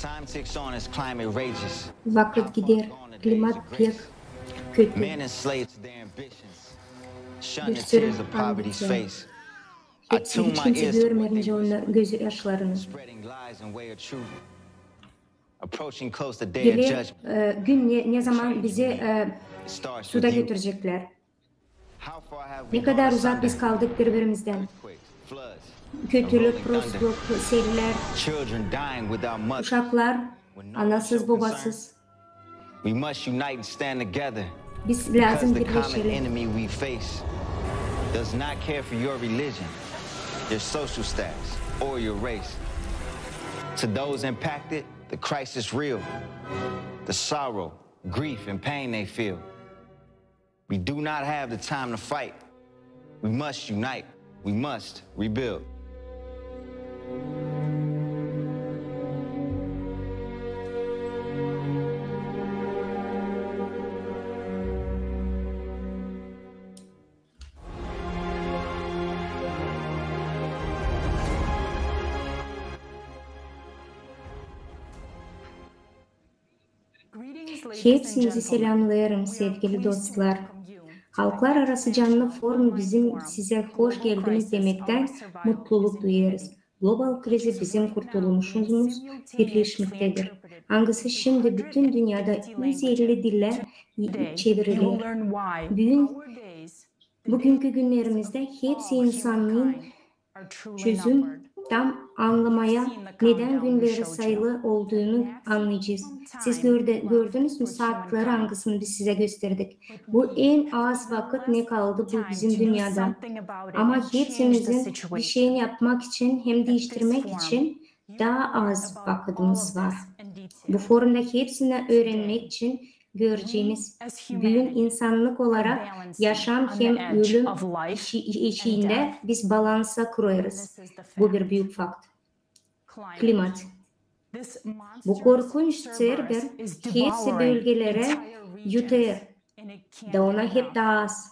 Time ticks on as climate rages. Vakit gider, klimat pek kötü. Men enslaved to their ambitions. Shun Bir the sürü tears of poverty's ambisyon. face. I Hiç tune my kimse ears to what they görmeyince onlar göz yaşlarını. spreading lies and way of truth. Approaching close the day of Dile judgment. gün ne zaman bizi It starts suda with you. götürecekler. How far have we Ne kadar gone uzak biz asunder? kaldık birbirimizden. Earthquakes, floods, Kötülük, prosluk, seriler, children dying without mothers. uşaklar, anasız babasız. We must unite and stand together. Biz Because lazım the common birleşelim. enemy we face does not care for your religion, your social status, or your race. To those impacted, the crisis real. The sorrow, grief, and pain they feel. We do not have the time to fight. We must unite. We must rebuild. Hepsinizi selamlıyorum sevgili dostlar. Halklar arası canlı forum bizim size hoş geldiniz demekten mutluluk duyarız. Global krizi bizim kurtuluşumuz birleşmektedir. Hangisi şimdi bütün dünyada 150 diller çevriliyor. Bugünkü günlerimizde hepsi insanlığın çözüm tam anlamaya neden günleri sayılı olduğunu anlayacağız. Siz gördünüz mü saatler hangisini biz size gösterdik. Bu en az vakit ne kaldı bu bizim dünyada. Ama hepsimizin bir şeyini yapmak için hem değiştirmek için daha az vakitimiz var. Bu forumda hepsini öğrenmek için göreceğiniz büyük insanlık olarak yaşam hem ölüm eşiğinde biz balansa kuruyoruz. Bu bir büyük fakt. Klimat. Bu korkunç serber hepsi bölgelere yutar. Da ona hep daha az.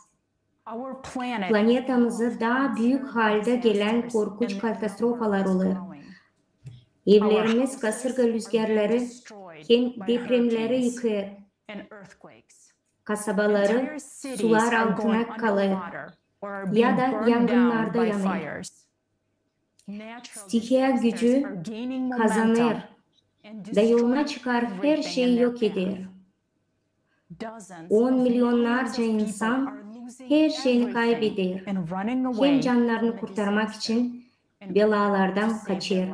Planetamızı daha büyük halde gelen korkunç katastrofalar olur. Evlerimiz kasırga rüzgarları hem depremleri yıkar. Kasabaları sular altına kalır ya da yangınlarda yanır. Stihiya gücü kazanır da yoluna çıkar her şeyi yok eder. 10 milyonlarca insan her şeyini kaybeder. Hem canlarını kurtarmak için belalardan kaçır.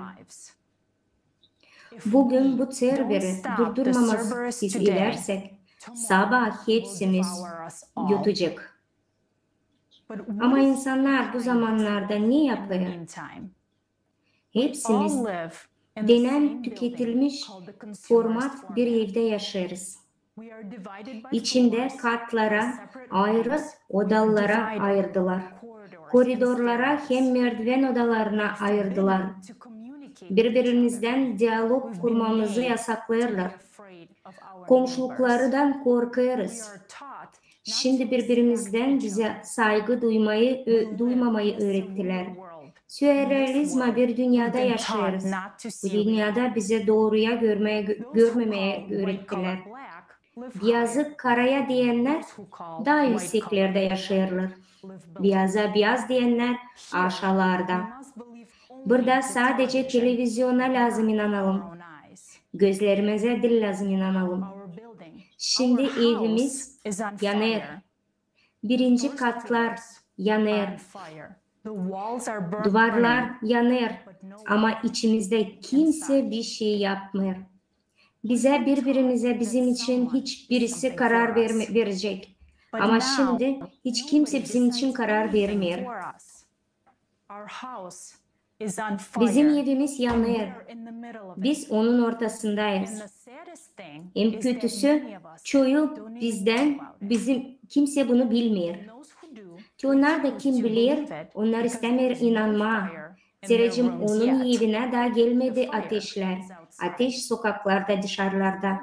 Bugün bu serveri durdurmamız ilersek sabah hepsimiz yutacak. Ama insanlar bu zamanlarda ne yapıyor? Hepsimiz denen tüketilmiş format bir evde yaşarız. İçinde katlara, ayrı odalara ayırdılar. Koridorlara hem merdiven odalarına ayırdılar. Birbirimizden diyalog kurmamızı yasaklarlar. Komşuluklardan korkarız. Şimdi birbirimizden bize saygı duymamayı öğrettiler. Sürrealizma bir dünyada yaşıyoruz. Bu dünyada bize doğruya görmemeye öğrettiler. Beyazı karaya diyenler daha yükseklerde yaşarlar. Beyaza beyaz diyenler aşağılarda. Burada sadece televizyona lazım inanalım. Gözlerimize değil lazım inanalım. Şimdi evimiz yanar. Birinci katlar yanar. Duvarlar yanar. Ama içimizde kimse bir şey yapmıyor. Birbirimize bizim için hiç birisi karar verecek. Ama şimdi hiç kimse bizim için karar vermiyor. Bizim evimiz yanıyor. Biz onun ortasındayız. En kötüsü çoğu kimse bunu bilmiyor. Onlar da kim bilir, onlar istemiyor inanma. Zerrecim onun evine daha gelmedi ateşler. Ateş sokaklarda, dışarılarda.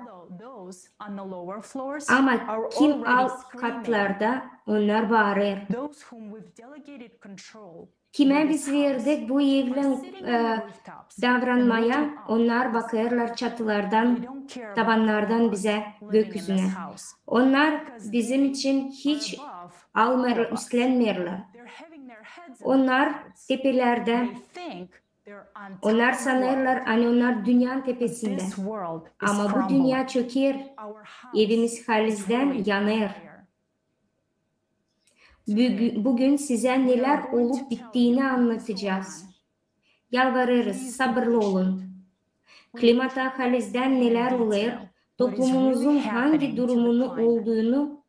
Ama kim alt katlarda onlar bağırır. Kime biz verdik bu evlen davranmaya, onlar bakıyorlar çatılardan, tabanlardan bize, gökyüzüne. Onlar bizim için hiç üstlenmiyorlar. Onlar tepelerde, onlar sanırlar hani onlar dünyanın tepesinde. Ama bu dünya çöker, evimiz halizden yanar. Bugün size neler olup bittiğini anlatacağız. Yalvarırız, sabırlı olun. Klimata halizden neler oluyor, toplumumuzun hangi durumunu olduğunu,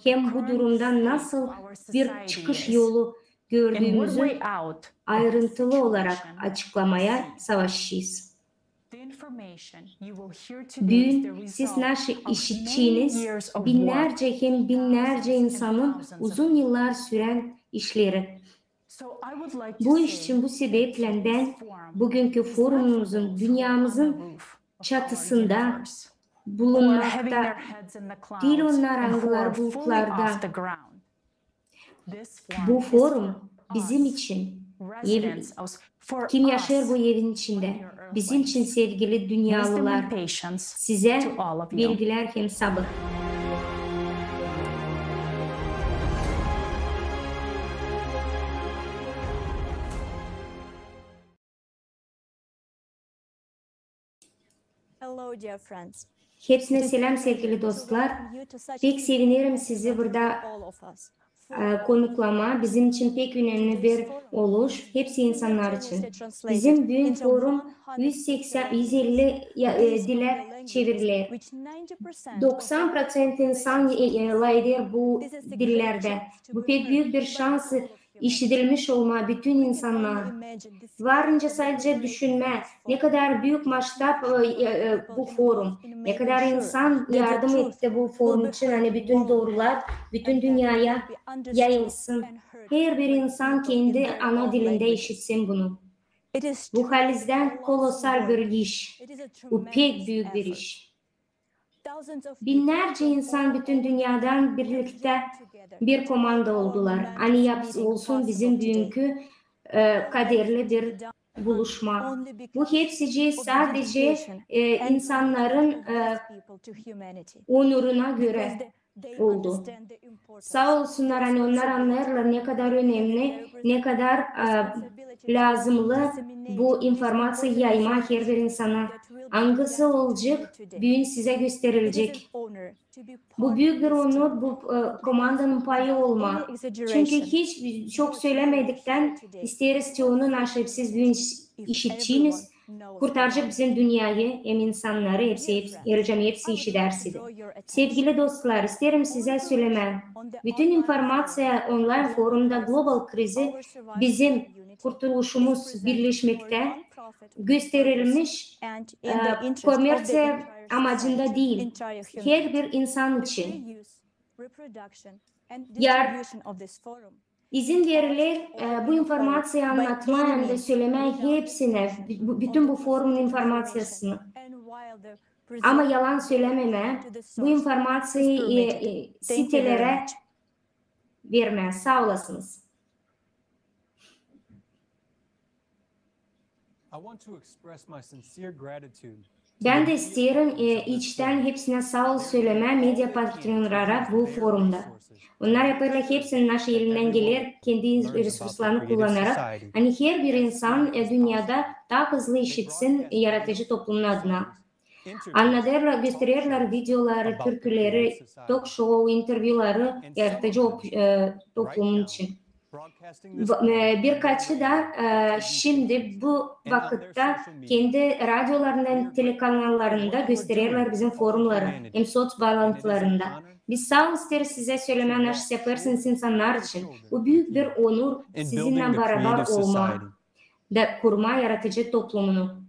hem bu durumdan nasıl bir çıkış yolu gördüğümüzü ayrıntılı olarak açıklamaya savaşacağız. Bugün siz nasıl işittiğiniz binlerce insanın uzun yıllar süren işleri. Bu iş için bu sebeple ben bugünkü forumumuzun dünyamızın çatısında bulunmakta değil, onlar angular bulutlarda. Bu forum bizim için, kim yaşar bu evin içinde, bizim için sevgili dünyalılar, size bilgiler hem sabır. Hello dear friends. Hepsine selam sevgili dostlar. Pek sevinirim sizi burada konuklama. Bizim için pek önemli bir oluş. Hepsi insanlar için. Bizim büyük forum 150 dile çevirilir. 90% insan lider bu dillerde. Bu pek büyük bir şans, işitilmiş olma bütün insanlar. Varınca sadece düşünme ne kadar büyük maçtap bu forum, ne kadar insan yardım etti bu forum için, hani bütün doğrular bütün dünyaya yayılsın. Her bir insan kendi ana dilinde işitsin bunu. Bu halizden kolosal bir iş. Bu pek büyük bir iş. Binlerce insan bütün dünyadan birlikte bir komanda oldular. Hani olsun bizim bugünkü kaderli bir buluşma. Bu hepsi sadece insanların onuruna göre oldu. Sağ olsunlar, hani onlar anlarlar ne kadar önemli, ne kadar lazımlı bu informasyon yayma her bir insana. Hangisi olacak, bugün size gösterilecek. Bu büyük bir onur, bu komandanın payı olma. Çünkü hiç çok söylemedikten isteriz ki onun aşırısız bugün işittiğiniz kurtaracak bizim dünyayı, hem insanları, hepsi işi dersidir. Sevgili dostlar, isterim size söylemem. Bütün informasya online forumda global krizi bizim kurtuluşumuz birleşmekte gösterilmiş komersiye amacında değil, her bir insan için. İzin verilir bu informasyayı anlatmaya hem de söylemeye hepsine, bütün bu forumun informasyasını. Ama yalan söylememe, bu informasyayı sitelere vermeye sağ olasınız. Ben de isterim içten hepsine sağ ol söyleme medya patronlara bu forumda. Onlar yaparlar hepsinin naş elinden gelir, kendi resurslarını kullanarak. Hani her bir insan dünyada daha hızlı işitsin yaratıcı toplumun adına. Anlatırlar, gösterirler videoları, türküleri, talk show, interviewları yaratıcı toplumun için. Birkaçı da şimdi bu vakitte kendi radyolarından, telekanallarında gösterirler bizim forumları, hem sosyal bağlantılarında. Biz sağ isteriz size söylemeye nasıl yaparsınız insanlar için. Bu büyük bir onur sizinle beraber olma da kurma yaratıcı toplumunu.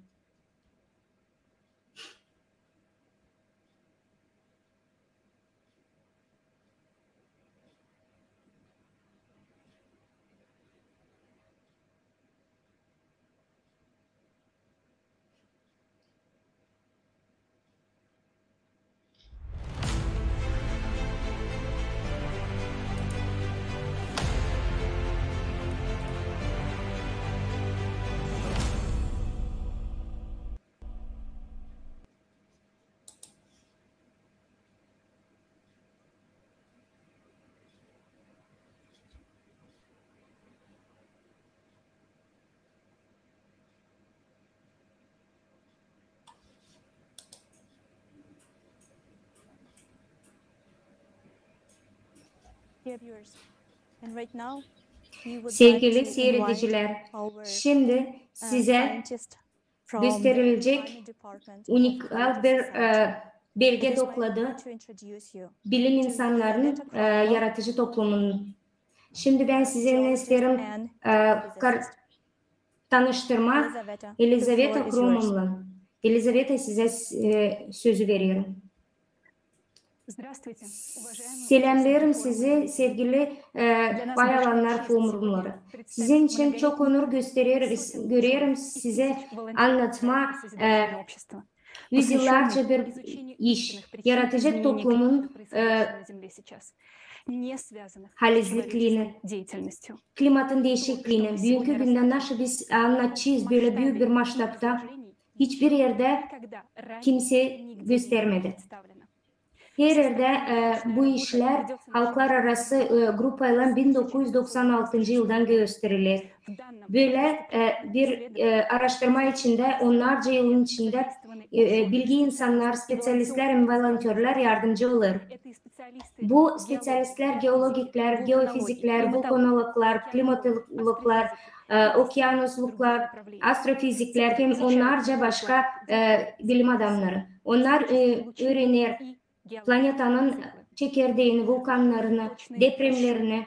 Sevgili seyrediciler, şimdi size gösterilecek unikal bir belge topladı bilim insanlarının yaratıcı toplumunun. Şimdi ben sizinle isterim tanıştırma Elizaveta Kromum'la. Elizaveta size sözü veriyorum. Selamlıyorum sizi sevgili bayanlar forumları. Sizin için çok onur görüyorum size anlatma yüzyıllarca bir iş. Yaratıcı toplumun halizlikliğini, klimatın değişikliğini, bugünkü günden nasıl biz anlatacağız böyle büyük bir maçtapta hiçbir yerde kimse göstermedi. Her yerde bu işler halklar arası grupayla 1996 yıldan gösterilir. Böyle bir araştırma içinde onlarca yılın içinde bilgi insanlar, spesyalistler, volontörler yardımcı olur. Bu spesyalistler geologikler, geofizikler, vulkanologlar, klimatologlar, okyanusluklar, astrofizikler hem onlarca başka bilim adamları. Onlar öğrenir planetanın çekirdeğini, vulkanlarını, depremlerini.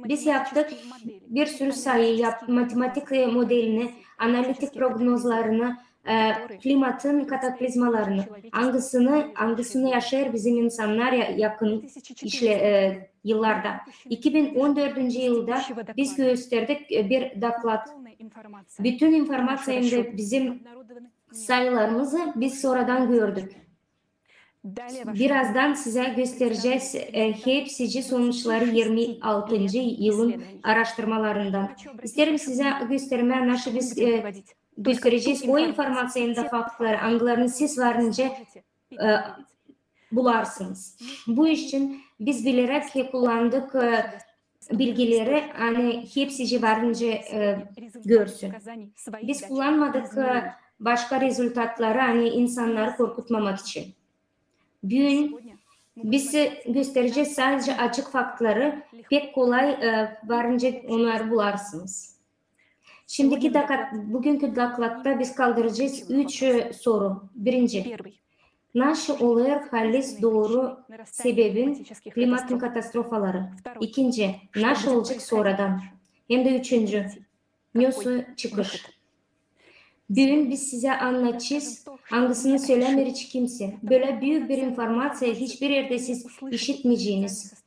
Biz yaptık bir sürü sayı, matematik modelini, analitik prognozlarını, klimatın kataklizmalarını, hangisini yaşar bizim insanlar yakın yıllarda. 2014 yılda biz gösterdik bir doklat. Bütün informasyonu bizim sayılarımızı biz sonradan gördük. Birazdan size göstereceğiz hepsi sonuçları 26. yılın araştırmalarından. İsterim size göstermeye nasıl biz göstereceğiz. O informasyonda faktları, anılarını siz varınca bularsınız. Bu için biz bilerek kullandık bilgileri hani hepsi varınca görsün. Biz kullanmadık başka rezultatları hani insanları korkutmamak için. Bugün biz göstereceğiz sadece açık faktları pek kolay varınca onları bularsınız. Bugünkü doklatta biz kaldıracağız 3 soru. Birinci, nasıl olur halis doğru sebebin klimatın katastrofaları? İkinci, nasıl olacak sonradan? Hem de üçüncü, nasıl çıkış? Bugün biz size anlatacağız, hangisini söylemer hiç kimse. Böyle büyük bir informasiya hiçbir yerde siz işitmeyeceğiniz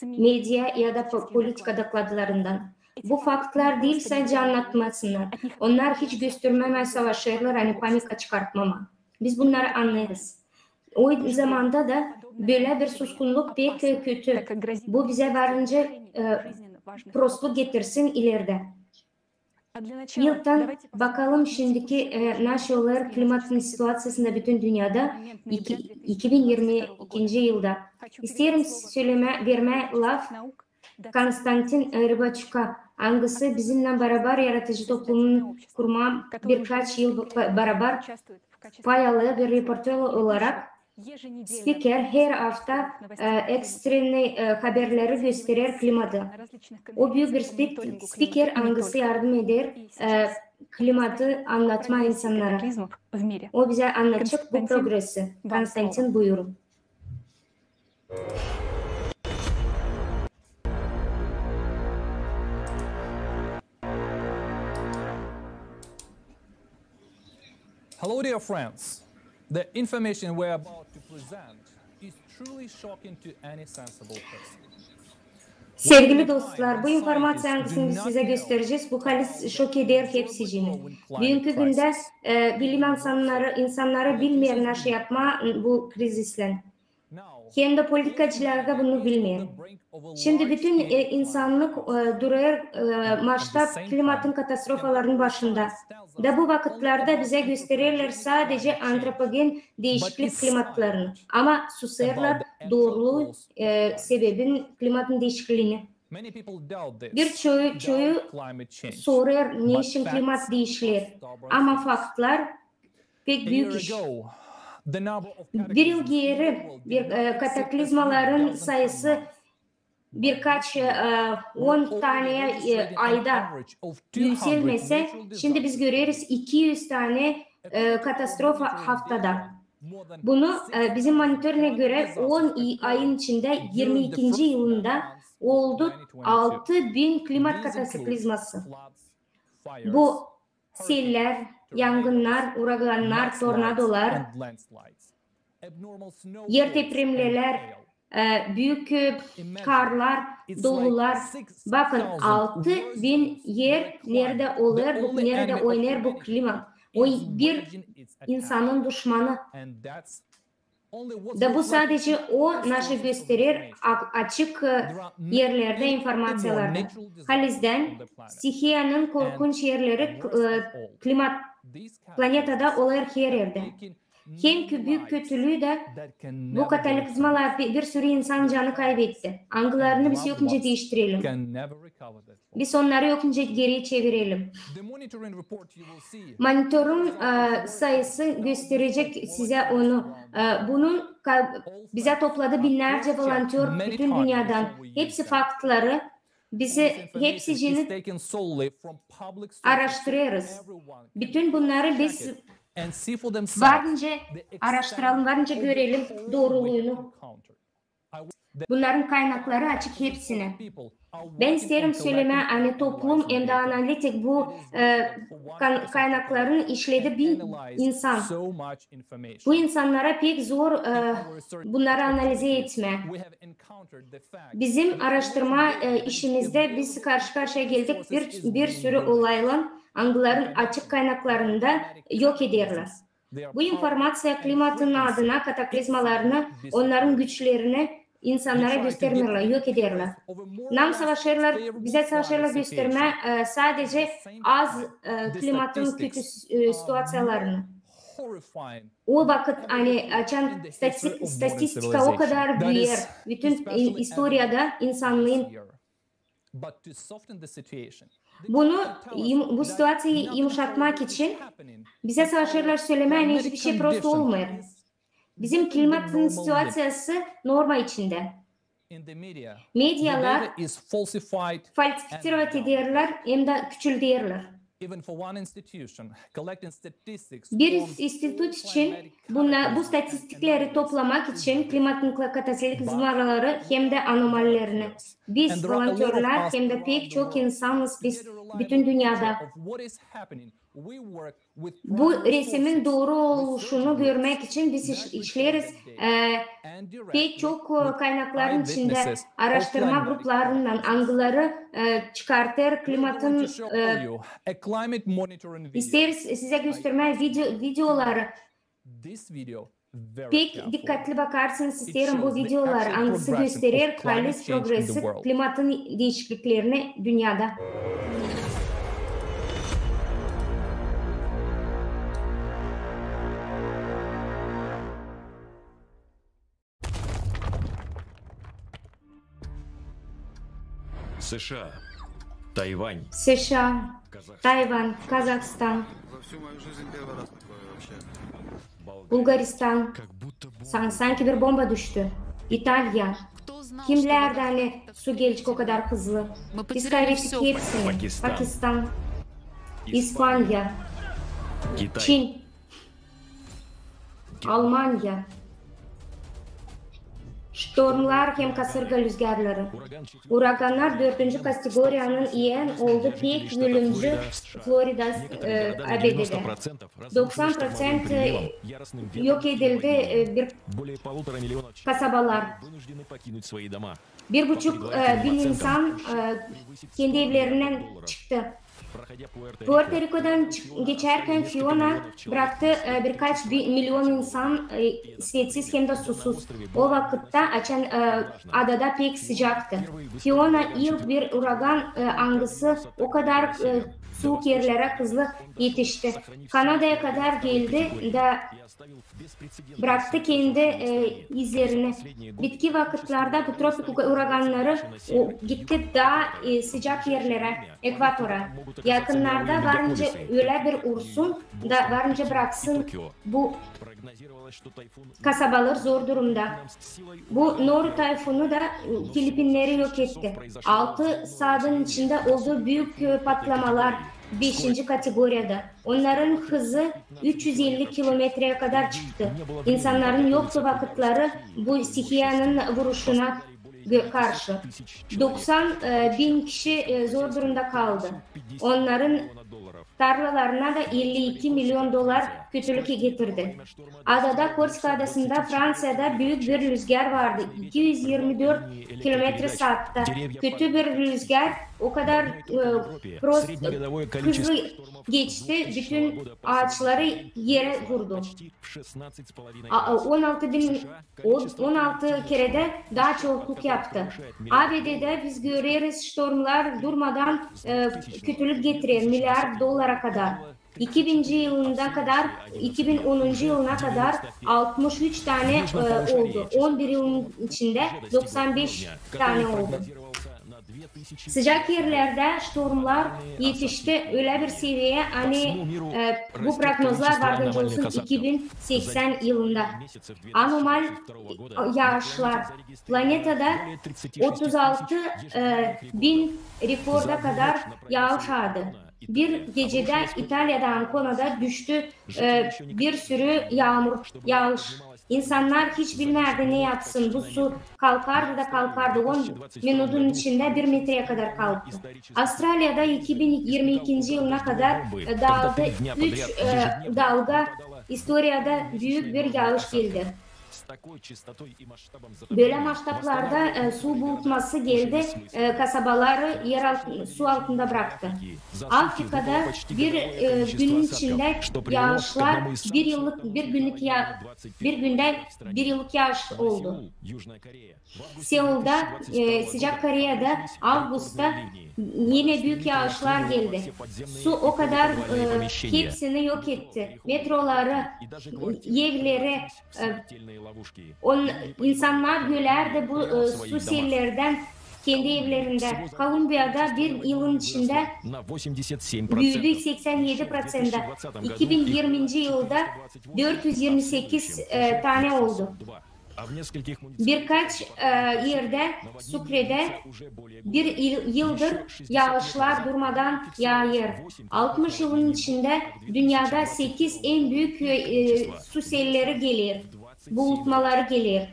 medya ya da politika dokladlarından. Bu faktlar değil sadece anlatmasınlar. Onlar hiç göstermemeye savaşırlar, hani panik çıkartmama. Biz bunları anlarız. O zamanda da böyle bir suskunluk pek kötü. Bu bize varınca prostluk getirsin ileride. Yıldan bakalım şimdiki nasıl olur klimatın situasyasında bütün dünyada 2022 yılda. İsterim verme laf Konstantin Rybachuk'a. Hangisi bizimle beraber yaratıcı toplumun kurma birkaç yıl beraber payalı bir reporter olarak spiker her hafta ekstrem haberleri gösterir klimatı. O büyük bir spiker hangisi yardım eder klimatı anlatma insanlara. O bize anlatacak bu progresi. Konstantin buyurun. Hello dear friends. The information we're about to present is truly shocking to any sensible person. Sevgili dostlar, bu informasyon hangisini size göstereceğiz. Bu halis şok eder hepsini. Bugünkü günde bilim insanları bilmeyenler şey yapma bu krizisle. Hem de politikacılar da bunu bilmiyor. Şimdi bütün insanlık duruyor maçta klimatın katastrofalarının başında. Da bu vakitlerde bize gösterirler sadece antropogen değişiklik klimatlarını. Ama susarlar doğruluğu sebebin klimatın değişikliğini. Birçoğu sorar niçin klimat değişir. Ama faktlar pek büyük iş. Bir yıl geri kataklizmaların sayısı birkaç 10 tane ayda yükselmese, şimdi biz görüyoruz 200 tane katastrof haftada. Bunu bizim monitörüne göre 10 ayın içinde 22. yılında oldu 6.000 klimat kataklizması. Bu seller, yangınlar, uraganlar, tornadolar, yer depremleri, büyük karlar, dolular. Bakın 6.000 yer nerede olur, nerede oynar bu klima. O bir insanın düşmanı. Da bu sadece o nasıl gösterir açık yerlerde, informasyonlarda. Halizden stihiyanın korkunç yerleri planetada olur her yerde. Hem büyük kötülüğü de bu kataklizmalar bir sürü insan canı kaybetti. Algılarını biz yokunca değiştirelim. Biz onları yokunca geriye çevirelim. Monitörün sayısı gösterecek size onu. Bunun bize topladı binlerce volantör bütün dünyadan. Hepsi faktları. Bizi hepsini araştırıyoruz. Bütün bunları biz varınca araştıralım, varınca görelim doğruluğunu. Bunların kaynakları açık hepsine. Ben isterim söyleme, hani toplum hem de analitik bu kaynakların işlediği bir insan. Bu insanlara pek zor bunları analize etme. Bizim araştırma işimizde biz karşı karşıya geldik bir sürü olayla algıların açık kaynaklarında yok ederler. Bu informasya klimatın adına kataklizmalarını, onların güçlerini insanlara göstermiyorlar, yok ederler. Nam savaşırlar, bize savaşırlar gösterme sadece az klimatın kötü situasyonlarını. O vakit hani açan statistika o kadar büyür. Bütün historiada insanlığın bu situasıyı yumuşatmak için bize savaşırlar söyleme hiçbir şey prosto olmuyor. Bizim klimatın situasyası norma içinde. Medyalar falsifikat ederler hem de küçültürler. Bir institut için bu statistikleri toplamak için klimatın kataklizmaları hem de anomalilerini biz volontörler hem de pek çok insanız biz bütün dünyada. Bu resmin doğru oluşunu görmek için biz işleriz. Pek çok kaynakların içinde araştırma gruplarından algıları çıkartır klimatın isteriz size gösterme videoları. Pek dikkatli bakarsınız isterim bu videolar algısı gösterir halis progresi klimatın değişikliklerini dünyada. США, Тайвань, Tayvan, Kazakistan, Bulgaristan, sanki bir bomba düştü. İtalya, kimlerden su gelecek o kadar hızlı. Biz kaybettik hepsini. Pakistan, İspanya, Çin, Almanya. Ştormlar hem kasırga rüzgarları. Uraganlar 4. kategoriyanın iyen oldu pek bölümcü Florida ABD'de. 90% yok edildi bir kasabalar. 1,5 bin insan kendi evlerinden çıktı. Puerto Rico'dan geçerken Fiona bıraktı birkaç milyon insan svetsiz hem de susuz. O vakitte açan adada pek sıcaktı. Fiona ilk bir uragan angısı o kadar soğuk yerlere hızlı yetişti. Kanada'ya kadar geldi de bıraktı kendi izlerini. Bitki vakitlerde bu tropik uraganları gitti daha sıcak yerlere, ekvatora. Yakınlarda varınca öyle bir ursun da varınca bıraksın bu kasabalar zor durumda. Bu Noru tayfunu da Filipinleri yok etti. 6 saatin içinde olduğu büyük patlamalar 5. kategoride. Onların hızı 350 kilometreye kadar çıktı. İnsanların yoktu vakitleri bu stihiyanın vuruşuna karşı. 90 bin kişi zor durumda kaldı. Onların tarlalarına da 52 milyon dolar kötülük getirdi. Adada Korsika adasında Fransa'da büyük bir rüzgar vardı. 224 kilometre saatte. Kötü bir rüzgar o kadar hızlı geçti. Bütün ağaçları yere vurdu. 16 kerede daha çokluk yaptı. ABD'de biz görüyoruz stormlar durmadan kötülük getirir milyar dolara kadar. 2000 yılına kadar 2010 yılına kadar 63 tane oldu. 11 yılın içinde 95 tane oldu. Sıcak yerlerde stormlar yetişti öyle bir seviyeye hani bu prognozlar vardı olsun 2080 yılında. Anormal yağışlar planetada 36 bin rekorda kadar yağış aldı. Bir gecede İtalya'da Ancona'da düştü bir sürü yağış. İnsanlar hiç bilmezdi ne yapsın. Bu su kalkardı da kalkardı. 10 minutun içinde 1 metreye kadar kalktı. Avustralya'da 2022 yılına kadar dağıldı. 3 dalga historiada büyük bir yağış geldi. Böyle maçtaplarda su bulutması geldi, kasabaları su altında bıraktı. Afrika'da bir günün içinde yağışlar bir günde bir yıllık yağış oldu. Seul'da, sıcak Kore'de Ağustos'ta yine büyük yağışlar geldi. Su o kadar hepsini yok etti. Metroları, evleri, insanlar göllerde bu su sellerden kendi evlerinde. Kolombiya'da bir yılın içinde büyüdü 87%. 2020 yılda 428 tane oldu. Birkaç yerde Sucre'de bir yıldır yağışlar durmadan yağıyor. 60 yılın içinde dünyada 8 en büyük su selleri geliyor. Bulutmaları geliyor.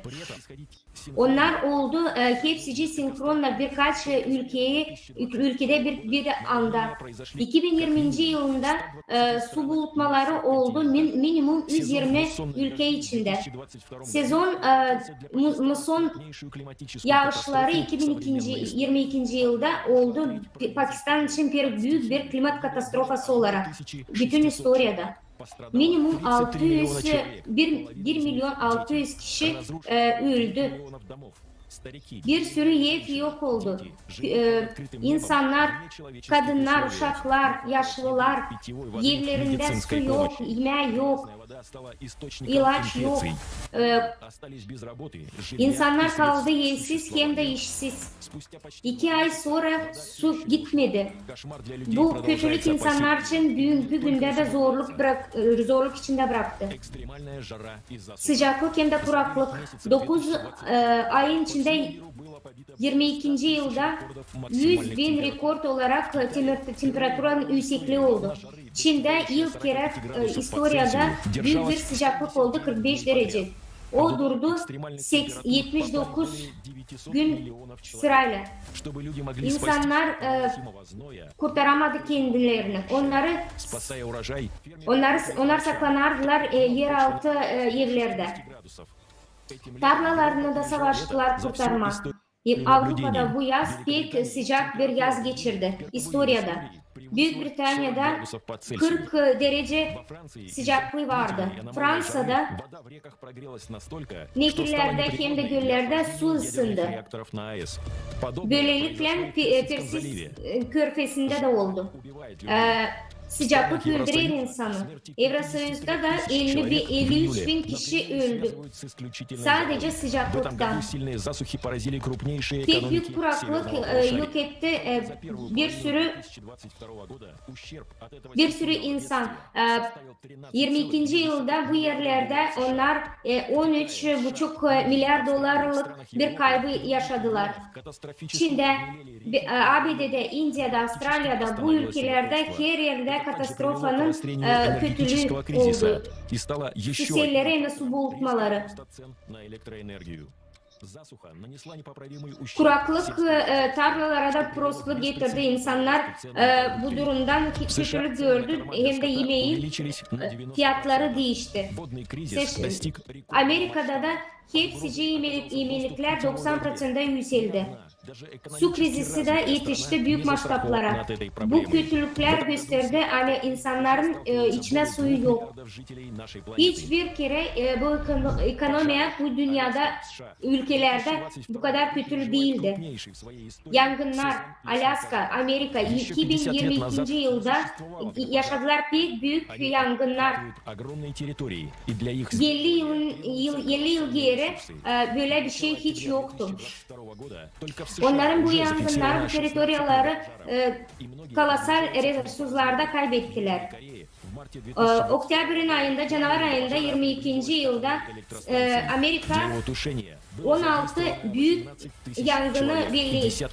Onlar oldu hepsi senkronla birkaç ülkede bir anda. 2020 yılında su bulutmaları oldu minimum 120 ülke içinde. Sezon muson yağışları 2022 yılda oldu. Pakistan için büyük bir klimat katastrofası olarak bütün historiada. Minimum 1 milyon 600 kişi öldü. Bir sürü ev yok oldu. İnsanlar, kadınlar, uşaklar, yaşlılar, evlerinde su yok, yemek yok, ilaç yok. İnsanlar kaldı evsiz hem de işsiz. 2 ay sonra su gitmedi. Bu kötülük insanlar için bugünkü günde de zorluk içinde bıraktı. Sıcaklık hem de kuraklık. 9 ayın içinde 22. yılda 100 bin rekord olarak temperatürün yüksekliği oldu. Çin'de ilk kere historiada büyük bir sıcaklık oldu 45 derece. O durdu 79 gün sırayla. İnsanlar kurtaramadı kendilerini. Onlar saklanardılar yeraltı evlerde. Tarlalarını da savaştılar kurtarma. Avrupa'da bu yaz pek sıcak bir yaz geçirdi historiada. Büyük Britanya'da 40 derece sıcaklığı vardı. Fransa'da nehirlerde hem de göllerde su ısındı. Böylelikle Persis Körfezi'nde de oldu. sıcaklık öldürür insanı. Evrosoz'da da 53 bin kişi öldü. Sadece sıcaklıktan. Pek büyük kuraklık yok etti bir sürü insan. 22. yılda bu yerlerde onlar 13,5 milyar dolarlık bir kaybı yaşadılar. Çin'de, ABD'de, India'da, Avustralya'da bu ülkelerde her yerde katastrofanın kötülüğü oldu. Selleri ve su boğultmaları. Kuraklık tarlalara da prostluk getirdi. İnsanlar bu durumdan kötülük gördü. Hem de yemeğin fiyatları değişti. Amerika'da da hepsici yemelikler 90% yükseldi. Su krizisi de yetişti büyük masraflara. Bu kötülükler gösterdi ama insanların içine suyu yok. Hiçbir kere bu ekonomiye bu dünyada ülkelerde bu kadar kötü değildi. Yangınlar, Alaska, Amerika 2022. yılda yaşadılar pek büyük yangınlar. 50 yıl geri böyle bir şey hiç yoktu. Onların bu yangınlar, bu teritoriyaları kalasal resurslarda kaybettiler. Oktyabr ayında, Canavar ayında 22. yılda Amerika 16 büyük yangını birleşti.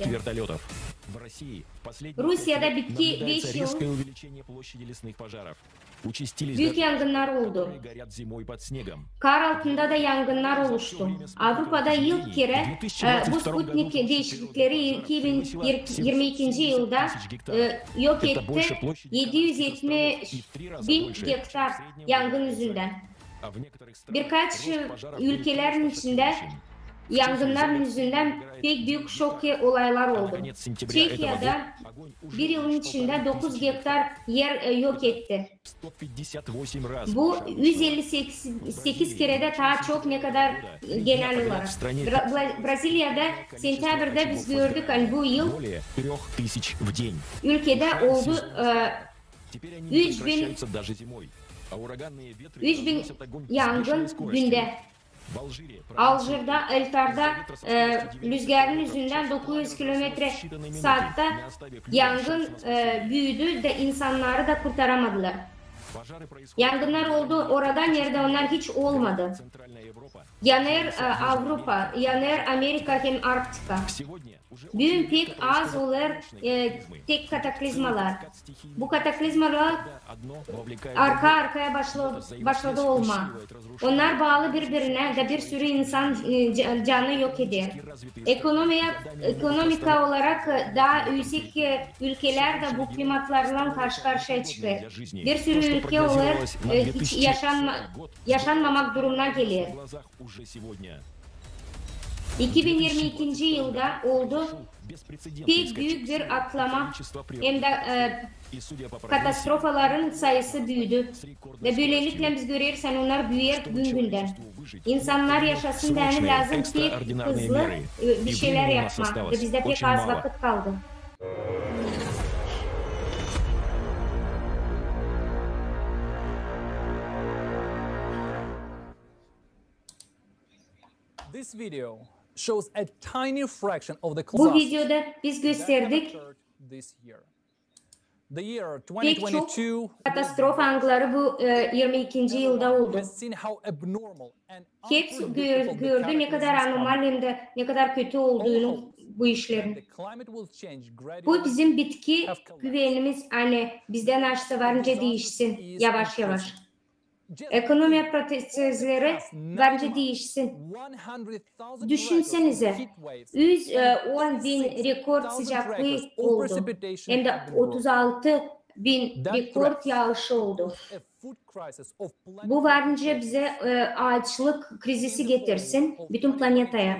Rusya'da bitti 5 yıl büyük yangınlar oldu. Kar altında da yangınlar oluştu. Avrupa'da ilk kere bu Sputnik değişiklikleri 2022. yılda yok etti. 770 bin hektar yangın yüzünden. Birkaç ülkelerin içinde yangınlar yüzünden pek büyük şok olaylar oldu. Çekya'da bir yılın içinde 9 hektar yer yok etti. Bu 158 kerede daha çok ne kadar genel olarak. Brezilya'da sentyabrda biz gördük bu yıl ülkede oldu 3000 yangın günde. Alжир'da, Eltar'da rüzgarın yüzünden 900 kilometre saatte yangın büyüdü de insanları da kurtaramadılar. Yangınlar oldu oradan yerde onlar hiç olmadı. Yanar Avrupa, yanar Amerika hem Arktika. Bugün pek az olur tek kataklizmalar. Bu kataklizmalar arka arkaya başladı olma. Onlar bağlı birbirine de bir sürü insan canı yok eder. Ekonomik olarak daha yüksek ülkeler de bu klimatlarla karşı karşıya çıkıyor. Bir sürü ülke olur hiç yaşanmamak durumuna gelir. 2022. yılda oldu pek büyük bir atlama hem de katastrofaların sayısı büyüdü ve böylelikle biz görüyoruz onlar büyür gün günden. İnsanlar yaşasın denir lazım pek hızlı bir şeyler yapmak ve bizde pek az vakit kaldı. This video shows a tiny fraction of the Bu videoda biz gösterdik pek çok katastrofa anları bu 22. yılda oldu. Hepsi gördü ne kadar anormal hem de ne kadar kötü olduğunu bu işlerin. Bu bizim bitki güvenimiz hani bizden aşağı varınca değişsin yavaş yavaş. Ekonomi protestleri bence değişsin. Düşünsenize 110 bin rekor sıcaklığı oldu. Hem de 36 bin rekor yağışı oldu. Bu varınca bize açlık krizisi getirsin bütün planetaya.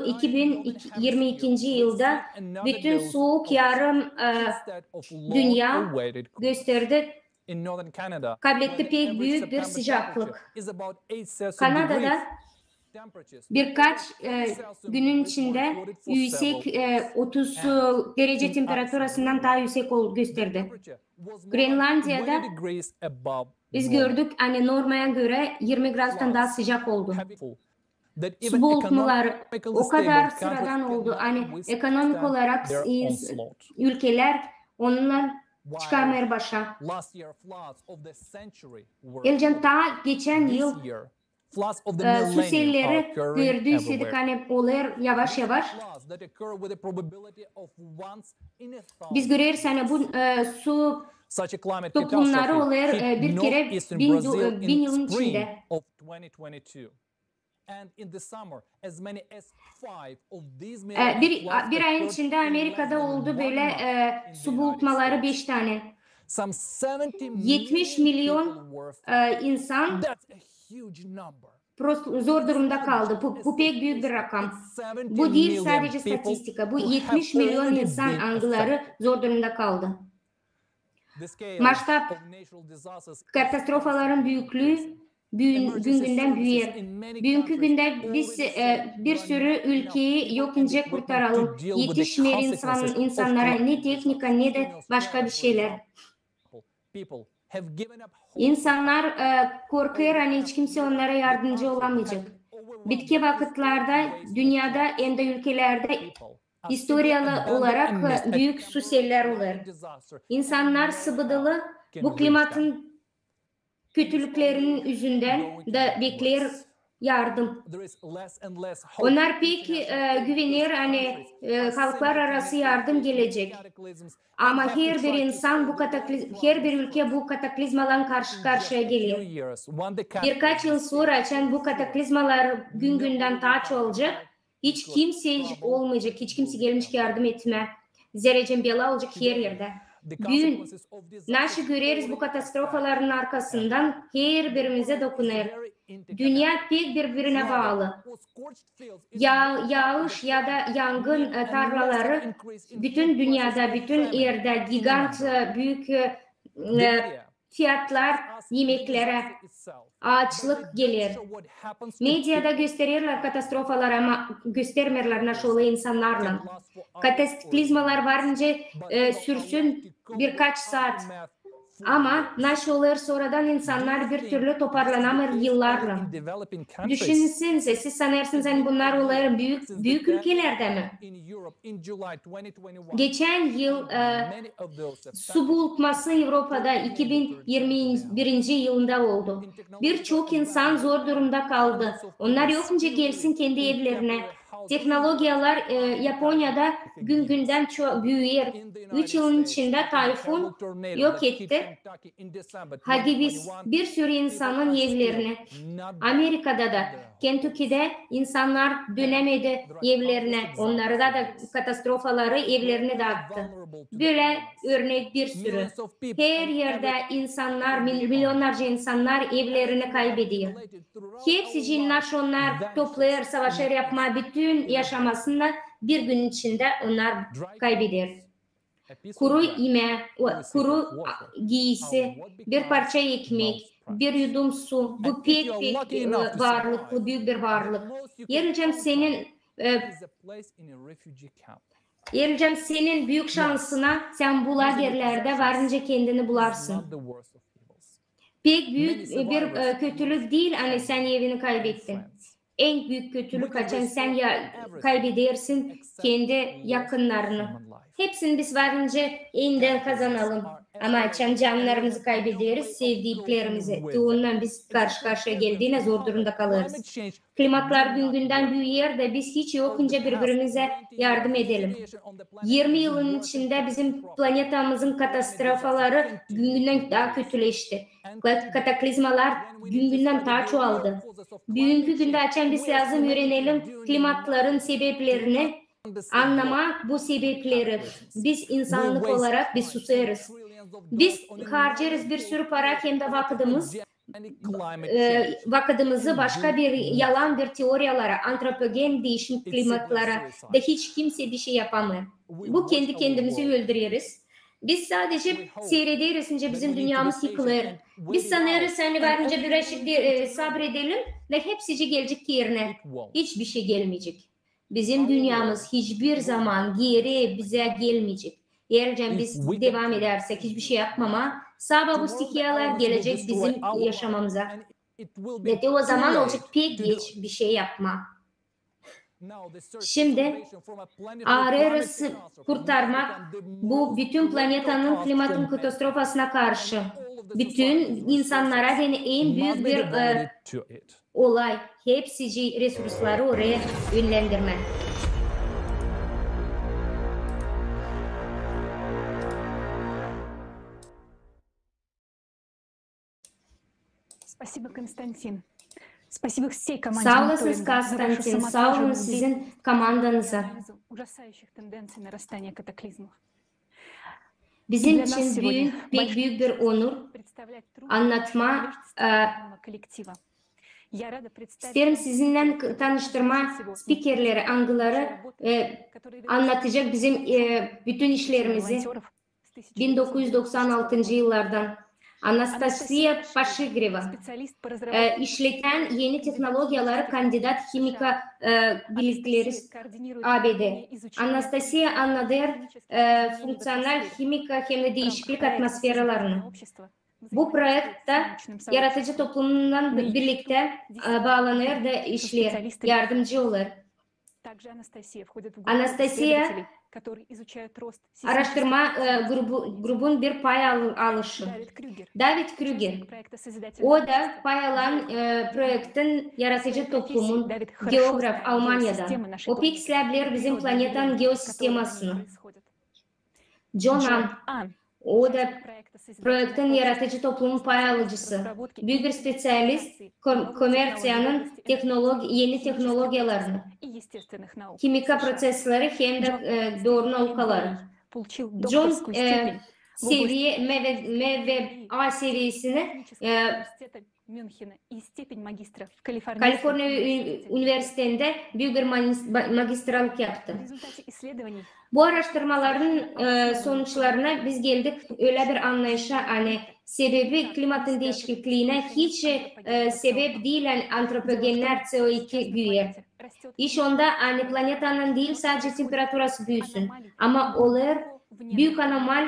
2022. yılda bütün soğuk yarım dünya gösterdi. Kaybette pek büyük bir sıcaklık. Kanada'da birkaç günün içinde yüksek 30 derece temperaturasından daha yüksek gösterdi. Grenlandiya'da biz gördük hani normaya göre 20 graden daha sıcak oldu. Su boğulmaları o kadar sıradan oldu. Hani ekonomik olarak ülkeler onunla çıkarmaya başladı. Elcan ta geçen yıl su selleri gördüysek hani olur yavaş yavaş. Biz görüyoruz hani bu su toplumları olur bir kere bin yılın içinde. Bir ayın içinde Amerika'da oldu böyle su bulutmaları 5 tane. 70 milyon insan zor durumda kaldı. Bu pek büyük bir rakam. Bu değil sadece statistika. Bu 70 milyon insan algıları zor durumda kaldı. Maçta katastrofaların büyüklüğü günden büyür. Bugünkü günde biz bir sürü ülkeyi yok edecek kurtaralım. Yetişmeyen insanlara ne teknika ne de başka bir şeyler. İnsanlar korkuyor hani hiç kimse onlara yardımcı olamayacak. Bitki vakitlerde dünyada en de ülkelerde historiyalı olarak büyük su seller olur. İnsanlar sıvıdılı bu klimatın kötülüklerinin yüzünden de bekler yardım. Onlar pek güvenir hani halklar arası yardım gelecek. Ama her bir insan her bir ülke bu kataklizmalarla karşı karşıya geliyor. Birkaç yıl sonra bu kataklizmalar günden daha çoğalacak. Hiç kimse olmayacak, hiç kimse gelmiş yardım etme. Zerrecem bela olacak her yerde. Bugün nasıl görüyoruz bu katastrofaların arkasından her birimize dokunuyor. Dünya pek birbirine bağlı. Yağış ya da yangın tarlaları bütün dünyada, bütün yerde gigant büyük fiyatlar yemeklere açlık gelir. Medyada gösteriyorlar katastrofalar ama göstermiyorlar nasıl oluyor insanlarla. Kataklizmalar varınca sürsün birkaç saat. Ama nasıl olur sonradan insanlar bir türlü toparlanamıyor yıllarla. Düşünsenize siz sanırsınız hani bunlar olur büyük ülkelerde mi? Geçen yıl su bulutması Avrupa'da 2021 yılında oldu. Birçok insan zor durumda kaldı. Onlar yokunca gelsin kendi evlerine. Teknolojiler Japonya'da günden büyüyor. 3 yılın içinde tayfun yok etti. Hadi biz bir sürü insanın evlerini. Amerika'da da Kentucky'de insanlar dönemedi evlerine. Onlara da katastrofaları evlerine dağıttı. Böyle örnek bir sürü. Her yerde insanlar, milyonlarca insanlar evlerini kaybediyor. Hepsi için onlar toplayır, savaşlar yapma, bütün yaşamasında bir gün içinde onlar kaybediyor. Kuru yemeği, kuru giysi, bir parça ekmek, bir yudum su, bu pek varlık, bu büyük bir varlık. Yericem senin büyük şansına sen bu lagerlerde varınca kendini bularsın. Pek büyük bir kötülük değil hani sen evini kaybettin. En büyük kötülük açan sen kaybedersin kendi yakınlarını. Hepsini biz varınca yeniden kazanalım. Ama açan canlarımızı kaybederiz, sevdiklerimizi. Ondan biz karşı karşıya geldiğine zor durumda kalırız. Klimatlar günden büyüyor da biz hiç yokunca birbirimize yardım edelim. 20 yılın içinde bizim planetamızın katastrofaları günden daha kötüleşti. Kataklizmalar günden daha çoğaldı. Bugünkü günde açan biz lazım öğrenelim klimatların sebeplerini, anlama bu sebepleri. Biz insanlık olarak biz susarız. Biz harcarız bir sürü para hem de vakitimizi başka bir yalan bir teoriyalara, antropogen değişim klimatlara da hiç kimse bir şey yapamıyor. Bu kendi kendimizi öldürüyoruz. Biz sadece seyrediyoruz bizim dünyamız yıkılır. Biz sanıyoruz hani bence birazcık sabredelim ve hepsi gelecek yerine. Hiçbir şey gelmeyecek. Bizim dünyamız hiçbir zaman geri bize gelmeyecek. Eğer biz devam edersek hiçbir şey yapmama, sabah bu stikiyalar gelecek bizim yaşamamıza. Ve de o zaman olacak pek geç bir şey yapma. Şimdi ararız kurtarmak bu bütün planetanın klimatın katastrofasına karşı. Bütün insanlara en büyük bir olay. Hepsi resursları oraya yönlendirme. Спасибо, Константин. Спасибо всей команде Sağ olasınız мониторинга за вашу Konstantin. Sağ olun самоотверженную sizin komandanıza. анализу ужасающих тенденций нарастания катаклизмов. Bizim için pek büyük bir onur Представлять трудности anlatma, международного коллектива. Я рада представить isterim sizinle tanıştırma spikerleri, angıları anlatacak bizim bütün işlerimizi волонтеров с 1996 yıllardan. Anastasia Pashigreva, специалист по разработке işleten yeni teknolojiyaları kandidat kimika bilgileri ABD. Anastasia anlatır fonksiyonel kimika hem de değişiklik atmosferlerini. Bu projekte yaratıcı toplumdan birlikte bağlanır da işler, yardımcı olur. Anastasiya araştırma grubun bir pay alışı. David Krüger, o da pay alan projektin yaratıcı toplumun geograf Almanya'dan. O pek sevler bizim planetanın geosistemasını. John Hahn, o da projektin yaratıcı toplumun pay alıcısı. Büyük bir spesyalist komersiyanın yeni teknolojiyalarını, kimika prosesleri hem de doğru noktaları. John seviye M ve A seviyesini Kaliforniya Üniversitesi'nde büyük bir magistralık yaptı. Bu araştırmaların sonuçlarına biz geldik öyle bir anlayışa, hani sebebi klimatın değişikliğine hiç sebep değil, yani antropogenler CO2 büyür. İş onda hani planetanın değil sadece temperaturası büyüsün, ama olur büyük anormal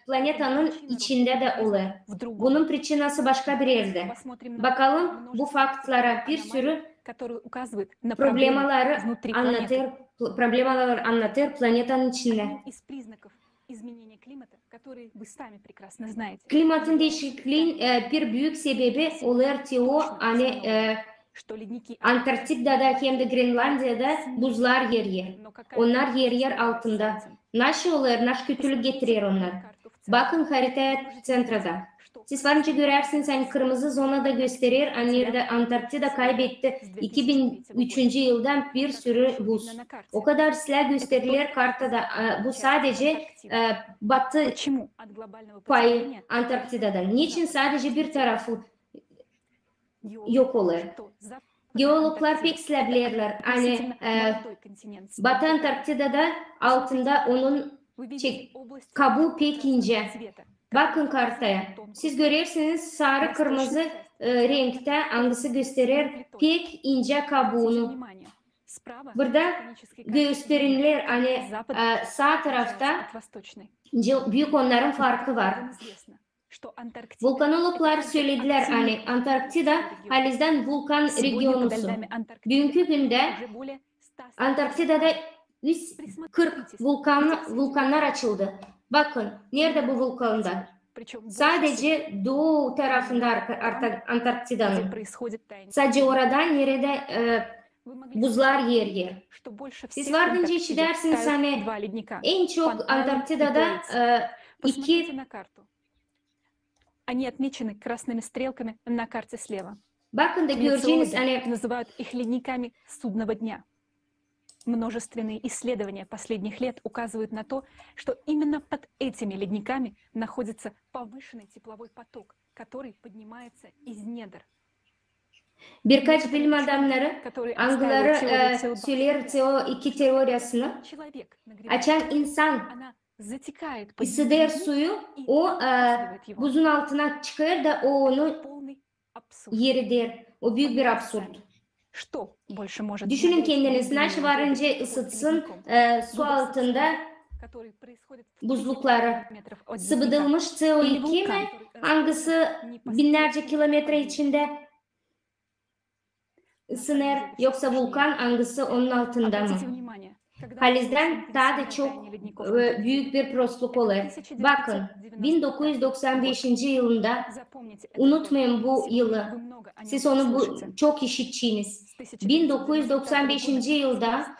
planetanın içinde de olur. Bunun priçinası başka bir yerde. Bakalım bu faktlara bir sürü problemaları anlatır planetanın içinde. Klimatın değişikliğin bir büyük sebebi olur hani Antarktika'da hem de Grenlandiya'da buzlar yer. Onlar yer altında. Nasıl olur, nasıl kötülük getirir onlar. Bakın haritaya centrada. Siz varınca görersiniz, hani kırmızı zona da gösterir. Hani Antarktika kaybetti. 2003. yıldan bir sürü buz. O kadar silah gösterilir kartada. Bu sadece batı payı Antarktika'dan. Niçin sadece bir tarafı yok olur? Geologlar pek silahlarlar. Hani Batı Antarktika'da altında onun kabuğu pek ince. Bakın kartaya. Siz görürsünüz sarı kırmızı renkte hangisi gösterir pek ince kabuğunu. Burada gösterilir hani sağ tarafta büyük onların farkı var. Vulkanologlar söylediler hani Antarktika halizden vulkan regionusu. Bugünkü günde Antarktika'da 140 vulkanlar açıldı. Bakın nerede bu vulkanlar? Sadece doğu tarafında Antarktika'nın. Sadece oradan nerede buzlar yer. Siz vardınca işi dersiniz hani en çok Antarktika'da iki Они отмечены красными стрелками на карте слева. Bakın da göreceğiniz hani называют их ледниками судного дня. Множественные исследования последних лет указывают на то, что именно под этими ледниками находится повышенный тепловой поток, который поднимается из недр. Birkaç bilim adamları angıları söyler CO2 teorisini açan insan затекает под ısıder землей suyu, и o выбрасывает его. buzun altına çıkar da o onu Полный абсурд. yeridir. O büyük bir absürt. Что больше может Düşünün нагреть kendiniz, глубинные nasıl varınca воды под ısıtsın ледником? su altında Который происходит в buzlukları. тысячах метров от ледника. Sıvıdılmış CO2 mi? Hangisi binlerce kilometre içinde ısınır, yoksa vulkan hangisi onun altında Обратите mı? внимание, когда Halizden daha da интенсивное çok таяние ледников büyük bir prosluk olur. Bakın 1995 yılında, запомните этот unutmayın bu год. yılı. Вы много о нем Siz onu услышите. çok işitçiniz. С 1995 yılda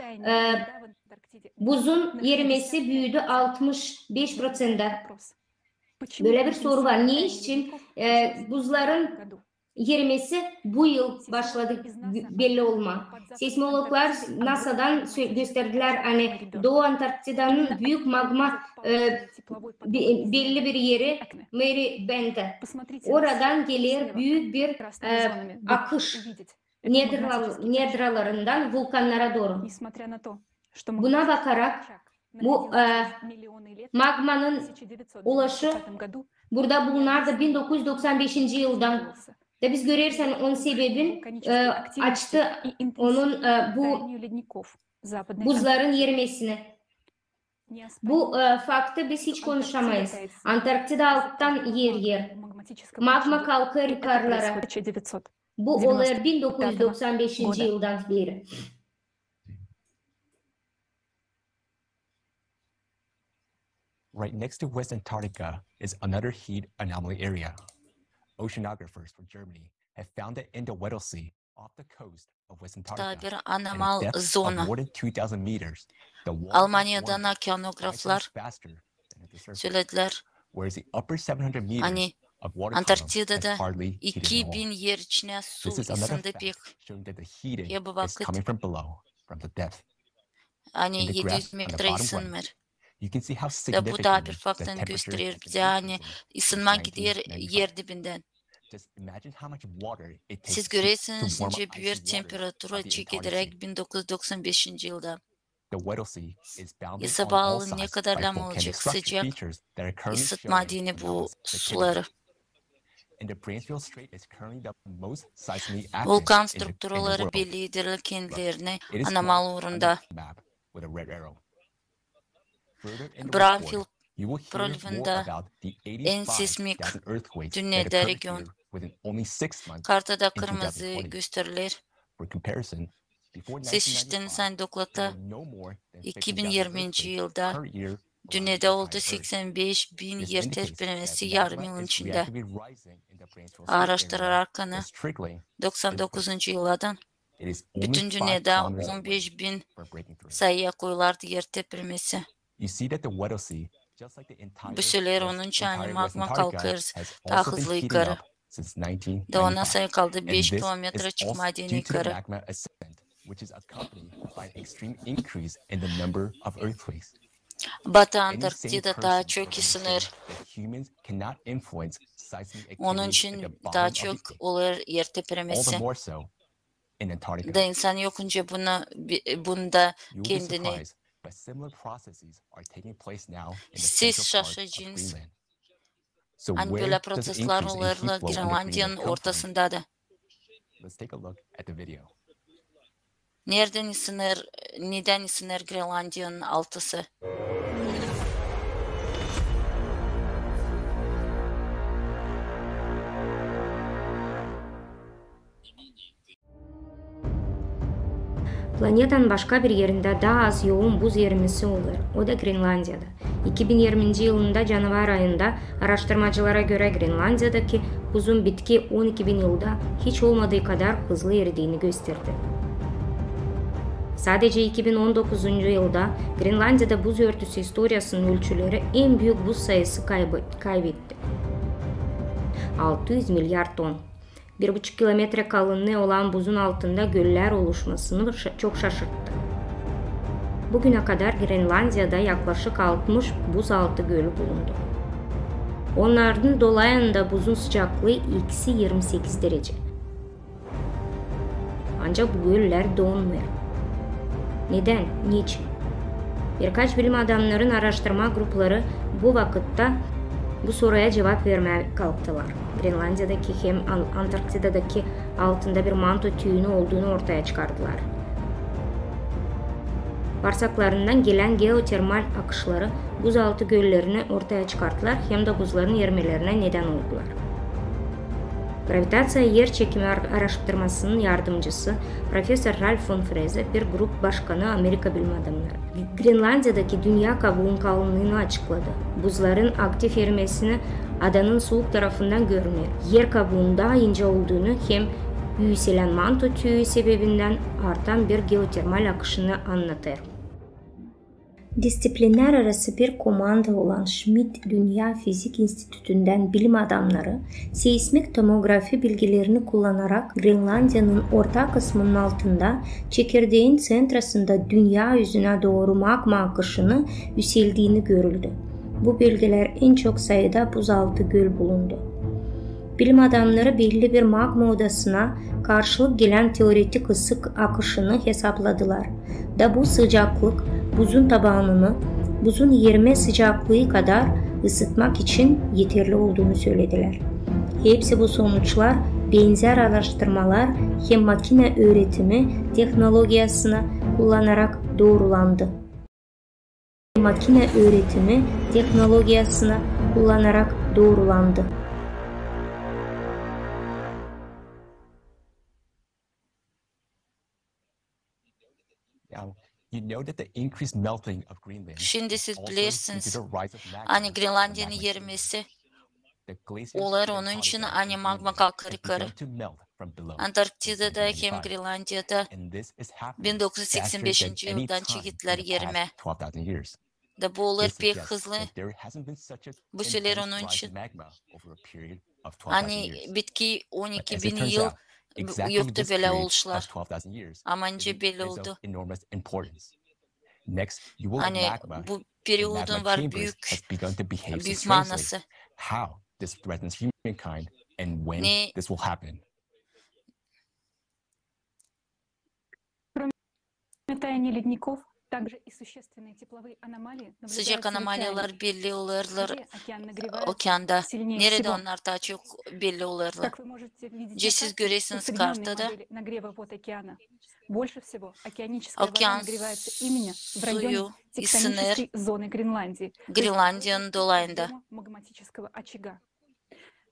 buzun erimesi büyüdü 65%. Böyle bir soru var. Niye için buzların erimesi bu yıl başladı belli olma. Seismologlar NASA'dan gösterdiler, hani Doğu Antarktida'nın büyük magma belli bir yeri Mary Bend'e. Oradan gelir büyük bir akış nedralarından vulkanlara doğru. Buna bakarak bu magmanın ulaşı burada bulunan da 1995 yıldan. Da biz görürsen onun sebebin açtı onun bu buzların erimesini. Bu faktı biz hiç konuşamayız. Antarktida alttan yer. Magma kalkar yukarılara. Bu olay 1995 yıldan beri. Right next to West Antarctica is another heat anomaly area. Oceanographers from Germany have found that in the Weddell Sea, off the coast of West Antarctica, bir at anormal a depth of zona. more than 2,000 meters, the water is Almanya'dan warmer 5 okeanograflar times faster than at the surface, söylediler. whereas the upper 700 meters Hani of water column Antarktida'da has hardly heated at 2000 all. yer içine su This is another ısındı fact pek. showing that the heating Ya bu is vakit coming from below, from the depth. hani In the 700 graph on the metre bottom right, ısınmır. you can see how Ve bu da bir significantly the faktını temperature gösteriyor has bize, hani increased ısınma since gidiyor 1995. yer dibinden. Just imagine how much water it takes Siz to görüyorsunuz warm ince up bir icy waters temperatura of the Antarctic çekilerek Sea. 1995 yılda. The Weddell Sea is bounded Yasa on all bağlı ne sides kadar by lama volcanic olacak structure sıcak features that are currently ısıtma showing dini bu anomalous activity. suları. And the Bransfield Strait is currently the most seismically active Volkan in the strukturaları world. bellidir kendilerini It is anomal marked on uğrunda. the map with a red arrow. Further in the Braunfeld report, you will hear more provinda about the en sismik 85,000 earthquakes that dünyada occurred region. here within only 6 months. Kartada in kırmızı 2020. gösterilir. For comparison, before Seçişten 1995, sen doklata there were no more than 2020 50,000 yılda earthquakes per year dünyada around oldu the entire Earth. 85 bin This yer indicates tepkilemesi that yarım magma yılın is içinde. reactively rising in the Bransfield Strait Araştırar area arkanı that's trickling 99. yıldan It is only bütün 5 dünyada kilometers away 15 bin from breaking through. sayıya koyulardı yer tepkilemesi. You see that the Weddell Sea, just like the entire Bu süreler West- onun çağını entire magma West Antarctica, kalkar, has daha also been hızlı heating yukarı. up since 1995. Da ona sayı kaldı And 5 this kilometre is çıkma also dini due to the yukarı. magma ascent, which is accompanied by an extreme increase in the number of earthquakes. Batı Any sane Antarktida daha person çok will ısınır. say that humans cannot influence seismic Onun activities at için the bottom daha of the çok Earth. olur yer All the tepkilemesi. more so in Antarctica. Da insan yokunca bunda You will be kendini surprised, but similar processes are taking place now in the siz central part of şaşacaksınız. Greenland. So Hani where böyle does the prosesler increase in heat olurlar flow under Grenlandiya'nın Greenland come from? ortasında da. Let's take a look at the video. Neden ısınır Grenlandiya'nın altısı? Planetanın başka bir yerinde daha az yoğun buz erimesi olur. O da Grenlandiya'da. 2020 yılında canavar ayında araştırmacılara göre Grenlandiya'daki buzun bitki 12.000 yılda hiç olmadığı kadar hızlı eridiğini gösterdi. Sadece 2019 yılda Grenlandiya'da buz örtüsü historiasının ölçüleri en büyük buz sayısı kaybetti. 600 milyar ton. 1,5 kilometre kalınlığı olan buzun altında göller oluşmasını çok şaşırttı. Bugüne kadar Grenlandiya'da yaklaşık 60 buzaltı gölü bulundu. Onların dolayında buzun sıcaklığı eksi 28 derece. Ancak bu göller donmuyor. Neden? Niçin? Birkaç bilim adamların araştırma grupları bu vakitte bu soruya cevap vermeye kalktılar. Grenlandiya'daki hem Antarktida'daki altında bir manto tüyünü olduğunu ortaya çıkardılar. Bağırsaklarından gelen geotermal akışları buzaltı göllerini ortaya çıkarttılar hem de buzların erimelerine neden oldular. Gravitasiya yer çekimi araştırmasının yardımcısı Profesör Ralph von Frese, bir grup başkanı Amerika bilim adamları, Grenlandiya'daki dünya kabuğunun kalınlığını açıkladı. Buzların aktif erimesini adanın soğuk tarafından görünüyor. Yer kabuğunun daha ince olduğunu hem yükselen manto tüyü sebebinden artan bir geotermal akışını anlatır. Disiplinler arası bir komanda olan Schmidt Dünya Fizik Enstitüsü'nden bilim adamları, seismik tomografi bilgilerini kullanarak Grenlandiya'nın orta kısmının altında çekirdeğin sentrasında dünya yüzüne doğru magma akışını yükseldiğini görüldü. Bu bölgeler en çok sayıda buzaltı göl bulundu. Bilim adamları belli bir magma odasına karşılık gelen teoretik ısı akışını hesapladılar da bu sıcaklık buzun tabanını buzun erime sıcaklığı kadar ısıtmak için yeterli olduğunu söylediler. Hepsi bu sonuçlar benzer araştırmalar hem makine öğretimi teknolojisini kullanarak doğrulandı. Makine öğretimi teknolojisini kullanarak doğrulandı. Şimdi siz bilirsiniz, hani Grenlandiya'nın yerimesi, olar onun için hani magma kalkar yukarı. Antarktida'da hem Grenlandiya'da 1985 yıldan çıktılar yerime. Da bu olar pek hızlı. Bu süreler onun için. Hani bitki 12 bin yıl yoktu böyle oluşlar. Ama önce belli oldu. Hani bu periyodun var büyük manası. Ne? Таяние ледников, также и существенные тепловые аномалии Sıcak anomaliyalar belli olurlar океан нагревается okeanda. сильнее Nerede всего. onlar daha çok belli olurlar. Как вы можете видеть на Siz карте, görüyorsunuz усредненные kartada. модели нагрева вод океана. Больше всего океаническая вода Океан нагревается именно в районе suyu ısınır тектонической зоны Гренландии, то есть Grenlandiya'nın dolayında. объема магматического очага.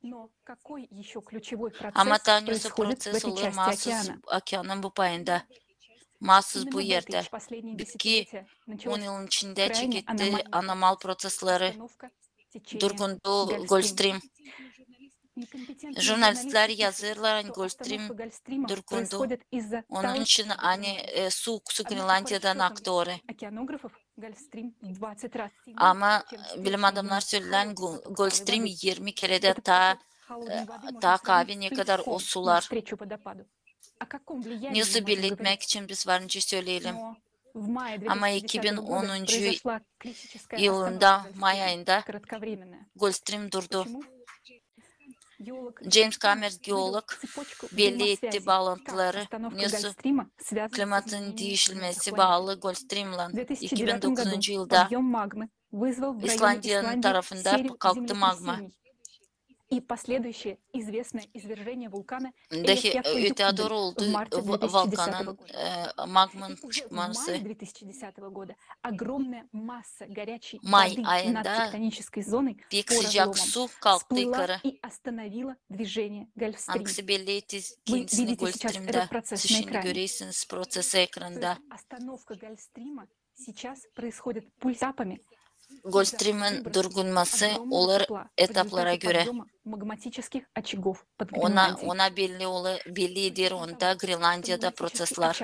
Но какой еще ключевой Ama процесс tanrısı происходит в proses этой olur части mahsus океана? okyanın bu payında. Mahsus Именно bu в этой yerde. в последние Bitki десятилетия 10 началась yılın içinde крайне çıktı anormal prosesleri остановка течения durgundu Gulfstream. Gulfstream. Некомпетентные Jurnalistler журналисты пишут, yazırlar что Gulfstream остановка Гольфстрима durgundu. происходит из-за Onun için hani su Однако по Grenlandiya'dan расчетам aktı oraya. океанографов Гольфстрим в 20 раз сильнее, Ama чем bilim встречный adamlar дно söylenen холодной Gulfstream воды. 20 kerede Этот поток холодной воды можно daha сравнить kahve с ne kadar o плевком sular. навстречу водопаду. О каком влиянии мы News'u можем belirtmek говорить? için biz var önce söyleyelim. Но в мае Ama 2010 года 2010 произошла критическая yılında остановка May Гольфстрима, ayında кратковременная. Gulfstream durdu. Почему? Геолог James Гольфстрима Cameron вывел geolog цепочку belli etti взаимосвязей, как bağlantıları. остановка News'u Гольфстрима связана с klimatın изменением değişilmesi климата bağlı Gulfstream'la. В 2009 2009 году yılda подъем магмы вызвал в районе İslandiya'nın Исландии tarafında серию kalktı magma. землетрясений и последующее известное извержение вулкана Dahi öteye Eyjafjallajökull doğru oldu в марте 2010 Volkan'ın года. magmanın И уже в çıkması. мае 2010 года огромная масса горячей May воды над ayında тектонической зоной büyük по sıcak разломам su kalktı всплыла yukarı. и остановила движение Гольфстрим. Hangisi belli etti Вы kendisini видите сейчас Gulfstream'da. этот процесс Siz на şimdi экране. görüyorsunuz prosesi То ekranda. есть остановка Гольфстрима сейчас происходит пульсапами Gulfstream'in durgunması olur etaplara göre. Ona bellidir onda Grenlandiya'da prosesler.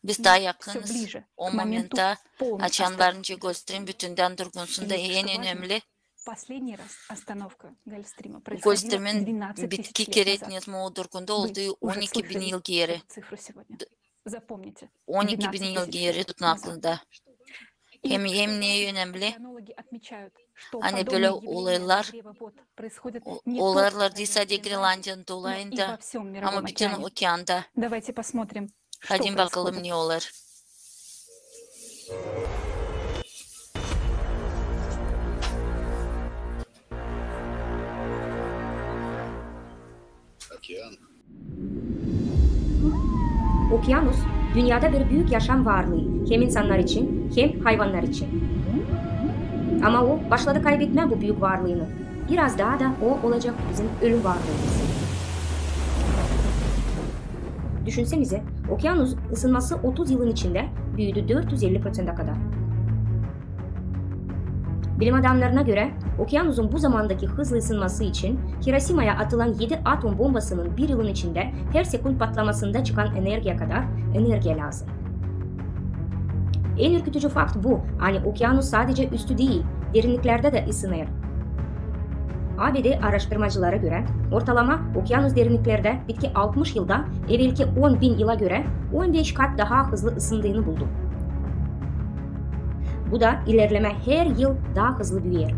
Biz daha yakınız. O momentta açan varınca Gulfstream bütünden durgunsunda en önemli Gulfstream'in bitki keretniyetme o durgunda olduğu 12 bin yıl geri. 12 bin yıl geri tutun aklında. Hem neye önemli? Hani böyle olaylar değil sadece Grenlandiya'nın dolayında ama bütün okeanda. Hadi bakalım ne olur. Okyanus, dünyada bir büyük yaşam varlığı hem insanlar için hem hayvanlar için. Ama o başladı kaybetme bu büyük varlığını. Biraz daha da o olacak bizim ölüm varlığımız. Düşünsenize, okyanus ısınması 30 yılın içinde büyüdü 450%'a kadar. Bilim adamlarına göre okyanusun bu zamandaki hızlı ısınması için Hiroşima'ya atılan 7 atom bombasının bir yılın içinde her sekund patlamasında çıkan enerjiye kadar enerji lazım. En ürkütücü fakt bu. Hani okyanus sadece üstü değil, derinliklerde de ısınır. ABD araştırmacılara göre ortalama okyanus derinliklerde bitki 60 yılda evvelki 10.000 yıla göre 15 kat daha hızlı ısındığını buldu. Bu da ilerleme her yıl daha hızlı büyür.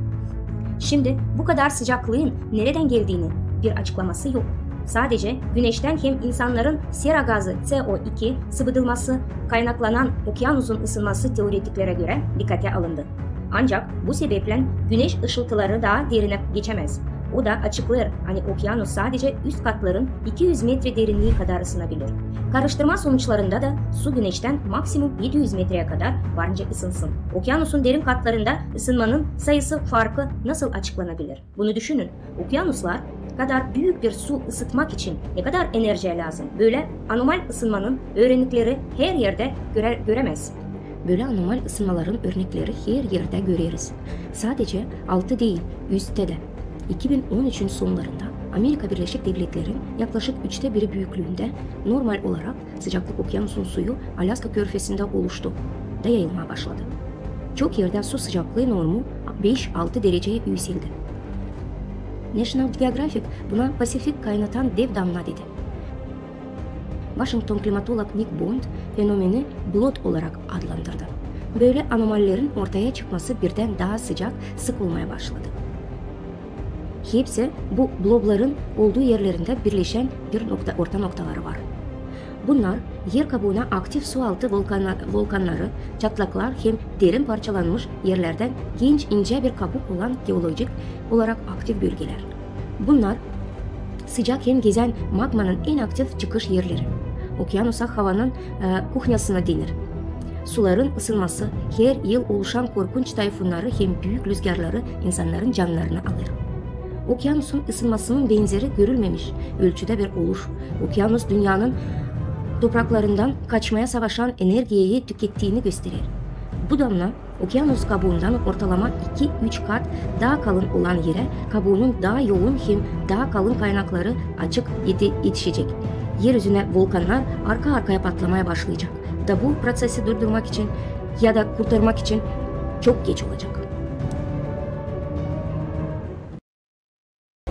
Şimdi bu kadar sıcaklığın nereden geldiğini bir açıklaması yok. Sadece güneşten hem insanların sera gazı CO2 sıvıtılması kaynaklanan okyanusun ısınması teoretiklere göre dikkate alındı. Ancak bu sebeple güneş ışıltıları daha derine geçemez. O da açıklar, hani okyanus sadece üst katların 200 metre derinliği kadar ısınabilir. Karıştırma sonuçlarında da su güneşten maksimum 700 metreye kadar varınca ısınsın. Okyanusun derin katlarında ısınmanın sayısı farkı nasıl açıklanabilir? Bunu düşünün. Okyanuslar kadar büyük bir su ısıtmak için ne kadar enerji lazım? Böyle anormal ısınmanın örnekleri her yerde göremez. Böyle anormal ısınmaların örnekleri her yerde görürüz. Sadece altı değil, üstte de. 2013'ün sonlarında Amerika Birleşik Devletleri'nin yaklaşık 1/3 büyüklüğünde normal olarak sıcaklık okyanusun suyu Alaska körfezinde oluştu da yayılmaya başladı. Çok yerde su sıcaklığı normu 5-6 dereceye yükseldi. National Geographic buna Pasifik kaynatan dev damla dedi. Washington klimatolog Nick Bond fenomeni blood olarak adlandırdı. Böyle anomallerin ortaya çıkması birden daha sık olmaya başladı. Hepsi bu blobların olduğu yerlerinde birleşen orta noktaları var. Bunlar yer kabuğuna aktif sualtı volkanları, çatlaklar hem derin parçalanmış yerlerden genç ince bir kabuk olan geolojik olarak aktif bölgeler. Bunlar sıcak hem gezen magmanın en aktif çıkış yerleri. Okyanusa havanın kuhnyasına denir. Suların ısınması her yıl oluşan korkunç tayfunları hem büyük rüzgarları insanların canlarını alır. Okyanusun ısınmasının benzeri görülmemiş ölçüde bir oluş. Okyanus dünyanın topraklarından kaçmaya savaşan enerjiyi tükettiğini gösterir. Bu damla okyanus kabuğundan ortalama 2-3 kat daha kalın olan yere kabuğunun daha yoğun hem daha kalın kaynakları açık yetişecek. Yeryüzüne volkanlar arka arkaya patlamaya başlayacak. Da bu prosesi durdurmak için ya da kurtarmak için çok geç olacak.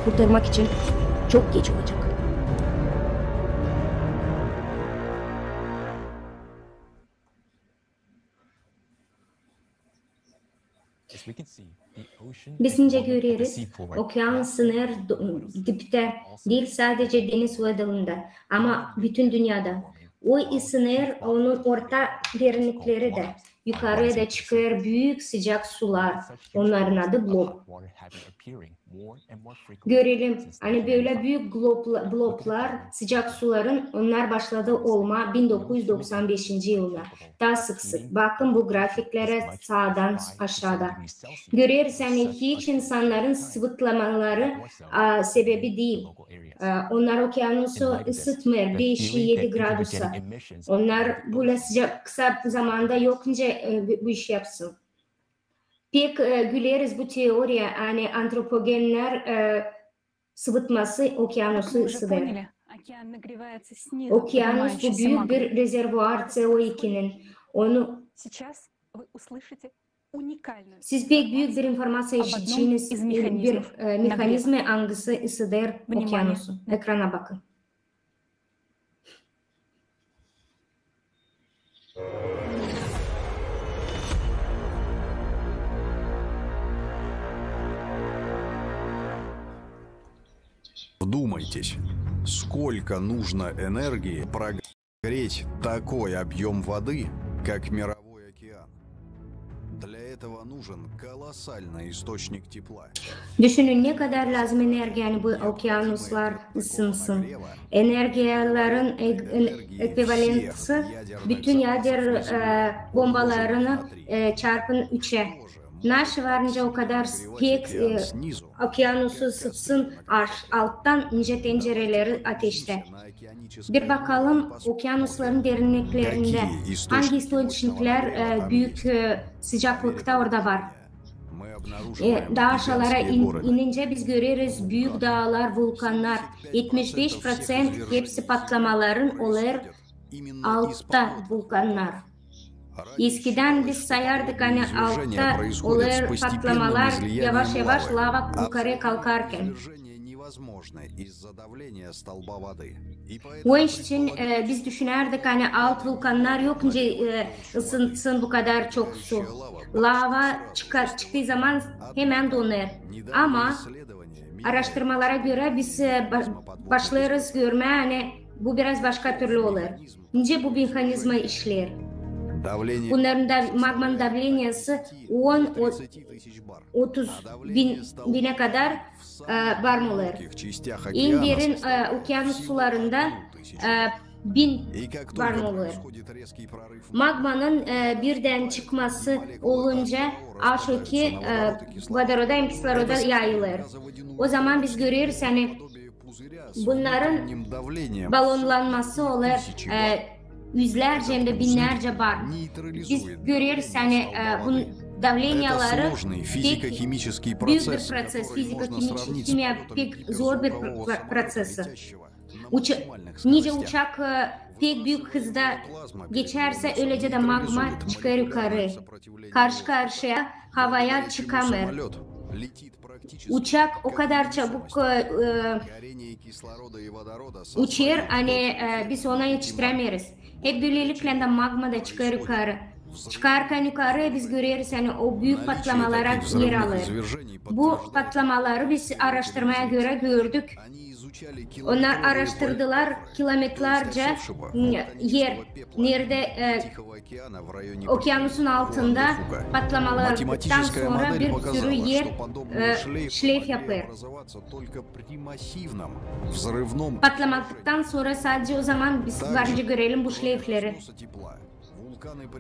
Kurtarmak için çok geç olacak. Bizimce görüyoruz, okyanus sınır dipte değil sadece deniz ve dalında ama bütün dünyada. O ısınır onun orta derinlikleri de. Yukarıya da çıkar büyük sıcak sular. Onların adı blob. Görelim. Hani böyle büyük bloblar sıcak suların onlar başladı olma 1995. yılda. Daha sık. Bakın bu grafiklere sağdan aşağıda. Görüyoruz hani hiç insanların sıvıtlamaları sebebi değil. Onlar okyanusu ısıtmıyor 5-7 gradusa. Onlar böyle sıcak kısa zamanda yokunca bu iş yapsın. Pek güleriz bu teoriye, yani antropogenler sıvıtması okyanusu ısıtır. Okyanus bu büyük bir rezervuar CO2'nin. Onu siz pek büyük bir informasyon işittiğiniz bir mekanizma hangisi ısıtır okyanusu. Ekrana bakın. Вдумайтесь, сколько нужно энергии прогреть такой объем воды, как мировой океан. этого нужен колоссальный источник тепла. Düşünün ne kadar lazım enerji yani bu okyanuslar ısınsın. Enerjilerin ekvivalensi bütün yader bombalarını çarpın 3'e. Nasıl varınca o kadar pek okyanusu ısıtsın alttan ince tencereleri ateşte. Bir bakalım okyanusların derinliklerinde hangi istişlikler büyük sıcaklıkta orada var. Daha aşağılara inince biz görürüz büyük dağlar, vulkanlar. 75% hepsi patlamaların olur altta vulkanlar. Eskiden biz sayardık hani altta olur patlamalar yavaş yavaş lava yukarıya kalkarken. O için biz düşünerdik hani alt vulkanlar yokunca ısınsın bu kadar çok su. Lava çıktığı zaman hemen donar. Ama araştırmalara göre biz başlarız görmeye hani bu biraz başka türlü olur. Nice bu mekanizma işler. Bunların da magmanın davlenyası 10-30 bine kadar varmalar. En derin okyanus sularında 1000 varmalar. Magmanın birden çıkması olunca aşağıki vodoroda hem kisloroda yayılır. O zaman biz görüyoruz hani bunların balonlanması olur. Yüzlerce hem de binlerce bar. Biz görüyoruz hani bunun davlenyaları pek büyük bir proses, fiziko-kimya pek zor bir prosesi. Nice uçak pek büyük hızda geçerse öylece de magma çıkar yukarı. Karşı karşıya havaya çıkamır. Uçak o kadar çabuk uçuyor hani biz ona yetiştiremeyiz. Hep böylelikle de magma da çıkar yukarı. Çıkarken yukarı biz görüyoruz yani o büyük patlamalara yer alır. Bu patlamaları biz araştırmaya göre gördük. Onlar araştırdılar kilometrelerce yer. Nerede okyanusun altında patlamalardan sonra bir sürü yer şlef yapar. Patlamadıktan sonra sadece o zaman biz varınca görelim bu şlefleri.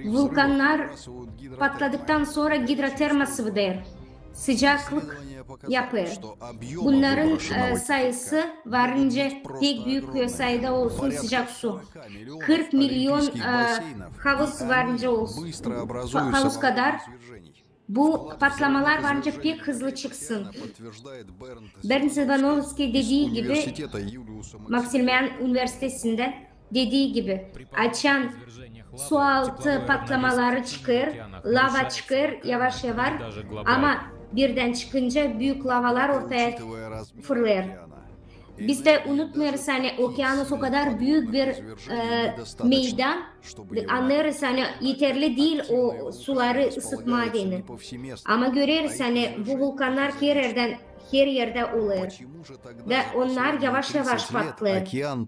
Vulkanlar patladıktan sonra hidroterma sıvıdır. Sıcaklık yapar. Bunların sayısı varınca pek büyük sayıda olsun sıcak su. 40 milyon havuz varınca olsun. Havuz kadar. Bu patlamalar varınca pek hızlı çıksın. Bernd Silvanovski dediği gibi Maximilian Üniversitesi'nde dediği gibi açan su altı patlamaları çıkar, lava çıkar yavaş yavaş ama birden çıkınca büyük lavalar ortaya fırlar. Biz de unutmuyoruz hani okyanus o kadar büyük bir meydan. Anlarız hani yeterli değil o suları ısıtma adını. Ama görürüz hani bu vulkanlar her yerde olur. Ve onlar yavaş yavaş patlar.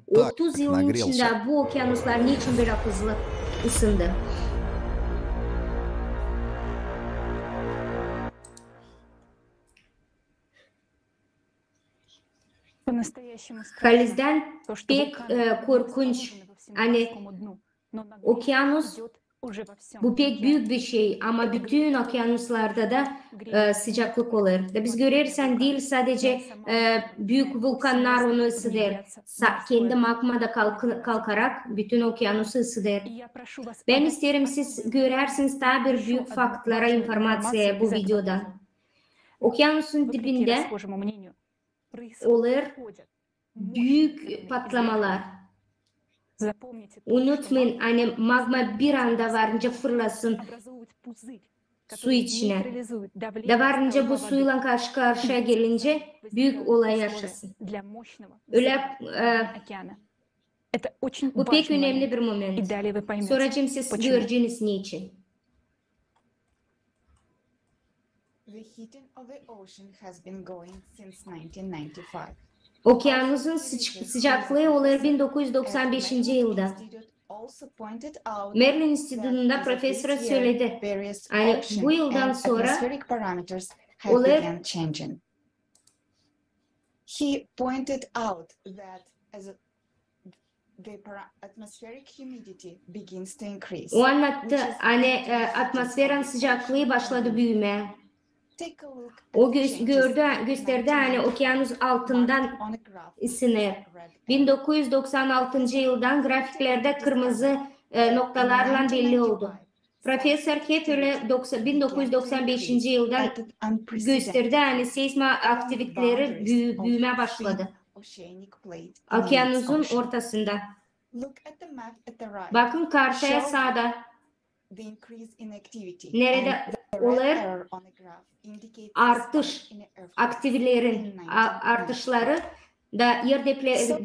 30 yılın içinde bu okyanuslar niçin böyle hızlı ısındı? Halizden pek korkunç. Hani okyanus bu pek büyük bir şey ama bütün okyanuslarda da sıcaklık olur. Biz görürsen değil sadece büyük vulkanlar onu ısıtır. Kendi magmada kalkarak bütün okyanusu ısıtır. Ben isterim siz görersiniz daha bir büyük faktlara, informasyaya bu videodan. Okyanusun dibinde olur büyük patlamalar. Unutmayın hani magma bir anda varınca fırlasın su içine. De varınca bu suyla karşı karşıya gelince büyük olay yaşasın. Öyle bu pek önemli bir moment. Soracağım siz göreceğiniz niçin? The heating of the ocean has been going since 1995. Okyanusun sıcaklığı olur 1995. yılda. Maryland İnstitüsü'nde profesöre söyledi. Yani bu yıldan sonra olaylar he pointed out that as the atmospheric humidity begins to increase. O anlattı. Hani atmosferin sıcaklığı başladı büyümeye. O gösterdi hani okyanus altından ısınır. 1996 yıldan grafiklerde kırmızı noktalarla belli oldu. Profesör hep öyle 1995 yıldan gösterdi hani seisma aktiviteleri büyümeye başladı. Okyanusun ortasında. Bakın kartaya sağda. Nerede olaylar artışları da yer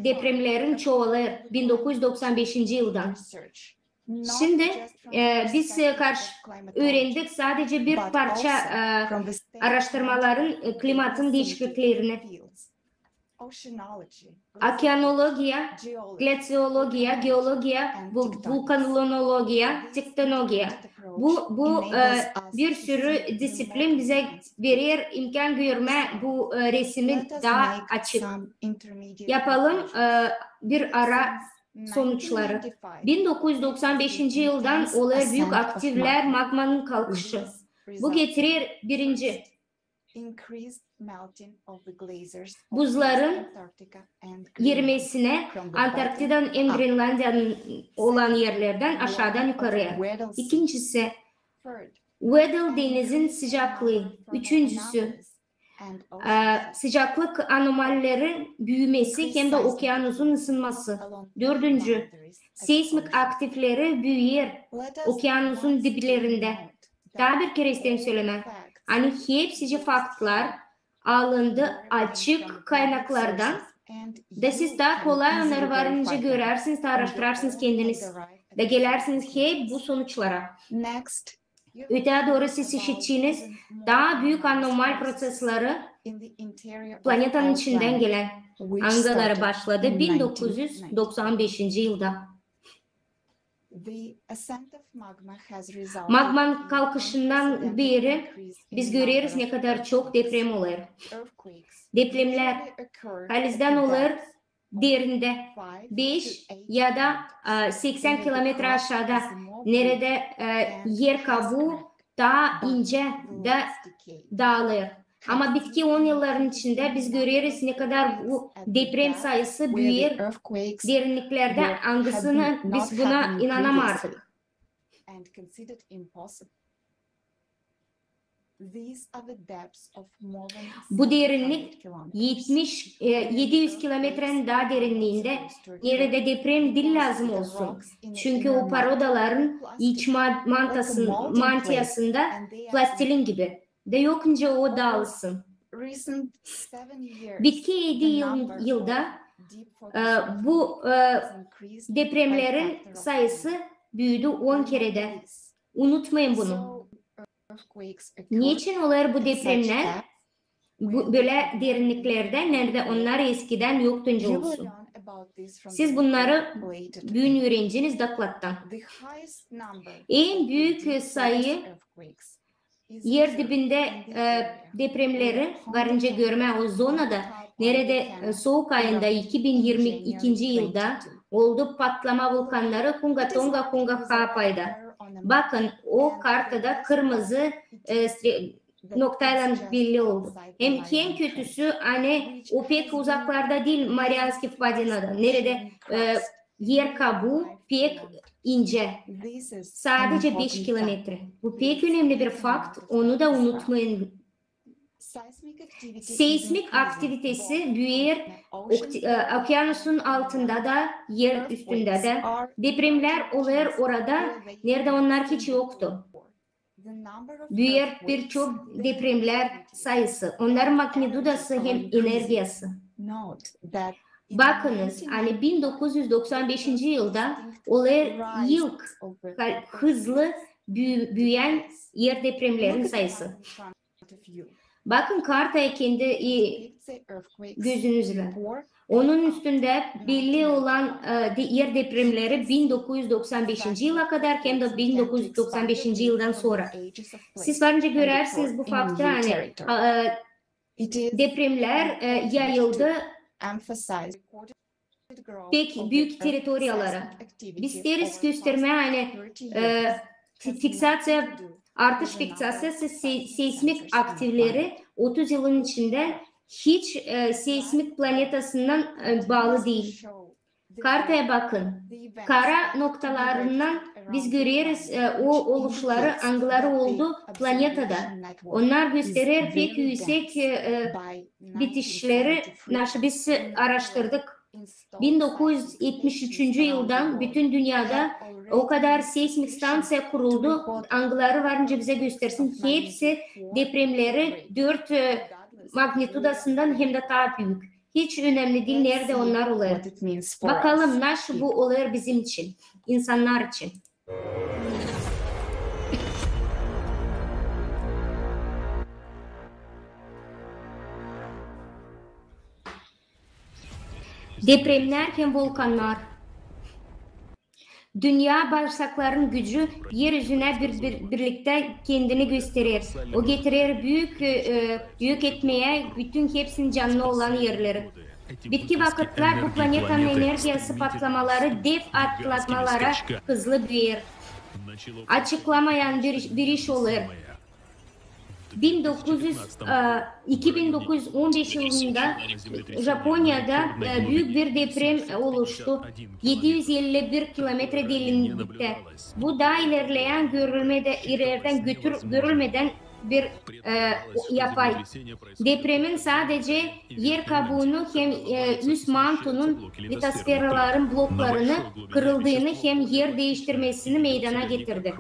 depremlerin çoğalır 1995 yıldan. Şimdi biz öğrendik sadece bir parça araştırmaların klimatın değişikliklerini. Okyanologiya, glasyologiya, geologiya, vulkanologiya, tektonologiya. Bu bir sürü disiplin bize verir imkan görme bu resmi daha açık. Yapalım bir ara sonuçları. 1995 yıldan olay büyük aktifler magmanın kalkışı. Bu getirir birinci. Buzların erimesine Antarktida'dan en Greenlandiya'nın olan yerlerden aşağıdan yukarıya. İkincisi Weddell denizin sıcaklığı. Üçüncüsü sıcaklık anomalilerin büyümesi hem de okyanusun ısınması. Dördüncü seismik aktifleri büyür okyanusun diplerinde. Daha bir kere söyleme. Hani hepsi faktlar alındı açık kaynaklardan da siz daha kolay onları varınca görersiniz, araştırarsınız kendiniz ve gelirsiniz hep bu sonuçlara. Öte doğru siz işittiğiniz daha büyük anormal prosesleri planetanın içinden gelen angalara başladı 1995 yılda. Magmanın kalkışından beri biz görüyoruz ne kadar çok deprem olur. Depremler halizden olur derinde 5 ya da 80 kilometre aşağıda nerede yer kabuğu daha ince de dağılır. Ama bitki 10 yılların içinde biz görüyoruz ne kadar bu deprem sayısı büyür. Derinliklerde hangisini biz buna inanamazdık. Bu derinlik 700 kilometrenin daha derinliğinde nerede deprem değil lazım olsun. Çünkü o parodaların iç mantiyasında plastilin gibi de yokunca o dağılsın. Bitki 7 yılda bu depremlerin sayısı büyüdü 10 kerede. Unutmayın bunu. Niçin olur bu depremler böyle derinliklerde nerede onlar eskiden yoktu önce olsun? Siz bunları büyün öğrenciniz Daklat'tan. En büyük sayı yer dibinde depremleri varınca görme o zonada nerede soğuk ayında 2022 yılda oldu patlama vulkanları Kunga Tonga Kunga Hapay'da. Bakın o kartada kırmızı noktayla belli oldu. Hem en kötüsü hani o pek uzaklarda değil Marianski Vpadina'da. Nerede yer kabuğu pek ince. Sadece 5 kilometre. Bu pek önemli bir fakt. Onu da unutmayın. Seismik aktivitesi büyür okyanusun altında da yer üstünde de depremler olur orada nerede onlar hiç yoktu. Büyür birçok depremler sayısı. Onların magnitudası hem enerjisi. Bakınız hani 1995 yılda olay ilk hızlı büyüyen yer depremlerin sayısı. Bakın kartaya kendi gözünüzle. Onun üstünde belli olan yer depremleri 1995 yıla kadar hem de 1995 yıldan sonra. Siz varınca görersiniz bu faktör hani depremler yayıldı pek büyük teritoriyalara. Biz deriz gösterme hani fiksasyon artış fiksasyası seismik aktivleri 30 yılın içinde hiç seismik planetasından bağlı değil. Kartaya bakın. Kara noktalarından biz görüyoruz o oluşları, angları oldu planetada. Onlar gösterir pek yüksek bitişleri biz araştırdık. 1973. yıldan bütün dünyada o kadar seismik stansiya kuruldu. Angları varınca bize göstersin. Hepsi depremleri 4 magnitudasından hem de daha büyük. Hiç önemli değil nerede onlar oluyor. Bakalım nasıl bu oluyor bizim için, insanlar için. Depremler hem volkanlar. Dünya bağırsakların gücü yeryüzüne birlikte kendini gösterir. O getirir büyük yok etmeye bütün hepsinin canlı olan yerleri. Bitki vakitler bu planetanın enerjisi patlamaları, dev atlatmalara hızlı büyür. Açıklamayan bir iş olur. 2915 yılında Japonya'da büyük bir deprem oluştu. 751 kilometre derinlikte. Bu da ilerleyen görülmeden bir yapay. Depremin sadece yer kabuğunu hem üst mantonun litosferların bloklarını kırıldığını hem yer değiştirmesini meydana getirdi.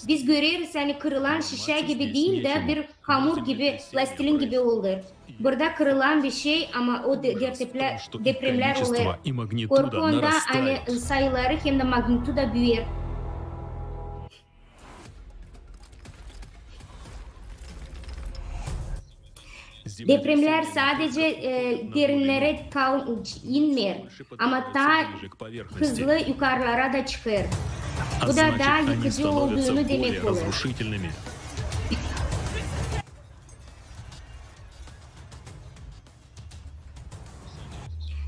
Biz görüyoruz hani kırılan şişe gibi değil de bir hamur gibi, plastilin gibi olur. Burada kırılan bir şey ama o depremler oluyor. Korkuunda hani sayıları hem de magnituda büyür. Depremler sadece derinlere inmiyor ama daha hızlı yukarılara da çıkıyor. Bu da daha yıkıcı olduğunu demek oluyor.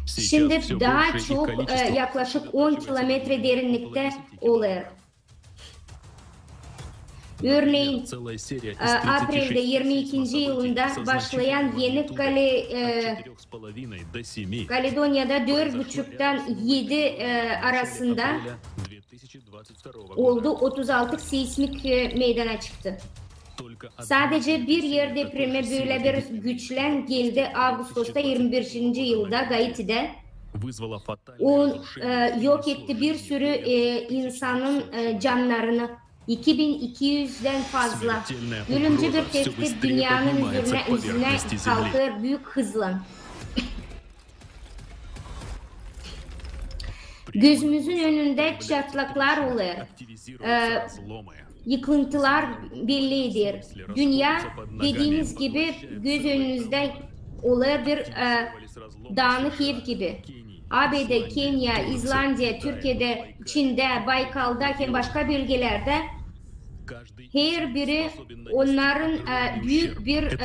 Şimdi daha çok yaklaşık 10 kilometre derinlikte oluyor. Örneğin April'de 22. yılında başlayan Yeni Kaledonya'da 4,5'tan 7 arasında oldu. 36 seismik meydana çıktı. Sadece bir yer depremi böyle bir güçlen geldi Ağustos'ta 21. yılda Gaiti'de. O yok etti bir sürü insanın canlarını. 2200'den fazla. Ölümcül bir tehdit dünyanın üzerine kalkıyor büyük hızla. Gözümüzün önünde çatlaklar oluyor. Yıkıntılar bellidir. Dünya dediğiniz gibi göz önünüzde oluyor bir dağınık ev gibi. ABD, Kenya, İzlanda, Türkiye'de, Çin'de, Baykal'da hem başka bölgelerde her biri onların büyük bir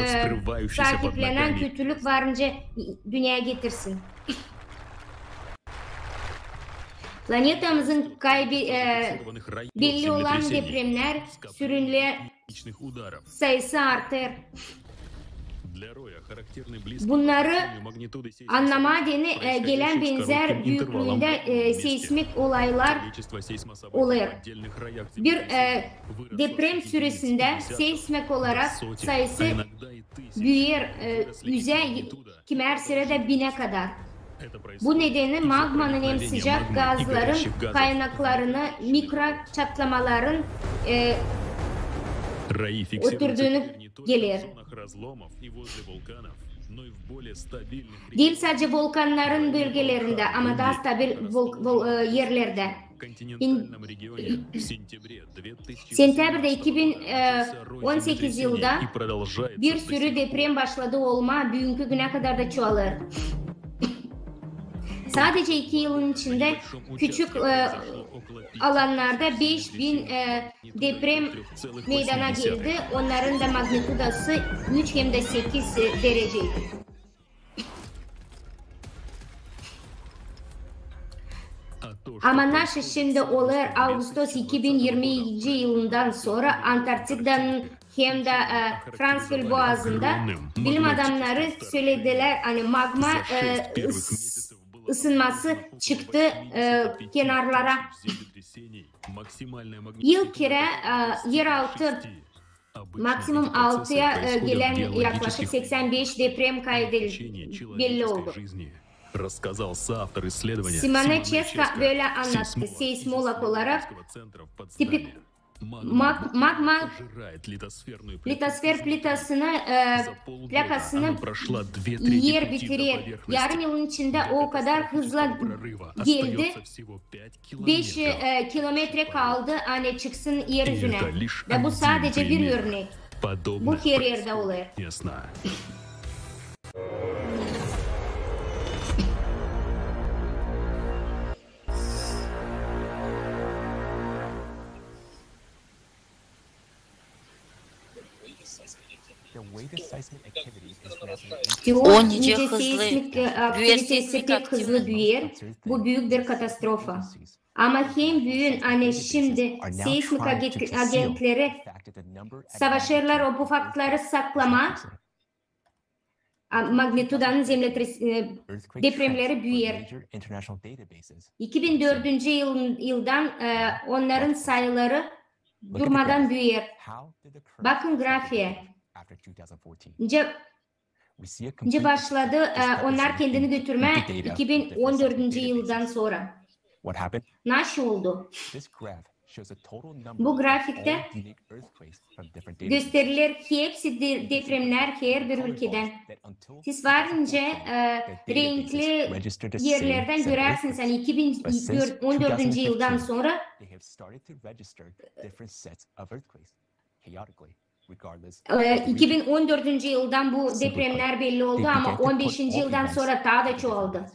sahiplenen kötülük varınca dünyaya getirsin. Planetamızın belli olan depremler sürünle sayısı artar. Bunları anlama gelen benzer büyüklüğünde seismik olaylar oluyor. Bir deprem süresinde seismik olarak sayısı büyür, yüzey kimer sırada 1000'e kadar. Bu nedenle magmanın hem sıcak gazların kaynaklarını mikro çatlamaların oturduğunu gelir. Değil sadece volkanların bölgelerinde ama daha stabil yerlerde. континентальном регионе в сентябре 2018 Sentyabr'da 2018 yılda и продолжается bir до sürü сих deprem başladı olma, bugünkü güne kadar da çoğalır. Sadece 2 yılın içinde küçük alanlarda 5000 deprem meydana geldi. Onların da magnitudası 3 hem de 8 dereceydi. Ama nasıl şimdi olur Ağustos 2020 yılından sonra Antarktika'nın hem de Fransfil Boğazı'nda bilim adamları söylediler hani magma ısınması çıktı kenarlara. Yıl kere yeraltı maksimum 6'ya gelen yaklaşık 85 deprem kaydedildi belli oldu. Simone Ceska böyle anlattı. Seismolog olarak tipik magma litosfer plakasını yer bitirir. Yarım yılın içinde o kadar hızla geldi. 5 kilometre kaldı hani çıksın yeryüzüne. Ve bu sadece bir örnek. Bu her yerde oluyor. O nice hızlı seismik büyür, aktivitesi pek hızlı büyür. Bu büyük bir katastrofa. Ama hem büyüğün hani şimdi seismik agentleri savaşırlar o bu faktları saklama magnitudanın depremleri büyür. 2004. Yıldan onların sayıları durmadan büyür. Bakın grafiğe. Önce başladı onlar kendini götürme 2014. yıldan sonra. Nasıl oldu? Bu grafikte gösterilir hepsi depremler her bir ülkeden. Siz varınca renkli yerlerden görersiniz. Hani 2014. yıldan sonra 2014. yıldan bu depremler belli oldu ama 15. yıldan sonra daha da çoğaldı.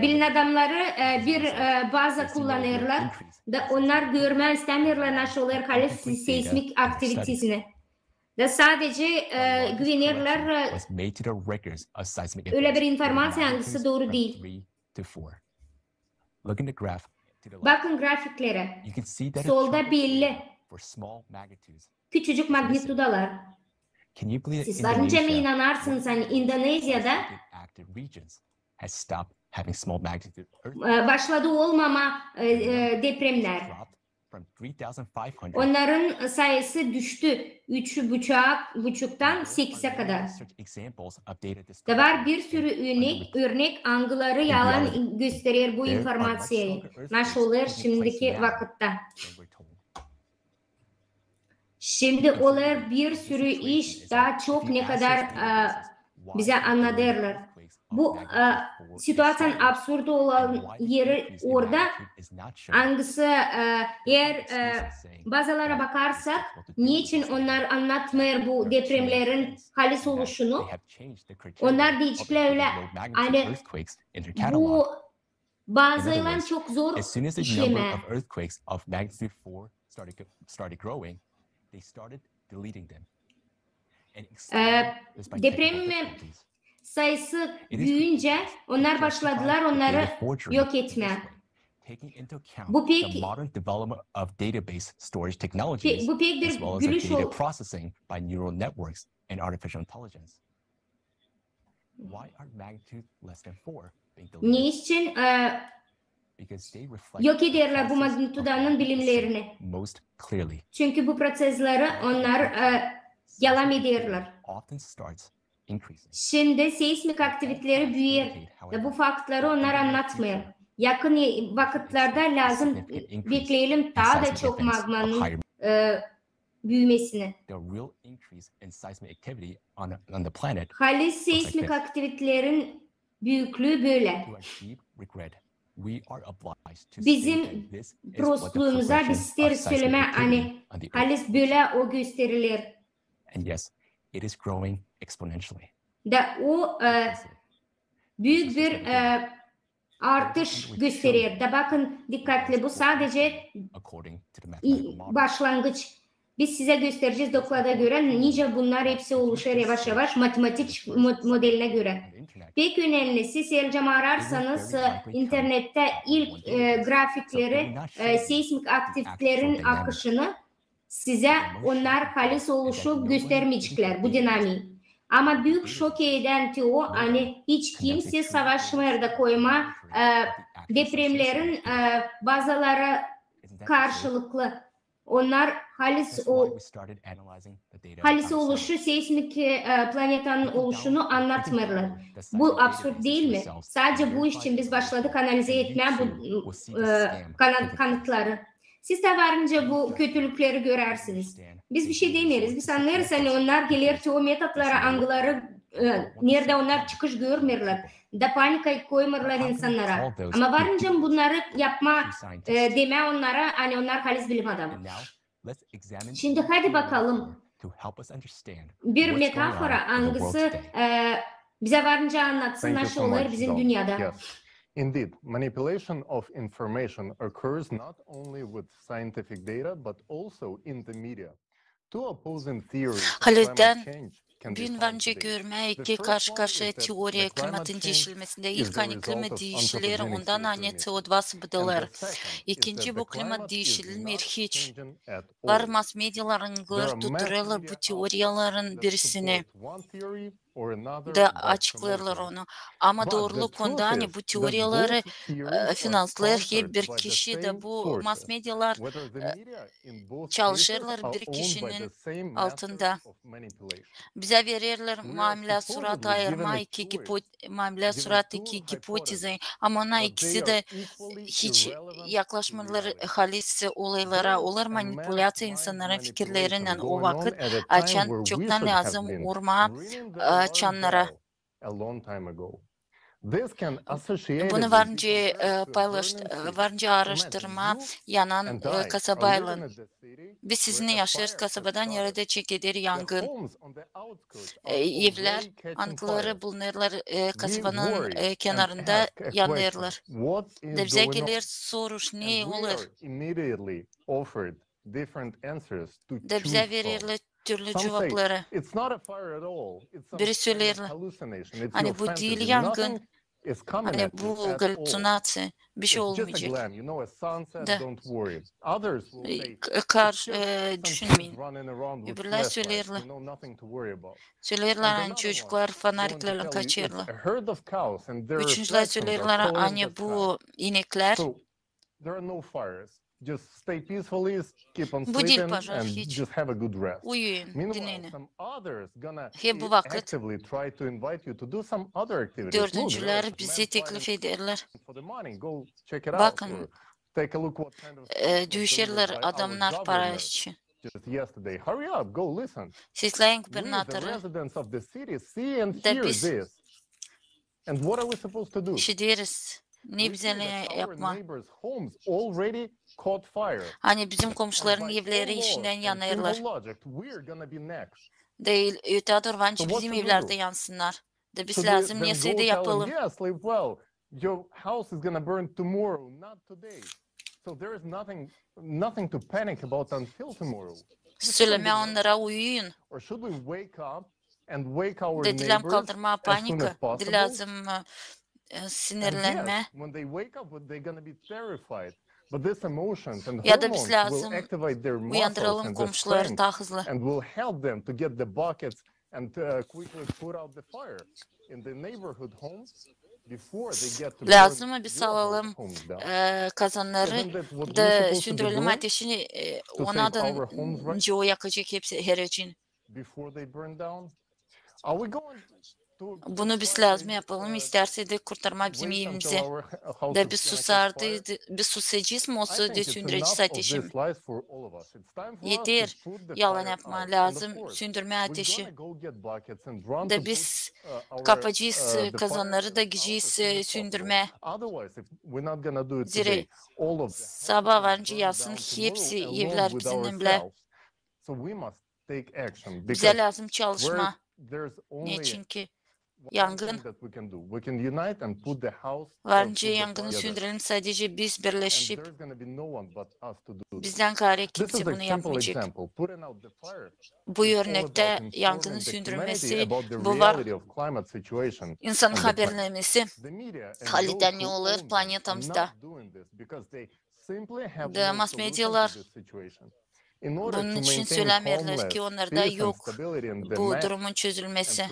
Bilim adamları bir baza kullanırlar da onlar görme istemiyorlar nasıl oluyor seismik aktivitesini. Da sadece güvenirler öyle bir informasyon hangisi doğru değil. Bakın grafiklere. Solda belli. Küçücük magnitudalar. Siz varınca mı inanarsınız hani Endonezya'da başladı olmama depremler. Onların sayısı düştü 3,5'tan 8'e kadar. Da var bir sürü örnek angıları yalan gösterir bu informasyayı. Nasıl oluyor şimdiki vakitte? Şimdi olur bir sürü iş daha çok ne kadar bize anlatırlar. Bu situasyon absürt olan yeri orada hangisi eğer bazalara bakarsak niçin onlar anlatmıyor bu depremlerin halis oluşunu? Onlar diyecekler öyle hani bu bazılarla çok zor işleme. Deprem sayısı büyüyünce onlar başladılar onları yok etmeye. Bu pek bir gülüş oldu. Niçin yok ederler bu magnitudanın bilimlerini? Çünkü bu prosesleri onlar yalan ederler. Şimdi seismik aktiviteleri büyür ve bu faktları onlar anlatmıyor. Yakın vakitlerde lazım bekleyelim daha da çok magmanın büyümesini. Halis seismik aktivitelerin büyüklüğü böyle. To our deep regret, we are obliged to Bizim state that this is what the prostluğumuza progression biz ister of seismic söyleme activity hani on the Earth halis is. böyle o gösterilir. And yes, it is growing exponentially. Da o büyük bir artış gösterir. Da bakın dikkatli, bu sadece According to the mathematical model. başlangıç. Biz size göstereceğiz doklada göre nice bunlar hepsi oluşur yavaş yavaş matematik modeline göre. Pek önemlisi Selcam ararsanız internette ilk grafikleri seismik aktivitelerin akışını size onlar halis oluşu göstermeyecekler bu dinamiği. Ama büyük şok eden o hani hiç kimse savaşmaya koyma depremlerin bazaları karşılıklı. Onlar halis oluşu, seismik planetanın oluşunu anlatmırlar. Bu absürt değil mi? Sadece bu için biz başladık analize etmeye bu kanıtları. Siz de varınca bu kötülükleri görersiniz. Biz bir şey demeriz. Biz anlarız hani onlar gelir o metotlara, angıları nerede onlar çıkış görmürler. Da panika koymurlar insanlara. Ama varınca bunları yapma deme onlara hani onlar halis bilim adamı. Şimdi hadi bakalım. Bir metafora angısı bize varınca anlatsın nasıl olur bizim dünyada. Indeed, manipulation of information occurs not only with scientific data but also in the media. Two opposing theories of climate change gün bence görmek ki karşı karşıya teoriye klimatın değişilmesinde ilk hani klimat değişilir ondan hani CO2 sıvıdılar. İkinci bu klimat değişilmir hiç. Var mas medyaların gör tuttururlar bu teoriyaların birisini de açıklarlar onu. Ama doğruluk onda hani bu teoriyaları finanslar hep bir kişi de bu mas medyalar çalışırlar bir kişinin altında. Bize verirler mamile surat ayırma mamile surat iki hipotezi ama ona ikisi de hiç yaklaşmaları halis olaylara olur manipülasyon insanların fikirlerinden o vakit açan çoktan lazım urma çanlara. Bunu varınca araştırma yanan kasabayla. Biz sizinle yaşarız kasabadan yerde çekilir yangın. Evler, ankları bulunurlar kasabanın kenarında yanırlar. De bize gelir soruş ne olur? De bize verirler türlü cevapları. Biri söylerler. Hani bu değil yangın. Hani bu halüsinasyon bir şey olmayacak. Düşünmeyin. Öbürler söylerler. Söylerler hani çocuklar fanariklerle kaçırlar. Üçüncüler söylerler hani bu inekler. Bu değil paşa hiç. Uyuyun, dinleyin. Hep bu vakit dördüncüler bizi teklif ederler. Bakın, düşerler adamlar para için. Sizleyin gubernatörü de biz şey deriz. Ne bize ne yapma. Hani bizim komşuların evleri işinden yanırlar. Değil, öteadır bence bizim evlerde yansınlar. De biz lazım neyse de yapalım. Söyleme onlara uyuyun. De dilem kaldırma panika. De lazım sinirlenme. Ya da biz lazım uyandıralım komşuları daha hızlı. Lazım mı biz alalım kazanları da sündürelim ateşini onadan o yakacak hepsi her için. Bunu biz lazım yapalım. İsterse de kurtarma bizim yerimize. Da biz susardı, biz susacağız mı olsa de sündüreci ateşim. Yeter, yalan yapma lazım, sündürme ateşi. Da biz kapacağız kazanları da gideceğiz sündürme. Zira sabah varınca yansın hepsi evler bizimle. Bize lazım çalışma. Ne çünkü yangın varınca yangını söndürelim, sadece biz birleşip bizden gayrı kimse bunu yapmayacak. Bu örnekte yangının söndürülmesi, bu var insanın haberlemesi haliden ne olur planetamızda. Da mass medyalar bunun için söylemiyorlar ki onlarda yok bu durumun çözülmesi.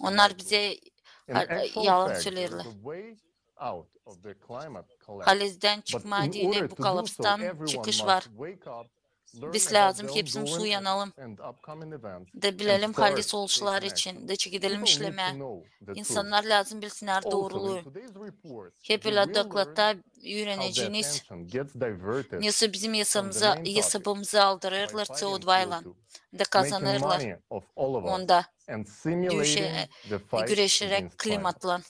Onlar bize yalan söylerler. Halizden çıkma diye bu kalıptan çıkış var. Biz lazım ki hepsimiz uyanalım. Da bilelim halis oluşlar için. Da gidelim işleme. İnsanlar lazım bilsinler doğruluğu. Hep öyle doklatta öğreneceğiniz. Nasıl bizim hesabımızı aldırırlar CO2'yla. Da kazanırlar. Onda güreşerek klimatla.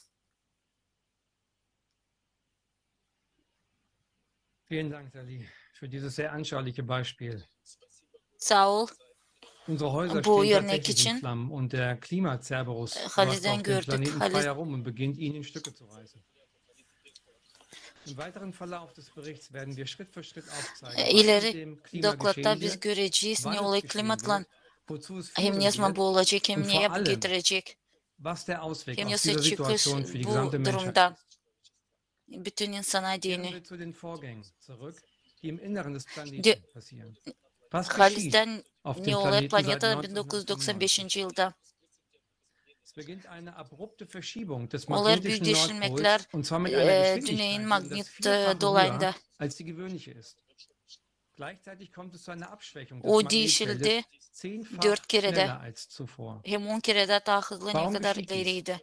Vielen Dank, Sally, für dieses sehr anschauliche Beispiel. Sağ ol. Unsere Häuser Bu stehen örnek tatsächlich in için Flammen und der Klima-Cerberus läuft Halil'den auf dem gördük. Planeten Halil frei herum und beginnt, ihn in Stücke zu reißen. Im weiteren Verlauf des Berichts werden wir Schritt für Schritt aufzeigen, was mit ileri dem Klima doklatta geschehen biz wird, göreceğiz ne wann es oluyor geschehen klimatla. wird, wozu es Hem ne führen zaman wird bu olacak hem und ne vor yapıp allem, getirecek. was der Ausweg Hem aus nasıl dieser çıkış Situation für die bu gesamte Menschheit durumdan. ist. Bütün insana Kehren dini. wir zu den Vorgängen zurück, die im Inneren des De, Planeten passieren. Was geschieht Halis'ten auf ne dem oluyor Planeten seit planeta 1995? 1995 yılda. Es beginnt eine abrupte Verschiebung des Onlar büyük magnetischen değişilmekler Nordpols und zwar mit einer düneyin Geschwindigkeit, die um das magnet Vierfache dolayında. höher als die gewöhnliche ist. Gleichzeitig kommt es zu einer Abschwächung des O Magnetfeldes değişildi 10-fach 4 kere de. schneller als zuvor. Hem 10 kere de daha hızlı ne Warum kadar geschieht dies? ileriydi.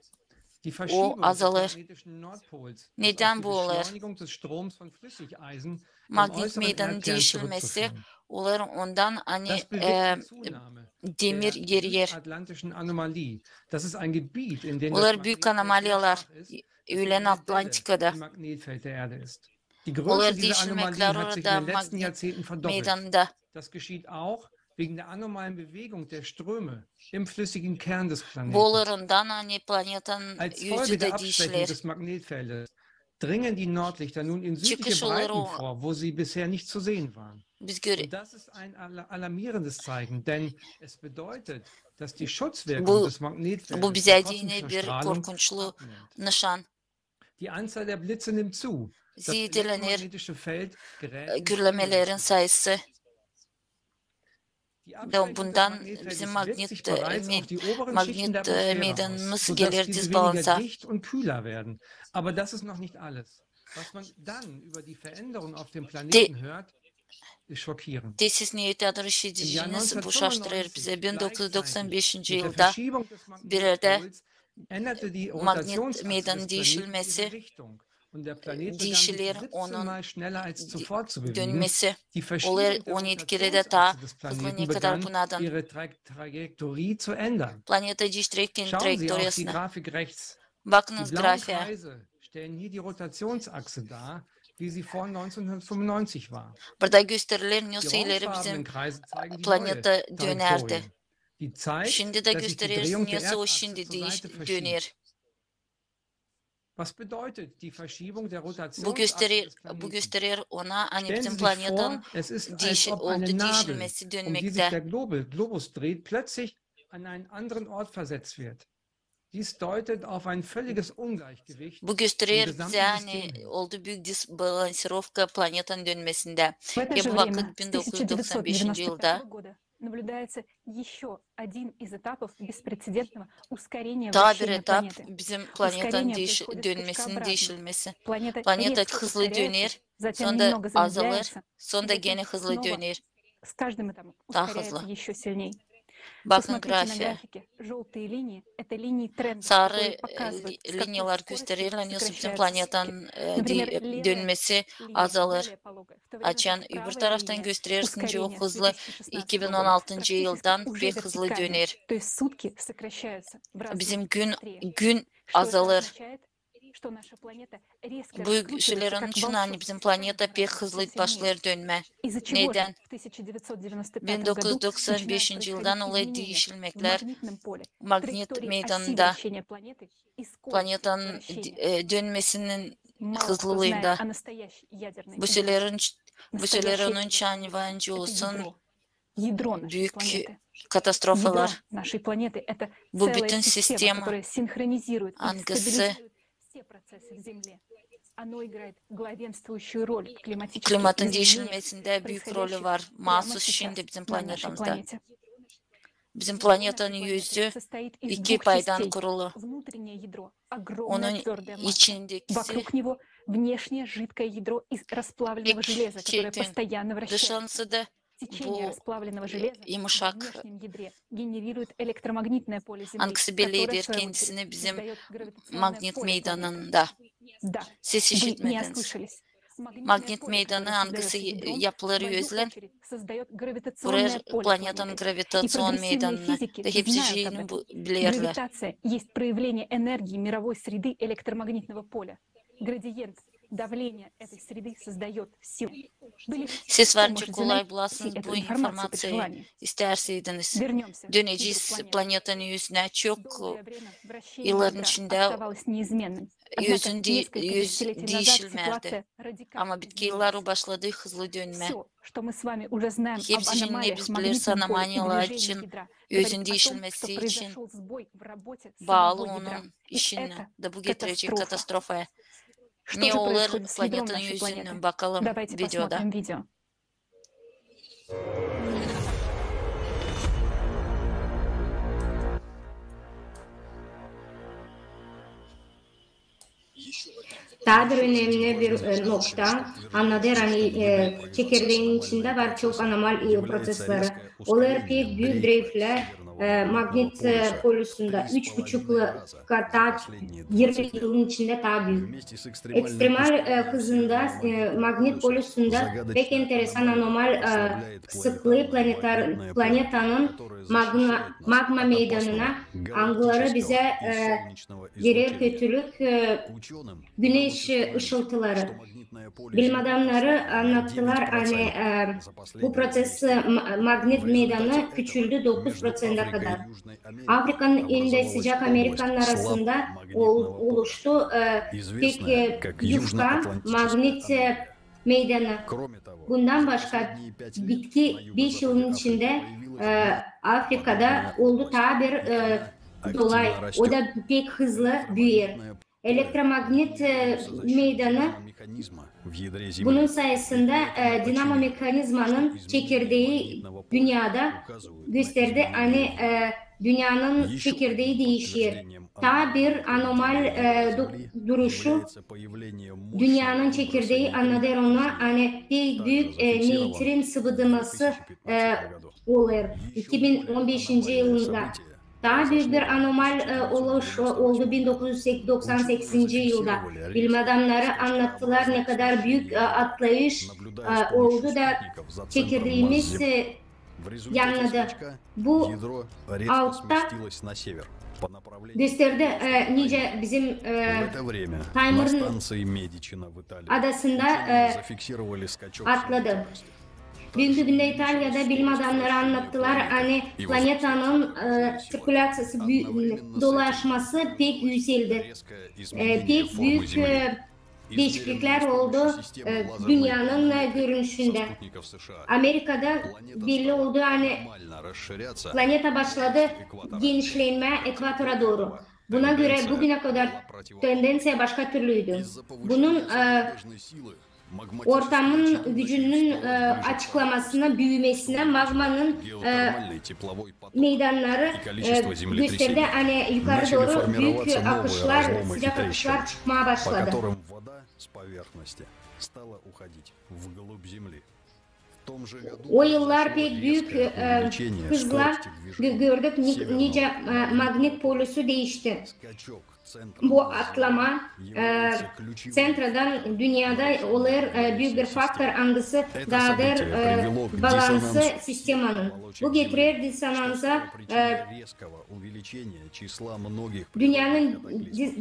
Die O Verschiebung des azalır. magnetischen Nordpols ist auf Neden die bu olur? Beschleunigung des Stroms von Flüssigeisen im Magnet äußeren meydanın Erdkern değişilmesi zurückzuführen. olur ondan hani Das bewirkt die Zunahme demir der yer. südatlantischen Anomalie. Das ist ein Gebiet, in dem das Onlar büyük Magnetfeld sehr anomaliyalar. schwach ist, Öğlen eine Delle Atlantika'da. im Magnetfeld der Erde ist. Die Größe Onlar dieser değişilmekler Anomalie hat sich in orada den letzten magnet Jahrzehnten verdoppelt. meydanında. Das geschieht auch wegen der anomalen Bewegung der Ströme im flüssigen Kern des Bu Planeten. olur ondan hani planetanın Als Folge yüzü der de Abschwächung değişilir. des Magnetfeldes dringen die Nordlichter nun in südliche Çıkış olur Breiten o. vor, wo sie bisher nicht zu sehen waren. Biz göre. Und das ist ein alarmierendes Zeichen, denn es bedeutet, dass die Schutzwirkung Bu des Magnetfeldes bu der bize kosmischen yine bir Strahlung korkunçlu abnimmt. nişan. Die Anzahl der Blitze nimmt zu. Das Zidelenir elektromagnetische Feld gerät in gürlemelerin Schwingung. sayısı. Die Abschwächung des Bundan Magnetfeldes bizim wirkt sich bereits auf die oberen Schichten der magnet Atmosphäre aus, meydanımız sodass gelir diese disbalansa. weniger dicht und kühler werden. Aber das ist noch nicht alles. Was man dann über die Veränderung auf dem Planeten hört, ist schockierend. Tesis niyeti adır Im Jahr işiteceğiniz bu şaştırır 1995, bize. gleichzeitig 1995 mit der yılda Verschiebung des bir yerde Magnetpols änderte die magnet Rotationsachse meydanın des Planeten değişilmesi, ihre Richtung. Und der Planet begann sich değişilir 17 onun Mal schneller als zuvor zu bewegen. dönmesi. Die Olur Verschiebung der 17 kere de daha Rotationsachse des hızlı Planeten ne kadar begann, bunlardan. ihre Trajektorie zu ändern. Planeta değiştirirken Schauen Sie auf die trajektoryasını. Grafik rechts. Die Bakınız blauen grafiğe. Kreise stellen hier die Rotationsachse dar, wie sie vor 1995 war. Burada gösterilen Die nasıl ileri orangefarbenen bizim Kreise zeigen die planeta neue dönerdi. Trajektorie. Die zeigt, Şimdi de dass sich die gösteriyoruz Drehung der nasıl o Erdachse şimdi zur Seite verschiebt. döner. Was bedeutet die Verschiebung der Bu Rotationsachse des Planeten? gösterir ona hani Stellen bizim Sie sich vor, planetanın es ist, als ob eine Nadel, değişilmesi um die sich dönmekte. der Globus dreht, plötzlich an einen anderen Ort versetzt wird. Dies deutet auf ein völliges Ungleichgewicht Bu im gösterir bize gesamten hani System hin. oldu büyük disbalansировка planetanın dönmesinde. В это Ve же bu время, vakit с 1995 yılda 1995 года наблюдается еще один из этапов беспрецедентного ускорения daha bir вращения etap планеты. bizim planetanın Ускорение происходит dönmesinin скачкообразно. değişilmesi. Планета Planet резко hızlı ускоряется, döner, затем sonra немного azalır, замедляется, и sonra затем gene hızlı снова döner. с каждым этапом Daha ускоряется hızlı. еще сильней. Bakın grafiğe. Sarı linyalar gösterilen bizim planetanın dönmesi azalır. Açan öbür taraftan gösterirsin o hızlı 2016 yıldan pek hızlı döner. Bizim gün azalır. Bu şeylerin için hani bizim planeta pek hızlı başlar dönme. Neden? 1995 yıldan olay değişilmekler magnet meydanında planetanın dönmesinin hızlılığında. Bu şeylerin için bence olsun büyük katastrofalar. Bu bütün sistem hangisi klimatın değişilmesinde büyük rolü var. Mahsus şimdi bizim planetamızda. Bizim planetanın yüzü iki paydan kurulu. Onun içindekisi dışarısı da bu yumuşak anksibilidir kendisini bizim magnet meydanında. Siz işitmediniz. Magnet meydanı hangisi yapıları yüzlen? Buraya planetanın gravitasyon meydanına da hepsi şeyini bilirler. Siz varınca kolay bulasınız bu informasyayı isterseydiniz. Döneceğiz planetanın yüzüne çok yılların içinde yüz değişilmezdi. Ama bitki yılları başladı hızlı dönme. Hepsi için ne biz biliriz anomalyalar için, yüzün değişilmesi için bağlı onun işine de bu getirecek katastrofaya. Ne olur planetanın yüzüne bakalım videoda. Daha bir önemli bir nokta, Anaderan çekirdeğinin içinde var çok anormal prosesleri. Onlar pek büyük dreyfler magnet polüsünde 3,5 kata 20 yılın içinde daha büyük. Ekstremal hızında magnet polüsünde pek enteresan anormal sıklığı planetanın magma meydanına angıları bize birer kötülük güneş ışıltıları. Bilim adamları anlattılar hani bu proses magnet meydanı küçüldü 9%'a kadar. Afrika'nın ile sıcak Amerika'nın arasında oluştu pek yufka magnet meydanı. Bundan başka bitki 5 yılın içinde Afrika'da oldu ta bir dolay. O da pek hızlı büyür. Elektromagnet meydanı bunun sayesinde dinamo mekanizmanın çekirdeği dünyada gösterdi. Hani dünyanın çekirdeği değişir. Ta bir anormal duruşu dünyanın çekirdeği Anaderon'a hani bir büyük neytrin sıvılaması olur. 2015 yılında. Daha büyük bir anormal oluş oldu 1998 yılda. Bilim adamları anlattılar ne kadar büyük atlayış oldu da çekirdeğimiz yanladı. Bu altta gösterdi nice bizim Timer'ın adasında atladı. Bugünkü günde İtalya'da bilim adamları anlattılar hani planetanın sirkülasyası dolaşması pek yükseldi. Pek büyük değişiklikler oldu dünyanın görünüşünde. Amerika'da belli oldu hani planeta başladı genişlenme ekvatora doğru. Buna göre bugüne kadar tendensiya başka türlüydü. Bunun ortamın gücünün açıklamasına, büyümesine, magmanın meydanları gösterdi. Hani yukarı doğru büyük akışlar, sıcak akışlar çıkmaya başladı. O yıllar pek büyük hızla gördük nice magnet polusu değişti. Bu atlama sentradan dünyada olur büyük bir faktör hangisi dağdır balansı sistemanın. Bu getirir disonansa dünyanın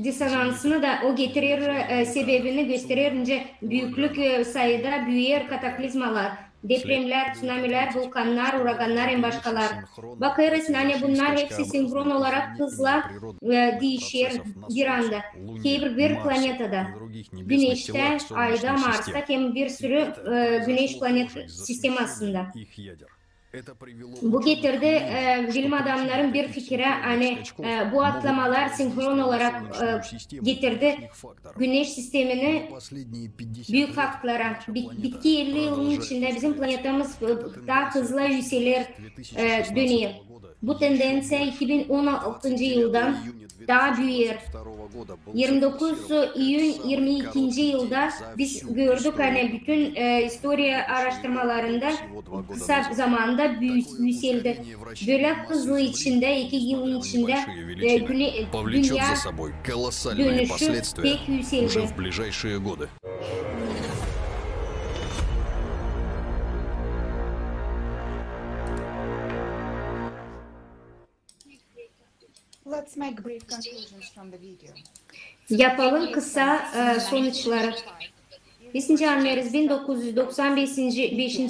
disonansını da o getirir sebebini gösterir büyüklük sayıda büyür kataklizmalar. Depremler, tsunamiler, vulkanlar, uraganlar en başkalar. Bakarız yani bunlar hepsi senkron olarak hızla değişir bir anda. Bir planetada. Güneş'te, Ay'da, Mars'ta hem bir sürü güneş planet sistemi aslında. Bu getirdi bilim adamların bir fikre hani bu atlamalar senkron olarak getirdi güneş sistemini büyük farklara. Bitki 50 yılın içinde bizim planetimiz daha hızlı yükselir dönüyor. Bu tendensiya 2016 yıldan daha büyür. 29 iyun 22. yılda biz gördük hani bütün historia araştırmalarında kısa zamanda yükseldi. Böyle hızlı içinde 2 yılın içinde dünya dönüşü pek yükseldi. Let's make brief conclusions from the video. Yapalım kısa sonuçları. Biz anlarız 1995.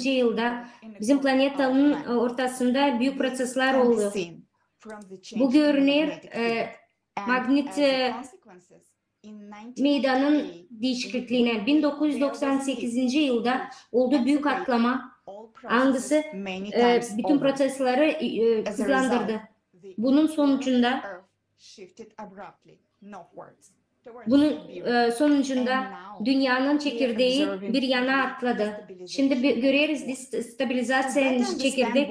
yılda bizim planetanın ortasında büyük prosesler oldu. Bu görünür magnet meydanın değişikliğine 1998. yılda oldu büyük atlama hangisi bütün prosesleri hızlandırdı. Bunun sonucunda dünyanın çekirdeği bir yana atladı. Şimdi görüyoruz stabilizasyon çekirdek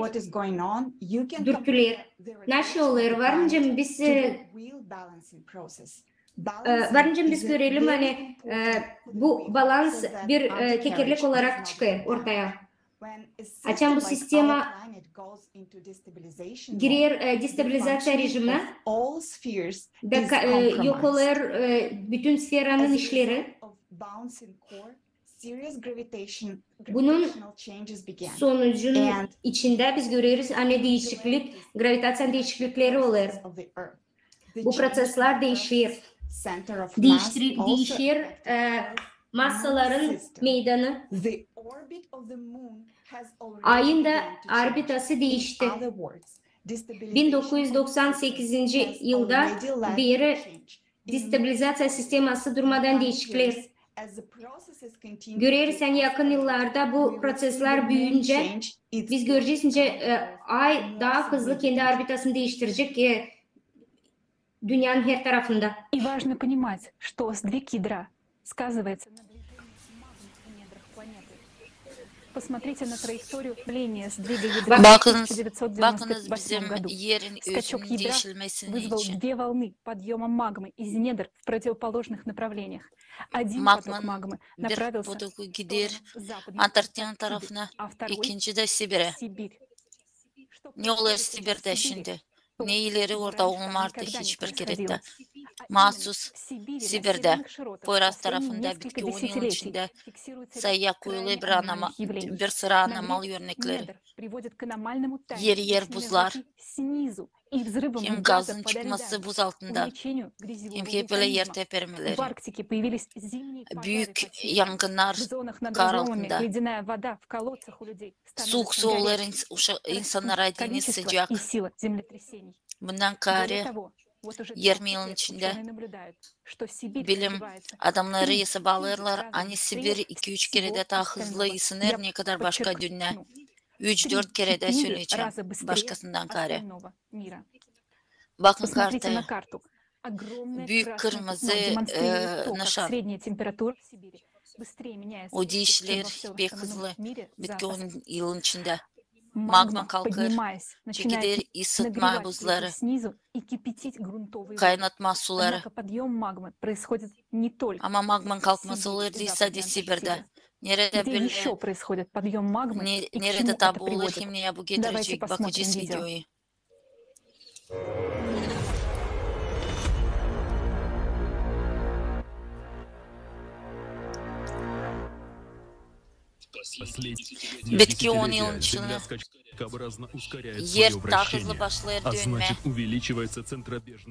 dürtüler. Nasıl oluyor? Varınca biz görelim hani bu balans bir tekerlek olarak çıkıyor ortaya. Açan bu sisteme girer destabilizasyon rejimine yok olur bütün sferanın işleri. Bunun sonucunun içinde biz görüyoruz hani değişiklik, gravitasyon değişiklikleri olur. Bu prosesler değişir. Değişir masaların meydanı. Ayın da orbitası değişti. 1998. yılda bir destabilizasyon sisteması durmadan değişikler. Görüyoruz yani yakın yıllarda bu prosesler büyüyünce biz göreceğiz ay daha hızlı kendi orbitasını değiştirecek dünyanın her tarafında. И важно понимать, что сдвиг ядра сказывается на Посмотрите на траекторию явления сдвига ядра в 1995 году. Скачок ядра вызвал две волны подъема магмы из недр в противоположных направлениях. Один поток магмы направился в Antarktika'nın tarafına, ikinci de Sibir'e. Ne olur Sibir'de şimdi? Ne ileri orada olmadı hiçbir geride. Mahsus Sibir'de, Poyraz tarafında bitki 10 yıl içinde sayıya koyulu bir sıra anormal örnekleri. Yer buzlar, hem gazın çıkması buz altında, hem böyle yer tepermeleri, büyük yangınlar kar altında, soğuk sular insanlara deniz sıcak. Bundan kare 20 yılın içinde bilim adamları hesaplarlar. Hani Sibir 2-3 kerede daha hızlı ısınır ne kadar başka dünya. 3-4 kerede söyleyeceğim başkasından kare. Bakın kartaya. Büyük kırmızı nişan. O değişler pek hızlı. Bitki 10 yılın içinde. Magma kalkır, çekilir ısıtma buzları, kaynatma suları. Ama magmanın kalkması olurdu sadece Sibir'de. Nerede где еще происходит подъем магмы и к чему nerede это tabi olur приводит. kimliğe bu Давайте getirecek посмотрим bakacağız видео. videoyu. Bitki 10 yılın içinde yer daha hızlı başlayır dönme.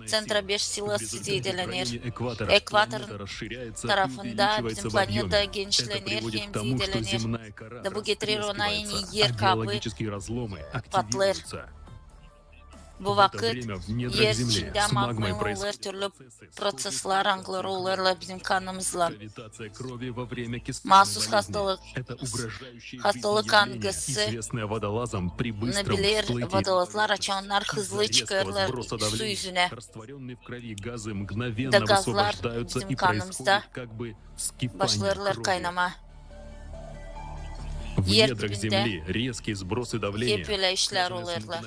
Centrobej silası zidelenir. Ekvatorun tarafında bizim planeta genişlenir hem zidelenir. Da bu getirir ona yeni yer kabı patlar. Bu vakit yer içinde magma olur, türlü prosesler anglar olurlar bizim kanımızla. Mahsus hastalık angısı bilir vadalazlar açanlar hızlı çıkarlar su yüzüne. Da gazlar bizim kanımızda başlarlar kaynama. Yer dibinde hep öyle işler olurlar.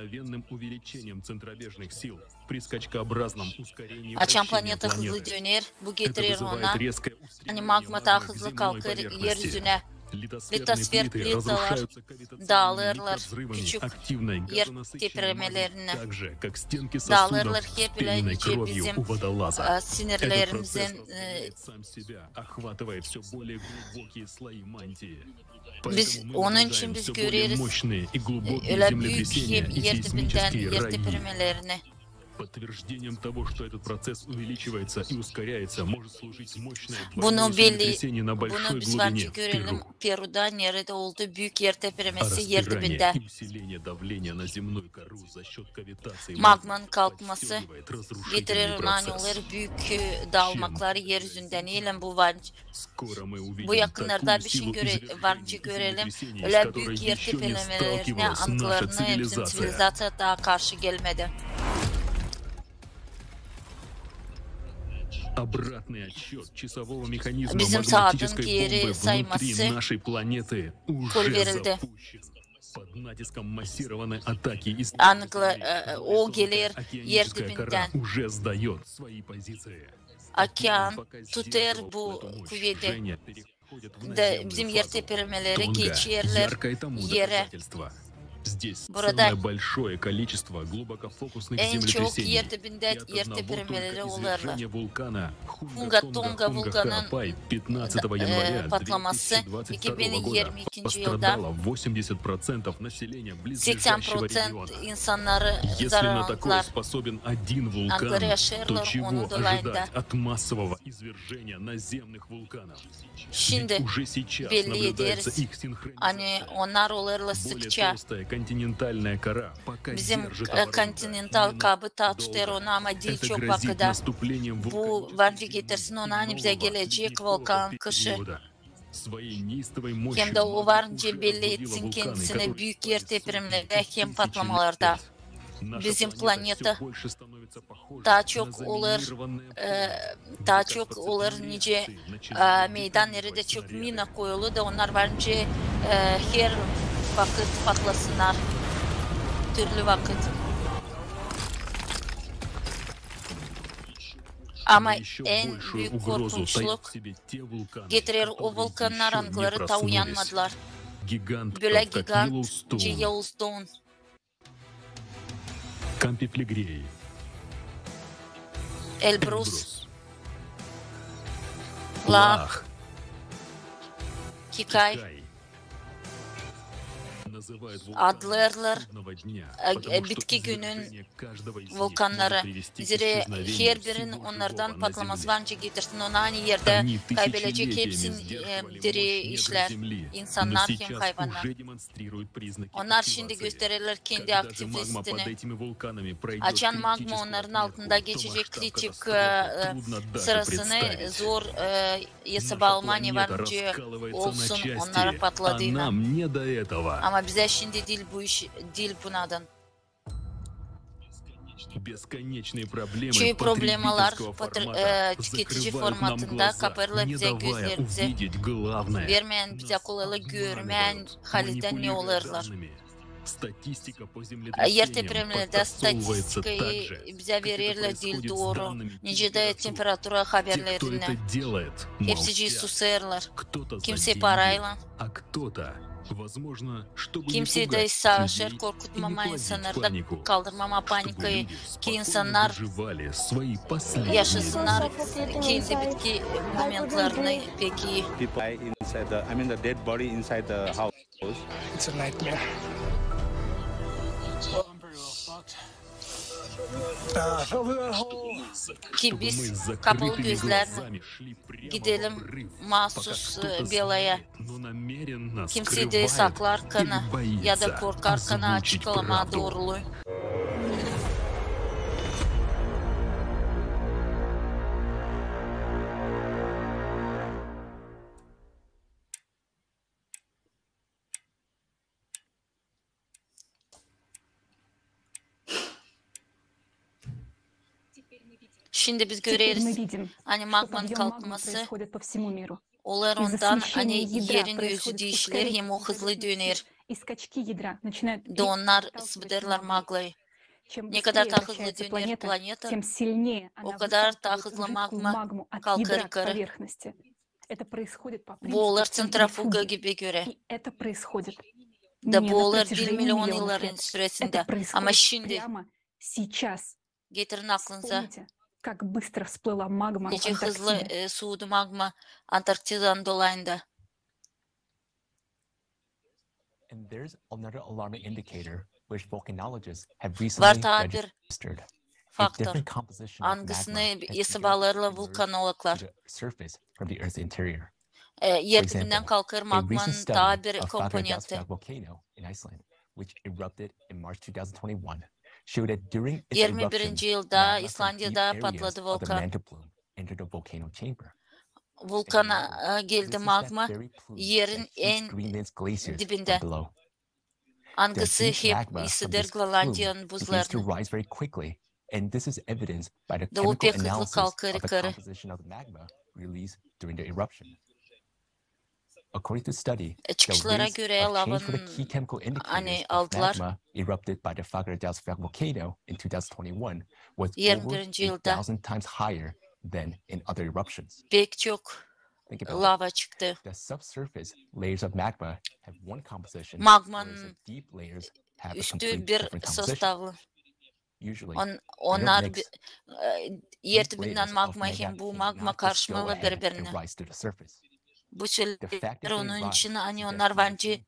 Açan planeta hızlı döner, bu getirir ona. Hani magma daha hızlı kalkar yeryüzüne. Litosfer plitalar dağılırlar küçük yer tepelemelerine. Dağılırlar hep öyle bizim sinirlerimizin biz onun için biz görürüz öyle büyük yer dibinden yer tepemelerini. Bunu biz bence görelim Peru'da nerede oldu büyük yer tepemesi yer dibinde. Magmanın kalkması getirir onlar büyük dağılmakları yeryüzünden eylem bu var. Bu yakınlarda bir şey varınca görelim öyle büyük yer tepemelerine anılarını bizim sivilizasyon daha karşı gelmedi. Bizim saatin geri sayması kol verildi. O gelir yer dibinden. Okyan tutar bu kuvveti. Bizim yer tepemeleri geçerler yere. Burada en çok yer dibinde yer tepemeleri olurlar. Hunga Tonga vulkanın patlaması 2022 yılda 80% insanları zararlandılar. Anları yaşarlar onun dolayında. Şimdi belli ederiz. Hani onlar olurlar sıkça. Bizim kontinental kabı tutar onu ama değil çok vakıda. Bu Vanfi getirsin ona hani bize gelecek volkan kışı. Hem de o varınca belli etsin kendisine büyük yer teprimlerde hem patlamalarda. Bizim planeta daha çok olur nice meydan nerede çok mina koyulu da onlar varınca her vakit patlasınlar. Türlü vakit. Ama en büyük korkunçluk getirir o volkanlar angları ta uyanmadılar. Böyle gigant Yellowstone. Elbrus. Lağ. Kikay. Adlarlar bitki günün volkanları. Zira her birinin onlardan patlaması varınca getirsin. Ona aynı yerde kaybedecek hepsini diri işler. İnsanlar hem hayvanlar. Onlar şimdi gösterirler kendi aktivistini. Açan magma onların altında geçecek kritik sırasını zor hesaba almanya varınca olsun onlara patladığına. Ama bize şimdi değil bu iş, değil bunadan. Çünkü problemler tüketici formatında kapırla bize gözlerimizi vermeyen, bize kolaylık görmeyen halde ne olurlar. Статистика по Yer землетрясениям depremlerinde подтасовывается statistikayı так же, bize как это verirler değil происходит с doğru. данными Nicede температур. temperatura Те, кто haberlerine. это делает, Hepsi молчат. susarlar. Кто-то за Kimse деньги, parayla, а кто-то, возможно, чтобы не kimse de пугать savaşır, людей и не korkutmama плодить insanları da панику, kaldırmama чтобы panikayı люди ki спокойно insanlar доживали свои последние yaşasınlar дни. kendi bitki momentlarını peki. People inside the dead body inside the house. It's a nightmare. Ki biz kapalı gözlerle gidelim mahsus belaya. Kimse de saklar kana ya da korkar kana açıklama doğruluğu. Şimdi biz görüyoruz hani magmanın kalkması olur ondan hani yerin yüzü değişilir hem o hızlı döner. Da onlar sıvıdırlar maglayı. Ne kadar daha hızlı döner planeta, o kadar daha hızlı magma kalkar yukarı. Bu olur sentrifuga gibi göre. Da bu olur 1 milyon yılların süresinde. Ama şimdi getirin aklınıza. Nece hızlı soğudu magma Antarktida'nın dolayında. And there's another alarming indicator which volcanologists have recently Var daha bir registered. A faktör. different composition of magma Hangisini has begun isablarla to vulkanologlar. emerge to the surface from the Earth's interior. Yer For dibinden example, kalkar a recent magmanın study daha bir of komponenti. Fagradalsfjall volcano in Iceland, which erupted in March 2021, showed that during its 21. eruption, yılda magma from İslandiya'da deep areas patladı of the volkan. mantle plume entered the volcano chamber. Vulkana geldi This is magma that very plume yerin that heats en Greenland's glaciers dibinde. from below. Hangisi The heat hep magma from ısıdır this Grönlandiya'nın plume begins to buzlarını. rise very quickly, and this is evidenced by the Da o chemical pek hızlı analysis kalkar of the yukarı. composition of the magma released during the eruption. According to study, the Çıkışlara rates göre of change for the lavanın key chemical hani indicators of aldılar. magma erupted by the Fagradalsfjall volcano in 2021 was 21. over yılda 1,000 times higher than in other eruptions. pek çok Think about it. lava çıktı. The subsurface layers of magma have one composition, whereas Magmanın the deep layers have a üstü complete bir different composition. sostavlı. Usually, they don't Onlar mix. yer These dibinden layers of magma magma hem bu cannot magma just go karışmalı ahead birbirine. and rise to the surface. Bu The fact that söyledikler they onun için rise hani suggests onlar bence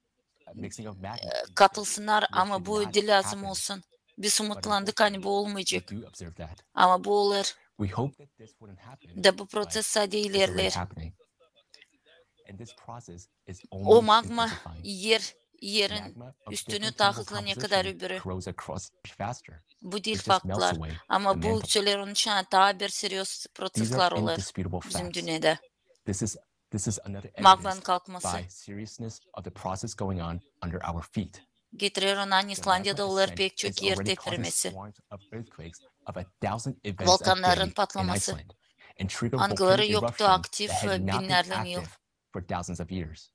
mixing of magma katılsınlar which ama did bu not de lazım happen. olsun. Biz But umutlandık hani bu unfortunately, olmayacak. we do observe that. Ama bu olur. We hope that this wouldn't happen, Da bu but proses sadece it's already ilerler. happening. And this process is O only magma intensifying. yerin Magma of üstünü different daha chemical hızlı ne kadar composition öbürü. grows across faster. Bu değil It just melts faktlar. away Ama the bu mantle. şeyler onun için daha bir serios These prosesler are olur indisputable bizim facts. dünyada. This is another Magmanın evidence kalkması. by seriousness of the process going on under our feet. Getiriyor onun İslandiya'da olur pek çok yer depremesi. Volkanların patlaması. Angıları yoktu aktif binlerden yıl. For thousands of years.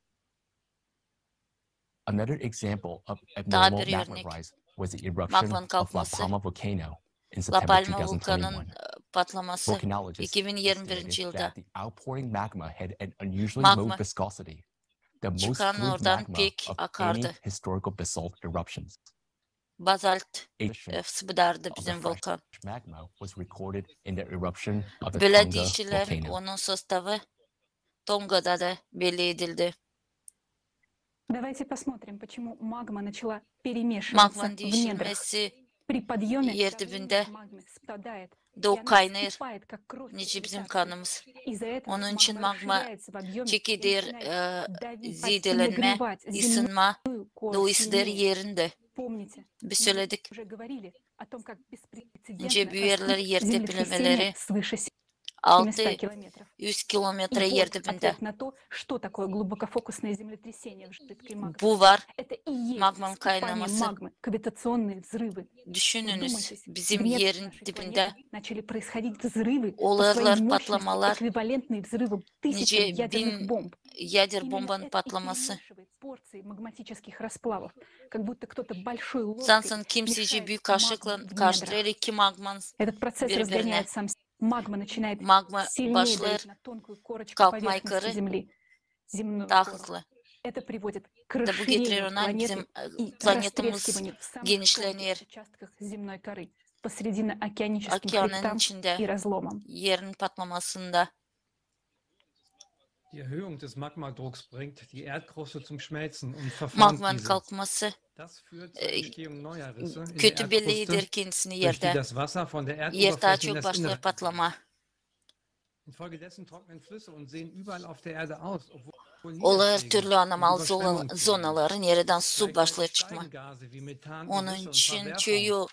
Another example of Daha abnormal bir magma örnek. rise was the eruption Magmanın of La kalkması. Palma volcano in La September Palma 2021. vulkanının patlaması Volcanologists 2021 estimated yılda. that the outpouring magma had an unusually Magma low viscosity, the most çıkan fluid oradan magma pek of any akardı. historical basalt eruptions. Bazalt Eruption sıvıdardı of the bizim fresh volkan. magma was recorded in the eruption of the Böyle Tonga dişiler volcano. onun sostavı Tonga'da da belli edildi. Давайте посмотрим, почему магма начала перемешиваться Magmanın в недрах. değişilmesi При подъеме yer dibinde магмы спадает, и doğu она kaynıyor. вскипает, как кровь Nice bizim вытаскивает. kanımız. Из-за этого Onun için магма magma расширяется в объеме и çekilir, начинает давить, zidelenme, нагревать ısınma, земную кору doğu hisleri сильнее. yerinde. Помните, Biz мы söyledik. уже говорили о том, как беспрецедентно Nice büyük yerler растут yer землетрясения depremeleri свыше 600 километров. kilometre И yer вот dibinde. ответ на то, что такое глубокофокусное землетрясение в жидкой магме. Bu var. Это и есть Magmanın вскипание kaynaması. магмы, кавитационные взрывы. Düşününüz Вдумайтесь, в bizim недрах yerin нашей dibinde планеты начали происходить взрывы по olurlar, своей мощности, patlamalar, эквивалентные взрывам тысячам nice ядерных bin бомб. yadır Именно bombanın это и patlaması. перемешивается порций магматических расплавов, как будто кто-то большой ложкой Sansan kimseci büyük kaşıkla karıştırıyor iki magman Этот процесс birbirine. разгоняет сам Магма начинает Magma сильнее başlar давить на тонкую корочку kalkmaya поверхности yukarı Земли, земную daha кору. hızlı. Это приводит к Da bu getirir расширению ona планеты bizim и planetimiz растрескиванию в самых genişlenir. тонких участках земной коры, посредино океаническим Okyanın хребтам içinde и разломам. yerin patlamasında. Die Erhöhung des Magmadrucks bringt die Erdkruste zum Schmelzen und verformt Magmanın diese. kalkması Das führt zur Entstehung neuer Risse in der kötü bellidir Erdkruste, kendisini durch die yerde. das Wasser von der Yer daha Erdoberfläche in çok das Innere başlar patlama. Infolgedessen trocknen Flüsse und sehen überall auf der Erde aus, obwohl Olar Niederschläge türlü und anomal Überschwemmungen zonaların yerden su Gleichzeitig başlar çıkma. steigen Gase wie Methan und Onun Risse und için Verwerfung köyü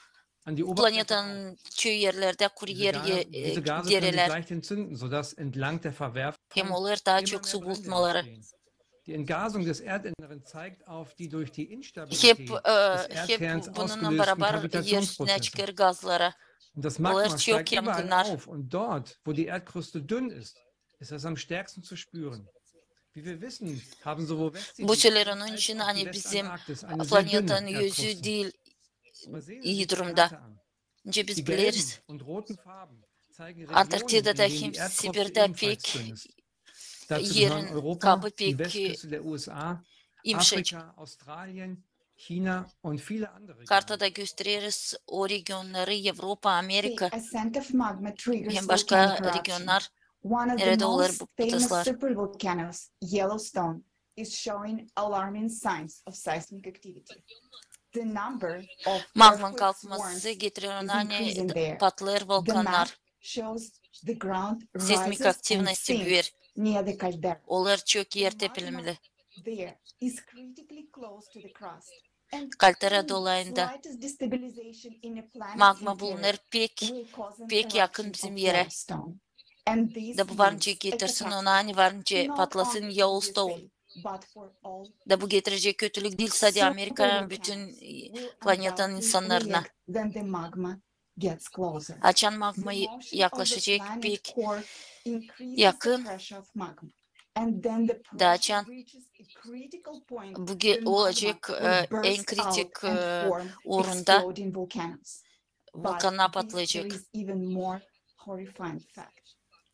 an die Oberfläche auf. planetanın köy yerlerde kuru Diese yer Gase können sich dereler leicht entzünden, sodass entlang der Verwerfung hem olur daha immer çok mehr su Brände bulutmaları. entstehen. Die Entgasung des Erdinneren zeigt auf die durch die Hep Instabilität des hep Erdkerns bununla ausgelösten beraber yerine Gravitationsprozesse. çıkar gazlara. Und das Onlar Magma çok steigt überall yangınlar. auf und dort, wo die Erdkruste dünn ist, ist das am stärksten zu spüren. Wie wir wissen, haben sowohl Westsibirien Bu şeyler onun als için auch die hani bizim Westantarktis eine sehr planetanın dünne yüzü Erdkruste. değil Aber sehen Sie sich iyi die durumda. Karte an. Önce biz Die gelben biliriz. und roten Farben zeigen Regionen, in Antarktida'da denen hem die Erdkruste Sibir'de ebenfalls pek dünn ist. Dazu gehören yerin Europa, kabı die pek Westküste der USA, yumuşacık. Afrika, Australien, China und viele andere Regionen. Kartada gösteririz o regionları Avrupa, Amerika The ascent of magma triggers hem başka volcanic eruption. regionlar One of the nerede olur most bu famous kıtaslar. supervolcanoes, Yellowstone, is showing alarming signs of seismic activity. The number of Magmanın earthquake kalkması swarms getiriyor is hani increasing there. patlar The map volkanlar. shows the ground Seismik rises and aktivnosti sinks büyür. near the caldera. Onlar çok yer The tepelmeli. magma there is critically close to the crust. And Kaldera any dolayında slightest destabilization in a planet's magma interior bulunur pek will cause an pek yakın eruption bizim of yere. Yellowstone. And this Da bu varınca means a getirsin onu catastrophe, hani varınca not patlasın only for Yellowstone. USA, but for all Da bu getirecek kötülük değil sadece Amerika'nın bütün planetanın insanlarına. react when the magma gets closer. Açan The magmayı motion of the yaklaşacak planet pek core increases yakın. the pressure of magma. And then the Da pressure açan reaches a critical point. bu The magma olacak will en burst kritik out and form uğrunda exploding volcanoes. vulkanlar But patlayacak. there is even more horrifying fact.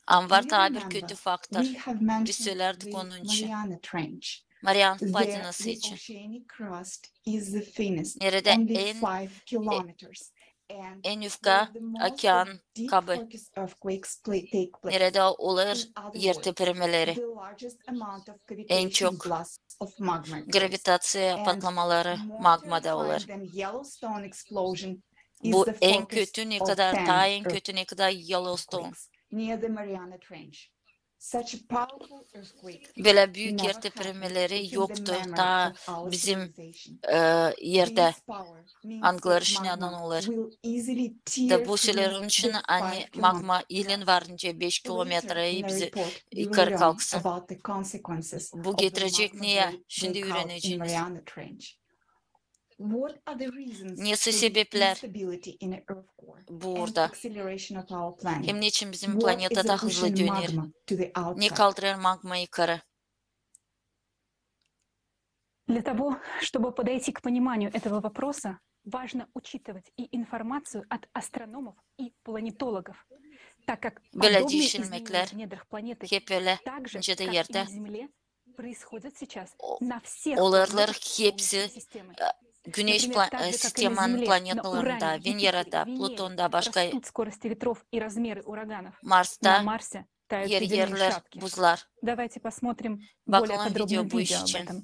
Anvar You daha bir remember, kötü faktör. we have Biz mentioned söylerdik the onun için. Mariana Trench. Mariana There, Fırtınası the için. oceanic crust is the thinnest, Nerede only en 5 kilometers. And en yufka where the most okean deep kabı. focus earthquakes take place. Nerede olur In other yer words, tepemeleri. the largest amount of En cavitation çok blasts of magma occurs. gravitasiya And patlamaları more magmada terrifying olur. than Yellowstone explosion is Bu the en focus kötü ne of kadar 10 daha en kötü ne kadar Yellowstone. earthquakes near the Mariana Trench. Such a powerful earthquake Böyle büyük never yer happened tepemeleri within the yoktur. memory Daha of our bizim civilization. yerde This power means anglar that işinden magma olur. will easily tear Da bu through şeylerin için the hani 5 magma kilometers. ilin varınca 5 Later kilometreyi in a bizi report, you will yukarı learn kalksın. about the consequences Bu of the getirecek magma niye? Şimdi breakout in öğreneceğiniz. Mariana Trench. What are the reasons Niyesi for the sebepler instability in an earth core and burada. acceleration of our planet? Hem niçin bizim What is planeta daha hızlı pushing dönüyor? magma to the Ne outside? kaldırır magma yukarı? Для того, чтобы подойти к пониманию этого вопроса, важно учитывать и информацию от астрономов и планетологов, так как Böyle подобные düşünmekler изменения в недрах планеты hep öyle так же, incede как и yerde на Земле, происходят сейчас на всех olurlar планетах hepsi Солнечной системы. Güneş Например, так же, как и на sistemin Земле, на planetlarında, Уране, Юпитере, Venüre'de, Венере Plüton'da, başka растут скорости ветров и размеры ураганов. На Mars'ta Марсе тают yer ледяные yerler шапки. buzlar. Давайте посмотрим более Bakalım подробное video bu iş видео об için. этом.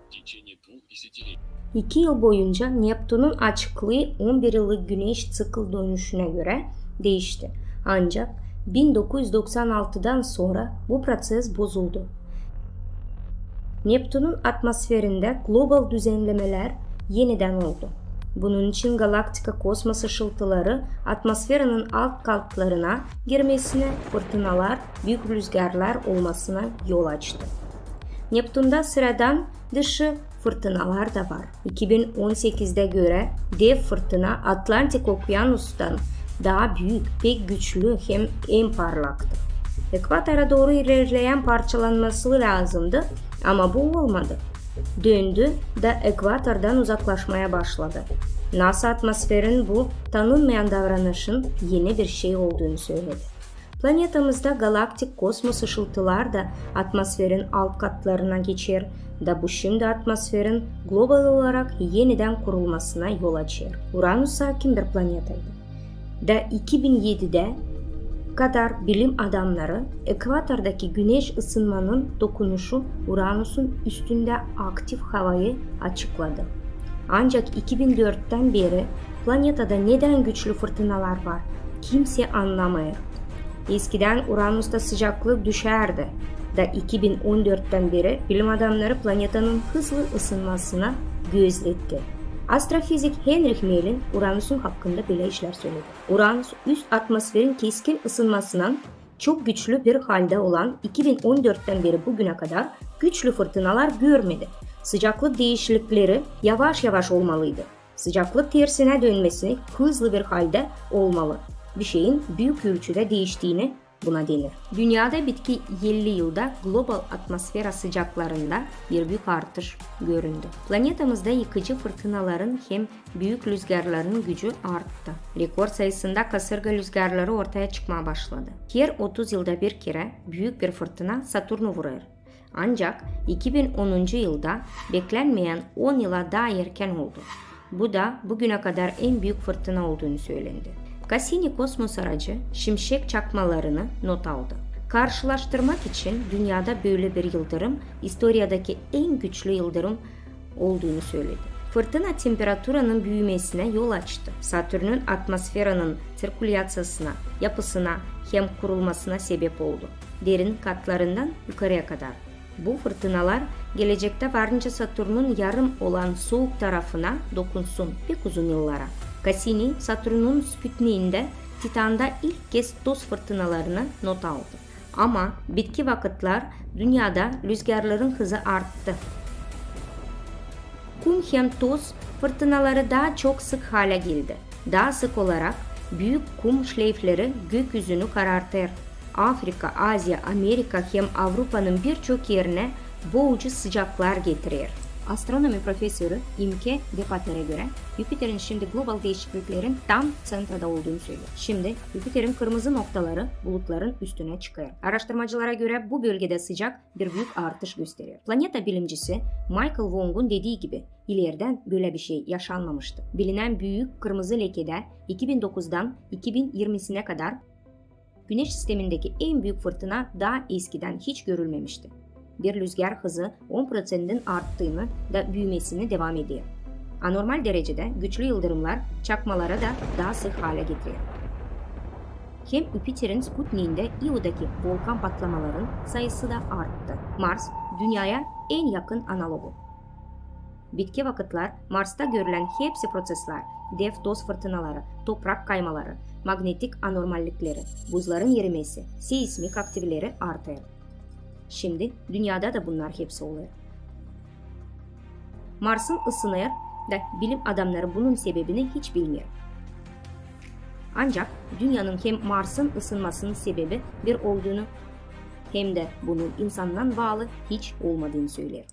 В течение 2 десятилетий 2 yıl boyunca Neptün'ün açıklığı 11 yıllık güneş sıkıl dönüşüne göre değişti. Ancak 1996'dan sonra bu proses bozuldu. Neptün'ün atmosferinde global düzenlemeler yeniden oldu. Bunun için galaktika kosmos ışıltıları atmosferinin alt katlarına girmesine, fırtınalar, büyük rüzgarlar olmasına yol açtı. Neptün'de sıradan dışı fırtınalar da var. 2018'de göre dev fırtına Atlantik Okyanus'tan daha büyük, pek güçlü hem en parlaktı. Ekvatora doğru ilerleyen parçalanması lazımdı ama bu olmadı. Döndü da ekvatordan uzaklaşmaya başladı. NASA atmosferin bu tanınmayan davranışın yeni bir şey olduğunu söyledi. Planetamızda galaktik kosmos ışıltılar da atmosferin alt katlarına geçer da bu şimdi atmosferin global olarak yeniden kurulmasına yol açar. Uranüs sakin bir planetaydı. Da 2007'de kadar bilim adamları ekvatordaki güneş ısınmanın dokunuşu Uranüs'ün üstünde aktif havayı açıkladı. Ancak 2004'ten beri planetada neden güçlü fırtınalar var kimse anlamıyor. Eskiden Uranüs'te sıcaklık düşerdi da 2014'ten beri bilim adamları planetanın hızlı ısınmasına gözletti. Astrofizik Heinrich Mehl'in Uranüs'ün hakkında böyle işler söyledi. Uranüs üst atmosferin keskin ısınmasından çok güçlü bir halde olan 2014'ten beri bugüne kadar güçlü fırtınalar görmedi. Sıcaklık değişiklikleri yavaş yavaş olmalıydı. Sıcaklık tersine dönmesi hızlı bir halde olmalı. Bir şeyin büyük ölçüde değiştiğini buna denir. Dünyada bitki 50 yılda global atmosfer sıcaklarında bir büyük artış göründü. Planetamızda yıkıcı fırtınaların hem büyük rüzgarların gücü arttı. Rekor sayısında kasırga rüzgarları ortaya çıkmaya başladı. Her 30 yılda bir kere büyük bir fırtına Satürn'ü vurur. Ancak 2010. yılda beklenmeyen 10 yıla daha erken oldu. Bu da bugüne kadar en büyük fırtına olduğunu söylendi. Cassini kosmos aracı şimşek çakmalarını not aldı. Karşılaştırmak için dünyada böyle bir yıldırım, historiadaki en güçlü yıldırım olduğunu söyledi. Fırtına temperaturanın büyümesine yol açtı. Satürn'ün atmosferinin sirkülasyasına, yapısına hem kurulmasına sebep oldu. Derin katlarından yukarıya kadar. Bu fırtınalar gelecekte varınca Satürn'ün yarım olan soğuk tarafına dokunsun pek uzun yıllara. Cassini, Satürn'ün Sputnik'inde Titan'da ilk kez toz fırtınalarını not aldı. Ama bitki vakitler dünyada rüzgarların hızı arttı. Kum hem toz fırtınaları daha çok sık hale geldi. Daha sık olarak büyük kum şleifleri gökyüzünü karartır. Afrika, Asya, Amerika hem Avrupa'nın birçok yerine boğucu sıcaklar getirir. Astronomi profesörü Imke Depater'e göre Jüpiter'in şimdi global değişikliklerin tam centrada olduğunu söylüyor. Şimdi Jüpiter'in kırmızı noktaları bulutların üstüne çıkıyor. Araştırmacılara göre bu bölgede sıcak bir büyük artış gösteriyor. Planeta bilimcisi Michael Wong'un dediği gibi ileriden böyle bir şey yaşanmamıştı. Bilinen büyük kırmızı lekede 2009'dan 2020'sine kadar Güneş sistemindeki en büyük fırtına daha eskiden hiç görülmemişti. Bir rüzgar hızı 10%'ın arttığını da büyümesini devam ediyor. Anormal derecede güçlü yıldırımlar çakmalara da daha sık hale getiriyor. Hem Jüpiter'in Sputnik'inde Io'daki volkan patlamaların sayısı da arttı. Mars, Dünya'ya en yakın analogu. Bitki vakitler Mars'ta görülen hepsi prosesler, dev toz fırtınaları, toprak kaymaları, magnetik anormallikleri, buzların erimesi, seismik aktiviteleri artıyor. Şimdi dünyada da bunlar hepsi oluyor. Mars'ın ısınıyor da bilim adamları bunun sebebini hiç bilmiyor. Ancak dünyanın hem Mars'ın ısınmasının sebebi bir olduğunu hem de bunun insandan bağlı hiç olmadığını söylüyor.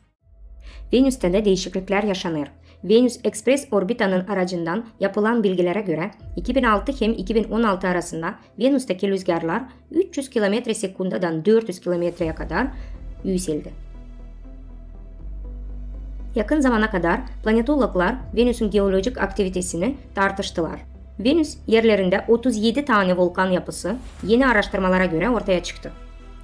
Venüs'te de değişiklikler yaşanır. Venüs Express Orbita'nın aracından yapılan bilgilere göre 2006 hem 2016 arasında Venüs'teki rüzgarlar 300 km/s'dan 400 km'ye kadar yükseldi. Yakın zamana kadar planetologlar Venüs'ün geolojik aktivitesini tartıştılar. Venüs yerlerinde 37 tane volkan yapısı yeni araştırmalara göre ortaya çıktı.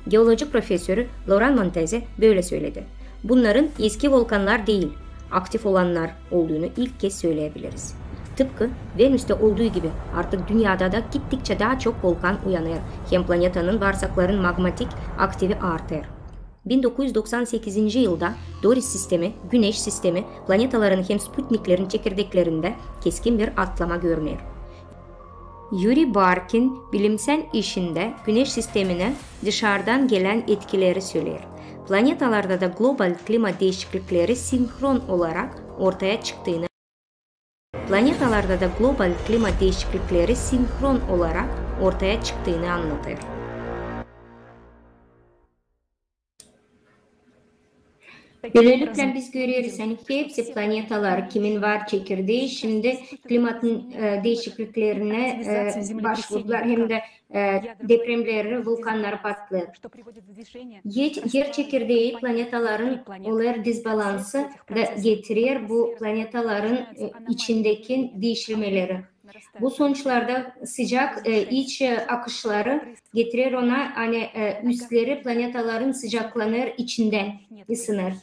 Geolojik profesörü Laurent Monteze böyle söyledi. Bunların eski volkanlar değil, aktif olanlar olduğunu ilk kez söyleyebiliriz. Tıpkı Venüs'te olduğu gibi artık dünyada da gittikçe daha çok volkan uyanıyor. Hem planetanın bağırsakların magmatik aktivi artıyor. 1998. yılda Doris sistemi, Güneş sistemi, planetaların hem Sputniklerin çekirdeklerinde keskin bir atlama görünüyor. Yuri Barkin bilimsel işinde Güneş sistemine dışarıdan gelen etkileri söylüyor. planetalarda da global klima değişiklikleri sinkron olarak ortaya çıktığını anlatır. Böylelikle biz görüyoruz hani hepsi planetalar kimin var çekirdeği şimdi klimatın değişikliklerine başvurdular hem de depremleri, vulkanlar patlıyor. Yer çekirdeği planetaların olaylar disbalansı da getiriyor bu planetaların içindeki değişilmeleri. Bu sonuçlarda sıcak iç akışları getirir ona hani üstleri planetaların sıcaklanır içinden ısınır.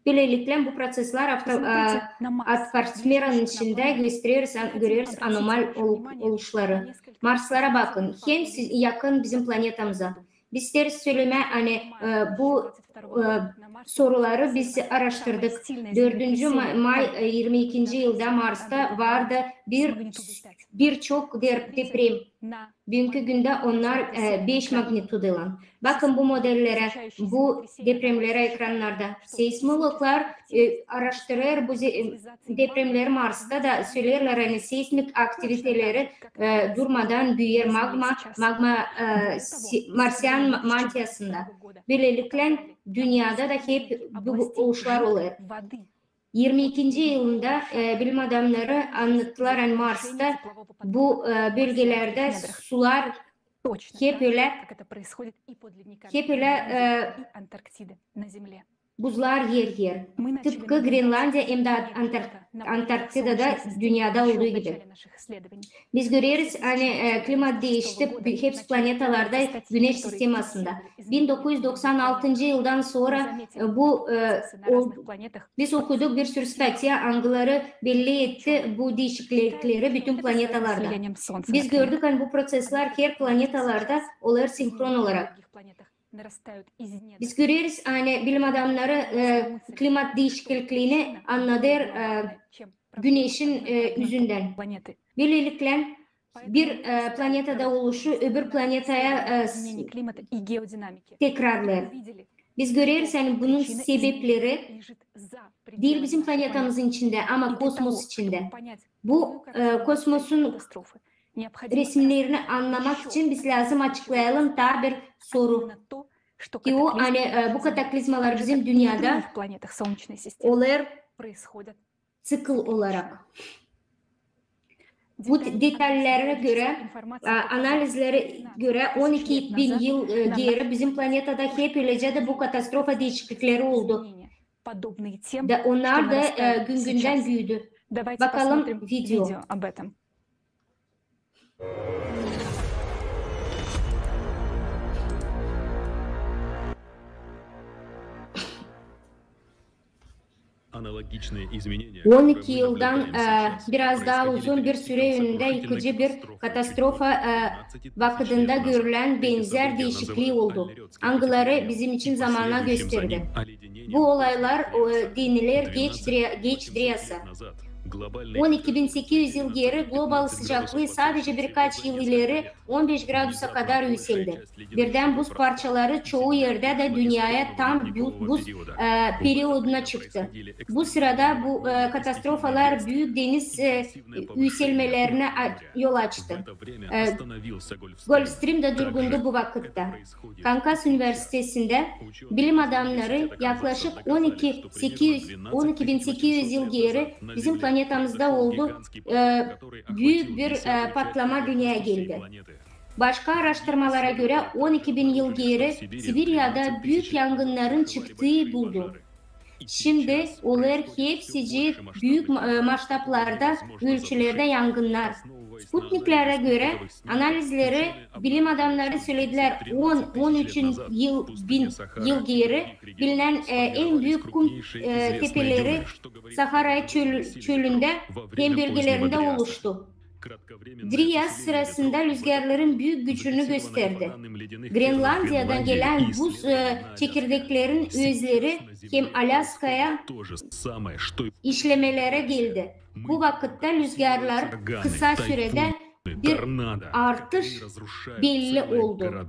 Böylelikle bu prosesler atmosferin içinde görüyoruz anormal oluşları. Marslara bakın hem yakın bizim planetamıza. Biz söyleme hani bu soruları biz araştırdık. 4. May 22. yılda Mars'ta vardı birçok deprem. Bugünkü günde onlar 5 magnitudodan. Bakın bu modellere, bu depremlere ekranlarda. Seismologlar araştırır bu depremleri Mars'ta da söylerler hani seismik aktiviteleri durmadan büyür magma Marsiyan mantiyasında. Böylelikle dünyada da hep bu oluşlar olur. 22. yılında bilim adamları anlattılar yani Mars'ta bu bölgelerde sular hep öyle buzlar yer. Tıpkı Grenlandiya hem de Antarktida'da dünyada olduğu gibi. Biz görüyoruz hani klima değişti hepsi planetalarda güneş sistemi aslında. 1996. yıldan sonra bu biz okuduk bir sürü statya angıları belli etti bu değişiklikleri bütün planetalarda. Biz gördük hani bu prosesler her planetalarda olur sinkron olarak. Biz görüyoruz hani bilim adamları klimat değişikliğini anladır güneşin yüzünden. Böylelikle bir planetada oluşu öbür planetaya tekrarlar. Biz görüyoruz yani bunun sebepleri değil bizim planetamızın içinde ama kosmos içinde. Bu kosmosun resimlerini anlamak için biz lazım açıklayalım daha bir soru. Ki o hani bu kataklizmalar bizim dünyada olur sıkıl olarak. Bu detaylara göre, analizlere göre 12.000 yıl geri bizim planetada hep öylece de bu katastrofa değişiklikleri oldu. Onlar da günden büyüdü. Bakalım video. Аналогичные изменения 12 yıldan biraz daha uzun bir süre önünde yıkıcı bir katastrofa vakitinde görülen benzer değişikliği oldu. Angıları bizim için zamanla gösterdi. Bu olaylar denilir geç Driyasa. 12.800 yıl geri global sıcaklığı sadece birkaç yıl ileri 15 gradusa kadar yükseldi. Birden buz parçaları çoğu yerde de dünyaya tam buz periyoduna çıktı. Bu sırada bu katastrofalar büyük deniz yükselmelerine yol açtı. Gulf Stream de durgundu bu vakitte. Kansas Üniversitesi'nde bilim adamları yaklaşık 12.800 yıl geri bizim planetamızda oldu. Büyük bir patlama dünyaya geldi. Başka araştırmalara göre 12.000 yıl geri Sibirya'da büyük yangınların çıktığı buldu. Şimdi onlar hepsi büyük maçtaplarda, ölçülerde yangınlar. Sputniklere göre analizleri bilim adamları söylediler 10-13 bin yıl geri bilinen en büyük kum tepeleri Sahara çölünde hem bölgelerinde oluştu. Driyas sırasında rüzgarların büyük gücünü gösterdi. Grenlandiya'dan gelen buz çekirdeklerin özleri hem Alaska'ya işlemelere geldi. Bu vakitte rüzgarlar kısa sürede bir artış belli oldu.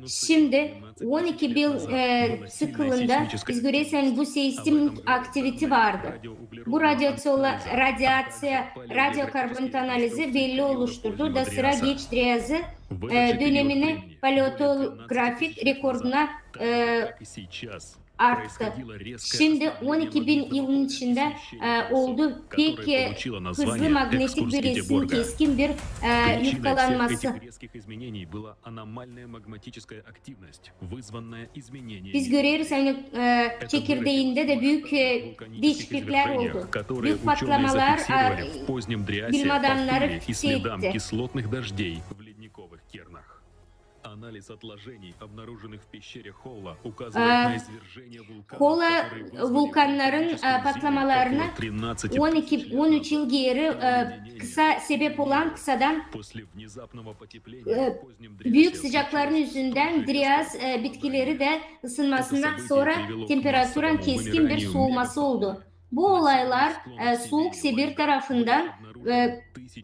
Şimdi 12 yıl sıkılığında biz görürsen bu seismik aktivite vardı. Bu radyokarbonat analizi belli oluşturdu da sıra geç driyazı dönemini paleontografik rekorduna arttı. Şimdi 12.000 yılın içinde oldu pek hızlı magnetik bir resim, keskin bir yufkalanması. Biz görüyoruz hani çekirdeğinde de büyük değişiklikler oldu. Büyük patlamalar bilim adamları fikse etti. Анализ отложений, обнаруженных в пещере Холла, указывает на извержение Holla vulkanların patlamalarına 13 yıl geri kısa sebep olan kısadan büyük sıcakların yüzünden Driaz bitkileri de ısınmasından sonra temperatürün keskin bir soğuması oldu. Bu olaylar soğuk Sibir tarafından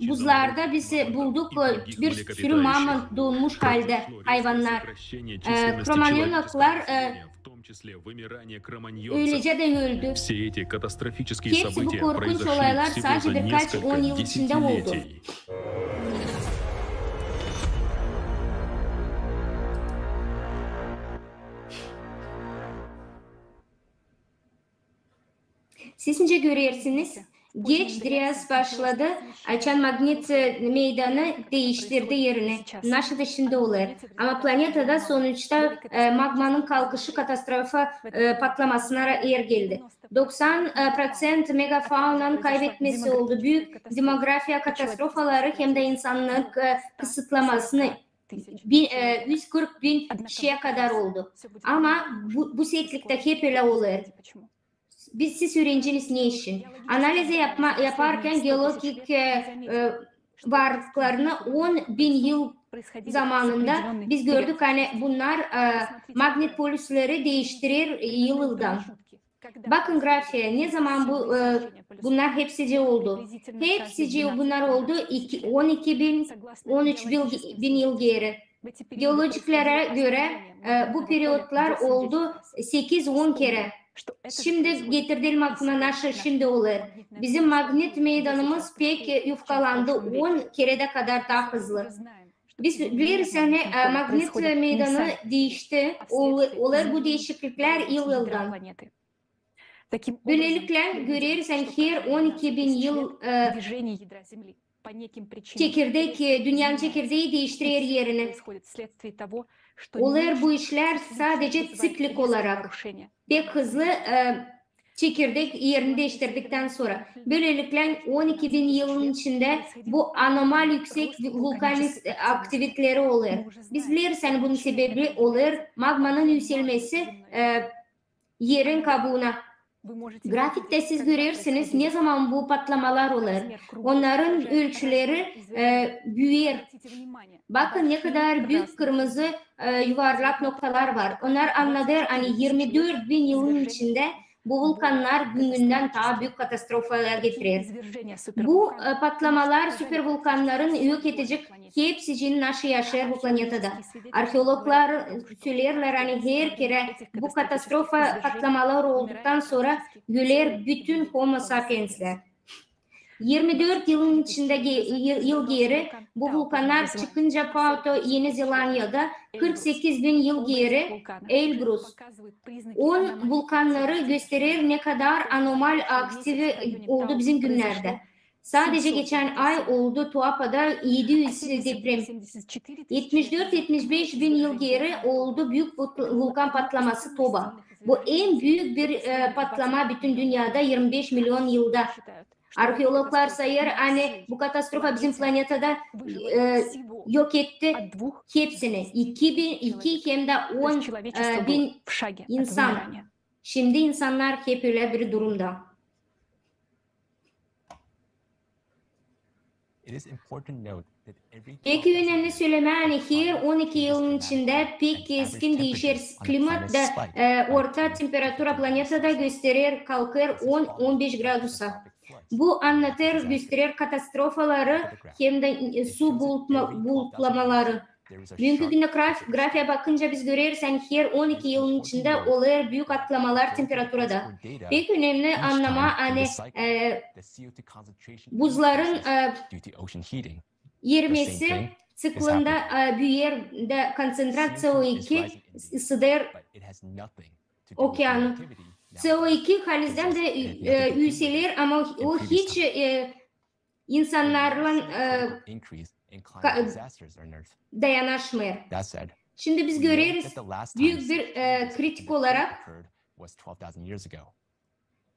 buzlarda biz bulduk bir sürü mamut donmuş halde hayvanlar. Kromanyonlar öylece de öldü. Hepsi bu korkunç olaylar sadece birkaç 10 yıl içinde oldu. Sizce görüyorsunuz, geç Driaz başladı, açan magnet meydanı değiştirdi yerini. Naşı dışında olur. Ama planetada sonuçta magmanın kalkışı katastrofa patlamasına yer geldi. 90% megafaunanın kaybetmesi oldu. Büyük demografiya katastrofaları hem de insanlık kısıtlamasını 140 bin kişiye kadar oldu. Ama bu sertlikte hep öyle olur. Siz öğrenciniz ne için? Analize yaparken geolojik varlıklarını 10.000 yıl zamanında biz gördük hani bunlar magnet polusları değiştirir yıldan. Bakın grafiğe ne zaman bunlar hepsice oldu. Hepsice bunlar oldu 12.000-13.000 yıl geri. Geolojiklere göre bu periyotlar oldu 8-10 kere. Şimdi getirdiğim aklıma nasıl şimdi olur. Bizim magnet meydanımız pek yufkalandı 10 kerede kadar daha hızlı. Biz biliriz hani magnet meydanı değişti. Olur bu değişiklikler yıldan. Böylelikle görüyoruz hani her 12.000 yıl çekirdek, dünyanın çekirdeği değiştirir yerini. Olur bu işler sadece siklik olarak. Pek hızlı çekirdek yerini değiştirdikten sonra. Böylelikle 12.000 yılın içinde bu anormal yüksek vulkanik aktiviteleri olur. Biz biliriz hani bunun sebebi olur magmanın yükselmesi yerin kabuğuna. Grafikte siz görürsünüz ne zaman bu patlamalar olur. Onların ölçüleri büyür. Bakın ne kadar büyük kırmızı yuvarlak noktalar var. Onlar anlatır hani 24.000 yılın içinde bu vulkanlar günden daha büyük katastrofalar getirir. Bu patlamalar süper vulkanların yok edecek hepsinin naşı yaşar bu planetada. Arkeologlar söylerler hani her kere bu katastrofa patlamalar olduktan sonra güler bütün Homo sapiensler. 24 yılın içinde yıl geri bu vulkanlar çıkınca Pauto Yeni Zelanda'da 48.000 yıl geri Elbrus 10 vulkanları gösterir ne kadar anormal aktif oldu bizim günlerde. Sadece geçen ay oldu Tuapa'da 700 deprem. 74-75 bin yıl geri oldu büyük vulkan patlaması Toba. Bu en büyük bir patlama bütün dünyada 25 milyon yılda. Arkeologlar sayar hani bu katastrofa bizim planetada yok etti hepsini. 2 hem de 10.000 insan. Şimdi insanlar hep öyle bir durumda. Peki önemli söyleme hani her 12 yılın içinde pek keskin değişir. Klimat da orta temperatura planetada gösterir kalkır 10-15 gradusa. Bu anlatır gösterir katastrofaları hem de su bulutlamaları. Bugünkü günde grafiğe bakınca biz görüyoruz yani her 12 yılın içinde oluyor büyük atlamalar temperaturada. Pek önemli anlama hani buzların erimesi sıklığında büyür de konsantrat CO2 ısıdır okyanı. CO2 halizden de yükselir ama o hiç insanlarla dayanışmıyor. Şimdi biz görüyoruz büyük bir kritik olarak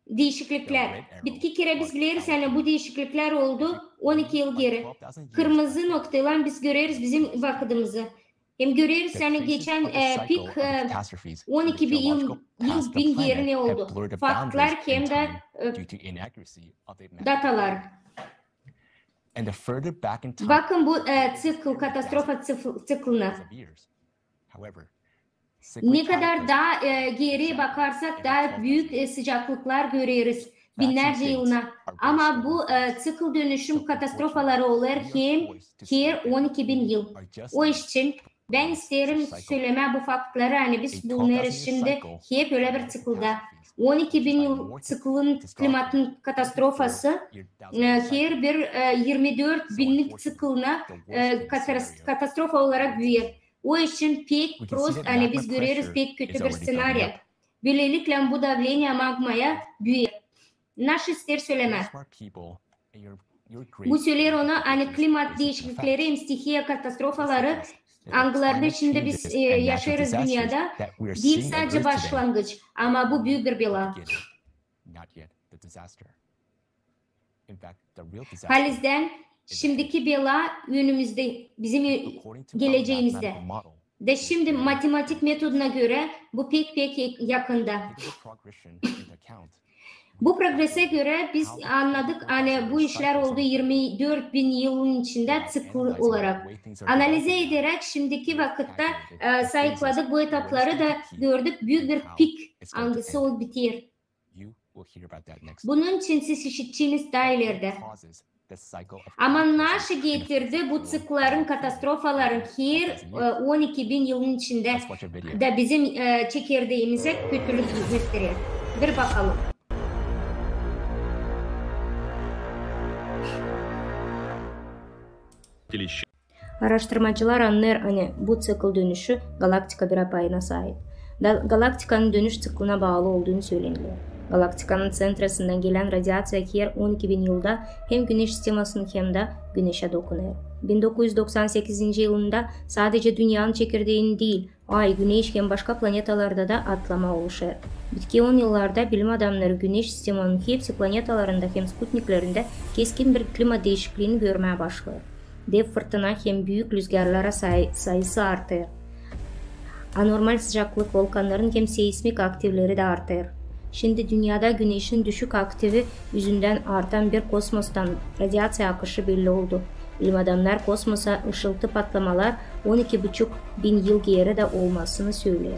değişiklikler. Bitki kere biz biliyoruz yani bu değişiklikler oldu 12 yıl geri. Kırmızı noktalan biz görüyoruz bizim vakıdımızı. Hem görüyoruz yani geçen pik 12 bin geri ne oldu? Faktlar hem de datalar. Bakın bu katastrofa tıklına. Ne kadar daha geriye bakarsak daha büyük sıcaklıklar görüyoruz binlerce yılına. Ama bu tıkıl dönüşüm katastrofaları olur hem her 12 bin yıl. O için ben isterim söyleme bu faktları hani biz bulunuruz şimdi hep öyle bir tıkılda. 12 bin yıl tıklın klimatın katastrofası her bir 24 binlik tıklına katastrofa olarak büyür. O için pek prost hani biz görüyoruz pek kötü bir senaryo. Böylelikle bu davleniye magmaya büyür. Naş ister söyleme. Bu söyler ona hani klimat değişiklikleri, stihiye katastrofaları angılarda içinde biz yaşarız dünyada. Değil sadece başlangıç ama bu büyük bir bela. Halizden şimdiki bela önümüzde, bizim geleceğimizde. De şimdi matematik metoduna göre bu pek yakında. Bu progrese göre biz anladık hani bu işler oldu 24 bin yılın içinde tıklı olarak. Analize ederek şimdiki vakitte sayıkladık bu etapları da gördük büyük bir pik angısı ol bitir. Bunun için siz işitçiniz daha ileride. Ama nasıl getirdi bu tıkların katastrofaların her 12 bin yılın içinde de bizim çekirdeğimize kötülük gösteriyor. Bir bakalım. Araştırmacılar anlar hani bu tıkıl dönüşü galaktika bir payına sahip. Galaktikanın dönüş tıklına bağlı olduğunu söyleniyor. Galaktikanın sentrasından gelen radyasyon her 12 bin yılda hem Güneş sistemasının hem de Güneş'e dokunuyor. 1998 yılında sadece Dünya'nın çekirdeğinin değil, Ay, Güneş hem başka planetalarda da atlama oluşuyor. Bitki 10 yıllarda bilim adamları Güneş sistemasının hepsi planetalarında hem sputniklerinde keskin bir klima değişikliğini görmeye başlıyor. Dev fırtına hem büyük rüzgarlara sayısı artıyor. Anormal sıcaklık, volkanların hem seismik aktivleri de artıyor. Şimdi dünyada güneşin düşük aktivi yüzünden artan bir kosmostan radyasyon akışı belli oldu. Bilim adamlar kosmosa ışıltı patlamalar 12,5 bin yıl geri de olmasını söylüyor.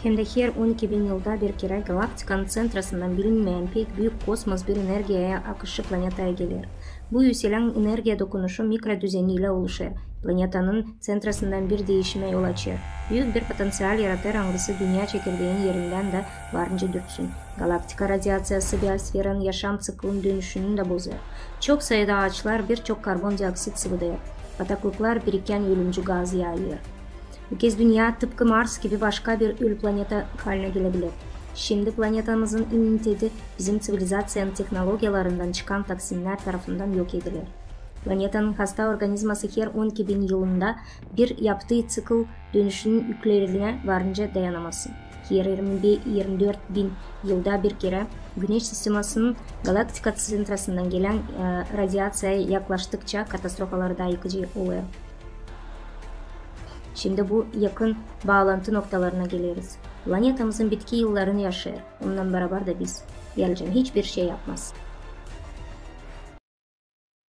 Hem de her 12 bin yılda bir kere galaktikanın sentrasından bilinmeyen pek büyük kosmos bir enerjiye akışı planetaya gelir. Bu yükselen enerji dokunuşu mikro düzeniyle oluşuyor. Planetanın sentrasından bir değişime yol açıyor. Büyük bir potansiyel yaratır angısı dünya çekirdeğinin yerinden de varınca dürtsün. Galaktika radyasyası biyosferin yaşam sıklığının dönüşünü de bozuyor. Çok sayıda ağaçlar birçok karbondioksit sıvıdıyor. Bataklıklar biriken ölümcül gaz yayıyor. Bu kez dünya tıpkı Mars gibi başka bir ölü planeta haline gelebilir. Şimdi planetamızın immuniteti bizim sivilizasyon teknolojiyalarından çıkan toksinler tarafından yok edilir. Planetanın hasta organizması her 12 bin yılında bir yaptığı sıkıl dönüşünün yüklerine varınca dayanamazsın. Her 24 bin yılda bir kere Güneş sistemasının galaktika sentrasından gelen radyasyaya yaklaştıkça katastrofalar daha yıkıcı oluyor. Şimdi bu yakın bağlantı noktalarına geliriz. Planetamızın bitki yıllarını yaşıyor. Onunla beraber de biz geleceğin hiçbir şey yapmaz.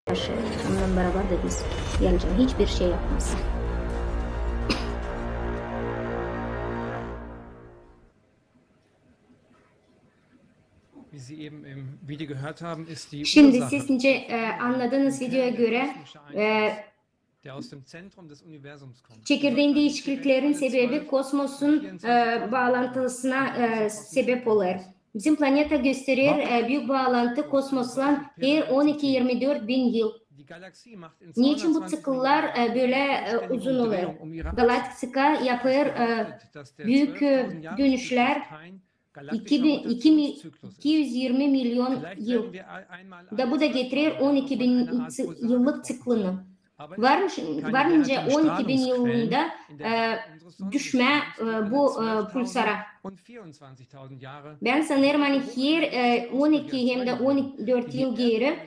Onunla beraber de biz geleceğin hiçbir şey yapmaz. Şimdi siz anladığınız videoya göre Çekirdeğin değişikliklerin sebebi kosmosun bağlantısına sebep olur. Bizim planeta gösterir büyük bağlantı kosmosla her 12-24 bin yıl. Niçin bu sıkıllar böyle uzun olur? Galaktika yapar büyük dönüşler 220 milyon yıl. Bu da getirir 12 bin yıllık çıklını. Varınca 12 bin yılında düşme bu pulsara. Ben sanırım hani her 12 hem de 14 yıl geri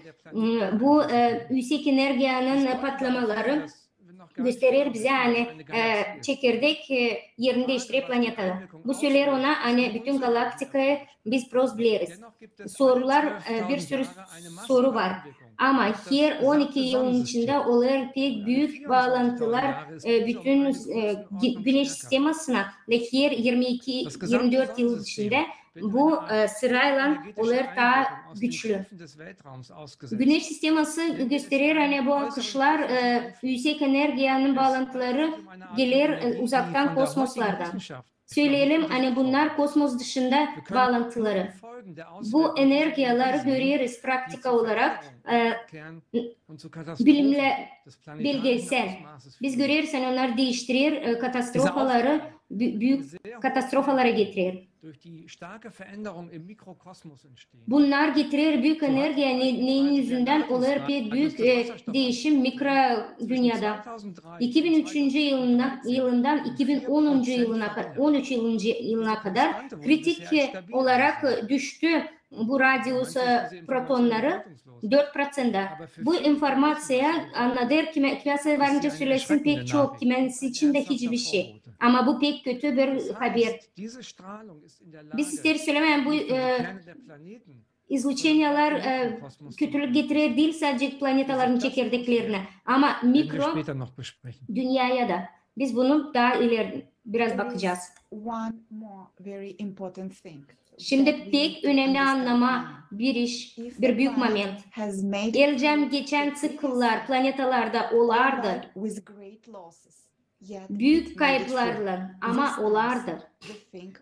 bu yüksek enerjiyanın patlamaları gösterir bize hani çekirdek yerini değiştirir planetada. Bu söyler ona hani bütün galaktikayı biz proz biliriz. Sorular bir sürü soru var. Ama her 12 yılın içinde olur pek büyük bağlantılar bütün güneş sistemasına ve her 22-24 yıl içinde bu sırayla olur daha güçlü. Güneş sisteması gösterir hani bu akışlar yüksek enerjiyanın bağlantıları gelir uzaktan kosmoslardan. Söyleyelim hani bunlar kosmos dışında bağlantıları. Bu enerjiyaları görüyoruz praktika olarak bilimle bilgisel. Biz görüyoruz hani onlar değiştirir katastrofaları büyük katastrofalara getirir. Bunlar getirir büyük enerji neyin yüzünden olur pek büyük değişim mikro dünyada. 2003. yılından 2010. yılına 13 yılına kadar kritik olarak düştü bu radyus protonları 4%. Bu informasyaya anladır kimyasal varınca söylesin pek çok kimyası için de hiçbir şey. Ama bu pek kötü bir haber. Biz ister söylemeyen bu izluçenyalar kötülük getirir değil sadece planetaların çekirdeklerine ama mikro dünyaya da. Biz bunu daha ileri biraz bakacağız. Şimdi pek önemli anlama bir iş, bir büyük moment. Elcem geçen sıkıllar planetalarda olardı. Büyük kayıplarla ama olardır.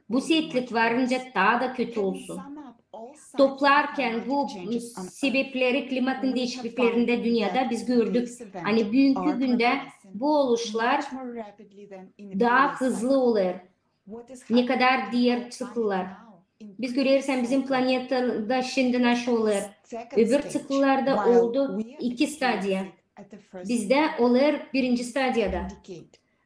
Bu setlik varınca daha da kötü olsun. Toplarken bu sebepleri klimatın değişikliklerinde dünyada biz gördük. Hani bugünkü günde bu oluşlar daha hızlı olur. Ne kadar diğer sıkıllar. Biz görürsen bizim planetada şimdi nasıl olur? Öbür sıkıllarda oldu 2 stadya. Bizde olur 1. stadyada.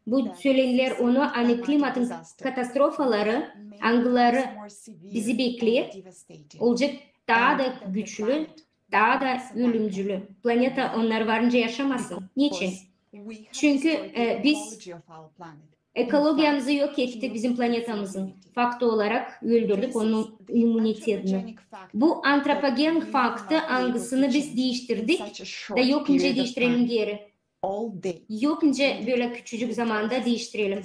Bu söylenirler onu hani klimatın katastrofaları, angıları bizi bekliyor. Olacak daha da güçlü, daha da ölümcül. Planeta onlar varınca yaşamasın. Niçin? Çünkü biz ekolojimizi yok ettik bizim planetamızın. Faktı olarak öldürdük onun imunitetini. Bu antropogen faktı angısını biz değiştirdik da yokunca değiştirelim geri. Yokunca böyle küçücük zamanda değiştirelim.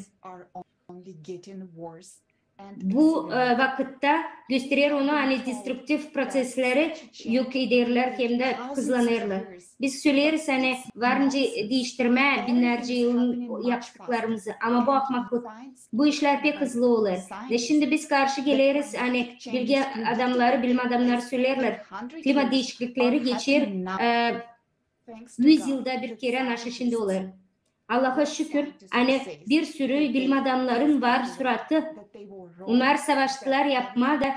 Bu vakitte gösterir onu hani destruktif prosesleri yok ederler hem de hızlanırlar. Biz söyleriz hani varınca değiştirme binlerce yıl yaptıklarımızı ama bu akmaklık. Bu işler pek hızlı olur. Ve şimdi biz karşı geliriz hani bilgi adamları, bilim adamları söylerler. Klima değişiklikleri geçir 100 yılda bir kere naşı şimdi olur. Allah'a şükür hani bir sürü bilim adamların var suratı. Onlar savaştılar yapma da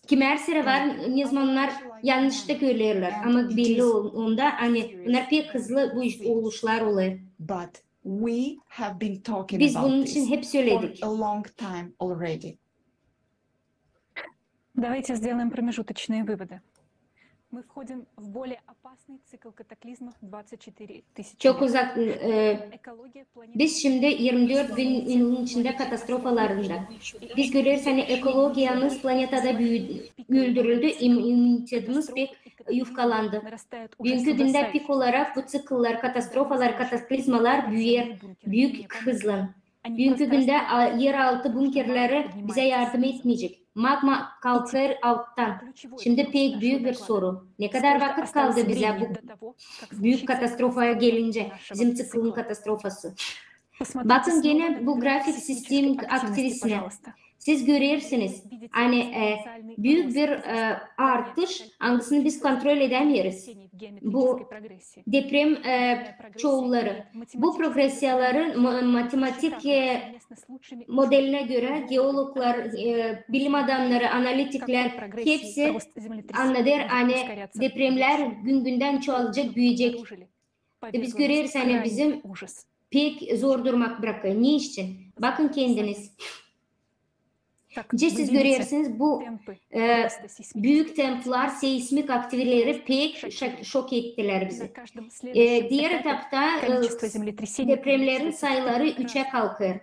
kimersere var ne zamanlar yanlış da görürler ama belli onda hani onlar pek hızlı bu oluşlar olur. Biz bunun için hep söyledik. Давайте сделаем промежуточные выводы. Мы входим в более опасный цикл катаклизмов 24 тысячи. Çok uzak. Biz şimdi 24 bin yılın içinde katastrofalarında. Biz görüyoruz hani ekolojimiz planetada öldürüldü, imunitetimiz pek yufkalandı. Bugünkü günde pik olarak bu sıkıllar, katastrofalar, kataklizmalar büyük hızla. Bugünkü günde yeraltı bunkerleri bize yardım etmeyecek. magma kalkar alttan. Şimdi pek büyük bir soru. Ne kadar vakit kaldı bize bu büyük katastrofaya gelince, bizim tıklım katastrofası? Bakın gene bu grafik sistem aktivistine. Siz görürsünüz. Hani büyük bir artış, hangisini biz kontrol edemiyoruz. Bu deprem çoğulları. Bu progresyaların matematik modeline göre geologlar, bilim adamları, analitikler hepsi anladır. Hani depremler gün günden çoğalacak, büyüyecek. Biz görüyoruz hani bizim pek zor durmak bırakıyor. Ne için? Bakın kendiniz. Siz görüyorsunuz bu büyük templar, seismik aktiviteleri pek şok ettiler bizi. Diğer etapta depremlerin sayıları 3'e kalkıyor.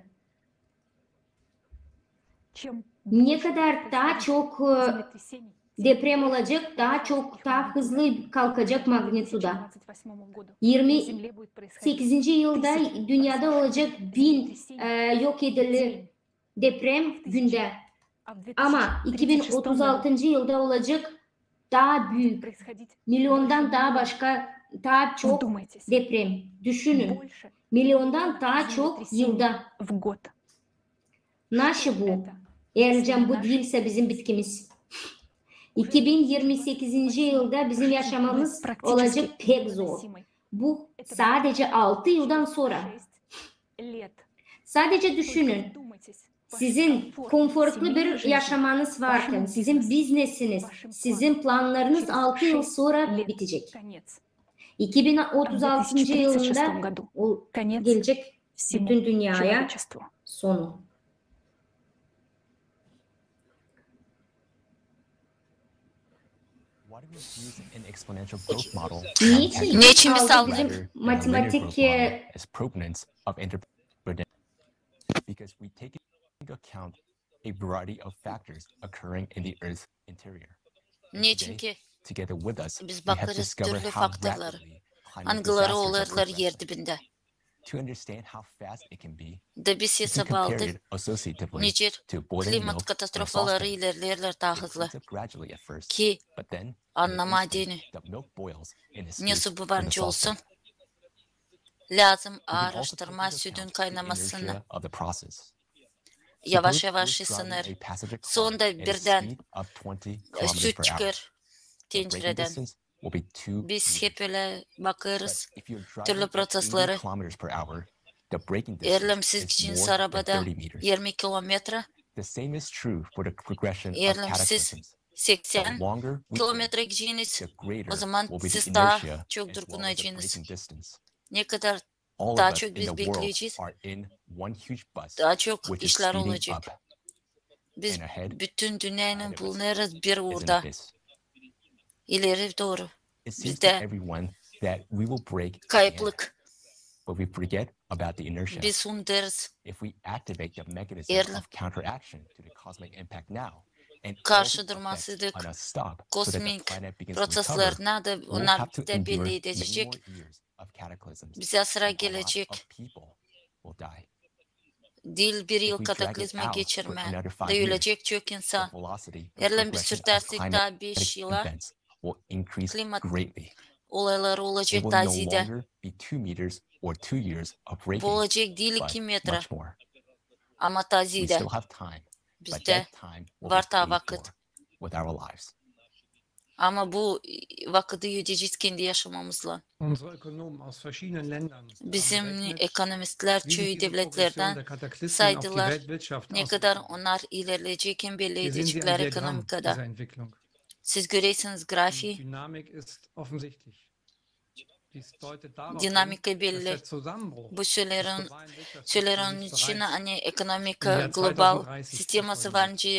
Ne kadar daha çok deprem olacak, daha hızlı kalkacak magnituda. 28. yılda dünyada olacak 1000 yok edildi deprem günde. Ama 2036. yılda olacak daha büyük, milyondan daha çok deprem. Düşünün, milyondan daha çok yılda. Nasıl bu? Eğer bu değilse bizim bitkimiz. 2028. yılda bizim yaşamamız olacak pek zor. Bu sadece 6 yıldan sonra. Sadece düşünün. Sizin konforlu bir yaşamanız varken, sizin biznesiniz, sizin planlarınız 6 yıl sonra bitecek. 2036. yılında gelecek bütün dünyaya sonu. Niçin biz bizim matematik because we take into account a variety of factors occurring in the Earth's interior. Çünkü Together with us, biz bakarız türlü faktörleri, hangileri olurlar yer dibinde. To understand how fast it can be, da biz hesap aldık. Niçin klimat katastrofaları ilerlerler daha hızlı ki anlamadığını nasıl bu bence olsun lazım araştırma sütün kaynamasını yavaş yavaş ısınır. Sonra birden süt çıkar tencereden. Biz hep öyle bakarız türlü prosesleri. Eğerlemsiz arabada 20 kilometre, eğerlemsiz 80 kilometre gideceğiniz, o zaman siz daha çok durgunacaksınız. Ne kadar daha çok biz bekleyeceğiz, daha çok işler olacak. Biz bütün dünyanın bulunuruz bir orada. İleri doğru. Bizde kayıplık. Biz unutırız. Karşı durmasızlık, kosmik proseslerine de onlar da belli edecek. Bize sıra gelecek. Değil bir yıl kataklizme geçirme. De ölecek çok insan. Eğer biz sürtersek daha 5 yıla klimat olayları olacak daha ziyade. Bu olacak değil 2 metre. Ama daha ziyade. Bizde var daha vakit. Ama bu vakiti yiyeceğiz kendi yaşamamızla. Bizim ekonomistler çoğu devletlerden saydılar ne kadar onlar ilerleyecekken belli edecekler ekonomikada. Siz görüyorsunuz grafiği. Dinamika belli. Bu söylerin içine hani ekonomik global sisteması varınca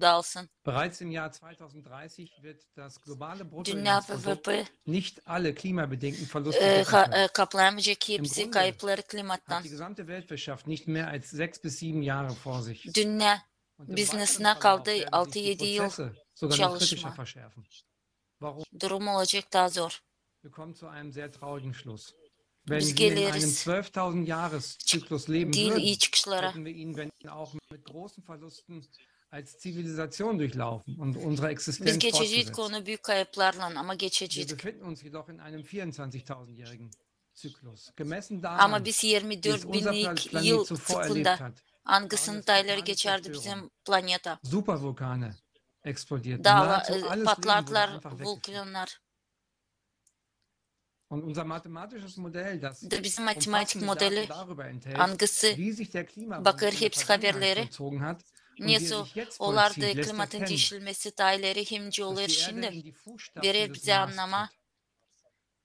dalsın. Dünya PVP kaplayamayacak hepsi kayıpları klimattan. Dünya biznesine kaldı 6-7 yıl çalışma. Durum olacak daha zor. Biz geliriz. Değil iyi çıkışlara. als Zivilisation durchlaufen und unsere Biz Existenz geçeceğiz fortgesetzt. konu büyük kayıplarla ama Wir geçeceğiz. befinden uns jedoch in einem 24.000-jährigen Zyklus. Gemessen Ama daran, biz wie es 24 unser binlik Planet yıl zuvor erlebt tıklında hat. hangisinin tayları geçerdi Zerstörung. bizim planeta? Supervulkane explodierten. Dağla, Nahezu alles Leben wurde patlardılar einfach weggeschnitten. vulkanlar. Und unser mathematisches Modell, das Bizim matematik umfassende modeli Daten darüber enthält, hangisi wie sich der Klimawandel bakır in der hepsi Vergangenheit haberleri vollzogen hat und wie er Niso sich jetzt olardı vollzieht, lässt klimatın erkennen, değişilmesi tayları himci dass olur die Erde şimdi. in die Fußstapfen Verir des bize Mars anlama. tritt.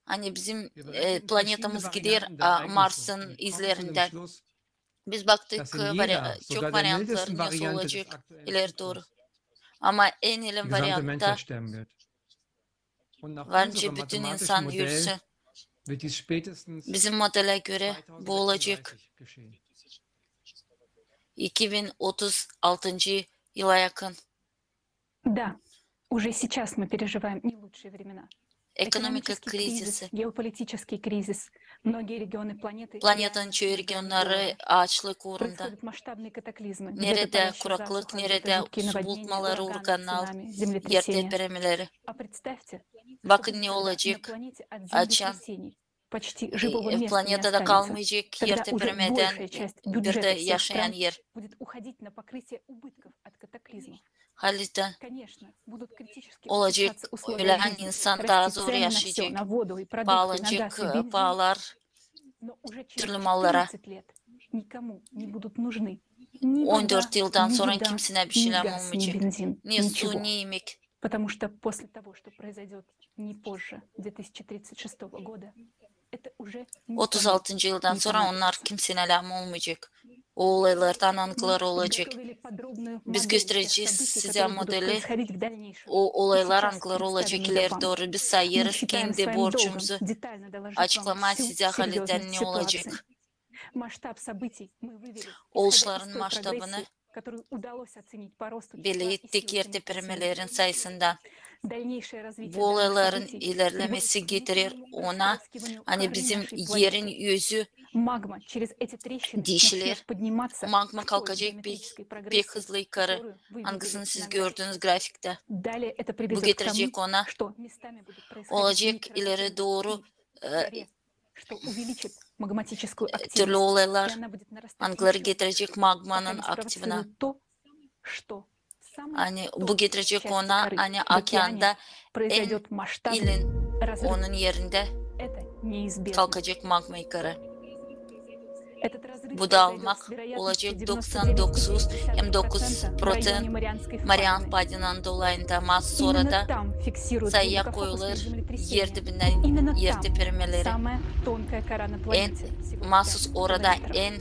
Hani bizim Wir berechnen verschiedene planetamız gider Varianten der Ereignisse Mars'ın und kommen zu dem izlerinden. Schluss, Biz baktık dass in jeder, çok sogar der varyantların mildesten nasıl Variante des olacak aktuellen ileri doğru. Zyklus, Ama en die ileri gesamte varyantta Menschheit sterben wird. Und nach bence unserem bütün mathematischen insan Modell yürüsün. wird dies spätestens Bizim modele göre bu olacak 2036 geschehen. 2036 yıla yakın. Да, уже сейчас мы переживаем не лучшие времена. Ekonomik Экономический krizisi. кризис, геополитический кризис. Многие регионы планеты Planetanın çoğu regionları açlık uğrunda. происходят масштабные катаклизмы. Nerede kuraklık, nerede su bulutmaları, urganlar, yer depremeleri. А представьте, Bakın ne когда на olacak? планете от Açan. землетрясений почти живого места не Planetada останется, kalmayacak yer когда уже depremeden большая часть bir бюджета de всех yaşayan стран yer. будет уходить на покрытие убытков от катаклизмов. Halde Конечно, будут критически olacak, ухудшаться условия ölen жизни, insan daha расти zor цены на все, yaşayacak. на воду и продукты, на Bağlanacak газ и бензин. pahalar, Но уже türlü через mallara. 14 лет никому не будут нужны ни 14 вода, yıldan ни sonra еда, kimsine bir ни şeyler газ, ни olmayacak. бензин, Ne su, ничего. ne yemek. Потому что после того, что произойдет не позже 2036 года, это уже никому 36. yıldan не sonra onlar понадобится. kimsenin alamı olmayacak. O olaylardan anıklar Мы olacak. подготовили подробную Biz модель тех göstereceğiz событий, size которые будут modeli. происходить в дальнейшем. O olaylar Сейчас anıklar представим olacak ее ileri вам. doğru. Biz Мы sayarız считаем kendi своим долгом borcumuzu. детально доложить вам Açıklama всю size haliden серьезность ne ситуации. olacak? Масштаб событий мы вывели, исходя из Oluşların той масштабını прогрессии, которую удалось оценить по rostу числа belli и ettik силы yer землетрясений. depremelerin sayısından. Дальнейшее развитие Bu данных olayların событий ilerlemesi приводит к getirir внутреннему ona расплескиванию hani коры bizim нашей yerin планеты. yüzü Магма через эти трещины dişilir. начнет подниматься Magma к той kalkacak геометрической pek прогрессии, hızlı yukarı. которую вы Hangisini видели siz на графике. gördüğünüz grafikte. Далее это Bu приведет к тому, getirecek ona что местами будет происходить olacak ileri микророждение doğru в коре, что увеличит магматическую türlü активность, и olaylar она будет нарастать anıkları еще getirecek больше, magmanın пока не aktifine. спровоцирует то, что в самой Hani bu тонкой getirecek части ona коры, hani в океане, okeanda en произойдет масштабный ilin разрыв. onun yerinde Это неизбежно. kalkacak magma yukarı. Этот разрыв Bu произойдет dağılmak с вероятностью olacak 99,9% hem в 9% районе Марианской Marian впадины. Paydı'nın dolayında mas sonra Именно da там фиксируют sayıya глубокофокусные koyulur землетрясения. yer dibinden Именно yer там depremeleri. самая тонкая кора на En планете. Всего mahsus 5 orada километров. en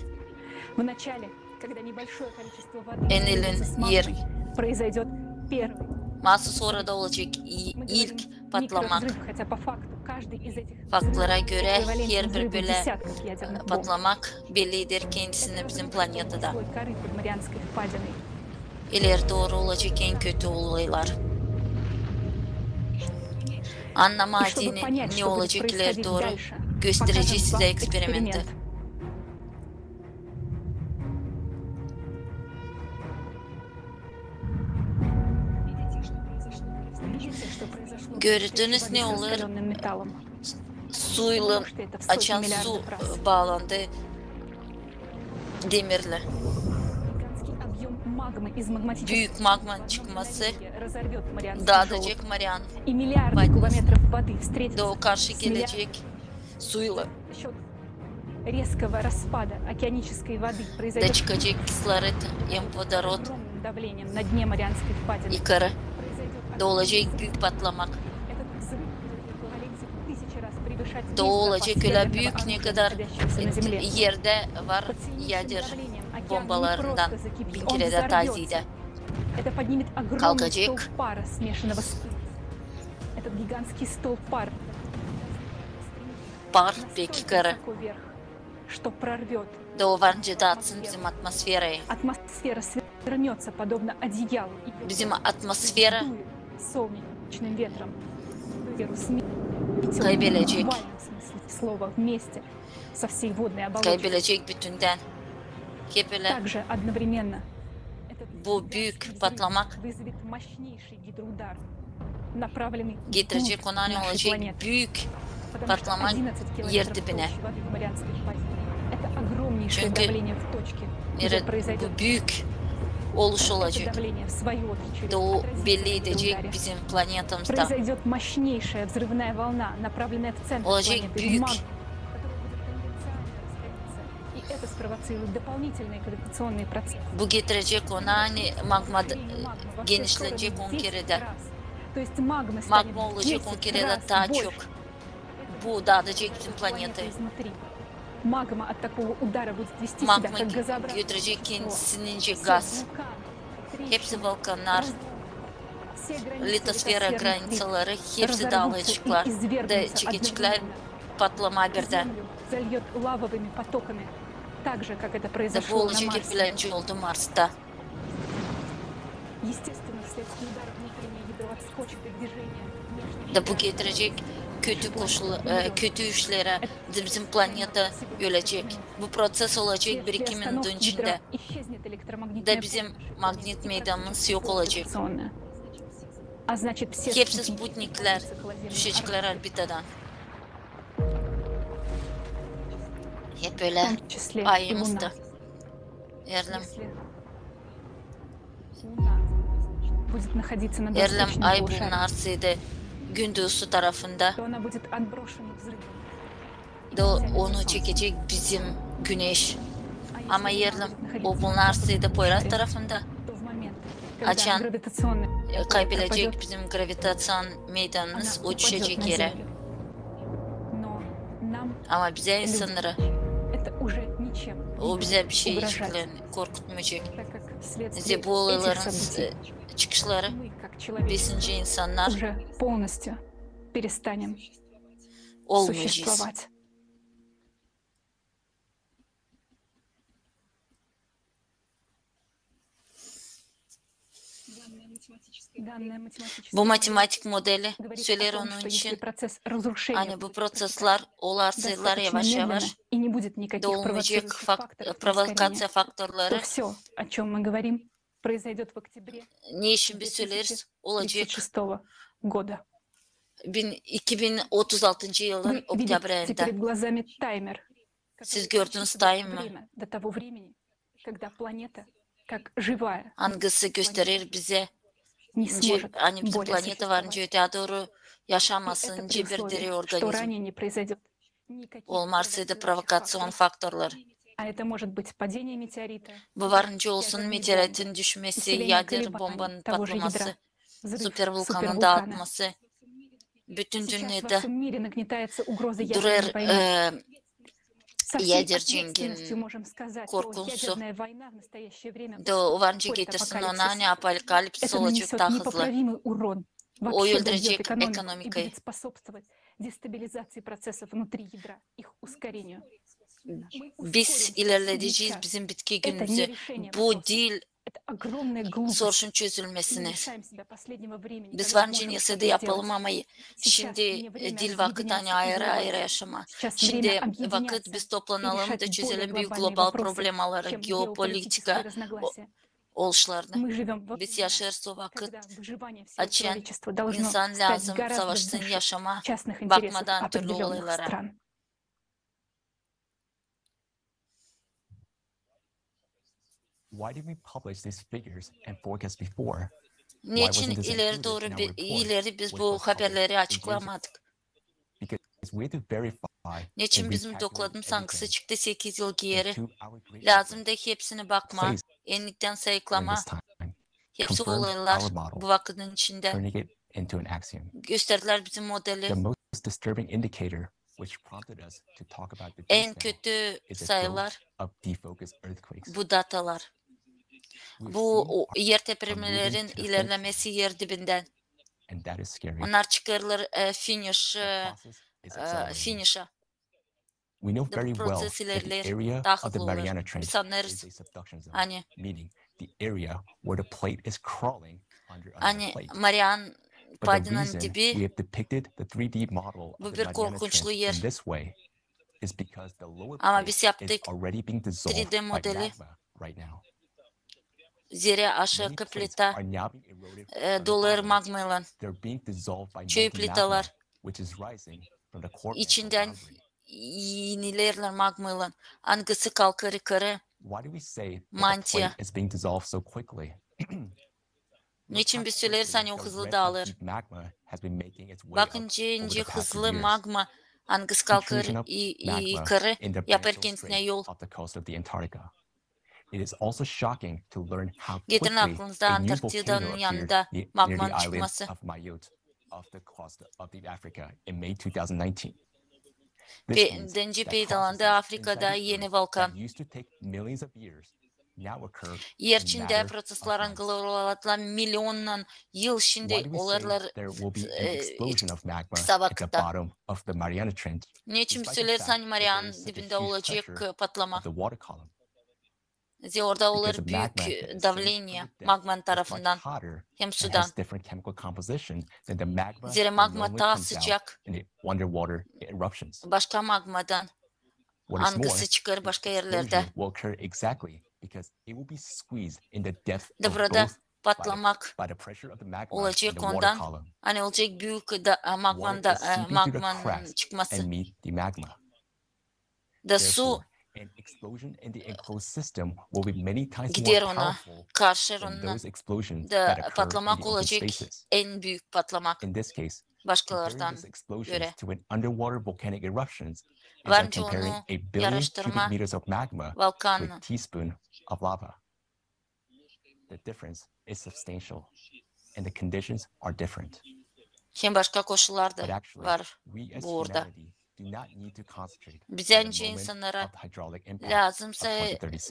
В начале, когда небольшое количество воды en встретится с ilin yer магмой, произойдет первый mahsus orada olacak мы ilk говорим patlamak. микровзрыв, хотя по факту каждый из этих Faktlara взрывов göre эквивалентен yer взрыву böyle десятков ядерных бомб. patlamak bellidir kendisini bizim planetada. Слой коры под Марианской впадиной. İleri doğru olacak en kötü olaylar. И чтобы Anlamadığını понять, ne что будет olacak ileri происходить doğru дальше, göstereceğiz покажем size вам eksperimenti. эксперимент. Видите, что произошло при Gördünüz встрече ne воды с olur? раскаленным металлом? Suyla Что это в сотни açan su миллиардов раз. bağlandı demirle. Гигантский объем магмы из магматического Büyük magmanın çıkması разорвет Марианский желоб. dağıtacak Marian И миллиарды Пойдет. кубометров воды встретятся da o karşı с gelecek suyla за счет резкого распада океанической воды da произойдет çıkacak kислород hem vodorod огромным давлением на дне Марианской впадины. yukarı Произойдет da olacak büyük patlamak. Этот взрыв будет в эквиваленте в 1000 раз превышать Da весь olacak запас öyle ядерного büyük ne оружия, kadar находящегося на Земле. yerde var Под сильнейшим yadır давлением океан не bombalarından просто закипит, bin он kere de tazide. взорвется. Это поднимет огромный Kalkacak. столб пара, смешанного с пылью. Этот гигантский столб пара Par pek yukarı высоко вверх, что прорвет. da o varınca dağıtsın bizim atmosfere. Атмосфера свернется, подобно одеялу, и Bizim atmosfere дует солнечным ветром. Атмосферу сметет Kaybelecek. в буквальном смысле слова вместе со всей водной оболочкой. Kaybelecek bütünden. Hep öyle Также одновременно это bu büyük patlamak getirecek olan olacak büyük patlama yer dibine. Çünkü bu büyük oluş olacak. Doğu belli edecek bizim planetamızda. Olacak büyük. Bu getirecek ona hani magma genişlenecek 10 kerede. Magma olacak 10 kerede daha çok. Bu dağıtacak bizim planeti. Magma götürecek kendisinince gaz. Hepsi volkanlar, litosfera graniçaları hepsi dağılacaklar. Da çıkacaklar patlama birden. Da bu olacak hep bilinci oldu Mars'ta. Da bu getirecek kötü işlere bizim planeta ölecek. Bu proses olacak birikimin içinde. Da bizim magnet meydanımız yok olacak. Hepsi sputnikler düşecekler orbitadan. Hep böyle ayımızda. Erlem ay bulunarsaydı gündüzü tarafında da onu çekecek bizim güneş. Ama yerlem o bulunarsaydı Poyraz tarafında açan kaybedecek bizim gravitasyon meydanımız o düşecek yere. Ama bize insanlara o bize bir şey korkutmayacak. Bize bu olayların çıkışları 5. insanlar olmayacağız. Bu matematik modeli söyler onun için hani bu prosesler olarsaylar yavaş yavaş da olmayacak provokasyon faktörleri ne için biz söyleriz olacak 2036 yılın oktyabr ayında. Siz gördünüz timer'ı. Hangisi gösterir bize hani bizim planeta varınca öteye doğru yaşamasınca bir diri organizm. Olmarsaydı provokasyon faktörleri. Bu varınca olsun meteoritin düşmesi, yader bombanın patlaması, süper vulkanın dağıtması, bütün dünyada durar yader cengin korkunsu. Da varınca getirsin ona hani apokalipsis olacak daha hızlı. O öldürecek ekonomikayı. Biz ilerleyeceğiz bizim bitki günümüzü. Bu dil soruşun çözülmesini. Biz varınca neyse de yapalım ama şimdi dil vakit hani ayrı ayrı yaşama. Şimdi vakit biz toplanalım da çözelim büyük global problemaları, geopolitika oluşlarını. Biz yaşarız o vakit açan insan lazım savaşsın yaşama bakmadan türlü olaylara. Why did we publish these figures and forecasts before? Niçin ileri biz bu haberleri açıklamadık? Niçin bizim dokladığımız hangisi çıktı 8 yıl geri? Lazım da hepsine bakma, enlikten sayıklama. Hepsi olaylar bu vakitin içinde gösterdiler bizim modeli. En kötü sayılar bu datalar. Bu yer tepinmelerin ilerlemesi yer dibinden. Onlar çıkarılır finish'a. Bu proses ilerler daha hızlı olur. Biz anlarız. Hani Marian Payda'nın dibi bu bir korkunçlu yer. Ama biz yaptık 3D modeli Zira aşağı plita dolar magmayla çöy plitalar içinden yenilerler magmayla angısı kalkar yukarı mantıya. Niçin bir söyler sani o hızlı dağılır? Bakınca ince hızlı magma angısı kalkar yukarı yapar kendine yol. Getirin aklınızda Antarktida'nın yanında magmanın çıkması. Denci peydalandı Afrika'da yeni volkan. Yer içinde prosesler angılatılan milyondan yıl şimdi olarlar kısa vakitte. Niçin söylersen Mariana dibinde olacak patlama? Orada olur büyük davleniye magman tarafından hem sudan. Zira magma daha sıcak başka magmadan angısı çıkar başka yerlerde. Burada patlamak olacak ondan hani olacak büyük magman çıkması. Da su gider ona, karşı ona da patlamak olacak en büyük patlamak başkalardan göre. Bence onu yarıştırma volkanı. Hem başka koşullar da var burada. Bizce insanlara lazımsa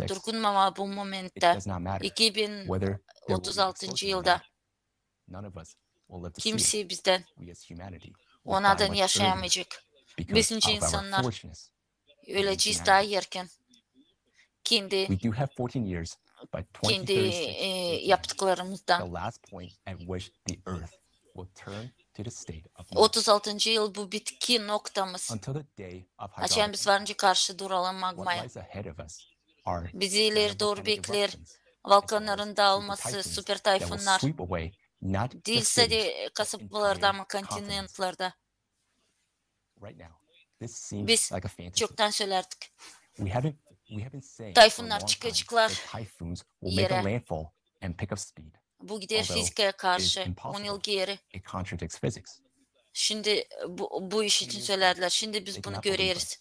durgunmama bu momentte 2036 yılda kimse bizden onadan yaşayamayacak. Bizce insanlar öleceğiz daha erken. Kendi yaptıklarımızdan. 36. yıl bu bitki noktamız. Açan varınca karşı duralım magmaya. Bizi ileri doğru bekler. Volkanların dağılması, süper tayfunlar. Değilse de kasabalarda ama kontinentlarda. Biz çoktan söylerdik. Tayfunlar çıkacaklar yere. Bu gider fizikaya karşı 10 yıl geri. Şimdi bu iş için söylediler. Şimdi biz bunu görüyoruz.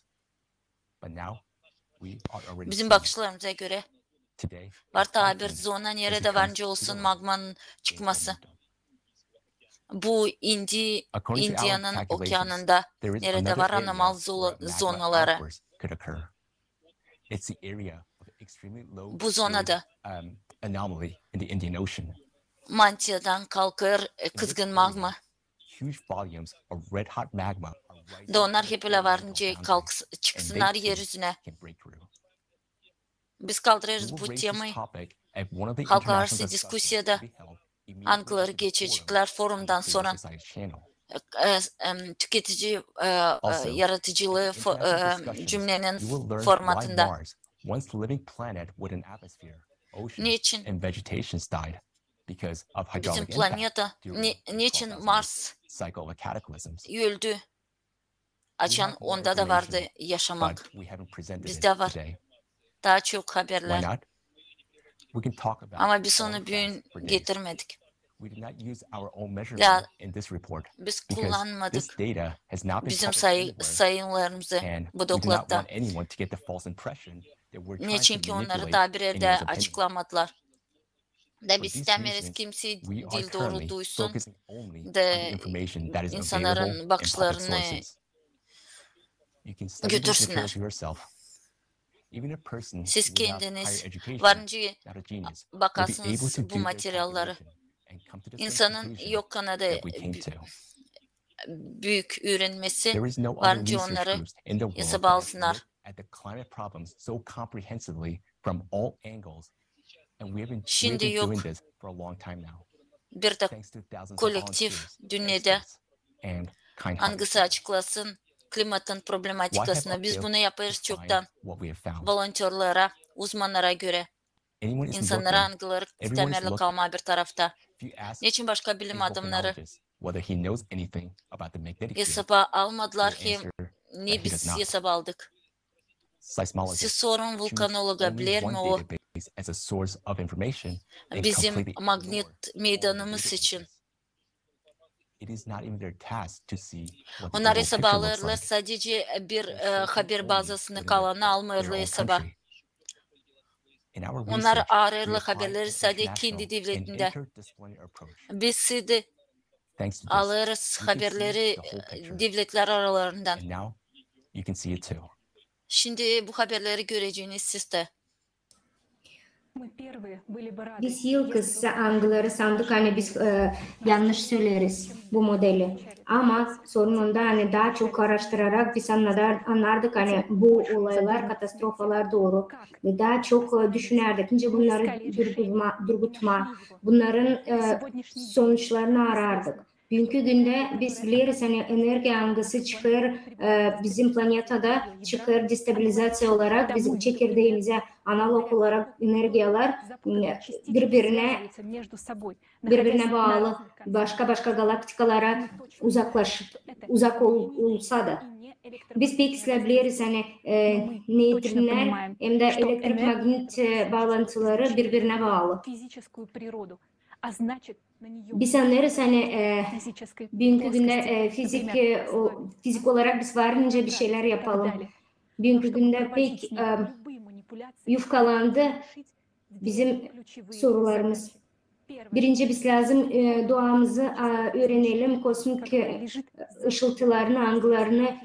Bizim bakışlarımıza göre var tabir zona nerede bence olsun magmanın çıkması. Bu India'nın okyanında nerede var anormal zonaları. Bu zonada mantiyadan kalkar kızgın magma. Da onlar hep öyle varınca çıksınlar yeryüzüne. Biz kaldırırız bu temayı. Halk arası diskusyada anıları geçecekler forumdan sonra tüketici yaratıcılığı cümlenin formatında. Niçin? Bizim planeta, niçin Mars öldü? Açan onda da vardı yaşamak. Bizde var. Daha çok haberler. Ama biz onu bugün getirmedik. Ya, biz kullanmadık bizim sayılarımızı bu dokladda. Niçin ki onları daha bir yerde açıklamadılar. Da biz istemeriz kimse dil doğru duysun da insanların bakışlarını götürsünler. Siz kendiniz varınca bakarsınız bu materyalları. İnsanın yok kanada büyük öğrenmesi varınca onları hesaba alsınlar. Şimdi yok bir de kolektif dünyada hangisi açıklasın klimatın problematikasını. Biz bunu yaparız çoktan. Volontörlere, uzmanlara göre. İnsanlara angıları temelli kalma bir tarafta. Niçin başka bilim adamları hesaba almadılar ki ni biz hesaba aldık? Siz sorun vulkanologa bilir mi o? Bizim magnet meydanımız için. Onlar hesaba alırlar, sadece bir haber bazasını kalanı almıyorlar hesaba. Onlar ararlar haberleri sadece kendi devletinde. Biz de alırız haberleri devletler aralarından. Şimdi bu haberleri göreceğiniz siz de. Biz ilk angıları sandık hani biz yanlış söyleriz bu modeli. Ama sonunda hani daha çok araştırarak biz anlardık hani bu olaylar, katastrofalar doğru. Ve daha çok düşünerdik. Önce bunları durgutma, bunların sonuçlarını arardık. Bugünkü günde biz biliriz hani enerji angısı çıkar, bizim planetada çıkar destabilizasyon olarak bizim çekirdeğimize analog olarak enerjiler birbirine bağlı başka galaktikalara uzak olsa da. Biz peki biliriz hani nötronlar hem de elektromagnet bağlantıları birbirine bağlı. Biz anlarız hani bugünkü günde fizik olarak biz varınca bir şeyler yapalım. Bugünkü günde pek yufkalandı bizim sorularımız. Birinci biz lazım doğamızı öğrenelim, kosmik ışıltılarını, angılarını,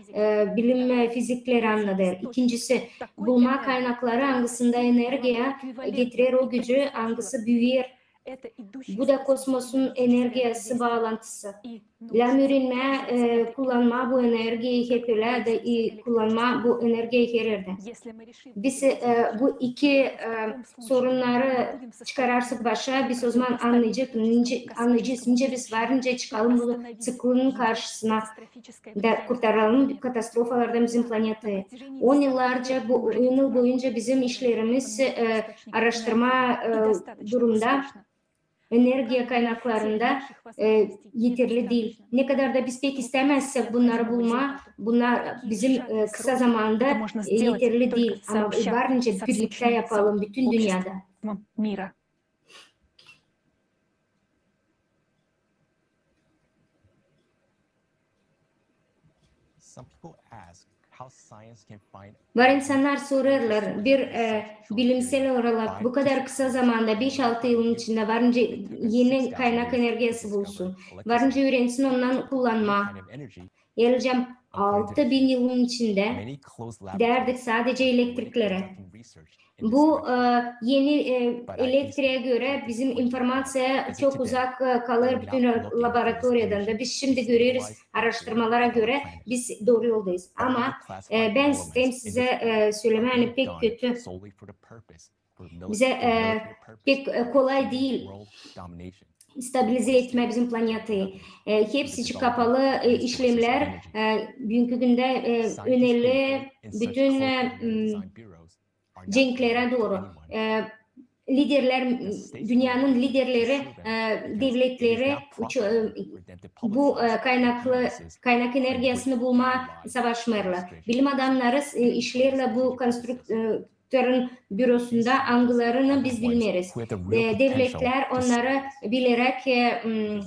bilim fizikleri anladı. İkincisi bulma kaynakları angısında enerjiye getirir o gücü, angısı büyür. Bu da kosmosun enerjisi bağlantısı. Lamürünme kullanma bu enerjiyi hep öyle de kullanma bu enerjiyi verirdi. Biz bu iki sorunları çıkararsak başa biz o zaman anlayacağız. Nice biz varınca çıkalım bu sıklığın karşısına da kurtaralım katastrofalardan bizim planeti. 10 yıllarca bu yıl boyunca bizim işlerimiz araştırma durumda. Enerji kaynaklarında yeterli değil. Ne kadar da biz pek istemezsek bunları bulma, bunlar bizim kısa zamanda yeterli değil. Ama varınca birlikte yapalım bütün dünyada. Var insanlar sorarlar bir bilimsel olarak bu kadar kısa zamanda 5-6 yılın içinde varınca yeni kaynak enerjisi bulsun. Varınca öğrensin ondan kullanma. Geleceğim 6000 yılın içinde derdik sadece elektriklere. Bu yeni elektriğe göre bizim informasya çok uzak kalır bütün laboratuvardan da. Biz şimdi görüyoruz araştırmalara göre biz doğru yoldayız. Ama ben sistem size söyleme hani pek kötü. Bize pek kolay değil stabilize etme bizim planeti. Hepsi kapalı işlemler bugünkü günde önemli bütün cenklere doğru. Liderler, dünyanın liderleri, devletleri bu kaynak enerjisini bulma savaşmıyorlar. Bilim adamları işlerle bu konstruktörün bürosunda angılarını biz bilmeriz. Devletler onları bilerek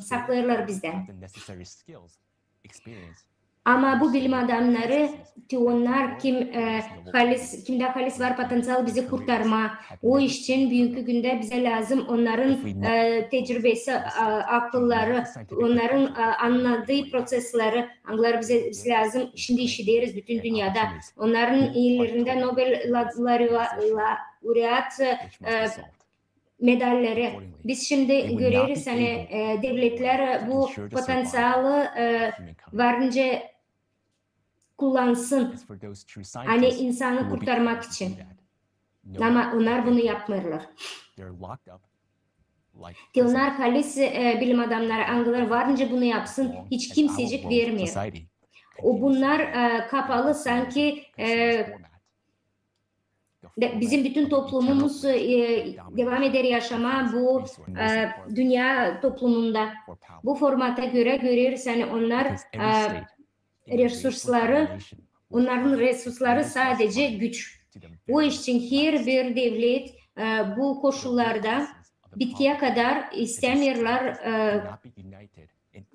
saklarlar bizden. Ama bu bilim adamları onlar kimde halis var potansiyel bizi kurtarma. O için bugünkü günde bize lazım onların tecrübesi, akılları, onların anladığı prosesleri, angıları bize lazım. Şimdi işleriz bütün dünyada. Onların iyilerinde Nobel laureat medalleri. Biz şimdi görüyoruz hani devletler bu potansiyeli varınca kullansın. Hani insanı kurtarmak için. Ama onlar bunu yapmıyorlar. Onlar halis bilim adamları angıları varınca bunu yapsın. Hiç kimsecik vermiyor. Bunlar kapalı sanki bizim bütün toplumumuz devam eder yaşama bu dünya toplumunda. Bu formata göre görüyoruz yani onların resursları sadece güç. O için her bir devlet bu koşullarda bitkiye kadar istemiyorlar,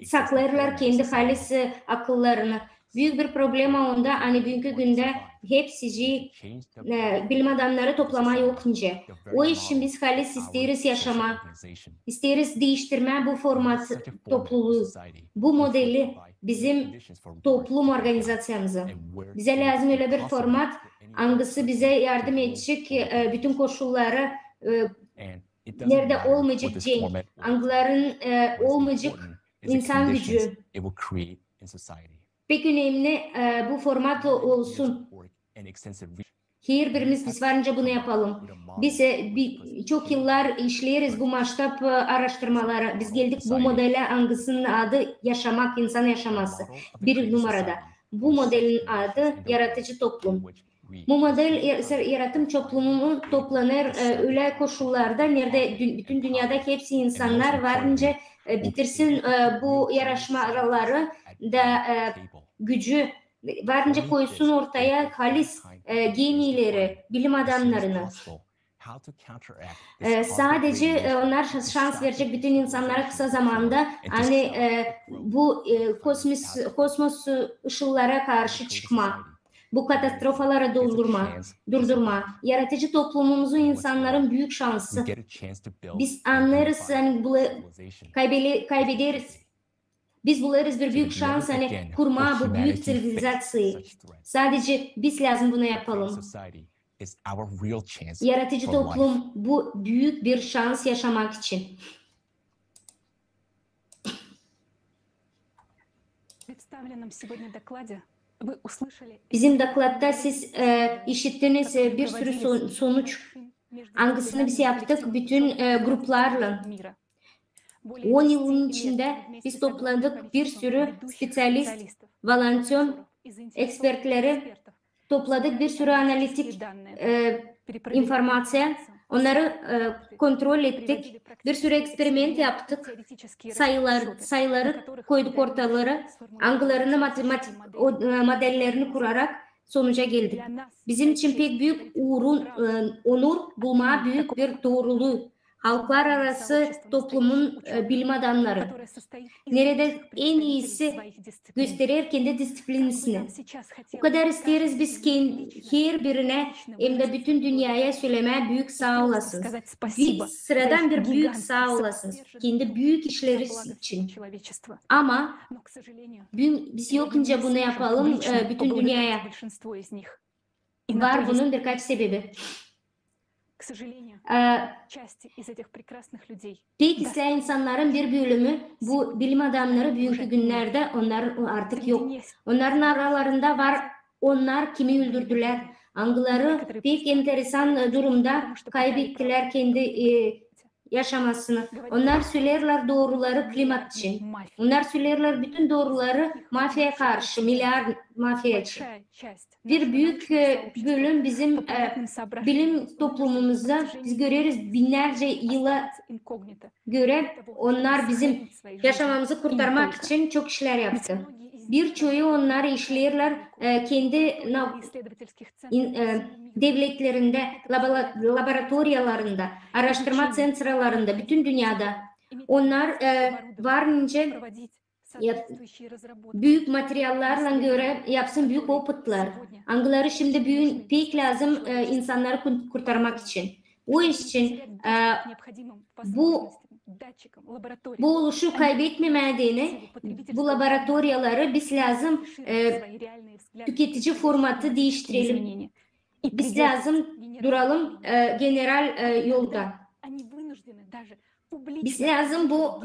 saklarlar kendi halis akıllarını. Büyük bir problem onda hani bugünkü günde hepsi bilim adamları toplama yok ince. O için biz halis isteriz yaşama, isteriz değiştirme bu format topluluğu, bu modeli bizim toplum organizasyamıza. Bize lazım öyle bir format, hangisi bize yardım edecek bütün koşulları nerede olmayacak cenk, hangilerin olmayacak insan gücü. Pek önemli bu format olsun. Her birimiz biz varınca bunu yapalım. Biz çok yıllar işleriz bu maçtap araştırmalara. Biz geldik bu modele hangisinin adı yaşamak, insan yaşaması. Bir numarada. Bu modelin adı yaratıcı toplum. Bu model yaratım toplumunu toplanır öyle koşullarda nerede bütün dünyadaki hepsi insanlar varınca bitirsin bu yarışmaları da gücü varınca koysun ortaya halis genileri, bilim adamlarını. Sadece onlar şans verecek bütün insanlara kısa zamanda hani bu kosmos ışıllara karşı çıkma, bu katastrofalara durdurma. Yaratıcı toplumumuzun insanların büyük şansı. Biz anlarız hani kaybederiz. Biz bularız bir büyük şans hani kurma bu büyük sivilizasyayı. Sadece biz lazım bunu yapalım. Yaratıcı toplum bu büyük bir şans yaşamak için. Bizim dokladda siz işittiniz bir sürü sonuç. Hangisini biz yaptık bütün gruplarla. 10 yılın içinde biz topladık bir sürü spesyalist, volantör, ekspertleri topladık, bir sürü analitik informasyon, onları kontrol ettik, bir sürü eksperiment yaptık, sayıları koyduk ortalara, hangilerini modellerini kurarak sonuca geldik. Bizim için pek büyük onur bulma, büyük bir doğruluğu. Halklar arası toplumun bilim adamları. Nerede en iyisi gösterir kendi disiplinisini. O kadar isteriz biz her birine hem de bütün dünyaya söylemeye büyük sağ olasınız. Sıradan bir büyük sağ olasınız. Kendi büyük işleri için. Ama biz yokunca bunu yapalım bütün dünyaya. Var bunun birkaç sebebi. Pek ise insanların bir bölümü bu bilim adamları bugünkü günlerde onlar artık yok. Onların aralarında var onlar kimi öldürdüler. Hangileri pek enteresan durumda kaybettiler kendi yaşamasını. Onlar söylerler doğruları klimat için. Onlar söylerler bütün doğruları mafyaya karşı, milyar mafyacı. Bir büyük bölüm bizim bilim toplumumuzda biz görüyoruz binlerce yıla göre onlar bizim yaşamamızı kurtarmak için çok işler yaptı. Birçoğu onlar işlerler kendi devletlerinde, laboratuvarlarında, araştırma centralarında, bütün dünyada. Onlar varınca büyük materyallarla göre yapsın büyük oputlar. Hangileri şimdi büyük pek lazım insanları kurtarmak için. O için bu oluşu kaybetmemediğini bu laboratuvarları biz lazım tüketici formatı değiştirelim. Biz lazım duralım general yolda. Biz lazım bu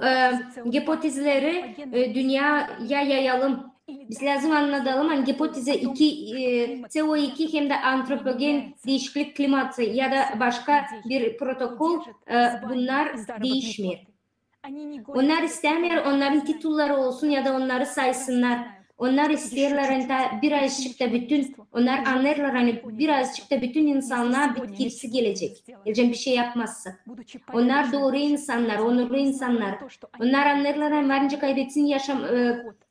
hipotezleri dünyaya yayalım. Biz lazım anlatalım hani hipoteze CO2 hem de antropogen değişiklik klimatı ya da başka bir protokol bunlar değişmiyor. Onlar istemiyor onların titulları olsun ya da onları saysınlar. Onlar isterler birazcık da bütün, onlar anlarlar hani birazcık da bütün insanlığa bitkisi gelecek. Bir şey yapmazsak. Onlar doğru insanlar, onurlu insanlar. Onlar anlarlar hani varınca kaybetsin yaşam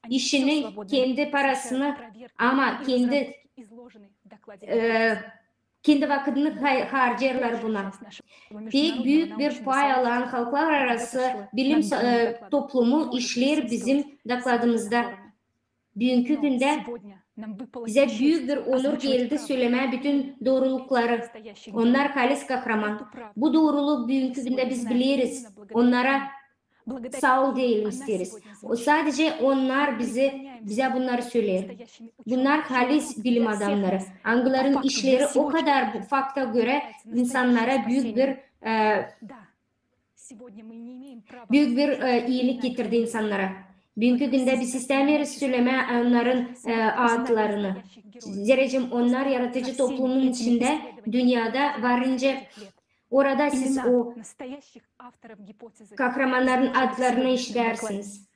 işini, kendi parasını ama kendi vakitini harcarlar buna. Pek büyük bir pay alan halklar arası bilim toplumu işler bizim dokladımızda. Bugünkü günde bize büyük bir onur geldi söylemeye bütün doğrulukları. Onlar halis kahraman. Bu doğruluğu bugünkü günde biz biliriz. Onlara sağ ol diyelim isteriz. Sadece onlar bize bunları söyler. Bunlar halis bilim adamları. Angloların işleri o kadar bu fakta göre insanlara büyük bir iyilik getirdi insanlara. Bugünkü günde biz istemiyoruz söyleme onların adlarını. Zerrecim onlar yaratıcı toplumun içinde dünyada varınca orada siz o kahramanların adlarını işlersiniz.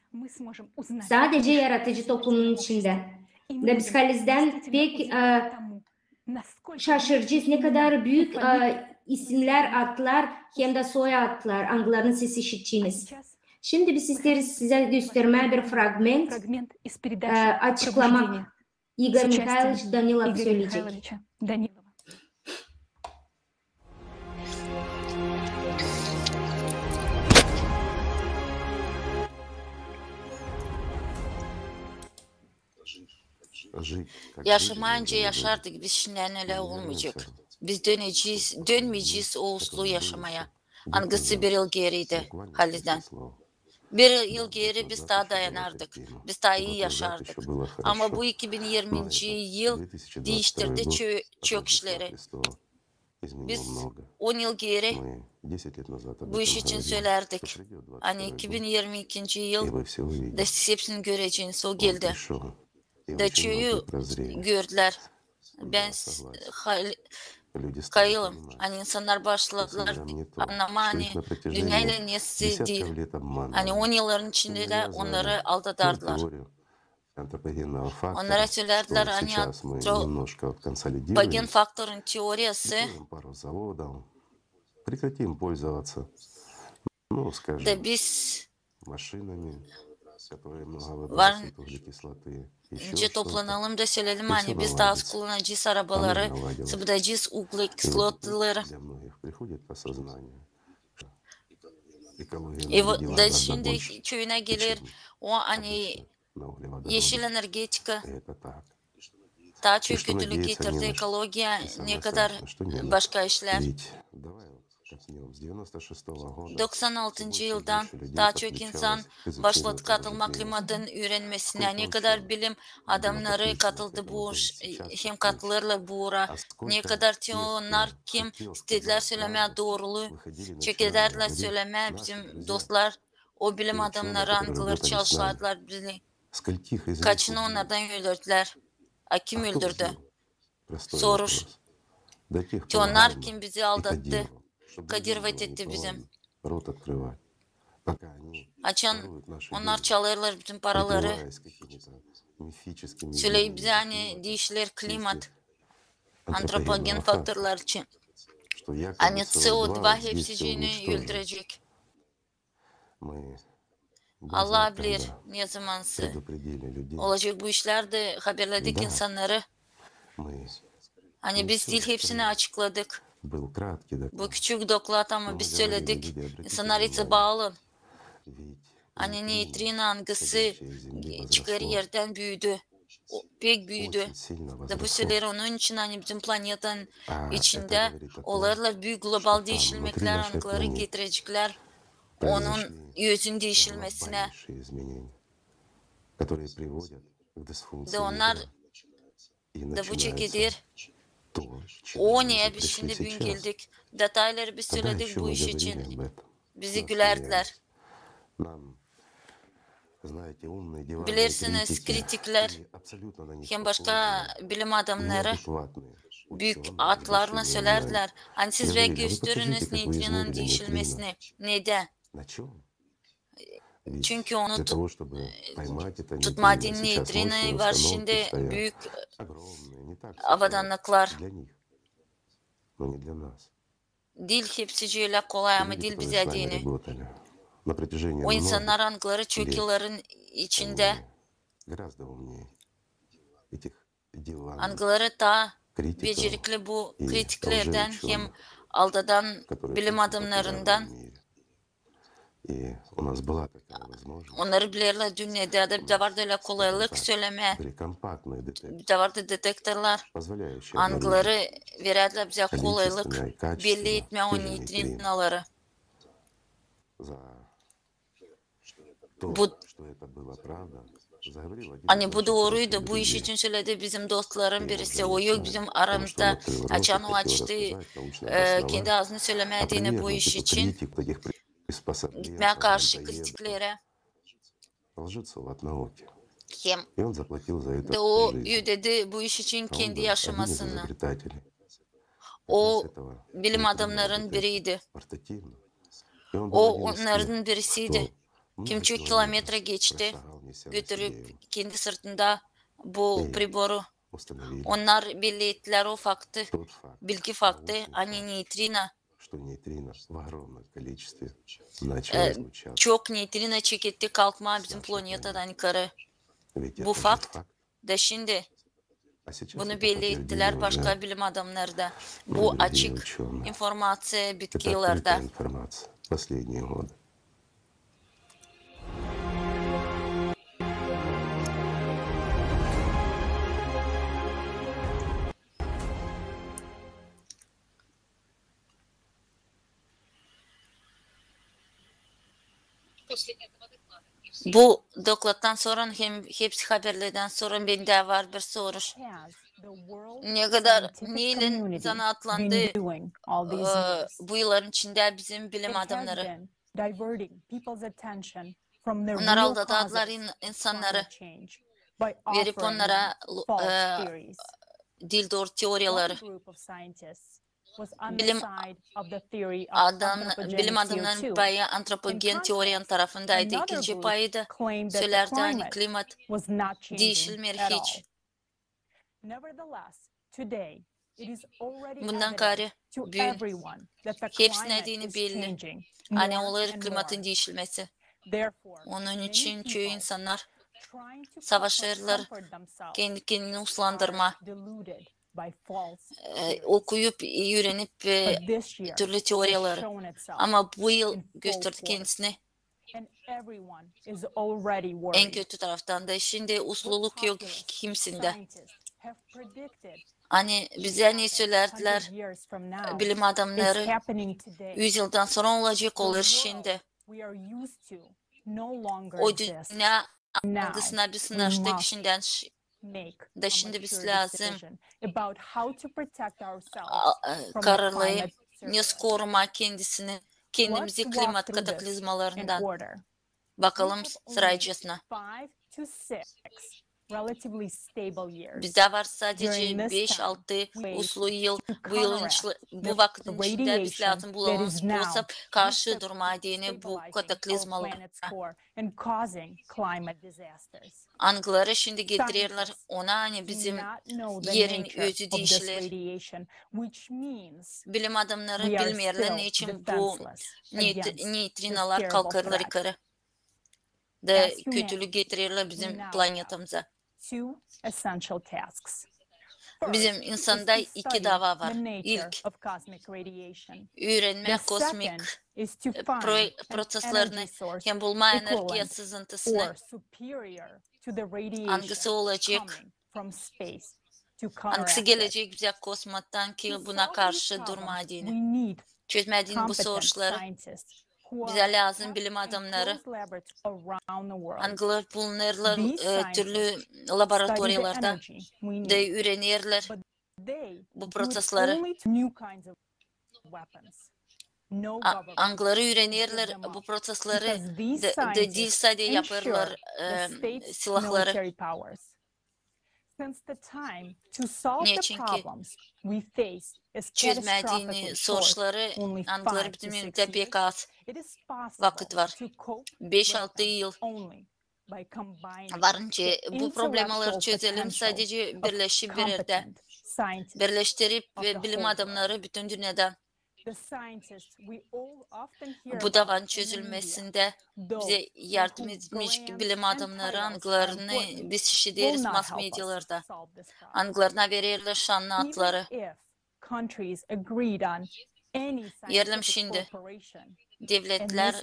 Sadece yaratıcı toplumun içinde. Ve biz halisden pek şaşıracağız ne kadar büyük isimler, adlar hem de soyadlar Angloların siz işittiğiniz. Şimdi biz isteriz size göstermeye bir fragment açıklamak. Igor Mikhailovich Danilov söyleyecek. Yaşamayınca yaşardık, biz şimdi öyle olmayacak. Biz dönmeyeceğiz o uslu yaşamaya. Angısı bir yıl geriydi haliden. Bir yıl geri biz daha dayanardık, biz daha iyi yaşardık. Ama bu 2020. yıl değiştirdi çok işleri. Biz 10 yıl geri bu iş için söylerdik. Hani 2022. yıl da siz hepsini göreceğiniz o geldi. Daçoyu gördüler. Ben kayılım. Hani insanlar başladılar anlama hani dünyayla nesi değil. Hani 10 yılların içinde de onları aldatardılar. Onlara söylerdiler hani antropogen faktörün teorisi da biz önce toplanalım da söyleyelim hani biz daha az kullanacağız arabaları, sıvıdacağız uglekislotları. Da şimdi köyüne gelir o hani yeşil energetika daha çok kötülük getirdi, ekolojiya ne kadar başka işler. 96. yıldan daha çok insan başladı katılmak klimatın öğrenmesine. Ne kadar bilim adamları katıldı bu hem katılırlar bu uğra. Ne kadar onlar kim istediler söylemeye doğruluğu çekildiler söylemeye bizim dostlar o bilim adamları angılar çalıştılar bizi. Kaçını onlardan öldürdüler. Kim öldürdü? Soruş. Onlar kim bizi aldattı? Kadir etti bizim. Açan onlar çalarlar bütün paraları. Söyleyip bize hani değişler klimat. Antropogen faktörler için. Hani CO2 hepsini öldürecek. Allah bilir ne zamansı. Olacak bu işlerde haberledik insanları. Hani biz değil hepsini açıkladık. Bu küçük doklad ama biz söyledik. İnsanlar ise bağlı. Hani neytrino angısı çıkar yerden büyüdü. Pek büyüdü. Da bu şeyler onun için hani bizim planetanın içinde olarlar büyük global değişilmekler angıları getirecekler. Onun yüzün değişilmesine. Da onlar da bu çekidir. O niye biz şimdi bugün geldik. Detayları biz söyledik bu iş için. Bizi gülerdiler. Bilirsiniz kritikler hem başka bilim adamları büyük adlarla söylerdiler. Hani siz ve gösteriniz neytrino'nun değişilmesini. Neden? Çünkü onu tutmadığın neutrini var şimdi büyük avadanlıklar. Değil hepsi öyle kolay ama değil bize dini. O insanlar anıları çok yılların içinde anıları daha becerikli bu kritiklerden hem aldadan bilim adamlarından onları bilirler dünyada da vardı öyle kolaylık söyleme de vardı detektörler anıları verirler bize kolaylık belli etme o neutrinaları bu hani bu doğruydu bu iş için söyledi bizim dostlarım birisi o yok bizim aramızda açan o açtı kendi ağzını söylemediğini bu iş için gitmeye karşı kritiklere hem de o dedi bu iş için kendi yaşamasını o bilim adamların biriydi o onların birisiydi kim çok kilometre geçti götürüp kendi sırtında bu priboru onlar belli ettiler o faktı bilgi faktı hani neutrina çok neutrino çeketti kalkma bizim planetadan yukarı bu fakt da şimdi bunu belli ettiler başka bilim adamları da bu açık informasyon bitkilerde bu doklattan sonra hem hepsi haberlerden sonra bende var bir soru. Ne kadar Nil'in zanaatlandı bu yılların içinde bizim bilim adamları. Onlar aldadılar insanları verip onlara dil doğru teoriyaları. Bilim adamlarının payı antropogen teoriyanın tarafındaydı. İkinci payı da söylerdi hani klimat değişilmir hiç. Bundan gari bugün hepsi nedeni belli. Hani olur klimatın değişilmesi. Onun için çoğu insanlar savaşırlar kendi kendini uslandırma. Okuyup, öğrenip türlü teoriyaları. Ama bu yıl gösterdi kendisini. En kötü taraftan da şimdi usluluk yok kimsinde. Hani bize ne söylerdiler bilim adamları 100 yıldan sonra olacak olur şimdi. O dünya algısına bir sınırda kişiden da şimdi biz lazım kararlayıp nasıl koruma kendimizi klimat kataklizmalarından. Bakalım sıraycasına. Bizde var sadece 5-6 uslu yıl bu vakitin içinde biz lazım bulamamız bulsa karşı durmadığını bu kataklizmalara. Anıları şimdi getirirler ona hani bizim yerin özü değişilir. Bilim adamları bilmirler ne için bu neutrinalar kalkarlar yukarı. Da kötülük getirirler bizim planetimize. Bizim insanda iki dava var. İlk, öğrenme kosmik proseslerini hem bulma enerji sızıntısını hangisi olacak, hangisi gelecek bize kosmottan ki buna karşı durmadığını, çözmediğini bu soruları. Bize lazım bilim adamları. Hangiler bulunurlar türlü laboratuvarlarda da öğrenirler bu prosesleri. Hangileri öğrenirler bu prosesleri da dil sadece yaparlar silahları. Niye? Çünkü çözmediğini soruları anıları bütünlüğünde pek az vakit var. 5-6 yıl varınca bu problemleri çözelim sadece birleşip bir yerde. Birleştirip bilim adamları bütün dünyadan bu davanın çözülmesinde bize yardım etmiş bilim adamları anılarını biz işleriz mass medyalarda. Anılarına verirler şanlı adları. Yerlim şimdi devletler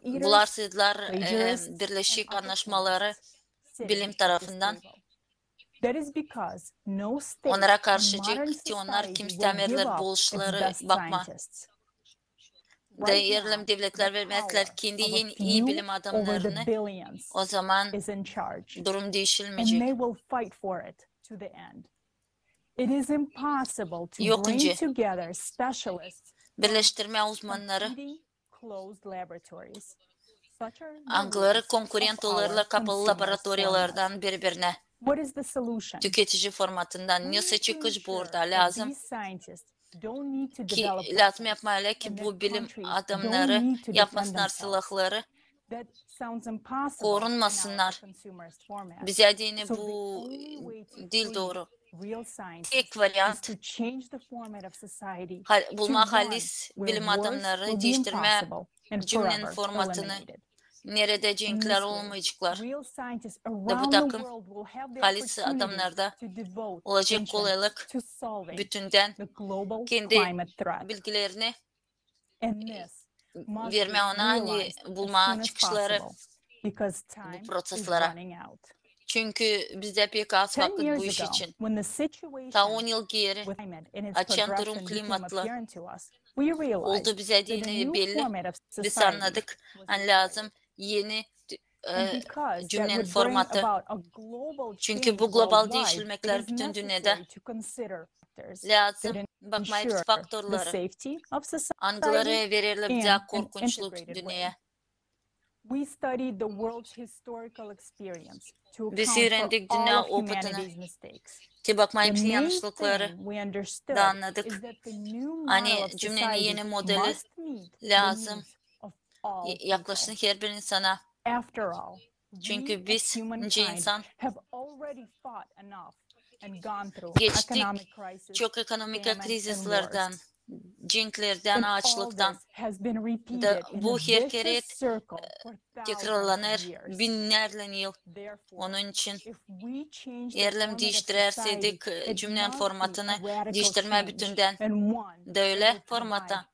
bularsızlar birleşik anlaşmaları bilim tarafından onlara karşıcık ki onlar kimsemerler buluşları bakma. Yerlim devletler vermezler kendi yeni iyi bilim adamlarını o zaman durum değişilmeyecek. Yokunca birleştirme uzmanları anıları konkurent olurlar kapalı laboratuvarlardan birbirine. Tüketici formatından ne çıkış burada lazım ki lazım yapmalı ki bu bilim adamları yapmasınlar silahları korunmasınlar. Bize dini bu değil doğru. Tek varyant bulma halis bilim adamları değiştirme cümlenin formatını nerede cenkler olmayacaklar. Ve bu takım halis adamlarda olacak kolaylık bütünden kendi bilgilerini verme ona bulma çıkışları bu proseslere. Çünkü bizde pek az vakit bu iş için. Ta 10 yıl geri açan durum klimatla oldu bize dini belli. Biz anladık. Lazım yeni cümlenin formatı. Çünkü bu global değişilmekler bütün dünyada lazım. Bakmayıp faktörleri. Anıları verirler bize korkunçluk dünyaya. Biz öğrendik dünya opatını ki bakmayıp yanlışlıkları da anladık. Hani cümlenin yeni modeli lazım yaklaşın her bir insana. Çünkü biz insan geçtik çok ekonomik krizlerden, cinklerden, açlıktan. Bu her kere tekrarlanır binlerce yıl. Onun için yerlim değiştirerseydik cümlenin formatını değiştirme bütünden de öyle formatta.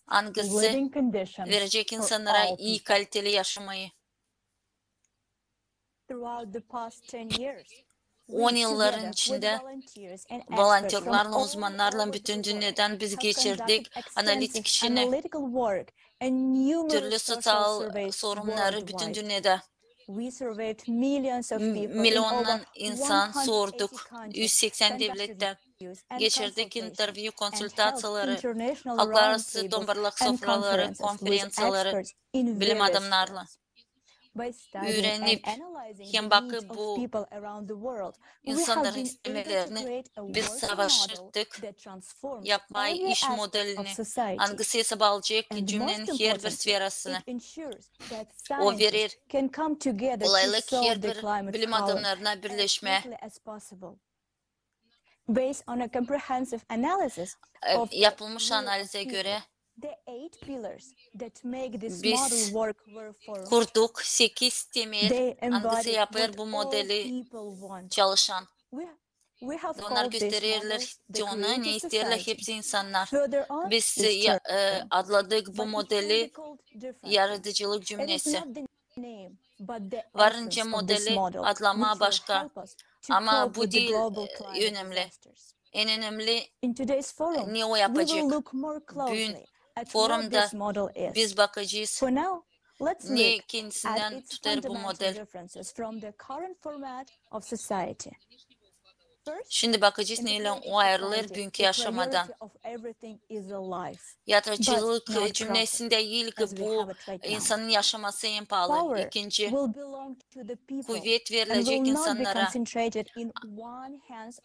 Hangisi verecek insanlara iyi kaliteli yaşamayı. 10 yılların içinde volontörlerle, uzmanlarla bütün dünyadan biz geçirdik analitik işini, türlü sosyal sorunları bütün dünyada. Milyondan insan sorduk, 180 devletten geçirdik interview konsultasyaları, halklar arası tombarlık sofraları, konferansiyaları bilim adamlarla. Öğrenip hem bakıp bu insanların istemelerini biz savaştık, yapmayı iş modelini, hangisi hesap alacak cümlenin her bir sferasını. O verir kolaylık her bir bilim adamlarına birleşme. Yapılmış analize göre biz kurduk 8 temel hangisi yapar bu modeli çalışan. Onlar gösterirler onu ne isterler hepsi insanlar. Biz adladık bu modeli yaratıcılık cümlesi. Varınca modeli adlama başka ama bu değil önemli. En önemli ne o yapacak? Bugün forumda biz bakacağız ne kendisinden tutar bu model. Şimdi bakacağız neyle o ayrılır bugünkü yaşamadan. Yaratıcılık cümlesinde ilk bu insanın yaşaması en pahalı. İkinci, kuvvet verilecek insanlara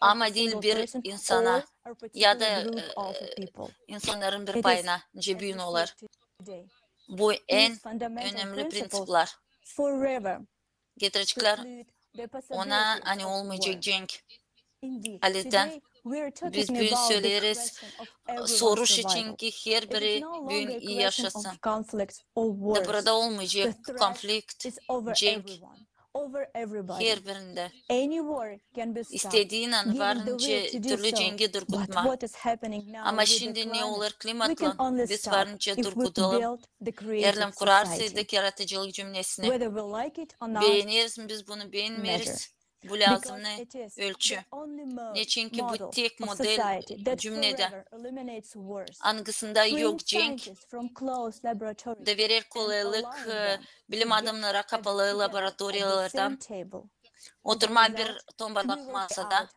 ama değil bir insana ya da insanların bir payına cebin olar. Bu en önemli prensipler. Getirecekler ona hani olmayacak cenk. Haliden biz bugün söyleriz soruş için ki her biri bugün iyi yaşasın. Burada olmayacak konflikt, cenk her birinde. İstediğin an varınca türlü cengi durgutma. Ama şimdi ne olur klimatla biz varınca durgutalım. Erlem kurarsaydık yaratıcılık cümlesini. Beğeniriz mi biz bunu beğenmeriz? Bu lazım ne? Ölçü. Ne çünkü bu tek model cümlede. Angısında yok cenk. Da verir kolaylık bilim adamlara kapalı laboratuvarlardan. Oturma bir tombalak masada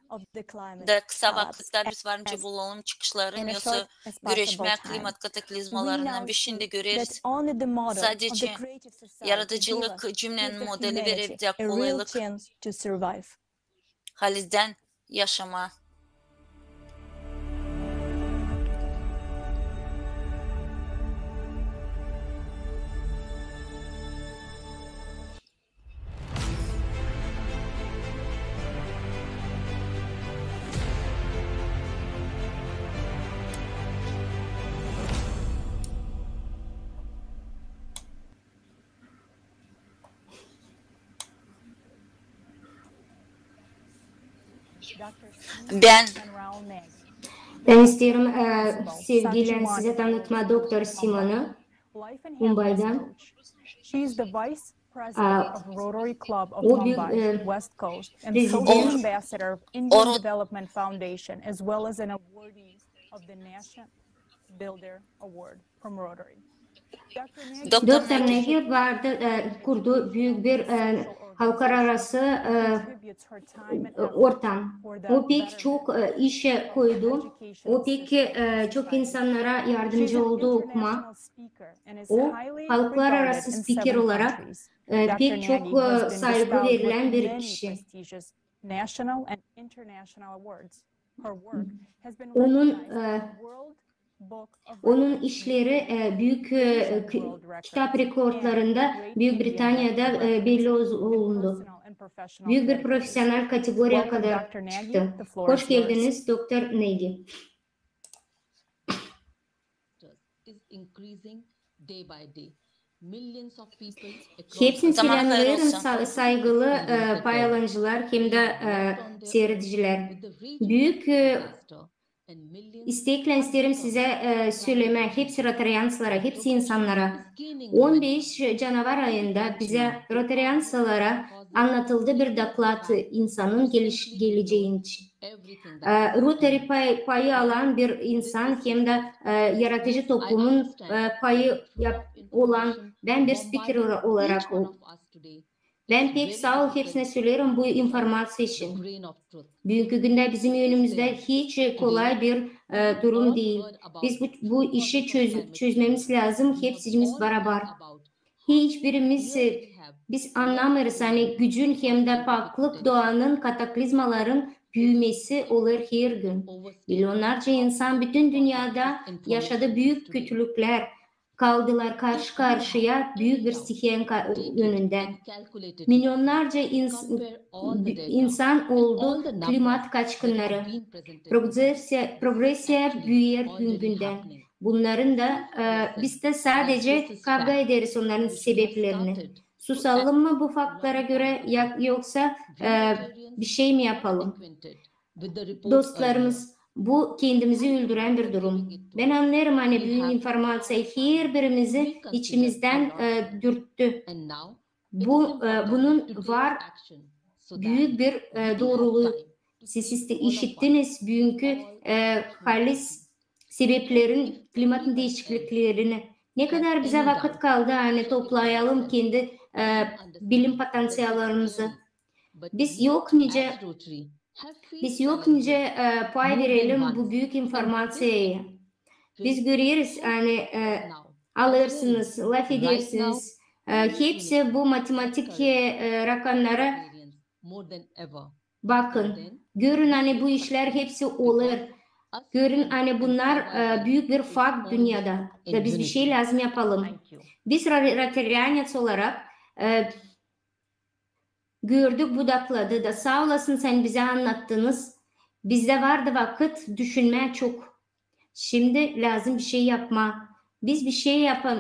da kısa vakitte biz varınca bulalım çıkışların yoksa güreşme klimat kataklizmalarından bir şimdi göreriz. Sadece yaratıcılık cümlenin modeli verir de kolaylık. Halizden yaşama. Ben istiyorum sevgiyle size tanıtma Doktor Simon'u Mumbai'dan. O bir Doktor Nagy vardı, kurduğu büyük bir halklararası ortam. O pek çok işe koydu. O pek çok insanlara yardımcı oldu okuma. O halklararası spiker olarak pek çok saygı verilen bir kişi. Onun işleri büyük kitap rekortlarında Büyük Britanya'da belli olundu. Büyük bir profesyonel kategoriye kadar çıktı. Hoş geldiniz Doktor Nagy. Hepsini selamlarım saygılı paylaşımcılar hem de seyrediciler. Büyük İstekle isterim size söyleme, hepsi Rotarianslara, hepsi insanlara. 15 canavar ayında bize Rotarianslara anlatıldı bir doklat insanın geleceği için. Rotary payı alan bir insan hem de yaratıcı toplumun payı olan ben bir speaker olarak ben pek sağ ol hepsine söylerim bu informasyon için. Bugünkü günde bizim önümüzde hiç kolay bir durum değil. Biz bu işi çözmemiz lazım. Hepsimiz beraber. Hiçbirimiz biz anlamıyoruz. Hani gücün hem de paklık doğanın kataklizmaların büyümesi olur her gün. Milyonlarca insan bütün dünyada yaşadığı büyük kötülükler kaldılar karşı karşıya büyük bir stihiyen önünde. Milyonlarca insan oldu klimat kaçkınları. Progresya büyür gün günden. Bunların da biz de sadece kavga ederiz onların sebeplerini. Susalım mı bu faktlara göre yoksa bir şey mi yapalım? Dostlarımız bu kendimizi öldüren bir durum. Ben anlarım hani büyük informasyon her birimizi içimizden dürttü. Bunun var büyük bir doğruluğu. Siz işittiniz bugünkü halis sebeplerin klimatın değişikliklerini. Ne kadar bize vakit kaldı hani toplayalım kendi bilim potansiyellerimizi. Biz yok nice Biz yokunca pay verelim bu büyük informasyaya. Biz görüyoruz yani alırsınız, laf edersiniz. Hepsi bu matematik rakamlara bakın. Görün hani bu işler hepsi olur. Görün hani bunlar büyük bir fark dünyada. Ve biz bir şey lazım yapalım. Biz Rotarians olarak gördük, budakladı da sağ olasın sen bize anlattınız. Bizde vardı vakit, düşünmeye çok. Şimdi lazım bir şey yapma. Biz bir şey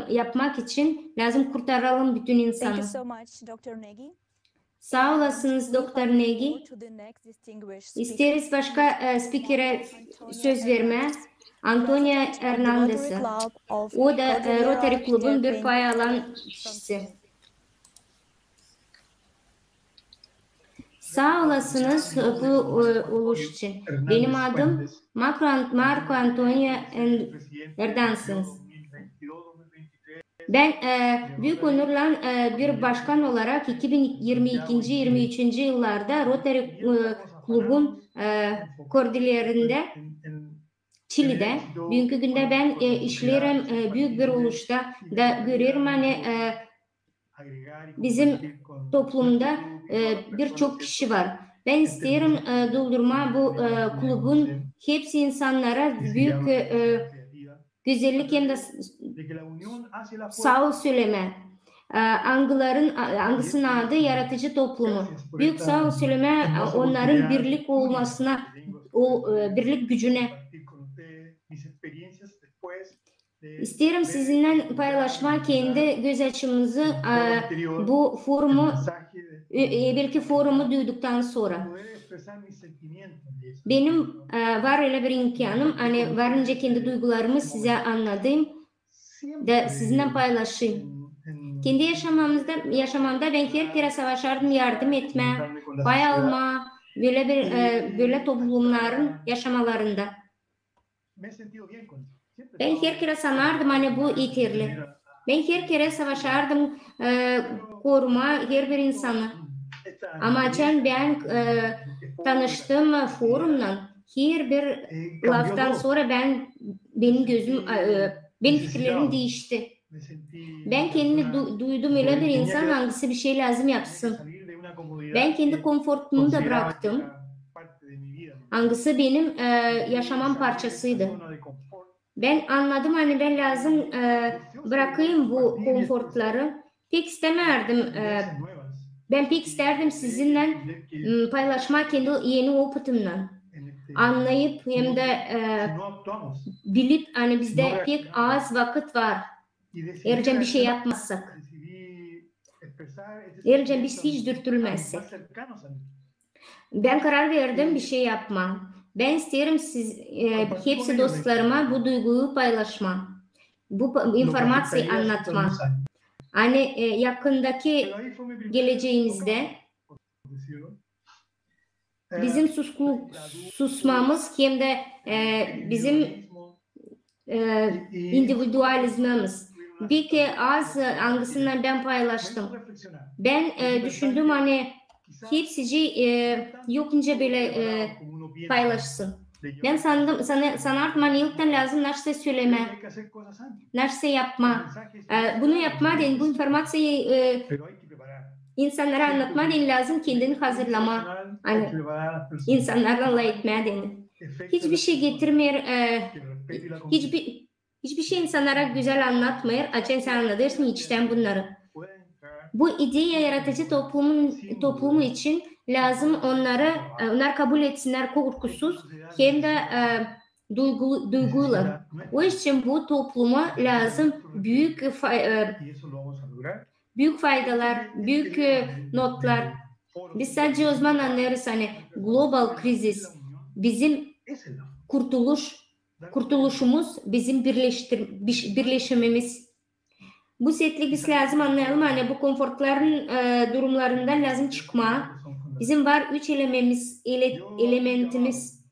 yapmak için lazım kurtaralım bütün insanı. Thank you so much, Dr. Nagy. Sağ olasınız Dr. Nagy. İsteriz başka spikere söz verme. Antonia Hernandez'e. O da Rotary Club'un bir pay alan kişisi. Sağ olasınız bu oluş için. Benim adım Marco Antonio Hernandez. Ben büyük onurla bir başkan olarak 2022-23. yıllarda Rotary Club'un koordinatöründe Çili'de. Bugünkü günde ben işlerim büyük bir oluşta da görüyorum hani bizim toplumda birçok kişi var. Ben isterim doldurma bu kulübün hepsi insanlara büyük güzellik hem de sağ ol söyleme. Angısının adı yaratıcı toplumu. Büyük sağ ol söyleme onların birlik olmasına, birlik gücüne. İsterim sizinle paylaşmak kendi göz açımızı bu forumu belki forumu duyduktan sonra. Benim var öyle bir imkanım hani varınca kendi duygularımı size anladım da sizinle paylaşayım. Kendi yaşamamda ben her kere savaşardım yardım etme, pay alma, böyle toplumların yaşamalarında. Ben her kere sanardım hani bu yeterli. Ben her kere savaşardım koruma her bir insanı. Ama ben tanıştığım forumdan her bir laftan sonra benim fikirlerim değişti. Ben kendimi duydum öyle bir insan hangisi bir şey lazım yapsın. Ben kendi konforumu da bıraktım. Hangisi benim yaşamam parçasıydı. Ben anladım hani ben lazım bırakayım bu konfortları. Pek istemerdim. Ben pek isterdim sizinle paylaşmak kendi yeni okutumdan. Anlayıp hem de bilip hani bizde pek az vakit var. Eğer bir şey yapmazsak. Eğer biz hiç dürtülmezsek. Ben karar verdim bir şey yapma. Ben isterim siz hepsi dostlarıma bu duyguyu paylaşma. Bu informasyayı anlatma. Hani yakındaki geleceğimizde bizim susmamız hem de bizim individualizmimiz. Bir ki az hangisinden ben paylaştım. Ben düşündüm hani hepsi yokunca böyle paylaşsın. Ben sanardım hani ilkten lazım narse söyleme, narse yapma. Bunu yapma deyin, bu informasyayı insanlara anlatma deyin, lazım kendini hazırlama. Hani insanlarla alay etmeye deyin. Hiçbir şey getirmiyor, hiçbir şey insanlara güzel anlatmıyor. Açın sen anlatırsın içten bunları. Bu ideya yaratıcı toplumu için lazım onlar kabul etsinler korkusuz hem de duyguyla. O için bu topluma lazım büyük faydalar, büyük notlar. Biz sadece o zaman anlarız hani global kriz bizim kurtuluşumuz, bizim birleşimimiz. Bu setlik biz lazım anlayalım hani bu konfortların durumlarından lazım çıkma. Bizim var 3 elementimiz.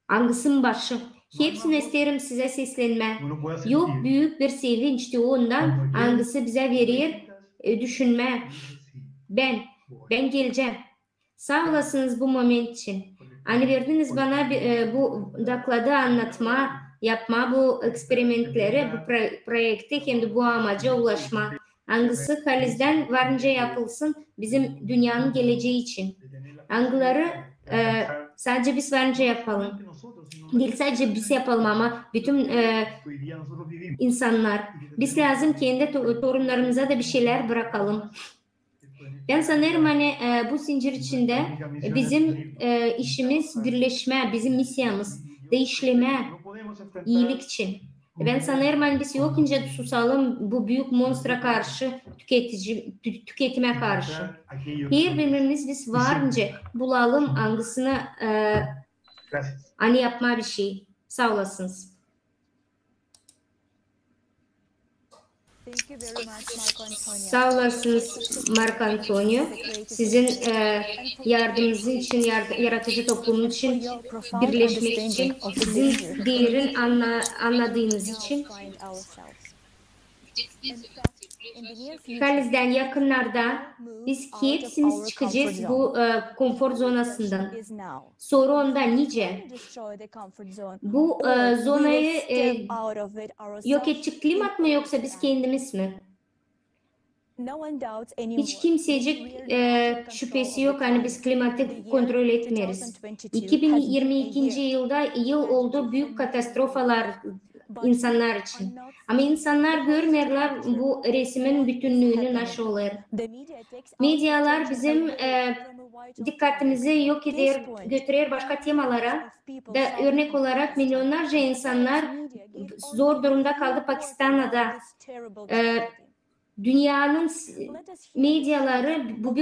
Hangısının başı. Hepsini isterim size seslenme. Yok büyük bir sevinçti ondan hangisi bize verir düşünme. Ben geleceğim. Sağ olasınız bu moment için. Hani verdiniz bana bu dokladı yapma, bu eksperimentleri, bu projekti hem de bu amaca ulaşma. Hangisi halizden varınca yapılsın bizim dünyanın geleceği için. Hangileri sadece biz varınca yapalım. Değil sadece biz yapalım ama bütün insanlar. Biz lazım kendi torunlarımıza da bir şeyler bırakalım. Ben sanırım hani bu zincir içinde bizim işimiz birleşme, bizim misyamız değişleme, iyilik için. Ben sanırım hani biz yokunca susalım bu büyük monstra karşı, tüketime karşı. Birbirimiz biz varınca bulalım hangisini hani yapma bir şey. Sağ olasınız. Sağ olasınız Mark Antonio. Sizin yardımınız için, yaratıcı toplum için, birleşmek için, sizin değerin anladığınız için. Halizden yakınlarda biz hepsimiz çıkacağız bu konfor zonasından. Soru onda nice? Bu zonayı yok edecek klimat mı yoksa biz kendimiz mi? Hiç kimsecik şüphesi yok hani biz klimatı kontrol etmeriz. 2022. yıl oldu büyük katastrofalar insanlar için. Ama insanlar görmüyorlar bu resmin bütünlüğünü nasıl olur. Medyalar bizim dikkatimizi yok eder, götürür başka temalara. Da örnek olarak milyonlarca insanlar zor durumda kaldı Pakistan'da. Dünyanın medyaları bu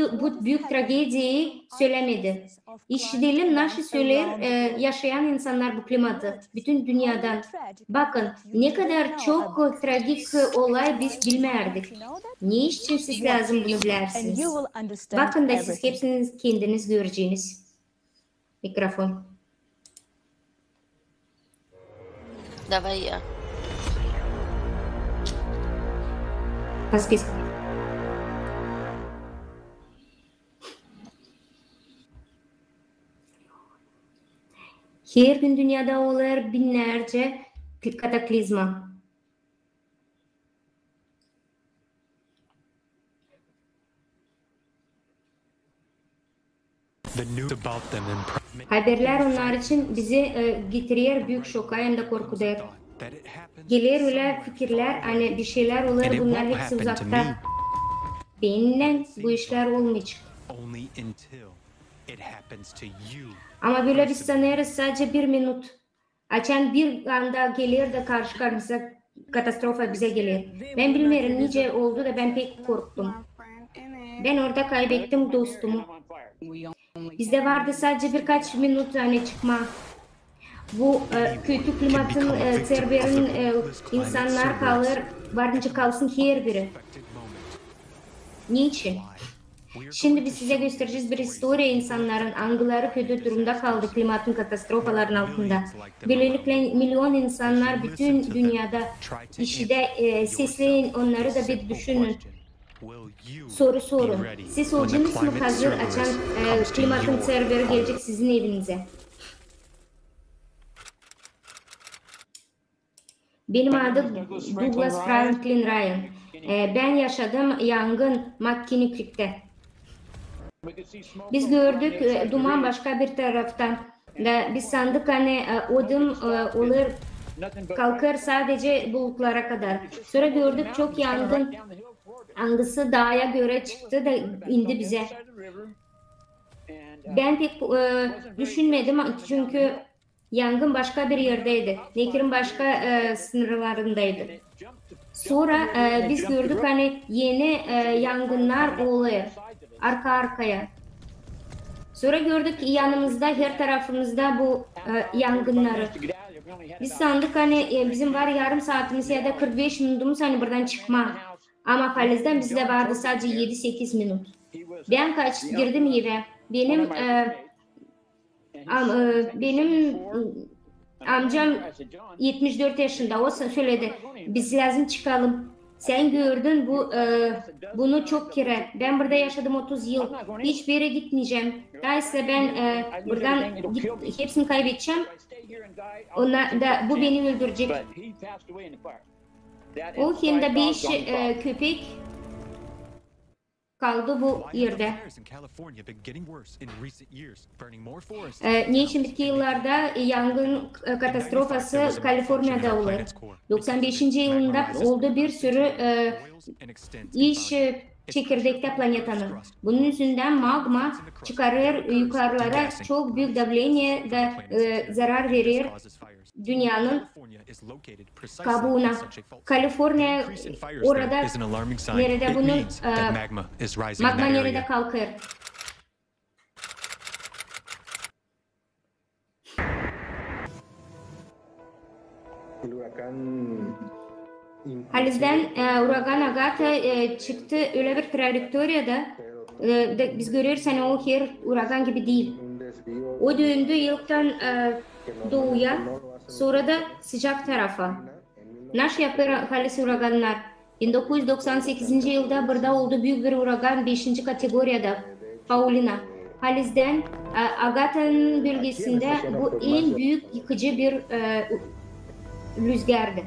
büyük tragediyi söylemedi. İşleyelim nasıl söyler yaşayan insanlar bu klimatı bütün dünyadan. Bakın ne kadar çok tragik olay biz bilmerdik. Ne için siz lazım bunu bilersiniz. Bakın da siz hepsini kendiniz göreceğiniz. Mikrofon. Давай я. По списку. Her gün dünyada olur binlerce kataklizma. Haberler onlar için bizi getiriyor büyük şoka hem de korkudur. Gelir öyle fikirler hani bir şeyler olur bunlar hepsi uzakta. Benimle bu işler olmayacak. Ama böyle biz sanırız sadece bir minut. Açan bir anda gelir de karşı karşıya katastrofa bize gelir. Ben bilmiyorum nice oldu da ben pek korktum. Ben orada kaybettim dostumu. Bizde vardı sadece birkaç minut hani çıkma. Bu kötü klimatın serverin insanlar kalır, varınca kalsın her biri. Niçin? Şimdi biz size göstereceğiz bir historia insanların hangileri kötü durumda kaldı klimatın katastrofaların altında. Böylelikle milyon insanlar bütün dünyada işte sesleyin onları da bir düşünün. Soru sorun. Siz olacağınız mı hazır açan klimatın serveri gelecek sizin evinize? Benim adım Douglas Franklin Ryan. Ben yaşadım yangın McKinney Biz gördük duman başka bir taraftan. Biz sandık hani odun olur kalkar sadece bulutlara kadar. Sonra gördük çok yangın. Hangisi dağa göre çıktı da indi bize. Ben pek düşünmedim çünkü yangın başka bir yerdeydi. Nehrin başka sınırlarındaydı. Sonra biz gördük hani yeni yangınlar oluyor. Arka arkaya. Sonra gördük yanımızda her tarafımızda bu yangınları. Biz sandık hani bizim var yarım saatimiz ya da 45 minutumuz hani buradan çıkma. Ama halizden bizde vardı sadece 7-8 minut. Ben girdim eve. Benim amcam 74 yaşında. O söyledi. Biz lazım çıkalım. Sen gördün bunu çok kere. Ben burada yaşadım 30 yıl. Hiçbir yere gitmeyeceğim. Dolayısıyla ben buradan hepsini kaybedeceğim. Bu beni öldürecek. O hem de 5 köpek kaldı bu yerde. Niçin bitki yıllarda yangın katastrofası Kaliforniya'da olur. 95. yılında oldu bir sürü iş çekirdekte planetanın. Bunun yüzünden magma çıkarır yukarılara, çok büyük davleniye de zarar verir dünyanın kabuğuna. Kaliforniya orada nerede bunun magma nerede kalkır. Halizden uragan Agatha çıktı öyle bir trajektoriyada biz görüyoruz hani o her uragan gibi değil. O döndü yıldan doğuya, sonra da sıcak tarafa. Nasıl yapıyor Halis uraganlar? 1998. yılda burada oldu büyük bir uragan 5. kategoriyada Paulina. Halis'den Agatha'nın bölgesinde bu en büyük yıkıcı bir rüzgardı.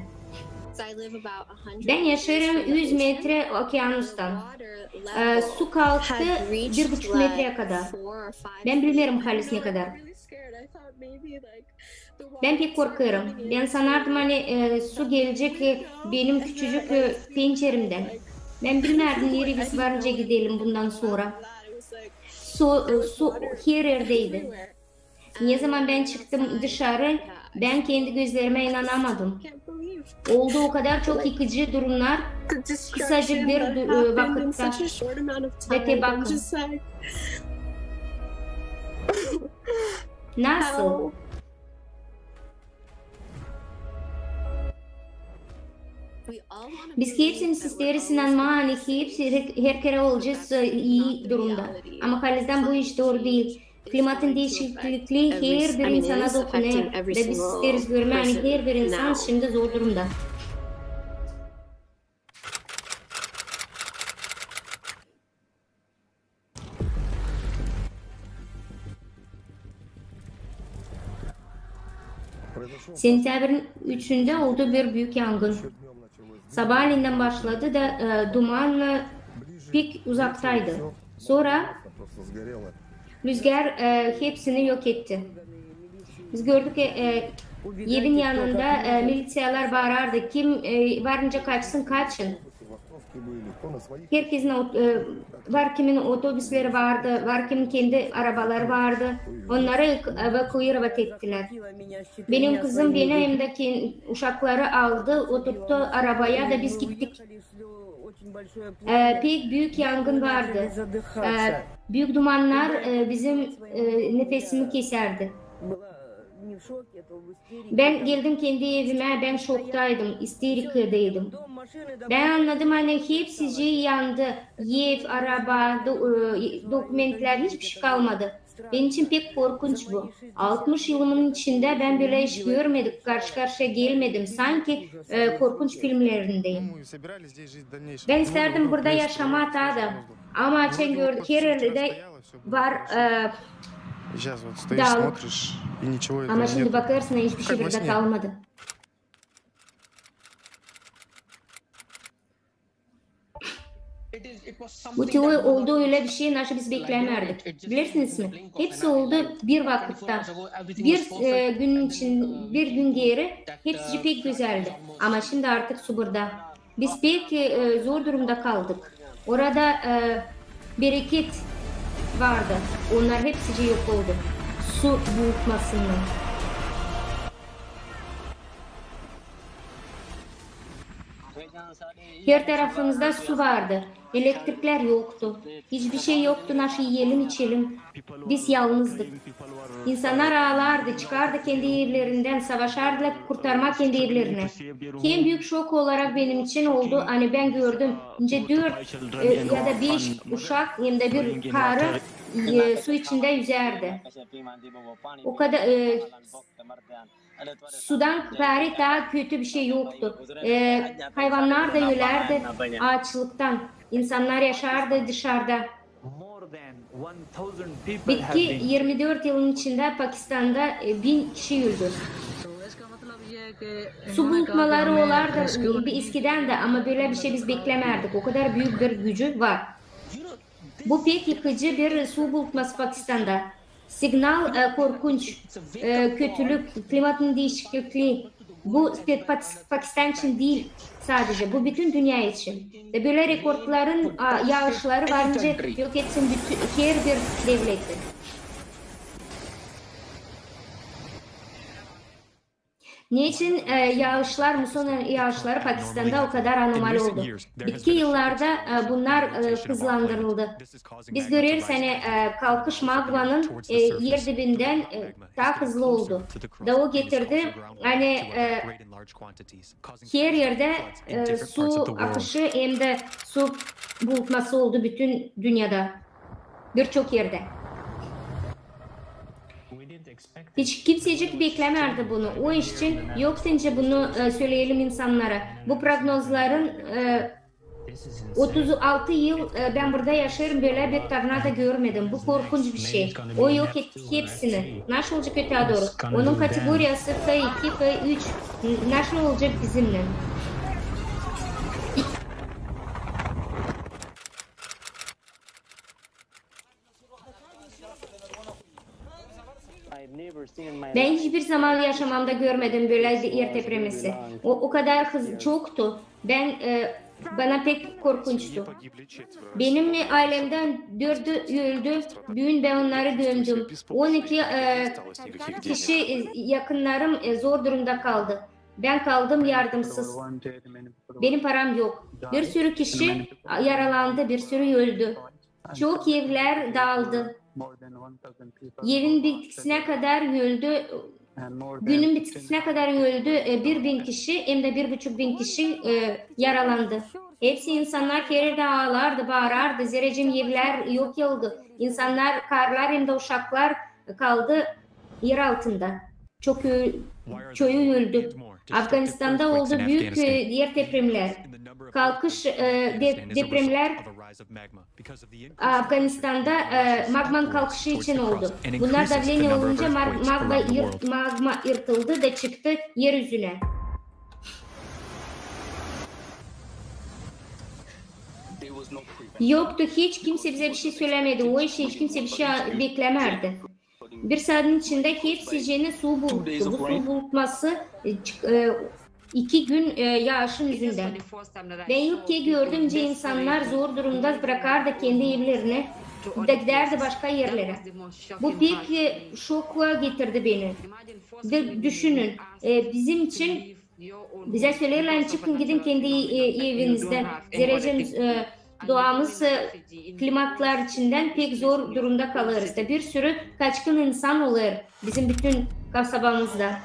Ben yaşıyorum 100 metre okyanustan. Su kalktı 1,5 metreye kadar. Ben bilmiyorum Halis ne kadar. Ben pek korkuyorum. Ben sanardım hani su gelecek benim küçücük penceremden. Ben bilmerdim nereye biz varınca gidelim bundan sonra. Su her yerdeydi. Ne zaman ben çıktım dışarı ben kendi gözlerime inanamadım. Oldu o kadar çok yıkıcı durumlar kısacık bir vakitte. Ve bakın. Nasıl? Biz hepsinin isteriz inanma hani hepsi her kere olacağız iyi durumda. Ama Halis'den bu iş doğru değil. Klimatın değişikliği her bir insana dokunuyor ve biz isteriz görme hani her bir insan şimdi zor durumda. Sentyabrın 3'ünde oldu bir büyük yangın. Sabahlerinden başladı da duman pek uzaktaydı. Sonra rüzgar hepsini yok etti. Biz gördük ki yerin yanında militiyalar bağırırdı. Kim varınca kaçsın kaçın. Herkesin var kimin otobüsleri vardı, var kimin kendi arabaları vardı. Onları evakuirat ettiler. Benim kızım beni hem de uşakları aldı, oturttu arabaya da biz gittik. Pek büyük yangın vardı. Büyük dumanlar bizim nefesimi keserdi. Ben geldim kendi evime, ben şoktaydım, isterikdeydim. Ben anladım hani hepsi yandı. Ev, araba, dokumentler hiçbir şey kalmadı. Benim için pek korkunç bu. 60 yılımın içinde ben böyle iş görmedim, karşı karşıya gelmedim. Sanki korkunç filmlerindeyim. Ben isterdim burada yaşamak da. Ama sen gördük her yerde var dağlık. Ama şimdi bakarsın hiçbir şey burada kalmadı. Bu teori oldu öyle bir şey nasıl biz beklemedik. Bilirsiniz mi? Hepsi oldu bir vakitte. Bir gün geri hepsi pek güzeldi. Ama şimdi artık su burada. Biz pek zor durumda kaldık. Orada bereket vardı. Onlar hepsi yok oldu. Su bulutmasından. Her tarafımızda su vardı. Elektrikler yoktu. Hiçbir şey yoktu. Nasıl yiyelim içelim. Biz yalnızdık. İnsanlar ağlardı, çıkardı kendi evlerinden, savaşardılar, kurtarmak kendi evlerini. En büyük şok olarak benim için oldu. Hani ben gördüm, önce 4 ya da 5 uşak hem de bir karı su içinde yüzerdi. O kadar sudan bari daha kötü bir şey yoktu. Hayvanlar da ölerdi açlıktan. İnsanlar yaşardı dışarıda. Bitti 24 yılın içinde Pakistan'da 1000 kişi öldü. Su bulutmaları olardı eskiden de ama böyle bir şey biz beklemerdik. O kadar büyük bir gücü var. Bu pek yıkıcı bir su bulutması Pakistan'da. Signal korkunç, kötülük, klimatın değişikliği. Bu Pakistan için değil sadece, bu bütün dünya için. Ve böyle rekortların yağışları varınca yok etsin her bir devleti. Niçin yağışlar, muson yağışları Pakistan'da o kadar anormal oldu? Bitki yıllarda bunlar hızlandırıldı. Biz görüyoruz hani kalkış magmanın yer dibinden daha hızlı oldu. Da o getirdi hani her yerde su akışı hem de su bulutması oldu bütün dünyada. Birçok yerde. Hiç kimsecik beklemerdi bunu. O iş için yok deyince bunu söyleyelim insanlara. Bu prognozların 36 yıl ben burada yaşıyorum, böyle bir tornado görmedim. Bu korkunç bir şey. O yok etti hepsini. Nasıl olacak öteye doğru? Onun kategoriyası F2, F3. Nasıl olacak bizimle? Ben hiçbir zaman yaşamamda görmedim böyle bir yer depremisi. O kadar çoktu. Bana pek korkunçtu. Benim ailemden 4'ü öldü. Dün ben onları gömdüm. 12 kişi yakınlarım zor durumda kaldı. Ben kaldım yardımsız. Benim param yok. Bir sürü kişi yaralandı, bir sürü öldü. Çok evler dağıldı. Evin bitkisine kadar öldü. Günün bitkisine kadar öldü. 1000 kişi hem de 1500 kişi yaralandı. Hepsi insanlar kerede ağlardı, bağırardı. Zerecim evler yok oldu. İnsanlar, karlar hem de uşaklar kaldı yer altında. Çok köyü öldü. Afganistan'da oldu büyük yer depremler. Kalkış depremler Afganistan'da magmanın kalkışı için oldu. Bunlar davleniye olunca magma yırtıldı da çıktı yeryüzüne. Yoktu, hiç kimse bize bir şey söylemedi. O işe hiç kimse bir şey beklemerdi. Bir saatin içinde hepsi su buluttu. Bu su bulutması 2 gün yağışın yüzünden. Ben ilk kez gördümce insanlar zor durumda bırakardı kendi evlerini, giderdi başka yerlere. Bu pek şokla getirdi beni. Düşünün, bizim için bize söylerler çıkın gidin kendi evinizden. Derecemiz doğamız klimatlar içinden pek zor durumda kalırız da bir sürü kaçkın insan olur bizim bütün kasabamızda.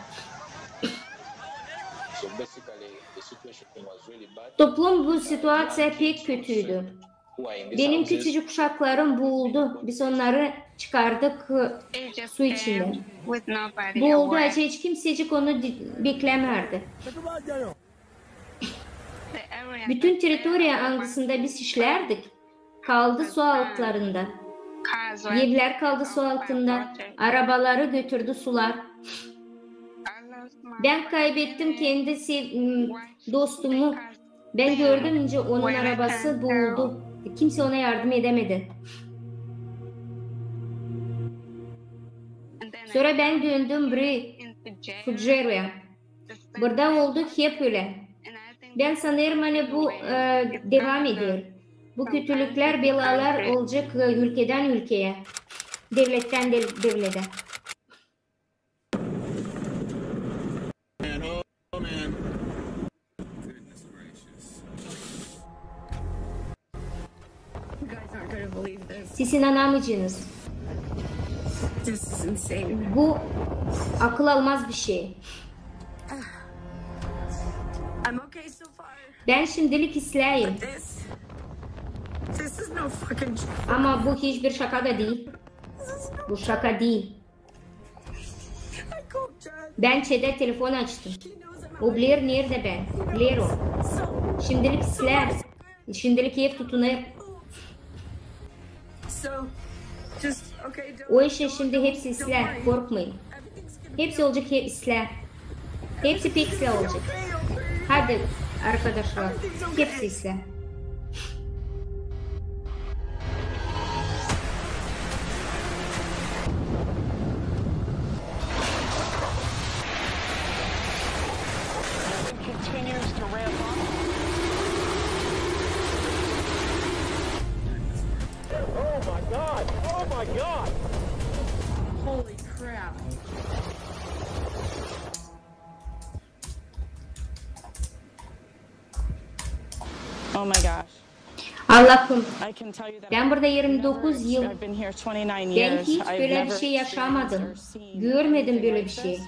Toplum bu situasya pek kötüydü. Benim küçücük uşaklarım boğuldu. Biz onları çıkardık su içinde. Boğuldu. Hiç kimsecik onu beklemerdi. Bütün teritoriya angısında biz işlerdik. Kaldı su altlarında. Evler kaldı su altında. Arabaları götürdü sular. Ben kaybettim kendi dostumu. Ben gördüm önce onun arabası boğuldu. Kimse ona yardım edemedi. Sonra ben döndüm buraya, Fujairah'ya. Burada olduk hep öyle. Ben sanırım hani bu devam ediyor. Bu kötülükler, belalar olacak ülkeden ülkeye, devletten devlete. Siz inanamayacaksınız. Bu akıl almaz bir şey. Ben şimdilik isleyim. Ama bu hiçbir şaka da değil. Bu şaka değil. Ben Ched'e telefon açtım. O Blair nerede ben? Blair o. Şimdilik isler. Şimdilik ev tutunur. O işe şimdi hepsi isler. Korkmayın. Hepsi olacak, hep isler. Hepsi pek isler olacak. Hadi arkadaşlar. Hepsi isler. Holy crap. Oh my gosh. Allah'ım, I can tell you that ben burada 29 yıl. I've been here 29 Ben years. hiç I've böyle bir never şey yaşamadım. experienced Görmedim böyle bir şey.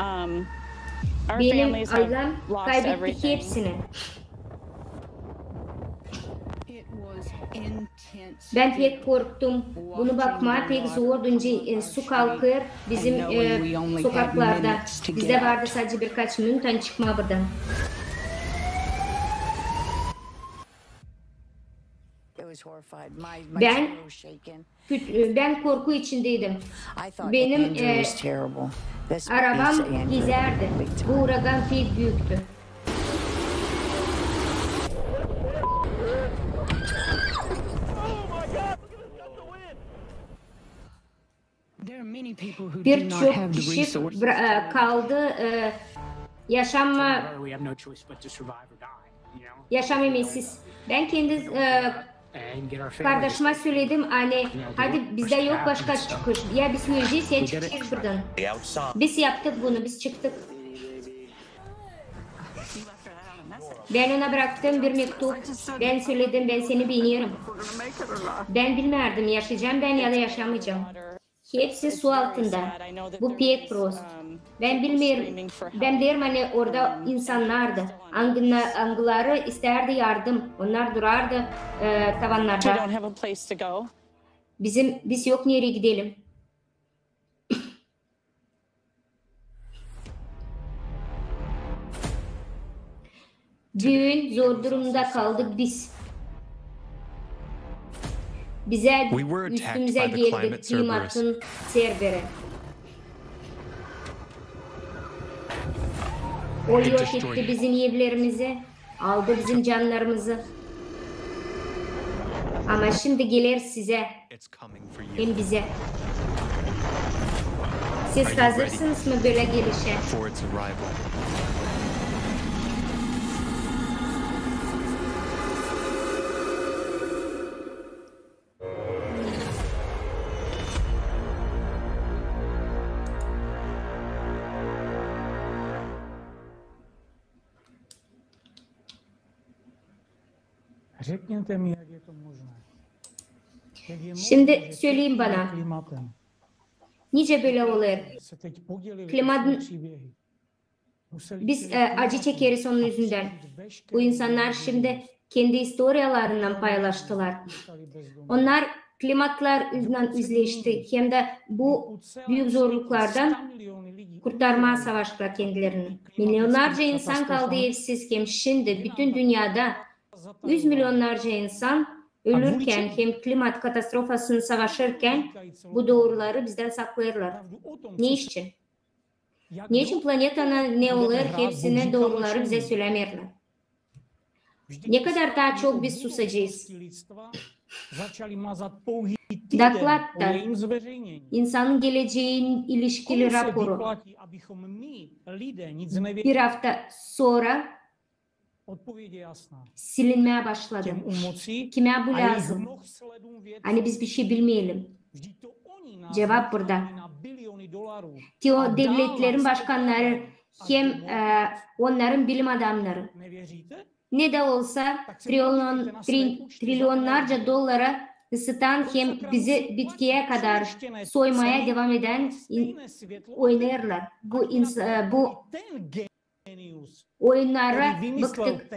Our Benim families have ailem lost kaybetti everything. hepsini. Ben pek korktum. Bunu bakma pek zor. Önce su kalkır bizim sokaklarda. Bizde vardı sadece birkaç minuten çıkma buradan. Ben korku içindeydim. Benim arabam gizerdi. Bu uragan pek büyüktü. Birçok kişi kaldı. Yaşam emeksiz. Ben kendi kardeşime söyledim, hani hadi bizde yok başka çıkış. Ya biz öleceğiz ya çıkacağız buradan. Biz yaptık bunu, biz çıktık. Ben ona bıraktım bir mektup. Ben söyledim, ben seni biliyorum. Ben bilmezdim yaşayacağım ben ya da yaşamayacağım. Hepsi su altında. Bu pek prost. Ben bilmiyorum. Ben derim hani orada insanlardı. Angıları isterdi yardım. Onlar durardı tavanlarda. Biz yok nereye gidelim. Dün zor durumda kaldık biz. Bize üstümüze geldi klimatın serveri. O yok etti bizim evlerimizi, aldı bizim canlarımızı. Ama şimdi gelir size, hem bize. Siz hazırsınız mı böyle gelişe? Şimdi söyleyin bana, nice böyle olur? Biz acı çekeriz onun yüzünden. Bu insanlar şimdi kendi historialarından paylaştılar. Onlar klimatlar yüzünden üzleşti. Hem de bu büyük zorluklardan kurtarmaya savaştılar kendilerini. Milyonlarca insan kaldı evsiz. Hem şimdi bütün dünyada 100 milyonlarca insan ölürken hem klimat katastrofasını savaşırken bu doğruları bizden saklarlar. Ne için? Ne için planetana ne olur hepsine doğruları bize söylemirler. Ne kadar daha çok biz susacağız. Daklat'ta insanın geleceğin ilişkili raporu bir hafta sonra silinmeye başladı. Kime bu lazım? Hani biz bir şey bilmeyelim. Cevap burada. Ki o devletlerin başkanları hem onların bilim adamları ne de olsa trilyonlarca dolara ısıtan hem bizi bitkiye kadar soymaya devam eden oynarlar. Bu oyunlara bıktık.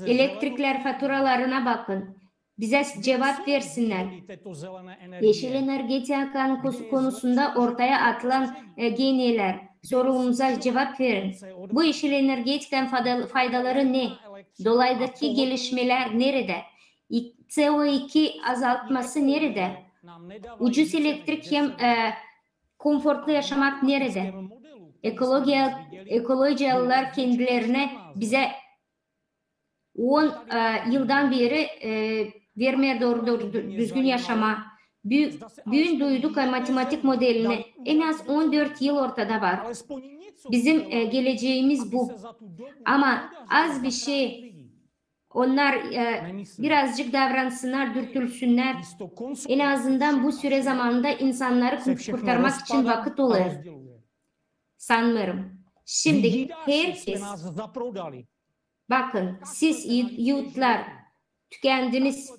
Elektrikler faturalarına bakın. Bize cevap versinler. Yeşil energetika konusunda ortaya atılan geniler sorumuza cevap verin. Bu yeşil energetikadan faydaları ne? Dolaydaki gelişmeler nerede? CO2 azaltması nerede? Ucuz elektrik hem konforlu yaşamak nerede? Ekolojiyalılar kendilerine bize 10 yıldan beri vermeye doğru düzgün yaşama. Bugün duyduk matematik modelini. En az 14 yıl ortada var. Bizim geleceğimiz bu. Ama az bir şey. Onlar birazcık davransınlar, dürtülsünler. En azından bu süre zamanında insanları kurtarmak için vakit olur. Sanmıyorum. Şimdi herkes, bakın siz youthlar tükendiniz.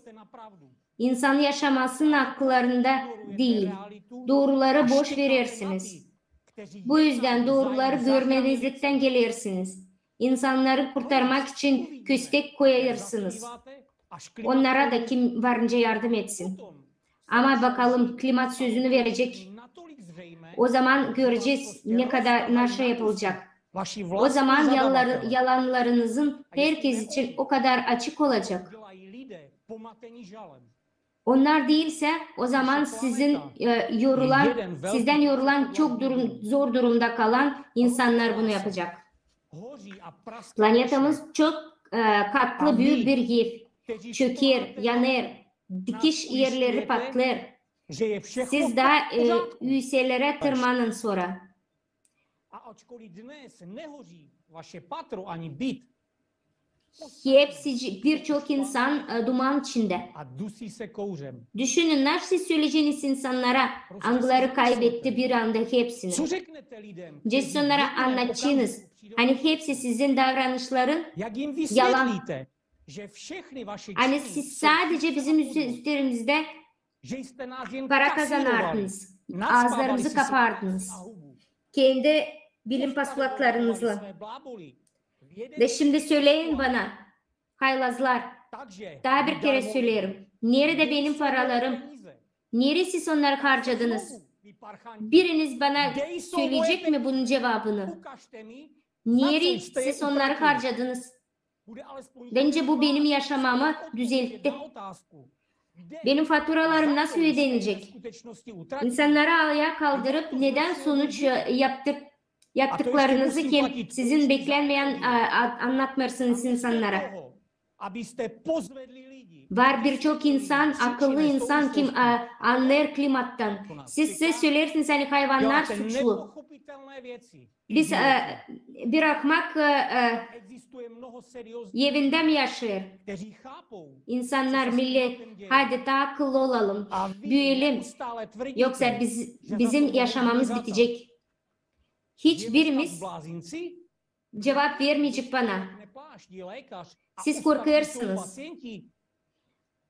İnsan yaşamasının haklarında değil. Doğruları boş verirsiniz. Bu yüzden doğruları görmezlikten gelirsiniz. İnsanları kurtarmak için köstek koyarsınız. Onlara da kim varınca yardım etsin. Ama bakalım klimat sözünü verecek. O zaman göreceğiz ne kadar nasıl yapılacak. O zaman yalanlarınızın herkes için o kadar açık olacak. Onlar değilse o zaman sizden yorulan çok zor durumda kalan insanlar bunu yapacak. Planetimiz çok katlı büyük bir ev. Çöker, yanar, dikiş yerleri patlar. Siz daha yükseklere tırmanın sonra. Hepsi birçok insan duman içinde. Düşünün nasıl söyleyeceğiniz insanlara angları kaybetti bir anda hepsini. Siz onlara anlatacağınız. Hani hepsi sizin davranışların yalan. Hani siz sadece bizim üstlerimizde para kazanardınız. Ağızlarımızı kapardınız. Kendi bilim paspalaklarınızla. De şimdi söyleyin bana, haylazlar, daha bir kere söylerim. Nerede benim paralarım? Neresi onları harcadınız? Biriniz bana söyleyecek mi bunun cevabını? Neresi onları harcadınız? Bence bu benim yaşamamı düzeltti. Benim faturalarım nasıl ödenecek? İnsanları ayağa kaldırıp neden sonuç yaptıklarınızı kim sizin beklenmeyen anlatmıyorsunuz insanlara. Var birçok insan, akıllı insan kim anlar klimattan. Siz size söylersiniz hani hayvanlar suçlu. Biz bir akmak evinde mi yaşıyor? İnsanlar, millet, hadi daha akıllı olalım, büyüyelim. Yoksa bizim yaşamamız bitecek. Hiçbirimiz cevap vermeyecek bana. Siz korkuyorsunuz.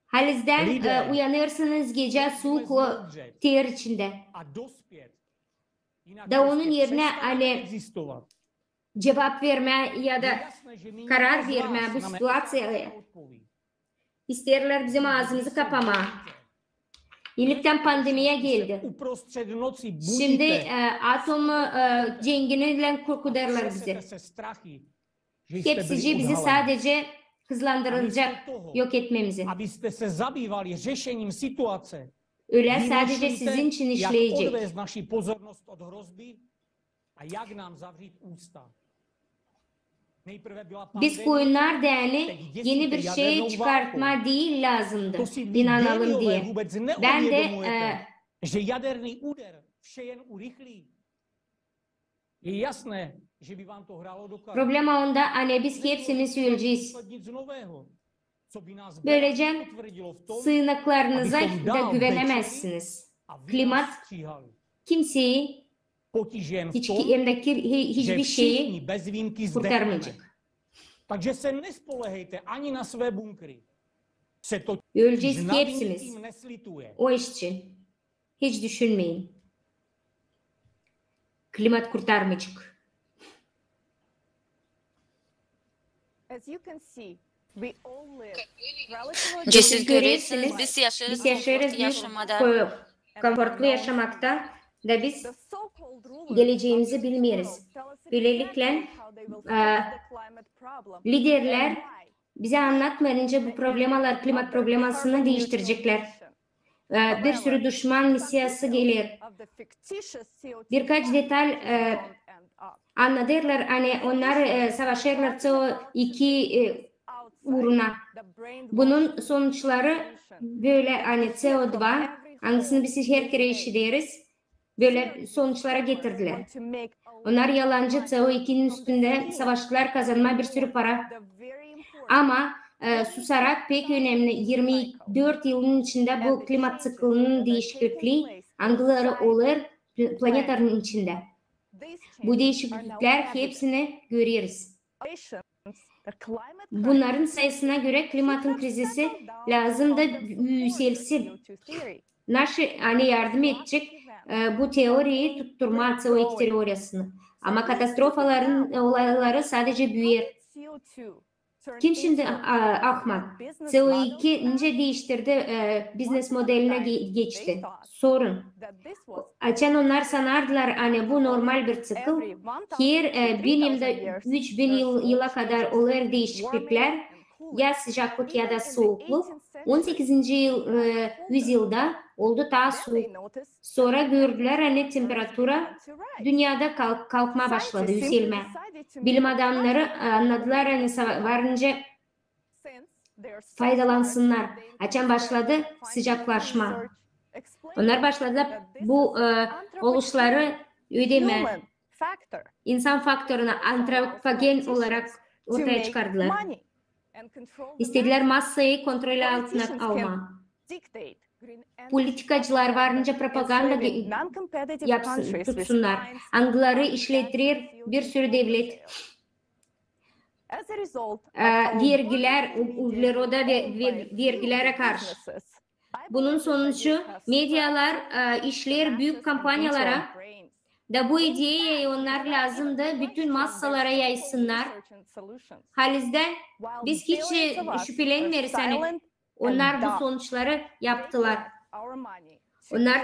Halinizden uyanırsınız gece soğuk ter içinde. Da onun yerine hani cevap verme ya da karar verme bu situasyaya. İsterler bizim ağzımızı kapama. İlkten pandemiye geldi. Şimdi atom cenginiyle korku derler bize. Hepsi bizi sadece hızlandırılacak yok etmemizi. Öyle sadece sizin için işleyecek. Biz koyunlar değerli yeni bir şey çıkartma değil lazımdı. İnanalım diye. Ben de problem onda hani biz hepsimiz öleceğiz. Böylece sığınaklarınıza da güvenemezsiniz. Klimat kimseyi hiçbir şeyi kurtarmayacak. Öleceğiz hepsimiz. O iş için. Hiç düşünmeyin. Klimat kurtarmayacak. Siz görüyorsunuz, biz yaşarız büyük konfortlu yaşamakta da biz geleceğimizi bilmiyoruz. Böylelikle liderler bize anlatmayınca bu problemler, klimat problemasını değiştirecekler. Bir sürü düşman misyası gelir. Birkaç detay anlatırlar. Hani onlar savaşırlar CO2 uğruna. Bunun sonuçları böyle hani CO2 hangisini biz her kere işleriz. Böyle sonuçlara getirdiler. Onlar yalancı CO2'nin üstünde savaştılar, kazanma bir sürü para. Ama susarak pek önemli 24 yılın içinde bu klimat siklinin değişikliği hangileri olur planetlerin içinde. Bu değişiklikler hepsini görüyoruz. Bunların sayısına göre klimatın krizisi lazım da yükselsin. Nasıl hani yardım edecek bu teoriyi tutturma CO2 teorisini. Ama katastrofaların olayları sadece büyür. Kim şimdi ahmak? CO2 nice değiştirdi, business modeline geçti. Sorun. Açan onlar sanardılar hani bu normal bir cikl. Her 1000 yılda 3000 yıla kadar olur değişiklikler. Ya sıcaklık ya da soğukluk. 18. yüzyılda oldu daha soğuk. Sonra gördüler hani temperatura dünyada kalkma başladı, yükselme. Bilim adamları anladılar hani varınca faydalansınlar. Açan başladı sıcaklaşma. Onlar başladılar bu oluşları ödeme. İnsan faktörünü antropogen olarak ortaya çıkardılar. İstediler masayı kontrol altına alma. Politikacılar varınca propaganda yapsın, tutsunlar. Angları işlettirir bir sürü devlet. Vergiler, ugleroda vergilere karşı. Bunun sonucu medyalar işler büyük kampanyalara da bu ideyi onlar lazım da bütün masalara yaysınlar. Halizde biz hiç şüphelenmiyoruz hani onlar bu sonuçları yaptılar. Onlar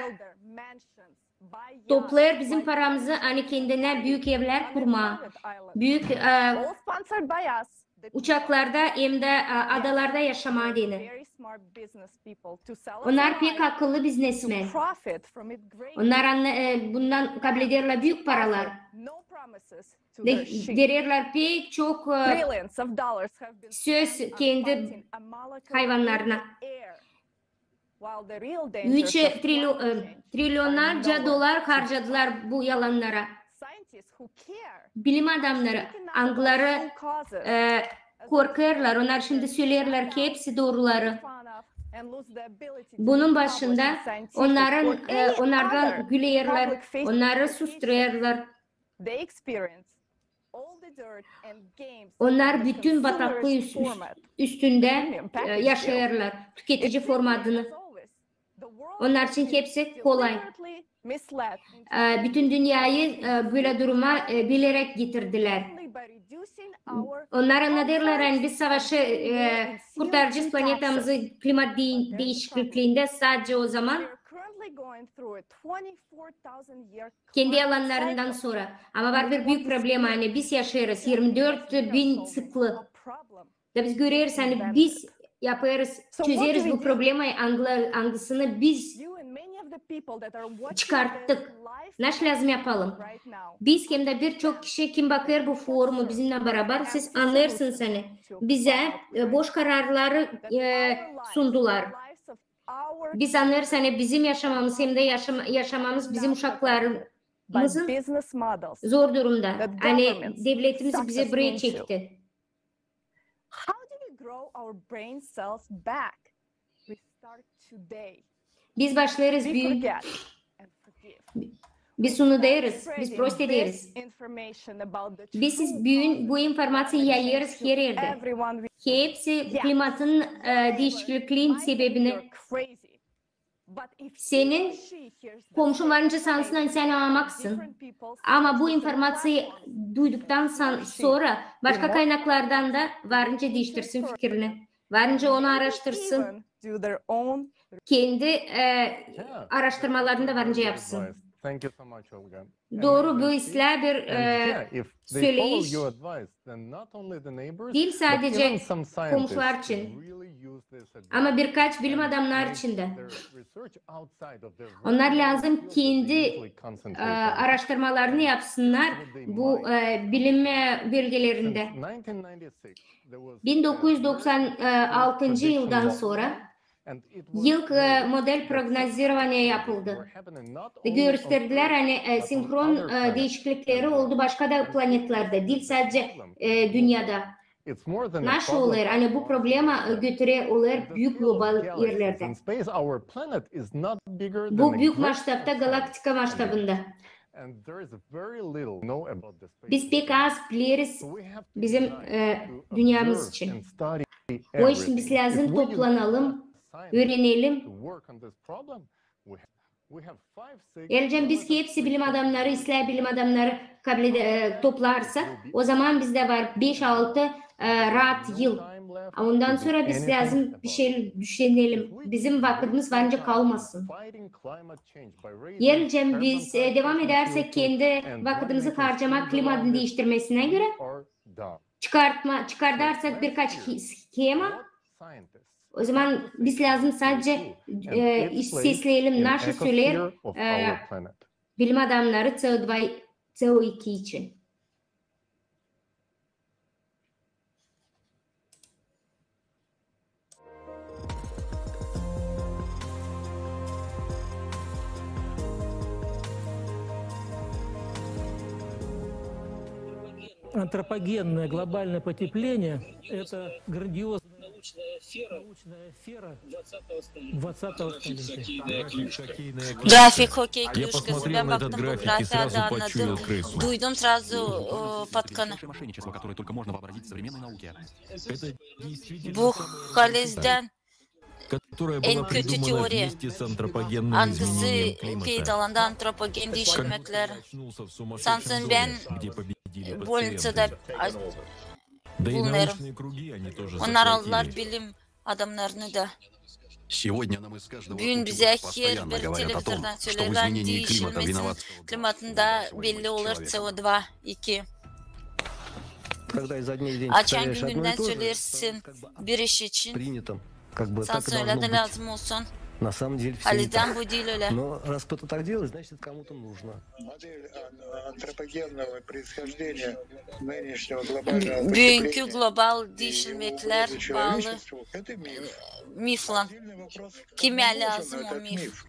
toplar bizim paramızı hani kendine büyük evler kurma, büyük uçaklarda hem de adalarda yaşama denir. Onlar pek akıllı biznesmen. Onlar bundan kabul ederler büyük paralar. Verirler pek çok söz kendi hayvanlarına. 3 trilyonlarca dolar harcadılar bu yalanlara. Bilim adamları, angları korkarlar. Onlar şimdi söylerler ki hepsi doğruları. Bunun başında onlardan gülerler, onları susturuyorlar. Onlar bütün bataklığı üstünde yaşıyorlar. Tüketici formatını. Onlar için hepsi kolay. Bütün dünyayı böyle duruma bilerek getirdiler. Onlar anladılar yani biz savaşı kurtaracağız planetamızı klimat değişikliğinde sadece o zaman kendi alanlarından sonra. Ama var bir büyük problem hani biz yaşıyoruz 24.000 sıklı. Da biz görüyoruz hani biz yaparız, çözeriz bu problemi angısını biz çıkarttık. Nasıl lazım yapalım? Biz hem de birçok kişi kim bakıyor bu forumu bizimle beraber siz anlarsınız hani. Bize boş kararları sundular. Biz anlarız hani bizim yaşamamız hem de yaşamamız bizim uşaklarımızın zor durumda. Hani devletimiz bize buraya çekti. Biz başlarız Biz şunu deriz, biz proste deriz. Biz bu informasyayı yayıyoruz her yerde. Hepsi klimatın değişikliğinin sebebini. Senin komşun varınca sansın sen anlamaksın. Ama bu informasyayı duyduktan sonra başka kaynaklardan da varınca değiştirsin fikrini. Varınca onu araştırsın. Kendi araştırmalarını da varınca yapsın. Doğru, bu isla bir söyleyiş değil sadece komşular için ama birkaç bilim adamlar için de. Onlar lazım kendi araştırmalarını yapsınlar bu bilim bölgelerinde. 1996 yıldan sonra yıl model prognozирования yapıldı. Ve gösterdiler hani senkron değişiklikleri oldu başka da planetlerde değil sadece dünyada. Nasıl olur? Hani bu problema götürüyorlar büyük global yerlerde. Bu büyük maçtapta galaktika maçtabında. Biz pek az biliriz bizim dünyamız için. O için biz lazım toplanalım, öğrenelim. Ayrıca biz ki hepsi bilim adamları, İslam bilim adamları toplarsak o zaman bizde var 5-6 rahat yıl. Ondan sonra biz lazım bir şey düşünelim. Bizim vaktimiz bence kalmasın. Ayrıca biz devam edersek kendi vaktimizi harcamak klimanın değiştirmesine göre çıkardarsak birkaç schema o zaman biz lazım sadece sesleyelim nasıl söyler bilim adamları CO2 için. Антропогенное глобальное потепление – это грандиозная научная афера 20-го столетия. График хоккей клюшкасы. Я baktım bu grafiğe de anladım. Duydum сразу patkanı. Bu Halez'den en kötü teori. Hangisi peydalandı antropogen değiştirmekler. Sansın ben больницада bulunarım. Onlar aldılar bilim adamlarını da. Bugün bize her bir televizordan söylerler değişilmesin klimatında belli olur CO2. Açan günden söylersin bir iş için. Sen söyle de lazım olsun. На самом деле Haliden bu değil öyle. Но раз кто-то так делает, значит, это кому-то нужно. Bugünkü global değişilmekler bağlı miflan. Kime lazım o mif?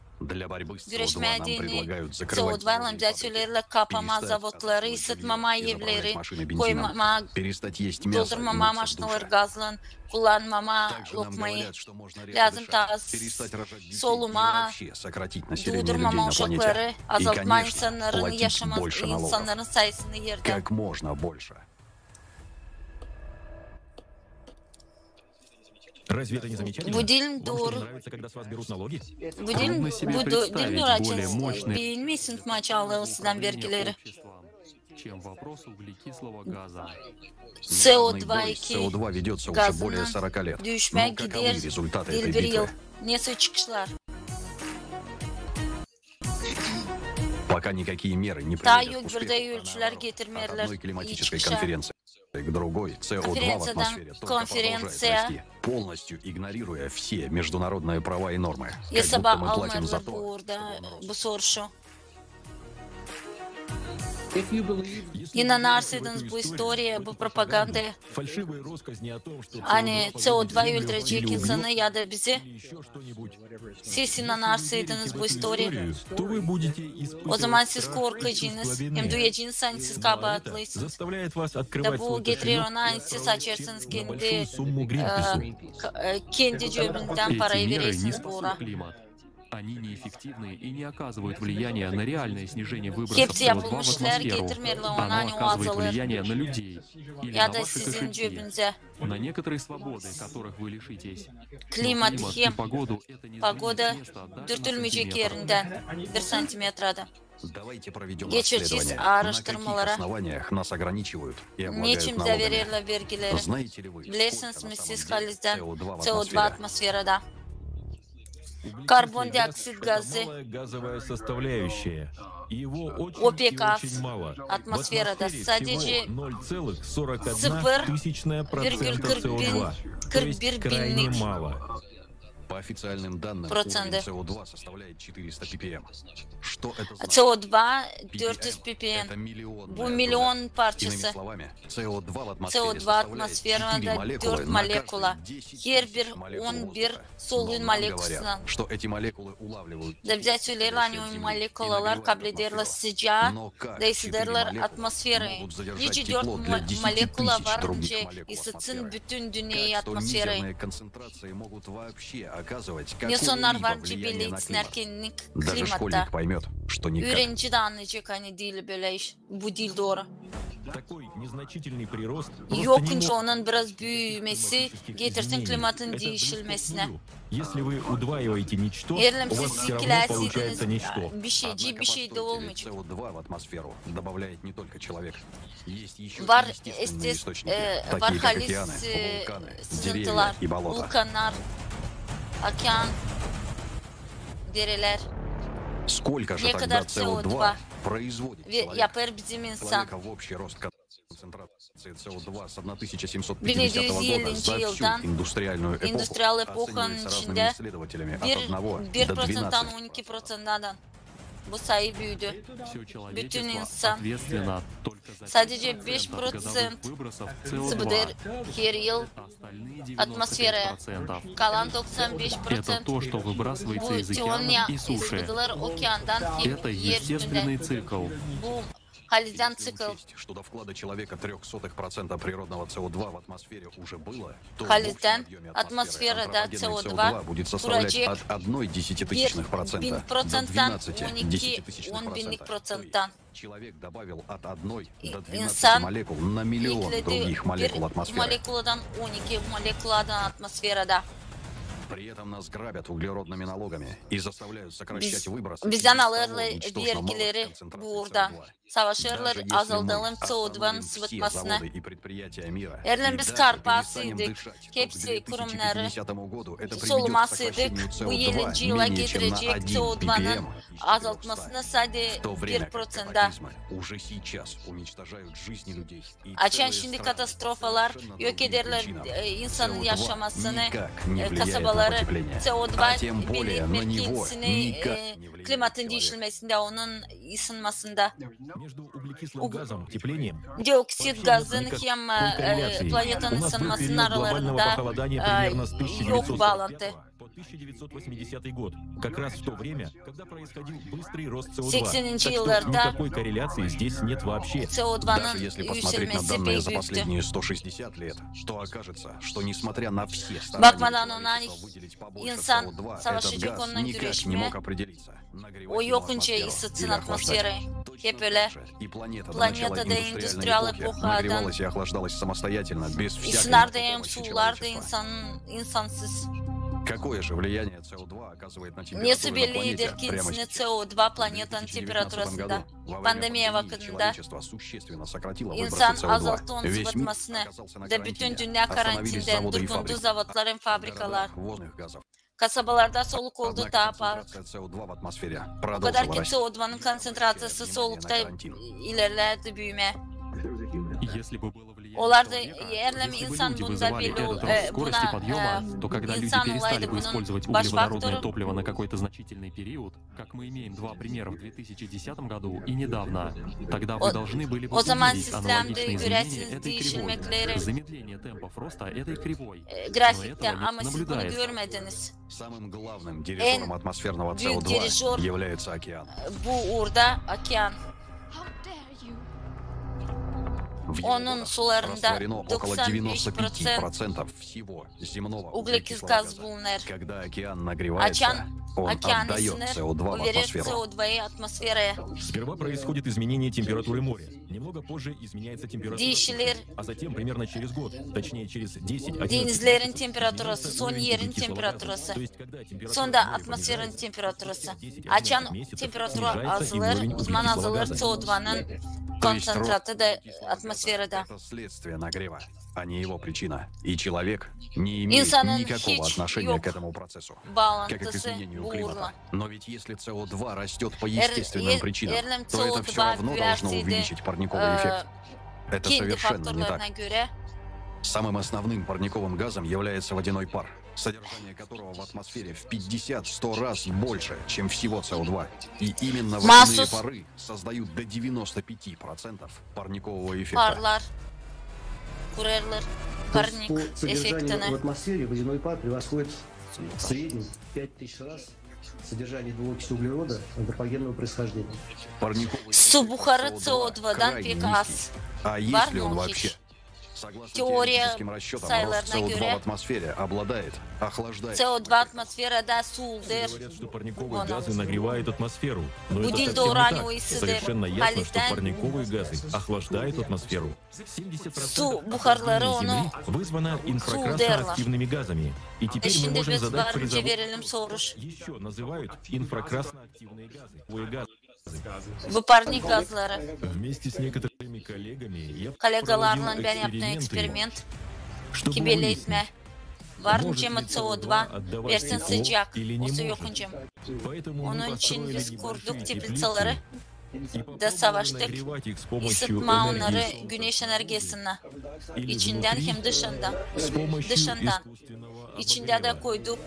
Güreşmediğini CO2 lamzatörlerle kapama zavodları, ısıtmama evleri, koymama, doldurmama maşinaları gazlan, kullanmama lokmayı, lazım soluma, durdurmama uşakları, azaltma insanların sayısını yerde. Разве это не замечательно? Bu dilin doğru. Bu dilin doğru açın. Beğenmişsin maçı Allah'ın vergileri. CO2 gazının düşme gider değil bir yıl. Neyse çıkışlar. Пока никакие меры не приведут к одной климатической конференции к другой, СО2 в атмосфере только продолжает расти, полностью игнорируя все международные права и нормы. Как будто мы платим за то, İnanarsaydınız bu istoriye, bu propagandaya, hani CO2 öldürecek insanı ya da bizi, siz inanarsaydınız bu istoriye, o zaman siz korkacaksınız, hem duyacağınız, hani siz kabahatlısınız. Da bu getirir ona, siz açarsınız kendi cebinden parayı verirsiniz bu ora. Они неэффективны и не оказывают влияния на реальное снижение выбросов Hepsi СО2 в yapılmışlar, атмосферу. getirmirler Оно ona, hani o оказывает azalır. влияние на людей или Ya на da ваши sizin кошельки, cebinize. на некоторые свободы, которых вы лишитесь. Klimat Климат и hem погоду — это не pagoda сдвинуть с места даже на dürtülmeyecek сантиметр. yerinden 1 santimetrede. Давайте проведем Geçeceğiz расследование. На каких araştırmalara. основаниях нас ограничивают и облагают Niçin bize налогами? verirler vergileri? Знаете ли вы, Bilirsiniz mi siz Haliz'den CO2 в CO2 атмосфере? atmosferede? Karbondioksit gazı, газовая составляющая. Его очень OPEC и gaz очень мало. atmosferede sadece 0,41% CO2. То есть 41 крайне binlik мало. По официальным данным, проценты. уровень CO2 составляет 400 ppm. Что это значит? CO2 400 ppm. Это миллионная Bu milyon доля. parçası. Иными словами, CO2 в атмосфере CO2 составляет 4 atmosferinde молекулы 4 на molekula. каждые 10 Her bir тысяч молекул 11 воздуха. soluyun Но нам molekusundan. говорят, что эти молекулы улавливают Da bize söylerler hani o molekulalar kabul ederler sıcağı, da hissederler atmosferi. Nice 4 molekula varınca ısıtsın bütün dünyayı Что atmosferi. мизерные концентрации могут вообще оказывать İnsanlar какое-либо varınca влияние belli на etsin климат. erkenlik Даже klimatta. школьник поймет, что никак. Öğrenci de anlayacak hani değil böyle iş. Bu değil doğru. Такой незначительный прирост просто не Yokunca может onun biraz büyümesi getirsin klimatın değişilmesine. Если вы удваиваете ничто, Eğer у вас siz все равно ikilersiydiniz получается ничто. bir şeyci bir şey de olmayacak. CO2 в атмосферу добавляет не только человек. Есть еще Var естественные источники, var такие как halis океаны, вулканы, деревья sızıntılar, и болота. vulkanlar, okean, dereler Сколько же ne тогда kadar CO2 CO2 производит ve человек? yapar bizim insan. Человека в общий рост концентрации CO2 с 1750 года 1750 за всю yıldan индустриальную эпоху endüstriyel epokanın оценивается разными içinde исследователями от 1 bir до prosenttan 12. 12%dan bu sayı büyüdü. Все Bütün человечество insan ответственно только за sadece 5% 5% выбросов sıvıdır CO2. her yıl Остальные atmosfere. 95%. Kalan Это 95% то, что выбрасывается bu из океанов и суши. sıvıdılar okyandan hem Это yer естественный üstünde. цикл. Bu Haliz'den цикл. Что до вклада человека 0,03% природного CO2 в атмосфере уже было, то в общем Haliz'den объеме atmosferede антропогенный CO2 CO2 будет составлять kuracak от 1 десятитысячных процента до 1000%'dan 12 12 десятитысячных 10 binlik процента. %'dan Человек добавил от 1 до 12 insan молекул на миллион ekledi других молекул bir атмосферы. molekuladan 12 molekuladan atmosferede. При этом нас грабят углеродными налогами и заставляют сокращать выбросы. Bizden и без того alırlar ничтожно малых vergileri концентраций burada. CO2. Savaşırlar Даже если мы azaldığım CO2'nın остановим все sıvıtmasına. заводы и предприятия мира, Erlen и biz даже karpasıydık. перестанем дышать, то к Hepsi kurumları 2050 году это приведет к solumasıydık. сокращению Bu CO2 50. yıla менее чем на getirecek 1 CO2'nın ppm. azaltmasına sadece В то время как 1%'da. катаклизмы уже сейчас уничтожают жизни людей. И Açan целые şimdi страны katastrofalar совершенно yok другим ederler причинам. insanın CO2 yaşamasını, никак не влияет на kasabaları потепление. CO2 А тем более на belirtmek него kendisini никак не влияет klimatın человек. değişilmesinde, onun ısınmasında. Между углекислым газом, теплением, Dioksit gazın никакой hem корреляции. planetanın У нас был ısınmasının период глобального aralarında похолодания примерно с yok 1945 bağlantı. по 1980 год, как раз в то время, когда происходил быстрый рост CO2. 80. Так что yıllarda никакой корреляции здесь нет вообще. Даже CO2'nın если посмотреть на yükselmesi данные за pek büyüktü. последние 160 лет, то окажется, что несмотря на все старания Bakmadan ona человечества выделить побольше insan CO2, этот savaşacak, газ onunla никак не güreşmeye. мог определиться, нагревать O ему yokunca атмосферу ısıtsın или охлаждать. atmosferi. Hep öyle. И планета до начала Планета индустриальной индустриальной эпохи эпохи нагревалась и охлаждалась самостоятельно, без всякой Isınarda hem помощи sularda человечества. insansız. Какое же влияние CO2 оказывает на температуру Nesi на bellidir планете ki прямо içinde сейчас? CO2 planetanın В 2019 году temperaturasında, во время pandemiye пандемии vakitinde человечество существенно сократило выбросы insan CO2. azalttı onun Весь мир sıvıtmasını оказался на ve bütün карантине. dünya Остановились karantinden заводы и durgundu, фабрики. zavodların, fabrikalar. Водных газов. Kasabalarda soluk oldu Однако daha pahalı. концентрация CO2 в атмосфере O kadar продолжила ki расти. CO2'nın konsantrasyası solukta ilerledi büyüme. Если бы было влияние Onlar da человека, yerlem если бы insan люди bunda вызывали belli этот рост скорости buna подъема, то когда люди insan перестали olaydı бы bunun использовать baş углеводородное faktörü. топливо на какой-то значительный период, как мы имеем два примера в 2010 году и недавно, тогда вы должны были бы O zaman увидеть sistemde аналогичные изменения göresiz этой кривой. değişilmekleri Замедление темпов роста этой кривой. Но grafikte этого ama не siz bunu наблюдается. görmediniz. Самым главным дирижером атмосферного büyük CO2 dirijör является океан. bu uğurda okean. Onun sularında растворено около 95% 95% всего земного углекислый углекислого газ газа. bulunur. Когда океан нагревается, он Океан отдает ısınır, CO2 o в verir атмосферу. CO2'yı atmosfere. Сперва происходит изменение температуры моря. Немного позже изменяется температура Değişilir. суши. А затем, примерно через год, точнее через 10-11 Denizlerin месяцев, temperatürası, изменяется son уровень yerin углекислого газа. temperatürası. То есть, когда температура Sonra моря atmosferin понижается, temperatürası. 10-11 Açan месяцев temperatürü снижается и azalır, уровень uzman углекислого azalır, газа. CO2'nın То есть рост konsantratı da углекислого atmosferde. газа — это следствие нагрева, а не его причина. И человек не имеет İnsanın никакого hiç отношения yok к этому процессу, как и к bağlantısı изменению bu климата. uğurla. Но ведь если СО2 растет по естественным причинам, Eğer то это все равно должно büyürseydi, увеличить парниковый эффект. Это kendi совершенно не так. faktörlerine göre Самым основным парниковым газом является водяной пар, содержание которого в атмосфере в 50-100 раз больше, чем всего СО2. И именно водяные пары создают до 95% парникового эффекта. parlar, kurarlar, parnik По содержанию в efektini. атмосфере водяной пар превосходит в среднем 5000 раз содержание двуокиси углерода антропогенного происхождения. Парниковый Su buharı эффект CO2'dan крайне pek низкий. az. А Var если mı он o вообще? hiç? Согласно Теория теоретическим расчетам, рост sayılarına СО2 в göre атмосфере обладает, охлаждает. CO2 atmosferede suuldur. Говорят, что парниковые газы нагревают атмосферу. Но Bu это dilde совсем не uranio так. ısıdır. Совершенно ясно, что Haliden парниковые газы охлаждают атмосферу. 70% su buharları Земли onu вызвано суылдырlar. инфракрасноактивными газами. И теперь мы Şimdi можем biz задать varınca призовой verelim soruş. еще называют инфракрасноактивные газы. Bu parnik gazları. Вместе с некоторыми коллегами я Kolegalarla проводил ben yaptığım эксперименты, eksperiment. чтобы Ki belli выяснить, etme. Varınca mı может ли CO2 отдавать versin тепло sıcak, или не o su может. yokunca. Поэтому мы Onun için построили biz kurduk небольшие teplitsaları теплицы da и savaştık. нагревать их с помощью Isıtma onları энергии güneş enerjisinden. или İçinden внутри hem dışından. с помощью Dışından. искусственного İçinde de koyduk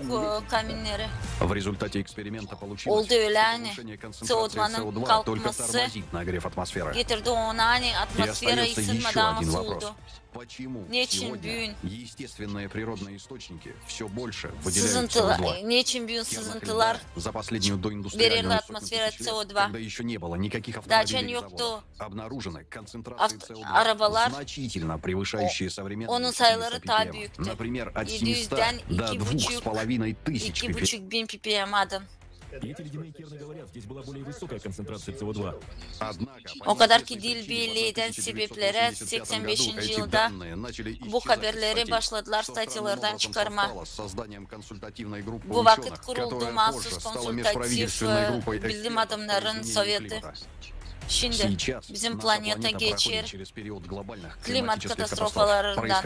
kaminleri. В результате эксперимента получилось, Oldu öyle что hani повышение концентрации CO2'nın СО2 только kalkması тормозит нагрев атмосферы. getirdi onu hani И atmosfere остается еще ısınmadan один вопрос. soğudu. Почему Niçin сегодня büyün естественные природные источники все больше выделяют sızıntılar, СО2? niçin büyün С кем sızıntılar За последнюю verirdi доиндустриальную сотню atmosfere тысяч лет, CO2? когда еще не было никаких Daçen автомобилей и yoktu. заводов, обнаружены концентрации CO2, Arabalar значительно превышающие современные onun 700 sayıları daha ppm. büyüktü. Например, от 700'den 700 до 2500 ppm. 2,5 bin ppm adım. И эти ледяные керны говорят, здесь была более высокая концентрация СО2. O kadar ki dil birliğinden sebeplere 85. yılda bu haberleri başladılar statyalardan çıkarma. Bu vakit kuruldu mahsus konsultatif bilim adamların sovyeti. Şimdi bizim planeta geçir klimat katastrofalarından.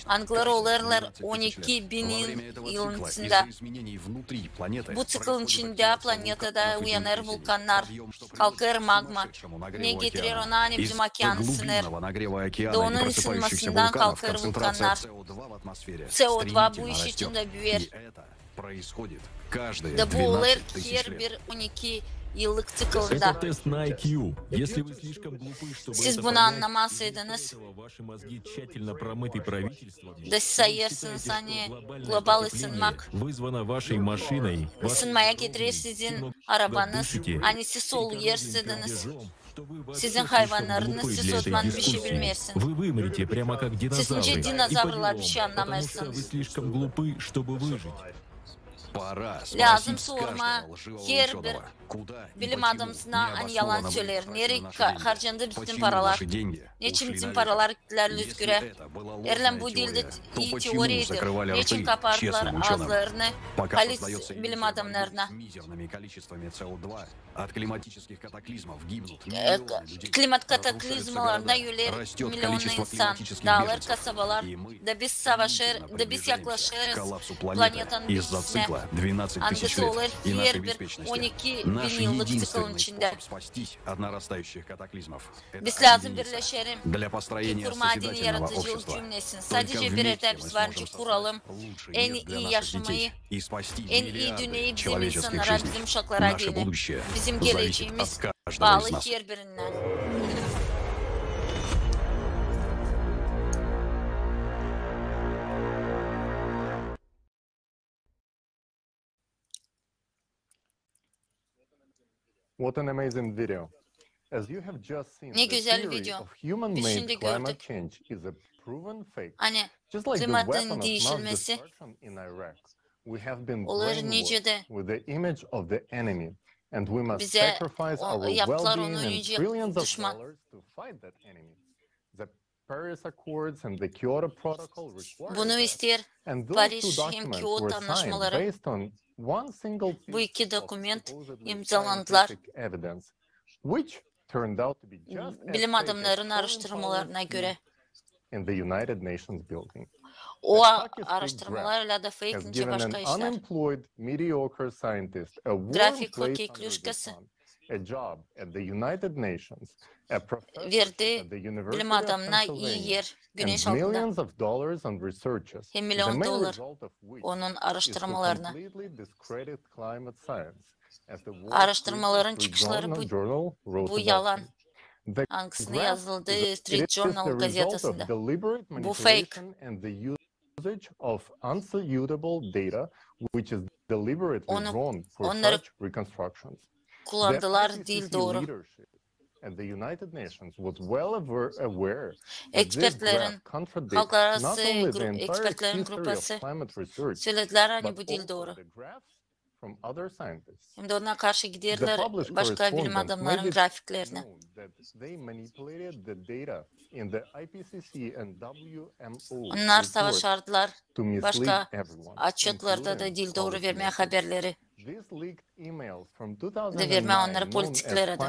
Angları olurlar 12 bin yılın içinde. Bu sıkılın içinde planetede uyanır vulkanlar, kalkar magma. Ne getirir ona hani bizim okyan ısınır. Doğunun ısınmasından kalkar vulkanlar. CO2 bu iş içinde büyür. Da bu olur her bir 12 yıllık tıkılında. Это тест на IQ. Если вы слишком глупы, чтобы Siz это bunu понять, anlamazsaydınız, ваши мозги тщательно промыты правительствами. da sayırsınız hani global ısınmak. Вызвано вашей машиной. Isınmaya getirir sizin arabanız. Hani siz sol yersiniz. Sizin hayvanlarınız siz otman bir şey bilmezsin. Вы вымрете прямо как Siz динозавры. nice И dinozavrlar bir по şey делам, потому что вы anlamazsınız. слишком глупы, чтобы выжить. Lazım sorma her bir bilim adamına hani yalan söyler. Nereye harcandı bizim paralar? Niçin bizim paralar gittiler göre? Erlen bu dilde iyi teoriydi. Niçin kapardılar ağızlarını polis bilim adamlarına? Klimat kataklizmalarında öler milyonlu insan. Dağlar, kasabalar da biz savaşır, da biz yaklaşırız planetanın bitisine. Angısı olur her bir 12 bin yıllık tıkılın içinde. Biz lazım birleşelim ki kurma dini yaratıcılık cümlesini. Sadece bir etap var ki kuralım. En iyi yaşamayı, en iyi dünyayı bizim insanlara, bizim uşaklara değil. Bizim geleceğimiz bağlı her birinden. What an amazing video. Ne güzel video. Biz şimdi gördük. Hani klimatın değişilmesi olur nice de bize yaptılar onu önce düşman. Bunu ister Paris hem Kyoto anlaşmaları. Bu iki doküment imzalandılar. Bilim adamlarının araştırmalarına göre. O araştırmalarla da fake'ince başka işler. Grafik hokey kluşkası verdi bilim adamına iyi yer güneş altında. Hem milyon dolar onun araştırmalarına. Araştırmaların çıkışları bu yalan. Hangisine yazıldı Street Journal gazetesinde. Bu fake. Onları kullandılar değil doğru. Expertlerin, halklar arası expertlerin grupası söylediler hani bu değil doğru. Hem de ona karşı giderler başka bilim adamlarının grafiklerine. Onlar savaşardılar başka açıklarda da değil doğru vermeye haberleri. De vermeye onlara politiklere de.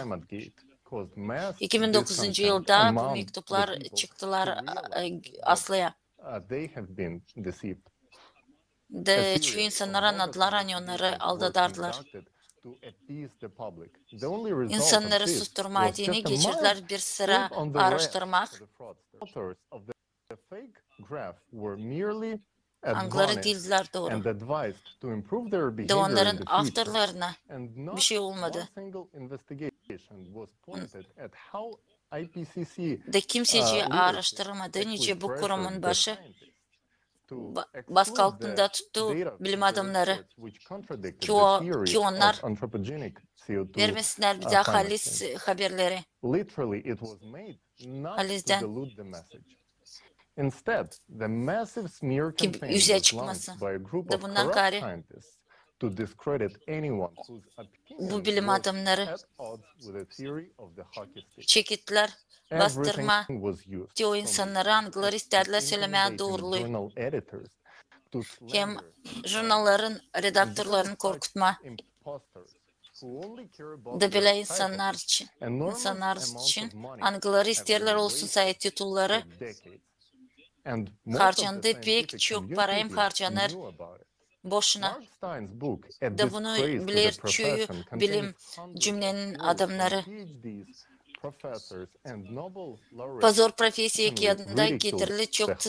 2009 yılda bu mektuplar çıktılar Aslı'ya. De şu insanlar anladılar hani onları aldatardılar. İnsanları susturma dini geçirdiler bir sıra araştırmak. Angları değildiler doğru. De onların afterlarına bir şey olmadı. De kimseci araştırmadı nice bu kurumun başı baskı altında tuttu bilim adamları ki onlar vermesinler bir daha halis haberleri. Halis'den ki yüzeye çıkmasın. Da bundan gari bu bilim adamları çekittiler, bastırma ki o insanları angılar istediler söylemeye doğruluğu. Hem jurnalların redaktörlerini korkutma da böyle insanlar için angıları isterler olsun sayı titulları harcandı pek çok para hem harcanır boşuna. Da bunu bilir çünkü bilim cümlenin adamları. Pazar profesiye yanında getirili çok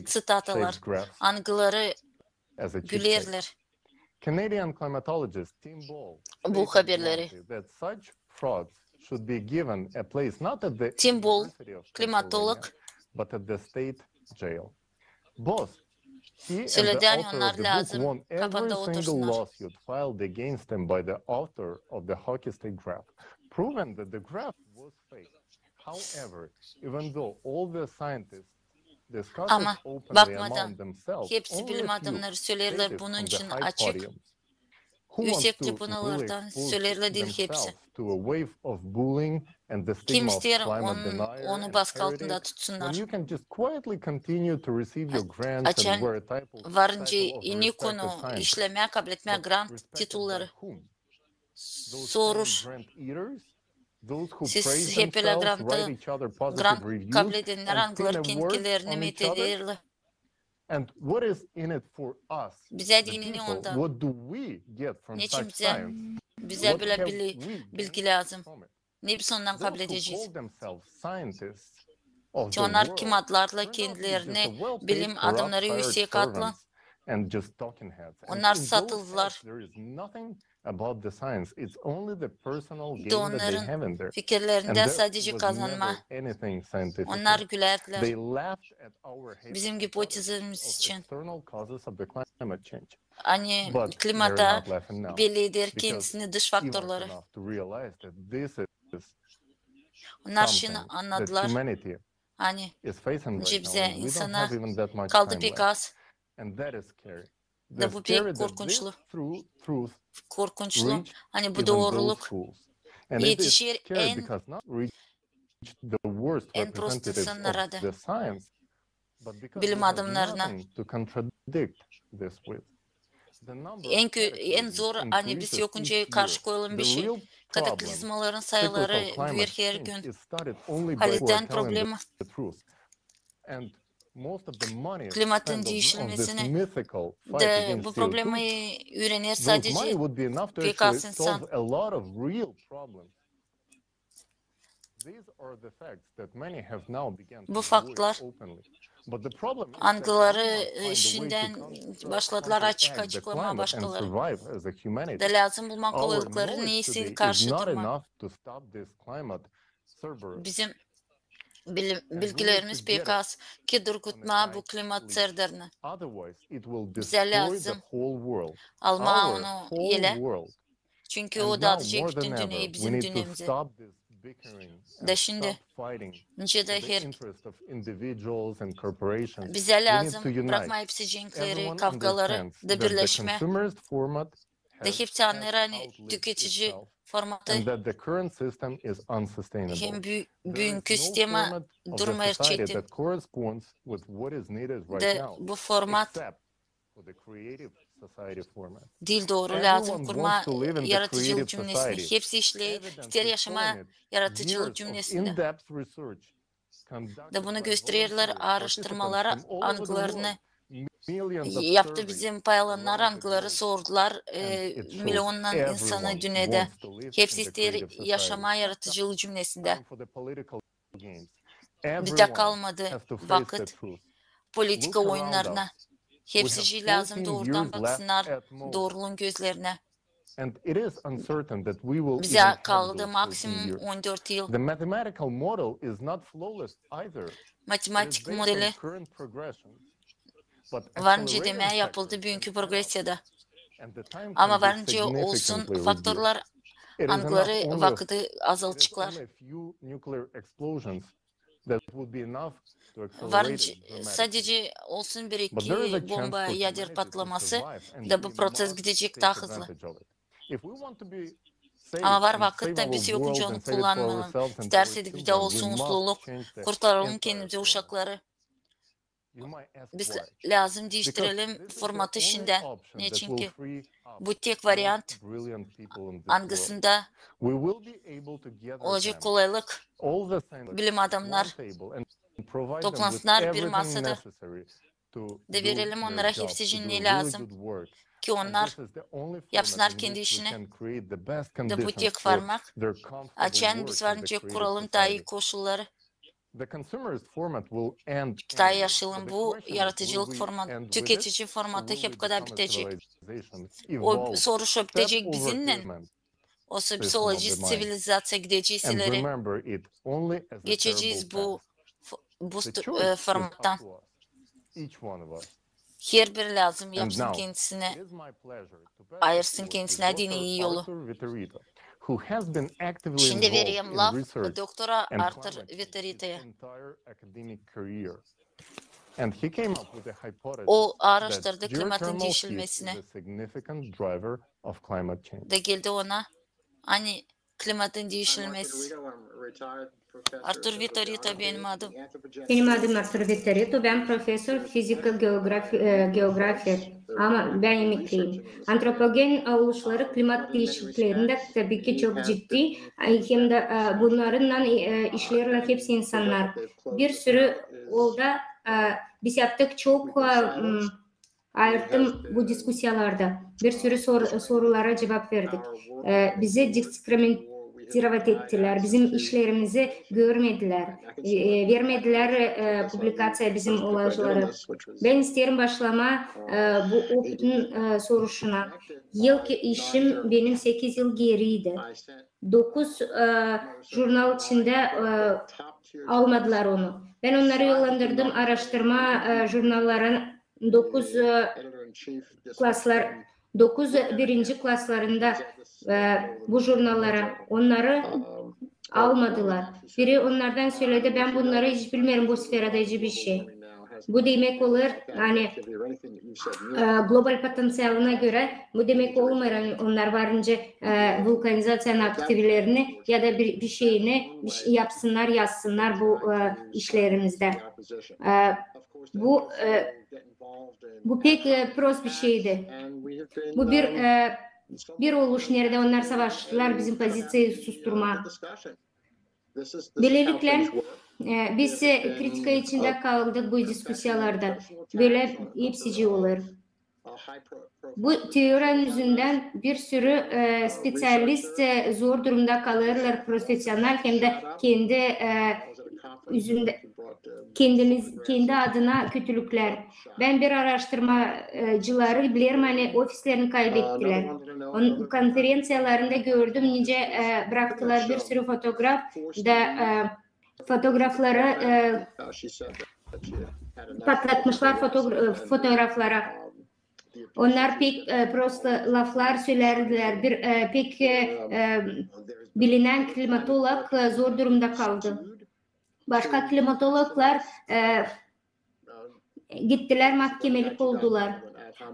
çıtatalar. Angıları gülerler. Bu haberleri. Tim Ball, klimatolog, söyledi yani onlar lazım. Kafanda otursunlar. Ama bakmadan hepsi bilim adamları söylerler bunun için açık. Yüksek tribunlardan söylerler değil hepsi. Kim ister onu baskı altında tutsunlar. Açan varınca yeni konu işlemeye kabul etmeye grant titulları. Soruş. Siz hep öyle grant kabul edenler angılar kendilerini metedirler. Bize dinini ondan. Niçin bize böyle bilgi lazım? Ne biz ondan kabul edeceğiz? Ki onlar kim adlarla kendilerini bilim adamları yüksek adlı. Onlar satıldılar. De onların fikirlerinden sadece kazanma. Onlar gülerdiler. Bizim hipotezimiz için. Hani klimata bellidir kendisini dış faktörleri. Onlar şimdi anladılar. Hani bize insana kaldı pek az. Da bu pek korkunçlu. Korkunçlu. Hani bu doğruluk yetişir en prost insanlara da. Bilim adamlarına. En zor hani biz yokunca karşı koyulan bir şey. Kataklizmaların sayıları büyür her gün. Halitten problemi. Klimatın değişilmesini de bu problemi öğrenir sadece pek az insan. Bu faktlar algıları şimdiden başladılar açıklamaya başkaları. Da lazım bulmak kolaylıkları neyse karşı durma. Bizim bilgilerimiz pek az ki durgutma bu klimat sırlarını. Bize lazım alma onu yele. Çünkü o dağıtacak bütün dünyayı bizim dünyamıza. Da şimdi nice de her bize lazım bırakma hepsi cenkleri, kavgaları da birleşme da hepsi anlar hani tüketici formatı hem bugünkü sisteme durma erçekti da bu format dil doğru lazım kurma yaratıcılık cümlesini. Hepsi işleyi ister yaşama yaratıcılık cümlesinde. Da bunu gösterirler araştırmalara algılarını yaptı bizim paylanlar algıları sordular milyondan insana dünyada. Hepsi ister yaşama yaratıcılık cümlesinde. Bir de kalmadı vakit politika oyunlarına. Hepsi lazım doğrudan baksınlar doğruluğun gözlerine. Bize kaldı maksimum 14 yıl. Matematik modeli varınca demeye yapıldı bugünkü progresiyada. Ama varınca olsun faktörler algıları vakti azaltacaklar. Varınca sadece olsun bir iki bomba yadır patlaması da bu proses gidecek daha hızlı. Ama var vakitte biz yokunca onu kullanmayalım. İsterseydik bir de olsun usluluk, kurtaralım kendimize uşakları. Biz lazım değiştirelim formatı şimdiden. Ne çünkü bu tek varyant hangisinde olacak kolaylık bilim adamlar toplansınlar bir masada da verelim onlara hepsi ne lazım ki onlar yapsınlar kendi işini da bu tek varmak açan biz varınca kuralım daha iyi koşulları. Kitay yaşılın bu yaratıcılık formatı, tüketici formatı hep kadar bitecek. O soru şu bitecek bizimle. O biz olacağız sivilizasya gideceğiz ileri. Geçeceğiz bu formattan. Her biri lazım yapsın kendisine, ayırsın kendisine dini yolu. Şimdi vereyim laf doktora Arthur Vitarita'ya. O araştırdı klimatın değişilmesini. Da geldi ona hani klimatın değişilmesi. Arthur Vitarita benim adım. Benim adım Arthur Vitarita. Ben profesör fizika geografi ama ben emekliyim. Antropogen oluşları klimat değişikliklerinde tabii ki çok ciddi. Hem de bunların işleyen hepsi insanlar. Bir sürü orada biz yaptık çok ayırttım bu diskusyalarda. Bir sürü sorulara cevap verdik. Bize diskriminasyon ettiler. Bizim işlerimizi görmediler. Vermediler publikasya bizim olayları. Ben isterim başlama bu okutun soruşuna. Yılki işim benim 8 yıl geriydi. 9 jurnal içinde almadılar onu. Ben onları yollandırdım araştırma jurnalların 9 klaslar 9 birinci klaslarında bu jurnallara onları almadılar. Biri onlardan söyledi, ben bunları hiç bilmiyorum, bu sferada hiçbir şey. Bu demek olur, hani global potansiyaline göre bu demek olmuyor. Yani onlar varınca vulkanizasyon aktivitelerini ya da bir şeyini yapsınlar, yazsınlar bu işlerimizde. Bu pek prost bir şeydi. Bu bir oluş nerede onlar savaştılar bizim pozisyoyu susturma. Böylelikle biz kritika içinde kaldık bu diskusyalarda. Böyle hepsici olur. Bu teorinin yüzünden bir sürü spesyalist zor durumda kalırlar, profesyonel hem de kendi adına kötülükler. Ben bir araştırmacıları bilirim, hani ofislerini kaybettiler. Onun konferansiyalarında gördüm, nice bıraktılar, bir sürü fotoğraf da fotoğrafları patlatmışlar fotoğraflara. Onlar pek prost laflar söylerdiler. Pek bilinen klimatolog zor durumda kaldı. Başka klimatologlar gittiler, mahkemelik oldular.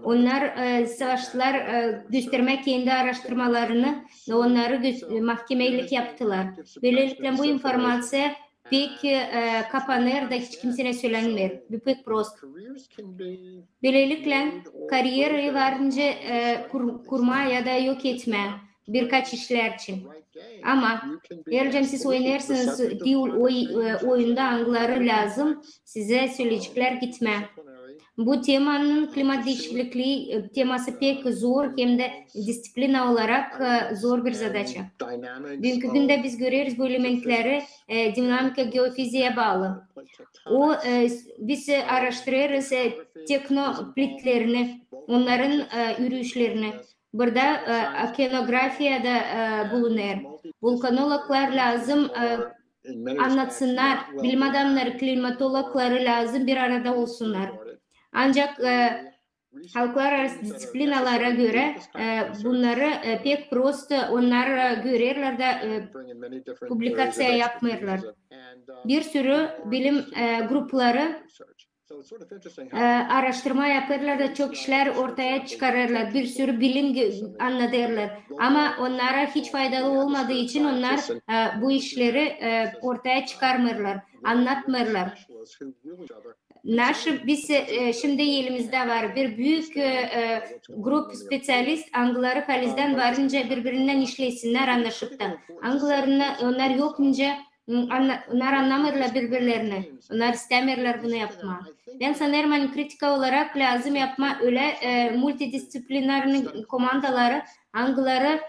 Onlar savaştılar, göstermek kendi araştırmalarını, onları mahkemelik yaptılar. Böylelikle bu informasyon pek kapanır da hiç kimseye söylenmiyor. Bu pek prost. Böylelikle kariyeri varınca kurma ya da yok etme birkaç işler için. Ama eğer siz oynarsınız oyunda anıları lazım, size söyleyecekler gitme. Bu temanın klimat değişikliği teması pek zor hem de disiplina olarak zor bir zadача. Bugünkü günde biz görüyoruz bu elementleri dinamika geofiziğe bağlı. Biz araştırıyoruz teknoplitlerini, onların yürüyüşlerini. Burada okeanografiyada bulunur. Vulkanologlar lazım anlatsınlar, bilim adamları, klimatologları lazım bir arada olsunlar. Ancak halklar arası disiplinalara göre bunları pek prost onlar görürler da publikasyon yapmıyorlar. Bir sürü bilim grupları araştırma yaparlar da çok işler ortaya çıkarırlar. Bir sürü bilim anlatırlar. Ama onlara hiç faydalı olmadığı için onlar bu işleri ortaya çıkarmırlar, anlatmırlar. Biz şimdi elimizde var bir büyük grup spesyalist, angıları halizden varınca birbirinden işlesinler anlaşıp da. Angılarını onlar yokunca onlar anlamırlar birbirlerini. Onlar istemirler bunu yapma. Ben sanırım hani kritika olarak lazım yapma öyle multidisipliner komandaları, angıları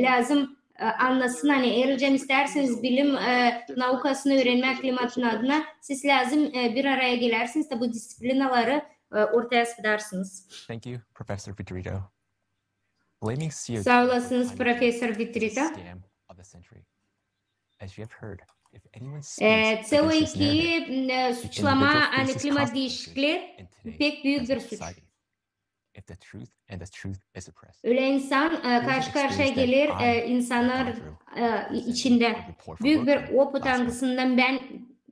lazım anlasın. Hani eğer isterseniz bilim naukasını öğrenmek klimatın adına siz lazım bir araya gelirsiniz de bu disiplinaları ortaya çıkarsınız. Thank you, Professor Vitrito. Blaming CO2 Sağ olasınız Profesör Vitrito. As you have heard, if anyone speaks against this narrative, CO2 suçlama hani klimat değişikliği pek büyük bir suç. Öyle insan karşı karşıya gelir insanlar içinde. Büyük bir oput angısından ben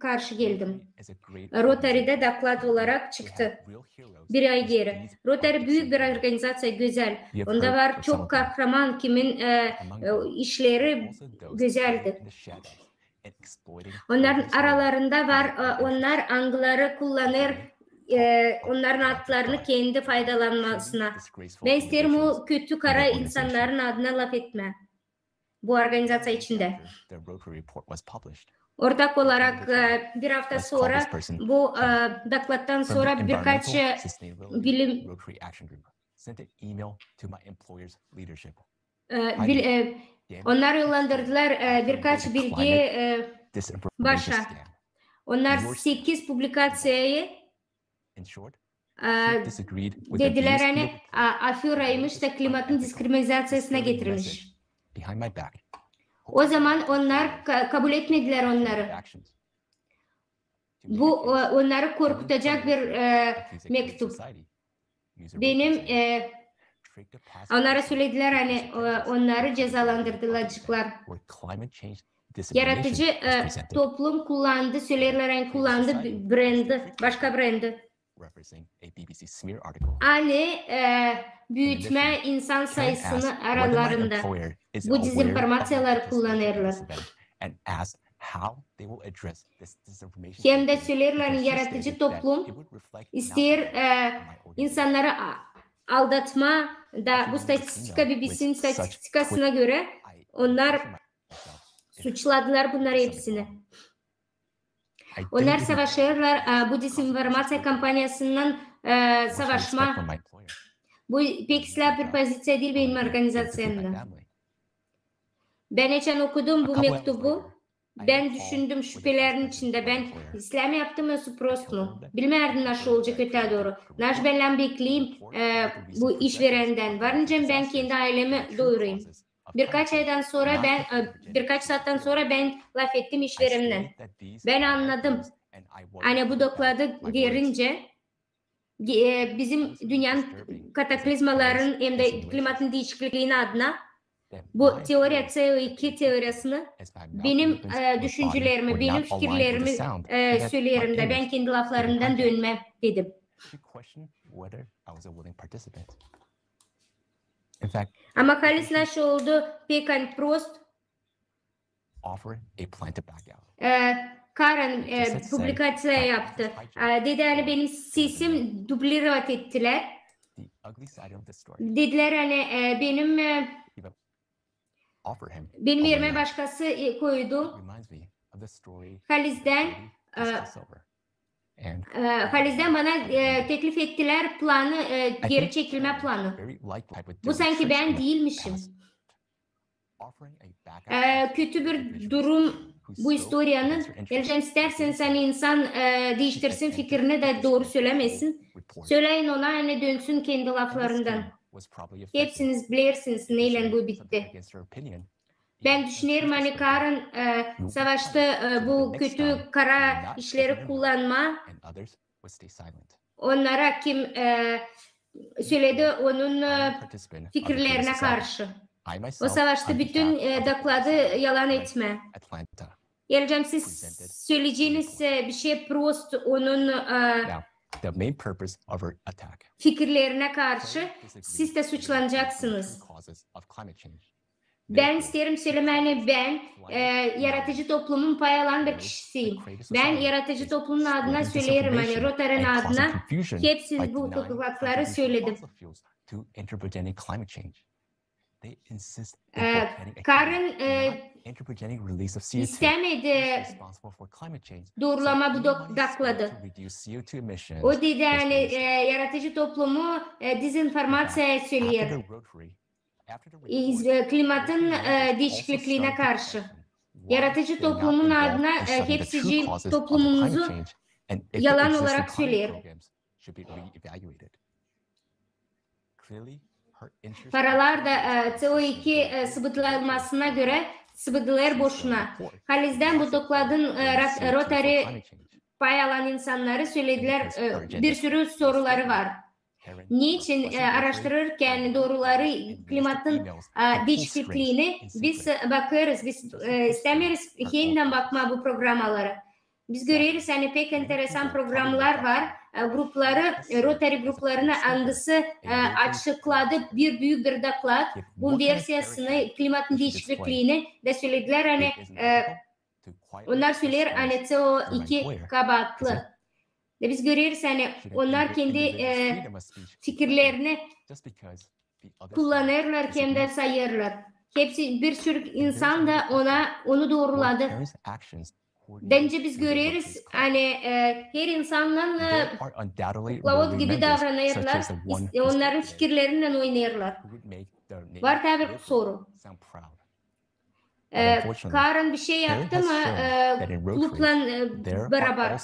karşı geldim. Rotary'de daklat olarak çıktı. Bir ay geri. Rotary büyük bir organizasyon, güzel. Onda var çok kahraman kimin işleri güzeldi. Onların aralarında var, onlar angıları kullanır, onların adlarını kendi faydalanmasına. Ben isterim o kötü kara insanların adına laf etme. Bu organizasyon içinde. Ortak olarak bir hafta sonra bu daklattan sonra birkaç bilim onlar yollandırdılar birkaç bilgi başa. Onlar 8 publikasyayı dediler hani Afyora'ymış da klimatın diskriminasyasına getirmiş. O zaman onlar kabul etmediler onları. Bu onları korkutacak bir mektup. Benim onlara söylediler hani onları cezalandırılacaklar. Yaratıcı toplum kullandı, söylerlerin kullandı brandi, başka brandi. Ali büyütme insan sayısını aralarında bu dezenformasyaları kullanırlar. Hem de söylerlerin yaratıcı toplum ister insanları aldatma da bu statistika BBC'nin statistikasına göre onlar suçladılar bunları hepsini. Onlar savaşırlar bu dezenformasya kampanyasından savaşma. Bu pek silah bir pozisyon değil benim organizasyonumda. Ben geçen okudum bu mektubu. Ben düşündüm şüphelerin içinde. Ben İslam yaptım nasıl prostlu. Bilmerdim nasıl olacak öte doğru. Nasıl ben bekleyeyim bu işverenden. Varınca ben kendi ailemi doyurayım. Birkaç aydan sonra birkaç saatten sonra ben laf ettim işverimden. Ben anladım. Hani bu dokladı girince bizim dünyanın kataklizmaların hem de klimatın değişikliğinin adına bu teori CO2 teorisini benim düşüncelerimi, benim fikirlerimi söylerim de ben kendi laflarımdan dönmem dedim. Ama Halis nasıl oldu? Pekan Prost Karen publikasyon yaptı. Dedi hani benim sesim dublirat ettiler. Dediler hani benim yerime başkası koydu. Halis'den bana teklif ettiler planı, geri çekilme planı. Bu sanki ben değilmişim. Kötü bir durum bu historianın. Geleceğim isterseniz hani insan değiştirsin fikrini de doğru söylemesin. Söyleyin ona hani dönsün kendi laflarından. Hepsiniz bilirsiniz neyle bu bitti. Ben düşünüyorum hani Karen savaşta bu kötü kara işleri kullanma. Onlara kim söyledi onun fikirlerine karşı. O savaşta bütün dokladı yalan etme. Geleceğim siz söyleyeceğiniz bir şey Prost onun fikirlerine karşı siz de suçlanacaksınız. Ben isterim söylemeni ben yaratıcı toplumun pay alan bir kişisiyim. Ben yaratıcı toplumun adına söylerim hani Rotary'nin adına hepsi bu toplulukları söyledim. Karen istemedi doğrulama bu dokladı. O dedi yani yaratıcı toplumu dezenformasyaya söyler. Klimatın değişikliğine karşı. Yaratıcı toplumun adına hepsi toplumumuzu yalan olarak söyler. Paralar da CO2 sıvıtlanmasına göre sıvıdılar boşuna. Halis'den bu dokladın Rotary pay alan insanları söylediler bir sürü soruları var. Niçin araştırırken doğruları klimatın değişikliğini biz bakarız, biz istemiyoruz yeniden bakma bu programalara. Biz görüyoruz hani pek enteresan programlar var. Grupları, Rotary gruplarına hangisi açıkladı bir büyük bir doklad. Bu versiyasını klimatın değişikliğini de söylediler hani onlar söyler hani CO2 kabatlı. Biz görüyoruz hani onlar kendi fikirlerini kullanırlar, kendi sayırlar. Hepsi bir sürü insan da onu doğruladı. Bence biz görüyoruz hani her insanla kılavuz gibi davranırlar. Onların fikirlerinden oynarlar. Var tabi soru. Karen bir şey yaptı mı grupla beraber?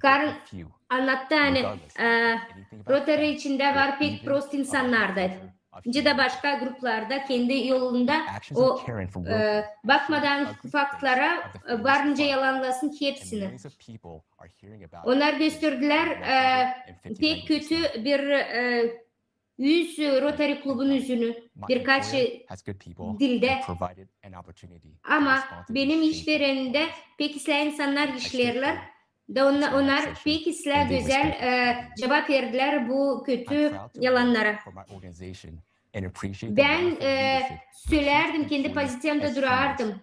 Karen anlattı hani Rotary içinde var pek prost insanlardı. Önce de başka gruplarda kendi yolunda o bakmadan faktlara varınca yalanlasın hepsini. Onlar gösterdiler pek kötü bir Rotary Klub'un yüzünü birkaç dilde. Ama benim işverenimde pek isler insanlar işlerler. Da onlar pek isler güzel cevap verdiler bu kötü yalanlara. Ben söylerdim, kendi pozisyonumda durardım.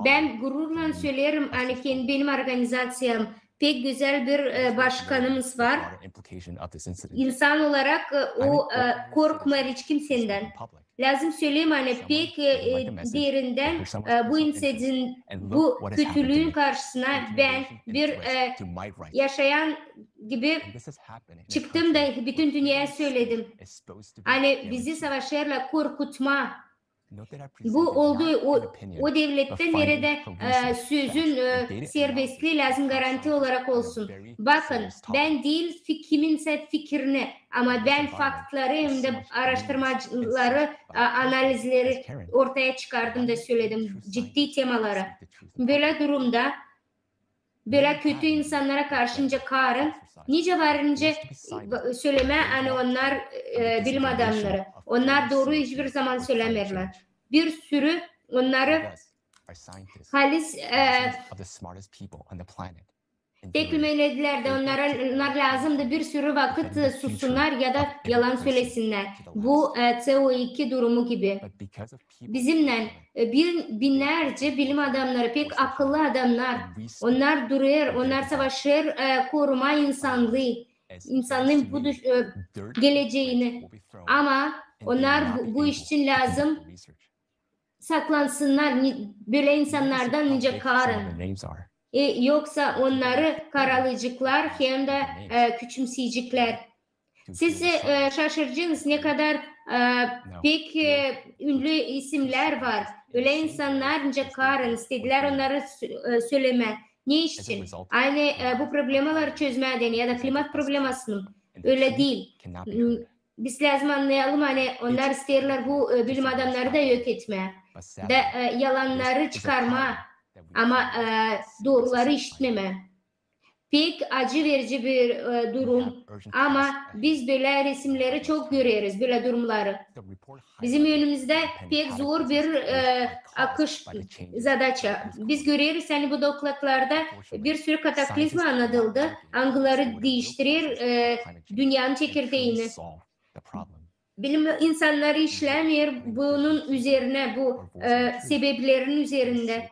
Ben gururla söylerim, hani benim organizasyam pek güzel bir başkanımız var. İnsan olarak o korkmuyor hiç kimseden. Lazım söyleyeyim, hani pek derinden bu insidin, bu kötülüğün karşısına ben bir yaşayan gibi çıktım da bütün dünyaya söyledim. Hani bizi savaşlarla korkutma. Bu olduğu o devlette nerede sözün serbestliği lazım garanti olarak olsun. Bakın, ben değil kiminse fikrini, ama ben faktları hem de araştırmaları, analizleri ortaya çıkardım da söyledim, ciddi temaları. Böyle durumda böyle kötü insanlara karşınca karın nice varınca söyleme, hani onlar bilim adamları. Onlar doğru hiçbir zaman söylemirler. Bir sürü onları halis tekmelediler de onlar lazımdı bir sürü vakit sussunlar ya da yalan söylesinler. Bu CO2 durumu gibi. Bizimle binlerce bilim adamları, pek akıllı adamlar, onlar duruyor, onlar savaşır, koruma insanlığın bu geleceğini. Ama onlar bu iş için lazım saklansınlar, böyle insanlardan nice karın. Yoksa onları karalayacaklar hem de küçümseyecekler. Siz şaşıracaksınız ne kadar pek ünlü isimler var. Öyle insanlar nice karın istediler onları söyleme. Ne için? Aynı bu problemleri çözmeden ya da klimat problemasını. Öyle değil. Biz lazım anlayalım, hani onlar isterler bu bilim adamları da yok etmeye. Da yalanları çıkarma ama doğruları işitmeme. Pek acı verici bir durum ama biz böyle resimleri çok görüyoruz, böyle durumları. Bizim önümüzde pek zor bir akış zadaça. Biz görüyoruz, hani bu doklatlarda bir sürü kataklizma anlatıldı. Angıları değiştirir dünyanın çekirdeğini. Bilim insanları işlemiyor bunun üzerine, bu sebeplerin üzerinde.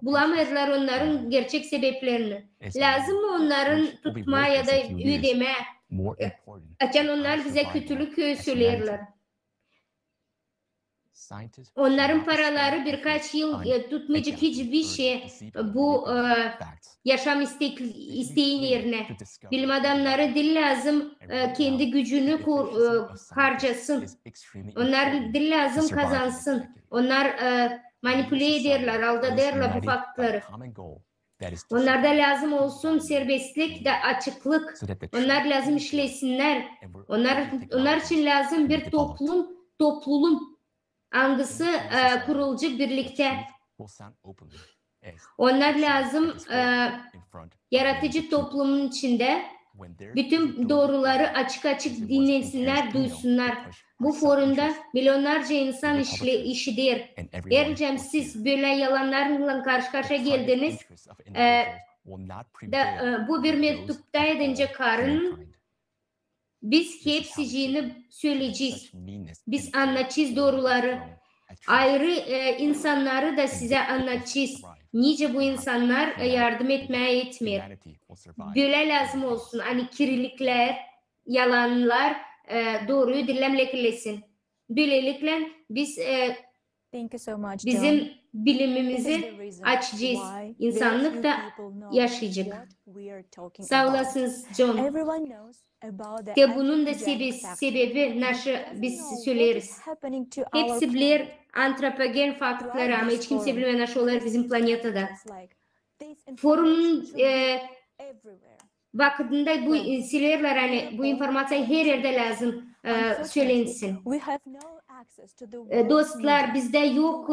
Bulamıyorlar onların gerçek sebeplerini. Lazım mı onların tutma ya da ödeme? Açan onlar bize kötülük söylerler. Onların paraları birkaç yıl tutmayacak hiçbir şey bu yaşam isteğin yerine. Bilim adamları dil lazım kendi gücünü harcasın. Onlar dil lazım kazansın. Onlar manipüle ederler, aldatırlar bu faktları. Onlarda lazım olsun serbestlik de açıklık. Onlar lazım işlesinler. Onlar için lazım bir toplum angısı kurulacak birlikte. Onlar lazım yaratıcı toplumun içinde bütün doğruları açık açık dinlesinler, duysunlar. Bu forumda milyonlarca insan işidir. Eğer siz böyle yalanlarla karşı karşıya geldiniz, bu bir mektupta edince karın, biz hepsini söyleyeceğiz. Biz anlatacağız doğruları. Ayrı insanları da size anlatacağız. Nice bu insanlar yardım etmeye yetmiyor. Böyle lazım olsun. Hani kirlilikler, yalanlar doğruyu dillemlekilesin. Böylelikle biz bizim bilimimizi açacağız. İnsanlık da yaşayacak. Sağ olasınız John. De bunun da sebebi biz söyleriz. Hepsi bilir antropogen faktları ama hiç kimse bilmiyor nasıl olur bizim planetede. Forumun vakitinde bu silirler, hani bu informasyon her yerde lazım söylensin. Dostlar, bizde yok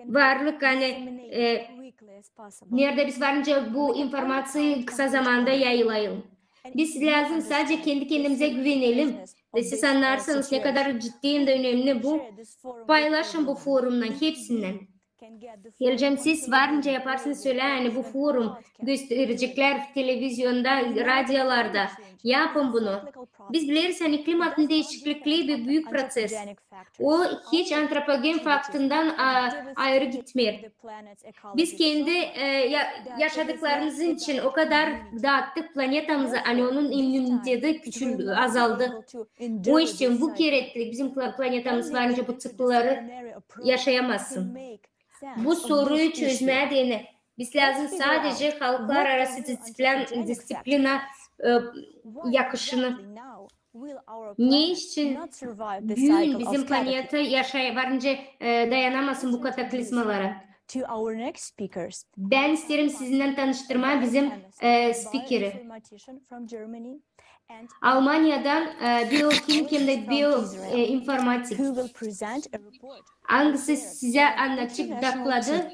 varlık, hani nerede biz varınca bu informasyon kısa zamanda yayılayalım. Biz lazım sadece kendi kendimize güvenelim. Ve siz anlarsanız ne kadar ciddi de önemli bu. Paylaşın bu forumdan hepsinden. Geleceğim siz varınca yaparsınız söyle yani bu forum gösterecekler televizyonda, radyolarda. Yapın bunu. Biz biliriz hani klimatın değişikliği bir büyük proses. O hiç antropogen faktından ayrı gitmiyor. Biz kendi yaşadıklarımızın için o kadar dağıttık planetamızı hani onun immüniteti küçüldü, azaldı. O için bu gerekli bizim planetamız varınca bu tıklıları yaşayamazsın. Bu soruyu çözmeye dene. Biz lazım sadece halklar arası disiplina yakışını. Ne için gün bizim planete varınca dayanamazsın bu kataklizmalara? Ben isterim sizinle tanıştırma bizim spikeri. Almanya'dan biyokimik hem de bioinformatik. Hangisi size anlatıp dakladı?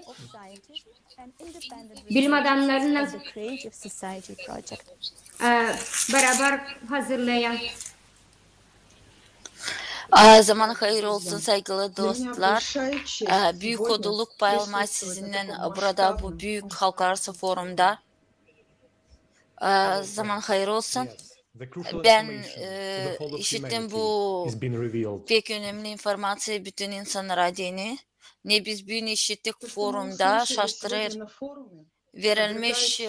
Bilim adamlarıyla beraber hazırlayan. Zaman hayır olsun saygılı dostlar. Büyük oduluk paylaşma sizinle burada bu büyük halklararası forumda. Zaman hayır olsun. Ben işittim bu pek önemli informasyon bütün insanlara deni. Ne biz bunu işittik forumda şaştırır. Verilmiş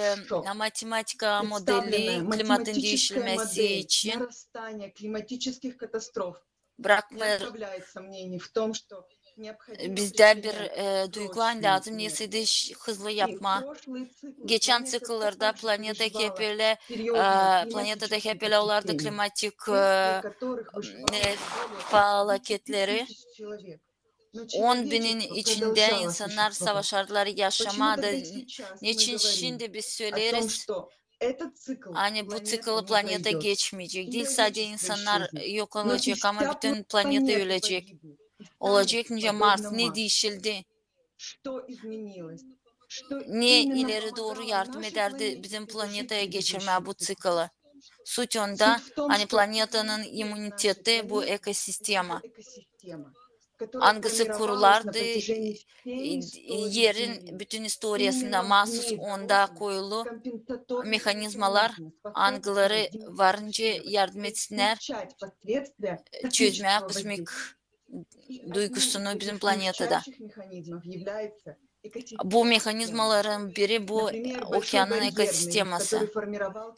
matematika modeli klimatın değişilmesi için bırakmıyor. Bizde bir duygulan lazım. Neyse de hızlı yapma. Geçen sıkılarda planetadaki hep böyle olardı klimatik felaketleri. 10.000'in içinde insanlar savaşlarları yaşamadı. Niçin şimdi biz söyleriz? Hani bu sıkılı planete geçmeyecek. Değil sadece insanlar yok olacak ama bütün planete ölecek. Olacak nice Mars ne değişildi? Ne ileri doğru yardım ederdi bizim planetaya geçirmeye bu sıkılı? Suç onda hani planetanın imuniteti bu ekosistema. Hangisi kurulardı? Yerin bütün historiasında mahsus onda koyulu mekanizmalar hangileri varınca yardım etsinler çözmeye basmak duygusunu bizim planetede. Bu mekanizmaların biri bu okyanın ekosisteması.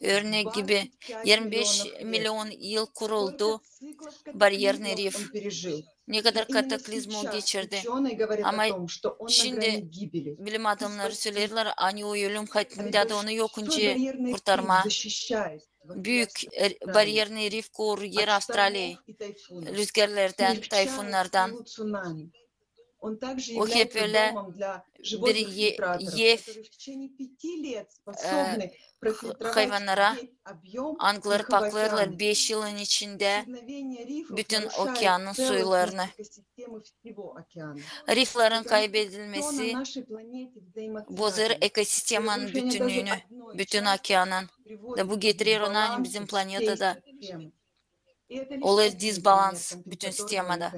Örnek gibi 25 milyon yıl kuruldu bariyerli rif. Ne kadar kataklizma geçirdi. Ama şimdi bilim adamları söylerler hani o ölüm hattında da onu yokunca kurtarma. Büyük bariyerli rif koru yer Avustralya. Rüzgarlardan, tayfunlardan. O hep öyle bir hayvanlara angları paklarlar 5 yılın içinde bütün okyanın suylarını. Riflerin kaybedilmesi bozar ekosistemanın bütünlüğünü, bütün okyanın. Bu getirir ona bizim planetede. Olur disbalans bütün sistemada.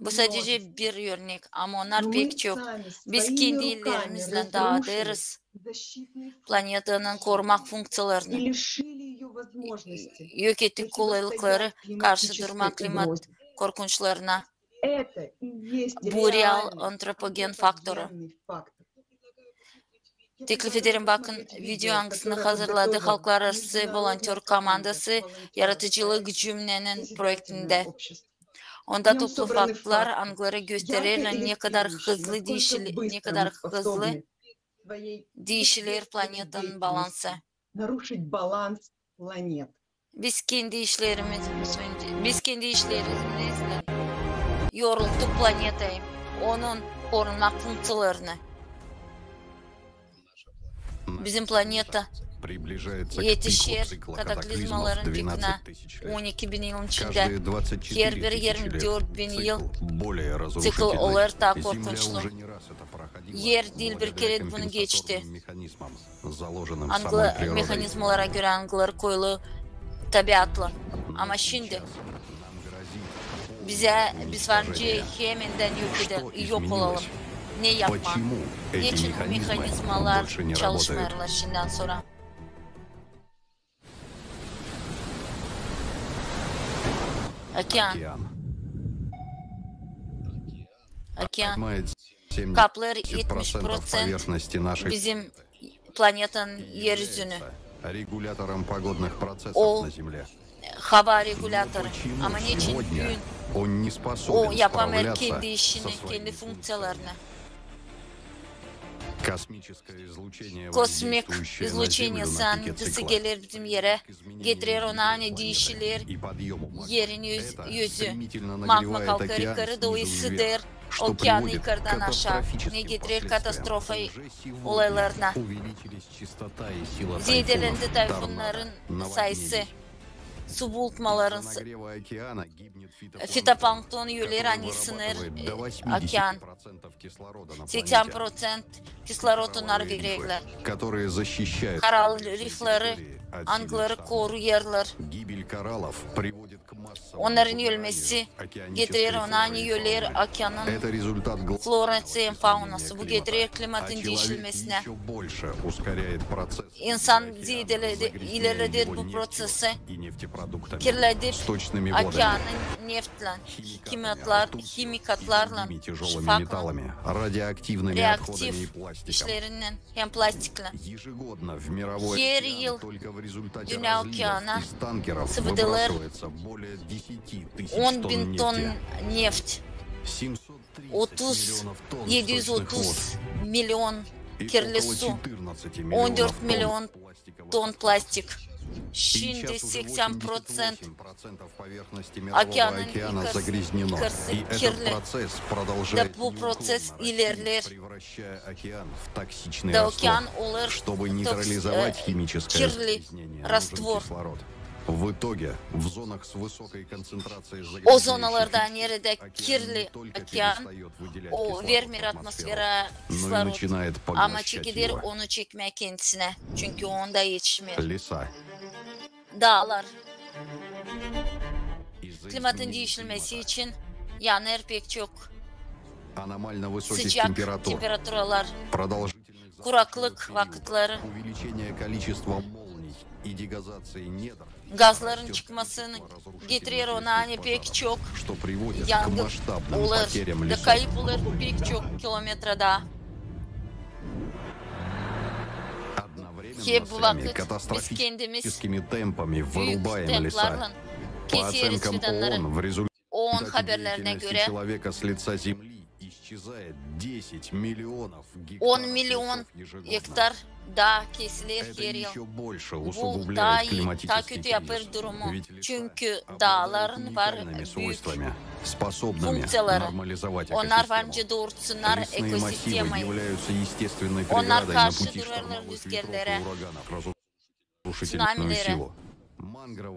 Bu sadece bir örnek ama onlar pek çok. Biz kendi illerimizle dağıtırız planetanın korumak fonksiyalarını. Yok ettik kolaylıkları karşı durmak klimat korkunçlarına. Bu real antropogen faktörü. Teklif ederim bakın video hangisini hazırladı Halklar Arası Volontör Komandası Yaratıcılık Cümlenin projektinde. Onda toplu faktlar angları gösterirler ne kadar hızlı değişilir planetanın balansı. Biz kendi işlerimizle yorulduk planetayı, onun korunmak fonksiyalarını. Bizim planeta yetişir kataklizmaların pikine 12.000 yılın içinde. Her bir 24.000 yıl cikl olur da korkunçlu. Yer değil bir kere bunu geçti. Mekanizmalara göre angıları koyulu tabiatlı. Ama şimdi biz varınca hemenden yok olalım. Ne yapma? Niçin mekanizmalar çalışmıyorlar şimdiden sonra? Океан kaplar 70% bizim planetin yeryüzünü. O hava regülatörü. Ama niçin gün o yapamıyor kendi işini, kendi fonksiyalarını? Kosmik izluçение sanıntısı gelir bizim yere, getirir ona ne değişilir, yerin yüzü, magma kalkar yukarı doğru sıdır, okyanı yukarıdan aşağı, ne getirir katastrofa olaylarına. Zedelendi tayfunların sayısı, su bulutmaların fitoplankton üyeleri ani sınır океан. 80% kislorod onlar verirler. Karal rifleri, angları koruyarlar. Onların ölmesi getirir ona üyeler okyanın florası ve faunası. Bu getirir klimatın değişilmesine. İnsan ilerledir bu prosesi. Kirledir okyanın neftle, kimikatlarla, şifakla, reaktif işlerinden hem plastikle. Her yıl dünya okyanına sıvıdılır 10.000 ton neft, 730 milyon kirli su, 14 milyon ton plastik. Şimdi 80% okyanın yukarısı kirli. Da bu proses ilerler. Da okyan olur kirli rastvor. O zonalarda nerede kirli okyan, o vermiyor atmosfera kislorod. Ama çekilir onu çekmeye kendisine. Çünkü onda yetişmiyor. Dağlar. Klimatın değişilmesi için yanır pek çok. Sıcak temperaturalar, kuraklık vakitleri, gazların çıkmasını getirir ona pek çok yangın olur. Da kayıp olur pek çok kilometrede. Hep bu vakit biz kendimiz büyük templarla keseriz fidanları. OON haberlerine göre 10 milyon hektar dağ kesilir her yıl. Bu daha kötü yapır durumu. Çünkü dağların var büyük fonksiyaları. Onlar varınca doğurtsunlar ekosistemayı. Onlar karşı durarlar rüzgarlara, tsunamilere.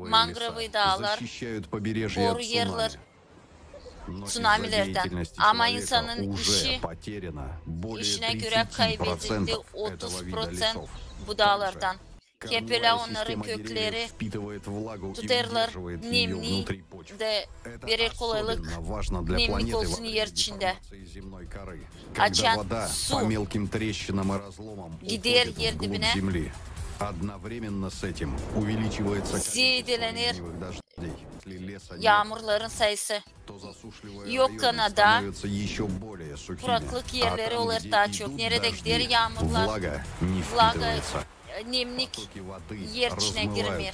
Mangrove dağlar koruyarlar tsunamilerden. Ama insanın işine göre kaybedildi 30% bu dağlardan. Hep öyle onların kökleri tutarlar nemli de verir kolaylık, nemlik olsun yer içinde. Açan su gider yer dibine, zedelenir yağmurların sayısı. Yok Kanada, kuraklık yerleri olur daha çok. Nerede gider yağmurlar, vlaga, nemlik yer içine girmiyor.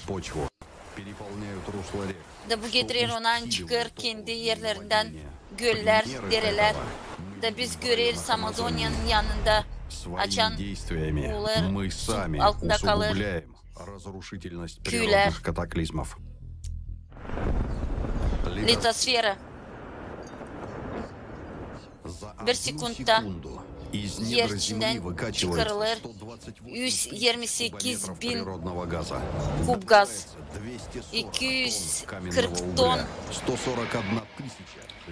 Da bu getirir ondan çıkar kendi yerlerinden göller, dereler. Da biz görürüz Amazonya'nın yanında açan uğular, su altında kalır, köyler. Litosfera bir sekundda Yer içinden çıkarılır 128 bin kub gaz, 240 ton,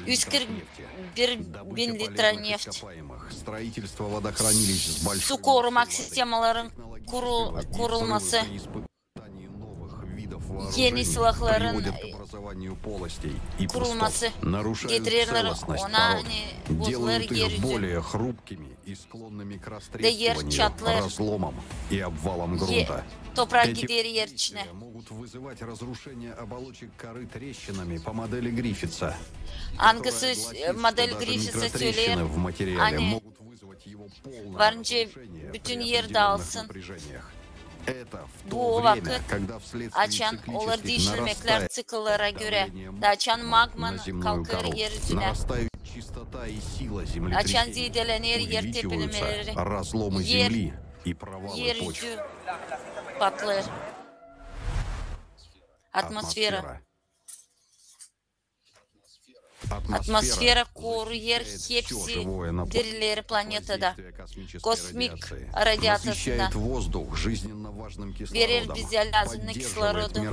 141 bin litre neft. Su korumak sistemaların kurulması, yeni silahların kurulması getirirler ona bozulur yeryüzü. Yer çatlar, toprak gider yer içine. Hangisi model Griffiths'e söyler, hani varınca bütün yer dağılsın. Bu vakit açan olur değişilmekler sıkılara göre. Açan magman kalkar yeryüzüne. Açan zidelenir yer tepelemeleri. Yeryüzü patlar. Atmosfera koruyur hepsi dirileri planetada. Kosmik radyasından verir bize lazımlı kislorodun.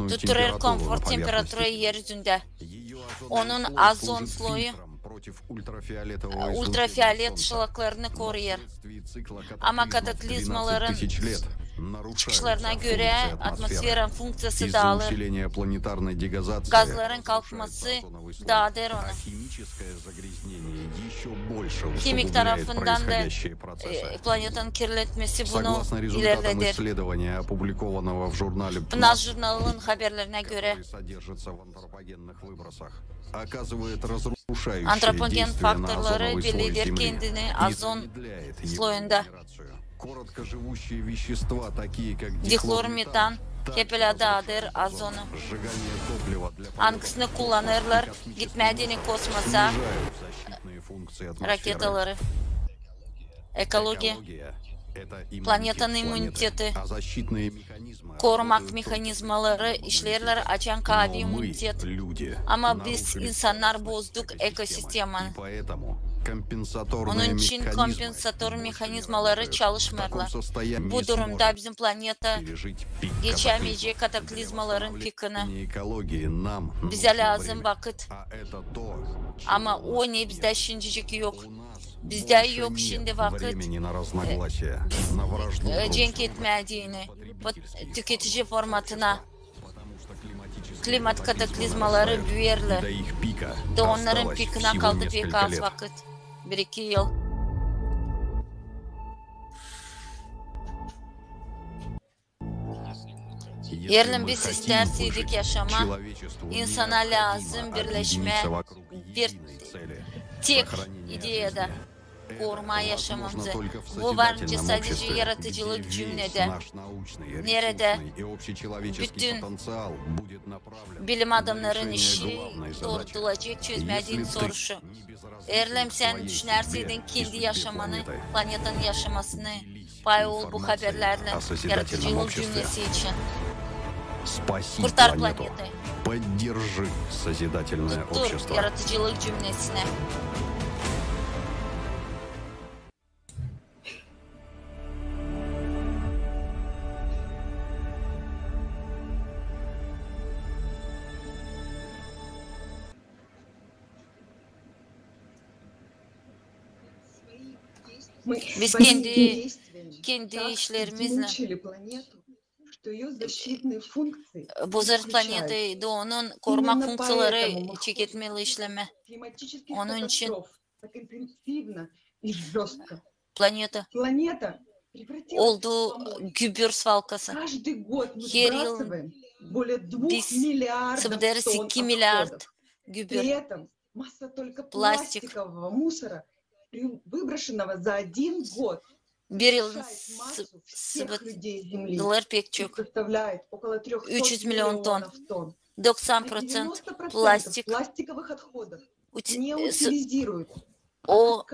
Tutturur konfor temperatürü yeryüzünde. Onun ozon sloyu ultrafiyolet ışıklarını koruyur. Ama kataklizmaların çıkışlarına göre atmosferin funksiyası dağılır. Gazların kalkması dağıdır onu. Kimik tarafından da planetin kirletmesi bunu ilerledir. PNAS jurnalının haberlerine göre antropogen faktörleri belirler kendini ozon sloyunda. Dihlormetan tepeladadır ozonu. Hangisini kullanırlar? Gitmediğini kosmosa raketaları. Ekoloji, planetanın immuniteti, korumak mekanizmaları işlerler açan kabi immunitet. Ama biz insanlar bozduk ekosistemi. Onun için kompensatör mekanizmaları çalışmıyorlar. Bu durumda bizim planeta geçemeyecek kataklizmaların pikini. Bize lazım vakit. Ama o ne bizde şimdilik yok. Bizde yok şimdi vakit. Cenk etmediğini, tüketici formatına. Klimat kataklizmaları büyürler. De onların pikine kaldı pek az vakit. 1-2 yıl. Yerli biz isterseydik yaşama, insana lazım birleşme, bir tek ideyada koruma yaşamamızı. Bu varınca sadece yaratıcılık cümlede. Nerede bütün bilim adamların işi doğrultulacak çözmediğin soruşu. Eğer sen düşünerseydin kendi yaşamanı, planetin yaşamasını pay ol bu haberlerle yaratıcılık cümlesi için. Kurtar planeti. Tuttur yaratıcılık cümlesine. Biz kendi işlerimizle bozar planeti de onun koruma funksiyaları çeketmeli işleme. Onun için planeta oldu gübür svalkası. Her yıl biz sıvıdarız 2 milyar gübür plastik. Bir yıl sıvıdılar pek çok. 300 milyon ton. 90% plastik. O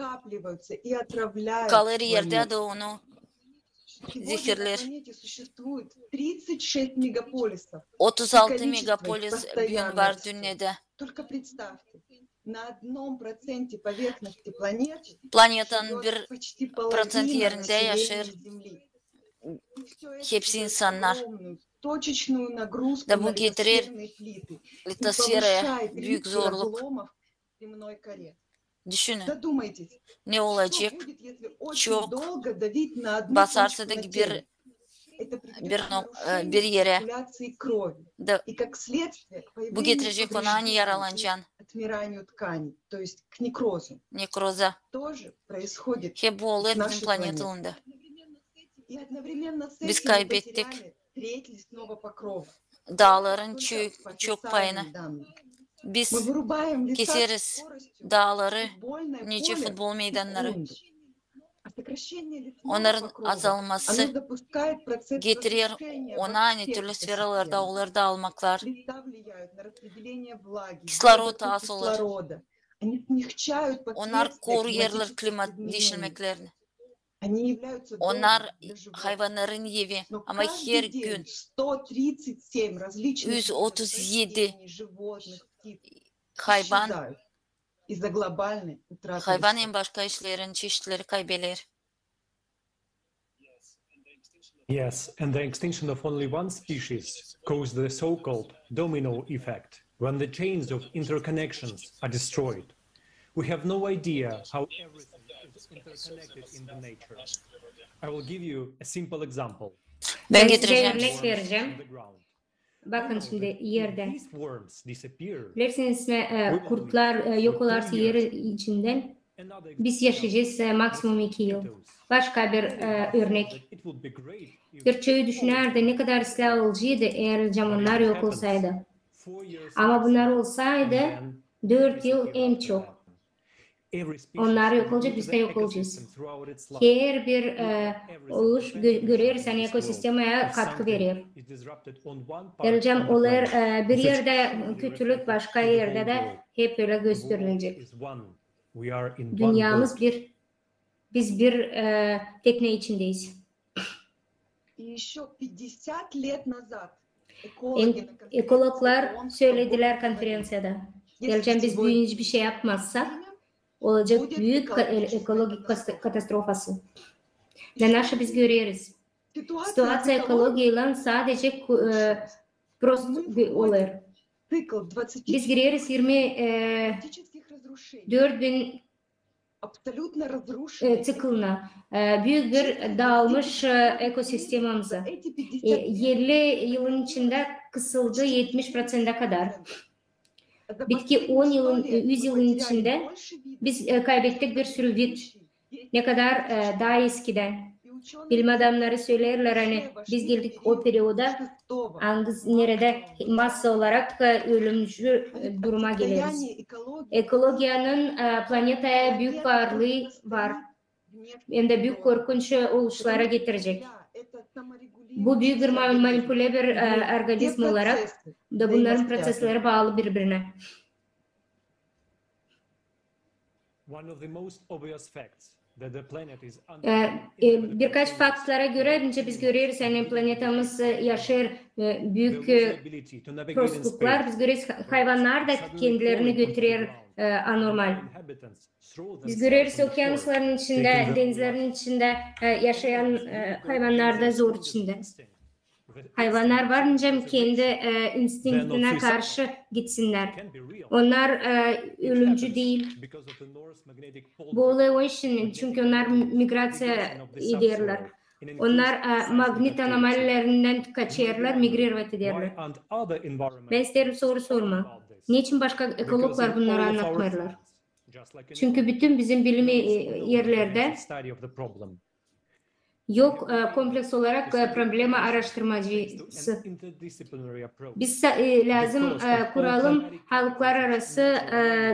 kalır yerde de onu zehirler. планете существует 36 мегаполисов. 36 megapolis gün var dünyada. Только представьте, на 1% поверхности планеты Planetanın живет 1% почти половина yerinde yaşar. населения Земли. И всё это Hepsi дает insanlar. огромную точечную нагрузку Da на bu getirir литосферные плиты и litosfere повышает büyük риск zorluk. разломов в земной коре. Düşünün Задумайтесь, ne что olacak? будет, если очень Çok долго давить на одну basarsa точку da на bir теле? Это приведет к нарушению bir yere циркуляции крови. da И как следствие к bu появлению getirecek ona hani повреждений и yaralanacaksın. отмиранию тканей, то есть к некрозу. Nekroza. Тоже происходит Hep bu с oluyor bizim нашей планетой. planetimizde. И одновременно с Biz этим мы kaybettik потеряли треть лесного покрова. dağların Только по çok payını. официальным данным. Biz Мы вырубаем леса с keseriz скоростью dağları, футбольное nice поле futbol в meydanları. секунду. А сокращение лесного Onların покрова, azalması оно запускает процесс getirir разрушения ona во hani всех türlü sferalarda, экосистемах. dağlarda almaklar. Леса влияют на распределение влаги, Кислород выработку az olur. кислорода. Они смягчают Onlar последствия koruyarlar климатических klimat изменений. değişmeklerini. Они являются Onlar домом для животных. hayvanların evi Но ama her каждый день gün 137 различных видов 137 растений, животных, птиц hayvan исчезают из-за глобальной утраты hayvan лесов. en başka işlerin çeşitleri kaybelir. Yes, and the extinction of only one species caused the so-called domino effect, when the chains of interconnections are destroyed. We have no idea how everything is interconnected in the nature. I will give you a simple example. Ben size getireceğim. örnek vereceğim. Bakın şimdi yerde. Bilirsiniz kurtlar yok olarsa yer içinden biz yaşayacağız maksimum 2 yıl. Başka bir örnek. Bir çöyü düşünerdi ne kadar ıslah olacaktı eğer zamanlar yok olsaydı. Ama bunlar olsaydı 4 yıl en çok. Onlar yok olacak, biz de yok olacağız. Her bir oluş görürsen ekosistemeye katkı verir. Geleceğim olur bir yerde kötülük, başka yerde de hep öyle gösterilecek. Dünyamız bir, biz bir tekne içindeyiz. Ekologlar söylediler konferansiyada. Geleceğim biz büyük bir şey yapmazsak olacak büyük ekolojik katastrofası. Ve nasıl biz görüyoruz. Situasya ekolojiyle sadece prost olur. Biz giriyoruz 24.000 tıklına. Büyük bir dağılmış ekosistemimize. 50 yılın içinde kısıldı 70%'a kadar. Bitki 10 yılın, 100 yılın içinde biz kaybettik bir sürü vid. Ne kadar daha eskiden. Bilim adamları söylerler hani biz geldik o periyoda nerede massa olarak ölümcül duruma geliriz. Ekolojiyanın planetaya büyük varlığı var. Hem de büyük korkunç oluşlara getirecek. Bu büyük bir manipüle bir organizm olarak da bunların prosesleri bağlı birbirine. Birkaç faktlara göre biz görüyoruz yani planetimiz yaşar büyük prostluklar. Biz görüyoruz hayvanlar da kendilerini götürüyor anormal. Biz görüyoruz okyanusların içinde, denizlerin içinde yaşayan hayvanlar da zor içinde. Hayvanlar varınca kendi instinktine karşı gitsinler. Onlar ölümcü değil. Bu olay o için çünkü onlar migrasya ederler. Onlar magnet anomalilerinden kaçarlar, migrerat ederler. Ben isterim soru sorma. Niçin başka ekologlar bunları anlatmıyorlar? Çünkü bütün bizim bilim yerlerde yok kompleks olarak problemi araştırmacısı. Biz lazım kuralım halklar arası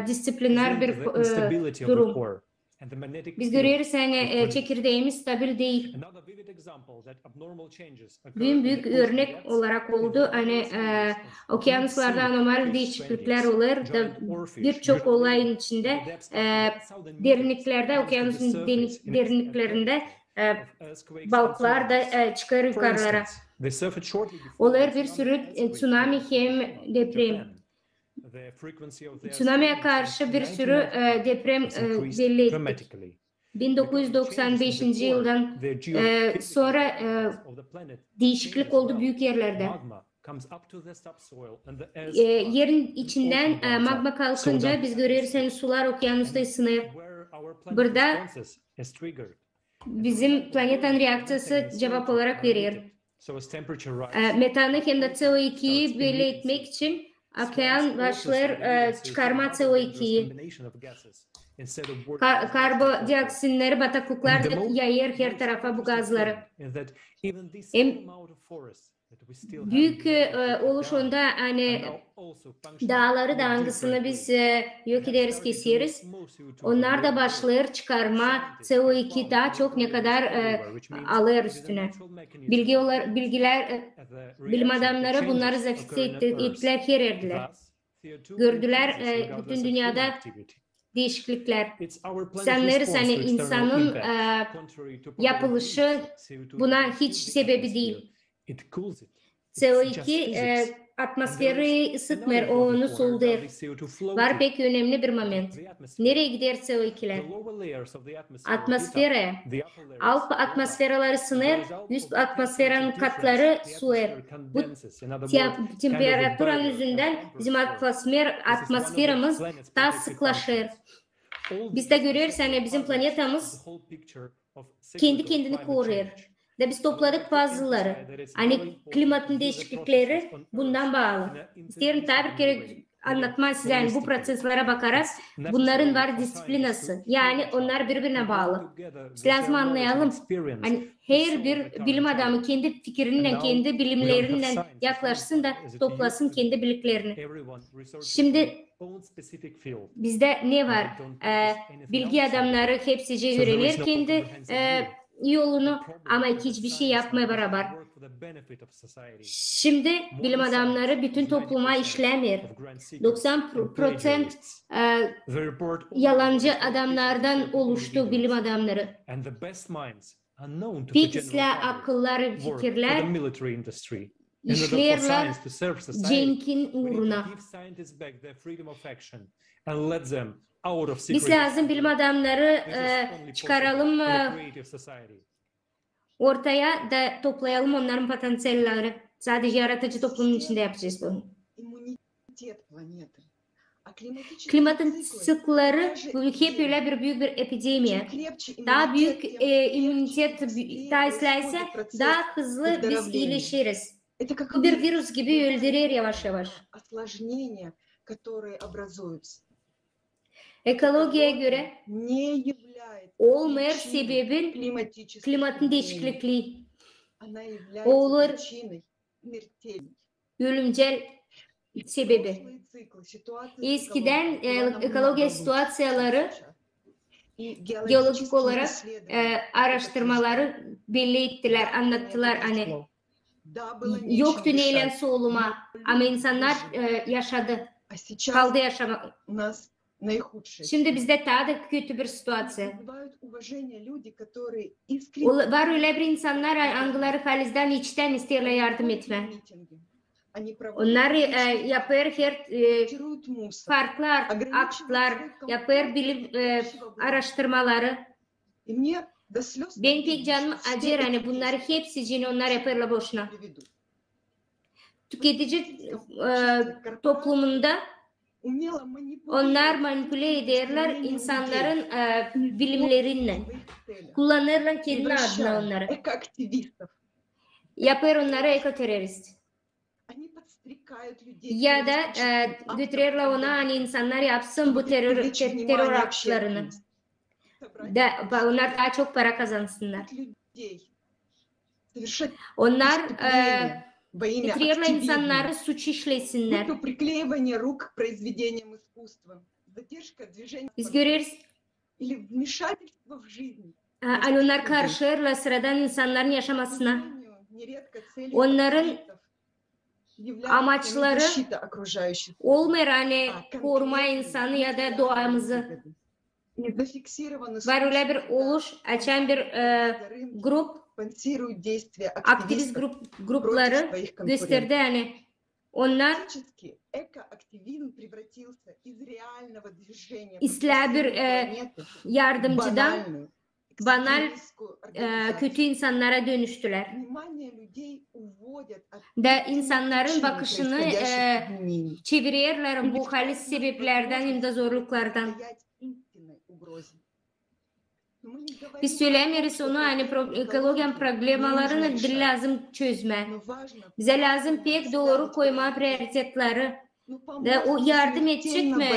disipliner bir durum. Biz görüyoruz yani çekirdeğimiz stabil değil. Büyük örnek olarak oldu. Hani okyanuslarda anormal değişiklikler olur. Birçok olayın içinde derinliklerde, okyanusun derinliklerinde balıklar da çıkar yukarılara. Olur bir sürü tsunami hem deprem. Tsunami'ye karşı bir sürü deprem belli ettik. 1995. yıldan sonra değişiklik oldu büyük yerlerde. Yerin içinden magma kalkınca biz görüyoruz hani sular okyanusta ısınıyor. Burada bizim planetanın reaksiyonu cevap olarak veriyor. Metanı hem de CO2'yi belli etmek için okyan başlar çıkarma CO2'yi. Karbondioksinleri bataklıklarda yayıyor her tarafa bu gazları. Büyük oluş onda hani dağları dağıngısını biz yok ederiz, kesiyoruz. Onlar da başlar çıkarma CO2 daha çok ne kadar alır üstüne. Bilim adamları bunları zafikse ettiler, her yerdiler. Gördüler bütün dünyada değişiklikler. Sanırız hani insanın yapılışı buna hiç sebebi değil. CO2 atmosferi ısıtmıyor, o onu soldur. Var pek önemli bir moment. Nereye gider CO2'ler? Atmosfere. Alt atmosferler ısınır, üst atmosferin katları soğur. Bu temperatüranın yüzünden bizim atmosferimiz daha sıklaşır. Biz de görüyoruz hani bizim planetamız kendi kendini koruyor. Ve biz topladık fazlaları. Hani klimatın değişiklikleri bundan bağlı. İsterim tabi bir kere anlatmak size yani bu proseslere bakarak bunların var disiplinası. Yani onlar birbirine bağlı. Biz lazım anlayalım. Hani her bir bilim adamı kendi fikriyle, kendi bilimleriyle yaklaşsın da toplasın kendi bildiklerini. Şimdi bizde ne var? Bilgi adamları hepsice öğrenir kendi yolunu ama hiçbir şey yapmaya beraber. Şimdi bilim adamları bütün topluma işlemiyor. 90% yalancı adamlardan oluştu bilim adamları. Pek ıslah akıllar, fikirler işlerler cenkin uğruna. Biz lazım bilim adamları çıkaralım ortaya da toplayalım onların potansiyelleri. Sadece yaratıcı toplumun içinde yapacağız bunu. Klimatın sıkları hep öyle bir büyük bir epidemiye. Daha büyük immünite taşlaysa daha hızlı biz iyileşiriz. Bu bir virüs gibi öldürür yavaş yavaş. Ekolojiye göre olmayan sebebin klimatın değişikliği. O olur ölümcül sebebi. Eskiden ekoloji situasyonları geolojik olarak araştırmaları belli ettiler, anlattılar hani yoktu neyle soğulma ama insanlar yaşadı, kaldı yaşamak. Şimdi bizde daha da kötü bir situasyon. Var öyle bir insanlar angıları falizden içten isterler yardım etme. Onlar yapar her farklı aktlar, yapar bilim araştırmaları. Ben pek canım acır hani bunları hepsi için onlar yaparlar boşuna. Tüketici toplumunda onlar manipüle ederler insanların bilimleriyle. Kullanırlar kendi adına onları. Yapar onlara ekoterörist. Ya da götürürler ona hani insanlar yapsın bu terör aktlarını. Onlar daha çok para kazansınlar. Onlar götürürler insanları suç işlesinler. Biz görüyoruz. Hani onlar karşılarlar sıradan insanların yaşamasına. Onların amaçları olmuyor hani koruma insanı ya da doğamızı. Var öyle bir oluş, açan bir grup, aktivist grupları gösterdi yani. Onlar İslam bir yardımcıdan banal kötü insanlara dönüştüler. Da insanların bakışını çeviriyorlar bu halis sebeplerden hem de zorluklardan. Biz söylemiyoruz onu hani ekoloji problemalarını lazım çözme. Bize lazım pek doğru koyma prioritetleri. Ve o yardım edecek mi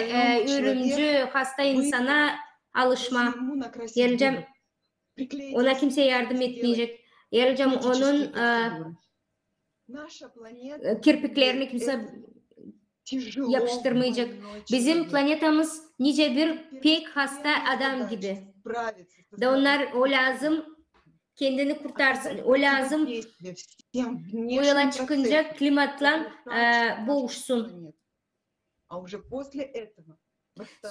ölümcü hasta insana alışma. Geleceğim ona kimse yardım etmeyecek. Geleceğim onun kirpiklerini kimse yapıştırmayacak. Bizim planetamız nice bir pek hasta adam gibi. Da onlar o lazım kendini kurtarsın. O lazım o yola çıkınca klimatla boğuşsun.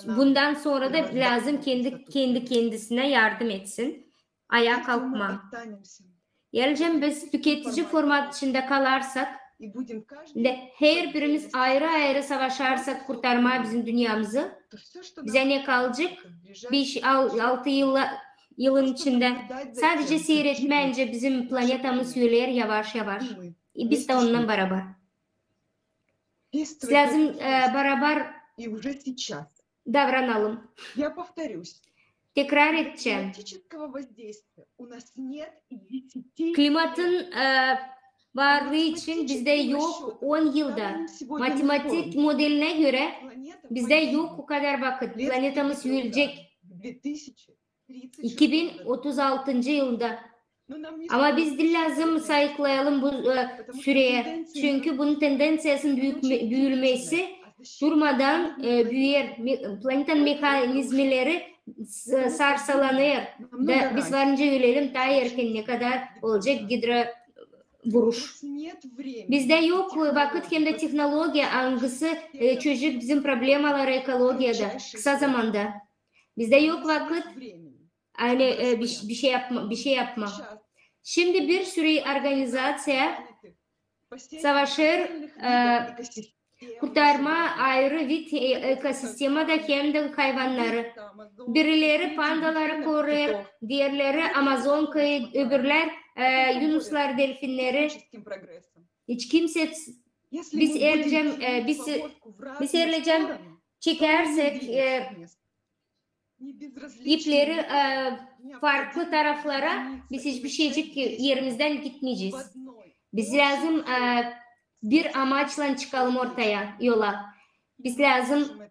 Bundan sonra da lazım kendi kendisine yardım etsin. Ayağa kalkma. Geleceğim biz tüketici format içinde kalarsak her birimiz ayrı ayrı savaşarsak kurtarma bizim dünyamızı bize ne kalacak? 5-6 yılın içinde sadece seyretmeyince bizim planetamız yürüyor yavaş yavaş. Biz de onunla beraber. Lazım beraber davranalım. Tekrar edeceğim. Klimatın varlığı için bizde yok 10 yılda. Matematik modeline göre bizde yok o kadar vakit. Planetamız yürüyecek 2036. yılda. Ama biz de lazım sayıklayalım bu süreye. Çünkü bunun tendensiyasının büyümesi durmadan büyür. Planetanın mekanizmaları sarsılanıyor. Biz varınca ölelim daha erken ne kadar olacak gidra vuruş. Bizde yok vakit hem de teknoloji hangisi çözecek bizim problemaları ekolojide kısa zamanda. Bizde yok vakit hani bir şey yapma. Şimdi bir sürü organizasyon savaşır kurtarma ayrı bir ekosistemada hem de hayvanları. Birileri pandaları koruyor, diğerleri Amazonka'yı, öbürler yunuslar, delfinleri. Hiç kimse biz erleyeceğim çekersek ipleri farklı taraflara biz hiçbir şeycik yerimizden gitmeyeceğiz. Biz lazım bir amaçla çıkalım ortaya yola. Biz lazım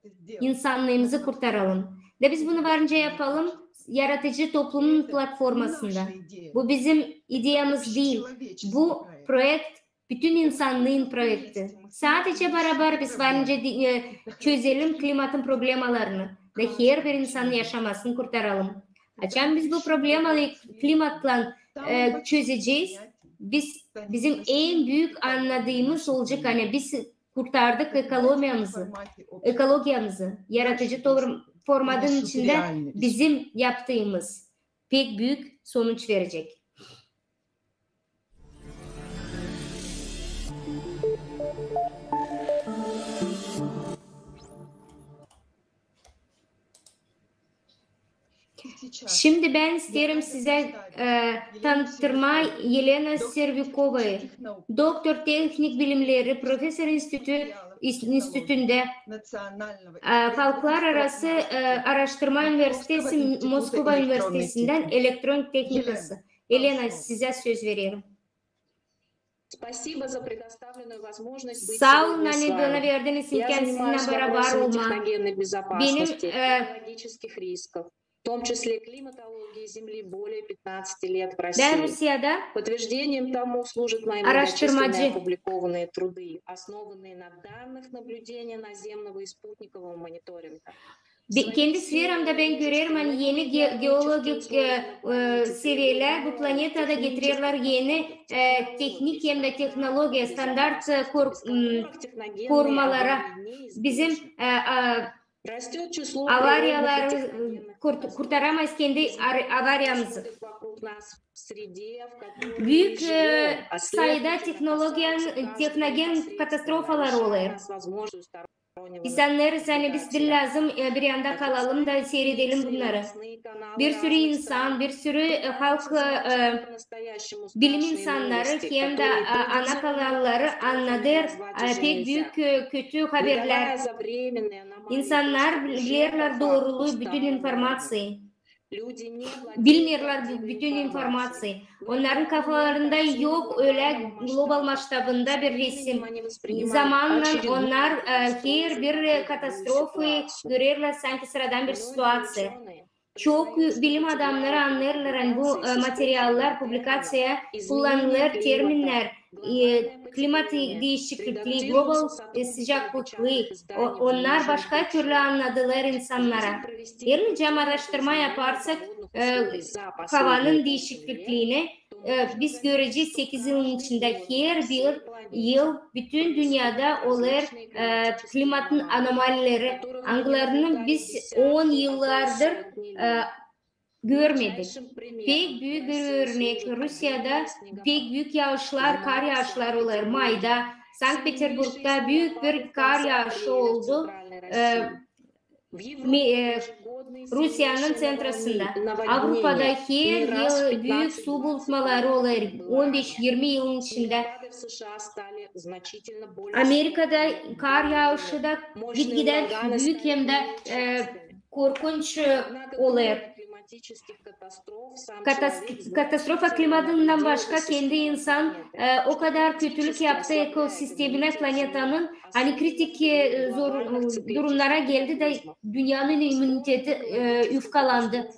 insanlığımızı kurtaralım. Ve biz bunu varınca yapalım yaratıcı toplumun platformasında. Bu bizim ideyamız değil. Bu projekt bütün insanlığın projekti. Sadece beraber biz varınca çözelim klimatın problemalarını. Ve her bir insanın yaşamasını kurtaralım. Açan biz bu problemaları klimatla çözeceğiz. Bizim en büyük anladığımız olacak hani biz kurtardık ekolojimizi. Yaratıcı formatın içinde bizim yaptığımız pek büyük sonuç verecek. Şimdi ben isterim size tanıtırma Yelena Servikova'yı. Doktor Teknik Bilimleri Profesör Enstitüsü'nde Halklar Arası Araştırma Üniversitesi Moskova Üniversitesi'nden elektronik teknikası. Yelena size söz veriyorum. Sağ olun hani bana verdiğiniz imkan sizinle beraber olma. Benim в том числе климатологии Земли более 15 лет в России. Подтверждением тому служат мои многочисленные опубликованные труды, основанные на данных наблюдения наземного и спутникового мониторинга. Kendi sferamda ben görüyorum hani yeni geolojik seviyeler bu planetada getiriyorlar yeni teknik hem de teknoloji standart korumalara bizim Avariyaları kurtaramayız kendi avaryamızı. Büyük sayıda teknogen katastrofalar oluyor. İnsanlar zannedilsin lazım bir yanda kalalım da seyredelim bunları. Bir sürü insan, bir sürü halk, bilim insanları hem de ana kanalları anladır pek büyük kötü haberler. İnsanlar bilirler doğruluğu, bütün informasyayı. Bilmiyorlar bütün informasyayı. Onların kafalarında yok öyle global masштабında bir resim. Zamanla onlar her bir katastrofayı görürler sanki sıradan bir situasyon. Çok bilim adamları anlarlar yani bu materyaller, publikasya kullanılır terimler. Klimat değişikliği, global sıcaklıklığı, onlar başka türlü anladılar insanlara. Ayrıca araştırma yaparsak havanın değişikliğini biz göreceğiz 8 yılın içinde her bir yıl bütün dünyada olur klimatın anomalileri. Anglarını biz 10 yıllardır görmedik. Pek büyük bir örnek Rusya'da pek büyük yağışlar, kar yağışları olur. Mayda, Sankt Petersburg'da büyük bir kar yağışı oldu. Rusya'nın centrasında. Avrupa'da her yıl büyük su bulutmaları olur. 15-20 yılın içinde. Amerika'da kar yağışı da gitgide büyük hem de korkunç olur. Katastrofa klimatından başka kendi insan o kadar kötülük yaptı ekosistemine planetanın hani kritik zor durumlara geldi de dünyanın immuniteti yufkalandı.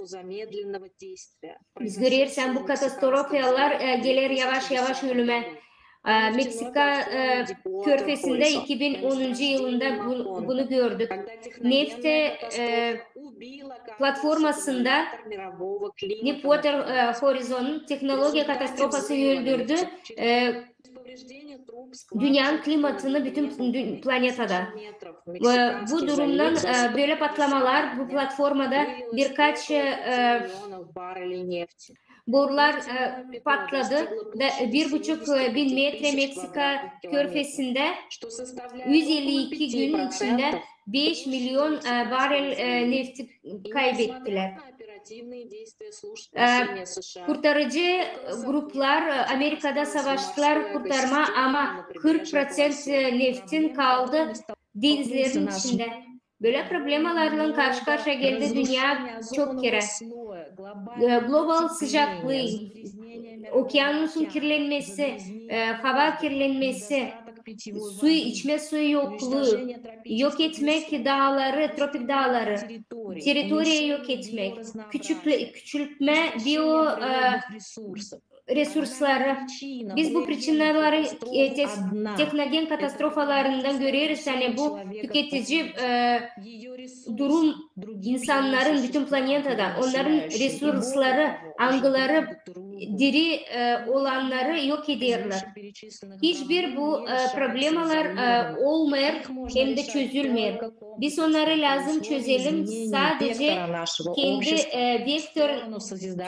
Biz görürsen bu katastrofalar gelir yavaş yavaş ölüme. Meksika körfezinde 2010 yılında bunu gördük. Neft platformasında Deepwater Horizon'un teknoloji katastrofası öldürdü. Dünyanın klimatını bütün planetada. Bu durumdan böyle patlamalar bu platformada birkaç borular patladı. 1,5 bin metre Meksika körfezinde 152 gün içinde 5 milyon barel nefti kaybettiler. Kurtarıcı gruplar Amerika'da savaştılar kurtarma ama 40% neftin kaldı denizlerin içinde. Böyle problemlerle karşı karşıya geldi dünya çok kere. Global sıcaklığı, okyanusun kirlenmesi, hava kirlenmesi, içme suyu yokluğu, yok etmek dağları, tropik dağları, teritoriyi yok etmek, küçültme biyo resursları. Biz bu prичиналары teknogen katastrofalarından görüyoruz. Yani bu tüketici durum insanların bütün planetada onların resursları, angıları, diri olanları yok ediyorlar. Hiçbir bu problemler olmuyor hem de çözülmüyor. Biz onları lazım çözelim. Sadece kendi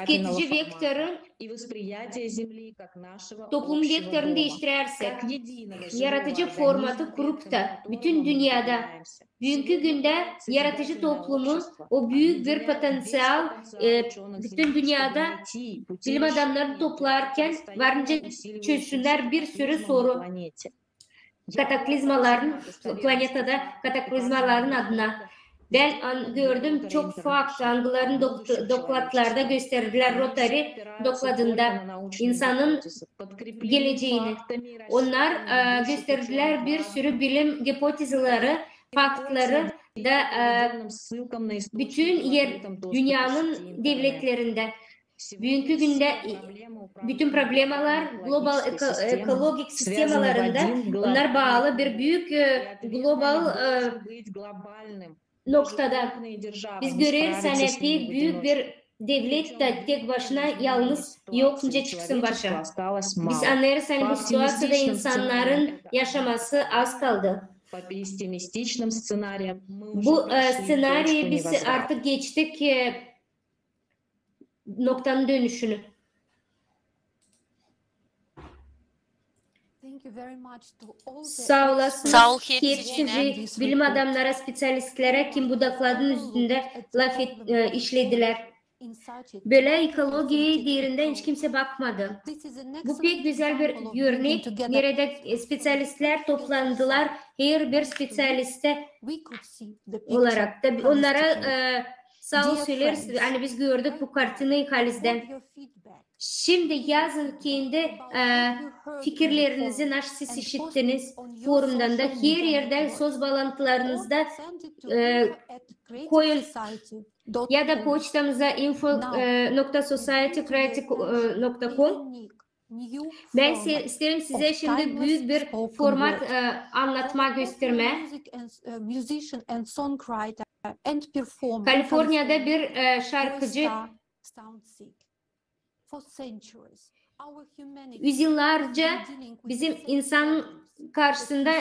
tüketici vektörün toplum vektörünü değiştirirsek, yaratıcı formatı kurup da bütün dünyada bugünkü günde yaratıcı toplumu o büyük bir potansiyel bütün dünyada bilim adamları toplarken varınca çözsünler bir sürü soru. Kataklizmaların planetada kataklizmaların adına. Ben gördüm çok farklı angıların dokladlarda gösterdiler Rotary dokladında insanın geleceğini. Onlar gösterdiler bir sürü bilim hipotezleri, faktları da bütün dünyanın devletlerinde. Bugünkü günde bütün problemler global ekolojik sistemalarında onlar bağlı bir büyük global noktada. Biz görüyoruz hani pek büyük bir devlet de tek başına yalnız yoksunca çıksın başa. Biz anlarız hani bu situasyada insanların yaşaması az kaldı. по пессимистичным сценариям. Bu senaryoyu biz artık geçtik noktanın dönüşünü. Sağ olasınız. Sağ ol hepsi bilim adamlara, spesialistlere kim budakların üstünde laf işlediler. Böyle ekolojiye derinden hiç kimse bakmadı. Bu pek güzel bir örnek. Nerede spesyalistler toplandılar. Her bir spesyaliste olarak. Tabii onlara sağ ol söyleriz. Yani biz gördük bu kartını halizden. Şimdi yazın kendi fikirlerinizi nasıl siz işittiniz forumdan da her yerde söz bağlantılarınızda koyun ya da poçtamıza info.societycritic.com. Ben isterim size şimdi büyük bir format anlatma gösterme. Kaliforniya'da bir şarkıcı yüzyıllarca bizim insan karşısında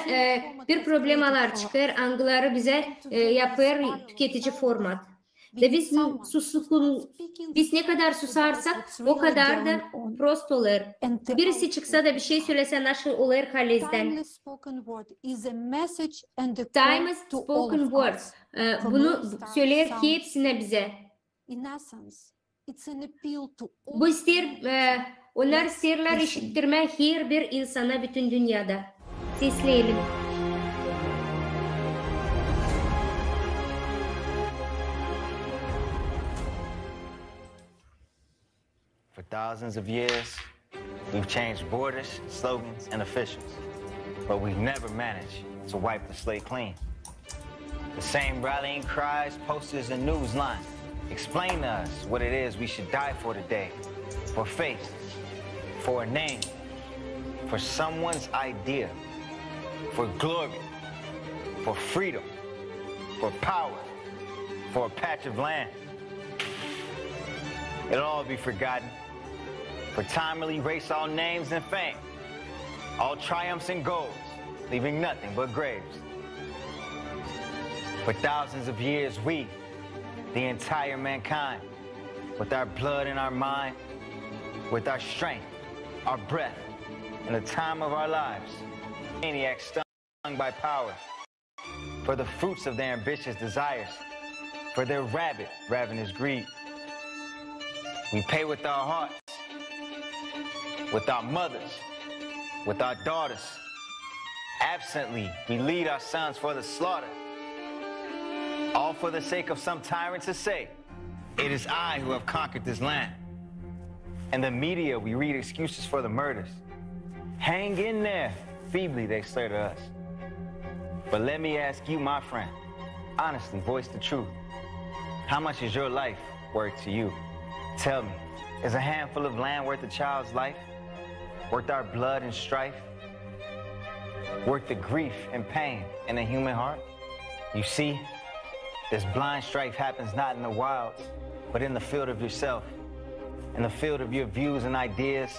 bir problemler çıkar, algıları bize yapar tüketici format. Ve biz ne kadar susarsak o kadar da prost olur. Birisi çıksa da bir şey söylese nasıl olur halizden. Timeless spoken word. Bunu söyler hepsine bize. Bu onlar isterler işittirme her bir insana bütün dünyada. Sesleyelim. For thousands of years, we've changed borders, slogans, and officials, but we've never managed to wipe the slate clean. The same rallying cries, posters, and news lines explain to us what it is we should die for today. For faith, for a name, for someone's idea, for glory, for freedom, for power, for a patch of land. It'll all be forgotten. For time will erase all names and fame, all triumphs and goals, leaving nothing but graves. For thousands of years, we, the entire mankind, with our blood and our mind, with our strength, our breath, and the time of our lives, maniacs stung by power, for the fruits of their ambitious desires, for their rabid, ravenous greed. We pay with our hearts, with our mothers, with our daughters. Absently, we lead our sons for the slaughter, all for the sake of some tyrant to say, it is I who have conquered this land. In the media, we read excuses for the murders. Hang in there, feebly they say to us. But let me ask you, my friend, honestly, voice the truth. How much is your life worth to you? Tell me, is a handful of land worth a child's life? Worth our blood and strife? Worth the grief and pain in the human heart? You see, this blind strife happens not in the wilds, but in the field of yourself, in the field of your views and ideas,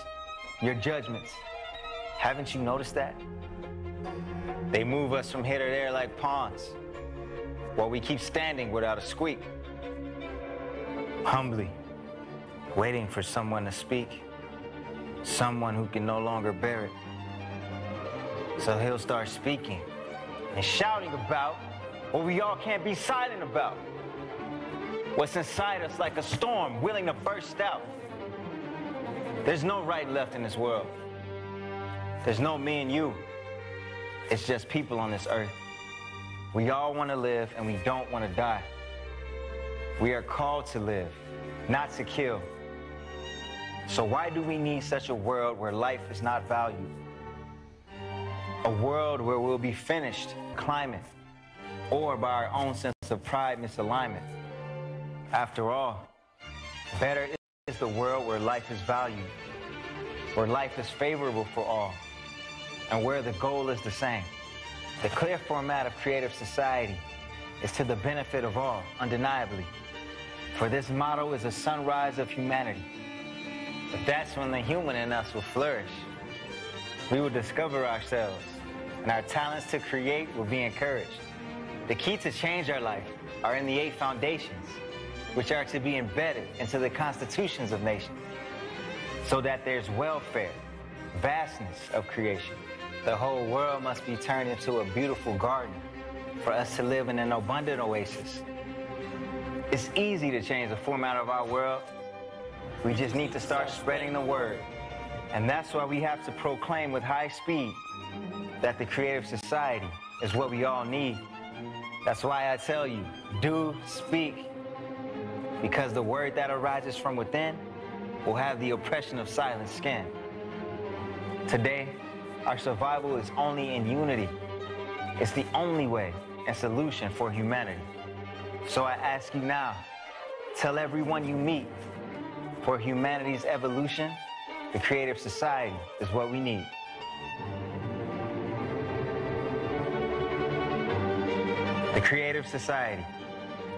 your judgments. Haven't you noticed that? They move us from here to there like pawns, while we keep standing without a squeak, humbly waiting for someone to speak, someone who can no longer bear it. So he'll start speaking and shouting about what we all can't be silent about. What's inside us like a storm willing to burst out. There's no right and left in this world. There's no me and you. It's just people on this earth. We all want to live and we don't want to die. We are called to live, not to kill. So why do we need such a world where life is not valued? A world where we'll be finished climbing, or by our own sense of pride misalignment. After all, better is the world where life is valued, where life is favorable for all, and where the goal is the same. The clear format of creative society is to the benefit of all, undeniably. For this motto is a sunrise of humanity. But that's when the human in us will flourish. We will discover ourselves and our talents to create will be encouraged. The key to change our life are in the 8 foundations, which are to be embedded into the constitutions of nations, so that there's welfare, vastness of creation. The whole world must be turned into a beautiful garden for us to live in an abundant oasis. It's easy to change the format of our world. We just need to start spreading the word. And that's why we have to proclaim with high speed that the creative society is what we all need. That's why I tell you, do speak, because the word that arises from within will have the oppression of silent skin. Today, our survival is only in unity. It's the only way and solution for humanity. So I ask you now, tell everyone you meet, for humanity's evolution, the creative society is what we need. The creative society,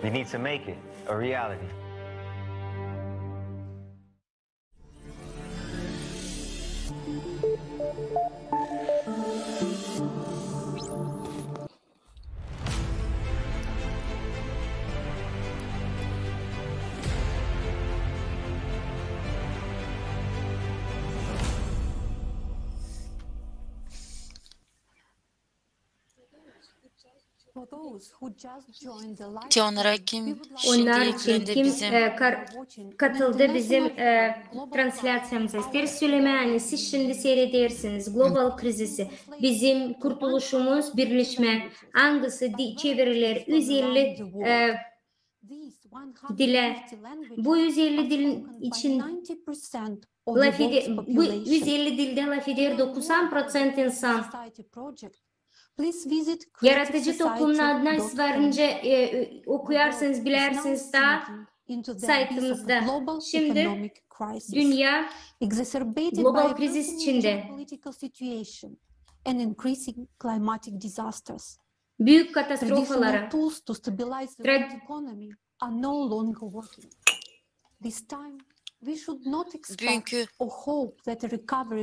we need to make it a reality. Onlara kim Onlar şimdi için ekranında kim bizim katıldı bizim transляциямıza isteriz söylemeye, yani siz şimdi seyredersiniz global krizisi, bizim kurtuluşumuz birleşme, hangisi çeviriler 150 dile, bu 150 dilin için bu 150 dilde laf eder 90% insan. Yaratıcı toplumun adına siz varınca okuyarsınız, bilersiniz daha saytımızda. Şimdi dünya global kriz içinde. Büyük katastrofalara, bugünkü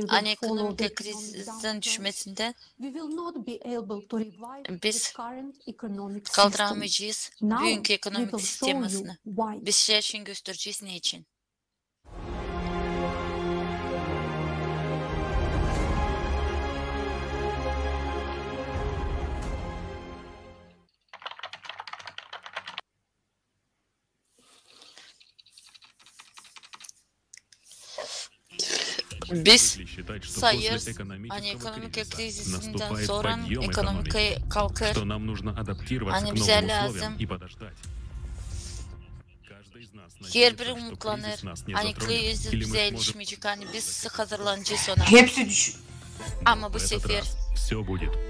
hani ekonomik krizden düşmesinde biz kaldıramayacağız bugünkü ekonomik sistemasını. Biz şey için göstereceğiz ne için? Biz sayıyoruz, hani ekonomik krizisinden sonra ekonomikaya kalkar, hani bize lazım, her biri umutlanır, hani kriz bize erişmeyecek, hani biz hazırlanacağız ona. Hepsi ama bu sefer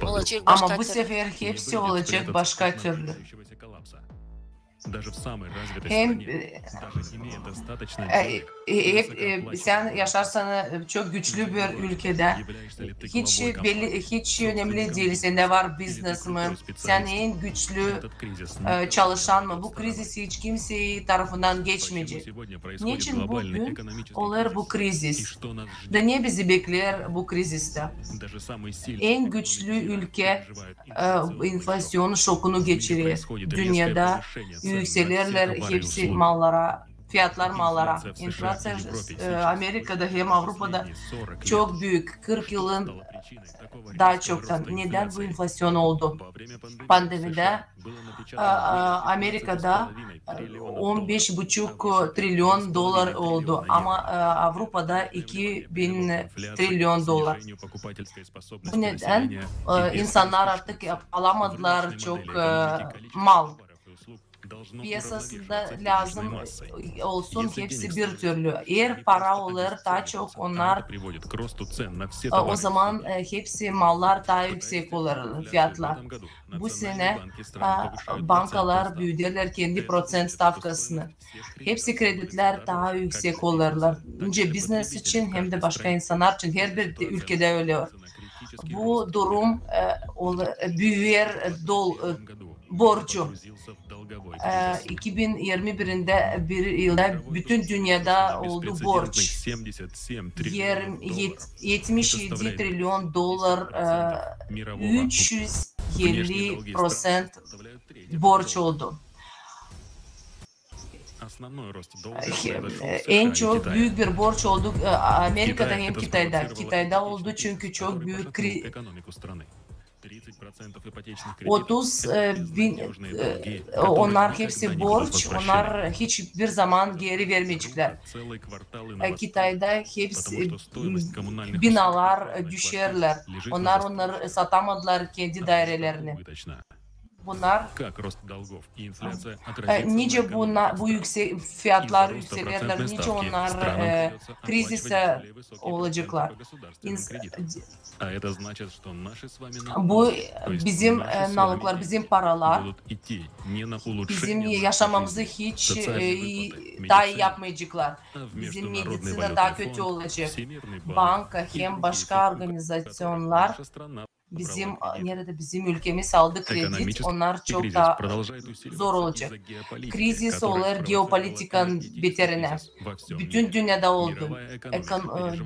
olacak başka Ama bu sefer hepsi olacak başka türlü. Hem sen yaşarsan çok güçlü bir ülkede hiç önemli değil. Sende var business mi? Sen en güçlü çalışan mı? Bu kriz hiç kimse tarafından geçmeyecek. Niçin bugün olur bu kriz? Da ne bizi bekler bu kriziste? En güçlü ülke enflasyon şokunu geçiriyor. Dünyada yükselirler hepsi mallara, fiyatlar mallara. Enflasyon Amerika'da hem Avrupa'da çok büyük. 40 yılın daha çoktan. Neden bu enflasyon oldu? Pandemide Amerika'da 15,5 trilyon dolar oldu ama Avrupa'da 2000 trilyon dolar. Bu neden insanlar artık alamadılar çok mal. Piyasasında lazım olsun hepsi bir türlü. Eğer para olur daha çok onlar o zaman hepsi mallar daha yüksek olur fiyatlar. Bu sene bankalar büyüdüler kendi prosent stavkasını. Hepsi krediler daha yüksek olurlar. Önce business için hem de başka insanlar için her bir ülkede öyle. Bu durum büyür borcu. 2021'de bir yılda bütün dünyada oldu borç. 77 trilyon dolar 350% borç oldu. En çok büyük bir borç oldu Amerika'da hem Kitay'da. Kitay'da oldu çünkü çok büyük 30 bin onlar hepsi borç, onlar hiçbir zaman geri vermeyecekler. Kitay'da hepsi binalar düşerler. Onları satamadılar kendi dairelerini. Bunlar nice bu yüksek fiyatlar yükselirler, nice onlar krizise olacaklar. Bu bizim nalıklar, bizim paralar, bizim yaşamamızı hiç daha iyi yapmayacaklar. Bizim medisina daha kötü olacak. Banka hem başka organizasyonlar bizim ülkemiz aldı kredi, onlar çok daha zor olacak. Kriz olur geopolitikanın beterine. Bütün dünyada oldu.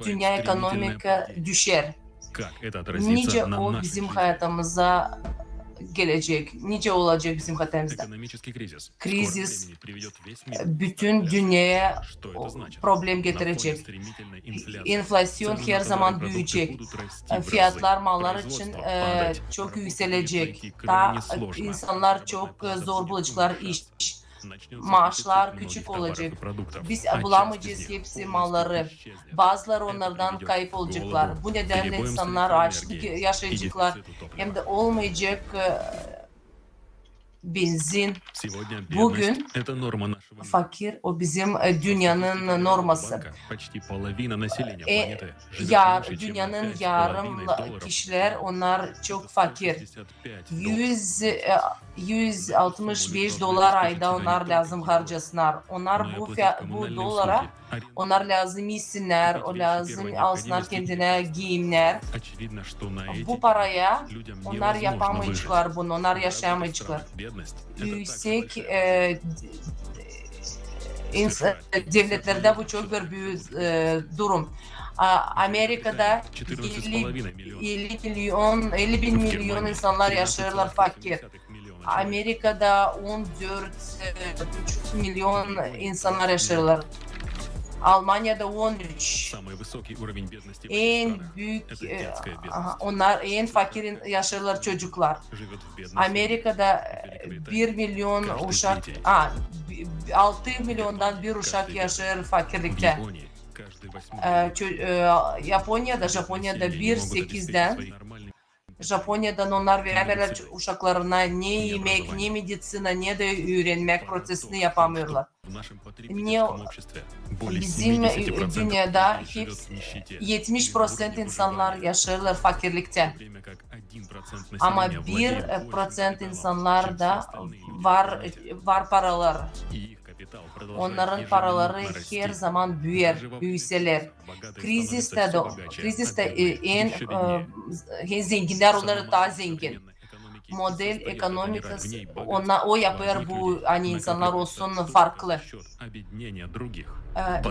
Dünya ekonomik düşer. Nice o bizim hayatımıza gelecek, nice olacak bizim hayatımızda. Kriz bütün dünyaya problem getirecek. Enflasyon her zaman büyüyecek. Fiyatlar mallar için çok yükselecek. İnsanlar çok zor bulacaklar iş. Maaşlar küçük olacak. Biz bulamayacağız hepsi malları. Bazıları onlardan kayıp olacaklar. Bu nedenle insanlar açlık yaşayacaklar. Hem de olmayacak benzin. Bugün fakir o bizim dünyanın norması. Dünyanın yarım kişiler onlar çok fakir. 165 dolar ayda onlar lazım harcasınlar. Onlar bu dolara onlar lazım yesinler, o lazım alsınlar kendine giyimler. Bu paraya onlar yapamayacaklar bunu, onlar yaşayamayacaklar. Yüksek devletlerde bu çok bir büyük durum. Amerika'da 50 bin milyon insanlar yaşıyorlar fakir. Amerika'da 14,5 milyon insanlar yaşıyorlar. Almanya'da 13. En büyük onlar en fakir yaşıyorlar çocuklar. Amerika'da 1 milyon uşak 6 milyondan bir uşak yaşıyor fakirlikte. Japonya'da 1,8'den Japonya'dan onlar verirler uşaklarına ne yemek, ne medisina, ne de öğrenmek prosesini yapamıyorlar. Bizim dünyada 70% insanlar yaşıyorlar fakirlikte. Ama 1% insanlarda var paralar. Onların paraları her zaman büyüseler. Kriziste en zenginler onları daha zengin. Model ekonomikası o yapıyor bu insanlar olsun farklı.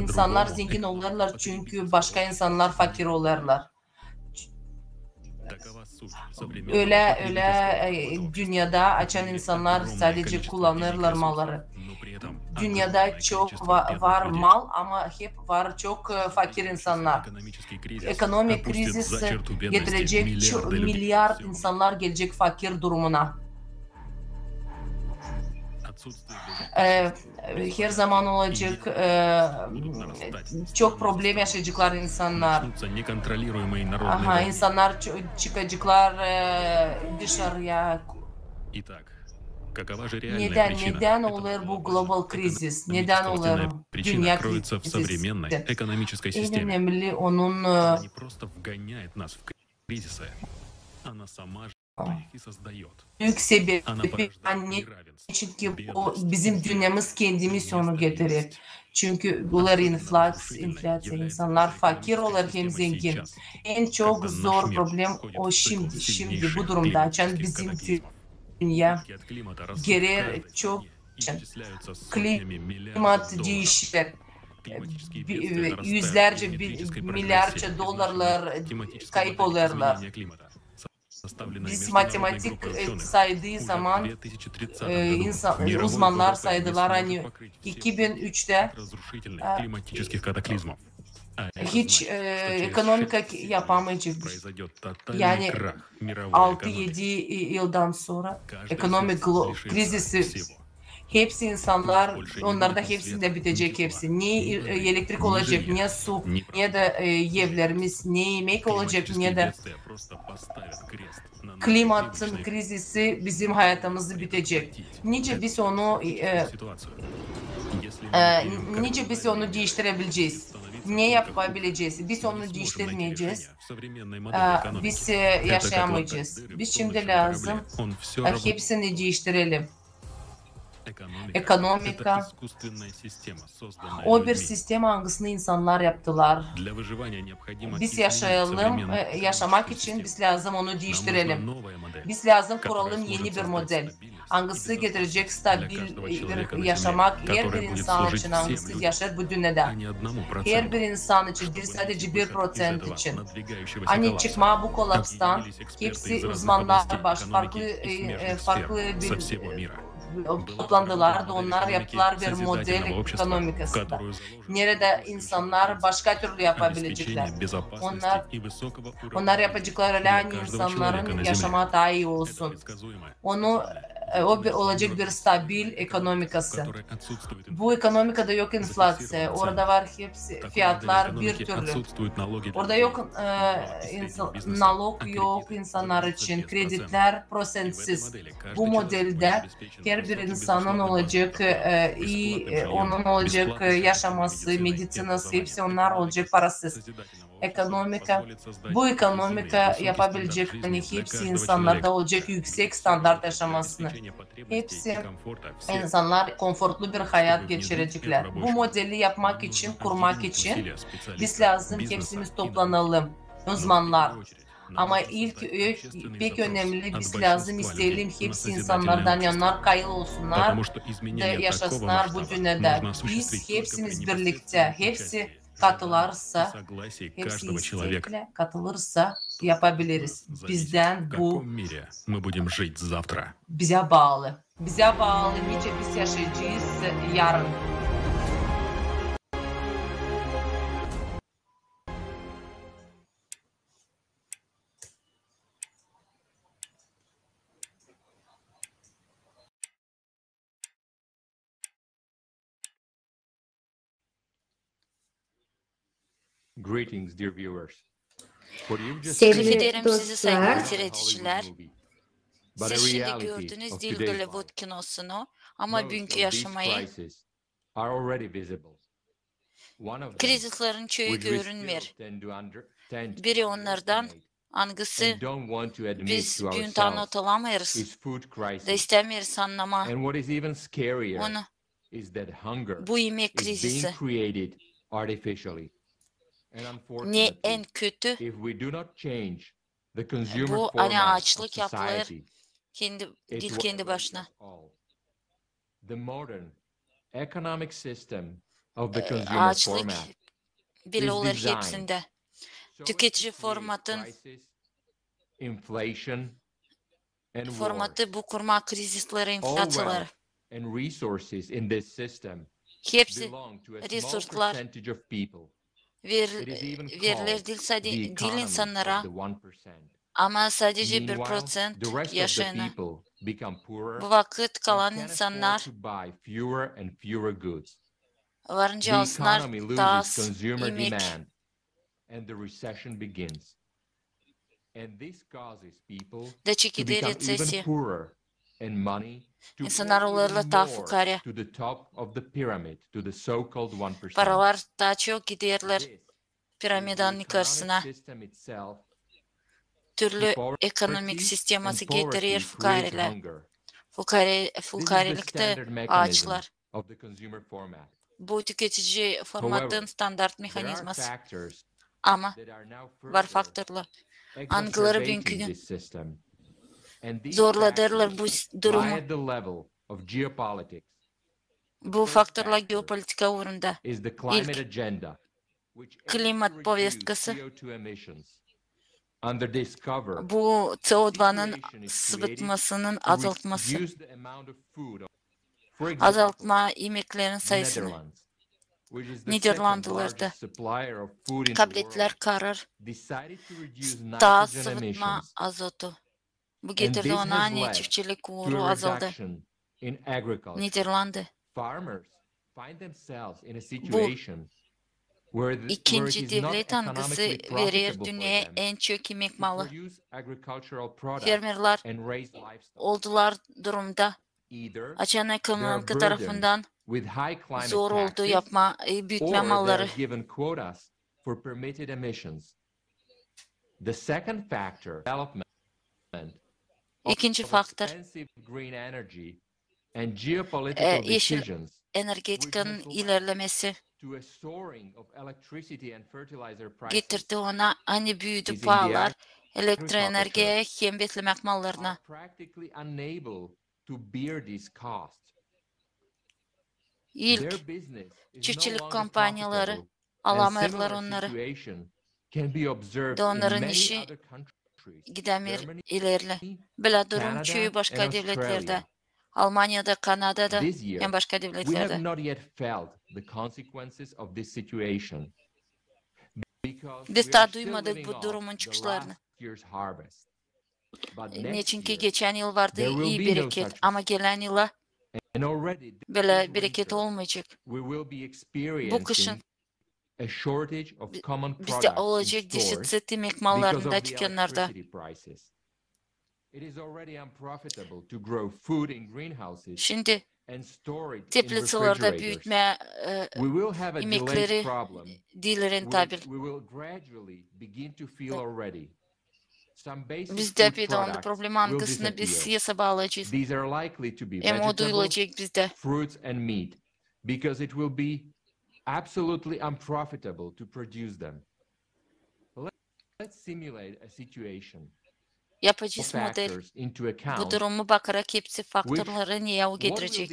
İnsanlar zengin olurlar çünkü başka insanlar fakir olurlar. Öyle dünyada açan insanlar sadece kullanırlar malları. Dünyada çok var mal ama hep var çok fakir insanlar. Ekonomik kriz getirecek milyar insanlar gelecek fakir durumuna. Her zaman olacak çok problem yaşayacaklar insanlar. İnsanlar çıkacaklar dışarıya. Neden olur bu global kriz? Neden olur dünya krizi? En önemli onun büyük sebebi çünkü bizim dünyamız kendi misyonu getirir. Çünkü bunlar enflasyon, insanlar fakir olur hem zengin. En çok zor problem o şimdi bu durumda açan bizim dünya gelir çok için. Klimat değişir. Yüzlerce, milyarca dolarlar kayıp olurlar. Biz matematik saydığı zaman uzmanlar saydılar hani 2003'te hiç ekonomika yapamayacağız. Yani 6-7 yıldan sonra ekonomik krizisi hepsi insanlar, onlarda hepsinde bitecek hepsi. Ne elektrik olacak, ne su, ne de evlerimiz, ne yemek olacak, ne de klimatın krizisi bizim hayatımızı bitecek. Nice biz onu değiştirebileceğiz. Ne yapabileceğiz? Biz onu değiştirmeyeceğiz. Biz yaşayamayacağız. Biz şimdi lazım hepsini değiştirelim. Ekonomika, o bir sistem hangisini insanlar yaptılar. Biz yaşamak için biz lazım onu değiştirelim. Biz lazım kuralım yeni bir model. Hangisi getirecek stabil bir yaşamak her bir insan için hangisi yaşar bu dünyada. Her bir insan için değil sadece 1% için. Hani çıkma bu kolapstan hepsi uzmanlar farklı bir toplandılar da onlar yaptılar bir model ekonomikasında. Nerede insanlar başka türlü yapabilecekler. Onlar yapacaklar öyle hani insanların yaşama daha iyi olsun. O olacak bir stabil ekonomikası. Bu ekonomikada yok enflasya. Orada var hepsi fiyatlar bir türlü. Orada yok nalog yok insanlar için. Krediler prosentsiz. Bu modelde her bir insanın olacak iyi, onun olacak yaşaması, medisinası hepsi onlar olacak parasız. Bu ekonomika yapabilecek hani hepsi insanlarda olacak yüksek standart yaşamasını. Hepsi insanlar konforlu bir hayat geçirecekler. Bu modeli yapmak için, kurmak için biz lazım hepsimiz toplanalım. Uzmanlar. Ama pek önemli biz lazım isteyelim hepsi insanlardan yanlar kayıl olsunlar da yaşasınlar bu dünyada. Biz hepsimiz birlikte, hepsi katılırsa, hepsi istekle katılırsa yapabiliriz. Bizden bu bize bağlı. Bize bağlı nice biz yaşayacağız yarın. Greetings, dear viewers. Sevgili sizi saygılı seyirciler. Siz şimdi gördünüz Dear Gollywood kinosunu ama bugünkü yaşamayı krizislerin çoğu görünmüyor. Biri onlardan hangisi biz bugün anlat olamıyoruz da istemiyoruz anlama onu. Bu yemek krizisi. Ne en kötü bu hani açlık yapılır kendi başına. Açlık bile olur hepsinde. Tüketici formatı bu kurma krizisleri, enflasyaları. Hepsi resurslar verilir değil insanlara ama sadece 1% yaşayana. Bu vakit kalan insanlar varınca alsınlar daha az yemek. Da çekildi resesya. İnsanlar onlarla daha fukara. Paralar daha çok giderler piramidanın yukarısına. Türlü ekonomik sisteması getirir fukareler. Fukarelikte ağaçlar. Bu tüketici formatın standart mekanizması. Ama var faktörler. Angıları bugünkü gün zorladırlar bu durumu. Bu faktörler geopolitika uğrunda. İlk, klimat повесткасы. Bu CO2'nın sıvıtmasının azaltması. Azaltma yemeklerin sayısını. Niderlandılarda kabinetler karar daha sıvıtma azotu. Bu getirdi ona çiftçilik uğru azaldı. Niderlanda. Bu ikinci devlet angısı verir dünyaya en çok yemek malı. Fermerler oldular durumda. Açan ekonomik tarafından zor oldu yapma, büyütme malları. İkinci faktör, yeşil enerjetikanın ilerlemesi getirdi ona hani büyüdü pahalar elektroenerjiye hem beslemek mallarına. İlk çiftçilik kampanyaları alamırlar onları. De onların işi gidemir ilerle. Böyle durum çoğu başka devletlerde. Almanya'da, Kanada'da hem başka devletlerde. Biz daha duymadık bu durumun çıkışlarını. Ne çünkü geçen yıl vardı iyi bereket ama gelen yıla böyle bereket olmayacak. Bu kışın bizde olacak defisit yemek mallarında, dükkanlarda. Şimdi teplitsalarda büyütme yemekleri değil rentabil. Bizde bir de problem angısını biz siyasa bağlayacağız. Hem o duyulacak bizde. Absolutely unprofitable to produce them. Let's simulate a situation. Yapacağız model. Bu durumu bakarak hepsi faktörleri niye o getirecek?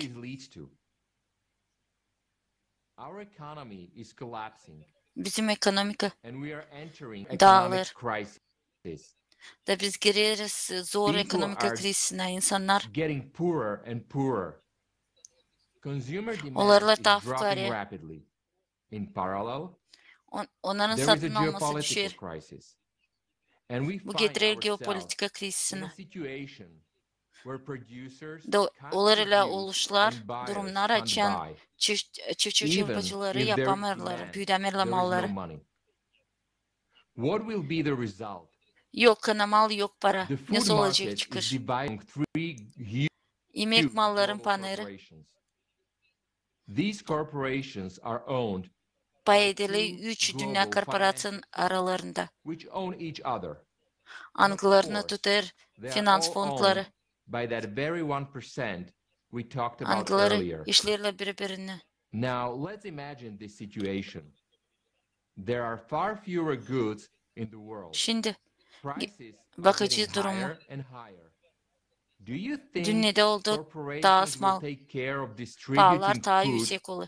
Bizim ekonomik dağılır. Da biz gireriz zor ekonomik krizine insanlar. Onlarla daha fukara. Onların satın alması düşer. Bu getirir geopolitika krizine. Onlarla oluşlar, durumlar açan çiftçi yapıcıları yapamırlar, büyüdemirler malları. Yok kanamal, yok para. Nasıl olacak çıkış? Yemek malların paneri. Payedeli 3 dünya korporasyonun aralarında. Angılarını tutar finans fondları. Angıları işlerle birbirine. Now let's imagine this situation. There are far fewer goods in the world. Şimdi bakıcı durumu. Dünyada oldu daha az mal, pahalar daha yüksek olur.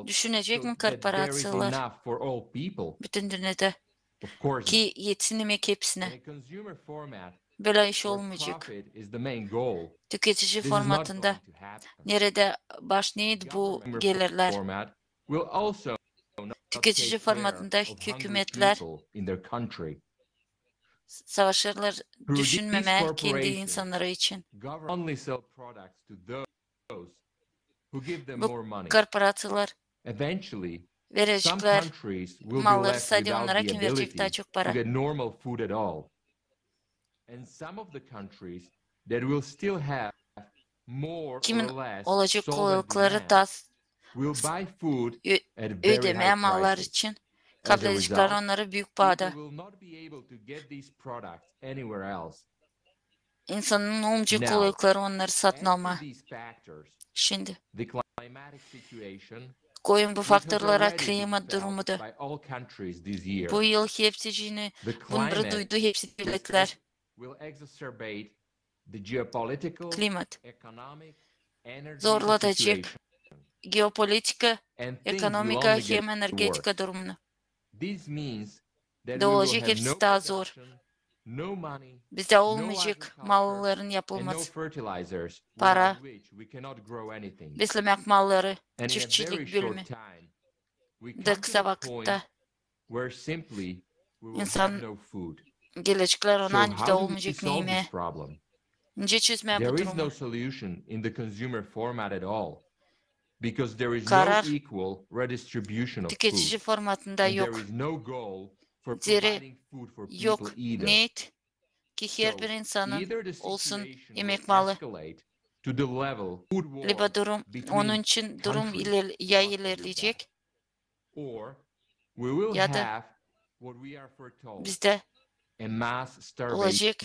Düşünecek mi korporasyonlar bütün dünyada ki yetinmek hepsine? Böyle iş olmayacak. Tüketici formatında nerede başlayıp bu gelirler? Tüketici formatında hükümetler savaşırlar düşünmeme kendi insanları için. Bu korporasyonlar verecekler malları sadece onlara kim verecek daha çok para. Kimin olacak kolaylıkları da ödeme mallar için kabul edecekler onları büyük pahada. İnsanın olmayacak kolaylıkları onları satın alma. Şimdi koyun bu faktörlere klima durumu da. Bu yıl hepsini bunları duydu hepsi devletler. Klimat zorlatacak geopolitika, ekonomika hem energetika durumunu. Olacak hepsi daha zor. Bizde olmayacak malların yapılması, para, beslemek malları, çiftçilik bölümü. De kısa vakitte insan gelecekler ona de olmayacak neyime. Nice çözmeye bu durumu? Karar tüketici formatında yok. Zeri yok niyet ki her bir insanın olsun yemek malı. Liba durum, onun için durum ya ilerleyecek ya da bizde olacak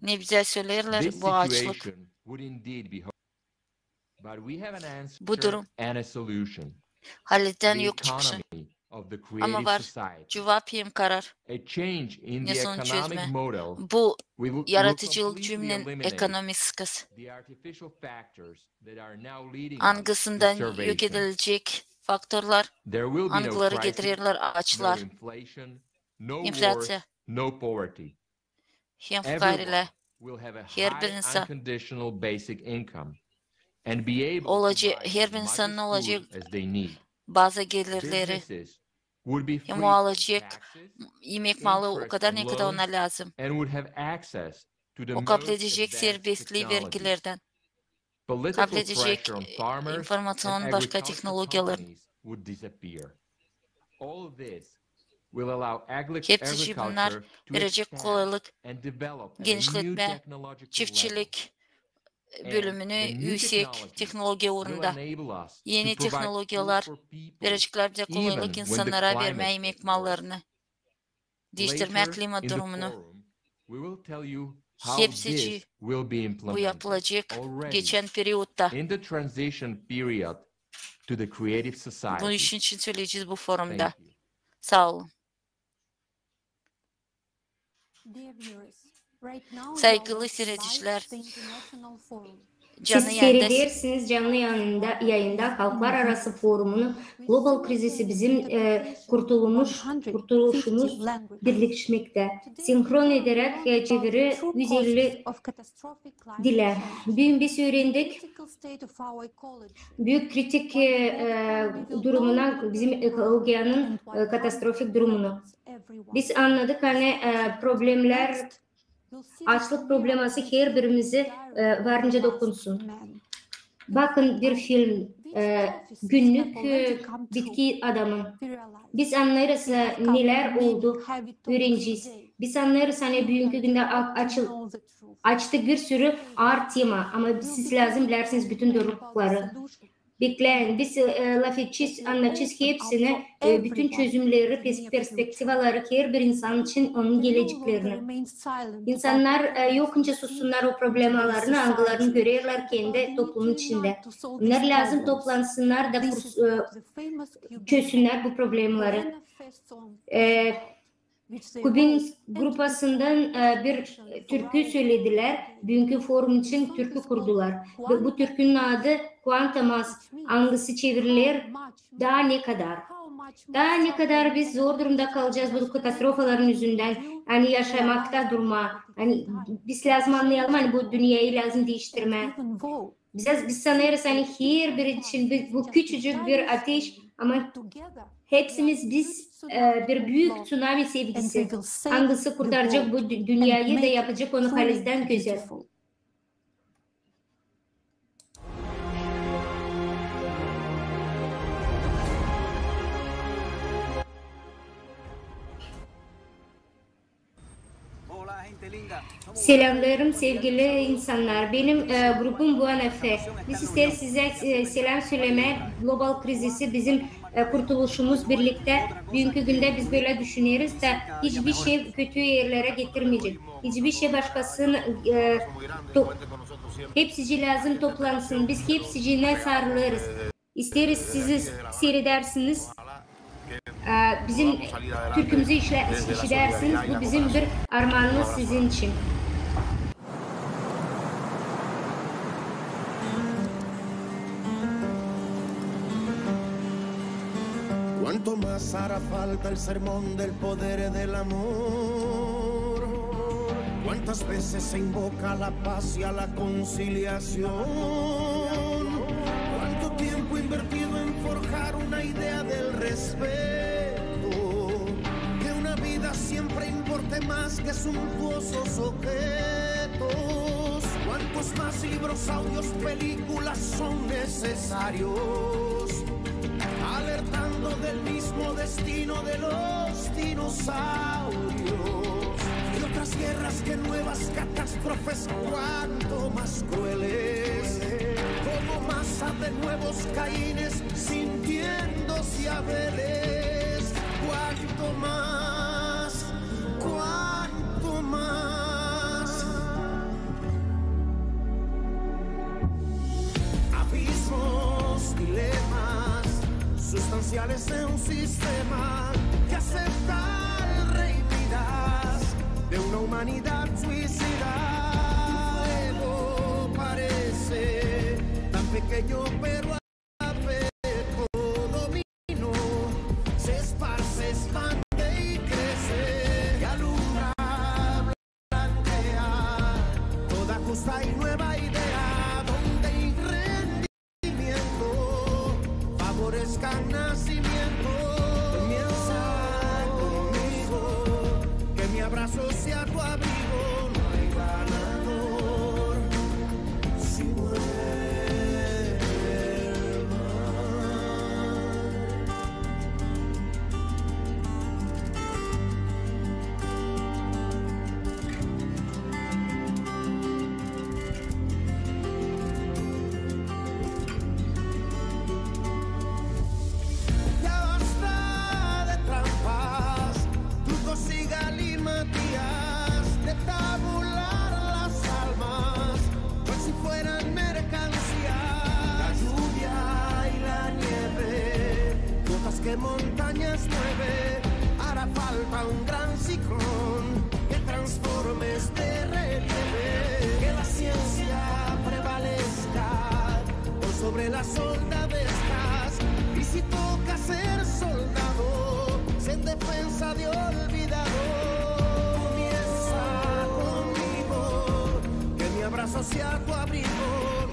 ne bize söylerler bu açlık. Bu durum halden yok çıkışı. Ama var cevap hem karar. Ne son çözme. Bu yaratıcılık cümlenin ekonomiskası. Hangisından yok edilecek faktörler, hangileri getirirler açlar. Enflasya. Hem fakirle her bir insan olacak, her bir insanın olacak bazı gelirleri hem o alacak yemek malı o kadar ne kadar ona lazım. O kabul edecek serbestliği vergilerden. Kabul edecek informasyon başka teknolojilerin. Hepsi bunlar verecek kolaylık, genişletme, çiftçilik bölümünü yüksek teknoloji uğrunda. Yeni teknolojiler verecekler bize kolaylık insanlara verme yemek mallarını. Değiştirme klima durumunu. Hepsi bu yapılacak geçen periyotta. Bunun için söyleyeceğiz bu forumda. Sağ olun. Saygılı seyrediciler, siz seyredersiniz canlı yayında Halklar Arası Forumu'nun global krizisi bizim kurtuluşumuz birleşmekte. Senkron ederek çeviri 150 dile. Bugün biz öğrendik büyük kritik durumuna, bizim ekolojiyanın katastrofik durumunu. Biz anladık hani problemler, açlık probleması her birimizi varınca dokunsun. Bakın bir film, günlük bitki adamı. Biz anlarız neler oldu, öğreneceğiz. Biz anlarız hani bugünkü günde açtık bir sürü ağır tema ama siz lazım bilersiniz bütün doğrulukları. Bekleyin, biz laf edeceğiz, anlatacağız hepsini, bütün çözümleri, perspektivaları, her bir insan için onun geleceklerini. İnsanlar yokunca sussunlar o problemalarını, algılarını görürler kendi toplumun içinde. Bunlar lazım toplansınlar da çözsünler bu problemleri. Kubin grupasından bir türkü söylediler. Bugünkü forum için türkü kurdular. Bu türkünün adı Kuantamas. Hangisi çevirilir? Daha ne kadar? Daha ne kadar biz zor durumda kalacağız bu katastrofaların yüzünden? Hani yaşamakta durma. Hani biz lazım anlayalım hani bu dünyayı lazım değiştirme. Biz sanırız hani her biri için bu küçücük bir ateş ama hepsimiz biz bir büyük tsunami sevgisi. Hangisi kurtaracak bu dünyayı da yapacak onu halizden güzel. Selamlarım sevgili insanlar. Benim grubum Buanafe. Biz isteriz size selam söyleme. Global krizisi bizim kurtuluşumuz birlikte. Bugünkü günde biz böyle düşünüyoruz da hiçbir şey kötü yerlere getirmeyecek. Hiçbir şey başkasının hepsici lazım toplansın. Biz hepsicine sarılırız. İsteriz sizi seyredersiniz. Bizim Türkümüzü işlersiniz. Bu bizim bir armağanımız sizin için. Cuánto más hará falta el sermón del poder del amor. Cuántas veces se invoca la paz y a la conciliación. Cuánto tiempo invertido en forjar una idea del respeto. Que una vida siempre importe más que suntuosos objetos. Cuántos más libros, audios, películas son necesarios. Alertando del mismo destino de los dinosaurios y otras guerras que nuevas catástrofes, cuanto más crueles, como masa de nuevos Caínes sintiéndose Abeles, cuanto más, cuanto más. Abismos, dilemas sustanciales de un sistema que acepta el rey Midas de una humanidad suicida. Ego parece tan pequeño pero apeco dominó, se esparce, expande y crece y alumbra, blanquea toda justa y nueva idea donde favorezca nacimiento. Comienza conmigo, que mi abrazo sea tu abrigo. No hay ganador si muere el de tabular las almas, pues si fueran mercancía. La lluvia y la nieve, gotas que montañas mueve. Hará falta un gran ciclón que transforme este relieve. Que la ciencia prevalezca por sobre las soldadescas. Y si toca ser soldado, sé en defensa de olvidado. Mi abrazo sea tu abrigo,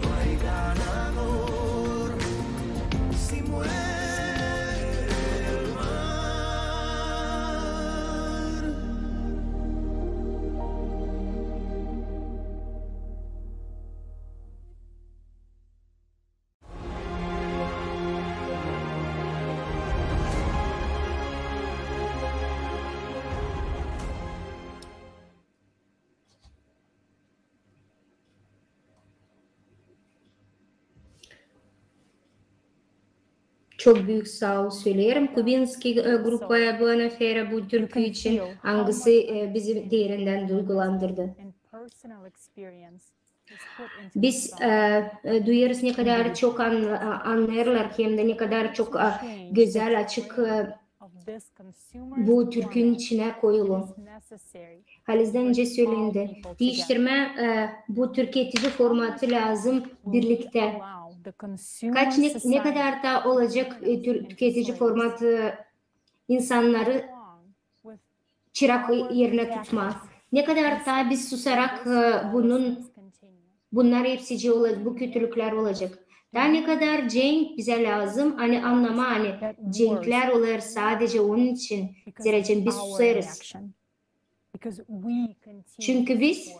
no hay ganador si muere el mar. Çok büyük sağ ol söylerim. Kubinski grupaya Buenafera bu türkü için hangisi bizi derinden duygulandırdı. Biz duyarız ne kadar çok anlarlar hem de ne kadar çok güzel açık bu türkünün içine koyulu. Haliz'den önce söylendi. Değiştirme bu tüketici formatı lazım birlikte. Ne kadar da olacak tüketici formatı insanları çırak yerine tutmaz. Ne kadar da biz susarak bunlar hepsici olacak, bu kötülükler olacak. Daha ne kadar cenk bize lazım, hani anlama hani cenkler olur sadece onun için zerrecen biz susarız. Çünkü biz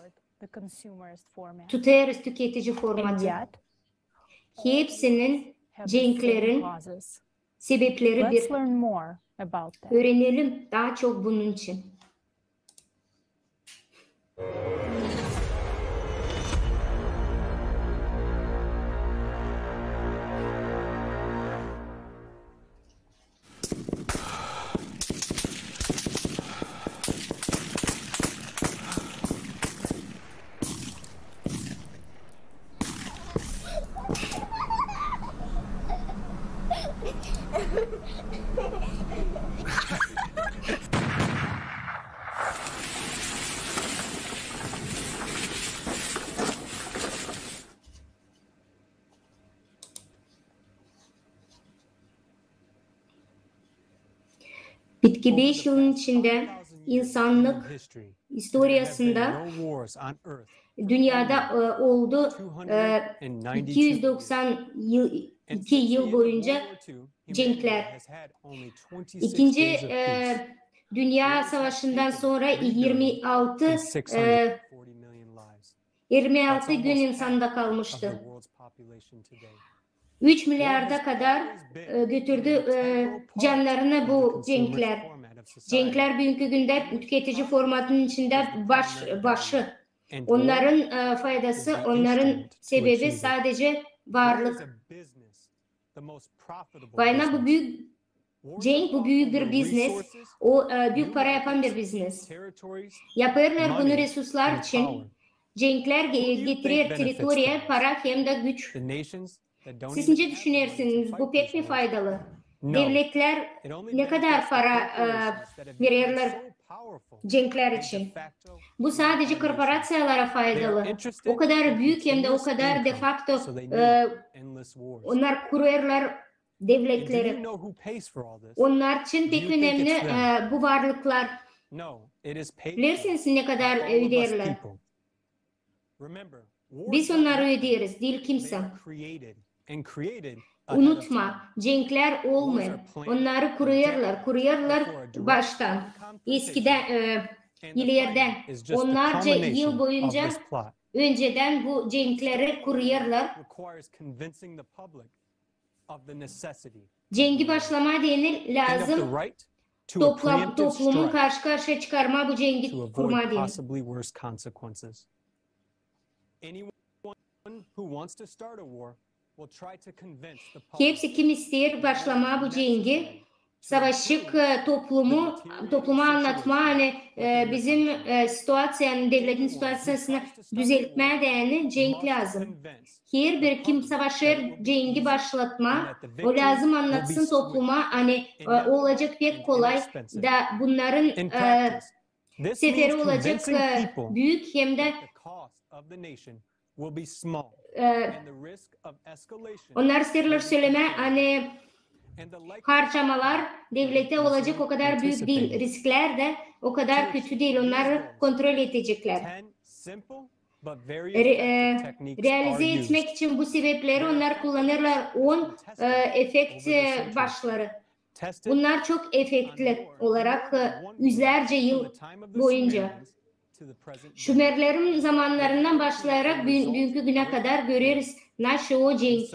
tutarız tüketici formatı. Hepsinin cenklerin sebepleri bir. Öğrenelim daha çok bunun için. Bitki 5 yılın içinde insanlık historiasında dünyada oldu 292 yıl boyunca cenkler. İkinci Dünya Savaşı'ndan sonra 26 gün insanda kalmıştı. 3 milyarda kadar götürdü canlarını bu cenkler. Cenkler bugünkü günde tüketici formatının içinde başı. Onların faydası, onların sebebi sadece varlık. Bayna bu büyük cenk, bu büyük bir business. O büyük para yapan bir business. Yaparlar bunu resurslar için. Cenkler getirir teritoriye para hem de güç. Siz ne düşünürsünüz? Bu pek mi faydalı? Devletler ne kadar para verirler cenkler için? Bu sadece korporasyonlara faydalı. O kadar büyük hem de o kadar de facto onlar kurarlar devletleri. Onlar için pek önemli bu varlıklar. Bilirsiniz ne kadar öderler? Biz onları öderiz, değil kimse. Unutma, cenkler olmuyor. Onları kuruyorlar baştan. Eskiden, ileriden. Onlarca yıl boyunca önceden bu cenkleri kuruyorlar. Cengi başlama denir lazım. Toplumun karşı karşıya çıkarma bu cengi kurma denir. Hepsi kim ister başlama bu cengi, savaşıp topluma anlatma, hani bizim devletin situasyasını düzeltmeye değerli cenk lazım. Her bir kim savaşır cengi başlatma, o lazım anlatsın topluma, hani olacak pek kolay da bunların seferi olacak büyük hem de onlar isterler söyleme, hani harcamalar devlete olacak o kadar büyük değil. Riskler de o kadar kötü değil. Onları kontrol edecekler. Realize etmek için bu sebepleri onlar kullanırlar 10 efekt başları. Bunlar çok efektli olarak yüzlerce yıl boyunca. Şümerlerin zamanlarından başlayarak bugünkü güne kadar görürüz nasıl o cenk.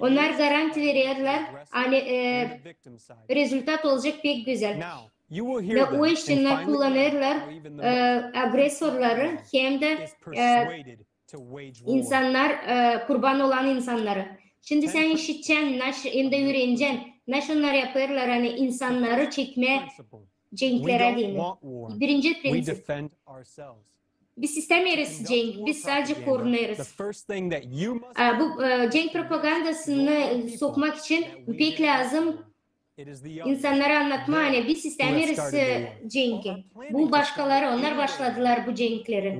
Onlar garanti verirler, hani rezultat olacak pek güzel. Ve o işinler kullanırlar agresorları hem de insanlar, kurban olan insanları. Şimdi sen işiteceksin, hem de öğreneceksin. Nasıl onlar yaparlar, hani insanları çekme cenklere değil. Birinci prensip. Biz istemiyoruz cenk, biz sadece korunuyoruz. Bu cenk propagandasını sokmak için pek lazım insanlara anlatma, hani biz istemiyoruz cenki. Bu başkaları, onlar başladılar bu cenkleri.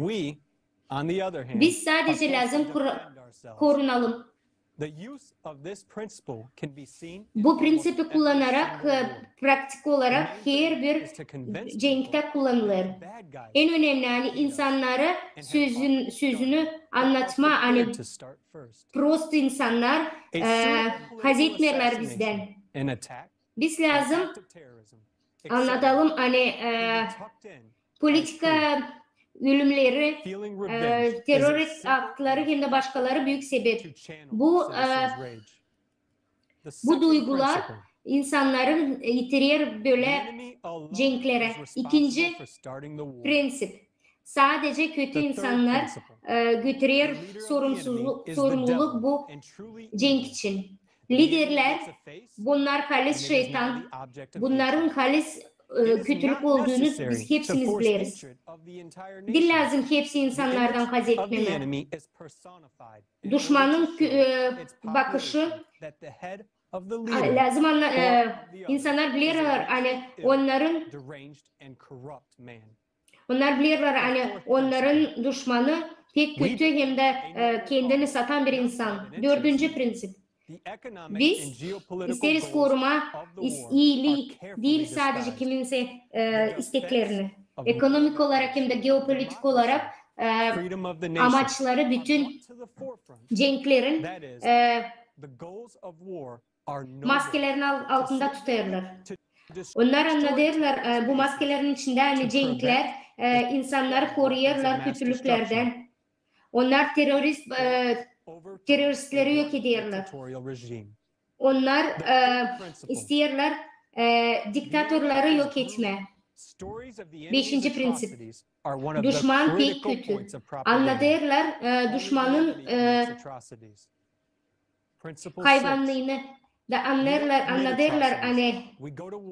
Biz sadece lazım korunalım. Bu prensibi kullanarak, pratik olarak her bir cenkte kullanılır. En önemli hani insanlara sözünü anlatma, hani prost insanlar haz etmiyorlar bizden. Biz lazım anlatalım, hani politika ölümleri, terör aktları hem de başkaları büyük sebep. Bu duygular insanların itirir böyle cenklere. İkinci prensip. Sadece kötü insanlar götürür sorumluluk bu cenk için. Liderler, bunlar halis şeytan, bunların halis kötülük olduğunu biz hepsimiz biliriz. Dil lazım hepsi insanlardan haz etmeme. Düşmanın bakışı lazım, insanlar bilirler, hani onlar bilirler, hani onların düşmanı pek kötü hem de kendini satan bir insan. Dördüncü prensip. Biz isteriz koruma, iyiliği değil sadece kiminse isteklerini. Ekonomik olarak hem de geopolitik olarak amaçları bütün cenklerin maskelerin altında tutarlar. Onlar anlarlar bu maskelerin içinde hani cenkler insanları koruyorlar kötülüklerden. Onlar teröristleri yok ediyorlar. Onlar istiyorlar diktatörleri yok etme. 5. prensip. Düşman pek kötü. Anlarlar düşmanın hayvanlığını da anlarlar hani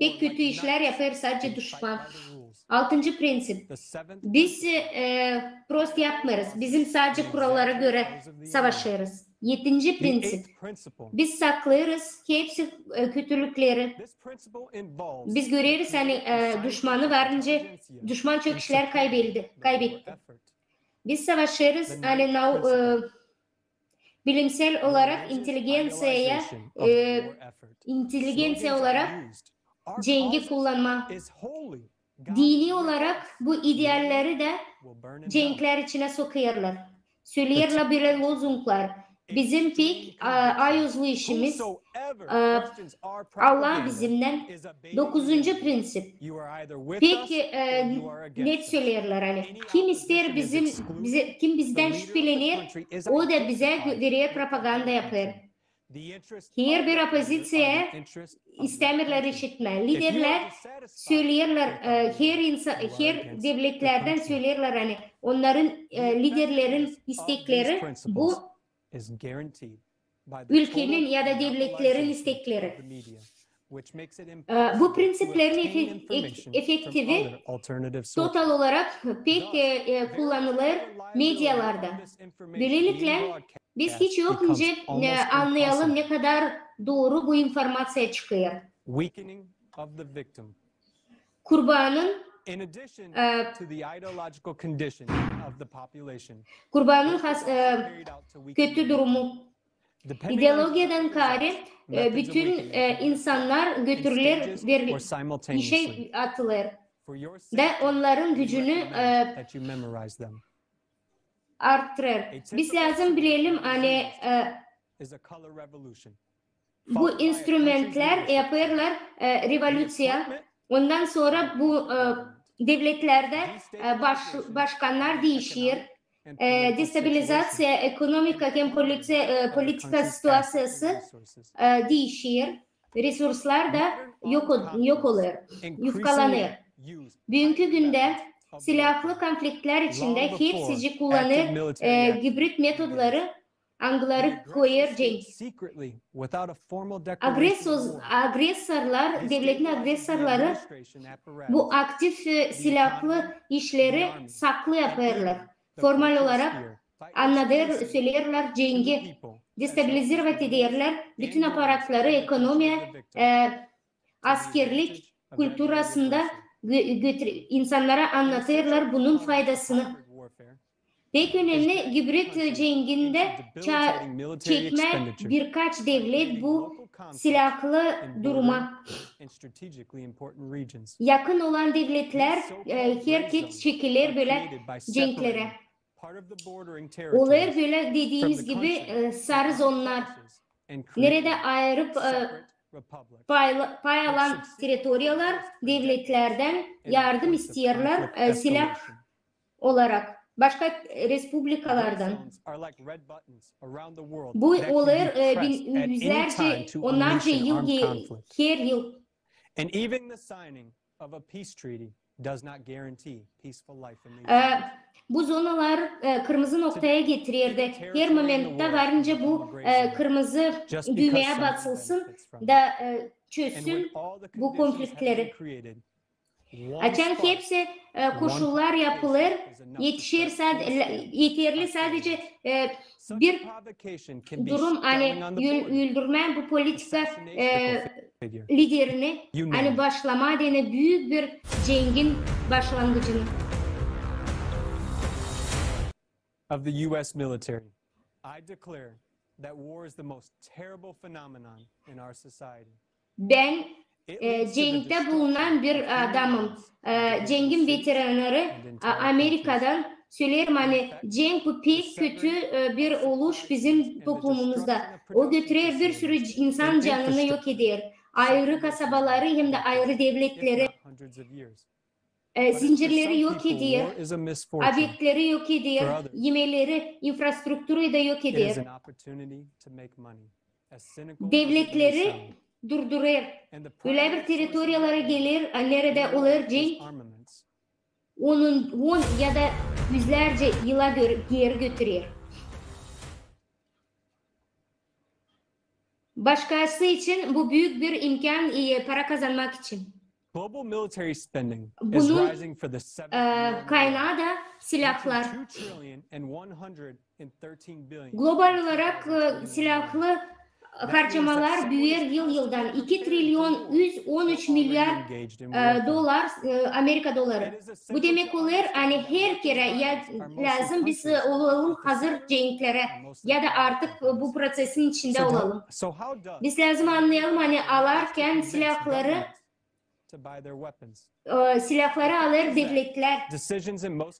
pek kötü işler yapar sadece düşman. 6. prensip. Biz prost yapmarız. Bizim sadece kurallara göre savaşırız. 7. prensip. Biz saklarız hepsi kötülükleri. Biz görüyoruz hani düşmanı varınca düşman çok işler kaybetti. Biz savaşırız hani bilimsel olarak inteligensiya olarak cengi kullanma. Dini olarak bu idealleri de cenkler içine sokuyorlar. Söylüyorlar böyle lozunglar. Bizim pek ayozlu işimiz Allah bizimden 9. prensip. Pek net söylüyorlar hani kim ister kim bizden şüphelenir o da bize veriyor propaganda yapar. Her bir opozisyon istemirler işitme. Liderler söylüyorlar her devletlerden söylüyorlar hani onların liderlerin istekleri bu ülkenin ya da devletlerin istekleri. Bu prensiplerin efektifi total olarak pek kullanılır medyalarda. Böylelikle biz hiç yokunca anlayalım ne kadar doğru bu informasya çıkıyor. Kurbanın kötü durumu. İdeolojiyadan gayri bütün insanlar götürülür işe atılır. Ve onların gücünü arttırır. Biz lazım bilelim hani bu instrumentler yaparlar revolüsyon. Ondan sonra bu devletlerde başkanlar değişir. Destabilizasyon, ekonomik hem politika situasyası değişir. Resurslar da yok olur, yufkalanır. Bugünkü günde silahlı konfliktler içinde hepsici kullanır hibrit metodları angları koyar cenk. Agresorlar, devletin agresorları bu aktif silahlı işleri saklı yaparlar. Formal olarak söylerler cengi destabilize ederler. Bütün aparatları, ekonomi, askerlik kültürasında insanlara anlatırlar bunun faydasını. Pek önemli hibrit cenginde çekme birkaç devlet bu silahlı duruma. Yakın olan devletler herkes çekilir böyle cenklere. Onlar böyle dediğimiz gibi sarı zonlar. Nerede ayırıp pay alan teritoriyalar devletlerden yardım istiyorlar silah olarak. Başka respublikalardan. Bu olur yüzlerce, onlarca yıl, her yıl. Bu zonalar kırmızı noktaya getirirdi. Her momentte varınca bu kırmızı düğmeye basılsın da çözsün bu konfliktleri. Açan hepsi koşullar yapılır, yeterli sadece bir durum hani öldürmen bu politika liderini hani başlama dene büyük bir cengin başlangıcını. Of the US military, I declare Ben Cenk'te bulunan bir adamım. Cenk'in veteranları Amerika'dan söylerim hani Cenk bu pek kötü bir oluş bizim toplumumuzda. O götürür bir sürü insan canını yok eder. Ayrı kasabaları hem de ayrı devletleri. Zincirleri yok eder. Obyektleri yok eder. Yemeleri, infrastrukturu da yok eder. Devletleri durdurur. Öyle bir teritoriyalara gelir, nerede olur Cenk, onun 10 ya da yüzlerce yıla geri götürür. Başkası için bu büyük bir imkan para kazanmak için. Bunun kaynağı da silahlar. Global olarak silahlı harcamalar büyür yıldan 2 trilyon 113 milyar dolar Amerika doları. Bu demek olur hani her kere ya lazım biz olalım hazır Cenklere ya da artık bu prosesin içinde olalım. Biz lazım anlayalım hani alarken silahları alır devletler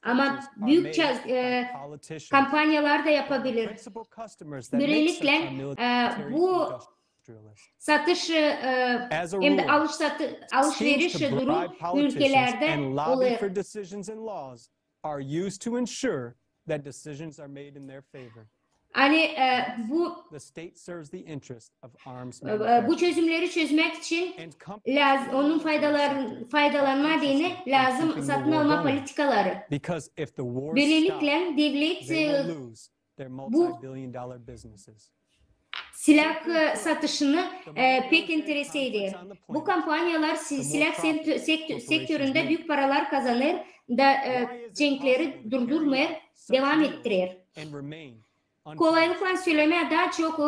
ama büyük kampanyalar da yapabilir. Böylelikle bu satış hem de alışveriş durum ülkelerde olur. Hani bu çözümleri çözmek için onun faydalanma dini lazım satın alma politikaları. Böylelikle devlet bu silah satışını pek enterese eder. Bu kampanyalar silah sektöründe büyük paralar kazanır da Cenkleri durdurmaya devam ettirir. Kolaylıkla söylemeye daha çok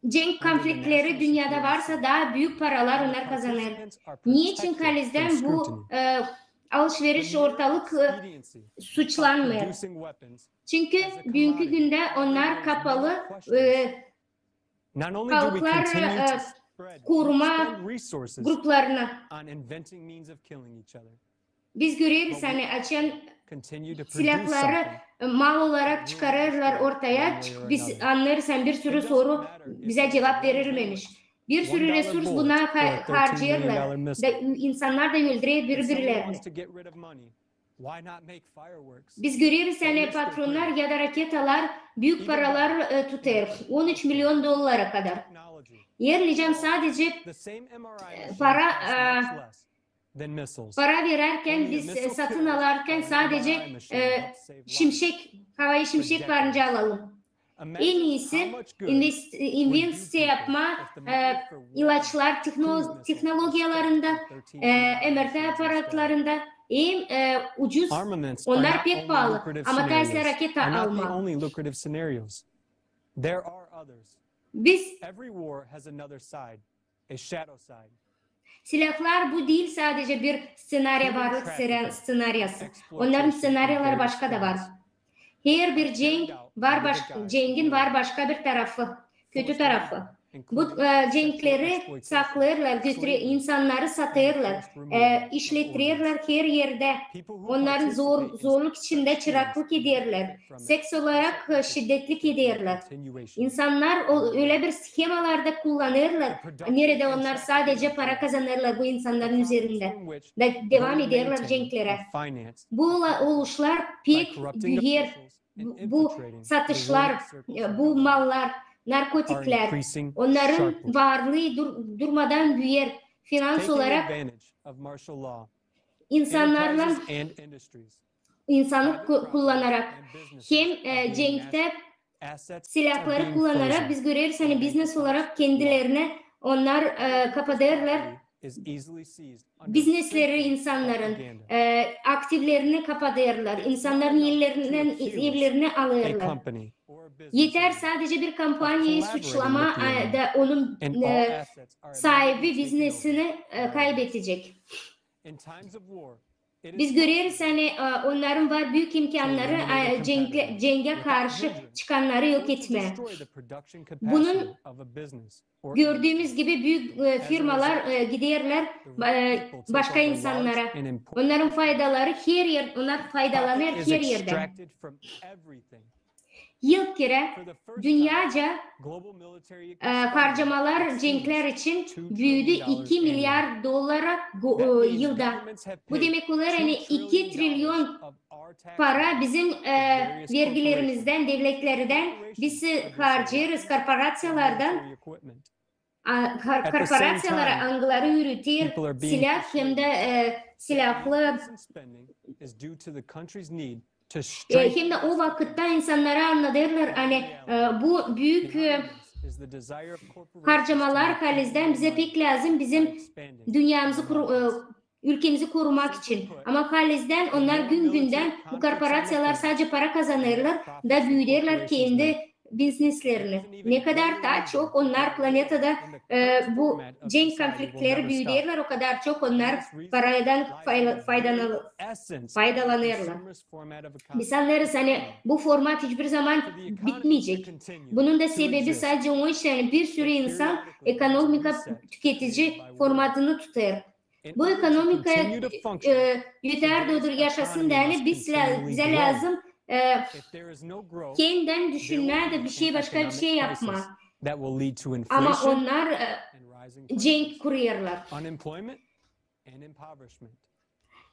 Cenk konfliktleri dünyada varsa daha büyük paralar onlar kazanır. Niçin Kaliz'den bu alışveriş ortalık suçlanmıyor? Çünkü bugünkü günde onlar kapalı halklar koruma gruplarına. Biz görüyoruz hani açan silahları mal olarak çıkarırlar ortaya. Biz anlarız bir sürü soru bize cevap verilmemiş. Bir sürü resurs buna harcayırlar. İnsanlar da öldürüyor birbirlerini. Biz görüyoruz hani patronlar ya da raketalar büyük paralar tutar. 13 milyon dolara kadar. Yerleyeceğim sadece para verirken biz satın alırken sadece havai şimşek varınca alalım. En iyisi investe yapma ilaçlar teknolojilerinde, MRT aparatlarında en ucuz. Onlar pek pahalı ama Kayseri raketa alma. Biz silahlar bu değil sadece bir senaryo varlık senaryosu. Onların senaryoları başka da var. Her bir Cenk'in var başka bir tarafı, kötü tarafı. Bu Cenk'leri saklarlar, insanları satırlar, işletirler her yerde. Onların zorluk içinde çıraklık ederler. Seks olarak şiddetlik ederler. İnsanlar öyle bir schemalarda kullanırlar. Nerede onlar sadece para kazanırlar bu insanların üzerinde. Devam ederler Cenk'lere. Bu oluşlar pek büyür. Bu satışlar, bu mallar, narkotikler, onların varlığı durmadan büyür. Finans olarak insanı kullanarak hem Cenk'te silahları kullanarak biz görüyoruz hani business olarak kendilerine onlar kapatırlar. Biznesleri insanların aktiflerini kapatırlar. İnsanların evlerini alırlar. Yeter sadece bir kampanyayı suçlama da onun sahibi biznesini kaybedecek. Biz görüyoruz hani onların var büyük imkanları cenge karşı çıkanları yok etme. Bunun gördüğümüz gibi büyük firmalar giderler başka insanlara. Onların faydaları her yer, onlar faydalanır her yerden. Yıl kere dünyaca harcamalar cenkler için büyüdü 2 milyar dolara yılda. Bu demek olur hani 2 trilyon para bizim vergilerimizden, devletlerden biz harcıyoruz korporasyonlardan. Korporasyonlara angıları yürütür, silah hem de silahlı hem de o vakitte insanlara anlatırlar hani bu büyük harcamalar halizden bize pek lazım bizim dünyamızı ülkemizi korumak için. Ama halizden onlar gün günden bu korporasyonlar sadece para kazanırlar da büyüdürler kendi bizneslerini. Ne kadar daha çok onlar planetada bu cenk konfliktleri büyüdürler, o kadar çok onlar paradan faydalanırlar. Biz anlarız hani bu format hiçbir zaman bitmeyecek. Bunun da sebebi sadece o iş yani bir sürü insan ekonomika tüketici formatını tutar. Bu ekonomika yeter doğru yaşasın yani bize lazım kendinden düşünme de bir şey başka bir şey yapma. Ama onlar cenk kuruyorlar.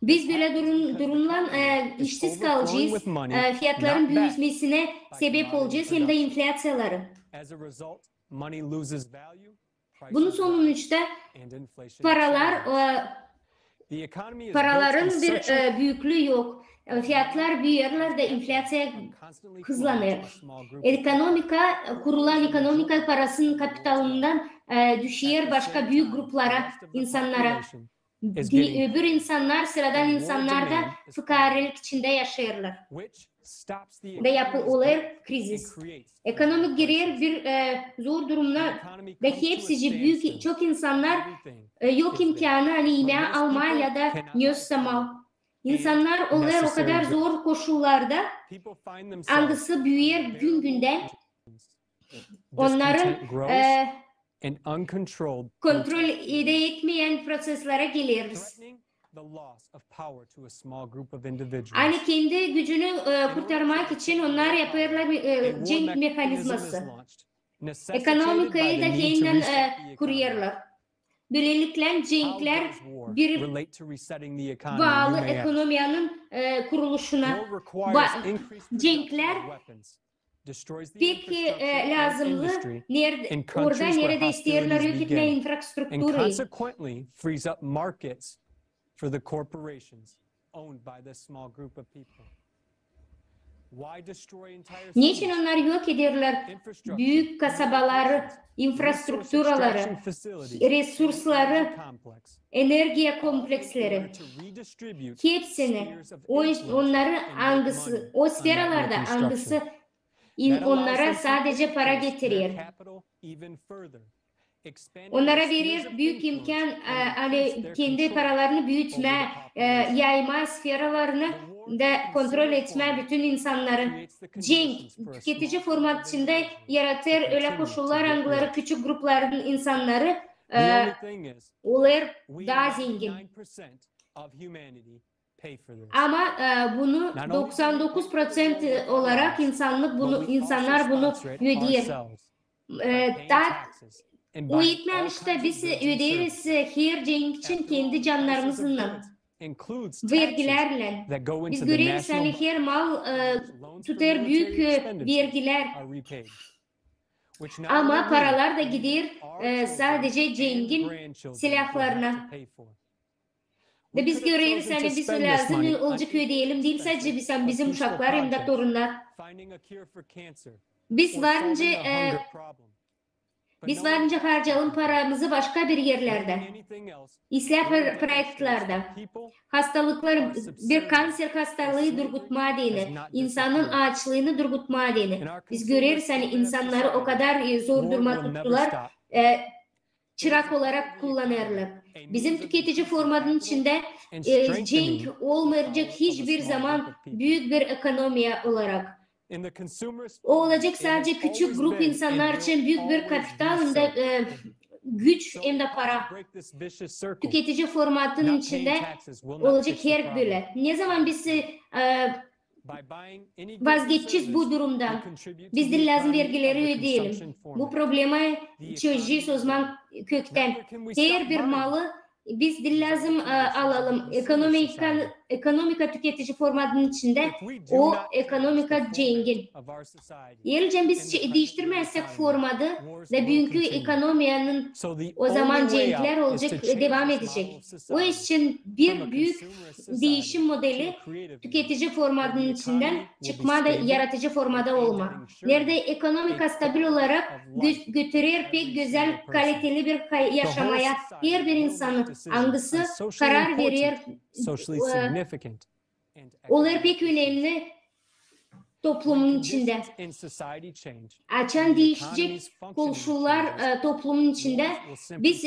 Biz böyle durumdan işsiz kalacağız. Fiyatların büyümesine sebep olacağız hem de enflasyaları. Bunun sonuçta paraların bir büyüklüğü yok. Fiyatlar büyüyorlar da enflasya hızlanıyor. Kurulan ekonomika parasının kapitalından düşüyor başka büyük gruplara, insanlara. Öbür insanlar, sıradan insanlar da fıkaralık içinde yaşıyorlar. Ve yapılır kriz. Ekonomik giriyor bir zor durumda ve hepsi büyük çok insanlar yok imkanı hani yemeği alma ya da nössama. İnsanlar onlar o kadar zor koşullarda angısı büyüyor gün günden. Onların kontrol etmeyen proseslere geliriz. Hani kendi gücünü kurtarmak için onlar yapıyorlar cenk mekanizması. Ekonomikayı da kendinden kuruyorlar. Böylelikle cenkler bir bağlı ekonominin kuruluşuna cenkler pek lazımlı orada nerede istiyorlar yok etme infrastruktürü. Niçin onlar yok ediyorlar büyük kasabaları, infrastrukturaları, resursları, enerji kompleksleri, hepsini, onların angısı, o sferalarda angısı onlara sadece para getiriyor. Onlara verir büyük imkan hani kendi paralarını büyütme, yayma sferalarını da kontrol etme bütün insanları. Cenk, tüketici format içinde yaratır öyle koşullar angıları küçük grupların insanları olur daha zengin. Ama bunu 99% olarak insanlar bunu ödüyor. O yetmemiş de biz öderiz her cenk için kendi canlarımızla, vergilerle. Biz görüyoruz hani her mal tutar büyük vergiler. Ama paralar da gider sadece cengin silahlarına. Ve biz görüyoruz hani biz lazım olacak ödeyelim değil sadece bizim uşaklar hem de torunlar. Biz varınca harcayalım paramızı başka bir yerlerde. İslah proyektlarda. Hastalıklar, bir kanser hastalığı durgutma deni. İnsanın açlığını durgutma deni. Biz görüyoruz hani insanları o kadar zor duruma tuttular. çırak olarak kullanırlar. Bizim tüketici formatının içinde cenk olmayacak hiçbir zaman büyük bir ekonomi olarak. O olacak sadece küçük grup insanlar için büyük bir kapital hem de güç hem de para. Tüketici formatının içinde olacak her böyle. Ne zaman biz vazgeçeceğiz bu durumdan? Biz de lazım vergileri ödeyelim. Bu problemi çözeceğiz o zaman kökten. Her bir malı biz de lazım alalım. Ekonomika tüketici formatının içinde o ekonomika zengin. Ayrıca biz değiştirmezsek formatı da bugünkü ekonominin o zaman cenkler olacak, devam edecek. O için bir büyük değişim modeli tüketici formatının içinden çıkma da yaratıcı formada olma. Nerede ekonomika stabil olarak götürür pek güzel, kaliteli bir yaşamaya her bir insanın hangisi karar verir. Onlar pek önemli toplumun içinde. Açan değişecek koşullar toplumun içinde. Biz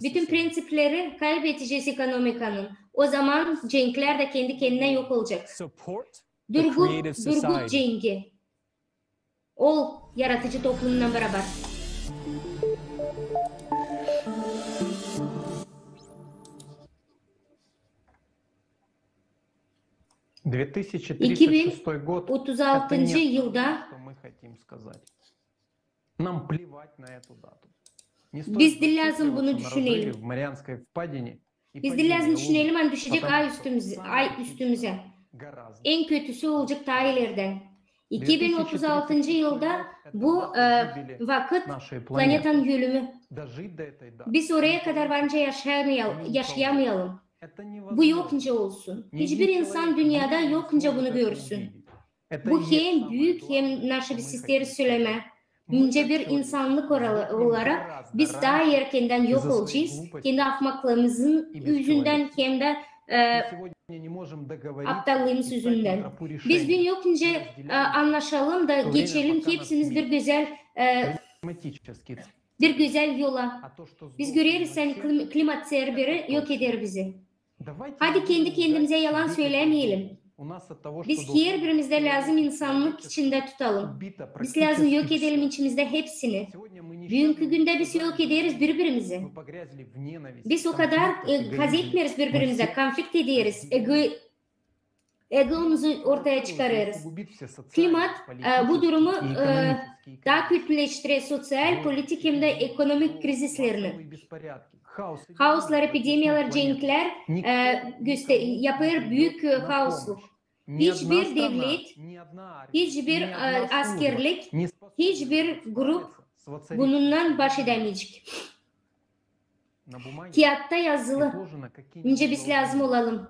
bütün prensipleri kaybedeceğiz ekonomikanın. O zaman cenkler de kendi kendine yok olacak. Durgut cengi. Ol yaratıcı toplumla beraber. год 36 yılda biz de lazım bunu düşünelim. Biz de lazım düşünelim hani düşecek ay üstümüze. En kötüsü olacak tarihlerden. 2036 yılda bu vakit planetanın ölümü. Biz oraya kadar bence yaşayamayalım. Bu yokunca olsun. Hiçbir insan dünyada yokunca bunu görsün. Bu hem büyük hem narşibistleri söyleme. Önce bir insanlık olarak biz daha erkenden yok olacağız. Kendi ahmaklığımızın yüzünden hem de aptallığımız yüzünden. Biz gün yokunca anlaşalım da geçelim hepsimiz bir güzel yola. Biz görürüz sen klimat serberi yok eder bizi. Hadi kendi kendimize yalan söylemeyelim. Biz her birimizde lazım insanlık içinde tutalım. Biz lazım yok edelim içimizde hepsini. Bugünkü günde biz yok ederiz birbirimizi. Biz o kadar haz etmeriz birbirimize, konflikt ederiz. Egomuzu ortaya çıkarırız. Klimat bu durumu daha kötüleştirir sosyal, politik hem de ekonomik krizislerini. Haoslar, epidemiyalar, cenkler yapar büyük haosluk. Hiçbir devlet, hiçbir askerlik, hiçbir grup bununla baş edemeyecek. Kağıtta yazılı. Önce biz lazım olalım.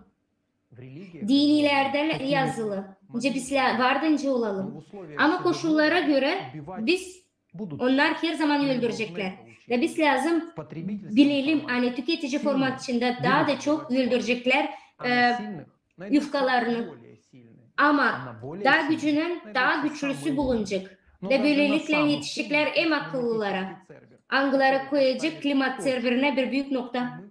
Dinilerde yazılı. Önce biz vardınca olalım. Ama koşullara göre onlar her zaman öldürecekler. Ve biz lazım bilelim hani tüketici format içinde daha da çok öldürecekler yufkalarını. Ama daha güçlüsü bulunacak. Ve böylelikle yetişecekler en akıllılara. Anglara koyacak klimat serverine bir büyük nokta.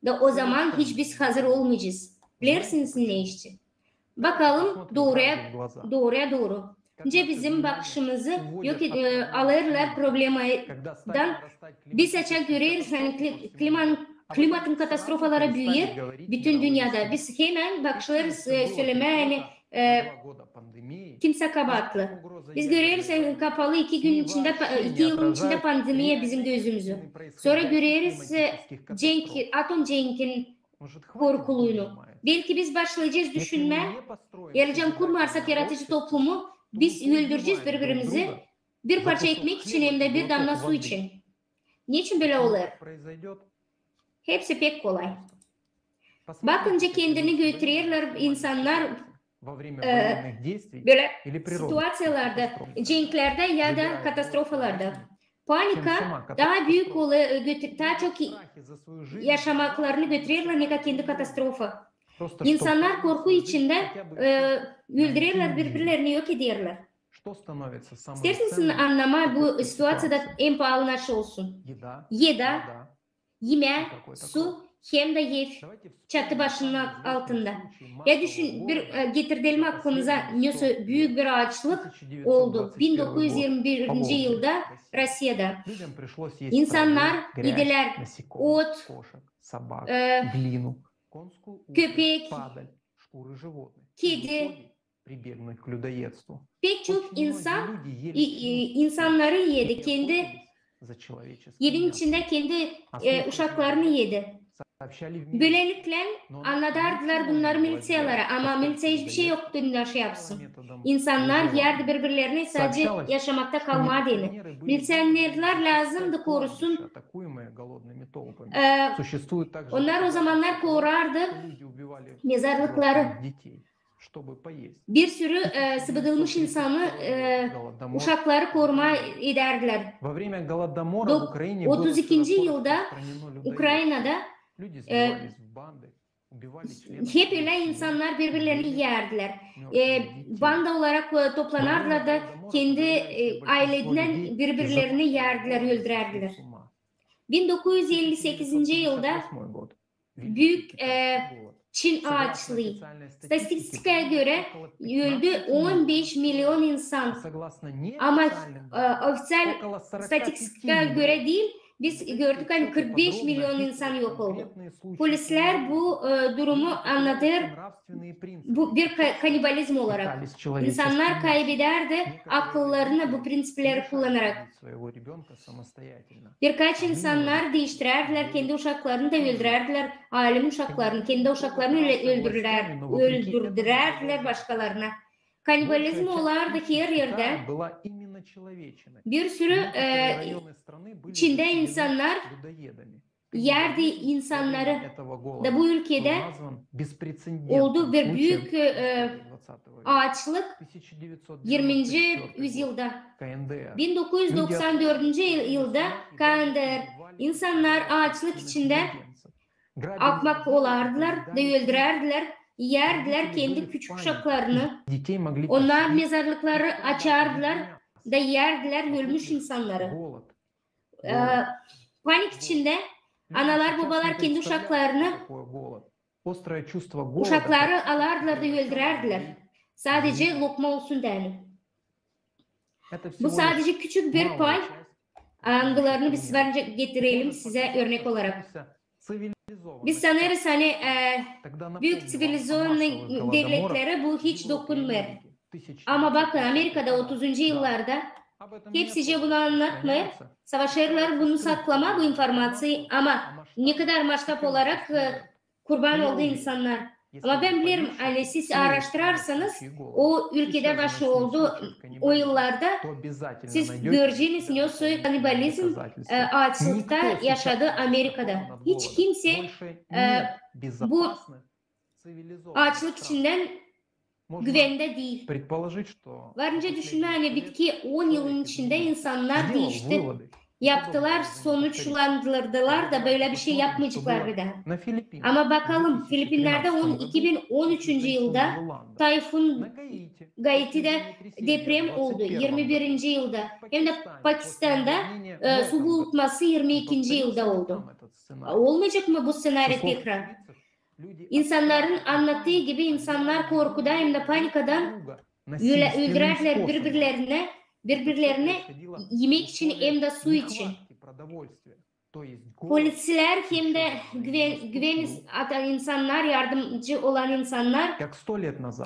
Ve o zaman hiç biz hazır olmayacağız. Bilirsiniz ne işçi. Bakalım doğruya doğru. Önce bizim bakışımızı alırlar problemden. Biz açık görürüz hani klimatın katastrofaları büyür bütün dünyada. Biz hemen bakışları söylemeye yani kimse kabahatlı. Biz görürüz yani kapalı 2 yılın içinde pandemiye bizim gözümüzü. Sonra görürüz atom cenkin korkuluğunu. Belki biz başlayacağız düşünme. Yarıcan kurmarsak yaratıcı toplumu biz öldüreceğiz birbirimizi. Bir parça ekmek için hem de bir damla su için. Niçin böyle olur? Hepsi pek kolay. Bakınca kendini götürürler insanlar böyle situasyonlarda, cenklerde ya da katastrofalarda. Panika daha büyük daha çok yaşamaklarını götürürler ne kendi katastrofa. İnsanlar korku içinde öldürürler birbirlerini yok ederler. İstersin anlama bu situasyada en pahalı nasıl olsun? Yeda, yeme, su, hem de ev çatı başının altında. Ya düşün getirdiğim aklınıza nasıl büyük bir açlık oldu 1921. Yılda Rusya'da. İnsanlar yediler ot, köpek, kedi, pek çok insanları yedi. Kendi evin içinde kendi uşaklarını yedi. Böylelikle anladardılar bunları milisiyalara ama milisiya hiçbir şey yoktu şey yapsın. İnsanlar yerde birbirlerini sadece yaşamakta kalmadığını. Milisyonерler lazımdı korusun. Onlar o zamanlar korardı mezarlıkları. Bir sürü sıvıdılmış insanı uşakları koruma ederdiler. 32. yılda Ukrayna'da hep öyle insanlar birbirlerini yerdiler. Banda olarak toplanarlar da kendi aileden birbirlerini yerdiler, öldürerdiler. 1958. yılda büyük Çin açlığı. Statistikaya göre öldü 15 milyon insan. Ama ofisyal statistikaya göre değil, biz gördük hani 45 milyon insan yok oldu. Polisler bu durumu anlatır, bu bir kanibalizm olarak. İnsanlar kaybederdi akıllarını bu prensipleri kullanarak. Birkaç insanlar değiştirerdiler, kendi uşaklarını da öldürerdiler, aile uşaklarını, kendi uşaklarını öldürdülerdiler başkalarına. Kanibalizm olardı her yerde. Bir sürü Çin'de insanlar yerde insanları da bu ülkede oldu bir büyük açlık 20. yüzyılda. 1994. yılda KNDR insanlar açlık içinde akmak olardılar da öldürerdiler. Yerdiler kendi küçük uşaklarını. Onlar mezarlıkları açardılar da yerdiler ölmüş insanları. Panik içinde analar babalar kendi uşaklarını alardılar da öldürerdiler. Sadece lokma olsun diye. Bu sadece küçük bir pay. Anılarını biz bence getirelim size örnek olarak. Biz sanırız hani büyük sivilizasyon devletlere bu hiç dokunmuyor. Ama bakın Amerika'da 30. yıllarda hepsice bunu anlatmıyor. Savaşırlar bunu saklama bu informasyayı ama ne kadar maçtap olarak kurban oldu insanlar. Ama ben bilirim hani siz araştırırsanız o ülkede başı oldu o yıllarda siz göreceğiniz nasıl kanibalizm açlıkta yaşadı Amerika'da. Hiç kimse bu açlık içinden güvende değil. Varınca düşünme hani bitki 10 yılın içinde insanlar değişti. Yaptılar, sonuçlandırdılar da böyle bir şey yapmayacaklar da. Ama bakalım Filipinler'de 2013. yılda Tayfun Gaiti'de deprem oldu 21. yılda. Hem de Pakistan'da su bulutması 22. yılda oldu. Olmayacak mı bu senaryo tekrar? İnsanların anlattığı gibi insanlar korkudan hem de panikadan öldürerler birbirlerine yemek için hem de su için. Polisler hem de güven atan insanlar, yardımcı olan insanlar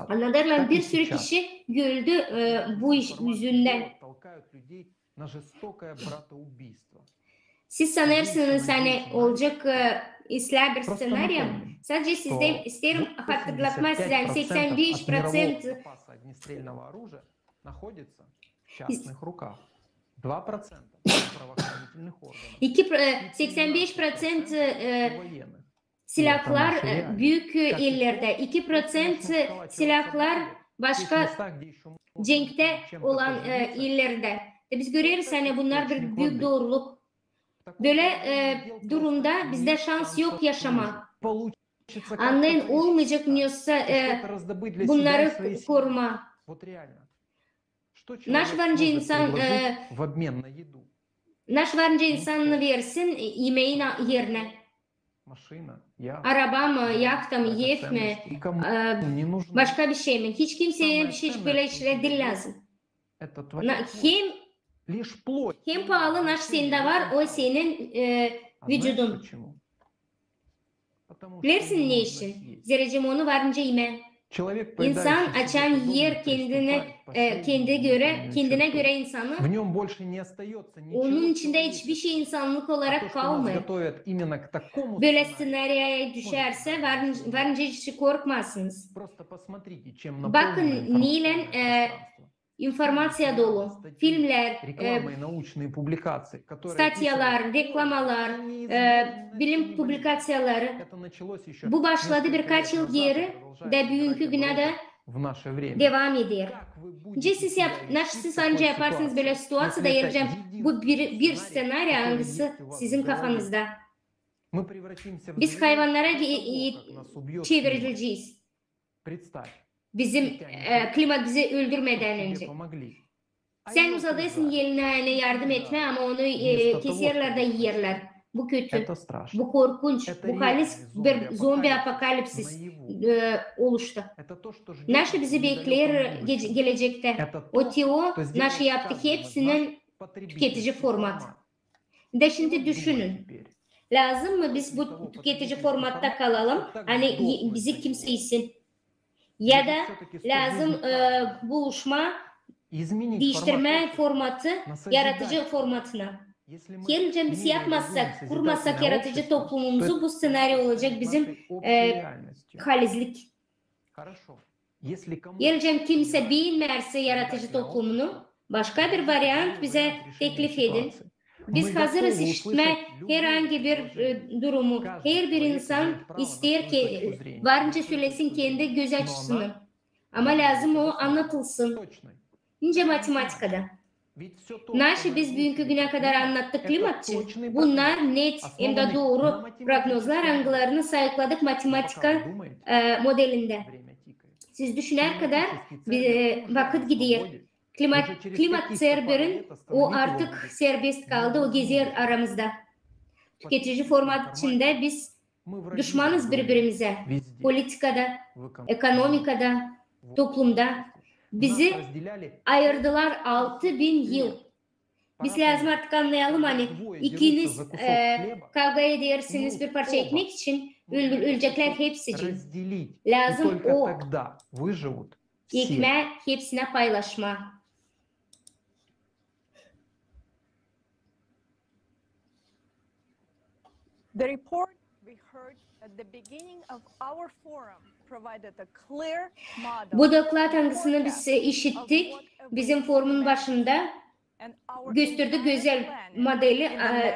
anladırlar bir sürü kişi öldü bu iş yüzünden. Siz sanırsınız hani olacak islah bir senaryo. Sadece sizden isterim hatırlatmak sizden 85% частных руках. 2% 85% silahlar büyük illerde, 2% silahlar başka cenkte olan illerde. Biz görüyoruz hani bunlar bir büyük doğruluk. Böyle durumda bizde şans yok yaşama. Anlayın olmayacak diyorsa bunları koruma. Naş varınca insan naş varınca insanını versin yemeğin yerine. Araba mı, yahta mı, ev mi, başka bir şey mi? Hiç kimseye bir şey böyle işler değil lazım. Hem pahalı naş sende var, o senin vücudun. Bilirsin ne için? Zerrecim onu varınca yeme. İnsan açan yer kendine göre insanı, onun içinde hiçbir şey insanlık olarak kalmıyor. Böyle senaryoya düşerse varınca hiç korkmazsınız. Bakın neyle informasiya dolu, filmler, statyalar, reklamalar, bilim publikasyyaları. Bu başladı birkaç yıl geri de bugünkü güne de devam eder. Siz anca yaparsınız böyle situasyada yarayacağım. Bu bir senaryo hangisi sizin kafanızda. Biz hayvanlara çevrileceğiz. Bizim klimat bizi öldürmeden önce. Sen uzadısın yerine yardım etme ama onu keserler de yerler. Bu kötü, bu korkunç, bu halis bir zombi apokalipsis oluştu. Naşı bizi bekler gelecekte. O teo, naşı yaptık hepsinin tüketici format. De şimdi düşünün. Lazım mı biz bu tüketici formatta kalalım? Hani bizi kimse yesin. Ya da lazım buluşma, değiştirme formatı yaratıcı formatına. Yarınca biz yapmazsak, kurmazsak yaratıcı toplumumuzu bu senaryo olacak bizim halizlik. Yarınca kimse beğenmezse yaratıcı toplumunu başka bir varyant bize teklif edin. Biz hazırız işitme herhangi bir durumu. Her bir insan ister ki varınca söylesin kendi göz açısını. Ama lazım o anlatılsın. İnce matematikada. Naşı biz bugünkü güne kadar anlattık klimatçı. Bunlar net hem de doğru prognozlar angılarını sayıkladık matematika modelinde. Siz düşüner kadar vakit gidiyor. Klimat serberin o artık serbest kaldı, o gezer aramızda. Tüketici format içinde biz düşmanız birbirimize. Politikada, ekonomikada, toplumda. Bizi ayırdılar 6000 yıl. Biz lazım artık anlayalım hani ikiniz kavga edersiniz bir parça ekmek için ölecekler hepsi. Lazım o ekmeği hepsine paylaşma. The report we heard at the beginning of our forum provided a clear model. Bu doklad hangisini biz işittik bizim forumun başında gösterdi güzel modeli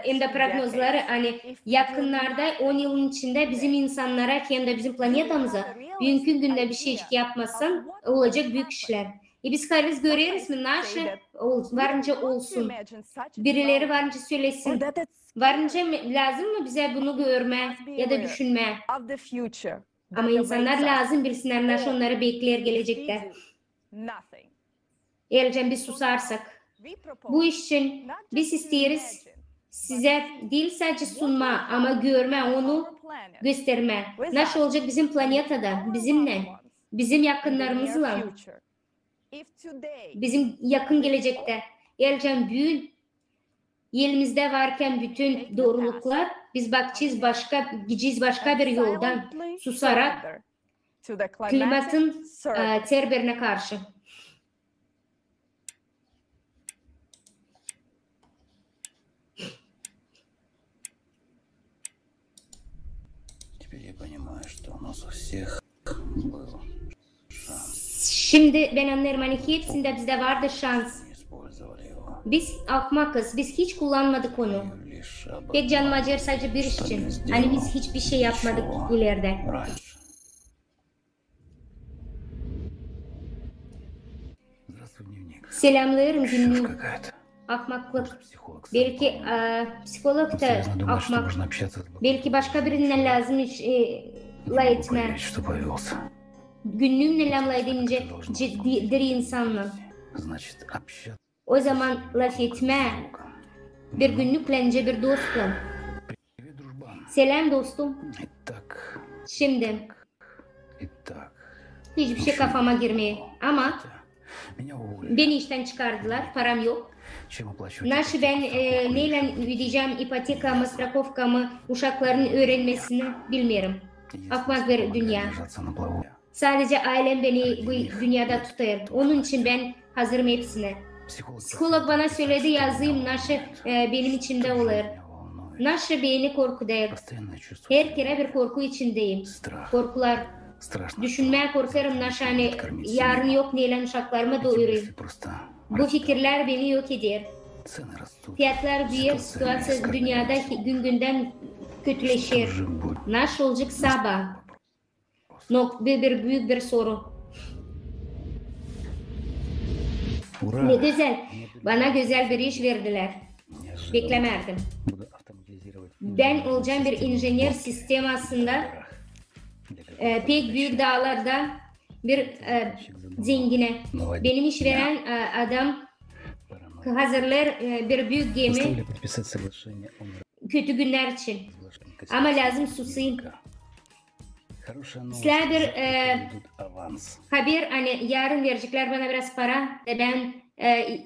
hem de prognozları hani yakınlarda 10 yılın içinde bizim insanlara hem de bizim planetamıza bugünkü günde bir şey yapmazsan olacak büyük işler. Biz karız görüyoruz mu? Naşı varınca olsun. Birileri varınca söylesin. Varınca lazım mı bize bunu görme ya da düşünme? Ama insanlar lazım bilsinler naşı onları bekler gelecekte. Eğer biz susarsak. Bu iş için biz isteriz size değil sadece sunma ama görme, onu gösterme. Nasıl olacak bizim planetada, bizimle, bizim yakınlarımızla, bizim yakın gelecekte. Eğer büyük elimizde varken bütün doğruluklar biz gideceğiz başka bir yoldan susarak klimatın terberine karşı. Şimdi ben anlarım hani hepsinde bizde vardı şans. Biz akmakız, biz hiç kullanmadık onu. Tek canım acır sadece bir iş için. Hani biz hiçbir şey yapmadık ileride. Selamlarım günlüğüm. Akmaklık. Belki psikolog da akmak. Belki başka birine lazım etme. Günlüğüm nelemle edince ciddidir insanla. O zaman laf etme. Bir günlük bence bir dostum. Selam dostum. Şimdi hiçbir şey kafama girmiyor ama beni işten çıkardılar, param yok. Nasıl ben neyle ödeyeceğim ipotekamı, strakovkamı, uşakların öğrenmesini bilmiyorum. Akmak bir dünya. Sadece ailem beni bu dünyada tutar. Onun için ben hazırım hepsine. Psikolog bana söyledi yazayım nasıl benim içimde olur. Nasıl beni korkudur. Her kere bir korku içindeyim. Korkular. Düşünmeye korkarım nasıl hani yarın yok neyle uşaklarımı doyurayım. Bu fikirler beni yok eder. Fiyatlar büyür, situasyon dünyada gün günden kötüleşir. Nasıl olacak sabah? Büyük bir soru. Ne güzel. Bana güzel bir iş verdiler. Beklemerdim. Ben olacağım bir inženyer sistem aslında. Pek büyük dağlarda bir zengine. Benim işveren adam hazırlar bir büyük gemi kötü günler için. Ama lazım susayım. Sizler bir haber hani yarın verecekler bana biraz para. Ben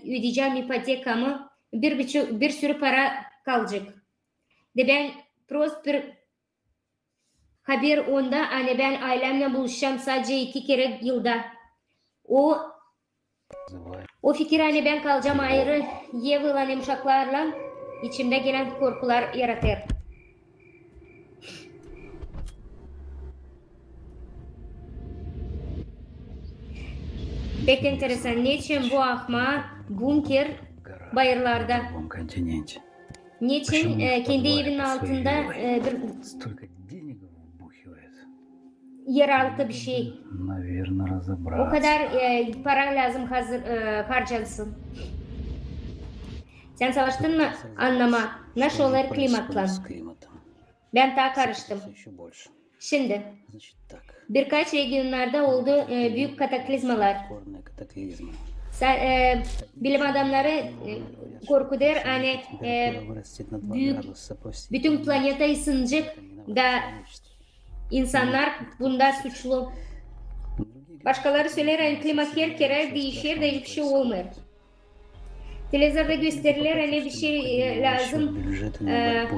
ödeyeceğim ipotekamı. Bir sürü para kalacak. Ben prost bir haber onda hani ben ailemle buluşacağım sadece 2 kere yılda. O fikir hani ben kalacağım ayrı yevılan uşaklarla içimde gelen korkular yaratır. Pek enteresan. Niçin bu ahma bunker bayırlarda? Niçin kendi evinin altında bir yeraltı bir şey? O kadar para lazım harcansın. Sen savaştın mı? Anlama. Nasıl olur klimatla? Ben daha karıştım. Şimdi birkaç regionlarda oldu büyük kataklizmalar. Bilim adamları korkudur hani bütün planeta ısınacak da insanlar bunda suçlu. Başkaları söyler hani klima her kere değişir de hiçbir şey olmuyor. Televizyonda gösterilir hani bir şey lazım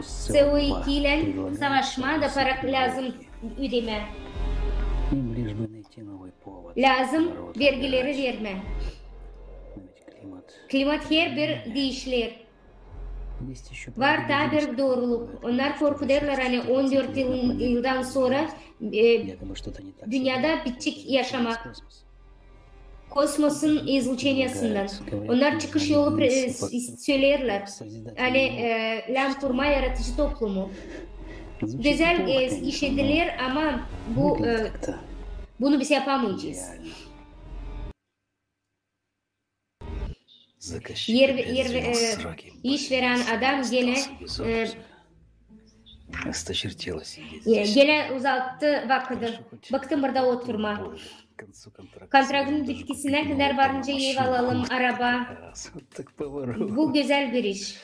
CO2 ile savaşma da para lazım ödeme. Lazım vergileri verme. Klimat her bir değişler. Var da bir doğruluk. Onlar korkuyorlar hani 14 yıldan sonra dünyada bitecek yaşamak. Kosmosun izluçenyasından. Onlar çıkış yolu söylerler. Hani lan kurma yaratıcı toplumu. Güzel iş edilir ama bunu biz yapamayacağız. İşveren adam gene uzattı vakti. Baktım burada oturma. Kontraktın bitkisine kadar varınca ev alalım, araba. Bu güzel bir iş.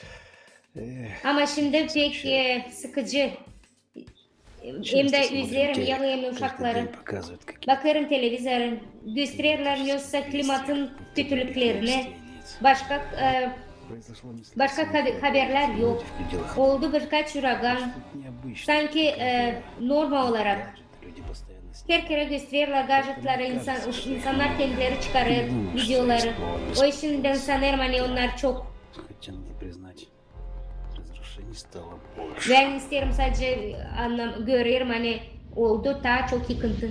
Ama şimdi pek sıkıcı. Hem de üzlerim, yalayım uşakları. Bakarım televizyonun. Gösterirler yoksa klimatın kötülüklerini. Başka haberler yok. Oldu birkaç uragan. Sanki normal olarak. Her kere gösterirler gadgetları, insanlar kendileri çıkarır videoları. O işinden sanırım hani onlar çok. Ben isterim sadece görüyorum hani oldu daha çok yıkıntı.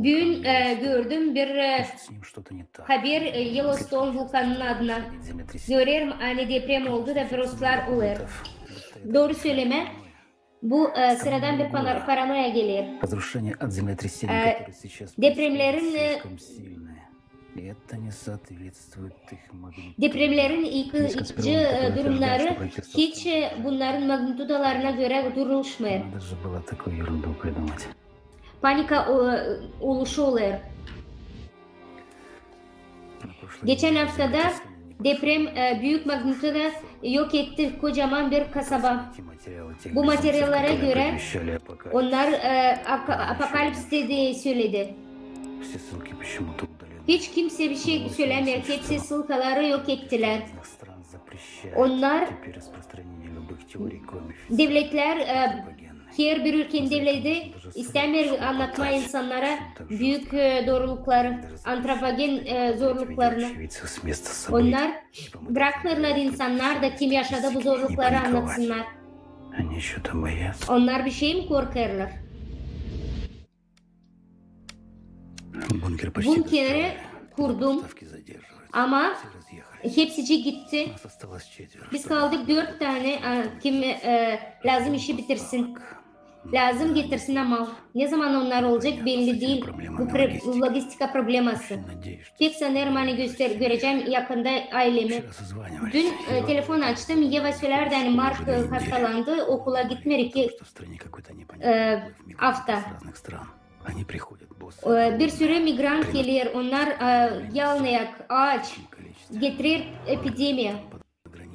Dün gördüm bir haber Yellowstone vulkanının adına. Görüyorum hani deprem oldu da virüsler olur. Doğru söyleme. Bu sıradan bir paranoya gelir. Depremlerin yıkıcı durumları hiç bunların magnitudolarına göre durulmuyor. Panika oluşu olur. Geçen haftada deprem büyük magnitudoda yok etti kocaman bir kasaba. Bu materyallere göre onlar apokalips dediği söyledi. Hiç kimse bir şey söylemiyor. Hepsi sılkaları yok ettiler. Onlar devletler her bir ülkenin devleti istemiyor anlatma insanlara büyük doğrulukları, antropogen zorluklarını. Onlar bırakmıyorlar insanlar da kim yaşadı bu zorlukları anlatsınlar. Onlar bir şey mi korkarlar? Bunkeri kurdum ama hepsi gitti. Biz kaldık 4 tane. Kim lazım işi bitirsin. Lazım getirsin ama ne zaman onlar olacak belli değil. Bu logistika probleması. Tek sanırım hani göreceğim yakında ailemi. Dün telefon açtım. Yeva söylerdi hani Mark hastalandı. Okula gitmedi ki hafta. Bir sürü migran gelir. Onlar yalnayak, ağaç getirir epidemiye.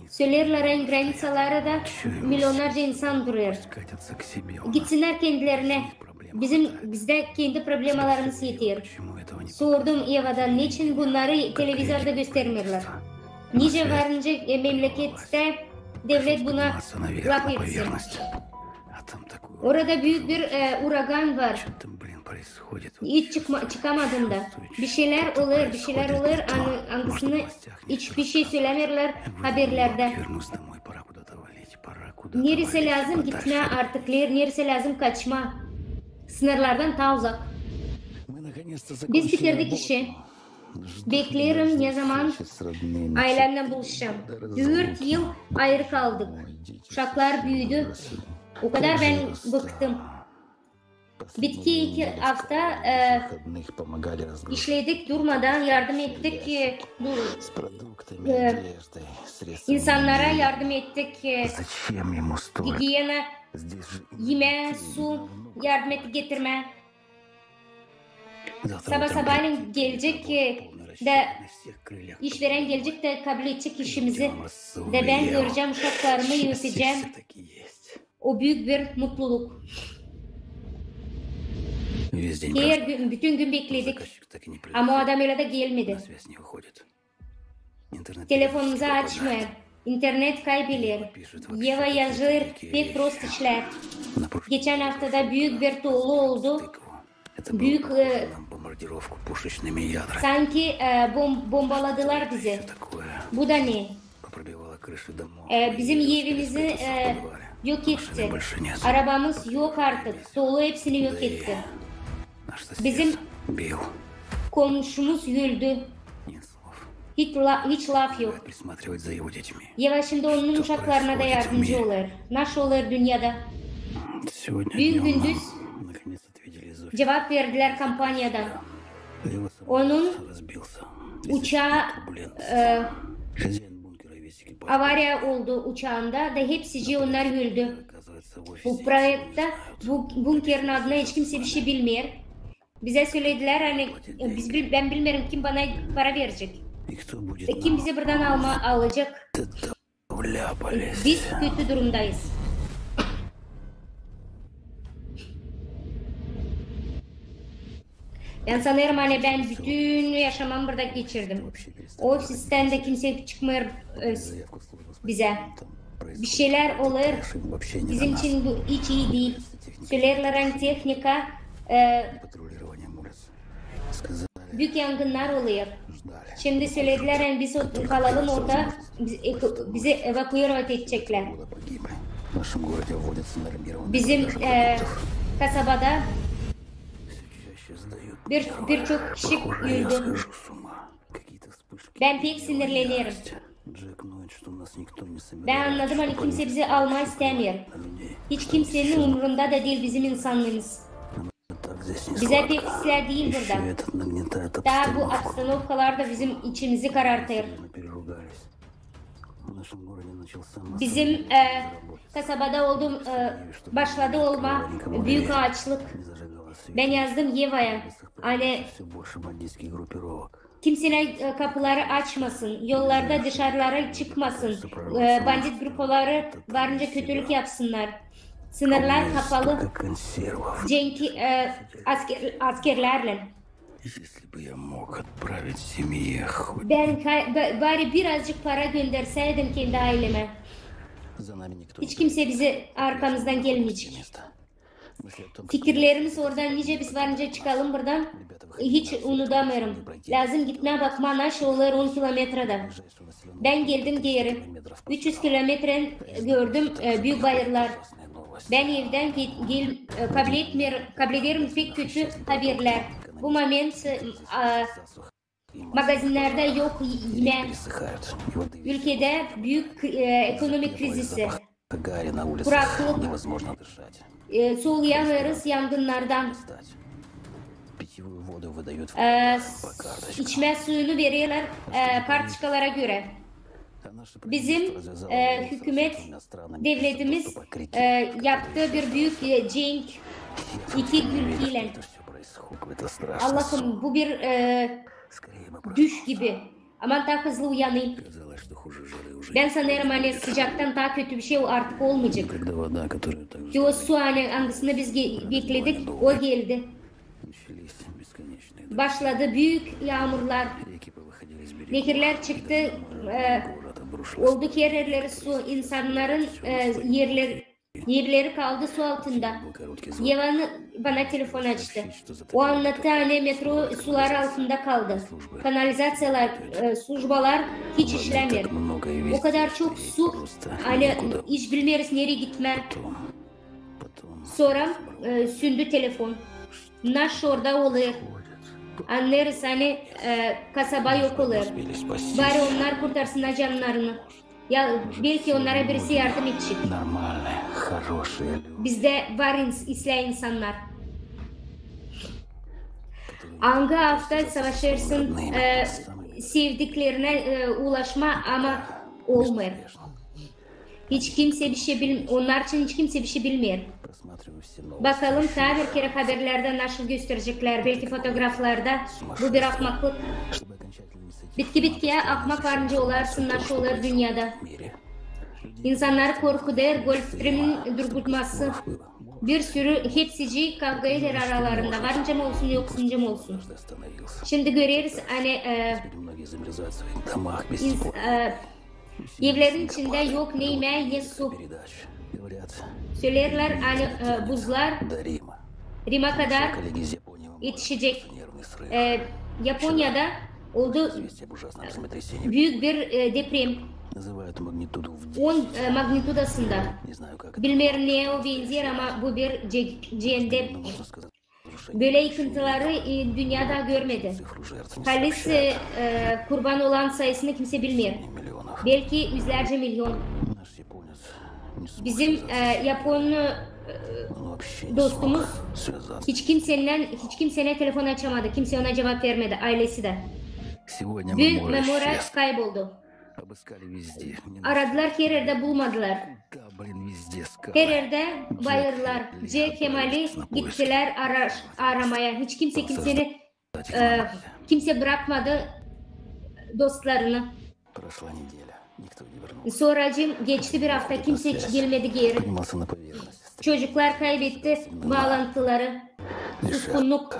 Söylerler granisalara da milyonlarca insan duruyor. Gitsinler kendilerine. Bizde kendi problemlerimiz yetiyor. Sordum Eva'dan niçin bunları televizyonda göstermiyorlar. Nice varınca memlekette devlet buna laf etsin. Orada büyük bir uragan var. Hiç çıkamadım da. Bir şeyler olur. Hangisini hiçbir şey söylemiyorlar haberlerde. Neresi lazım gitme artıklar, neresi lazım kaçma. Sınırlardan ta uzak. Biz bitirdik işi. Beklerim ne zaman ailemle buluşacağım. 4 yıl ayrı kaldık. Uşaklar büyüdü. O kadar ben bıktım. Bitki 2 hafta işledik durmadan yardım ettik. İnsanlara yardım ettik. Higiyena, yeme, su, yardım ettik getirme. Sabahleyin gelecek de işveren gelecek de kabul edecek işimizi. De ben göreceğim uşaklarımı yürüteceğim. O büyük bir mutluluk. Bütün gün bekledik. Ama o adam öyle de gelmedi. Telefonumuzu açmıyor. İnternet kaybedilir. Yeva yazır pek prost işler. Geçen haftada büyük bir tuğlu oldu. Büyük sanki bombaladılar bizi. Bu da ne? Bizim evimizi yok etti. Arabamız yok artık. Tuğlu hepsini yok etti. Bizim komşumuz öldü. Hiç laf yok. Yeva şimdi onun uşaklarına da yardımcı olur. Nasıl olur dünyada? Dün gündüz cevap verdiler kampanyadan. Onun uçağı avariya oldu uçağında da hepsi onlar öldü. Bu projekte bu bunkerin adına hiç kimse bir şey bilmiyor. Bize söylediler hani ben bilmiyorum kim bana para verecek. Kim bizi buradan alacak? Biz kötü durumdayız. Ben sanırım hani ben bütün yaşamamı burada geçirdim. O ofisten de kimse çıkmıyor bize. Bir şeyler olur. Bizim için bu hiç iyi değil. Söylerler hani teknika büyük yangınlar oluyor. Şimdi söylediler hani biz kalalım orada bizi evakuere edecekler. Bizim kasabada birçok kişi öldü. Ben pek sinirleniyorum. Ben anladım hani kimse bizi almayı istemiyor. Hiç kimsenin umurunda da değil bizim insanlığımız. Bize pek işler değil burada. Daha bu обстановkalar da bizim içimizi karartıyor. Bizim kasabada başladı olma büyük ağaçlık. Ben yazdım Yeva'ya. Hani Kimsenin kapıları açmasın, yollarda dışarılara çıkmasın, bandit grupları varınca kötülük yapsınlar. Sınırlar kapalı, askerlerle. Ben bari birazcık para gönderseydim kendi aileme. Hiç kimse bize arkamızdan gelmeyecek. Fikirlerimiz oradan nice biz varınca çıkalım buradan. Hiç unutamıyorum. Lazım gitmeye bakma naş olur 10 kilometrede. Ben geldim geri. 300 kilometre gördüm büyük bayırlar. Ben evden kabul ederim pek kötü haberler. Bu moment magazinlerde yok yine. Ülkede büyük ekonomik krizisi. Kuraklık. Soluyamıyoruz yangınlardan. İçme suyunu veriyorlar partikalara göre. Bizim hükümet, devletimiz yaptığı bir büyük cenk iki ülkeyle. Allah'ım bu bir düş gibi. Aman daha hızlı uyanayım. Ben sanırım hani sıcaktan daha kötü bir şey artık olmayacak. O su hangisini biz bekledik, o geldi. Başladı büyük yağmurlar. Nehirler çıktı. Olduk yerleri su, insanların yerleri kaldı su altında. Yevan bana telefon açtı. O anlattı hani metro sular altında kaldı. Kanalizasyonlar, slujbalar hiç işlemiyor. O kadar çok su, hani hiç bilmiyoruz nereye gitme. Sonra sündü telefon. Naş orada oluyor. Anlarız hani kasaba yok olur. Bari onlar kurtarsınlar canlarını. Ya belki onlara birisi yardım edecek. Bizde var isyan insanlar. Hangi hafta savaşırsın sevdiklerine ulaşma ama olmuyor. Hiç kimse bir şey bilmiyor. Onlar için hiç kimse bir şey bilmiyor. Bakalım bir kere haberlerde nasıl gösterecekler. Belki fotoğraflarda bu bir akmaklık. Bitkiye akmak varınca olarsın nasıl olur dünyada. İnsanlar korku der, Gulfstream'in durdurması. Bir sürü hepsici kavga eder aralarında. Varınca mı olsun yoksunca mı olsun. Şimdi görüyoruz hani evlerin içinde yok ne yemeği ne su. Söylerler hani buzlar Rim'e kadar yetişecek. Japonya'da oldu büyük bir deprem. 10 magnitudasında. Bilmiyorum neye o benziyor ama bu bir cehennem. Böyle yıkıntıları dünyada görmedi. Halis kurban olan sayısını kimse bilmiyor. Belki yüzlerce milyon. Bizim Japon dostumuz hiç kimsene telefon açamadı. Kimse ona cevap vermedi. Ailesi de. Dün Memora kayboldu. Aradılar, her yerde bulmadılar. Her yerde bayırlar. C. Kemal'i gittiler aramaya. Hiç kimse bırakmadı dostlarını. Sonracığım geçti bir hafta, kimse hiç gelmedi geri. Çocuklar kaybetti bağlantıları. Suskunluk.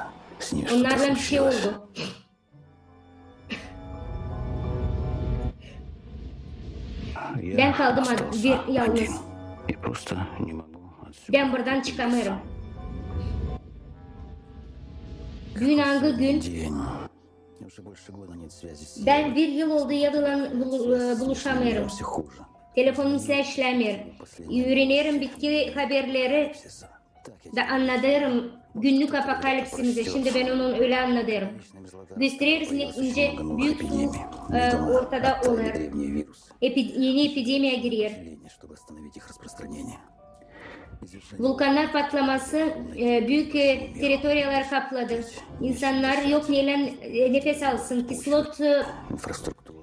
Onlarla bir şey oldu. Ben kaldım yalnız. Ben buradan çıkamıyorum. Gün hangi gün? Ben bir yıl oldu buluşamıyorum. Telefonum ise işlemiyor. Öğreniyorum bitki haberleri da anladım. Günlük apokalipsimizi. Şimdi ben onu öyle anladım. Gösteriyoruz ince büyük su ortada olur. Yeni epidemiye giriyor. Vulkanlar patlaması büyük teritoriyalar kapladı. İnsanlar yok neyle nefes alsın. Kislot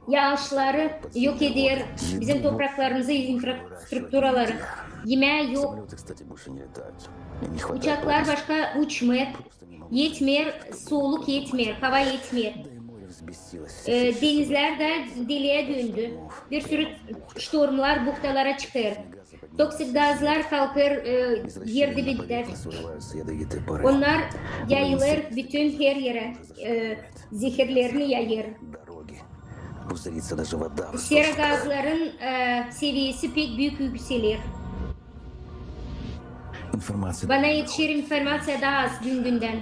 yağışları yok ediyor. Bizim topraklarımızı, infrastrukturaları. Yemeği yok. Uçaklar başka uçmuyor. Yetmiyor, soğuk yetmiyor, hava yetmiyor. Denizler de deliğe döndü. Bir sürü ştormlar buktalara çıkar. Toksik gazlar kalkar yer dibinde. Onlar yayılır bütün her yere. Zehirlerini yayır. Sera gazların seviyesi pek büyük yükselir. Bana yetişir informasiya daha az günden.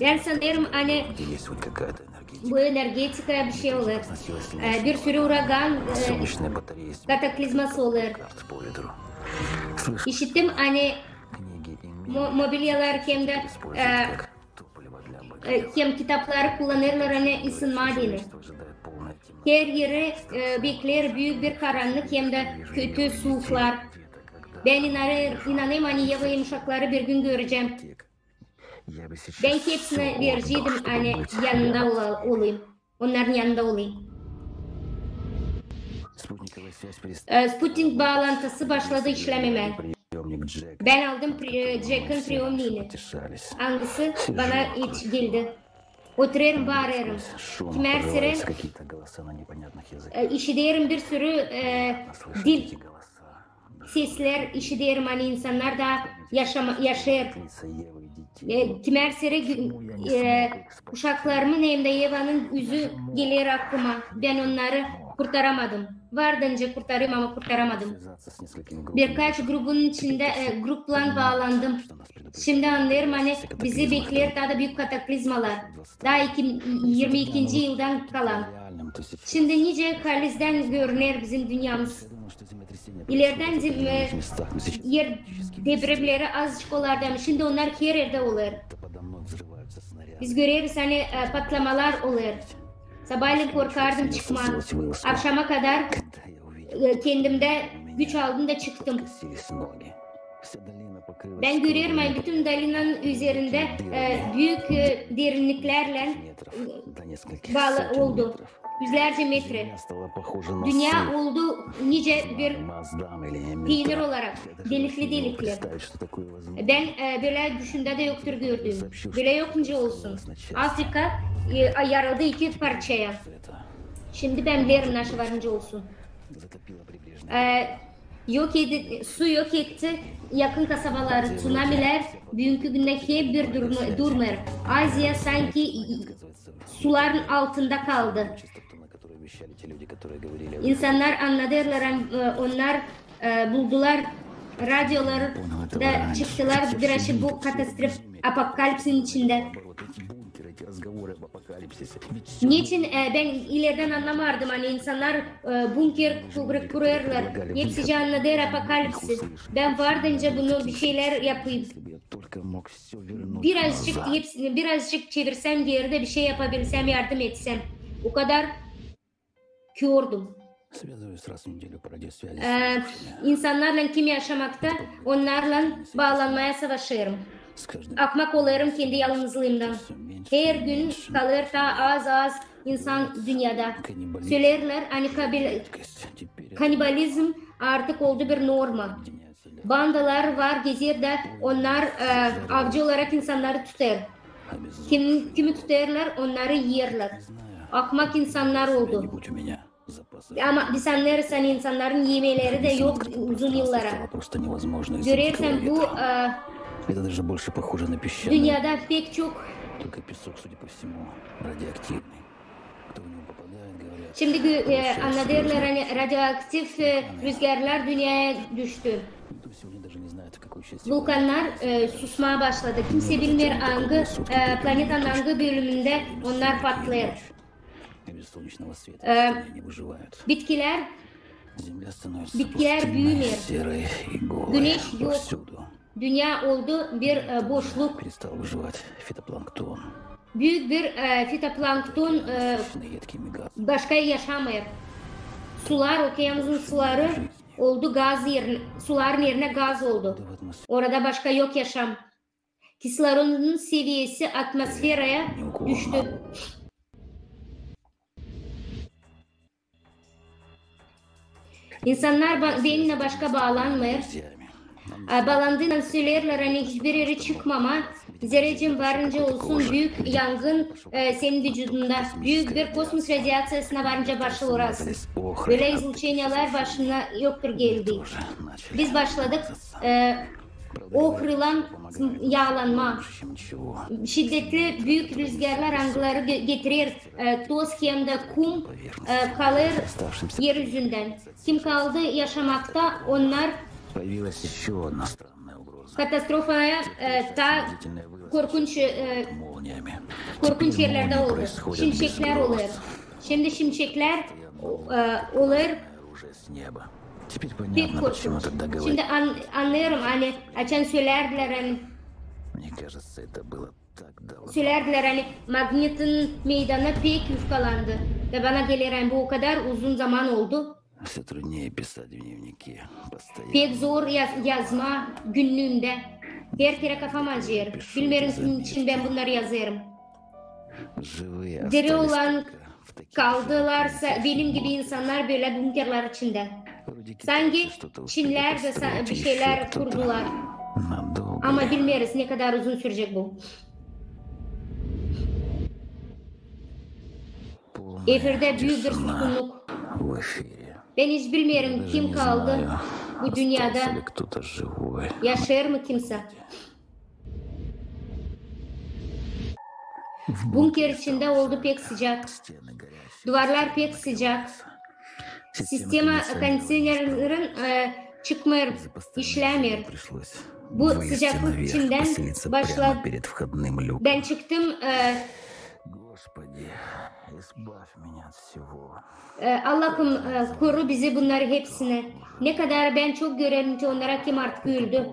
Ben sanırım hani bu energetikaya bir şey olur. Bir sürü uragan kataklizması olur. İşittim hani mobilyalar hem kitapları kullanırlar hani ısınma diye. Her yeri bekler büyük bir karanlık hem de kötü soğuklar. Ben inanayım hani yava yumuşakları bir gün göreceğim. Ben hepsine vericiydim hani yanında olayım. Onların yanında olayım. Sputnik bağlantısı başladı işlememe. Ben aldım Jack'ın priyomliğini. Hangisi bana hiç geldi. Oturuyorum, bağırıyorum. Kimersire işitiyorum bir sürü dil sesler işitiyorum hani insanlar da yaşar. Kimersire uşaklarımın hem de Eva'nın yüzü gelir aklıma. Ben onları kurtaramadım. Vardınca kurtarayım ama kurtaramadım. Birkaç grubun içinde grupla bağlandım. Şimdi anlıyorum hani bizi bekler daha da büyük kataklizmalar. Daha 22. yıldan kalan. Şimdi nice kalizden görünür bizim dünyamız. İleriden yer depremleri azıcık olardı. Şimdi onlar her yerde olur. Biz görüyoruz hani patlamalar olur. Sabahleyin korkardım çıkma. Akşama kadar kendimde güç aldım da çıktım. Ben görüyorum bütün dalinanın üzerinde büyük derinliklerle bağlı oldu. Yüzlerce metre. Dünya oldu nice bir peynir olarak. Delikli. Ben böyle düşünde de yoktur gördüğüm. Böyle yokunca olsun. Afrika yarıldı iki parçaya. Şimdi ben bilirim nasıl varınca olsun. Su yok etti yakın kasabaları, tsunamiler bugünkü günde hep bir durmuyor. Asya sanki suların altında kaldı. İnsanlar anladılar, onlar buldular, radyoları da çıktılar biraz bu katastrof apokalipsin içinde. Niçin ben ileriden anlamardım hani insanlar bunker kuruyorlar. Hepsi anladılar apokalipsi. Ben vardınca bunu bir şeyler yapayım. Birazcık çevirsem bir yerde bir şey yapabilsem, yardım etsem. O kadar kördüm. İnsanlarla kim yaşamakta, onlarla bağlanmaya savaşıyorum. Akmak olurum kendi yalnızlığımdan. Her gün kalır da az insan dünyada. Söylerler hani kanibalizm artık oldu bir norma. Bandalar var gezer de onlar avcı olarak insanları tutar. Kimi tutarlar onları yerler. Akmak insanlar oldu. Ama biz anlarız hani insanların yemeleri de yok uzun yıllara. Görürsen bu dünyada pek çok şimdi anladılar hani radyoaktif rüzgarlar dünyaya düştü. Vulkanlar susmaya başladı. Kimse bilmiyor hangi planetanın hangi bölümünde onlar patlıyor. Bitkiler büyümüyor. Güneş yok. Dünya oldu bir boşluk. Büyük bir fitoplankton başka yaşamıyor. Sular, okyanusın suları oldu suların yerine gaz oldu. Orada başka yok yaşam. Kislorodun seviyesi atmosfere düştü. İnsanlar benimle başka bağlanmıyor. Bağlandığından söylerler hani hiçbir yere çıkmama, Zerrecin varınca olsun büyük yangın senin vücudunda. Büyük bir kosmos radyasına varınca başla orası. Böyle izluçenyalar başına yoktur geldi. Biz başladık. Ohrilan yağlanma. Şiddetli büyük rüzgarlar angları getirir. Toz hem de kum kalır yeryüzünden. Kim kaldı yaşamakta onlar katastrofaya ta korkunç yerlerde olur. Şimşekler olur. Şimdi şimşekler olur. Pek korkunç. Şimdi anlıyorum hani açan söylerdiler hani magnetin meydanı pek yufkalandı. Ve bana gelir hani bu o kadar uzun zaman oldu. Pek zor yazma günlüğümde. Her kere kafam acır. Bilmiyorum için ben bunları yazarım. Diri olan kaldılarsa benim gibi insanlar böyle bunkerler içinde. Sanki Çinler de bir şeyler kurdular. Ama bilmiyoruz ne kadar uzun sürecek bu. Efirde büyük bir suskunluk. Ben hiç bilmiyorum kim kaldı bu dünyada. Yaşar mı kimse? Bunker içinde oldu pek sıcak. Duvarlar pek sıcak. Sistema kondisyonerlerin çıkmıyor, işlemiyor. Bu sıcaklık içinden başladı. Ben çıktım. Allah'ım koru bizi bunları hepsine. Ne kadar ben çok görerim ki onlara kim artık güldü.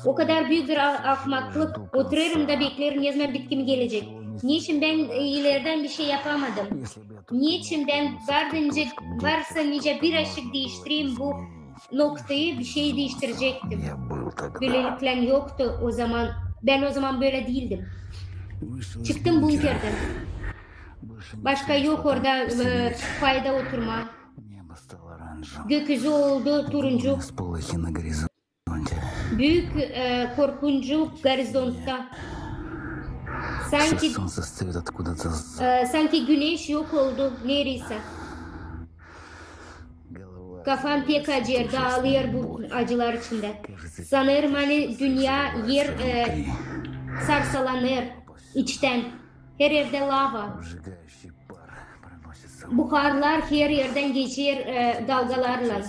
O kadar büyük bir ahmaklık. Oturuyorum da beklerim ne zaman bitkimi gelecek. Niçin ben ileriden bir şey yapamadım? Niçin ben varsa nice bir ışık değiştireyim bu noktayı bir şey değiştirecektim. Böylelikle yoktu o zaman. Ben o zaman böyle değildim. Çıktım bunkerden. Başka yok orada fayda oturma. Gökyüzü oldu turuncu. Büyük korkuncu horizontta. Sanki güneş yok oldu neredeyse. Kafam pek acır, dağılıyor bu acılar içinde. Sanırım hani dünya yer sarsalanır içten. Her yerde lava. Buharlar her yerden geçer dalgalarla.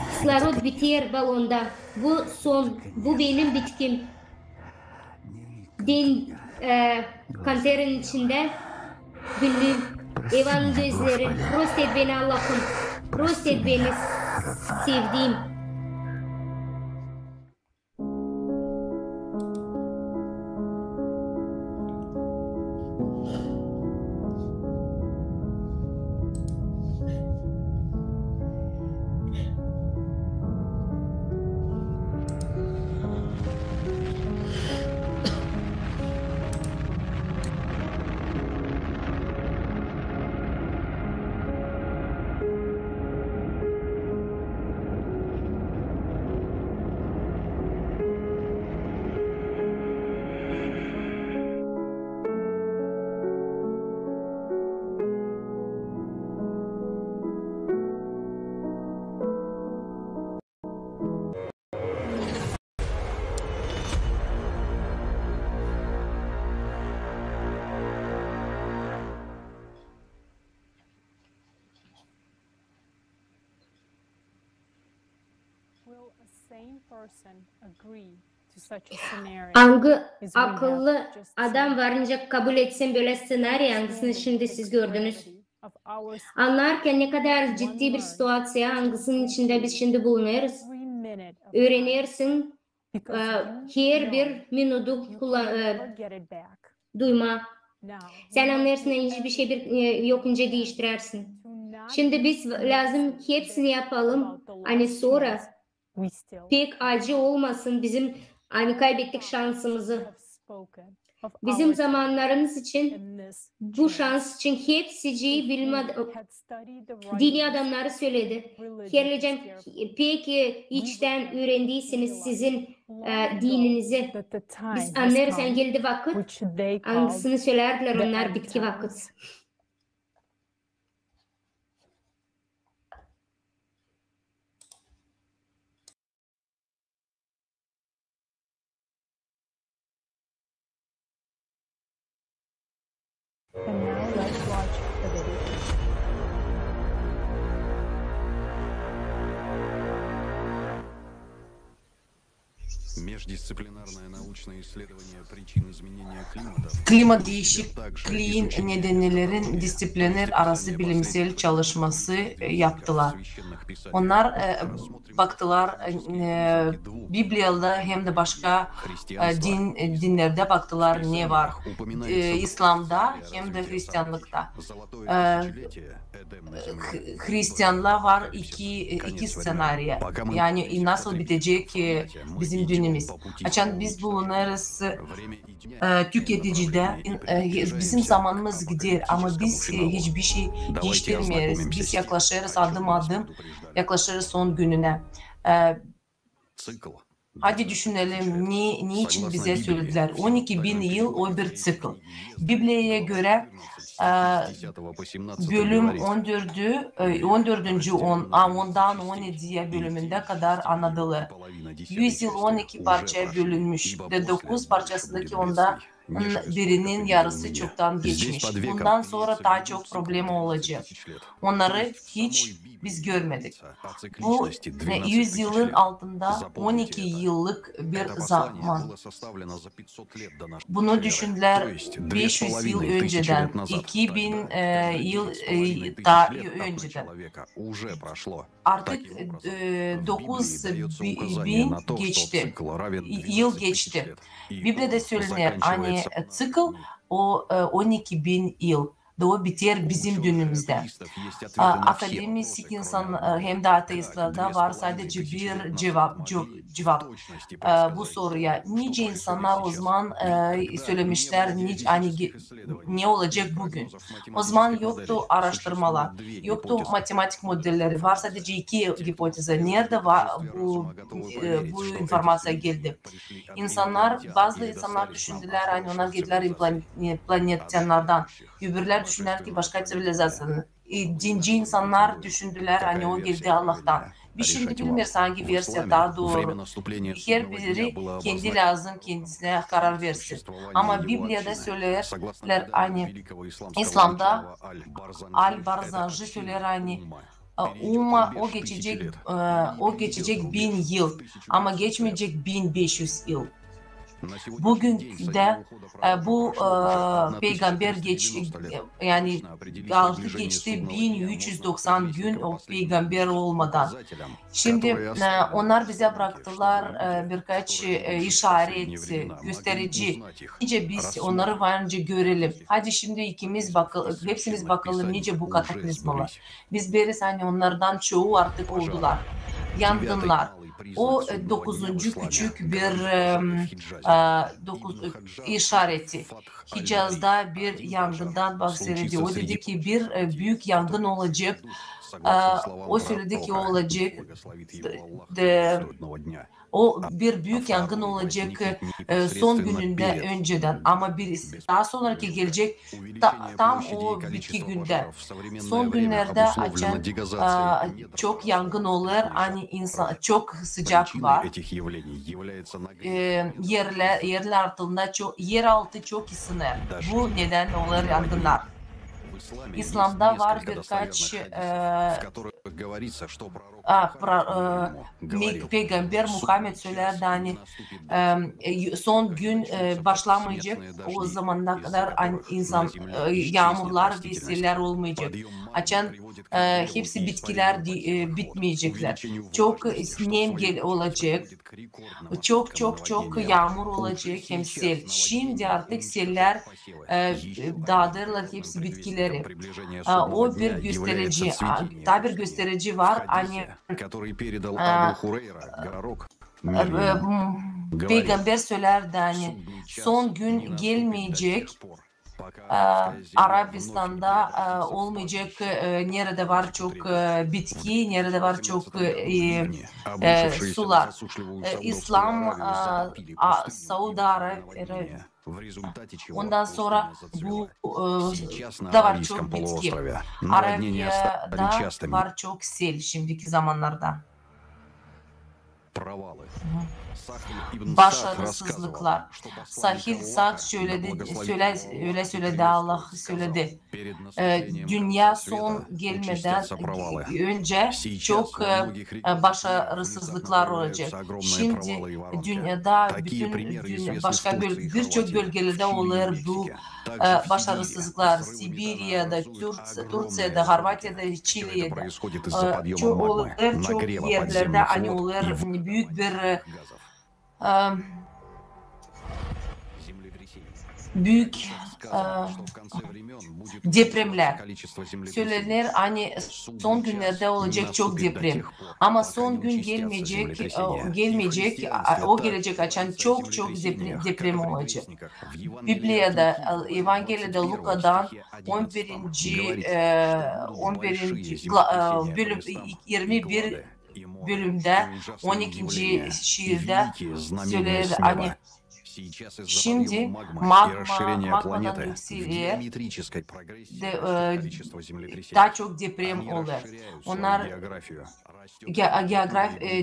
Kislorod biter balonda. Bu son, bu benim bitkim. Kanterin içinde günlüğüm. Evan gözleri. Prost et beni Allah'ım. Prost et beni sevdiğim. Akıllı adam varınca kabul etsin böyle senaryo hangisini şimdi siz gördünüz. Anlarken ne kadar ciddi bir situasyon hangisinin içinde biz şimdi bulunuyoruz. Öğrenirsin her bir minutu duyma. Sen anlarsın hiçbir şey yokunca değiştirirsin. Şimdi biz lazım hepsini yapalım. Hani sonra pek acı olmasın bizim hani kaybettik şansımızı. Bizim zamanlarımız için, bu şans için hepsi dini adamları söyledi. Hocam, peki içten öğrendiyseniz sizin dininizi biz anlarız, yani geldi vakit, hangisini söylerler onlar bitki vakit. And now let's watch the video. Klima değişikliği nedenlerin disiplinler arası bilimsel çalışması yaptılar. Onlar baktılar Biblia'da hem de başka dinlerde baktılar ne var. İslam'da hem de Hristiyanlıkta. Hristiyanlar var iki senaryo. Yani nasıl bitecek bizim dinimiz. Açan biz bunları tüketicide bizim zamanımız gider ama biz hiçbir şey değiştirmeyiz. Biz yaklaşırız adım adım, yaklaşırız son gününe. Hadi düşünelim niçin bize söylediler. 12.000 yıl o bir cikl. Biblia'ya göre bölüm 14'dan 17'ye bölümünde kadar anlatılır. 100 yıl 12 parçaya bölünmüş ve 9 parçasındaki onda birinin yarısı çoktan geçmiş. Bundan sonra daha çok problem olacak. Onları hiç biz görmedik. Bu 100 yılın altında 12 yıllık bir zaman. Bunu düşündüler 500 yıl önceden, 2000 yıl daha önceden. Artık 9000 geçti, yıl geçti. Biblia'da söylenir, hani cikl o 12.000 yıl. O biter bizim dönemimizde. Akademistik insan hem de ateistlarda var sadece bir cevap bu soruya. Nice insanlar o zaman söylemişler hani ne olacak bugün. O zaman yoktu araştırmalar, yoktu matematik modelleri, var sadece iki hipoteze. Nerede var bu informasyon geldi? Bazı insanlar düşündüler hani onlar geldiler planetyanlardan. Öbürler düşündüler ki başka sivilizasyon. Dinci insanlar düşündüler hani o geldi Allah'tan. Biz şimdi bilmiyoruz hangi versiya daha doğru. Her biri kendi lazım kendisine karar versin. Ama Biblia'da söylerler hani İslam'da Al-Barzanji söyler hani o geçecek 1000 yıl ama geçmeyecek 1500 yıl. Bugün de bu peygamber yani altı geçti 1390 gün o peygamber olmadan. Şimdi onlar bize bıraktılar birkaç işaret, gösterici. Nice biz onları varınca görelim. Hadi şimdi hepsimiz bakalım nice bu kataklizmalar. Biz beriz hani onlardan çoğu artık oldular. Yangınlar. O 9. küçük bir işareti. Hicaz'da bir yangından bahsedildi. O dedi ki bir büyük yangın olacak. O söyledi ki o olacak. O bir büyük yangın olacak son gününde önceden ama daha sonraki gelecek tam o bitki günde. Son günlerde açan çok yangın olur, hani çok sıcak var. Yerler altında yeraltı çok ısınır. Bu neden olur yangınlar. İslam'da var birkaç Peygamber Muhammed söylerdi hani son gün başlamayacak o zamana kadar yağmurlar ve seller olmayacak. Açan hepsi bitkiler bitmeyecekler. Çok nem olacak. Çok yağmur olacak hem sel. Şimdi artık seller dağıtırlar hepsi bitkileri. O bir gösterici. Daha bir gösterici var. Hani Peygamber söylerdi hani son gün gelmeyecek. Arabistan'da olmayacak, nerede var çok bitki, nerede var çok sular. İslam, Saudi Arabia, ondan sonra bu da var çok bitki. Arabia'da var çok sel şimdiki zamanlarda. Başarısızlıklar. Sahil Sağ öyle söyledi, Allah söyledi. Dünya son gelmeden önce çok başarısızlıklar olacak. Şimdi dünyada başka birçok bölgelerde olur bu başarısızlıklar. Sibirya'da, Türkiye'de, Horvatiya'da, Çile'de çok yerlerde hani olur büyük bir depremler. Söylenir hani son günlerde olacak çok deprem. Ama son gün gelmeyecek, o gelecek açan çok deprem olacak. Biblia'da, Evangeli'de Luka'dan 21 bölümde 12. şiirde söyler hani şimdi magmadan yükselir daha çok deprem olur. Onlar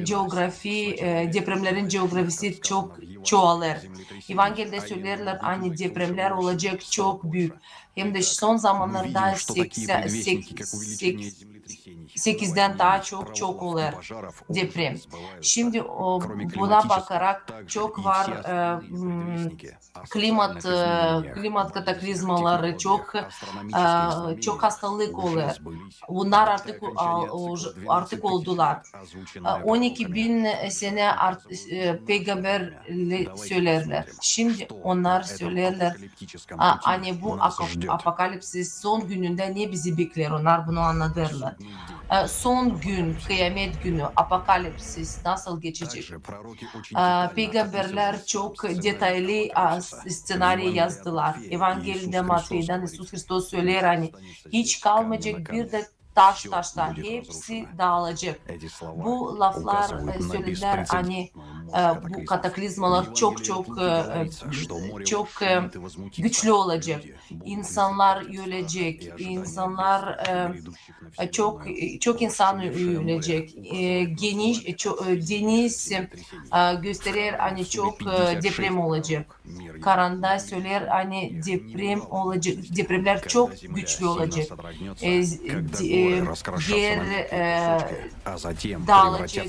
coğrafi, depremlerin coğrafisi çok çoğalır. Evangeli'de söylerler hani depremler olacak çok büyük. Hem de son zamanlarda 8'den daha çok olur deprem. Şimdi buna bakarak çok var klimat kataklizmaları, çok hastalık olur. Bunlar artık oldular. 12.000 sene peygamber söylerler. Şimdi onlar söylerler hani bu apokalipsis son gününde ne bizi bekler, onlar bunu anlatırlar. Son gün, kıyamet günü, apokalipsis nasıl geçecek? Peygamberler çok detaylı senaryo yazdılar. Evangeli'de Mattey'den Iisus Hristos söyler hani hiç kalmayacak bir de taşlar hepsi dağılacak. Bu laflar söylediler hani bu kataklizmalar çok güçlü olacak. İnsanlar ölecek. İnsanlar çok insan ölecek. Deniz gösterir hani çok deprem olacak. Karanda söyler hani deprem olacak. Depremler çok güçlü olacak. Yer dağılacak,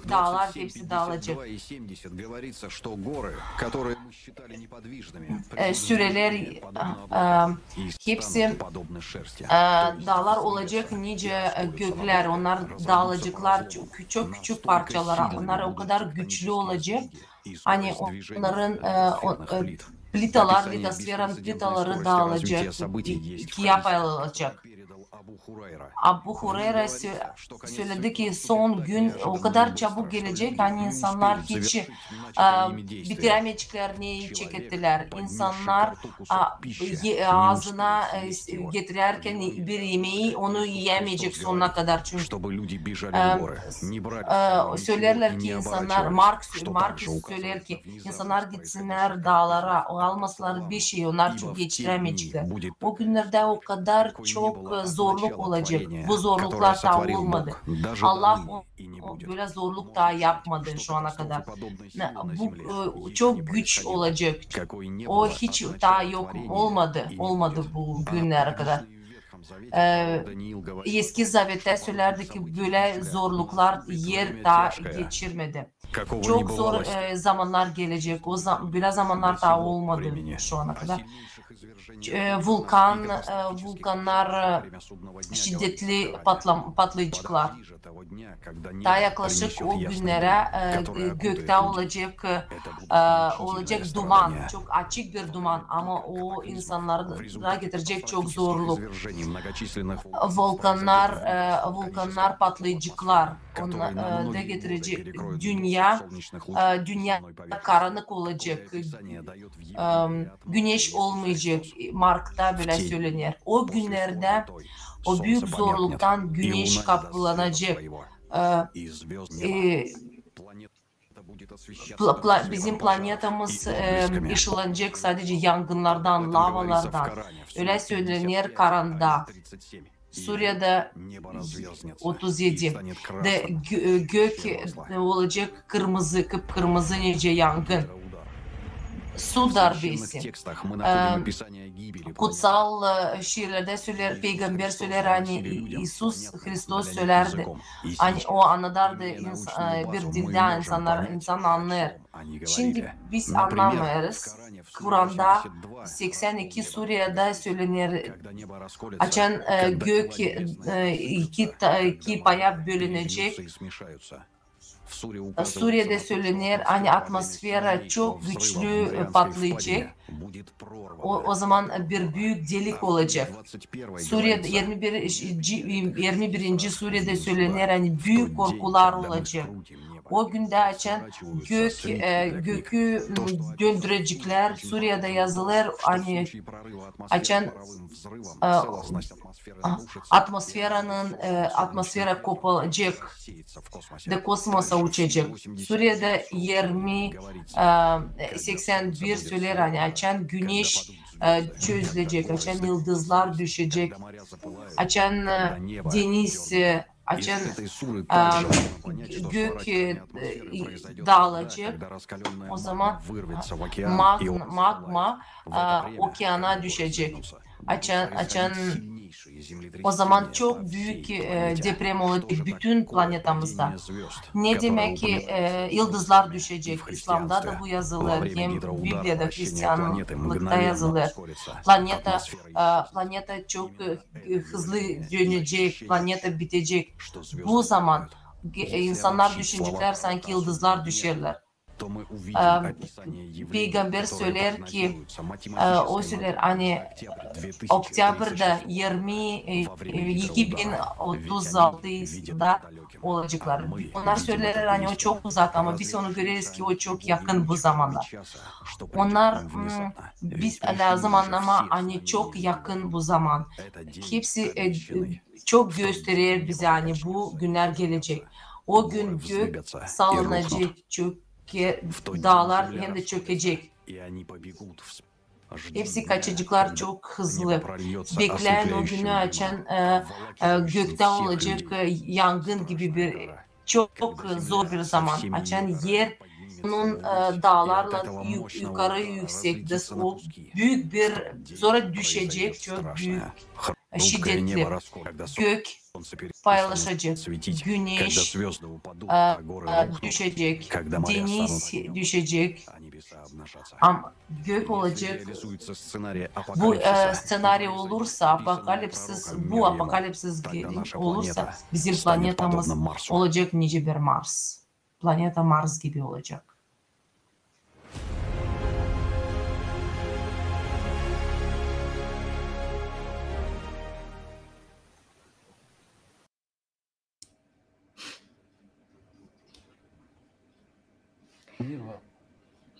dağlar hepsi dağılacak. Süreler hepsi dağlar olacak, nice gökler, onlar dağılacaklar çok küçük parçalara, onlar o kadar güçlü olacak. Hani onların plitalar, litosferanın plitaları dağılacak, ikiye ayrılacak. Abu Hureyre söyledi ki son gün o kadar çabuk gelecek hani insanlar hiç bitiremeyecekler neyi çekettiler. İnsanlar ağzına getirirken bir yemeği onu yiyemeyecek sonuna kadar çünkü. Söylerler ki insanlar, Marx söyler ki insanlar gitsinler dağlara, almasınlar bir şey, onlar çok geçiremeyecekler. O günlerde o kadar çok zorluk olacak. Bu zorluklar daha olmadı. Allah böyle zorluk daha yapmadı şu ana kadar. Bu çok güç olacak. O hiç daha yok olmadı bu günlere kadar. Eski Zavet'te söylerdi ki böyle zorluklar yer daha geçirmedi. Çok zor zamanlar gelecek. Böyle zamanlar daha olmadı şu ana kadar. Vulkanlar şiddetli patlayıcılar. daha yaklaşık o günlere gökte olacak duman, çok açık bir duman ama o insanlara getirecek çok zorluk. Volkanlar, patlayıcılar, onlar da getirecek dünya karanlık olacak. Güneş olmayacak. Mark'ta böyle söylenir. O günlerde o büyük zorluktan güneş kaplanacak. Bizim planetamız ışılanacak sadece yangınlardan, lavalardan. Öyle söylenir Kur'an'da. Suriye'de 37 de gök olacak kırmızı, kıpkırmızı nice yangın. Su darbesi. Kutsal şiirlerde söyler, peygamber söyler, hani İsus Hristos söylerdi. Hani o anladardı bir dilde insan anlar. Şimdi biz anlamıyoruz. Kur'an'da 82 Suriye'de söylenir. Açan gök iki paya bölünecek. Suriye'de söylenir, hani atmosfer çok güçlü patlayacak. O zaman bir büyük delik olacak. Suriye'de 21. Suriye'de söylenir, hani büyük korkular olacak. O günde açan gökü döndürecekler. Suriye'de yazılır, hani açan atmosfera kopacak de kosmosa uçacak. Suriye'de 81 söyler, hani açan güneş çözülecek, açan yıldızlar düşecek, açan deniz, açan gök dağılacak. O zaman magma okeana düşecek. Açan o zaman çok büyük deprem olacak bütün planetamızda. Ne demek ki yıldızlar düşecek? İslam'da da bu yazılır. Hem Biblia'da, Hristiyanlıkta yazılır. Planeta çok hızlı dönecek, planeta bitecek. Bu zaman insanlar düşünecekler sanki yıldızlar düşerler. Peygamber söyler ki, o söyler hani Oktyabır'da 2036'da olacaklar. Onlar söylerler hani o çok uzak ama biz onu görürüz ki o çok yakın bu zamanlar. Onlar biz lazım anlama hani çok yakın bu zaman. Hepsi çok gösterir bize hani bu günler gelecek. O gün gök sallanacak, dağlar hem de çökecek. Hepsi kaçacaklar çok hızlı. Bekleyen o günü açan gökte olacak yangın gibi bir çok zor bir zaman. Açan yer onun dağlarla yukarı yüksekte o büyük bir sonra düşecek çok büyük şiddetli gök paylaşacak, güneş düşecek, deniz düşecek, ama gök olacak. Bu senaryo olursa, apokalipsis olursa bizim planetamız olacak nice bir Mars. Planeta Mars gibi olacak.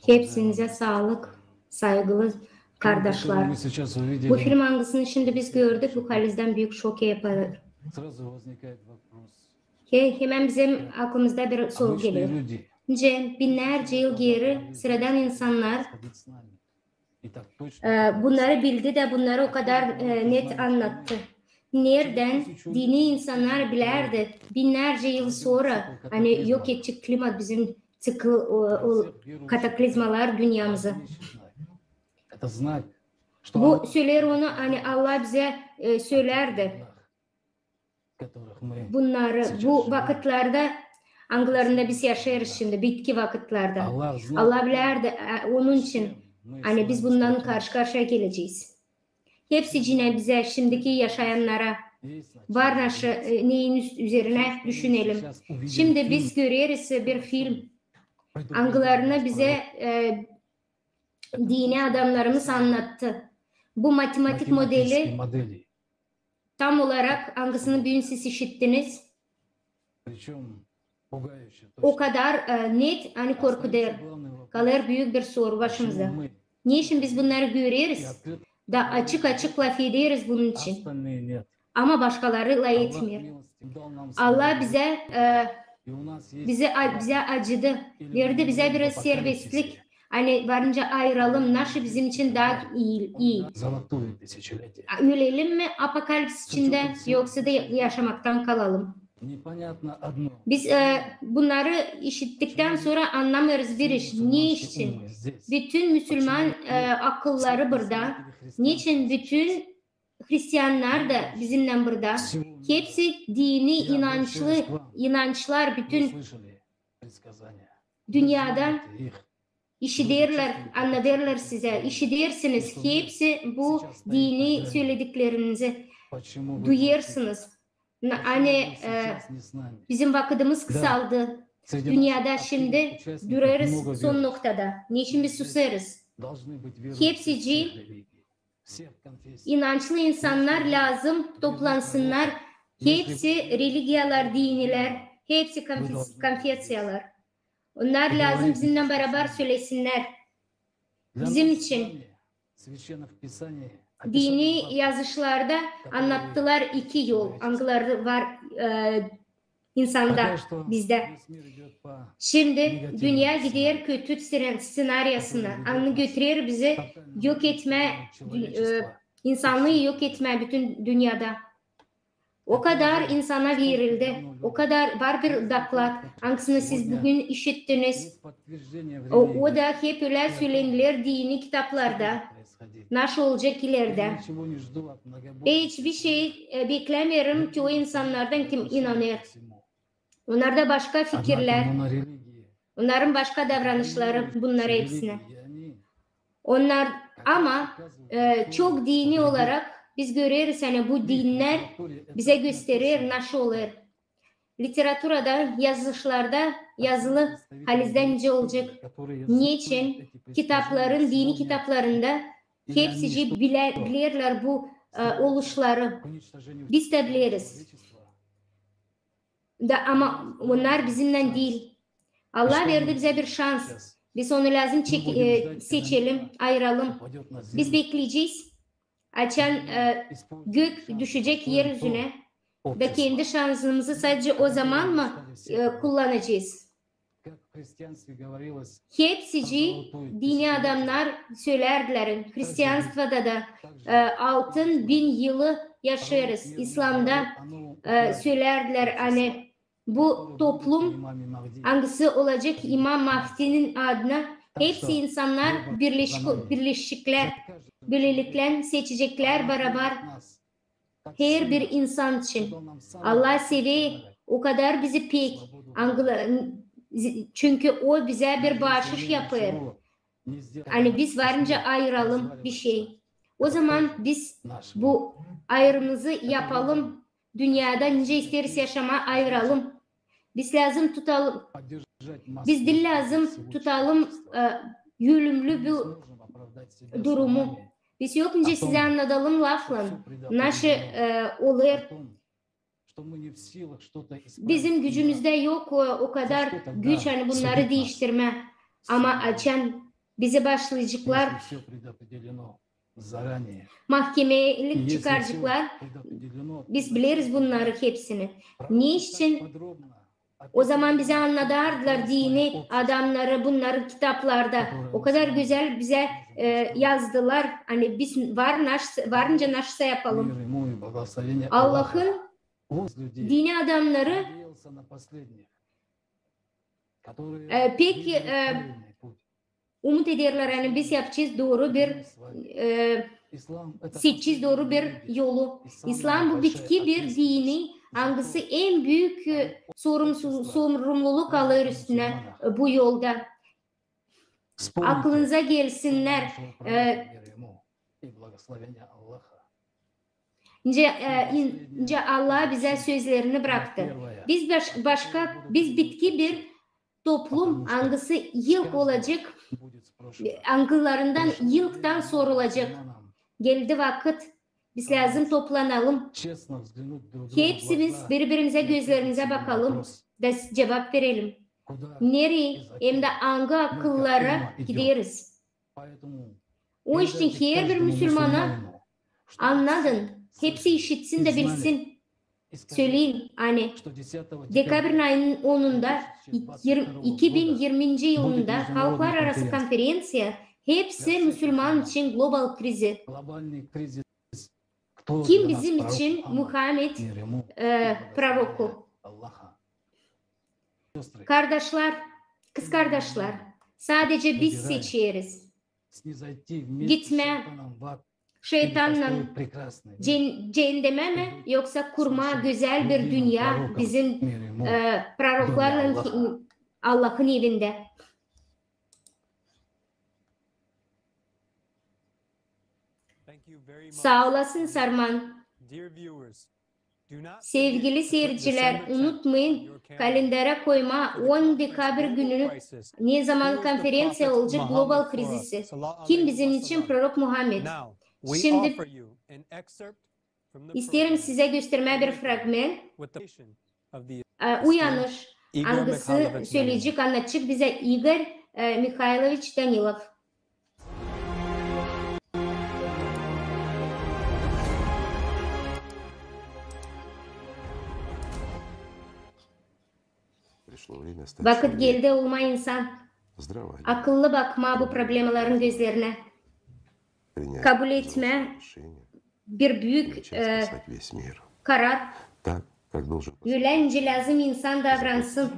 Hepsinize sağlık, saygılı kardeşler. Bu film hangisini şimdi biz gördük, bu kalizden büyük şok yapar. Hemen bizim aklımızda bir soru geliyor. Binlerce yıl geri sıradan insanlar bunları bildi de bunları o kadar net anlattı. Nereden dini insanlar bilerdi binlerce yıl sonra hani yok edecek klimat bizim kataklizmalar dünyamızı. Bu söyler onu hani Allah bize söylerdi. Bunları bu vakitlerde hangilerinde biz yaşarız şimdi bitki vakitlerde. Allah bilerdi onun için hani biz bundan karşı karşıya geleceğiz. Hepsi yine bize şimdiki yaşayanlara Varnaşı neyin üzerine düşünelim. Şimdi biz görüyoruz bir film. Angılarını bize dini adamlarımız anlattı. Bu matematik modeli tam olarak hangisini bugün siz işittiniz? O kadar net, hani korku der. Kalır büyük bir soru başımıza. Niçin biz bunları görüyoruz? Da açık açık laf ediyoruz bunun için. Ama başkaları laf etmiyor. Allah bize acıdı. Verdi bize biraz serbestlik. Hani varınca ayıralım. Nasıl bizim için daha iyi. Ölelim mi apokalips içinde yoksa da yaşamaktan kalalım? Biz bunları işittikten sonra anlamıyoruz bir iş. Niçin? Bütün Müslüman akılları burada. Niçin bütün Hristiyanlar da bizimle burada? Hepsi dini inançlar bütün dünyada işidirler, anlatırlar size. İşidirsiniz. Hepsi bu dini söylediklerinizi duyarsınız. Hani bizim vakitimiz kısaldı. Dünyada şimdi durarız son noktada. Niçin biz susarız? Hepsici inançlı insanlar lazım toplansınlar. Hepsi religyalar, diniler, hepsi konfesiyalar. Onlar lazım bizimle beraber söylesinler. Bizim için dini yazışlarda anlattılar iki yol. Angıları var insanda, bizde. Şimdi dünya gidiyor kötü senaryosuna. Anı götürüyor bizi yok etme, insanlığı yok etme bütün dünyada. O kadar insana verildi. O kadar var bir daklat. Hangisini siz bugün işittiniz? O da hep öyle söylenilir dini kitaplarda. Nasıl olacak ileride? Hiçbir şey beklemiyorum ki o insanlardan kim inanır. Onlarda başka fikirler. Onların başka davranışları bunlar hepsine. Onlar ama çok dini olarak biz görüyoruz hani bu dinler bize gösterir nasıl olur. Literatürada, yazışlarda yazılı halizden nice olacak. Niçin? Kitapların, dini kitaplarında hepsi bilirler bu oluşları. Biz de biliriz. Ama onlar bizimle değil. Allah verdi bize bir şans. Biz onu lazım seçelim, ayıralım. Biz bekleyeceğiz. Açan gök düşecek yeryüzüne ve kendi şansımızı sadece o zaman mı kullanacağız? Hepsici dini adamlar söylerdiler. Hristiyanствоda da altın 1000 yılı yaşarız. İslam'da söylerdiler hani bu toplum hangisi olacak İmam Mahdi'nin adına hepsi insanlar birleşikler, böylelikle seçecekler beraber her bir insan için. Allah seviyor o kadar bizi pek çünkü o bize bir bağışış yapıyor. Hani biz varınca ayıralım bir şey. O zaman biz bu ayrımımızı yapalım. Dünyada nice isteriz yaşama ayıralım. Biz lazım tutalım. Biz dil lazım tutalım yürümlü bu durumu. Biz yok önce size anlatalım lafla. Nasıl olur? Bizim gücümüzde yok o kadar güç hani bunları değiştirme. Ama açan bizi başlayacaklar. Mahkemelik çıkaracaklar. Biz biliriz bunları hepsini. Niçin? O zaman bize anlatırlar dini adamları bunları kitaplarda. O kadar güzel bize yazdılar. Hani biz varınca nasıl yapalım? Allah'ın dini adamları pek umut ederler. Yani biz yapacağız doğru bir seçeceğiz doğru bir yolu. İslam bu bitki bir dini. Hangisi en büyük sorumluluk alır üstüne bu yolda. Aklınıza gelsinler. İnce Allah bize sözlerini bıraktı. Biz bitki bir toplum angısı yılk olacak, angılarından yılktan sorulacak. Geldi vakit, biz lazım toplanalım. Hepsimiz birbirimize gözlerimize bakalım da cevap verelim. Nereye? Hem de hangi akıllara gideriz? O işte her bir Müslümana anladın. Hepsi işitsin de bilsin. Söyleyin hani Dekabr ayının 10'unda 2020 yılında Halklar Arası Konferansiya hepsi Müslüman için global krizi. Kim bizim için Muhammed proroku? Kardeşler, kız kardeşler, sadece biz seçiyoruz. Gitme şeytanla cehenneme mi yoksa kurma güzel bir dünya bizim proroklarla Allah'ın evinde. Sağ olasın Sarman. Sevgili seyirciler, unutmayın kalendere koyma 10 Dekabr günü ne zaman konferansiya olacak global krizisi. Kim bizim için prorok Muhammed. Şimdi isterim size göstermeye bir fragman. Uyanış angısı söyleyecek, anlatacak bize Igor Mikhailovich Danilov. Vakit geldi olma insan. Akıllı bakma bu problemlerin gözlerine. Kabul etme bir büyük karar. Öylece lazım insan davransın.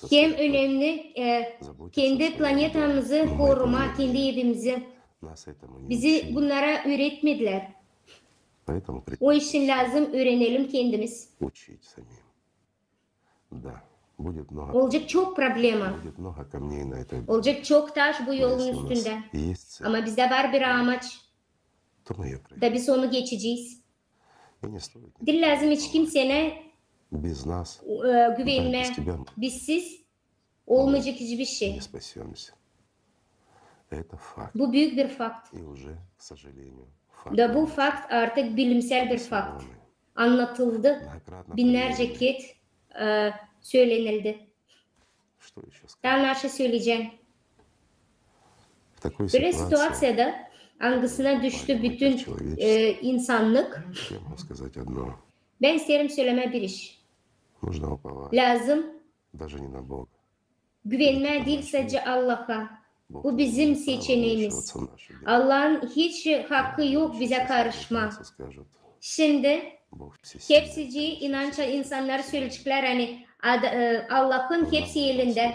Hem önemli kendi planetamızı koruma, kendi evimizi. Bizi bunlara öğretmediler. O için lazım öğrenelim kendimiz. Olacak çok problema. Olacak çok taş bu yolun üstünde. Ama bizde var bir amaç. Da biz onu geçeceğiz. Dil lazım hiç kimsene güvenme. Bizsiz olmayacak hiçbir şey. Bu büyük bir fakt. Da bu fakt artık bilimsel bir fakt. Anlatıldı. Binlerce kez söylenildi. Daha ne şey söyleyeceğim. Böyle situasyada angısına düştü bütün insanlık. Ben isterim söyleme bir iş. Lazım güvenme değil sadece Allah'a. Bu bizim seçeneğimiz. Allah'ın hiç hakkı yok bize karışma. Şimdi hepsici inanç insanlar söyleyecekler hani Allah'ın hepsi elinde.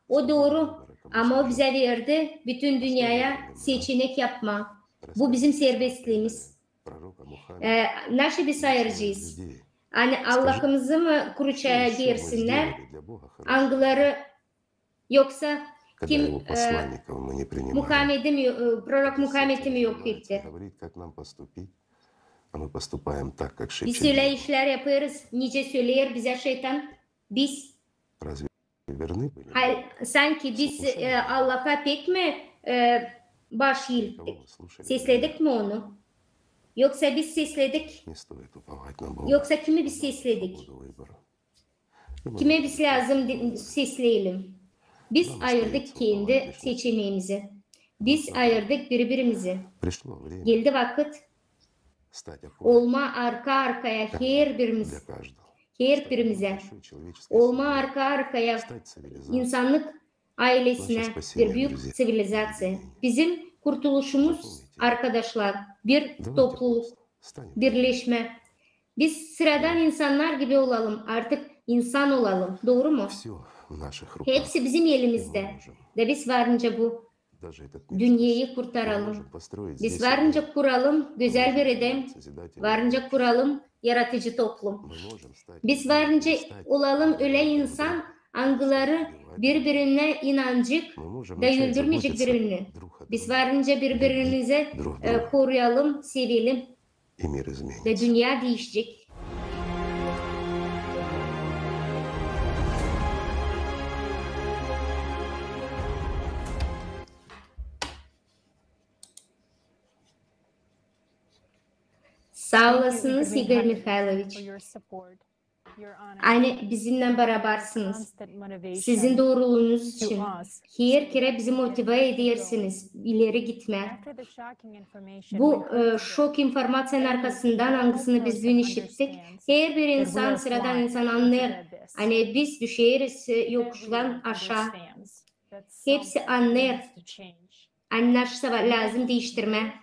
O doğru ama o bize verdi bütün dünyaya seçenek yapma. Bu bizim serbestliğimiz. Nasıl biz ayıracağız? Hani Allah'ımızı mı kuruçaya girsinler? Angıları yoksa kim Muhammed'i mi, prorok Muhammed'i mi yok etti? Biz öyle işler yapıyoruz. Nice söyler bize şeytan. Biz sanki biz Allah'a pek mi baş eğildik? Sesledik mi onu? Yoksa biz sesledik? Yoksa kimi biz sesledik? Kime biz lazım sesleyelim? Biz ayırdık kendi seçeneğimizi. Biz ayırdık birbirimizi. Geldi vakit olma arka arkaya her birimize olma arka arkaya insanlık ailesine bir büyük sivilizasyon. Bizim kurtuluşumuz arkadaşlar bir topluluk, birleşme. Biz sıradan insanlar gibi olalım, artık insan olalım. Doğru mu? Hepsi bizim elimizde. Ve biz varınca bu dünyayı kurtaralım. Biz varınca kuralım güzel bir edem. Varınca kuralım yaratıcı toplum. Biz varınca olalım öyle insan angıları birbirine inancık da öldürmeyecek birbirini. Biz varınca birbirimize koruyalım, sevelim ve dünya değişecek. Sağ olasınız Igor Mikhailovich. Aynı bizimle berabersiniz. Sizin doğruluğunuz için her kere bizi motive edersiniz ileri gitme. Bu şok informasyon arkasından hangisini biz dün işittik. Her bir insan, sıradan insan anlar. Hani biz düşeriz yokuştan aşağı. Hepsi anlar. Anlaşsa lazım değiştirme.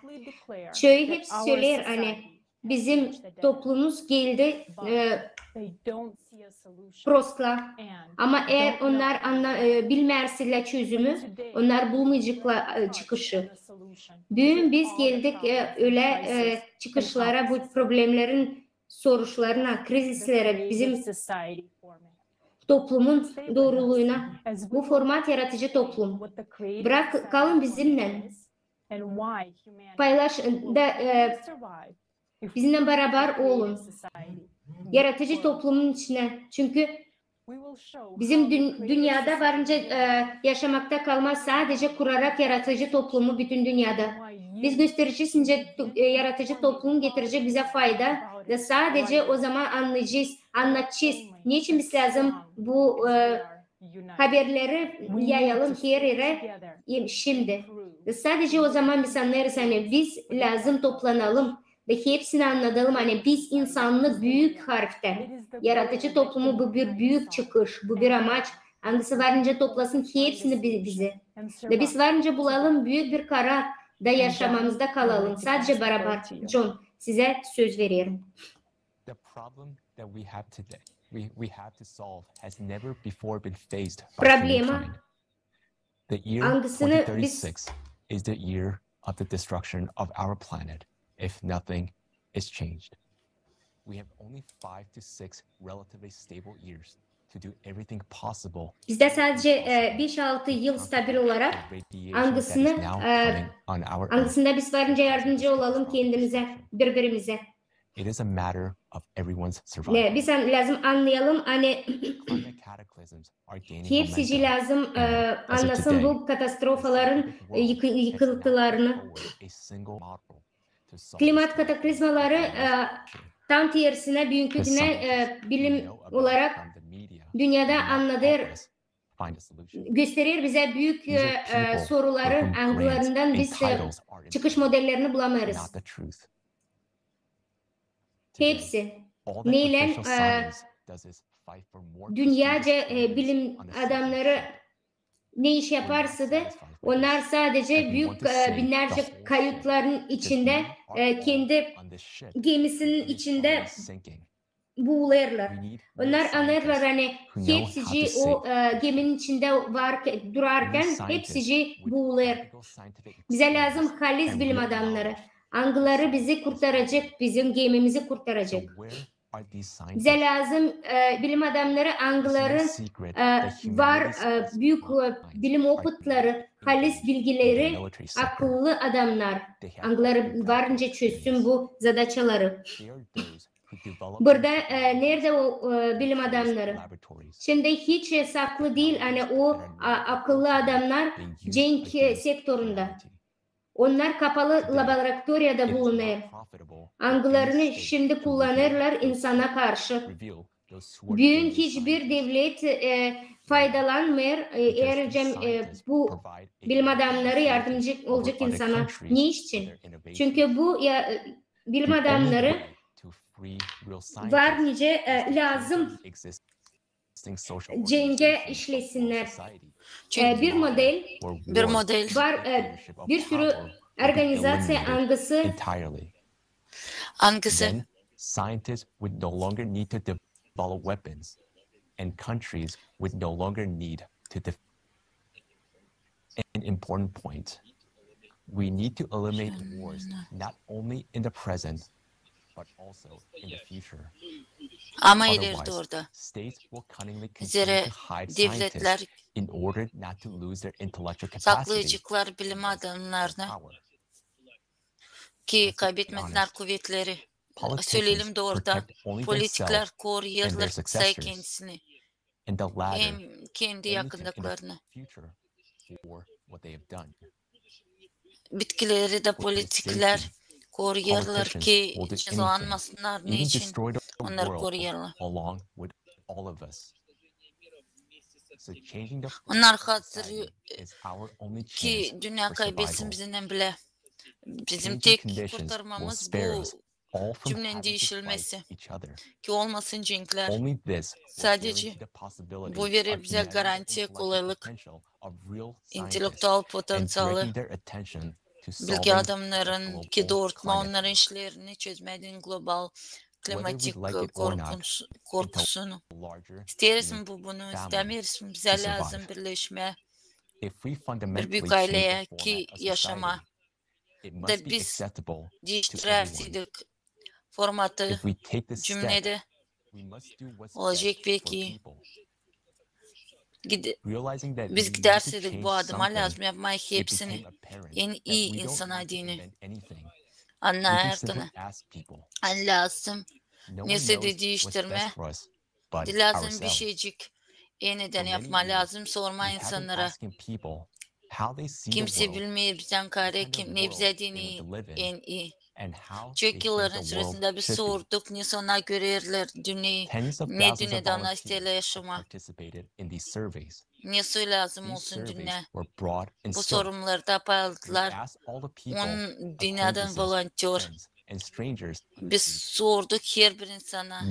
Şöyle hepsi söyler hani bizim toplumumuz geldi prostla. Ama eğer onlar bilmezler çözümü, onlar bulmayacaklar çıkışı. Bugün biz geldik öyle çıkışlara, bu problemlerin soruşlarına, krizislere, bizim toplumun doğruluğuna. Bu format yaratıcı toplum. Bırak kalın bizimle. Paylaş da bizimle beraber olun. Yaratıcı toplumun içine. Çünkü bizim dünyada varınca yaşamakta kalmaz, sadece kurarak yaratıcı toplumu bütün dünyada. Biz göstereceğiz, yaratıcı toplum getirecek bize fayda ve sadece o zaman anlatacağız. Niçin biz lazım bu haberleri yayalım her yere şimdi. Ve sadece o zaman biz anlarız hani biz lazım toplanalım ve hepsini anlatalım. Hani biz insanlığı büyük harfte. Yaratıcı toplumu bu bir büyük çıkış, bu bir amaç. Hangisi varınca toplasın hepsini bize. Ve biz varınca bulalım, büyük bir karar da yaşamamızda kalalım. Sadece beraber. John, size söz veriyorum. The problem that we have today, we have to solve has never before been faced by Problema humankind. The year 2036 is the year of the destruction of our planet if nothing is changed. We have only 5 to 6 relatively stable years to do everything possible. Bizde sadece 5-6 yıl stabil olarak hangisinde biz varınca yardımcı olalım kendimize, birbirimize. It is a matter of everyone's survival. Biz lazım anlayalım hani hepsi lazım anlasın bu katastrofaların yıkıntılarını. Klimat kataklizmaları tam tersine bugünkü bilim olarak dünyada anladır, gösterir bize büyük soruları, anglarından biz çıkış modellerini bulamayız. Hepsi. Neyle dünyaca bilim adamları ne iş yaparsa da onlar sadece büyük binlerce kayıtların içinde kendi gemisinin içinde boğulurlar. Onlar anlarlar hani hepsici o geminin içinde durarken hepsici boğulur. Bize lazım halis bilim adamları. Angları bizi kurtaracak, bizim gemimizi kurtaracak. Bize lazım bilim adamları, angların var büyük bilim okutları, halis bilgileri, akıllı adamlar. Angları varınca çözsün bu zadaçaları. Burada nerede o bilim adamları? Şimdi hiç saklı değil hani o akıllı adamlar cenk sektöründe. Onlar kapalı laboratuvarda bulunur. Anglarını şimdi kullanırlar insana karşı. Bugün hiçbir devlet faydalanmıyor. Eğer bu bilim adamları yardımcı olacak insana. Ne için? Çünkü bu bilim adamları var nice lazım cenge işlesinler. Bir model var, bir sürü organizasyon angısı. Then scientists would no longer need to develop weapons, and countries would no longer need to An important point. We need to eliminate wars not only in the present, Ama ileride orada. Zira devletler saklayacaklar bilim adamlarını ki kaybetmediler kuvvetleri. Söyleyelim doğrudan. Politikler koruyarlar kendisini. Hem kendi yakındıklarını. Bitkileri de politikler koruyarlar ki cezalanmasınlar. Niçin onları koruyarlar? Onlar hazır ki dünya kaybetsin bizimle bile. Bizim tek kurtarmamız bu cümlenin değiştirilmesi. Ki olmasın cenkler. Sadece bu verir bize garanti, kolaylık, entelektüel potansiyeli, bilgi adamların ki doğrultma onların işlerini çözmediğin global klimatik korkusunu. İsteriz mi bunu, istemiyoruz mu? Bize lazım birleşme, bir büyük aileye ki yaşama. Da biz değiştirerseydik formatı cümlede olacak belki. Biz giderseydik bu adıma lazım yapmayı hepsini en iyi insan adını anlayardığını. Lazım neyse de değiştirme. Lazım bir şeycik yeniden yapma lazım sorma insanlara. Kimse bilmiyor bizden kare kim ne bize dini en iyi. Çok yılların içerisinde biz sorduk ne sonra görürler dünyayı, ne dünyada ona isterler yaşama. Ne su lazım olsun dünya. Bu sorunları paylaştılar. 10 dünyadan volontör. Biz sorduk her bir insana,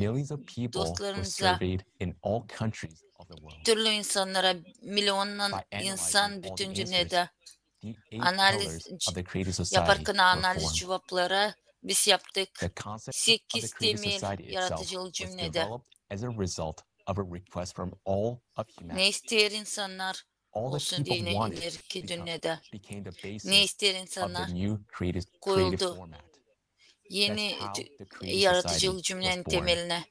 dostlarımıza, türlü insanlara, milyondan insan bütün dünyada. Analiz yaparken analiz cevaplara biz yaptık 8 temel yaratıcılık cümlede. Ne ister insanlar olsun diye ileriki dünyada. Ne ister insanlar koyuldu. Yeni yaratıcılık cümlenin temeline.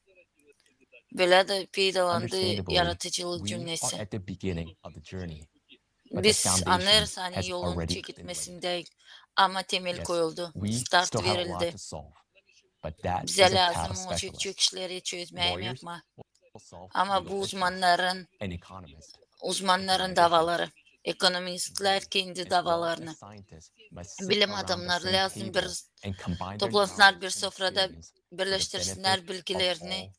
Böyle de peydalandı yaratıcılık cümlesi. Biz anlarız hani yolun gitmesinde ama temel koyuldu, start verildi. Bize lazım olacak çok işleri çözmeye yapma. Ama bu uzmanların davaları, ekonomistler kendi davalarını, bilim adamları lazım bir toplansınlar bir sofrada birleştirsinler bilgilerini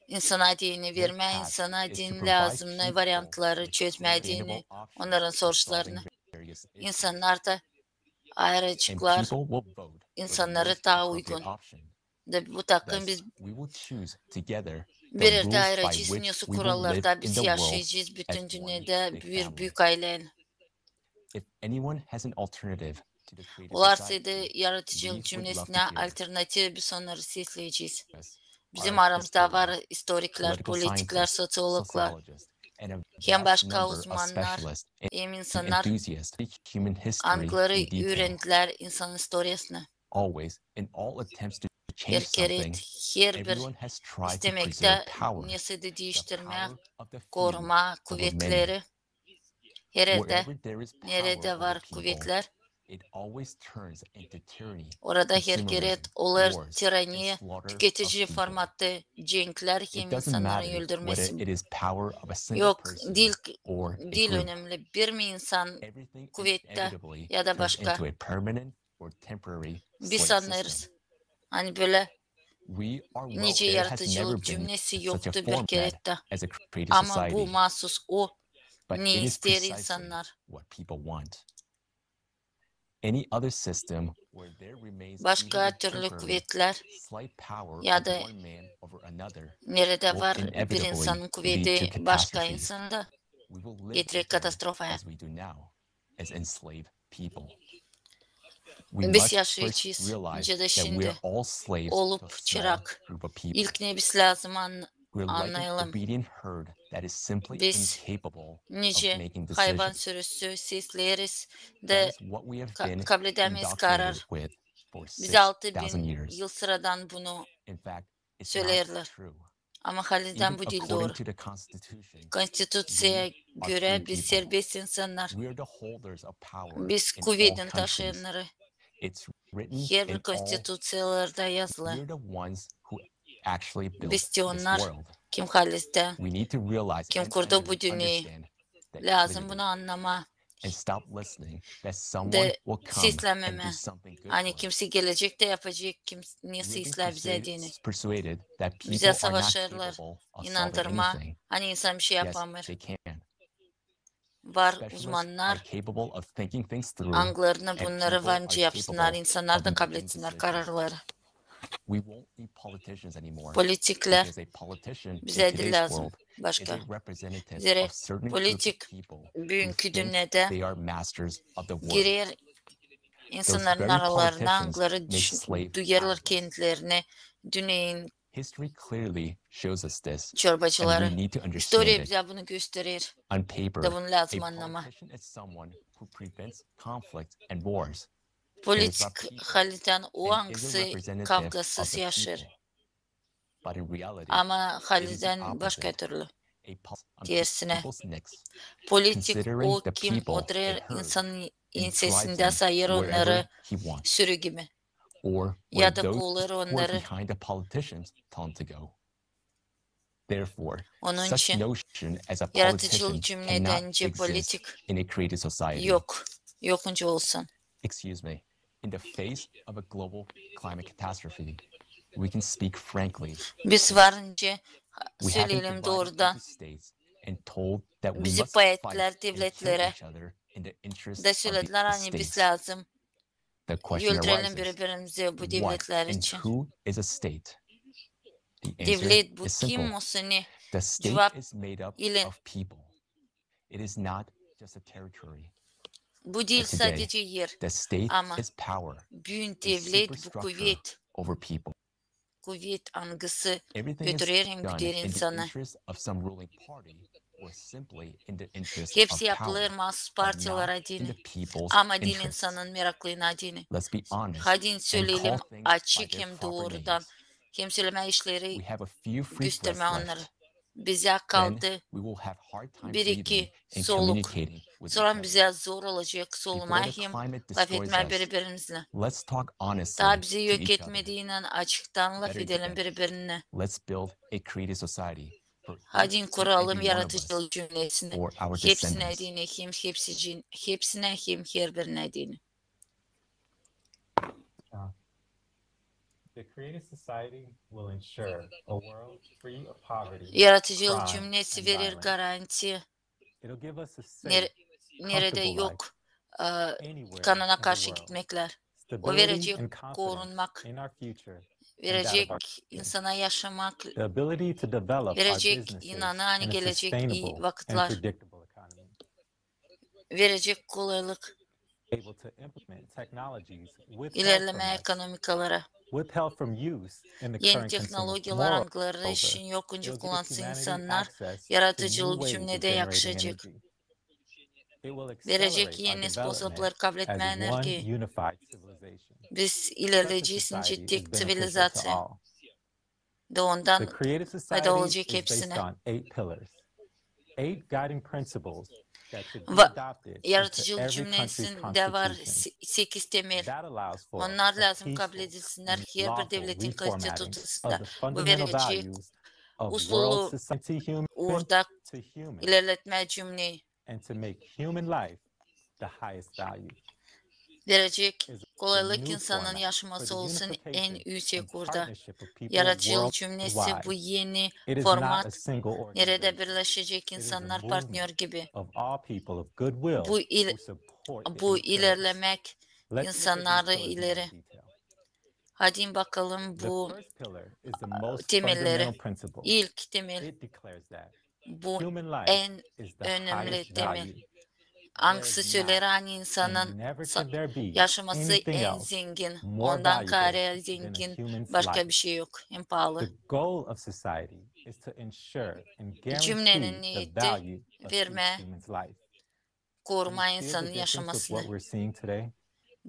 insana dini verme, insana din lazım ne varyantları çözmediğini, onların sorularını. İnsanlar da ayrıcıklar, insanları daha uygun. Bu takım biz birer de ayrıcı isimliyorsa kurallarda biz yaşayacağız bütün dünyada bir büyük ailen. Olarsa da yaratıcılık cümlesine alternatif bir sonları sesleyeceğiz. Bizim aramızda var historikler, politikler, sosyologlar, hem başka uzmanlar, hem insanlar, anıları öğrendiler insan historiasını. Her bir istemekte nesli değiştirme, koruma kuvvetleri, nerede var kuvvetler, orada herkeret olur tiraniye, tüketici formatı cenkler hem insanları öldürmesi. Yok, dil önemli. Bir mi insan kuvvette ya da başka. Biz sanırız. Hani böyle nice yaratıcılık cümlesi yoktu bir kerette. Ama bu mahsus o ne ister insanlar. Başka türlü kuvvetler ya da nerede var bir insanın kuvveti başka insanda getirir katastrofaya. Biz yaşayacağız de şimdi olup çırak. İlk ne biz lazım anlayalım. Biz nice hayvan sürüsü sesleriz de kabul edemeyiz karar Bize 6000 yıl sıradan bunu söylerler. Ama haliden bu değil doğru. Konstitüsyaya göre biz serbest insanlar, biz kuvvetin taşıyanları. Her bir konstitüsyalarda yazılı. Biz onlar kim haliste, kim kurdu bu dünyayı. Lazım bunu anlama. De sislememe. Hani kimse gelecekte yapacak, niye sisler bize dediğini. Bize savaşırlar, inandırma. Hani insan bir şey yapamır. Var uzmanlar, anglarını bunları bence yapsınlar, insanlar da kabul etsinler kararları. Politikler bize de lazım başka. Zira politik bugünkü dünyada girer insanların aralarına angları duyarlar kendilerine dünyanın çorbacıları. Historia bize bunu gösterir. Da bunu lazım anlama. Politik halden o hangisi kavgasız yaşar. Ama halden başka türlü. Tersine. Politik o kim oturar insanın ensesinde sayır onları sürü gibi. Ya da kovlar onları. Onun için yaratıcılık cümledence politik yok. Yokunca olsun. In the face of a global climate catastrophe, we can speak frankly. Biz varınca söyleyelim doğrudan. Bizi payetler devletlere de söylediler hani biz lazım. Öldürelim birbirimizi bu devletler için. Devlet bu kim olsun ne? Cevap ilin. Bu değil sadece yer ama büyük devlet bu kuvvet. Kuvvet angısı götürür hem güder insanı. Hepsi yapılır mahsus partilara dini ama din insanın meraklığına dini. Hadi söyleyelim açık hem doğrudan hem söyleme işleri gösterme onları. Bize kaldı bir iki soluk. Sonra bize zor olacak solumayım, laf etme birbirimizle. Daha bizi yok etmediğinden açıktan laf edelim birbirine. Hadi kuralım yaratıcılık cümlesini. Hepsine dini, hepsine hem her birine dini. Yaratıcılık cümlesi verir garanti. Nerede yok kanına karşı gitmekler. O verecek korunmak, verecek insana yaşamak, verecek inana hani gelecek iyi vakitler, verecek kolaylık, ilerleme ekonomikalara. Yeni teknolojiler angları için yokunca kullansın insanlar yaratıcılık cümlede yakışacak. Verecek yeni sposopları kabul etme enerji. Biz ilerleyeceğiz ciddi sivilizasyon. Da ondan fayda olacak hepsine. Yaratıcılık cümlesinde var 8 temel. Onlar lazım kabul edilsinler her bir devletin konstitüsyonunda. Bu verecek usulü orada ilerletme cümleyi. Verecek kolaylık insanın yaşaması olsun en yüksek orada. Yaratıcılık cümlesi bu yeni format. Nerede birleşecek insanlar partner gibi. Bu ilerlemek insanları ileri. Hadi bakalım bu temelleri. İlk temel. Bu en önemli temel. Anksiyonları hani insanın yaşaması en zengin. Ondan kare zengin başka bir şey yok. En pahalı. Cümlenin niyeti verme, koruma insanın yaşamasını.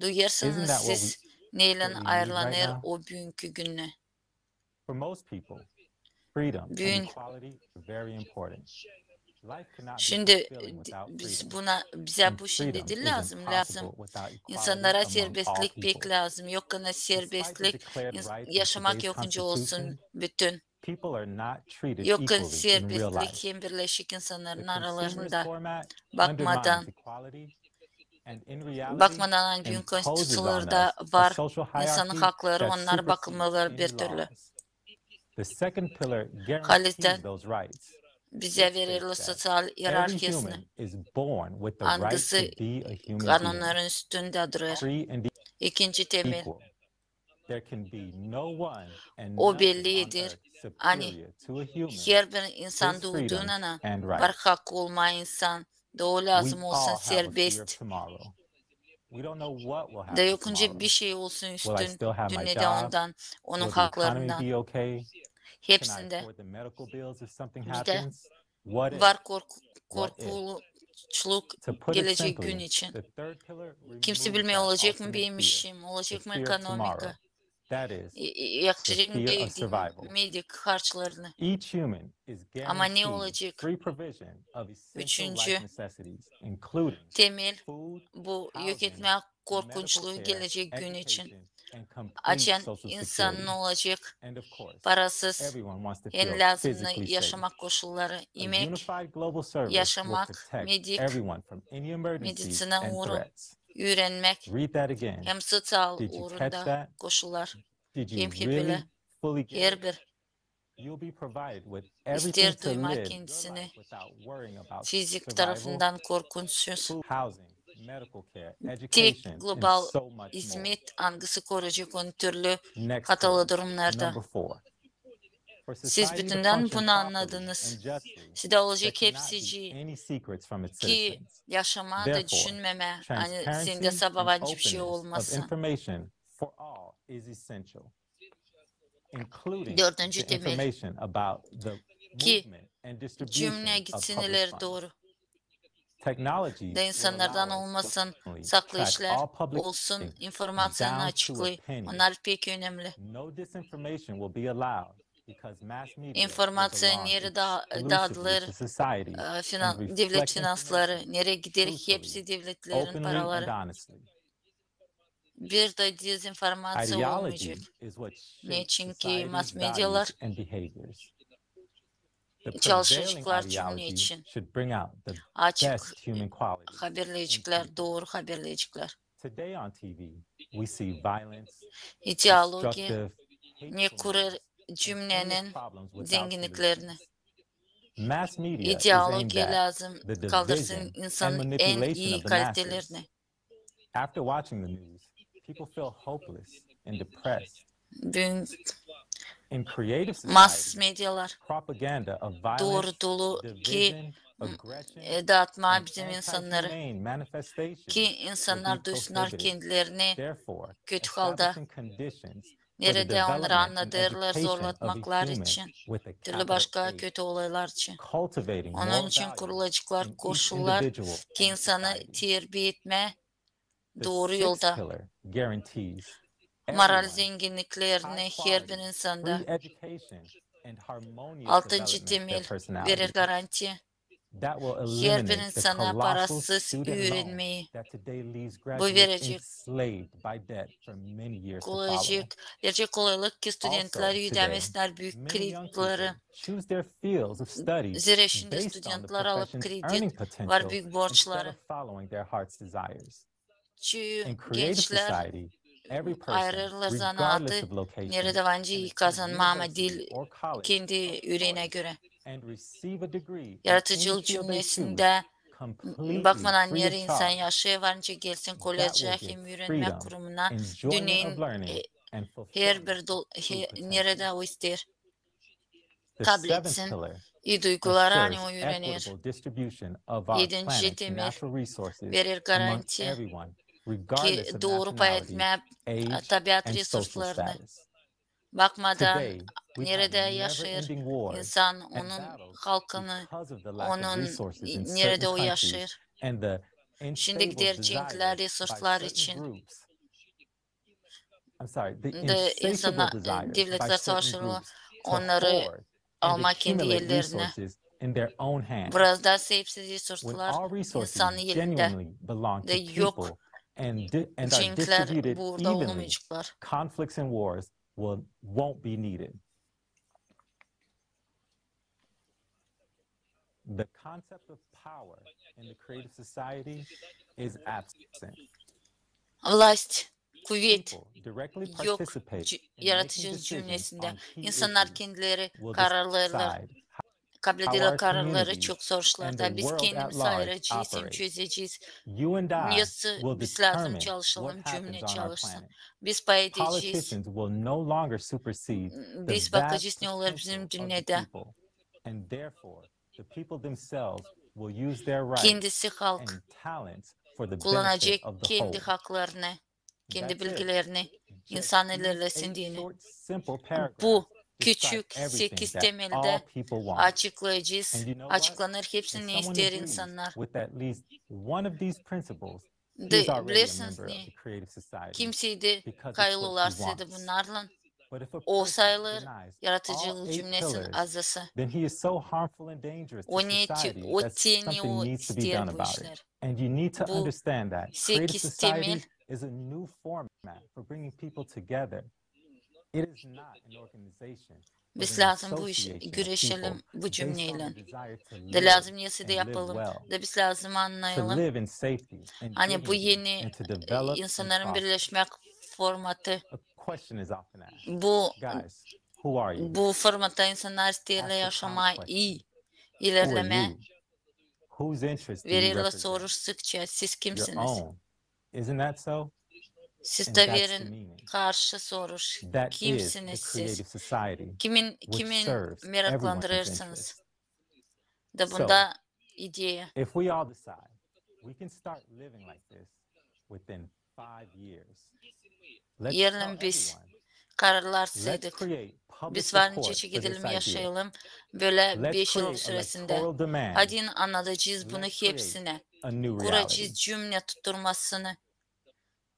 Duyarsanız siz neyle ayrılanır o büyünkü günü. For most people, freedom and Bugün equality are very important. Life cannot be şimdi fulfilling without freedom. bize And bu şimdi freedom değil isn't lazım. possible without equality İnsanlara among all serbestlik pek people. lazım. Yok kana Despite the serbestlik declared rights in yaşamak today's yokunca Constitution, olsun bütün. people are not treated Yok kana equally in real serbestlik life. hem birleşik insanların The consumerist aralarında format bakmadan undermines equality, and in reality bakmadan büyük imposes on konstitüsyolarda us a var social insanın hierarchy hakları that onlar supersedes bakılmaları any bir türlü. laws. The second pillar guarantees Halisden those rights. bize It verir states that sosyal every hiyerarşisini. human is born with the right Hangisi to be a human being, kanunların üstünde durur. free and İkinci temel. equal. There can be no one and O nothing on bellidir. earth Hani superior to a human. her bir insan His freedoms doğduğuna and var rights. hakkı olma insan doğu lazım We olsun all have a fear of serbest. tomorrow. We don't know what will Da happen yokunca tomorrow. bir şey olsun Will I üstün still have my dünyada job? ondan onun Will the economy haklarından be okay? Can I hepsinde afford the medical bills if something bir de happens? What if? var What if? korkuluk To put it gelecek gün simply, için. the third pillar Kimse removes bilmiyor that olacak mı ultimate benim fear, işim, the olacak mı fear of ekonomika, tomorrow. That is the yakacak mı fear of survival. medik harçlarını. Each human is Ama ne guaranteed olacak? free provision of essential Üçüncü life necessities, including temel food, bu yok housing, etme korkunçluğu medical care, gelecek gün için. education, and complete Açan social insanın security. olacak And of course, parasız everyone wants to en feel lazımlı physically safe. yaşamak koşulları, A yemek, unified global service will yaşamak, protect medik, everyone from any emergencies medisine and uğru, threats. öğrenmek, Read that again. hem sosyal Did you catch uğrunda that? koşullar, Did you hem really hepile, fully get her it? bir You'll be provided with everything ister to duymak live your kendisini life without worrying about fizik survival, tarafından korkunçsuz. food, housing, medical care, Tek education, and global so much more. hizmet angısı koruyacak onun türlü Next hatalı pillar, durumlarda. number 4. For Siz society to bütünden function bunu properly anladınız. and justly, Size there olacak cannot hepsici be any secrets from its ki citizens. yaşama da Therefore, düşünmeme, hani transparency sende and sababancı bir şey openness of olmasın. information for all is essential, including Dördüncü the temel information about the ki movement and distribution cümle of gitsin public ileri funds. doğru. Technology Da will insanlardan allow us to olmasın, personally saklı track işler all public olsun, spending informasyonu down to a açıklayın. penny. Onlar pek önemli. No disinformation will be allowed because mass media will İnformasyon belong yeri exclusively dağıtılır, to society and devlet reflect finansları, information nereye gider truthfully, hepsi devletlerin openly, and paraları. honestly. Bir de dezenformasyon Ideology olmayacak. is what shapes Niçin ki society's mass values medyalar and behaviors. The prevailing çalışacaklar cümle ideology için. should bring out the Açık best human qualities. haberleyiciler, doğru haberleyiciler. Today on TV, we see violence, İdeoloji destructive, ne hatefulness, kurur and cümlenin endless problems without zenginliklerini. solutions. Mass media is İdeoloji aimed at lazım the kaldırsın division and insanın en manipulation iyi of the masses. kalitelerini. After watching the news, people feel hopeless and depressed. Bugün In creative mass societies, medyalar propaganda of doğru violence, dolu ki division, aggression, dağıtma and bizim insanları anti-humane manifestations ki will insanlar be duysunlar prohibited. kendilerini Therefore, kötü halda, establishing conditions for the nerede onları development and anladırlar, education of zorlatmaklar a human için, with a türlü capital başka H, kötü olaylar için. cultivating Onun moral için values kurulacaklar in each koşullar individual ki and insanı society. terbiye etme The doğru sixth yolda. pillar guarantees Moral everyone zenginliklerini high her bir quality, insanda. free education and harmonious Altıncı development of their temel verir personalities. garanti. That will Her bir eliminate the insana colossal parasız student loan öğrenmeyi that today leaves bu graduates verecek enslaved by debt for many years to follow. kolaycık, verecek kolaylık ki studentler Also, today, ödemesler büyük many young kredileri. people choose their fields of study Zira şimdi based on the studentler alıp profession's kredi earning var potential büyük instead borçları. of following their heart's desires. Çünkü In creative gençler society, every person, ayrılırlar regardless zanaatı of location, nerede vancı can attend kazanma ama university dil or college kendi of yüreğine choice göre. and receive a degree in any Yaratıcılık field they choose, cümlesinde completely bakmadan free yeri of insan charge. yaşaya varınca gelsin That koleje will hem give öğrenme freedom, kurumuna enjoyment of dünyanın learning, and her fulfillment bir true potential. nerede o ister The kabul seventh etsin. pillar İyi duygular hani o assures öğrenir. equitable distribution of our Yedinci planet's temel natural resources verir among garanti everyone, regardless ki of doğru pay nationality, etme age, tabiat and social resurslarını. status. Bakmadan Today, we have nerede yaşar never-ending wars insan and onun battles halkını, because of the lack of onun resources in nerede certain o countries yaşar. and the Şimdi unstable gider cenkler desires by resurslar certain için groups devletler savaşları onları almak kendi yerlerine. Biraz daha sahipsiz resurslar insanın elinde de yok. Cinkler burada olmayacaklar. Conflicts and wars won't be needed. The concept of power in the creative society is absent. Vlast, kuvvet yok yaratıcı cümlesinde. İnsanlar kendileri kararlarlar. Kabul edilen kararları çok soruşlarda. Biz kendimiz ayıracağız, çözeceğiz. Nasıl biz lazım çalışalım, cümle çalışsın. Biz pay edeceğiz. Biz bakacağız ne olur bizim dünyada. Kendisi halk kullanacak kendi haklarını, kendi bilgilerini insan ilerlesindiğini. Bu küçük 8 temelde açıklayacağız. Açıklanır hepsini ister insanlar. Bilirsiniz ne? Kimseydi kayılılarsa da bunlarla o sayılır yaratıcılık cümlesinin azası. O niyeti, o teni o ister bu işler. Bu 8 temel biz lazım bu işi güreşelim bu cümleyle. De lazım yası da yapalım. Da biz lazım anlayalım. Hani bu yeni insanların birleşmek formatı. Bu formatta insanlar isterle yaşamayı iyi ilerleme verirle soruştukça siz kimsiniz? Siz de verin karşı soruş. Kimsiniz siz? Kimin meraklandırırsınız? Da bunda ideya. Yarın biz kararlarsaydık. Biz varınca gidelim yaşayalım. Böyle 5 yıl süresinde. Hadi anlatacağız bunu hepsine. Kuracağız cümle tutturmasını.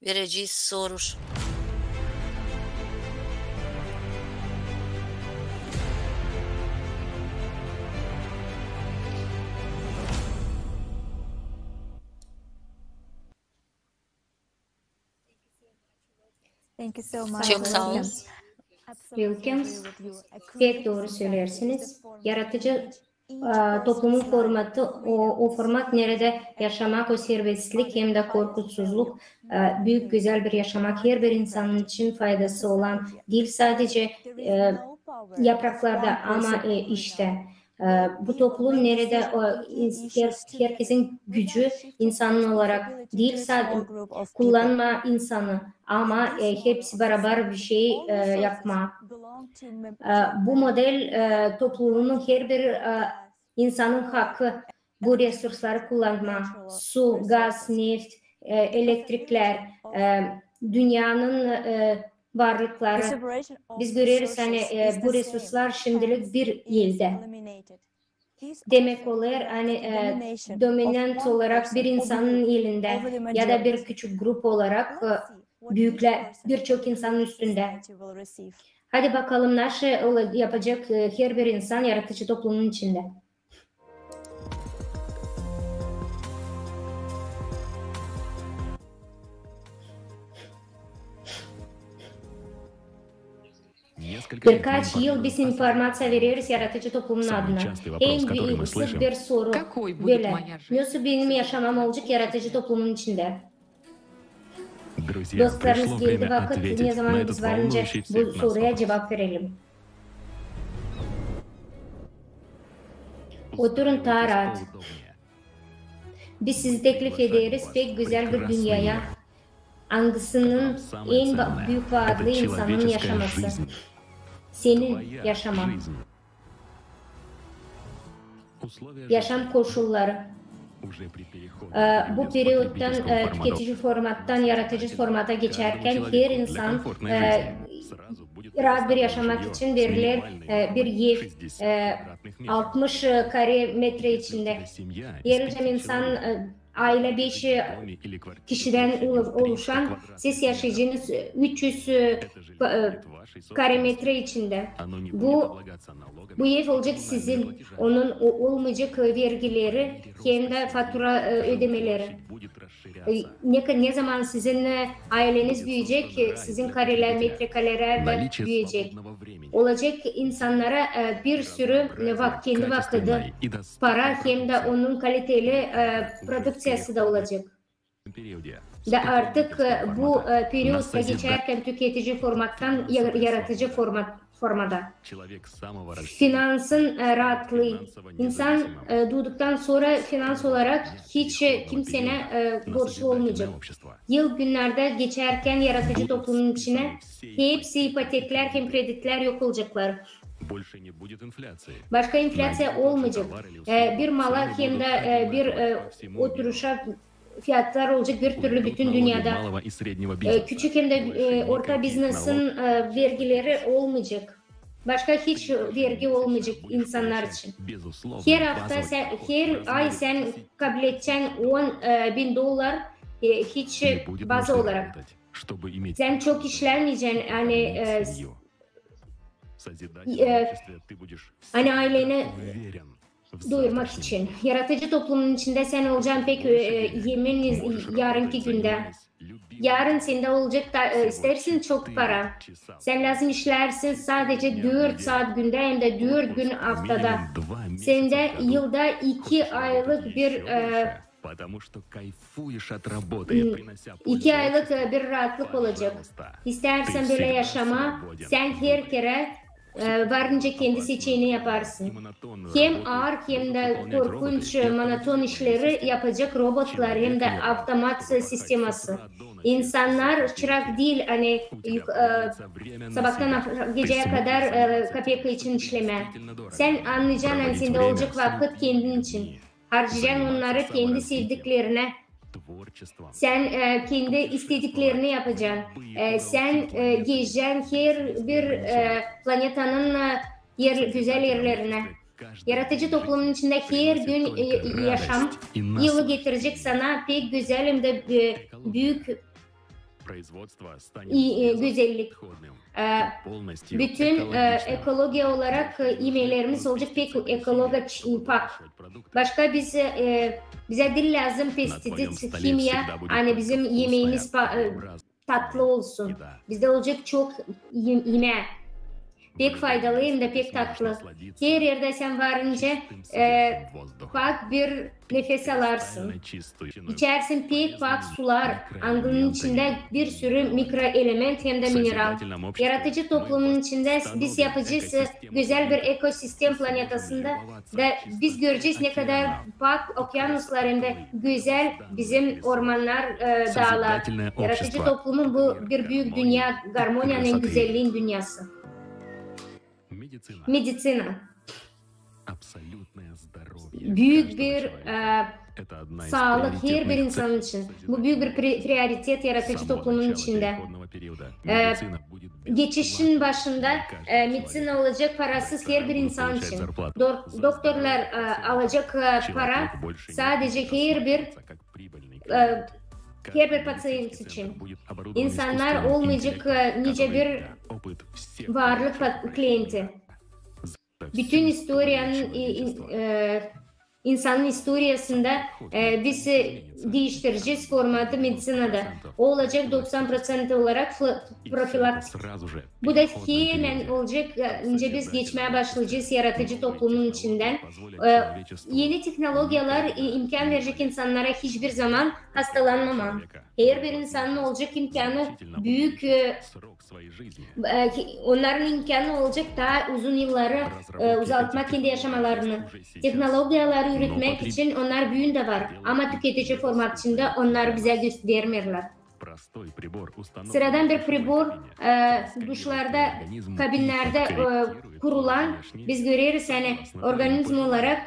Vereceğiz soruş. Çok sağ olun. Wilkins, pek doğru söylersiniz. Yaratıcı toplumun formatı, o format nerede yaşamak, o serbestlik hem de korkusuzluk, büyük güzel bir yaşamak, her bir insanın için faydası olan değil sadece yapraklarda ama işte bu toplum nerede herkesin gücü insan olarak değil sadece kullanma insanı ama hepsi beraber bir şey yapma. Bu model toplumun her bir insanın hakkı bu resursları kullanma. Su, gaz, neft, elektrikler, dünyanın varlıkları. Biz görüyoruz hani bu resurslar şimdilik bir elde. Demek oluyor hani dominant olarak bir insanın elinde ya da bir küçük grup olarak büyükler birçok insanın üstünde. Hadi bakalım nasıl yapacak her bir insan yaratıcı toplumun içinde. Birkaç yıl biz informasyon veriyoruz yaratıcı toplumun adına. En büyük bir soru böyle. Nasıl benim yaşamam olacak yaratıcı toplumun içinde? Dostlarımız geldi vakit ne zaman biz varınca bu soruya cevap verelim. Oturun daha rahat. Biz sizi teklif ederiz pek güzel bir dünyaya. Hangisinin en büyük vaadli insanın yaşaması. Senin yaşaman. Yaşam koşulları. Bu periyottan tüketici formattan yaratıcı formata geçerken her insan rahat bir yaşamak için verilir bir ev 60 kare metre içinde. Yerleşen insan aile 5 kişiden oluşan, siz yaşayacağınız 300 kare metre içinde. Bu ev olacak sizin, onun olmayacak vergileri hem de fatura ödemeleri. Ne zaman sizin aileniz büyüyecek, sizin kareler, metrekareler de büyüyecek. Olacak insanlara bir sürü kendi vakti, para hem de onun kaliteli prodüksiyası da olacak. Da artık bu periyotta geçerken tüketici formattan yaratıcı formada. Finansın rahatlığı. İnsan doğduktan sonra finans olarak hiç kimsene borçlu olmayacak. Yıl günlerde geçerken yaratıcı toplumun içine hepsi ipotekler hem krediler yok olacaklar. Başka enflasya olmayacak. Bir mala hem de bir oturuşa fiyatlar olacak bir türlü bütün dünyada. Küçük hem de orta biznesin vergileri olmayacak. Başka hiç vergi olmayacak insanlar için. Her hafta, her ay sen kabul edeceksin $10.000 hiç bazı olarak. Sen çok işlemeyeceksin. Hani aileni doyurmak için. Yaratıcı toplumun içinde sen olacaksın pek yemin yarınki günde. Yarın sende olacak da istersin çok para. Sen lazım işlersin sadece 4 saat günde hem de 4 gün haftada. Sende yılda 2 aylık bir 2 aylık bir rahatlık olacak. İstersen böyle yaşama, sen her kere varınca kendi seçeneğini yaparsın. Hem ağır hem de korkunç monoton işleri yapacak robotlar hem de otomat sisteması. İnsanlar çırak değil, hani sabahtan geceye kadar KPK için işleme. Sen anlayacaksın, hani sende olacak vakit kendin için. Harcayacaksın onları kendi sevdiklerine. Sen kendi istediklerini yapacaksın. Sen gezeceksin her bir planetanın güzel yerlerine. Yaratıcı toplumun içinde her gün yaşam yılı getirecek sana pek güzel hem de büyük güzellik. Bütün ekoloji olarak yemeğlerimiz olacak pek ekolojik pak. Başka bize dil lazım, pestisit, kimya, hani bizim yemeğimiz tatlı olsun. Bizde olacak çok yeme. Pek faydalı hem de pek tatlı. Her yerde sen varınca pak bir nefes alarsın. İçersin pek pak sular. Angının içinde bir sürü mikro element hem de mineral. Yaratıcı toplumun içinde biz yapacağız güzel bir ekosistem planetasında da biz göreceğiz ne kadar pak okyanuslar hem de güzel bizim ormanlar, dağlar. Yaratıcı toplumun bu bir büyük dünya, harmoniyanın güzelliğin dünyası. Medicina. Büyük bir sağlık her bir insan için. Bu büyük bir prioritet yaratıcı toplumun içinde. Geçişin başında medicina olacak parasız her bir insan için. Doktorlar alacak para sadece her bir pasyent için. İnsanlar olmayacak nice bir varlık klienti. Bütün insanın historiasında biz değiştireceğiz formatı medisinada. O olacak 90% olarak profilaktik. Bu da hemen olacak. Önce biz geçmeye başlayacağız yaratıcı toplumun içinden. Yeni teknolojiler imkan verecek insanlara hiçbir zaman hastalanmama. Her bir insanın olacak imkanı büyük, onların imkanı olacak daha uzun yılları uzatmak kendi yaşamalarını. Teknolojileri üretmek için onlar büyüğün de var ama tüketici format içinde onlar bize göstermiyorlar. Sıradan bir pribor duşlarda, kabinlerde kurulan biz görüyoruz yani organizm olarak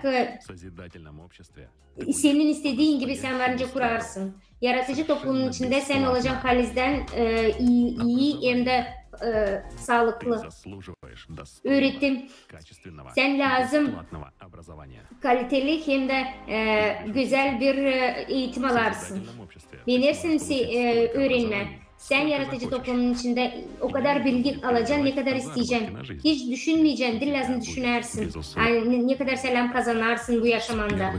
senin istediğin gibi sen varınca kurarsın. Yaratıcı toplumun içinde sen olacaksın halizden iyi hem de sağlıklı öğretim. Sen lazım kaliteli hem de güzel bir eğitim alarsın. Beğenirsin öğrenme. Sen yaratıcı toplumun içinde o kadar bilgi alacaksın, ne kadar isteyeceksin. Hiç düşünmeyeceksin, dil lazım düşünersin. Yani ne kadar selam kazanarsın bu yaşamanda.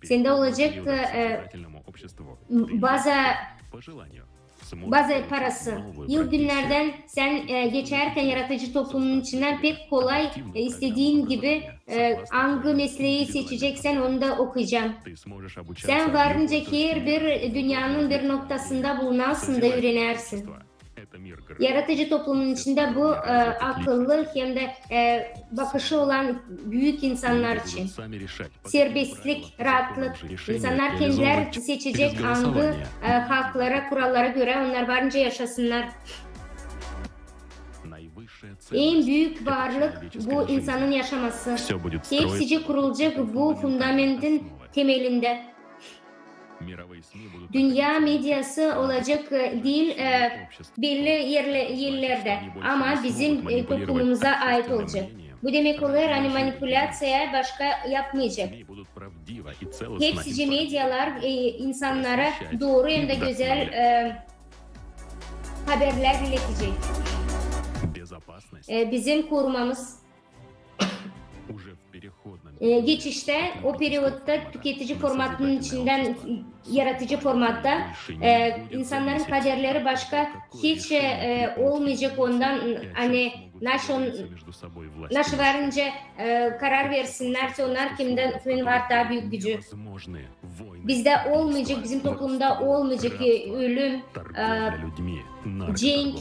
Sende olacak bazı parası. Yıl günlerden sen geçerken yaratıcı toplumun içinden pek kolay istediğin gibi hangi mesleği seçeceksen onu da okuyacağım. Sen varınca her bir dünyanın bir noktasında bulunasın da öğrenersin. Yaratıcı toplumun içinde bu akıllı hem de bakışı olan büyük insanlar için. Serbestlik, rahatlık. İnsanlar kendileri seçecek hangi haklara, kurallara göre onlar varınca yaşasınlar. En büyük varlık bu insanın yaşaması. Hepsice kurulacak bu fundamentin temelinde. Dünya medyası olacak değil belli yerlerde ama bizim toplumumuza ait olacak. Bu demek olur hani manipülasyaya başka yapmayacak. Hepsice medyalar insanlara doğru hem de güzel haberler iletecek. Bizim korumamız geçişte o periyotta tüketici formatının içinden yaratıcı formatta insanların kaderleri başka hiç olmayacak ondan hani nasıl varınca karar versinlerse onlar kimin var daha büyük gücü. Bizde olmayacak, bizim toplumda olmayacak ölüm, cenk,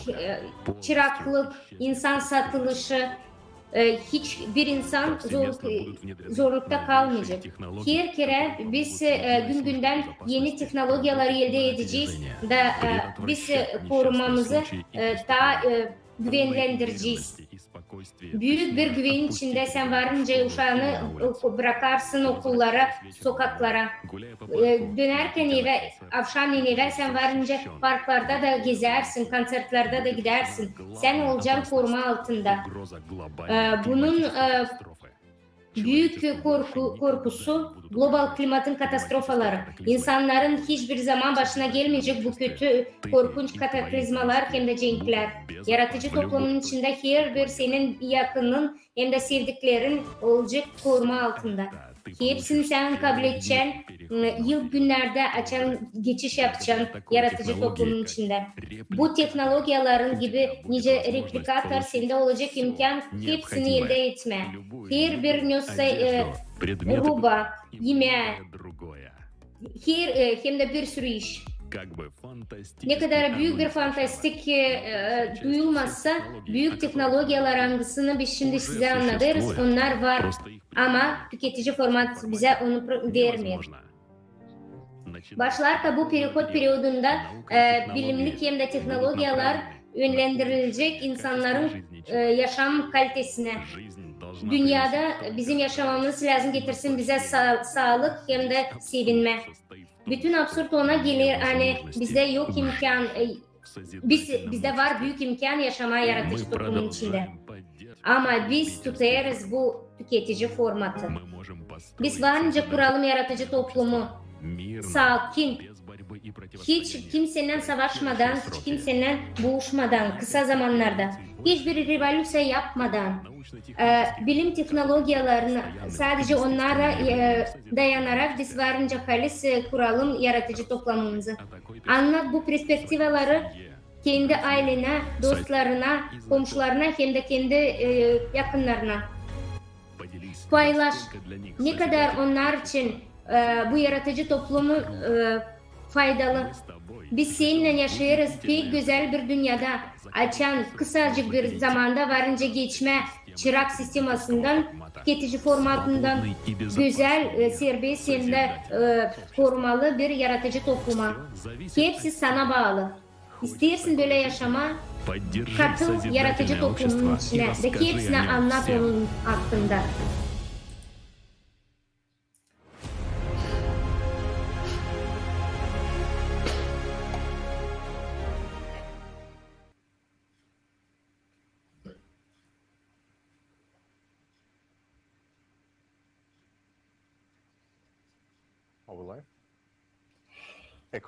çıraklık, insan satılışı. Hiçbir insan zorlukta kalmayacak. Her kere biz gün günden yeni teknolojileri elde edeceğiz da biz korumamızı daha güvenlendireceğiz. Büyük bir güven içinde sen varınca uşağını bırakarsın okullara, sokaklara. Dönerken eve, akşamleyin eve sen varınca parklarda da gezersin, konsertlerde de gidersin. Sen olacaksın koruma altında. Bunun büyük korkusu global klimatın katastrofaları. İnsanların hiçbir zaman başına gelmeyecek bu kötü, korkunç kataklizmalar hem de cenkler. Yaratıcı toplumun içinde her bir senin yakının hem de sevdiklerin olacak koruma altında. Hepsini sen kabul edeceksin, yıl günlerde açan, geçiş yapacaksın yaratıcı toplumun içinde. Bu teknolojilerin gibi nice replikatör sende olacak imkan hepsini elde etme. Her bir ruba, yemeğe, hem de bir sürü iş. Ne kadar büyük bir fantastik duyulmazsa büyük teknolojiler hangisini biz şimdi size anlatırız. Onlar var ama tüketici format bize onu vermiyor. Başlarda bu periyot periyodunda bilimlik hem de teknolojiler yönlendirilecek insanların yaşam kalitesine. Dünyada bizim yaşamamız lazım getirsin bize sağlık hem de sevinme. Bütün absürt ona gelir hani bizde yok imkan, bizde var büyük imkan yaşamaya yaratıcı toplumun içinde. Ama biz tutarız bu tüketici formatı. Biz varınca kuralım yaratıcı toplumu, sakin, hiç kimseyle savaşmadan, hiç kimseyle boğuşmadan, kısa zamanlarda, hiçbir revolüsyon yapmadan, bilim teknolojilerini sadece onlara dayanarak biz varınca kalis kuralım yaratıcı toplumumuzu. Anlat bu perspektivaları kendi ailene, dostlarına, komşularına hem de kendi yakınlarına. Paylaş. Ne kadar onlar için bu yaratıcı toplumu faydalı. Biz seninle yaşayırız pek güzel bir dünyada açan kısacık bir zamanda varınca geçme çırak sistemasından tüketici formatından güzel, serbest hem de korumalı bir yaratıcı topluma. Hepsi sana bağlı. İstersin böyle yaşama, katıl yaratıcı toplumun içine ve hepsine anlat onun hakkında.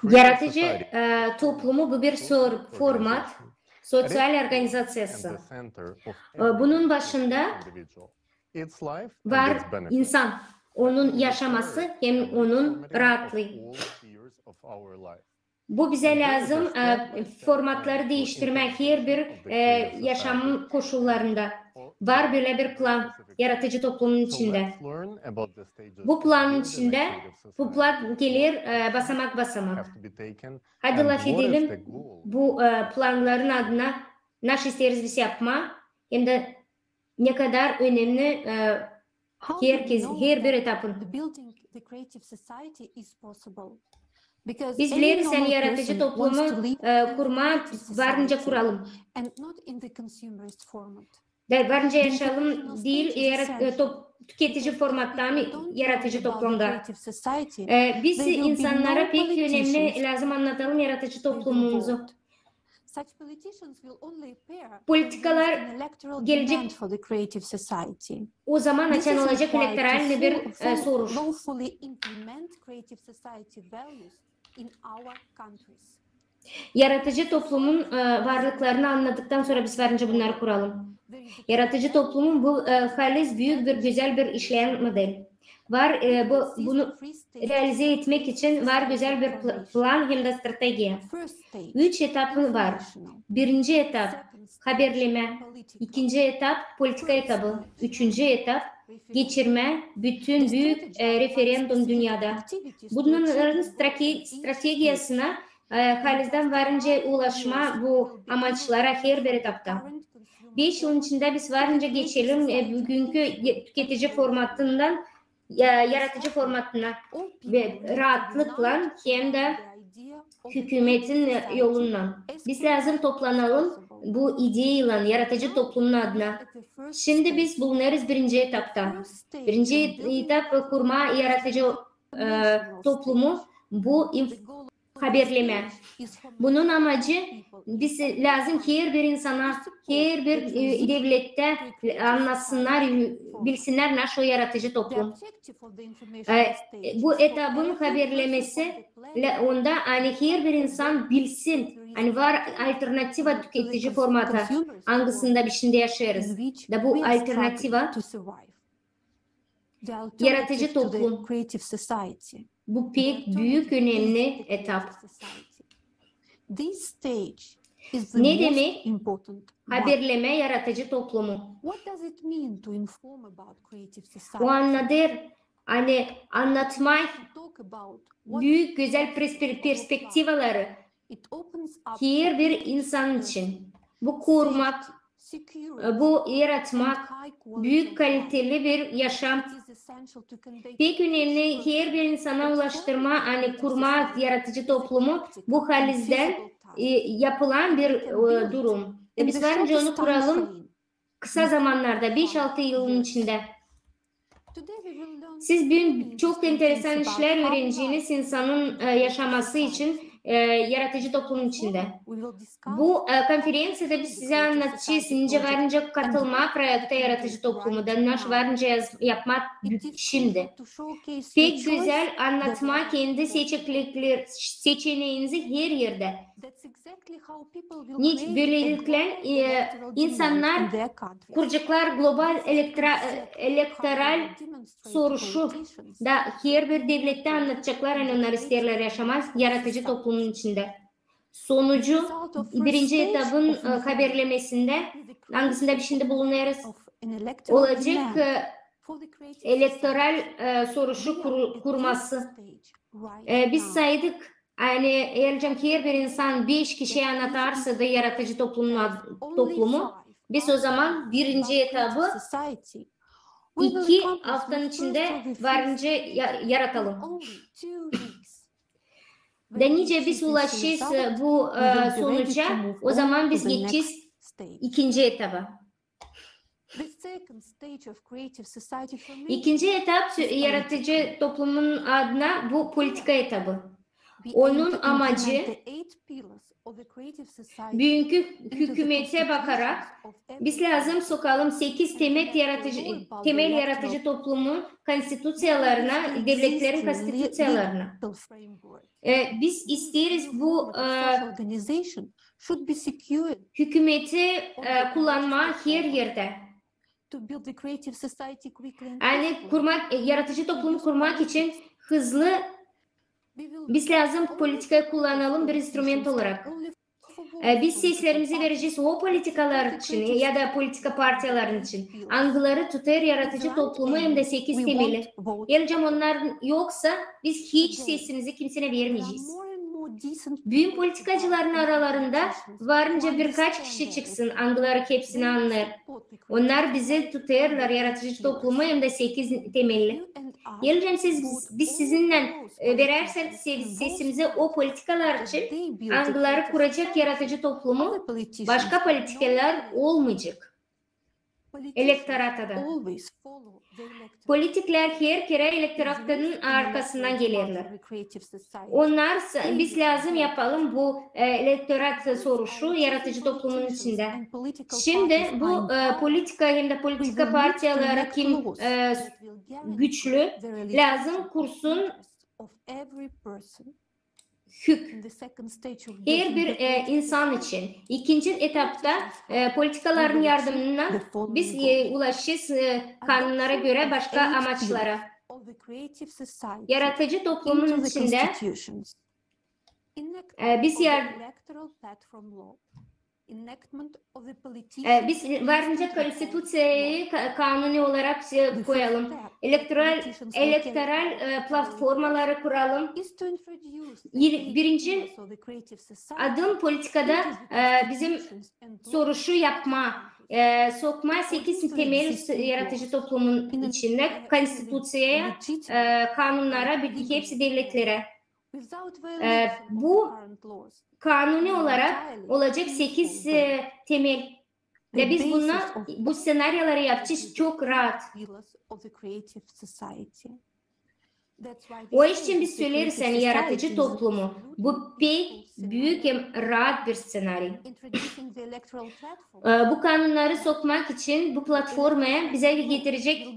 Yaratıcı toplumu bu bir format, sosyal organizasyası. Bunun başında var insan, onun yaşaması hem onun rahatlığı. Bu bize lazım formatları değiştirmek her bir yaşam koşullarında. Var böyle bir plan yaratıcı toplumun içinde. Bu planın içinde bu plan gelir basamak basamak. Hadi laf edelim bu planların adına nasıl isteriz biz yapma hem de ne kadar önemli her bir etapın. Biz biliriz yani yaratıcı toplumu kurma varınca kuralım. Varınca yaşayalım değil, tüketici formattan yaratıcı toplumda. Biz insanlara pek önemli lazım anlatalım yaratıcı toplumumuzu. Politikalar gelecek o zaman açan olacak elektoral bir soruş. Yaratıcı toplumun varlıklarını anladıktan sonra biz varınca bunları kuralım. Yaratıcı toplumun bu halis büyük bir güzel bir işleyen model. Var bunu realize etmek için var güzel bir plan hem de strateji. 3 etapı var. Birinci etap haberleme, ikinci etap politika etabı, üçüncü etap geçirme bütün büyük referandum dünyada. Bunların stratejisine halizden varınca ulaşma bu amaçlara her bir etapta. 5 yılın içinde biz varınca geçelim bugünkü tüketici formatından yaratıcı formatına ve rahatlıkla hem de hükümetin yolundan. Biz lazım toplanalım bu ideyle yaratıcı toplumun adına. Şimdi biz bulunarız birinci etapta. Birinci etap kurma yaratıcı toplumu bu haberleme. Bunun amacı biz lazım ki her bir insana, her bir devlette anlatsınlar, bilsinler nasıl yaratıcı toplum. Bu etapın haberlemesi onda hani her bir insan bilsin. Hani var alternativa tüketici formata hangisinde bir şimdi yaşarız. Da bu alternativa yaratıcı toplum. Bu pek büyük önemli etap. Ne demek? Haberleme yaratıcı toplumu. O anladır. Hani anlatmak büyük güzel perspektivaları her bir insan için. Bu kurmak, bu yaratmak büyük kaliteli bir yaşam. Pek önemli her bir insana ulaştırma, hani kurma yaratıcı toplumu bu halizden yapılan bir durum. Biz varınca onu kuralım kısa zamanlarda 5-6 yılın içinde. Siz bugün çok enteresan işler öğreneceğiniz insanın yaşaması için yaratıcı toplumun içinde. Bu konferansiyada biz size anlatacağız. Nince varınca katılmak hayatta yaratıcı toplumu da nasıl varınca yapmak şimdi. Pek güzel anlatma kendi seçeneğinizi her yerde. Böylelikle insanlar kuracaklar global elektoral soruşu da her bir devlette anlatacaklar. Yani onlar isterler yaşamaz yaratıcı toplumun içinde. Sonucu birinci etapın haberlemesinde hangisinde bir şimdi bulunuruz olacak elektoral soruşu kurması. Biz saydık yani eğer her bir insan 5 kişiye anlatarsa da yaratıcı toplumu biz o zaman birinci etabı 2 haftanın içinde varınca yaratalım. Denice biz ulaşacağız bu sonuca o zaman biz geçeceğiz ikinci etaba. İkinci etap yaratıcı toplumun adına bu politika etabı. Onun amacı bugünkü hükümete bakarak biz lazım sokalım 8 temel yaratıcı toplumun konstitüsyalarına, devletlerin konstitüsyalarına. Biz isteriz bu hükümeti kullanma her yerde. Yani yaratıcı toplumu kurmak için hızlı biz lazım politikayı kullanalım bir instrument olarak. Biz seslerimizi vereceğiz o politikalar için ya da politika partiyaların için. Angıları tutar yaratıcı toplumu hem de 8 temeli. Geleceğim onlar yoksa biz hiç sesimizi kimsine vermeyeceğiz. Büyük politikacıların aralarında varınca birkaç kişi çıksın, angıları hepsini anlar. Onlar bizi tutarlar yaratıcı toplumu hem de 8 temelli. Geleceğim biz sizinle verersek sesimizi o politikalar için angıları kuracak yaratıcı toplumu başka politikalar olmayacak. Elektorata da. Politikler her kere elektoratın arkasından gelirler. Onlar biz lazım yapalım bu elektorat soruşu yaratıcı toplumun içinde. Şimdi bu politika hem de politika partiyaları kim güçlü lazım kursun her bir insan için. İkinci etapta politikaların yardımına biz ulaşacağız kanunlara göre başka amaçlara. Yaratıcı toplumun içinde biz varınca konstitüsyayı kanuni olarak koyalım. Elektoral platformaları kuralım. Birinci adım politikada bizim soruşu yapma, sokma 8 temel yaratıcı toplumun içinde konstitüsyaya, kanunlara, hepsi devletlere. Bu kanuni olarak olacak 8 temel. Ve biz bu senaryoları yapacağız çok rahat. O için biz söyleriz yani yaratıcı toplumu. Bu pek büyük hem rahat bir senaryo. Bu kanunları sokmak için bu platformaya bize getirecek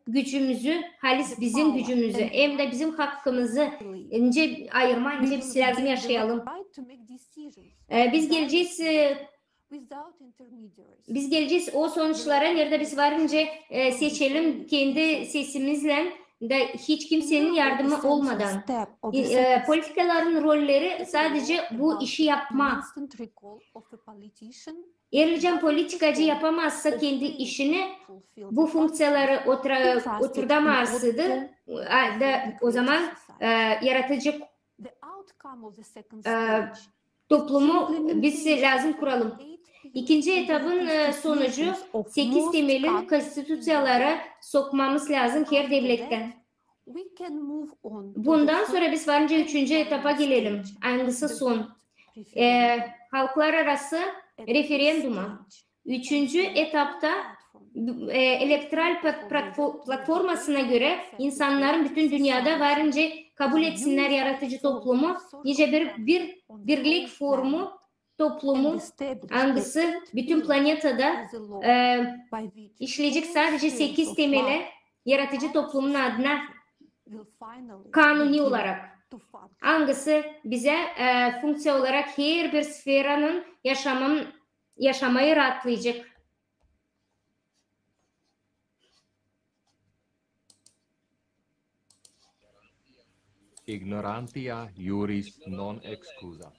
gücümüzü, halis bizim gücümüzü, hem de bizim hakkımızı ince ayırma, ince biz lazım yaşayalım. Biz geleceğiz o sonuçlara nerede biz varınca seçelim kendi sesimizle de hiç kimsenin yardımı olmadan. Politikaların rolleri sadece bu işi yapma. Ayrıca politikacı yapamazsa kendi işini bu fonksiyaları oturtamazdı. O zaman yaratıcı toplumu biz lazım kuralım. İkinci etapın sonucu 8 temelin konstitüsyalara sokmamız lazım her devletten. Bundan sonra biz varınca 3. etapa gelelim. Hangisi son? Halklar arası referanduma. 3. etapta elektoral platformasına göre insanların bütün dünyada varınca kabul etsinler yaratıcı toplumu. Nice bir birlik formu toplumu hangisi bütün planetada işleyecek sadece 8 temele yaratıcı toplumun adına kanuni olarak hangisi bize fonksiyon olarak her bir sferanın yaşamayı rahatlayacak. Ignorantia juris non excusa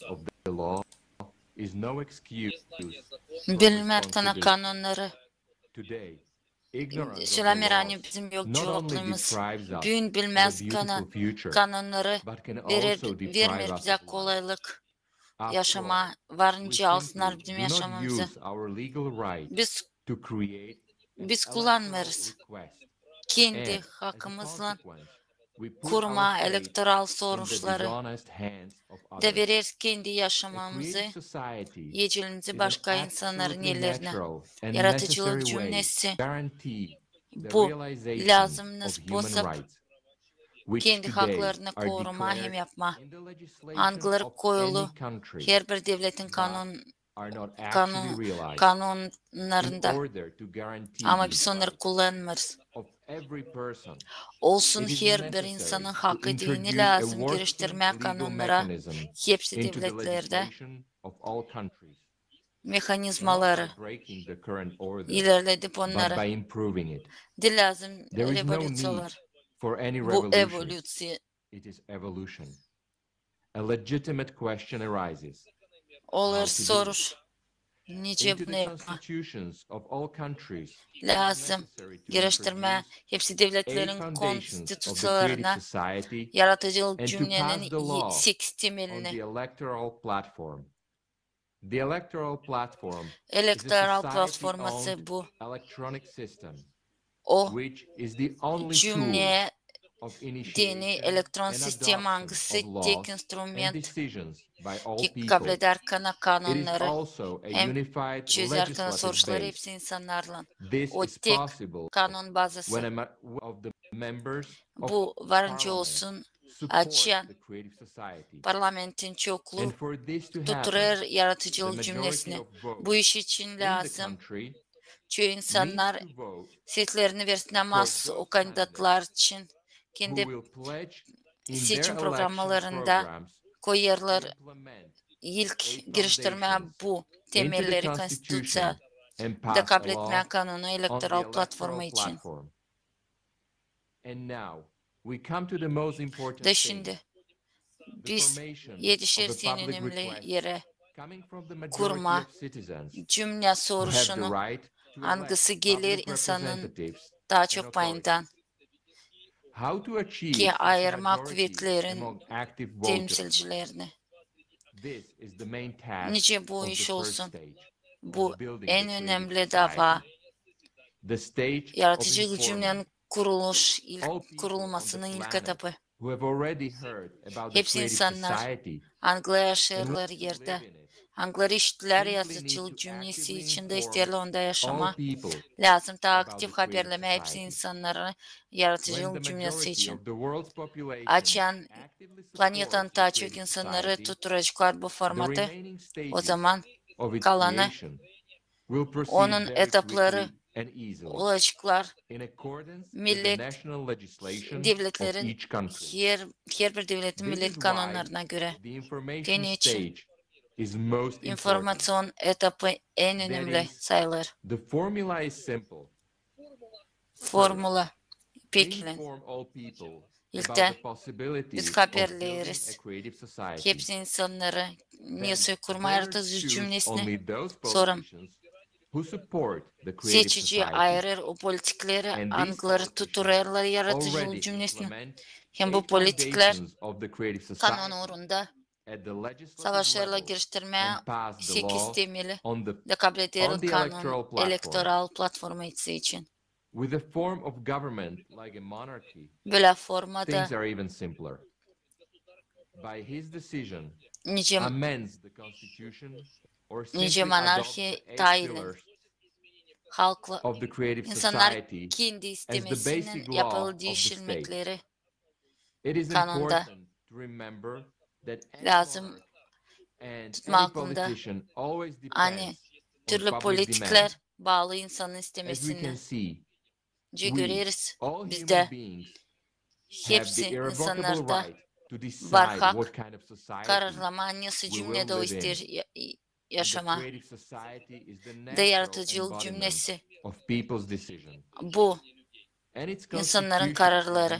of the law is no excuse. Bilmekten kanunları söylemirani bizim yok cevaplarımız. Gün bilmez kanunları vermir bize kolaylık yaşama varınca alsınlar bizim yaşamamızı. Biz kullanmıyoruz. Kendi hakkımızla kurma elektoral sonuçları da veririz kendi yaşamamızı, yecilimizi başka insanların ellerine. Yaratıcılık cümlesi bu lazımınız bozak kendi haklarını koruma hem yapma. Angları koyulu her bir devletin kanunlarında. Ama biz onları kullanmıyoruz. Olsun her bir insanın hakkı dini lazım geliştirme kanunlara hepsi devletlerde mekanizmaları ilerledip onları de lazım revolüsyolar. Bu evolüsyon. Olur sorur. Nice bunu yapma. Lazım geliştirme hepsi devletlerin konstitüsyolarına yaratıcılık cümlenin 6 temelini. Elektoral platforması bu. O cümleye dini elektron sistem hangisi tek instrument ki kabul eder kanunları hem çözer soruları hepsi insanlarla. O tek kanun bazısı. Bu varınca olsun açan parlamentin çokluğu tuturur yaratıcılık cümlesini. Bu iş için lazım. Çünkü insanlar seslerini versinler o kandidatlar için kendi seçim programlarında koyarlar. İlk geliştirme bu temelleri konstitüsyon da kabul etme kanunu elektoral platformu için. Da şimdi biz yetişirsin önemli yere kurma cümle soruşunu hangisi gelir insanın daha çok payından ki ayırma kuvvetlerin temsilcilerini. Nice bu iş olsun. Bu en önemli dava. Yaratıcı cümlenin kurulmasının ilk etapı. Hepsi insanlar Anglo yaşarlar yerde. Anglo işittiler yaratıcılık cümlesi içinde isterler onda yaşama. Lazım da aktif haberleme hepsi insanların yaratıcılık cümlesi için. Açan planetanın daha çok insanları tutturacaklar bu formatı. O zaman kalanı onun etapları olacaklar. Millet devletlerin her bir devletin millet kanunlarına göre. Dini için informasyon etapı en önemli sayılır. Formula peklen. İlkten biz haberleriz. Hepsi insanları niyası kurma yaratıcı cümlesini sorum. Seçici ayırır o politikleri angları tuturarlar yaratıcı cümlesini. Hem bu politikler kanun uğrunda savaşlarla geliştirmeye 8 temeli de kabul edilir kanun elektoral platformu için. Böyle formada nice monarşi tayin halkla insanlar kendi istemesinin yapılı değiştirmekleri kanunda lazım tutma aklında. Hani türlü politikler bağlı insanın istemesini görürüz. Bizde hepsi insanlarda var hak kararlama annesi cümlede o ister yaşama. Da yaratıcılık cümlesi. Bu insanların kararları.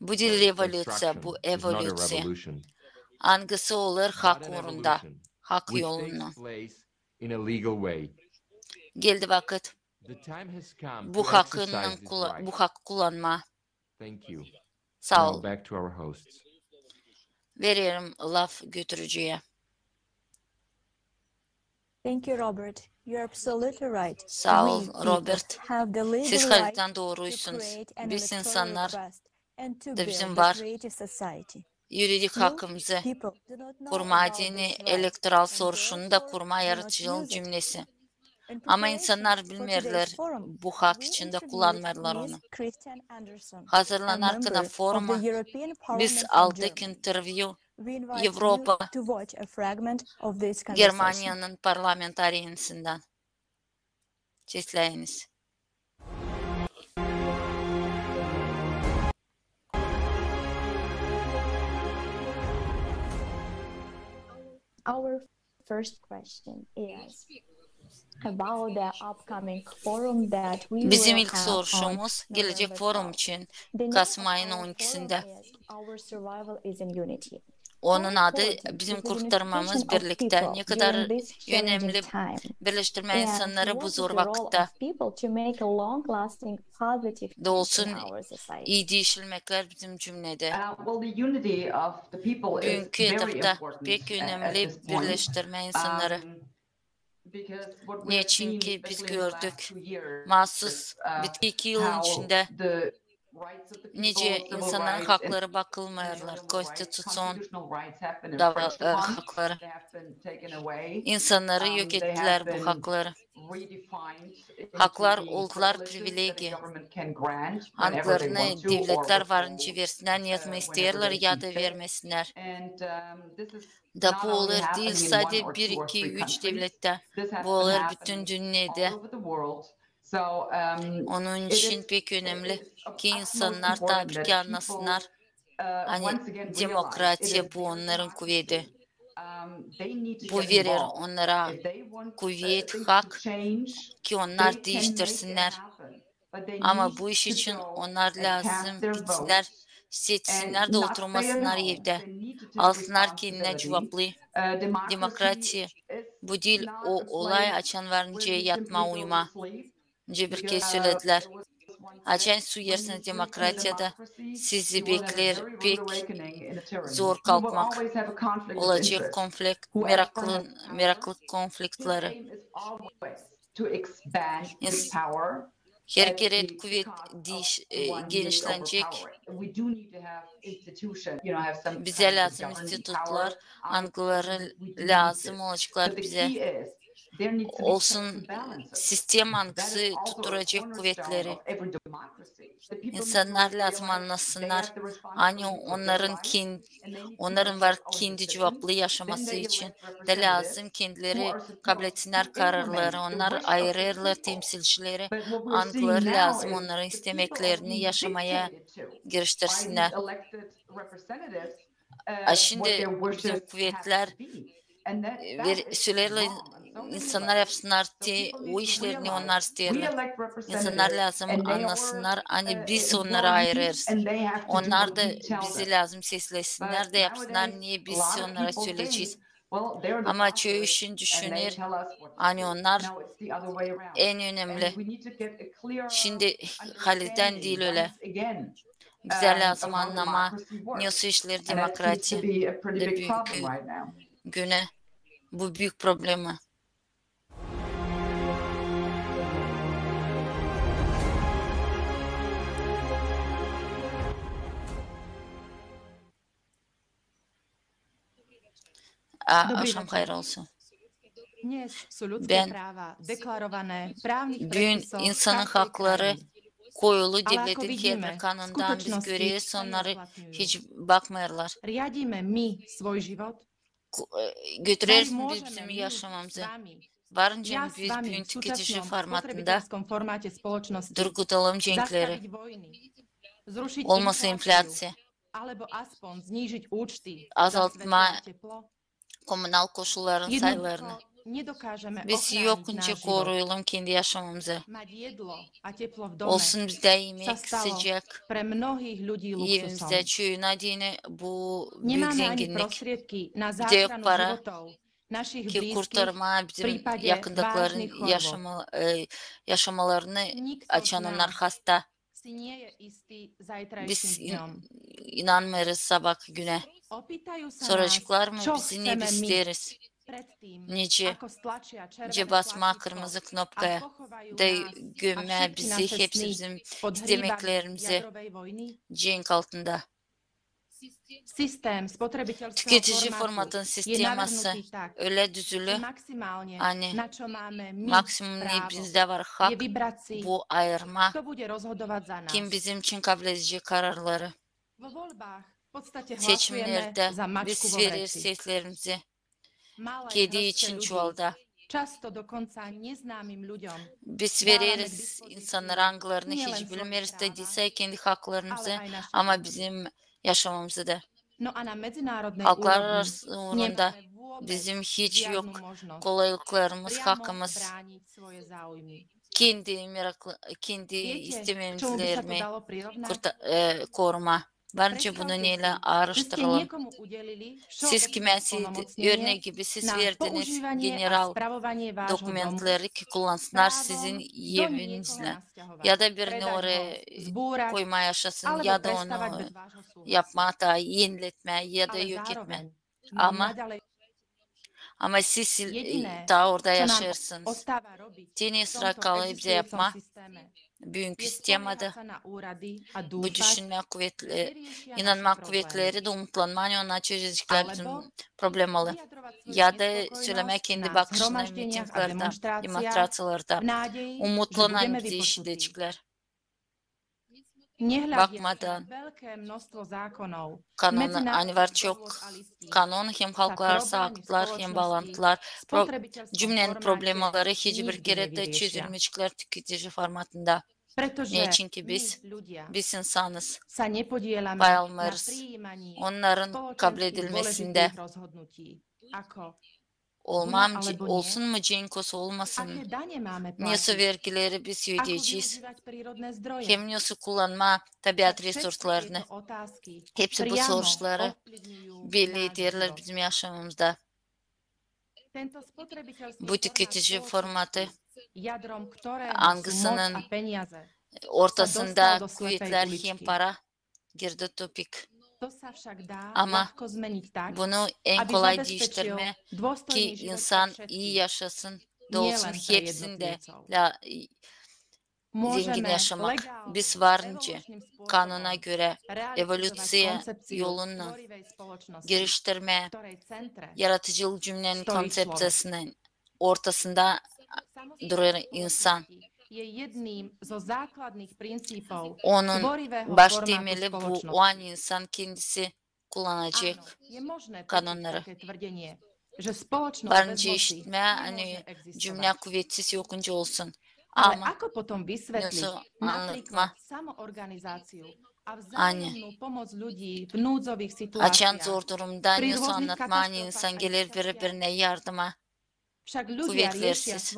Bu değil revolüsyon, bu evolüsyon. Hangisi olur hak uğrunda, hak yoluna. Geldi vakit. Bu hakkı kullanma. Sağ ol. Veriyorum laf götürücüye. Thank you, Robert. You're absolutely right. Sağ ol, Robert. Siz hakikaten doğruysunuz. Biz insanlar da bizim var. Yürüdük hakkımızı kurma dini elektoral soruşunu da kurma yaratıcılık cümlesi. Ama insanlar bilmirler, bu hak içinde kullanmırlar onu. Hazırlanarken foruma biz aldık interview Avrupa Germanya'nın parlamentariyesinden. İzleyiniz. Our first question is about the upcoming forum that we Bizim will ilk have soruşumuz on gelecek November forum 12th. için The name Kasım of ayının our 12'sinde. forum is Our Survival is in Unity. Onun adı important bizim is the kurtarmamız unification of birlikte. people Ne kadar during this challenging önemli time. birleştirme And insanları bu what is zor the role vakitte of people to make a long-lasting positive de change olsun in our society? iyi değişilmekler bizim cümlede. Well, the unity of the people is Bugünkü very etapta important pek at önemli this point. birleştirme insanları. Because what we Niye? have seen, Çünkü biz especially in the last gördük 2 years, mahsus is bitki 2 yılın içinde the rights of the people, nice civil insanların rights, hakları bakılmıyorlar. Konstitüsyon constitutional rights have been infringed upon. hakları. They have been taken away. İnsanları yok They have ettiler been bu hakları. redefined into Haklar being oldular privileges that a privilegi. government can grant whenever they Haklarını want to, or devletler varınca versinler, niyetme whenever isterler they ya see da fit. vermesinler. And this is Da not bu only olur değil happening in one sadece or 1, two or 2, three 3 countries. devlette. This has Bu been olur happening bütün all dünyada. over the world. So Onun it için is pek önemli of ki utmost insanlar important tabii that ki anlasınlar. people Hani once again realize it demokrasiye is bu their onların kuvveti. democracy. They need to Bu get verir involved. onlara If they want kuvvet, things hak to change, ki onlar they can make it değiştirsinler. happen. But they Ama need bu iş to için go onlar and lazım cast their gitsinler, vote seçsinler and de not stay at oturmasınlar home. evde. They need to take Alsınlar kendine responsibility. cevaplı. Democracy Demokrasi is bu değil not o a olay place açan where varınca you yatma simply go to uyuma. sleep. Önce bir Because kez söylediler. there was one Açan said, su when you yersiniz sleep in a demokrasiyada democracy, sizi you will have a bekler very rude pek awakening in a tyranny. zor You will kalkmak. always have a conflict of Olacak interest. konflikt, Whoever has meraklı power, his konfliktleri. aim is always to expand his İns- power. Her at kere the kuvvet cost of the one he is genişlenecek. overpowering. We do need to have institution, have some Bize kind of lazım governing institutlar, power. algıları We do need lazım this. olacaklar But the bize. key is there needs to be checks Olsun and balances. sistem That hangisi is also a tutturacak cornerstone kuvvetleri. of every democracy. The people need İnsanlar to lazım realize they anlasınlar. have the Hani responsibility for their onların lives, and they need to onların make var their own kendi decisions. cevaplı Then yaşaması they için elect de representatives lazım who kendileri are supposed kabul to etsinler kararları. implement the Onlar wish of the ayırırlar people. temsilcileri. But what we're seeing Anıları now lazım is onların the people are istemeklerini being yaşamaya dictated to by giriştirsinler. these elected representatives what Şimdi their bizim wishes have kuvvetler to be. And that is söylerler wrong on so many insanlar levels. yapsınlar So diye people o need to işlerini realize onlar we isterler. elect İnsanlar representatives lazım and they are anlasınlar. Hani biz onları employees ayırırız. and they have to do Onlar what da we tell bizi them. lazım seslesinler But de yapsınlar. nowadays Niye a biz lot of onlara people söyleyeceğiz? think, well, they're the Ama çoğu bosses işin and they düşünür. tell us what to Hani do. onlar No, it's the other way around. en And önemli. we need to get a clear Şimdi Halil'den değil understanding öyle. once again Bize of lazım how anlama democracy works. nasıl işler And that seems to demokrasi. be a pretty De big problem bugünkü right now. güne bu büyük problemi. Akşam hayır olsun. Ben bugün insanın hakları koyulu devletin her bir kanundan biz görüyoruz, onları hiç bakmıyorlar. Götürürüz biz bizim yaşamamızı. Varınca biz bugün tüketici formatında durgutalım cenkleri. Olmasa enflasya. Azaltma kommunal koşulların sayılarını. Biz yokunca koruyalım kendi yaşamamızı. Olsun bizde yemek, sıcak, evimizde çöyüne diyene bu büyük zenginlik. Bizde yok para ki kurtarma bizim yakındakilerin yaşamalarını açan onlar hasta. Biz inanmıyoruz sabah güne. Soracaklar mı bizi ne biz deriz? Nice basma kırmızı knopkaya da gömme bizi hepsi bizim istemeklerimizi cenk altında. Tüketici formatın sisteması öyle düzülü, hani maksimum ne bizde var hak, bu ayırma, kim bizim için kabul edici kararları. Seçimlerde biz verir seslerimizi, kedi için çuvalda. Biz veririz insanlara hangilerini hiç bilmeriz dediyse kendi haklarımızı ama bizim yaşamamızı da. Halklar arasında bizim hiç yok kolaylıklarımız, hakkımız, kendi istememizlerimi koruma. Bence bunu neyle araştıralım. Siz kime örnek gibi siz verdiniz general dokumentleri ki kullansınlar sizin evinizle. Ya da birini oraya koyma yaşasın ya da onu yapma, da yeniletme ya da yok etme. Ama siz daha orada yaşarsınız. Teni sıra kalıp bize yapma. Bugünkü sistemada bu düşünme kuvvetleri, inanma kuvvetleri de umutlanma, onlar çözecekler bizim problemalı. Ya da söyleme kendi bakışına mitinglerde, demonstrasyonlarda umutlanan bizi işleyecekler. Bakmadan kanun, hani var çok kanun, hem halklar arası haklar hem bağlantılar, cümlenin problemleri hiçbir kere de çözülmeyecekler tüketici formatında. Niye? Çünkü biz insanız, pay almarız. Onların kabul edilmesinde olsun mu Cenkos olmasın mı? Nasıl vergileri biz ödeyeceğiz? Hem nasıl kullanma tabiat resurslarını? Hepsi bu soruları belli ederler bizim yaşamımızda. Bu tüketici formatı hangisinin ortasında kuvvetler hem para girdi topik. Ama bunu en kolay değiştirme ki insan iyi yaşasın da olsun hepsinde zengin yaşamak. Biz varınca kanuna göre evolüsiya yolunu geliştirme, yaratıcılık cümlenin konsepsiyasının ortasında durur insan. Onun baş temeli bu. O an insan kendisi kullanacak kanunları. Bence işitme hani cümle kuvvetsiz yokunca olsun. Ama nasıl anlatma? Hani açan zor durumda nasıl anlatma? Hani insan gelir birbirine yardıma. Kuvvetlersiz.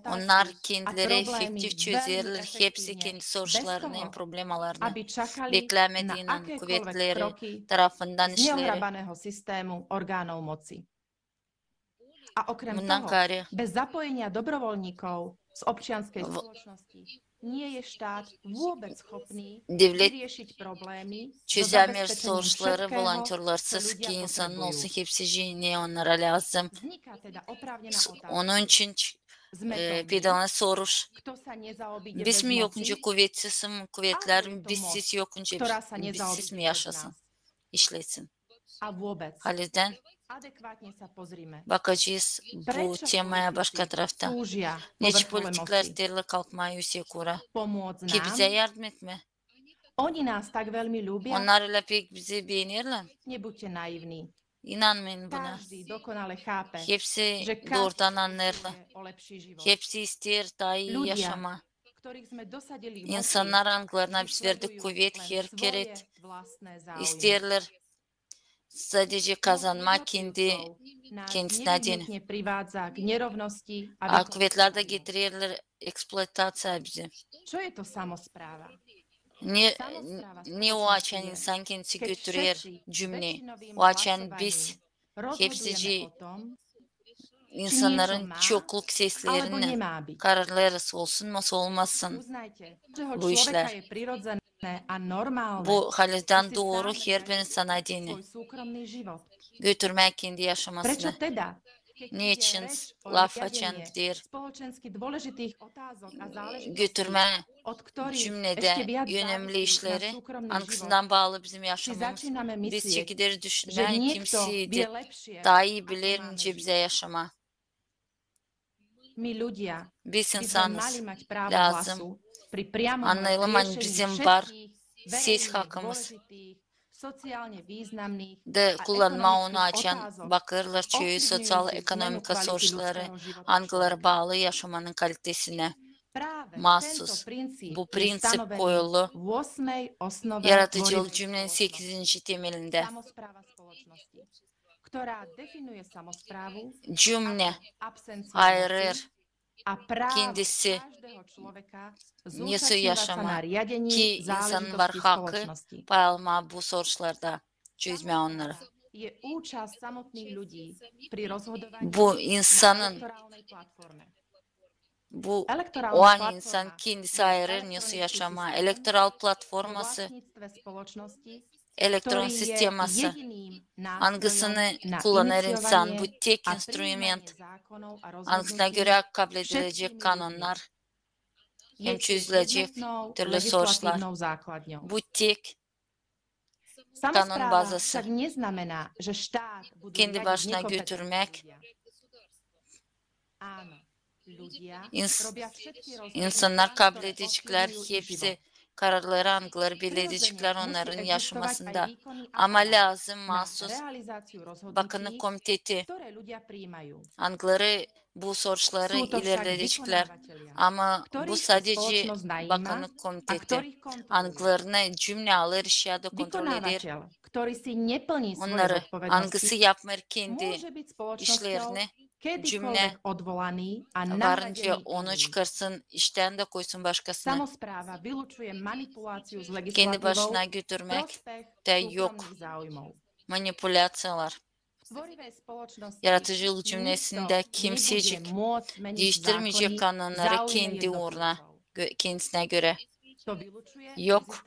Onlar kendileri efektif çözerler. Hepsi kendi sorularını, problemalarını beklemediğinin kuvvetleri tarafından işleri. Bundan gayri devlet çözemiyor soruları volontörlersіз ki insanın olsun hepsi ne onlara lazım. Onun için pedalına soruş. Biz mi yokunca kuvvetsiz mi kuvvetler, bizsiz yokunca bizsiz mi yaşasın, işlesin. Haliden bakacağız bu temaya başka tarafta. Neçe politikler sterili kalkmaya yüksek ura. Ki bize yardım etme. Onlar pek bizi beğenirler. İnanmayın buna. Hepsi doğrudan anlarlar. Hepsi ister daha iyi yaşama. İnsanlar hangilerine biz verdik kuvvet, hareket isterler. Sadece kazanma kendisine değil. Kuvvetler de getirirler eksploatasiya bizi. Ne o açan insan kendisi götürür cümle. O açan biz hepsici insanların çokluk seslerini kararlarız olsun mu olmasın bu işler. Bu halden doğru her bir insana dini götürmek kendi yaşamasını. niçin laf açandır, götürme cümlede önemli işleri ankısından bağlı bizim yaşamamız. Biz çekidir düşünen kimseydi. Daha iyi bilirce bize yaşama. Biz insanız. Lazım. Anlayalım bizim var. Siz hakkımız. De kullanma onu açan bakırlar çünkü sosyal ekonomik sonuçları hangileri bağlı yaşamanın kalitesine mahsus. Bu prensip koyulu yaratıcılık cümlenin 8. temelinde. Cümle ayırır kendisi nasıl yaşama ki insanın var hakkı paylaşma bu sonuçlarda çözme onları. Bu insanın o an insan kendisi ayırır nasıl yaşama. Elektoral platforması elektron sisteması hangisini kullanır insan bu tek instrument hangisine göre kabul edilecek kanunlar hem çözülecek türlü sonuçlar bu tek kanun bazası kendi başına götürmek insanlar kabul edecekler hepsi kararları hangileri belirleyecekler onların yaşamasında. Ama lazım mahsus bakanlık komiteti hangileri bu sonuçları ilerleyecekler. Ama bu sadece bakanlık komiteti hangilerini cümle alır ya da kontrol eder. Onları hangisi yapmıyor kendi işlerini cümle varınca onu çıkarsın işten de koysun başkasına. Kendi başına götürmek de yok. Manipülasyalar. Yaratıcılık cümlesinde kimsecik değiştirmeyecek kanunları kendi uğruna, kendisine göre. Yok.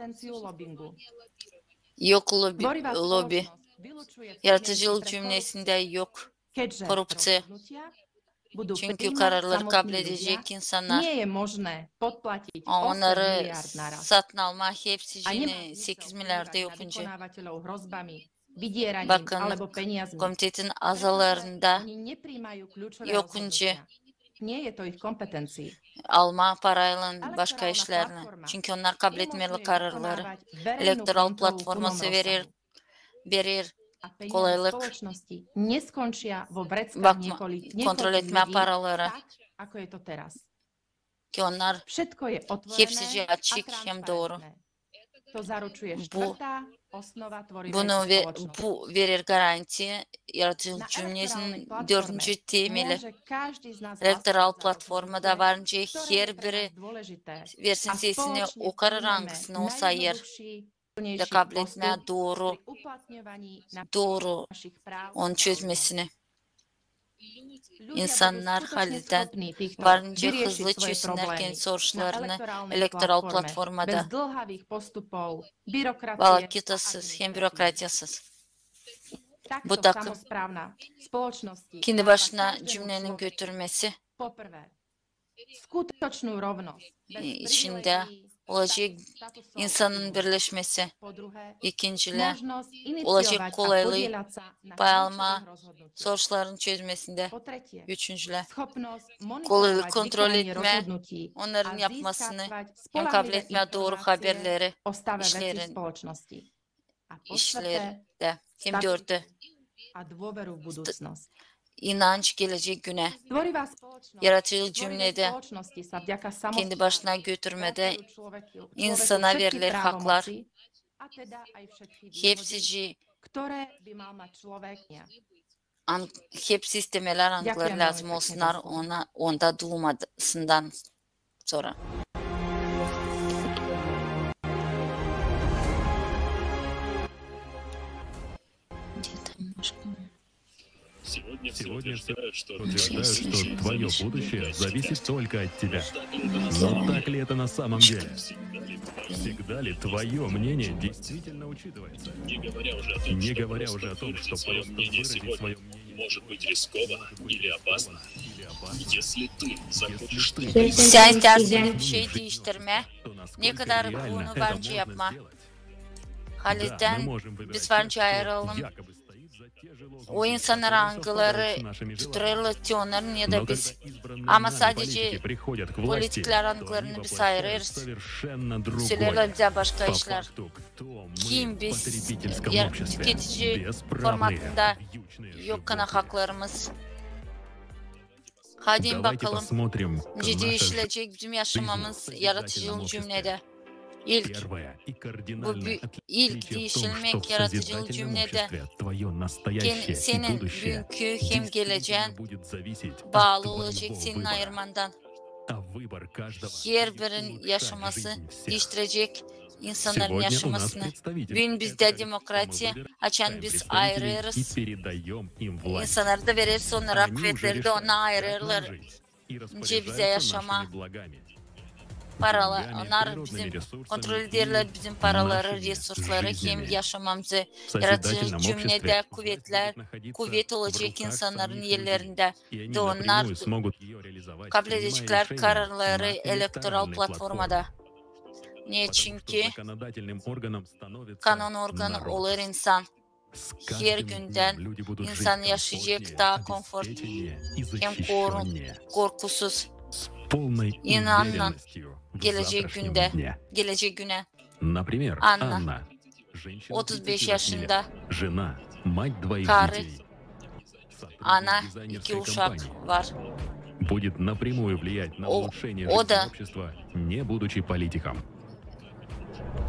Yok lobi. Yaratıcılık cümlesinde yok. Korupsiya. Çünkü kararları kabul edecek insanlar onları satın alma hepsi 8 milyarda yokunca. Bakın komitetin azalarında yokunca alma parayla başka işlerini. Çünkü onlar kabul etmeli kararları. Elektoral platforması verir kolaylık. Bakma, kontrol etme paraları. Ki onlar hepsi açık hem doğru. Bu verir garanti yaratıcılık cümlesinin 4. temeli. Elektoral platformada varınca her biri versin sesini o karar hangisini o sayır. De kabul etme doğru onu çözmesini. İnsanlar halden varınca hızlı çözsünler kendi sonuçlarını elektoral platformada. Valakitasız hem bürokratyasız. Bu takım kendi başına cümlenin götürmesi içinde olacak insanın birleşmesi. İkinciyle olacak kolaylığı paylaşma sonuçların çözmesinde. Üçüncüle kolaylık kontrol etme, onların yapmasını hem kabul etme doğru haberleri işlerde. Hem dörtte inanç gelecek güne. Yaratıcılık cümlede kendi başına götürmede insana verilir haklar. Hepsi istemeler hangileri lazım olsunlar onda doğmasından sonra. Сегодня утверждают, что твое будущее зависит только от тебя. Но так ли это на самом деле? Всегда ли твое мнение действительно учитывается? Не говоря уже о том, что просто выразить свое мнение Sen dersini bir şey değiştirme. Ne kadar bunu bence yapma. Halil'den biz bence ayrılalım. O insanlar angıları tutuyorlar ya da biz. Ama sadece politikler angılarını biz ayırırız. Söylerler bize başka işler. Kim biz tüketici formatında yok kana haklarımız. Hadi bakalım. Nece değişilecek bizim yaşamamız yaratıcı cümlede. İlk değişilmek yaratıcı cümlede senin bugünkü hem geleceğin bağlı olacak senin ayırmandan. Her birinin yaşaması değiştirecek insanların yaşamasını. Bugün bizde demokrasi açan biz ayırırız. İnsanları da veririz onlara, kuvvetleri de ona ayırırlar. Nece bize yaşama. Paralar, onlar bizim kontrol ederler bizim paraları, resursları, hem yaşamamızı yaratıcı cümlede kuvvet olacak insanların yerlerinde de onlar kabul edecekler kararları elektoral platformada. Niye? Çünkü kanon organı olur insan. Her günden insan yaşayacak daha konfor hem korkusuz. İnanla gelecek güne. Anna, 35 yaşında, karı, ana, 2 uşak var. O da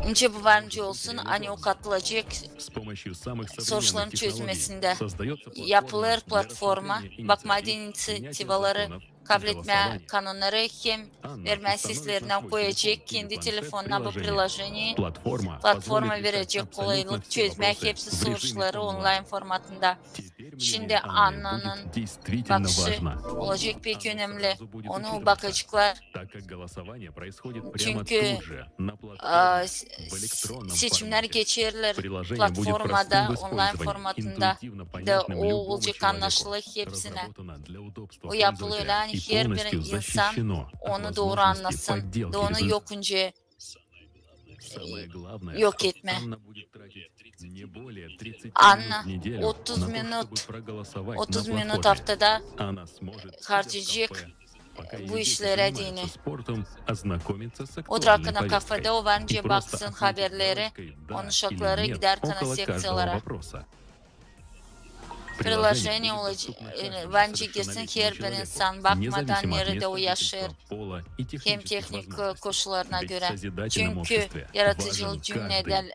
Nece bu bence olsun, hani o katılacak sorunların çözmesinde yapılır platforma, bakma inisiyativaları kabul etme kanunları hem verme seslerine koyacak, kendi telefonuna bu prilajeni platforma verecek kolaylık çözmek hepsi soruları online formatında. Şimdi Anna'nın bakışı olacak pek önemli. Onu bakacaklar. Çünkü seçimler geçerler platformada, online formatında da o olacak anlaşılır hepsine. O yapılıyor. Her bir insan onu doğru anlasın, da onu yokunca yok etme. Anna 30 minut haftada harcayacak bu işlere dini. Oturakına kafede o bence baksın haberleri, konuşakları gider kana seksiyalara. Приложение olacak, bence girsin her bir insan bakmadan nerede o yaşar, hem teknik koşullarına göre. Çünkü yaratıcılık cümleden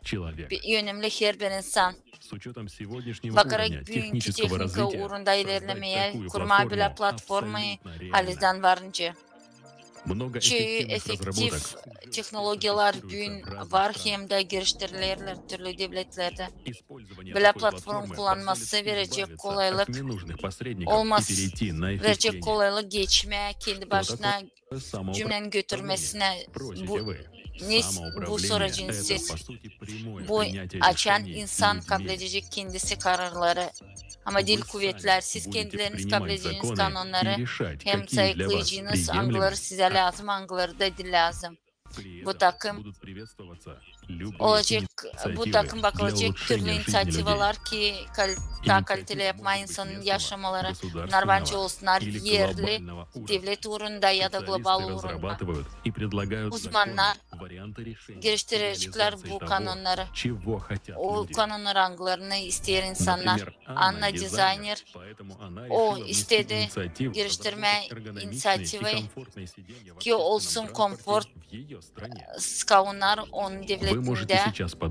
önemli her bir insan. Bakarak bugünkü teknik uğrunda ilerlemeye kurma bile platformayı Halil'den varınca. Çünkü efektif teknolojiler bugün var hem de geliştirilirler türlü devletlerde. Böyle platform kullanması verecek kolaylık olmaz. Verecek kolaylık geçme, kendi başına cümlenin götürmesine bu sürecin siz. Bu açan insan kabul edecek kendisi kararları. Ama dil kuvvetler, siz kendileriniz kabul edeceğiniz kanunları hem sayıklayacağınız angıları size lazım, angıları da dil lazım. Bu takım olacak, bu takım bakılacak türlü inisiyativalar ki daha kaliteli yapma insanın yaşamaları. Bunlar bence olsunlar yerli, devlet uğrunda ya da global uğrunda. Uzmanlar geliştirecekler bu kanunları. O kanunlar angılarını isteyen insanlar. Anna dizayner, o istedi geliştirme inisiyativi ki olsun konfor skavunlar onun devletinde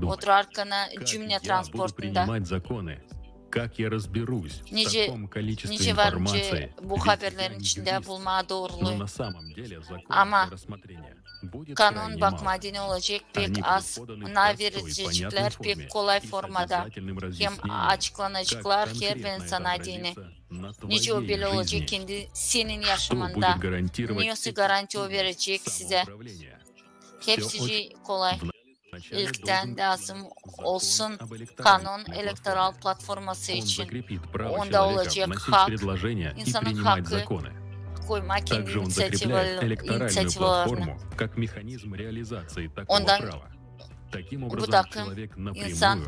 oturarkana cümle transportunda. Nice varınca bu haberlerin içinde bulma doğruluğu. Ama kanun bakmadığını olacak pek az. Ona vericiler pek kolay formada. Hem açıklanacaklar her bir insan adını. Nice o bile olacak kendi senin yaşamında. Niyesi garanti o verecek size. Hepsi kolay. İlkten lazım olsun kanun elektoral platforması için. Onda olacak hak, insanın hakkı koymak kendi inisiyatiflerini. Ondan bu takım insan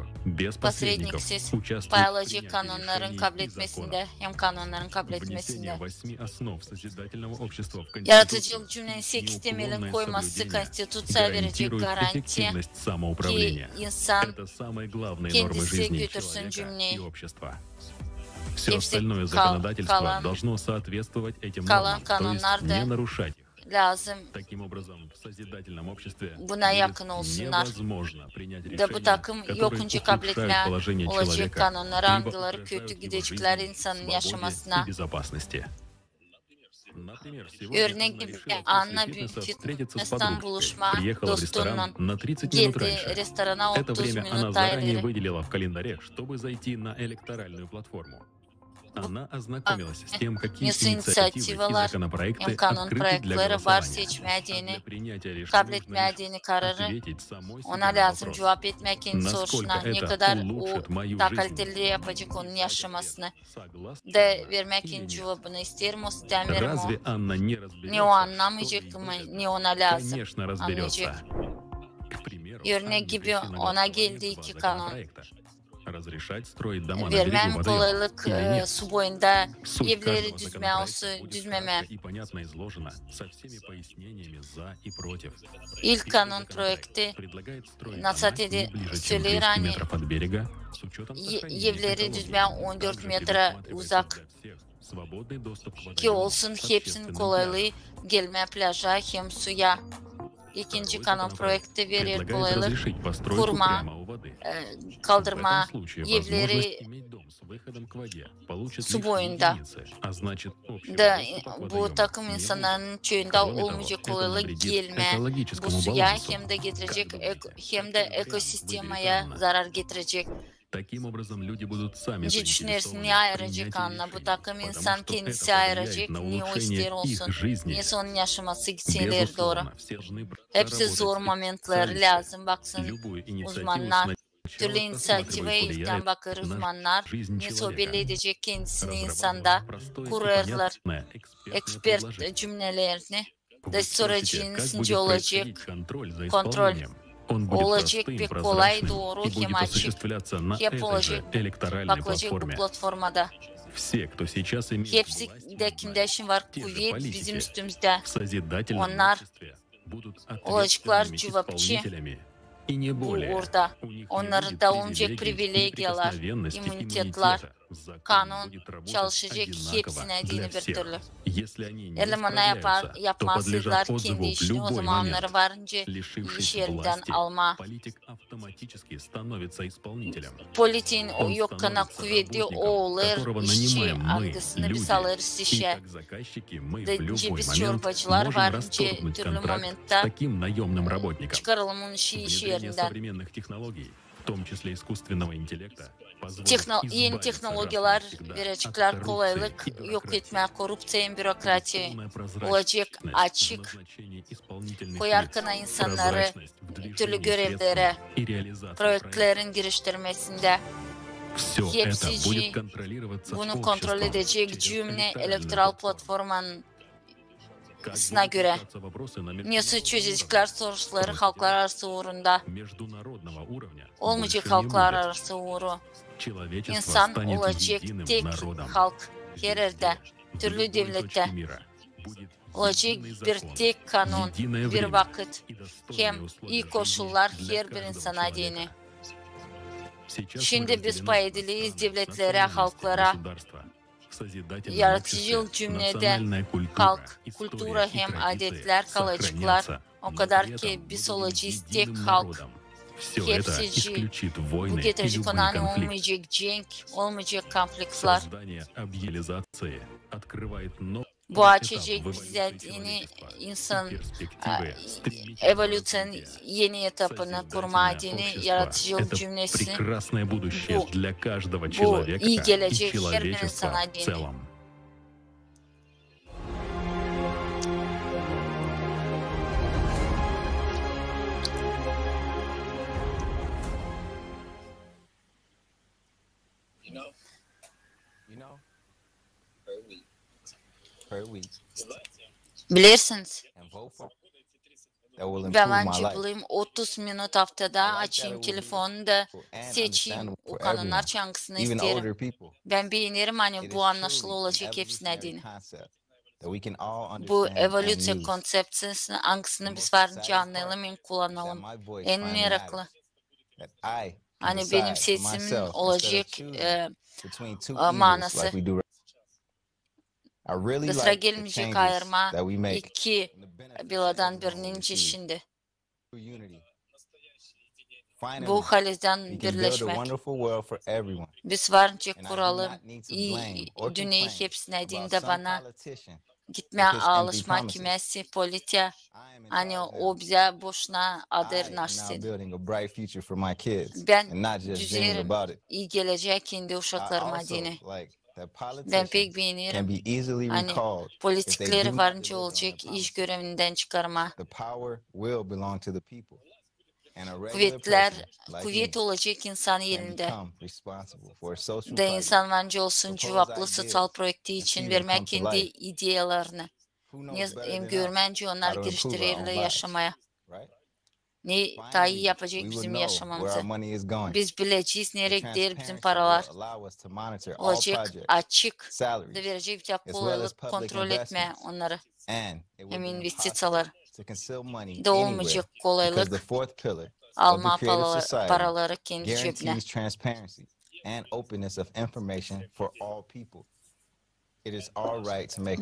посредниksiz paylaşıcı kanunların kabul etmesinde hem kanunların kabul etmesinde. Yaratıcılık cümlenin 8 temelin koyması konstitütsiye verecek garanti ki insan kendisi götürsün cümleyi. Все остальное законодательство должно соответствовать этим нормам, то есть не нарушать их. Таким образом, в созидательном обществе невозможно принять решения, которые ухудшают положение человека, либо угрожают его жизни, свободе и безопасности. Например, сегодня Анна решила встретиться с подругой, приехала в ресторан на 30 минут раньше. Это время она заранее выделила в календаре, чтобы зайти на электоральную платформу. Она ознакомилась с тем, какие инициативы и законопроекты открыты для голосования. Для принятия решений нужно ответить самой себе на вопрос, насколько это улучшит мою жизнь. Разве Анна не разберется? Конечно, разберется. К примеру, Анна законопроекта. Разрешать строить дома на берегу воды или нет? Суть каждого законопроекта и понятно изложена со всеми пояснениями за и против. Предлагает строить дома не ближе, чем 200 метров от берега, с учетом сохранения свободный доступ к воде, общественным. İkinci kanun projekti verir kolaylık, kurma, kaldırma evleri su boyunda. Bu takım insanların köyünde olmayacak kolaylık gelme bu suya hem de getirecek hem de ekosistemaya zarar getirecek. Ne düşünürsün, niye ayıracak Anna? Bu takım insan kendisi ayıracak, niye o ister olsun, niye onun yaşaması gitsinler doğru. Hepsi zor momentler lazım, baksın uzmanlar. Türlü inisiyative ilkten bakır uzmanlar, ne belli edecek kendisini insanda, kurarlar, ekspert cümlelerini, de süreciniz olacak, kontrol. Olacak bir kolay, doğru, hem açık, hep olacak, bakılacak bu platformada. Hepsinde kimde var kuvvet bizim üstümüzde. Onlar olacaklar cevapçı. Bu orada. Onların da olmayacak privilegiyalar, immunitetler, kanun çalışacak hepsine dini bir türlü. Elemanı yapmazlar kendi işini, o zamanları varınca iş yerinden alma. Politin o yokkana kuvveti o olur, işçi algısını biz alırız işe. Deyince biz çorbacılar varınca türlü momentta çıkaralım işi iş yerinden. Yeni teknolojiler verecekler kolaylık, yok etme, korrupsiya, bürokrasi olacak açık, koyarkana insanları türlü görevlere, projektlerin giriştirmesinde. Hepsi bunu kontrol edecek cümle elektoral platformanın göre. Neyse çözecekler soruları halklar arası uğrunda. Olmayacak halklar arası uğru. İnsan olacak tek halk her yerde, türlü devlette. Olacak bir tek kanun, bir vakit, hem iyi koşullar her bir insana dini. Şimdi biz pay ediliyiz devletlere, halklara. Yaratıcılık cümlede halk, kültüra hem adetler kalacaklar. O kadar ki biz olacağız tek halk. Hepsi bu getirecek olan olmayacak cenk, olmayacak konfliktler. Bu açacak bize yeni insan evolüsyon yeni etapını kurma dini yaratıcılık cümlesi bu iyi gelecek her bir insana dini. Bilirsiniz. Ben bence bulayım 30 minut haftada açayım telefonu da seçeyim o kanunlar hangisini isterim. Ben beğenirim hani bu anlaşılı olacak hepsine dediğini. Bu evolüsyon konseptinin hangisini biz varınca anlayalım en kullanalım. En meraklı. Hani benim sesimin olacak manası. Sıra gelmeyecek ayırma iki biladan birinin şimdi. Bu halden birleşmek. Biz varınca kuralım iyi dünyayı hepsine dinde bana gitmeye alışma kimesi politika hani o bize boşuna adır naşsın. Ben düzerim iyi gelecek kendi uşaklarıma dini. Ben pek beğenirim. Hani politikleri varınca olacak iş görevinden çıkarma. Kuvvet olacak insan elinde. Da insan bence olsun cevaplı sosyal projekti için vermek kendi ideyalarını. Hem görmence onlar geliştirirler yaşamaya. Ne daha iyi yapacak bizim yaşamamızı. Biz bileceğiz nereye gider bizim paralar. Olacak açık da verecek bir kolaylık kontrol etme onları. Hem investisiyalar. Da olmayacak kolaylık. Alma paraları kendi cebine.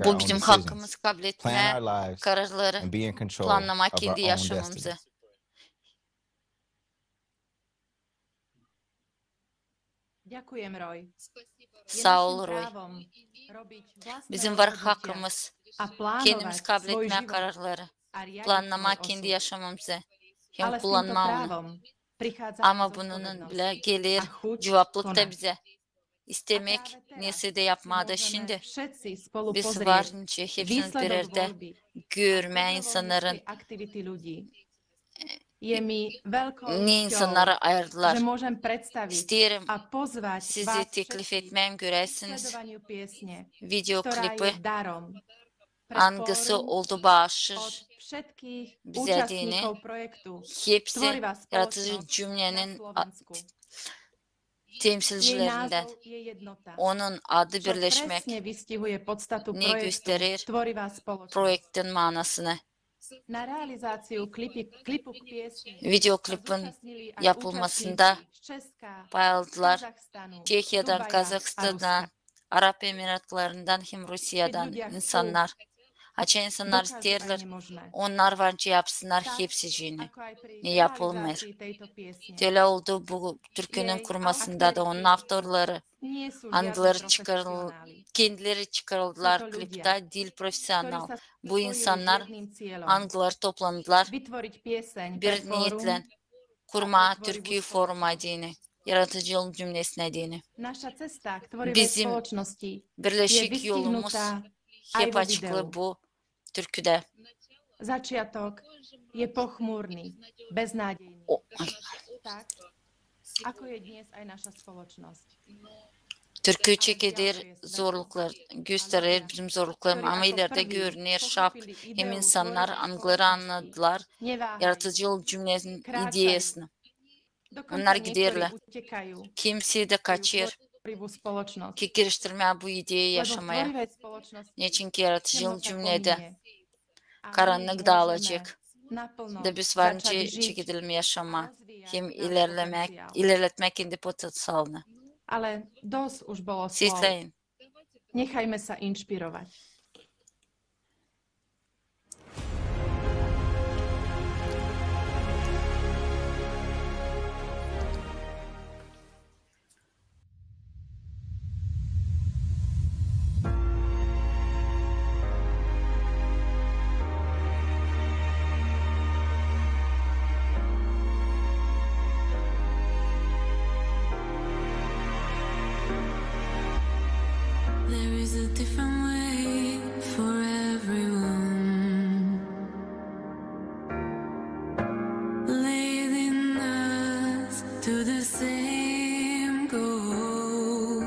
Bu bizim hakkımız kabul etme kararları planlamak kendi yaşamımızı. Sağ ol Roy. Bizim var hakkımız. Kendimiz kabul etme kararları. Planlamak kendi yaşamımızı. Hem kullanma onu. Ama bunun bile gelir cevaplık da bize. İstemek neyse de yapmada şimdi. Biz varınca hepsini birer de görme insanların ne insanları ayırdılar. İsterim sizi teklif etmem göresiniz. Videoklipi hangisi oldu bağışır bize dini. Hepsi yaratıcı cümlenin temsilcilerinden. Onun adı birleşmek ne gösterir projektin manasını. Videoklipin yapılmasında paylaştılar. Çekya'dan, Kazakistan'dan, Arap Emiratlarından hem Rusya'dan insanlar. Açan insanlar isterler. Onlar varınca yapsınlar hepsicini. Ne yapılmaz. Öyle oldu bu türkünün kurmasında da onun avtorları. Kendileri çıkarıldılar klipte dil profesyonel. Bu insanlar Anglılar toplandılar. Bir niyetle kurma türkü forma dini. Yaratıcılık cümlesine dini. Bizim birleşik yolumuz hep açıklı bu türküde. Začiatok je pochmúrny, beznádejný. Tak, ako je dnes aj naša spoločnosť. Türkü çekilir zorluklar, gösterir bizim zorluklarım ama ileride görünür şap. Hem insanlar Anglıları anladılar, yaratıcılık cümlesinin ideyasını. Onlar giderler. Kimse de kaçır. Ki giriştirmeye bu ideyi yaşamaya. Niçin ki yaratıcılık cümlede karanlık dağılacak. Da biz varınca çekilme yaşama. Hem ilerletmek kendi potansiyelini. Ale dosť už bolo slov. Sisleyin. Nechajme sa inšpirovať. To the same goal.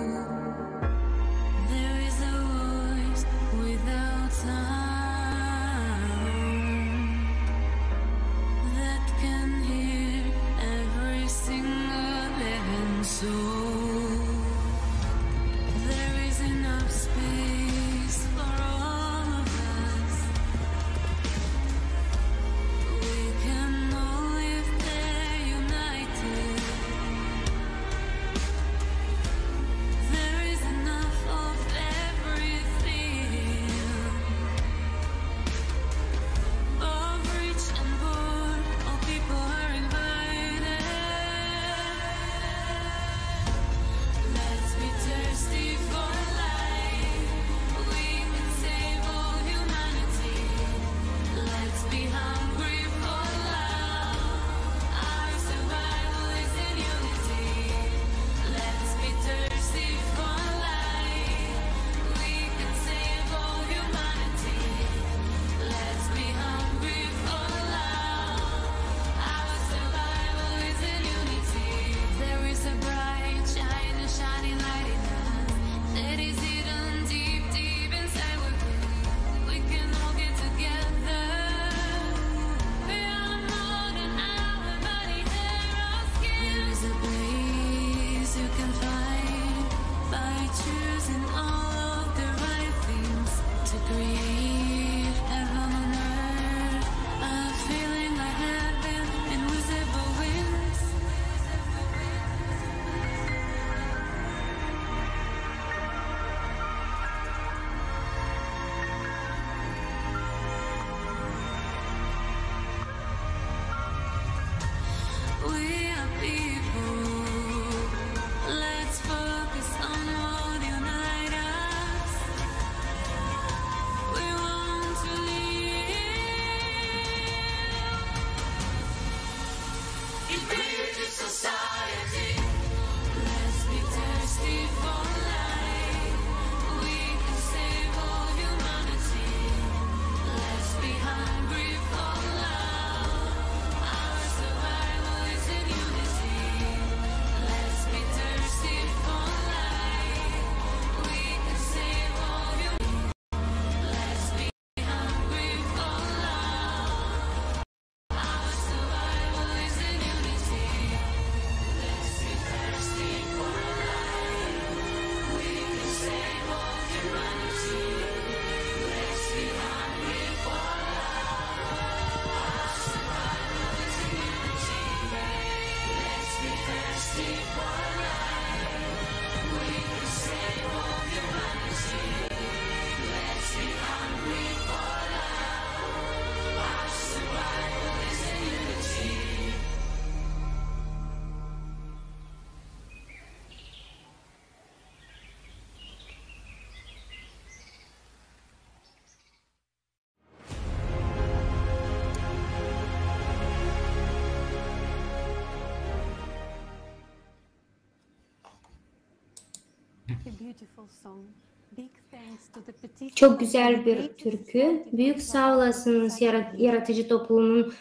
Çok güzel bir türkü. Büyük sağ olasınız yaratıcı toplumun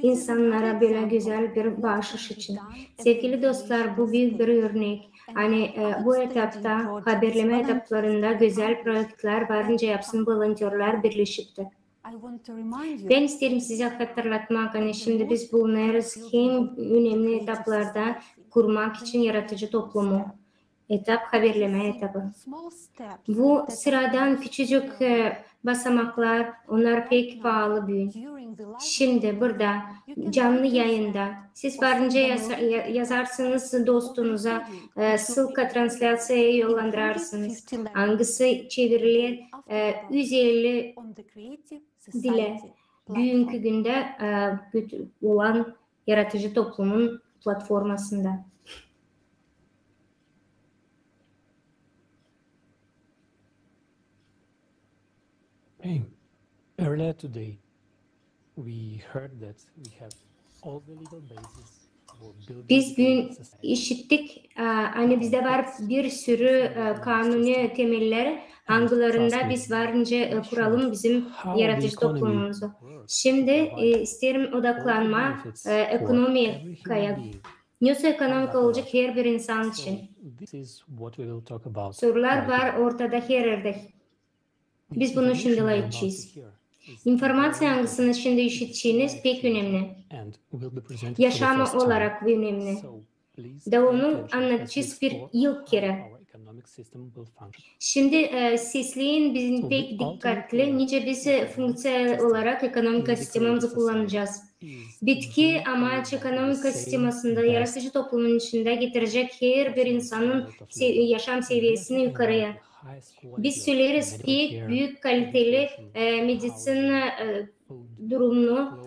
insanlara böyle güzel bir bağışış için. Sevgili dostlar, bu büyük bir örnek. Hani bu etapta, haberleme etaplarında güzel projeler varınca yapsın volontörler birleşipti. Ben isterim size hatırlatmak, hani şimdi biz bulunarız hem önemli etaplarda kurmak için yaratıcı toplumu. Etap haberleme etabı. Bu sıradan küçücük basamaklar, onlar pek pahalı büyük. Şimdi burada canlı yayında siz varınca yazarsınız dostunuza, Sılka translasyaya yollandırarsınız. Hangisi çevrilir 150 dile. Bugünkü günde olan yaratıcı toplumun platformasında. Hey, earlier today, we heard that we have all the legal basis for building. Biz bugün işittik, hani bizde var bir sürü kanuni temeller, hangilerinde biz varınca kuralım bizim yaratıcı toplumumuzu. Şimdi isterim odaklanma ekonomikaya. Nasıl ekonomik olacak her bir insan için? Sorular var ortada her yerde. Biz bunu şimdi edeceğiz. İnformasyon hangisini şimdi işiteceğiniz pek önemli. Yaşam olarak önemli. Da onu anlatacağız bir ilk kere. Şimdi sesleyin bizim pek dikkatli. Nice biz fonksiyonel olarak ekonomik sistemimizi kullanacağız. Bitki amaç ekonomik sistemasında yaratıcı toplumun içinde getirecek her bir insanın yaşam seviyesini yukarıya. Biz söyleriz pek büyük kaliteli medisin durumunu,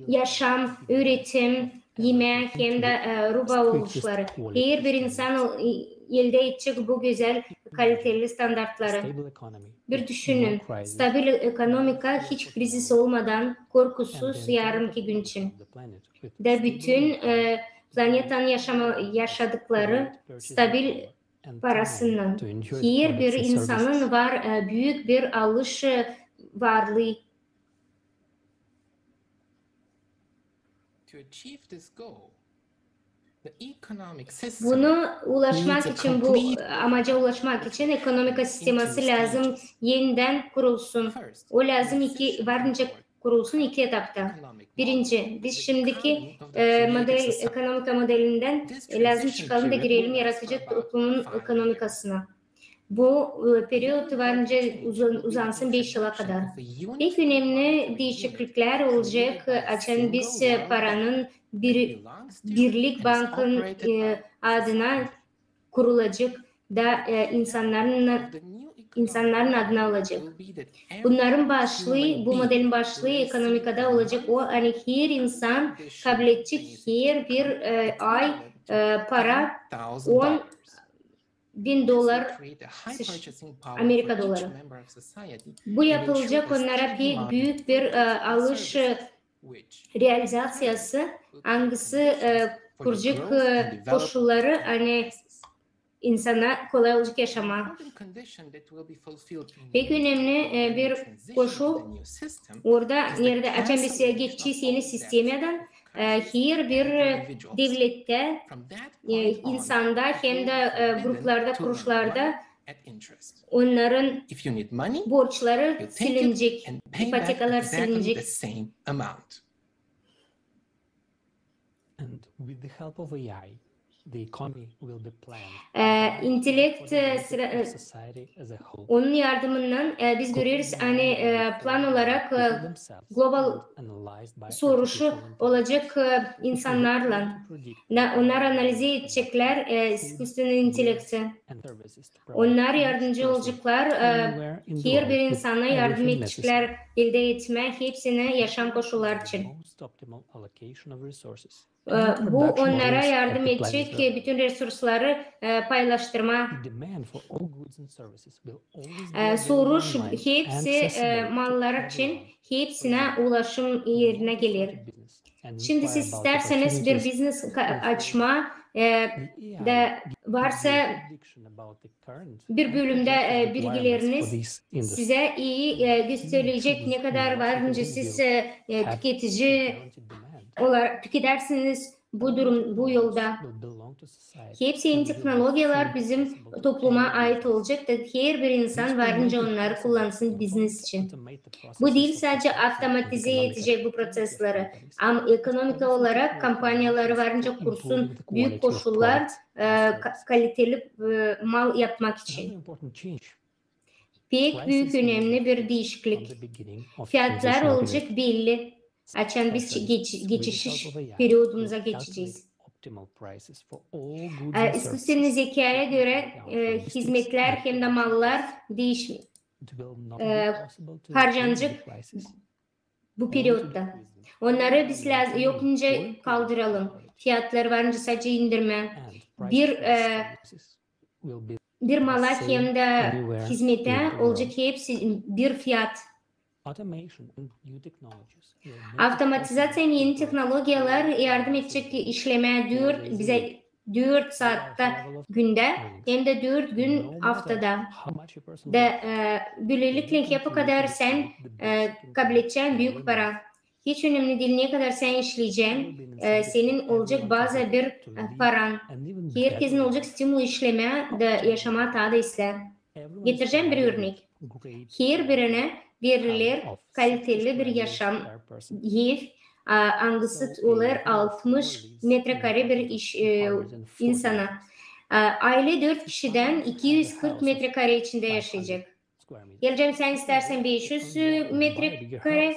yaşam, üretim, yemek hem de ruba oluşları. Her bir insan elde edecek bu güzel kaliteli standartları. Bir düşünün, stabil ekonomika hiç kriz olmadan korkusuz yarınki gün için. Da bütün planetin yaşadıkları stabil parasından. Her bir insanın var büyük bir alış varlığı. Bunu ulaşmak için, bu amaca ulaşmak için ekonomik sisteması lazım yeniden kurulsun. O lazım varınca kurulsun iki etapta. Birinci, biz şimdiki ekonomik modelinden lazım çıkalım da girelim yaratıcı toplumun ekonomikasına. Bu periyot varınca uzansın 5 yıla kadar. Pek önemli değişiklikler olacak. Açan biz paranın Birlik Bank'ın adına kurulacak da insanların adına olacak. Bunların başlığı, bu modelin başlığı ekonomikada olacak. O hani her insan kabul edecek her bir ay para 10.000 dolar Amerika doları. Bu yapılacak onlara pek büyük bir alış realizasyası, hangisi kuracak koşulları hani insana kolay olacak yaşama. Pek önemli bir koşul orada nerede açan bir geçeceğiz yeni sistemden her bir devlette, insanda hem de gruplarda, kuruluşlarda onların borçları silinecek, ipotekalar silinecek. And with the help of AI, the economy will be planned. İntelekt onun yardımından biz görüyoruz hani plan olarak global soruşu olacak insanlarla. Onlar analiz edecekler üstün intelekti. Onlar yardımcı olacaklar. Her bir insana yardım edecekler elde etme hepsine yaşam koşulları için. Bu onlara yardım edecek bütün resursları paylaştırma. Soruş hepsi mallar için hepsine ulaşım yerine gelir. Şimdi siz isterseniz bir business açma de varsa bir bölümde bilgileriniz size iyi gösterilecek ne kadar varınca siz tüketici olarak tüketirsiniz bu yolda. Hepsi yeni teknolojiler bizim topluma ait olacak. Her bir insan varınca onları kullansın business için. Bu değil sadece otomatize edecek bu prosesleri. Ama ekonomik olarak kampanyaları varınca kursun büyük koşullar kaliteli mal yapmak için. Pek büyük önemli bir değişiklik. Fiyatlar olacak belli. Açan biz geçiş periyodumuza geçeceğiz. İstatistik zekaya göre hizmetler hem de mallar harcanacak bu periyotta. Onları biz yokunca kaldıralım. Fiyatları varınca sadece indirme. Bir mala hem de hizmete olacak hepsi bir fiyat. Avtomatizasyon yeni teknolojiler yardım edecek işleme bize 4 saatte günde hem de 4 gün haftada. Böylelikle yapı kadar sen kabul edeceğin büyük para. Hiç önemli değil ne kadar sen işleyeceksin. Senin olacak bazı bir paran. Herkesin olacak stimul işleme de yaşama tadı ister. Getireceğim bir örnek. Her birine verilir kaliteli bir yaşam ev hangisi olur 60 metrekare bir insana. Aile 4 kişiden 240 metrekare içinde yaşayacak. Geleceğim sen istersen 500 metrekare.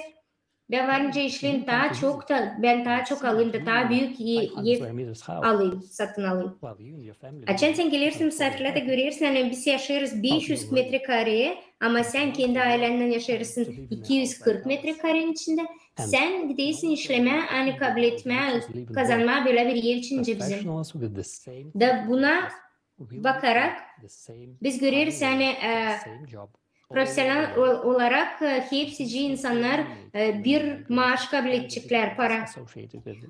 Ben varınca işleyin ben daha çok alayım da daha büyük ev alayım, satın alayım. Açan sen gelirsin misafirlerde görürsün hani biz yaşarız 500 metrekareye ama sen kendi ailenden yaşarsın 240 metrekarenin içinde. Sen gidiyorsun işleme, hani kabul etme, kazanma böyle bir yer içince bizim. Da buna bakarak biz görüyoruz yani profesyonel olarak hepsi insanlar bir maaş kabul edecekler para.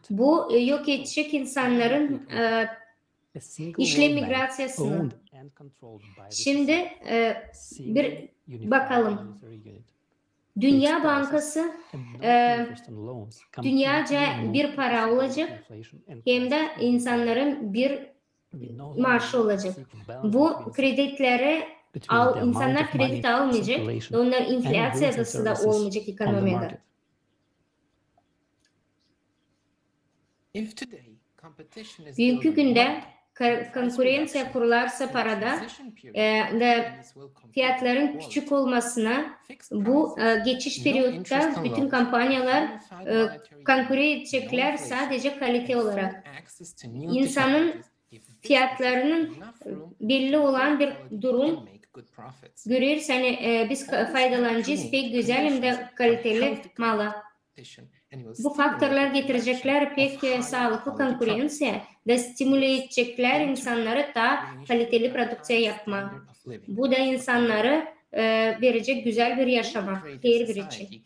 Bu yok edecek insanların işlem migrasyasını. Şimdi bir bakalım. Dünya Bankası dünyaca bir para olacak hem de insanların bir maaşı olacak. Bu kreditlere insanlar kredi almayacak ve onlar inflasyası da olmayacak ekonomide. Bugünkü günde konkurensiya kurularsa parada da fiyatların küçük olmasına bu geçiş periyotta bütün kampanyalar konkurre edecekler sadece kalite olarak. İnsanın fiyatlarının belli olan bir durum görürüz. Hani biz faydalanacağız pek güzel hem de kaliteli mala. Bu faktörler getirecekler pek sağlıklı konkurensiya da stimüle edecekler insanları daha kaliteli prodüksiyon yapma. Bu da insanları verecek güzel bir yaşama her bir için.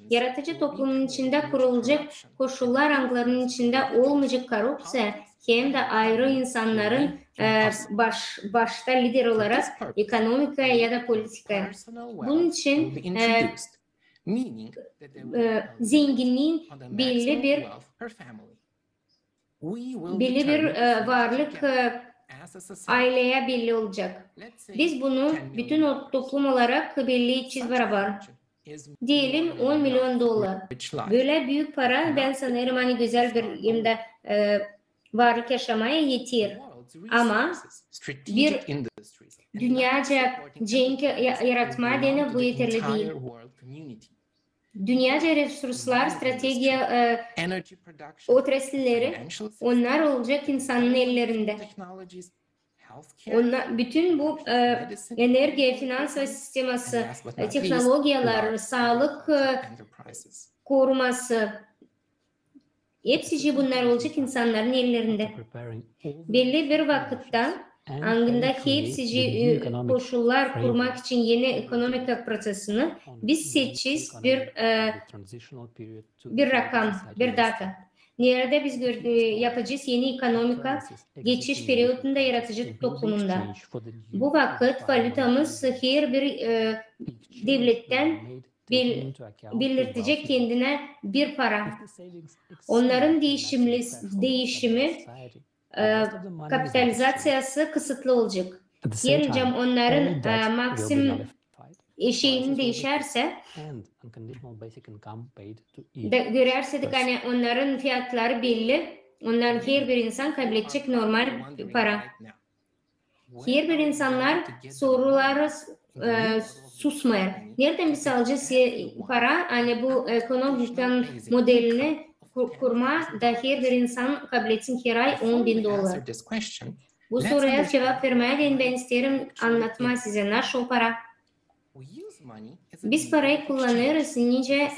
Yaratıcı toplumun içinde kurulacak koşullar anglarının içinde olmayacak korupsiya hem de ayrı insanların başta lider olarak ekonomikaya ya da politikaya. Bunun için zenginliğin belli bir varlık aileye belli olacak. Biz bunu bütün toplum olarak belli çiz beraber. Diyelim $10 milyon. Böyle büyük para ben sanırım hani güzel bir hem de varlık yaşamaya yeter. Ama bir dünyaca cenk yaratma dene bu yeterli değil. Dünyaca resurslar, strateji otrasları onlar olacak insanın ellerinde. Bütün bu enerji, finans ve sisteması, teknolojiler, sağlık koruması, hepsi bunlar olacak insanların ellerinde. Belli bir vakitte angında hepsi koşullar kurmak için yeni ekonomik prosesini biz seçeceğiz bir rakam, bir data. Nerede biz yapacağız yeni ekonomika geçiş periyodunda yaratıcı toplumunda. Bu vakit valutamız her bir devletten belirtecek kendine bir para. Onların değişimi kapitalizasyası kısıtlı olacak. Yerince onların maksimum şeyini değişerse görersek hani onların fiyatları belli. Onların her bir insan kabul edecek normal para. Her bir insanlar soruları susmuyor. Nereden biz alacağız para? Hani bu ekonomik modelini kurma da her bir insan kabul etsin her ay $10.000. Bu soruya cevap vermeye ben isterim anlatma size nasıl para. Biz parayı kullanırız nice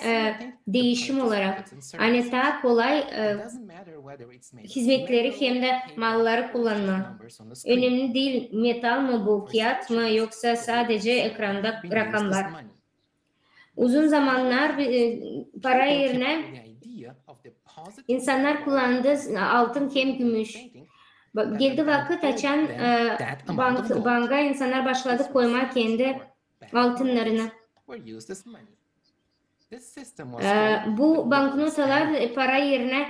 değişim olarak. Hani daha kolay hizmetleri hem de malları kullanma. Önemli değil metal mı bu, kağıt mı yoksa sadece ekranda rakamlar. Uzun zamanlar para yerine insanlar kullandığı altın hem gümüş. Geldi vakit açan banka insanlar başladı koyma kendi altınlarını. Bu banknotalar para yerine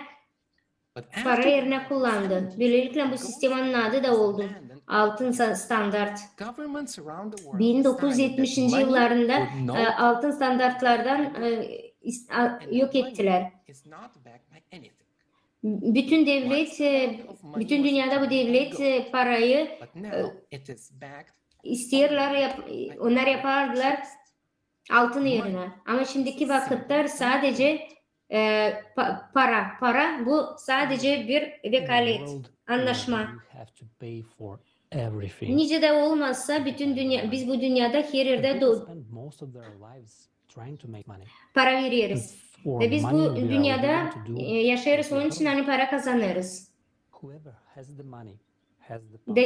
kullandı. Böylelikle bu sistemin adı da oldu. Altın standart. 1970. yıllarında altın standartlardan yok ettiler. Bütün dünyada bu devlet parayı isterler, onlar yapardılar altın yerine. Ama şimdiki vakitler sadece para bu sadece bir vekalet, anlaşma. Nice de olmazsa bütün dünya, biz bu dünyada her yerde para veriyoruz. Ve biz bu dünyada yaşarız onun için hani para kazanırız.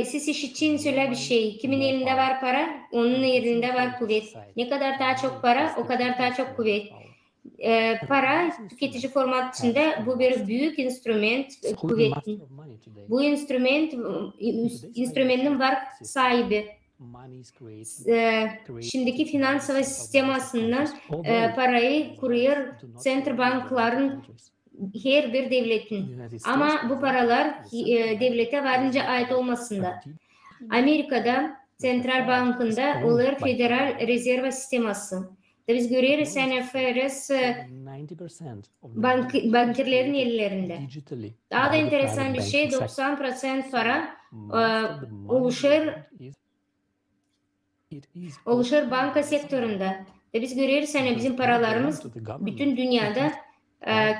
Siz iş için şöyle bir şey. Kimin elinde var para, onun elinde var kuvvet. Ne kadar daha çok para, o kadar daha çok kuvvet. Para tüketici format içinde bu bir büyük instrument, kuvvetli. Bu instrumentin var sahibi. Şimdiki finansal sistem aslında parayı kuruyor central bankların her bir devletin. Ama bu paralar devlete varınca ait olmasında. Amerika'da Central Bank'ında onlar Federal Rezerv Sisteması. Biz görüyoruz NFRS bankerlerin ellerinde. Daha da enteresan bir şey 90% para oluşur banka sektöründe. Biz görüyoruz bizim paralarımız bütün dünyada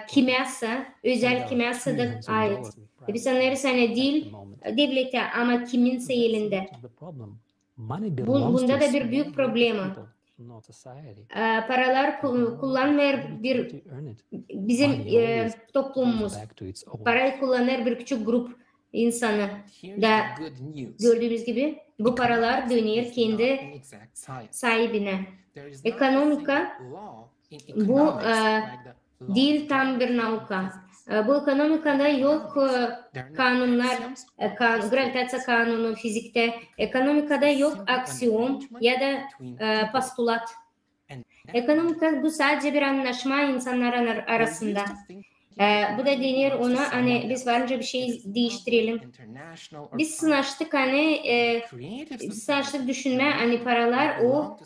kimyasa, özel kimyasa da ait. Biz anlarız değil devlete ama kiminse elinde. Bunda da bir büyük problem. Paralar kullanmayan bizim toplumumuz. Parayı kullanan bir küçük grup insanı da gördüğümüz gibi bu paralar dönüyor kendi sahibine. Ekonomika bu değil tam bir nauka. Bu ekonomikada yok kanunlar, gravitasyona kanunu fizikte. Ekonomikada yok aksiyom ya da postulat. Ekonomika bu sadece bir anlaşma insanların arasında. Bu da denir ona hani biz varınca bir şey değiştirelim. Biz sınavlaştık düşünme hani paralar o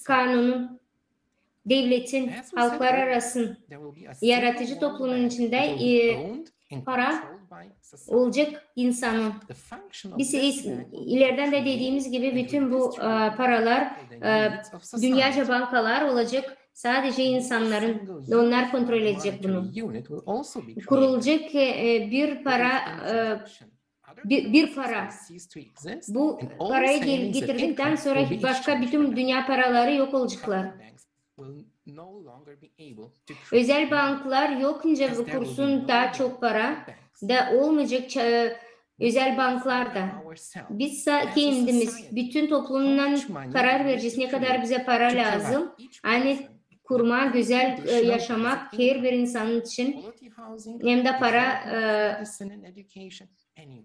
kanunun devletin halklar arasında yaratıcı toplumun içinde para olacak insanın. Biz ileriden de dediğimiz gibi bütün bu paralar dünyaca bankalar olacak. Sadece insanların, onlar kontrol edecek bunu. Kurulacak bir para, Bu parayı getirdikten sonra başka bütün dünya paraları yok olacaklar. Özel banklar yokunca bu kursun daha çok para da olmayacak özel banklarda. Biz kendimiz bütün toplumdan karar vereceğiz ne kadar bize para lazım. Hani kurma, güzel yaşamak her bir insan için hem de para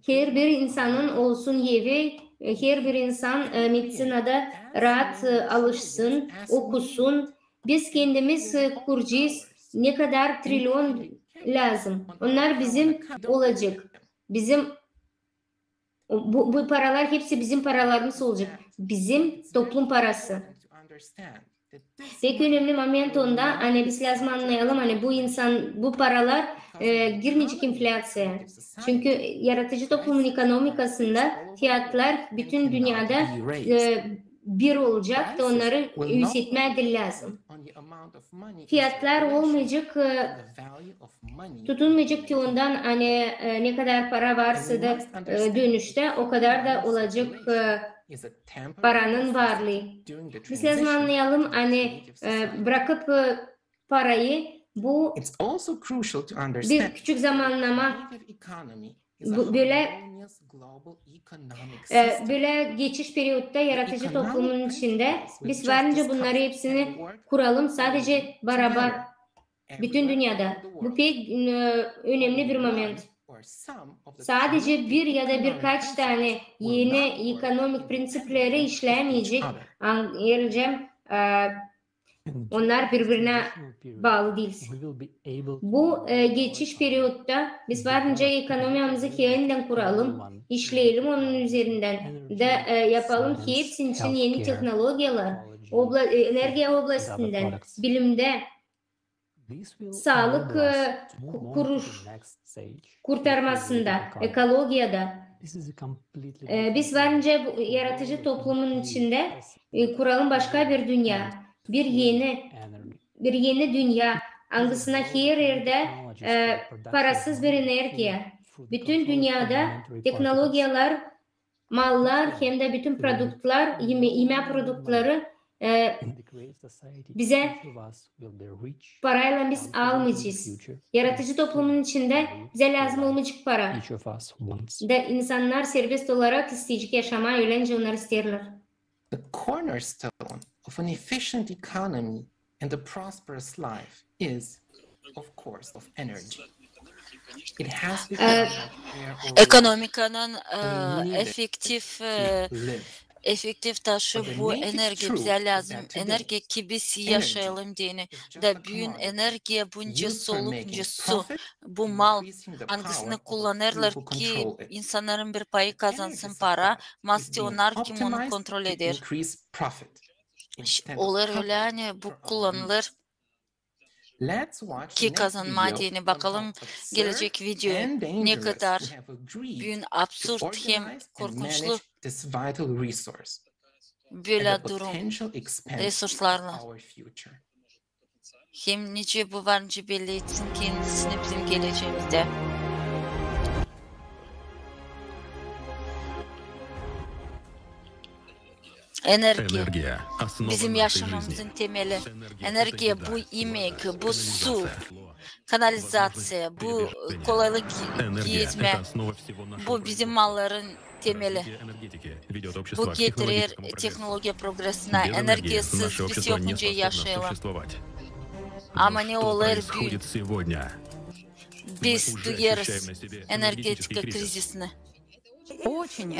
her bir insanın olsun evi, her bir insan medisinada rahat alışsın, okusun. Biz kendimiz kuracağız. Ne kadar trilyon lazım. Onlar bizim olacak. Bizim bu paralar hepsi bizim paralarımız olacak. Bizim toplum parası. Pek önemli moment onda hani biz lazım anlayalım hani bu paralar girmeyecek enflasyaya. Çünkü yaratıcı toplumun ekonomikasında fiyatlar bütün dünyada bir olacak da onları yükseltmek lazım. Fiyatlar olmayacak, tutunmayacak ki ondan hani ne kadar para varsa da dönüşte o kadar da olacak paranın varlığı. Biz lazım anlayalım hani bırakıp parayı bu bir küçük zamanlama böyle geçiş periyotta yaratıcı toplumun içinde biz varınca bunları hepsini kuralım sadece beraber bütün dünyada. Bu pek önemli bir moment. Sadece bir ya da birkaç tane yeni ekonomik prensipleri işlemeyecek. Ayrıca onlar birbirine bağlı değil. Bu geçiş periyotta biz varınca ekonomimizi yeniden kuralım, işleyelim onun üzerinden de yapalım ki hepsinin için yeni teknolojiler, enerji oblasından, bilimde, sağlık kurtarmasında, ekolojide. Biz varınca yaratıcı toplumun içinde kuralım başka bir dünya. Bir yeni dünya, hangisine her yerde parasız bir enerji. Bütün dünyada teknolojiler, mallar hem de bütün produktlar, yeme produktları bize parayla biz almayacağız. Yaratıcı toplumun içinde bize lazım olmayacak para. De insanlar serbest olarak isteyecek yaşamayı, öylece onlar isterler. The cornerstone of an efficient economy and a prosperous life is, of course, of energy. It has become Ekonomikanın efektif taşı bu enerji bize lazım. Enerji ki biz yaşayalım diyene. Da büyün enerjiye bunca soluk, bunca su. Bu mal hangisini kullanırlar ki insanların bir payı kazansın para. Mastionlar kim onu kontrol eder. Olur öyle hani bu kullanılır. Ki kazanma diyene bakalım gelecek video ne kadar büyün absürt hem korkunçlu böyle durum resurslarla. Hem nice bu varınca belli etsin kendisini bizim geleceğimizde. Enerji bizim yaşamımızın temeli. Enerji bu yemek, bu su, kanalizasyon, bu kolaylık gezme, bu bizim malların temeli. Bu getirir teknoloji progresine. Enerjisiz biz yokunca yaşayalım. Ama ne olur büyük. Biz duyarız energetika krizisini.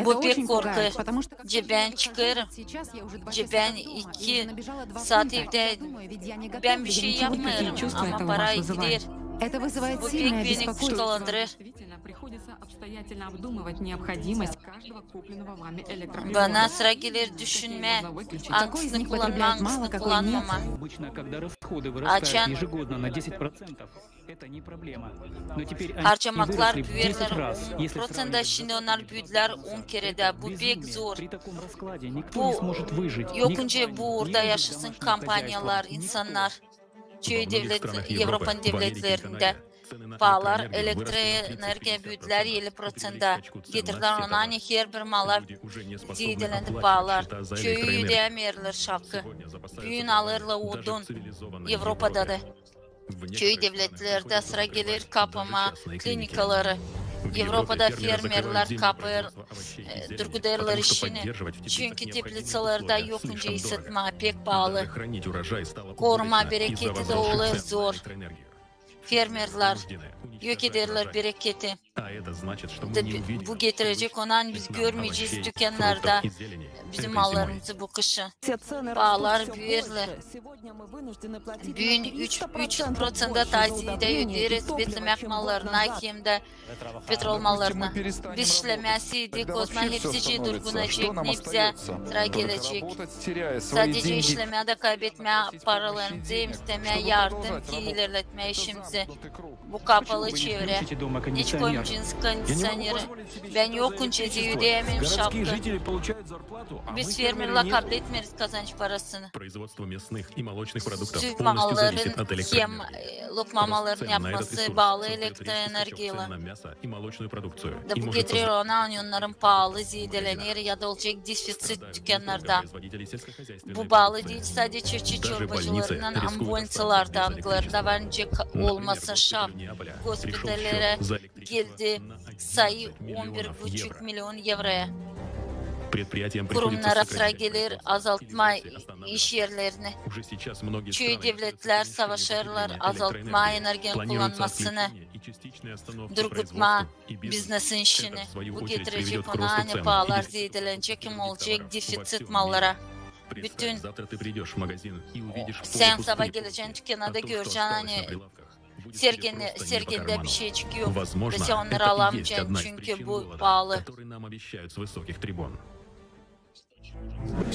Bu bir korku. Ben çıkarım. Ben 2 saat evde ben bir şey yapmıyorum ama para gider. Bu pek beni kuşkulandırır. Bana sıra gelir düşünme. Hangisini kullanma, hangisini kullanmama. Açan harcamaklar büyürler 10%, şimdi onlar büyüdüler 10 kere de. Bu pek zor. Bu yokunca bu orada yaşasın kampanyalar, insanlar. Avrupa devletlerinde pahalar, elektroenerji büyüdüler 50%. Getirdiler ona hani her bir mala zeydilendi pahalar. Köyü ödeyemiyorlar şapkı. Büyün alırlar odun Avrupa'da da. Köy devletlerde sıra gelir kapama klinikaları. Европада фермерлер kapır, durguderler işini. Çünkü teplitsalarda yokunca ısıtma pek pahalı. Koruma bereketi de olur zor. Fermerler yok ederler bereketi. Bu getirecek olan biz görmeyeceğiz dükkanlarda bizim mallarımızı bu kışı. Bağlar büyürler. Büyün 3% taziyede öderiz betlemek mallarına hem de petrol mallarına. Biz işlemesiydik o zaman hepsi durgunacak, ne bize sıra gelecek. Sadece işlemeye kaybetmeye paralarımızı istemeye yardım ki ilerletmeye işimizi. Bu kapalı çevre. Hiç koymayacağınız kondisyoneri. Ben yokunca diye ödeyemem şapkı. Biz fermerler kabul etmeriz kazanç parasını. Süt malların hem lokma malların yapması bağlı elektroenerjiyle. Bu getirir ona onların pahalı zidelenir ya da olacak defisit dükkanlarda. Bu bağlı değil sadece çiftçi çorbacılarından, ambulansalarda, anglarında bence olması şart. Hospitallere geldi sayı 11,5 milyon euroya. Kurumlara sıra gelir azaltma iş yerlerini. Köy devletler savaşırlar azaltma enerji kullanmasını, durgutma biznesin işini. Bu getirecek ona hani pahalar zidelenecek kim olacak defisit mallara. Bütün sen sabah geleceğin dükkana da göreceksin hani serginde bir şey çıkıyor ve sen onları alamayacaksın çünkü bu pahalı.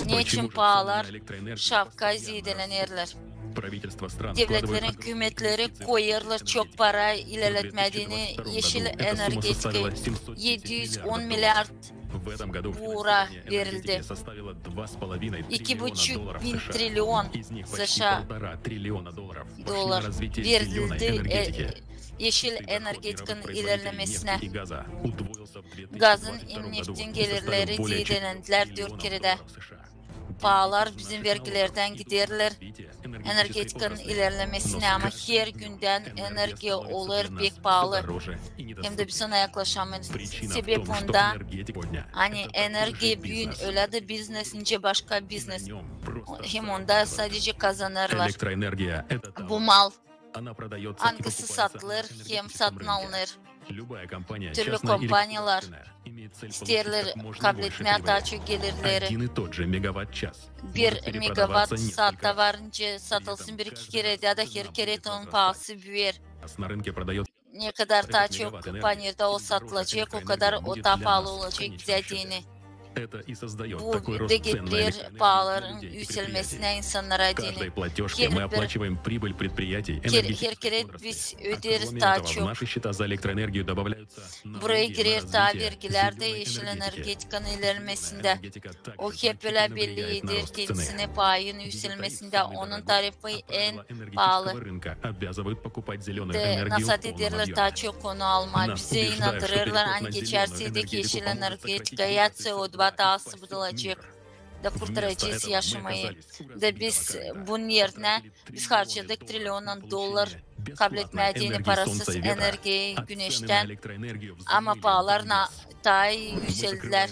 Niçin pahalar? Şapka zidelenirler. Devletlerin hükümetleri koyarlar çok para ilerletmediğini yeşil energetika 710 milyar euro verildi. 2,5 bin trilyon США dolar verildi yeşil enerjetikanın ilerlemesine. Gazın hem neftin gelirleri zidelendiler 4 kerede. Pahalar bizim vergilerden giderler enerjetikanın ilerlemesine ama her günden enerji olur pek pahalı. Hem de biz ona yaklaşamayız. Sebep onda hani enerji büyün öyle de biznesince başka biznes. Hem onda sadece kazanırlar. Bu mal hangisi satılır hem satın alınır. Türlü kompanyalar isterler kabul etmeye daha çok gelirleri. 1 megawatt saatte varınca satılsın bir iki kere ya da her kere onun pahası büyür. Ne kadar daha çok kumpanyada o satılacak o kadar o daha pahalı olacak dediğini. Bu da getirir pahaların yükselmesine insanlara dini. Her kere biz öderiz daha çok. Buraya girer daha vergiler de yeşil enerjetikanın ilerlemesinde. O hep öyle bellidir kendisine payın yükselmesinde. Onun tarifi en pahalı. De nasıl ederler daha çok konu alma. Bize inandırırlar hani geçerseydik yeşil enerjetikaya CO2 batası budulacak da kurtaracağız yaşamayı. Da biz bunun yerine biz harcadık trilyon dolar kabul etmediğini parasız enerjiyi güneşten ama pahalarına daha yükseldiler.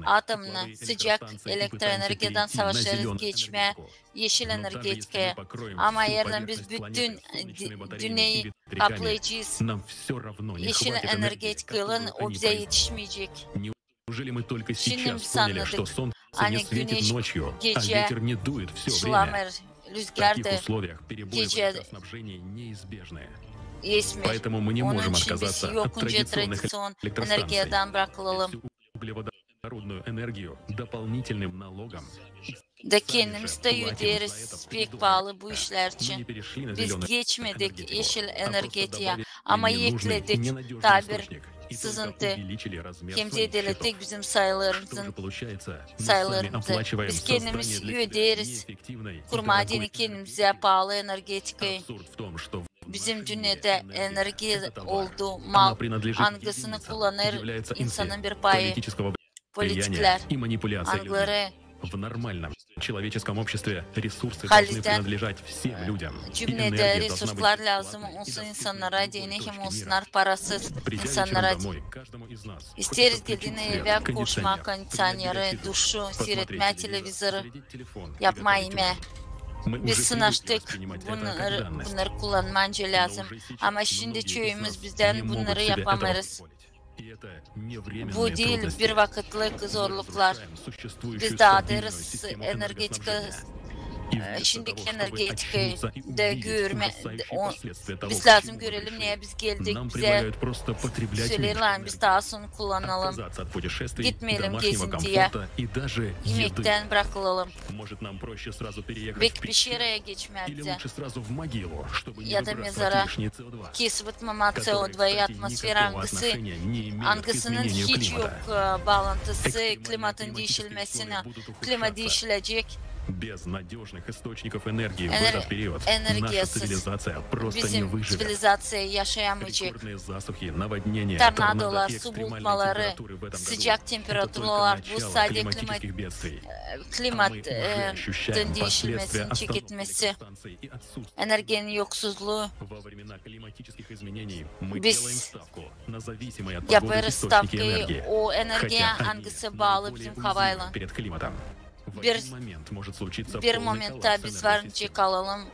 Atomla sıcak elektroenerjiden savaşları geçmeye yeşil enerjetikaya ama yerden biz bütün dünyayı kaplayacağız. Yeşil enerjetikayla o bize yetişmeyecek. Şimdi biz anladık. Hani güneş gece şlamer, rüzgar da gece esmer. Onun için biz yokunca tradisyon enerjiden bırakılalım. Da kendimiz de öderiz pek pahalı bu işler için. Biz geçmedik yeşil enerjetiğe ama ekledik tabir sızıntı. Hem de edildik bizim sayılarımızı. Biz kendimiz öderiz. Kurmadığını kendimize pahalı enerjetikayı. Bizim dünyada enerji olduğu mal hangisini kullanır insanın bir payı. Politikler, angları В нормальном человеческом обществе ресурсы должны принадлежать всем людям. Cümlede resurslar lazım olsun insanlara, dini hem olsunlar parasız insanlara. İsteriz geldiğine eve koşma, kondisyoneri, duşu, seyretme, televizoru, yapma yeme. Biz sınıştık, bunları kullanmanca lazım. Ama şimdi çoğumuz bizden bunları yapamayız. Bu değil bir vakitlik zorluklar. Biz daha deriz energetika, şimdiki energetikada görme, biz lazım görelim niye biz geldik, bize söylerler, biz daha sonra kullanalım, gitmeyelim gezintiye, yemekten bırakılalım, belki bir şehre geçmekte ya da mezara kesip mama CO2'yi atmosfer angısının hiç yok bağlantısı klimatın değişilmesine, klima değişilecek. Без надежных источников энергии в этот период наша цивилизация просто не выживет. Рекордные засухи, наводнения, торнадо, экстремальные температуры в этом году — это только начало климатических бедствий. Klimatın değişilmesinin çekilmesi, enerjinin yoksulluğu. Biz yaparız stavkayı o enerjiye hangisi bağlı bizim havayla. Bir momentta biz varınca kalalım.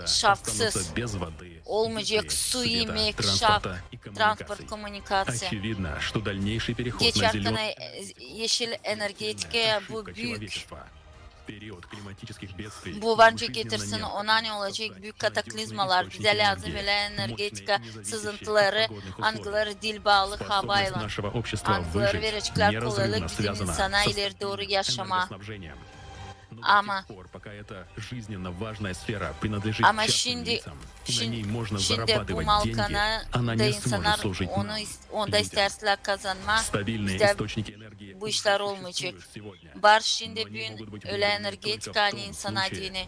Şartsız olmayacak su, yemek, şark, transport, kommunikasyon. Geçerken yeşil energetika bu büyük. Bu varınca getirsin ona ne olacak büyük kataklizmalar, bize lazım ile energetika sızıntıları, angıları dil bağlı havayla, angıları verecekler kolaylık bizim insana ileri doğru yaşama. Ama şimdi bu malkana da insanlar onda isterseler kazanma, bizde bu işler olmayacak. Var şimdi büyün öyle energetika insana dini.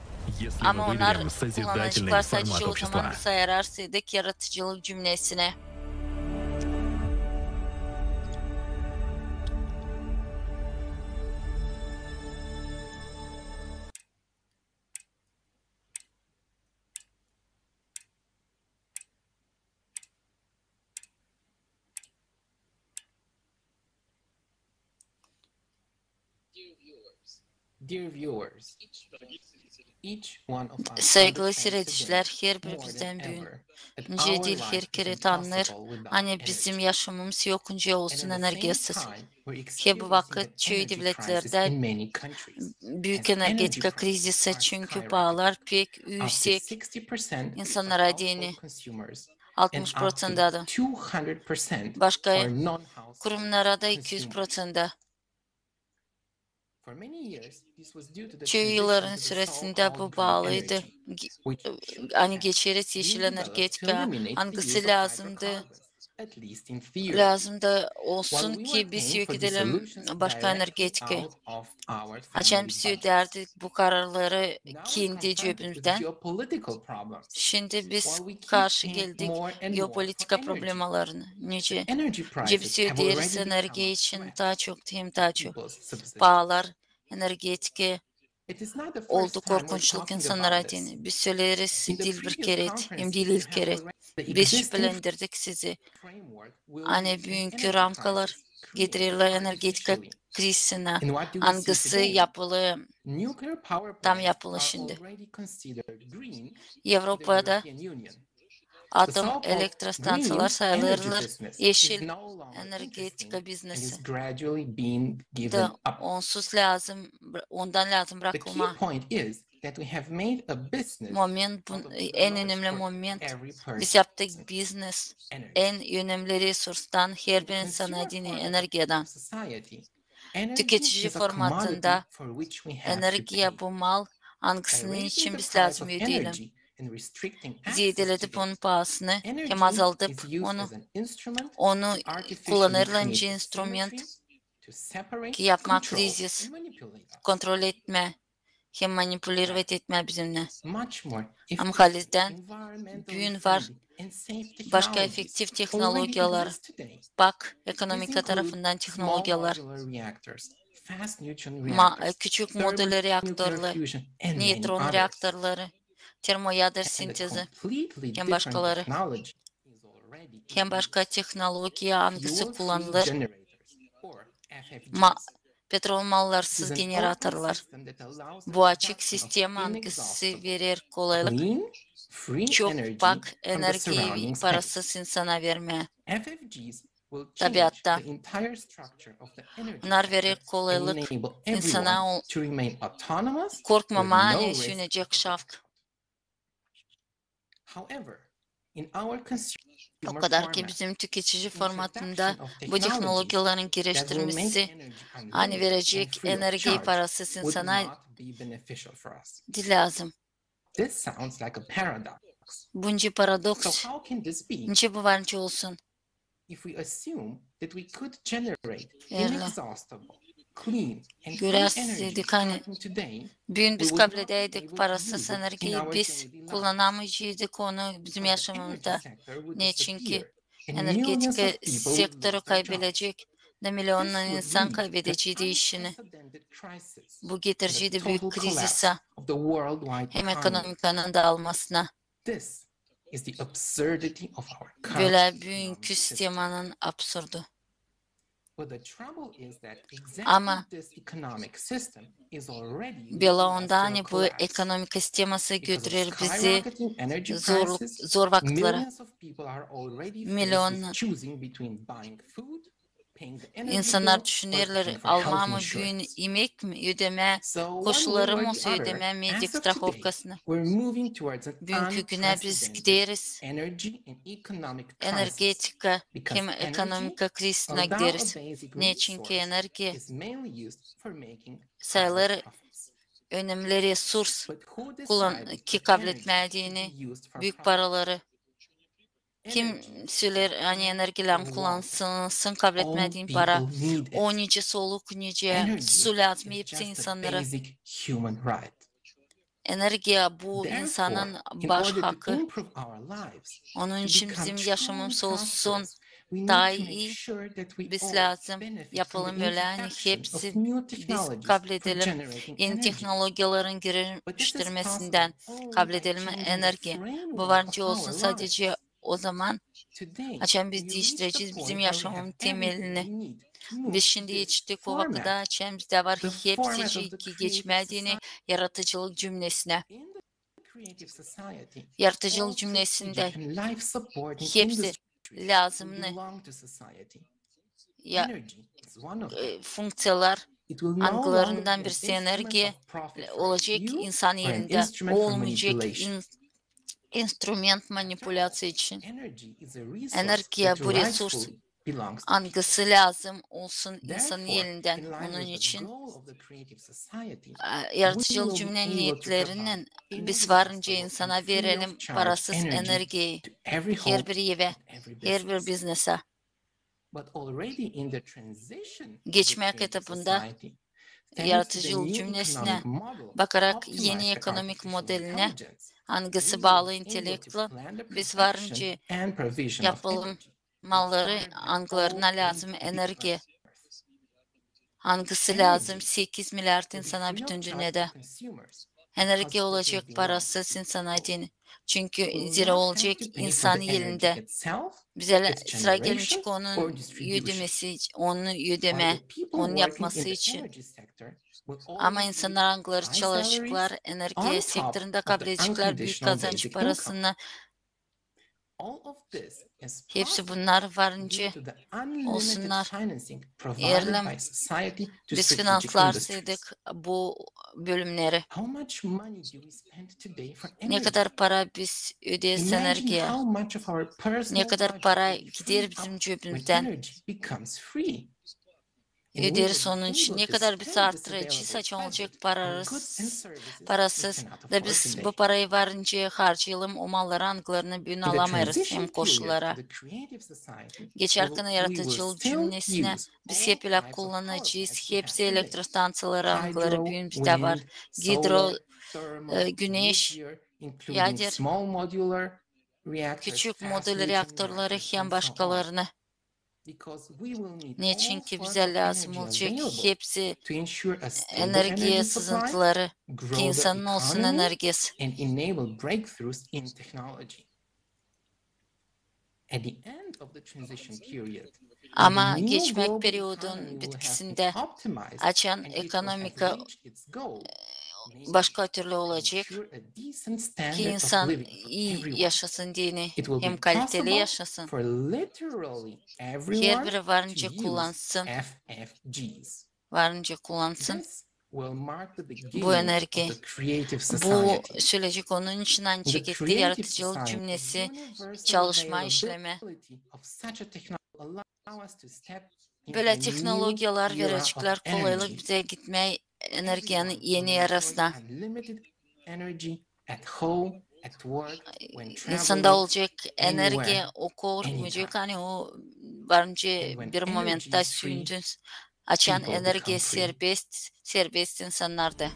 Ama onlar kullanacaklar sadece o zaman sayararsaydık yaratıcılık cümlesine. Saygılı seyrediciler, her birimizden büyün. Nice değil her kere tanır. Hani bizim yaşamımız yokunca olsun enerjisiz. He bu vakit çoğu devletlerde büyük energetika krizisi çünkü bağlar pek yüksek. İnsanlara dini 60%'da da. Başka kurumlara da 200%'da. Çoğu yılların süresinde bu bağlıydı. Hani geçeriz yeşil energetika hangisi lazımdı? Lazımdı olsun ki biz yok edelim başka energetikayı. Açan biz öderdik bu kararları kendi cebimizden. Şimdi biz karşı geldik geopolitika problemalarını. Nice cebisi öderiz enerji için daha çok hem daha çok. Bağlar, energetika oldu korkunçluk insanlara dini. Biz söyleriz dil bir kere, hem dil ilk kere. Biz şüphelendirdik sizi. Hani bugünkü ramkalar getirirler energetika krizine. Hangisi yapılı, tam yapılı şimdi. Avrupa'da atom elektrostansiyalar sayılırlar. Yeşil energetika biznesi. Da onsuz lazım, ondan lazım bırakılma. Moment, en önemli moment. Biz yaptık business. En önemli resurstan her bir insana dini enerjiden. Tüketici formatında enerjiye bu mal hangisinin için biz lazım ödeyelim. Ziyadeledip onun pahasını hem azaltıp onu kullanırlarınca instrument ki yapma krizis, kontrol etme, hem manipüle etme bizimle. Ama halizden büyün var, başka efektif teknolojiyalar, bak ekonomika tarafından teknolojiyalar. küçük modül reaktörler, neytron reaktörleri, termoyader sintezi, hem başkaları. Hem başka teknoloji hangisi kullanılır? Petrol mallarsız generatörler. Bu açık sistem hangisi verir kolaylık? Çok pak enerji parasız insana vermeye. Tabiatta. Bunlar verir kolaylık insana korkmamaya düşünecek şavk. O kadar ki bizim tüketici formatında bu teknolojilerin geliştirilmesi hani verecek enerji parasız insana lazım. Bunca paradoks. Niçin bu varınca olsun? Görerseydik hani bugün biz kabul edeydik parasız enerjiyi biz kullanamayacaktık onu bizim yaşamımızda. Ne çünkü energetik sektörü kaybedecek ne milyonlar insan kaybedeceğiydi işini. Bu getiriciydi büyük krizise hem ekonomikanın dağılmasına. Böyle büyük sistemanın absurdu. Ama böyle ondan bu ekonomik sisteması götürür bizi zor vakitlara. Milyonlar insanlar düşünürler alma mı büyün yemek mi ödeme koşulları mı olsa ödeme medik strahofkasını. Bugünkü güne biz gideriz. Energetika hem ekonomika krizine gideriz. Ne çünkü enerji sayıları önemli resurs ki kabul etmediğini büyük paraları kim söyler hani enerjilerini kullansın kabul etmediğin para o nice soluk nice su lazım hepsi insanlara. Enerji bu insanın baş hakkı. Onun için bizim yaşamımız olsun daha iyi biz lazım yapalım böyle hani hepsi biz kabul edelim. Yeni teknolojilerin geliştirmesinden kabul edelim enerji. Bu varınca olsun sadece o zaman açan biz değiştireceğiz bizim yaşamın temelini. Biz şimdi yetiştik o vakitte açan bizde var hepsi ki geçmediğini yaratıcılık cümlesine. Yaratıcılık cümlesinde hepsi lazımlı funksiyalar algılarından birisi enerji olacak insan yerinde olmayacak instrument manipülasyon için. Enerjiye bu resurs hangisi lazım olsun insanın elinden. Onun için yaratıcılık cümle niyetlerinin biz varınca insana verelim parasız enerjiyi her bir eve, her bir biznese. Geçmek etapında yaratıcılık cümlesine bakarak yeni ekonomik modeline hangisi bağlı intelektüel biz varınca yapalım malları hangılarına lazım enerji. Hangisi lazım 8 milyar insana bütün dünyada. Enerji olacak parasız insana dini. Çünkü zira olacak insan elinde. Bize sıra gelmiş onun ödemesi, onu ödeme, onun yapması için. Ama insanlar hangıları çalışacaklar, enerji sektöründe kabul edecekler büyük kazanç parasını. Hepsi bunlar varınca olsunlar. Eğer biz finanslarsaydık bu bölümleri. Ne kadar para biz öderiz enerjiye? Ne kadar para gider bizim cebimizden? Öderiz onun için ne kadar biz artıracağız saçma olacak parasız da biz bu parayı varınca harcayalım o malları hangılarını büyün alamayız hem koşullara. Geçerken yaratıcılık cümlesine biz hep ile kullanacağız. Hepsi elektrostansiyaları hangıları büyün bizde var. Hidro, güneş, yadır, küçük modül reaktörleri hem başkalarını. Niçin ki bize lazım olacak hepsi enerjiye sızıntıları ki insanın olsun enerjisi. Ama geçmek periyodun bitkisinde açan ekonomika başka türlü olacak ki insan iyi yaşasın dini hem kaliteli yaşasın. Her biri varınca kullansın. Bu enerji, bu sürecek onun içinden çekildi yaratıcılık cümlesi, çalışma işlemi. Böyle teknolojiler verecekler kolaylık bize gitmeye enerjinin yeni yarasına. İnsanda olacak enerji okurmayacak hani o varınca bir momentta sündün. Açan enerji serbest insanlarda.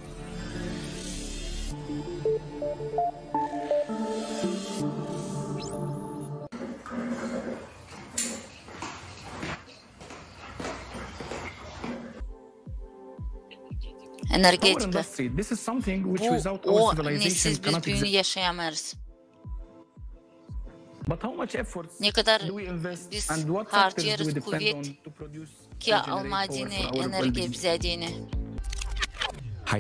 Energetika. Bu o nesil biz büyüğünü yaşayamayız. Ne kadar biz harcayarız kuvvet ki almadığını enerji bize dini.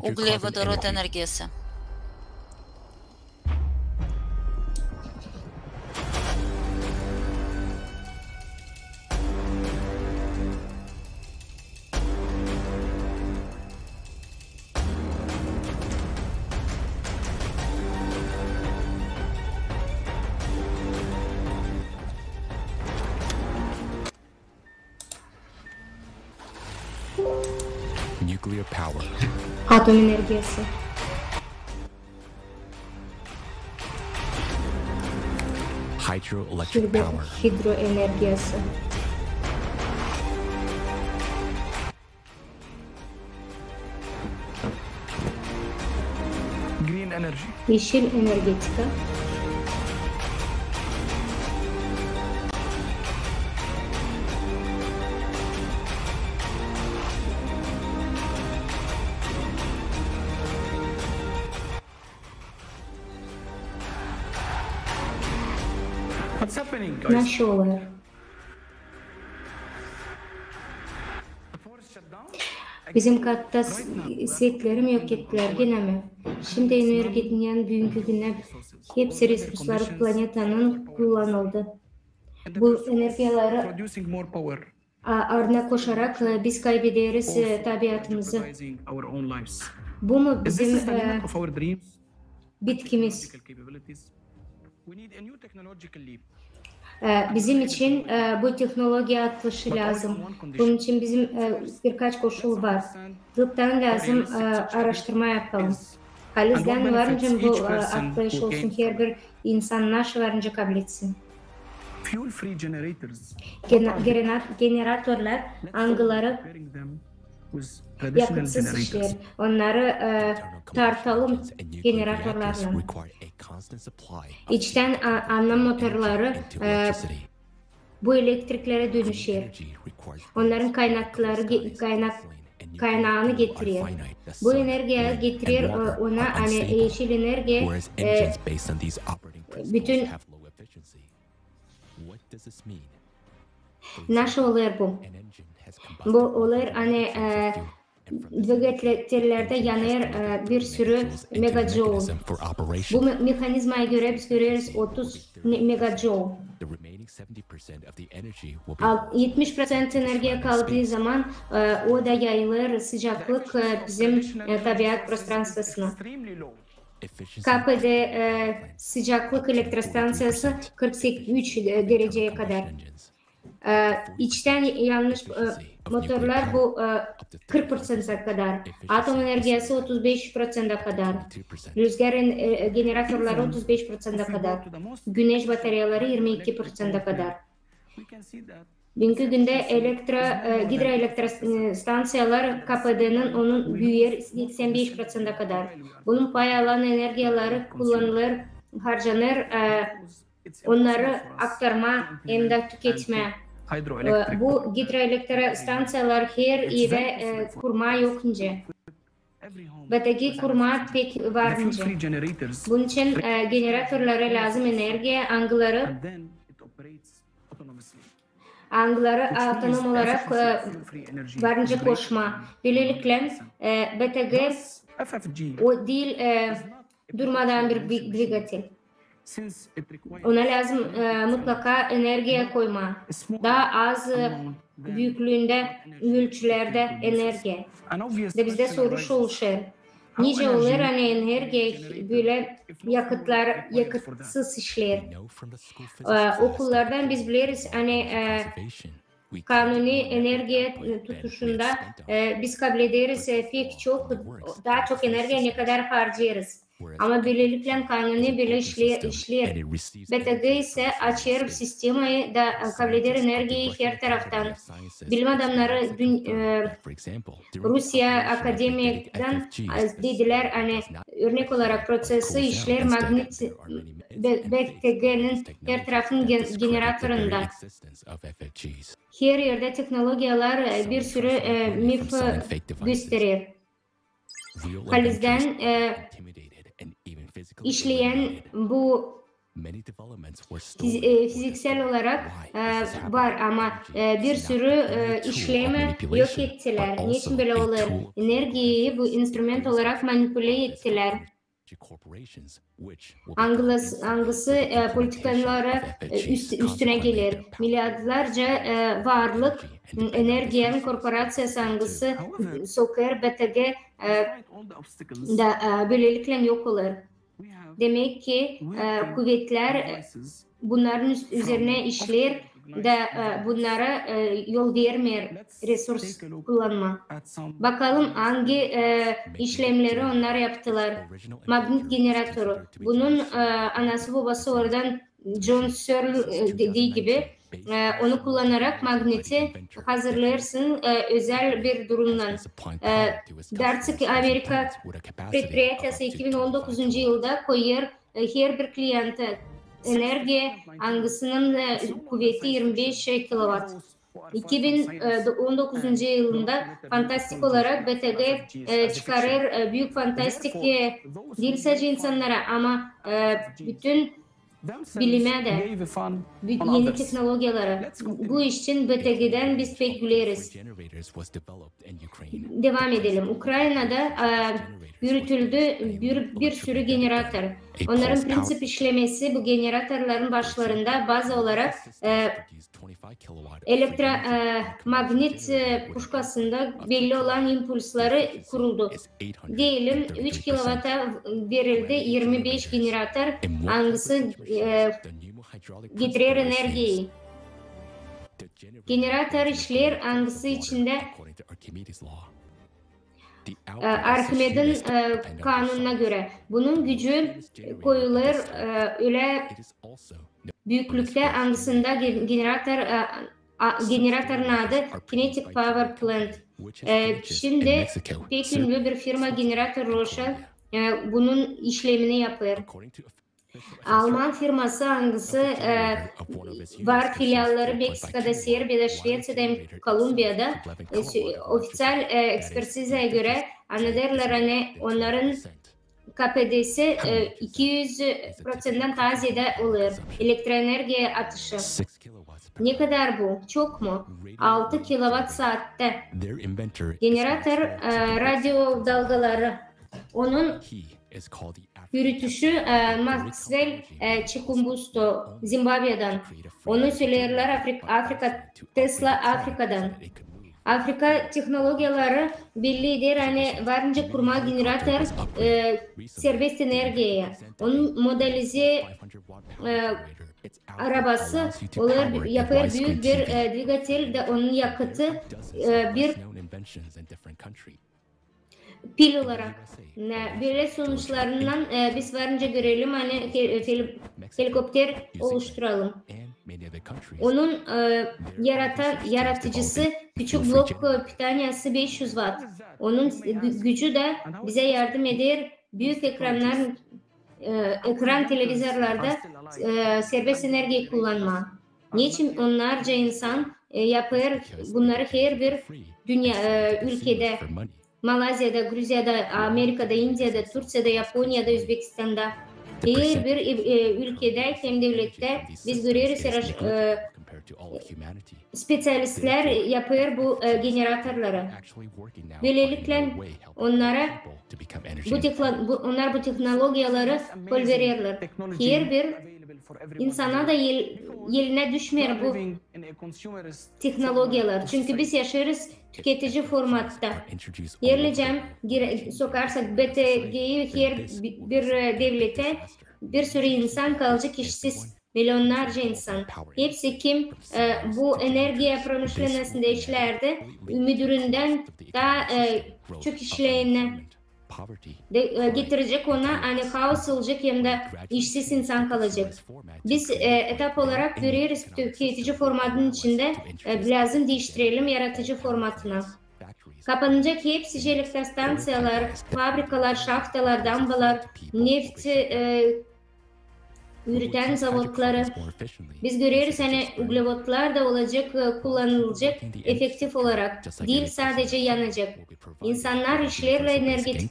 Uglevodorod enerjisi. Nuclear power. Atom enerjisi. Hydroelectric power. Hidroenerjisi. Green energy. Yeşil energetika. What's happening, guys? Nasıl olur? Bizim katta svetlerim yok ettiler gene mi? Şimdi enerjinin bugünkü güne hepsi resursları planetanın kullanıldı. Bu enerjileri ardına koşarak biz kaybederiz tabiatımızı. Bu mu bizim bitkimiz? Bizim için bu teknoloji atlışı lazım. Bunun için bizim birkaç koşul var. Tıptan lazım araştırma yapalım. Halizden varınca bu atlayış olsun. Her bir insan nasıl varınca kabul etsin. Generatörler angıları yakıtsız işler. Onları tartalım generatörlerle. İçten anlam motorları bu elektriklere dönüşür. Onların kaynağını getiriyor. Bu enerjiyi getirir ona hani yeşil enerji bütün nasıl olur bu? Bu olur hani vegetatörlerde yanır bir sürü megajoule. Bu mekanizmaya göre biz görüyoruz 30 megajoule. 70% enerjiye kaldığı zaman o da yayılır sıcaklık bizim tabiat prostranствосuna. KP'de sıcaklık elektrostansiyası 43 dereceye kadar. İçten yanlış motorlar bu 40%'a kadar. Atom enerjisi 35%'a kadar. Rüzgar generatörleri 35%'a kadar. Güneş bataryaları 22%'a kadar. Bugünkü günde hidroelektrostansiyalar KPD'nin onun büyür 85%'a kadar. Bunun pay alan enerjileri kullanılır, harcanır, onları aktarma hem de tüketme Bu hidroelektrostansiyalar her yere kurma yokunca. Beteki kurma pek varınca. Bunun için generatörlere lazım enerji, angları otonom olarak varınca koşma. Böylelikle BTG o değil durmadan bir dvigatel. Ona lazım mutlaka enerjiye koyma. Daha az büyüklüğünde, ölçülerde enerji. De bizde soru şu oluşur. Nice olur hani enerji böyle yakıtsız işler. Okullardan biz biliriz hani kanuni enerji tutuşunda biz kabul ederiz pek çok daha çok enerji ne kadar harcarız. Ama böylelikle kanuni böyle işler. BTG ise açıyor sistemi da kabul eder enerjiyi her taraftan. Bilim adamları Rusya Akademiya'dan dediler hani örnek olarak prosesi işler magnet BTG'nin her tarafın generatöründe. Her yerde teknolojiler bir sürü mif gösterir. Halizden işleyen bu fiziksel olarak var ama bir sürü işlemi yok ettiler. Niçin böyle olur? Enerjiyi bu instrument olarak manipüle ettiler. Hangisi politikalara üstüne gelir. Milyarlarca varlık enerjiyen korporasyası hangisi sokar BTG da böylelikle yok olur. Demek ki kuvvetler bunların üzerine işler da bunlara yol vermiyor resurs kullanma. Bakalım hangi işlemleri onlar yaptılar. Magnet generatörü. Bunun anası babası oradan John Searle dediği gibi onu kullanarak magneti hazırlarsın özel bir durumdan. Dartsk Amerika Предприятиясы 2019 yılda koyuyor her bir kliyente enerji hangisinin kuvveti 25 kW. 2019 yılında fantastik olarak BTG çıkarır büyük fantastik değil sadece insanlara ama bütün bilime de yeni teknolojilara. Bu için BTG'den biz pek güleriz. Devam edelim. Ukrayna'da yürütüldü bir sürü generatör. Onların prensip işlemesi bu generatörlerin başlarında bazı olarak elektromagnet puşkasında belli olan impulsları kuruldu. Diyelim 3 kW'a verildi 25 generatör hangisi getirir enerjiyi. Generatör işler hangisi içinde Archimed'in kanununa göre bunun gücü koyulur öyle büyüklükte hangisinde generatörün adı Kinetic Power Plant. Şimdi pek ünlü bir firma Generator Roche bunun işlemini yapıyor. Alman firması hangisi var filialları Meksika'da, Serbia'da, Şveçya'da, Kolombiya'da ofisyal ekspertizeye göre anladırlar hani onların KPD'si 200%'dan daha ziyade olur. Elektroenerji atışı. Ne kadar bu? Çok mu? 6 kW saatte. Generatör radyo dalgaları. Onun yürütüşü Maxwell Chikumbusto Zimbabwe'den. Onu söylerler Tesla Afrika'dan. Afrika teknolojileri bellidir hani varınca kurma generatör serbest enerjiye. Onun modelize arabası olur yapar büyük bir dvigatel de onun yakıtı bir pil olarak. Böyle sonuçlarından biz varınca görelim hani helikopter oluşturalım. Onun yaratıcısı küçük blok pitanyası 500 watt. Onun gücü de bize yardım eder. Büyük ekran televizörlerde serbest enerjiyi kullanma. Niçin onlarca insan yapar bunları her bir ülkede, Malazya'da, Gruzya'da, Amerika'da, India'da, Türkiye'de, Japonya'da, Özbekistan'da, her bir ülkede hem devlette biz görüyoruz spesyalistler yapıyor bu generatörleri. Böylelikle onlar bu teknolojileri kullanıyorlar. Her bir insana da eline düşmüyor bu teknolojiler. Çünkü biz yaşıyoruz tüketici formatta. Yerlicem sokarsak BTG'yi her bir devlete bir sürü insan kalacak işsiz. Milyonlarca insan. Hepsi kim bu enerji pромышленностinde işlerdi. Müdüründen daha çok işleyene getirecek ona hani kaos olacak hem de işsiz insan kalacak. Biz etap olarak görüyoruz tüketici formatının içinde lazım değiştirelim yaratıcı formatına. Kapanacak hepsi elektrostansiyalar, fabrikalar, şahtalar, dambalar, neft üreten zavodları. Biz görüyoruz hani uglevodlar da olacak, kullanılacak efektif olarak. Değil sadece yanacak. İnsanlar işlerle energetik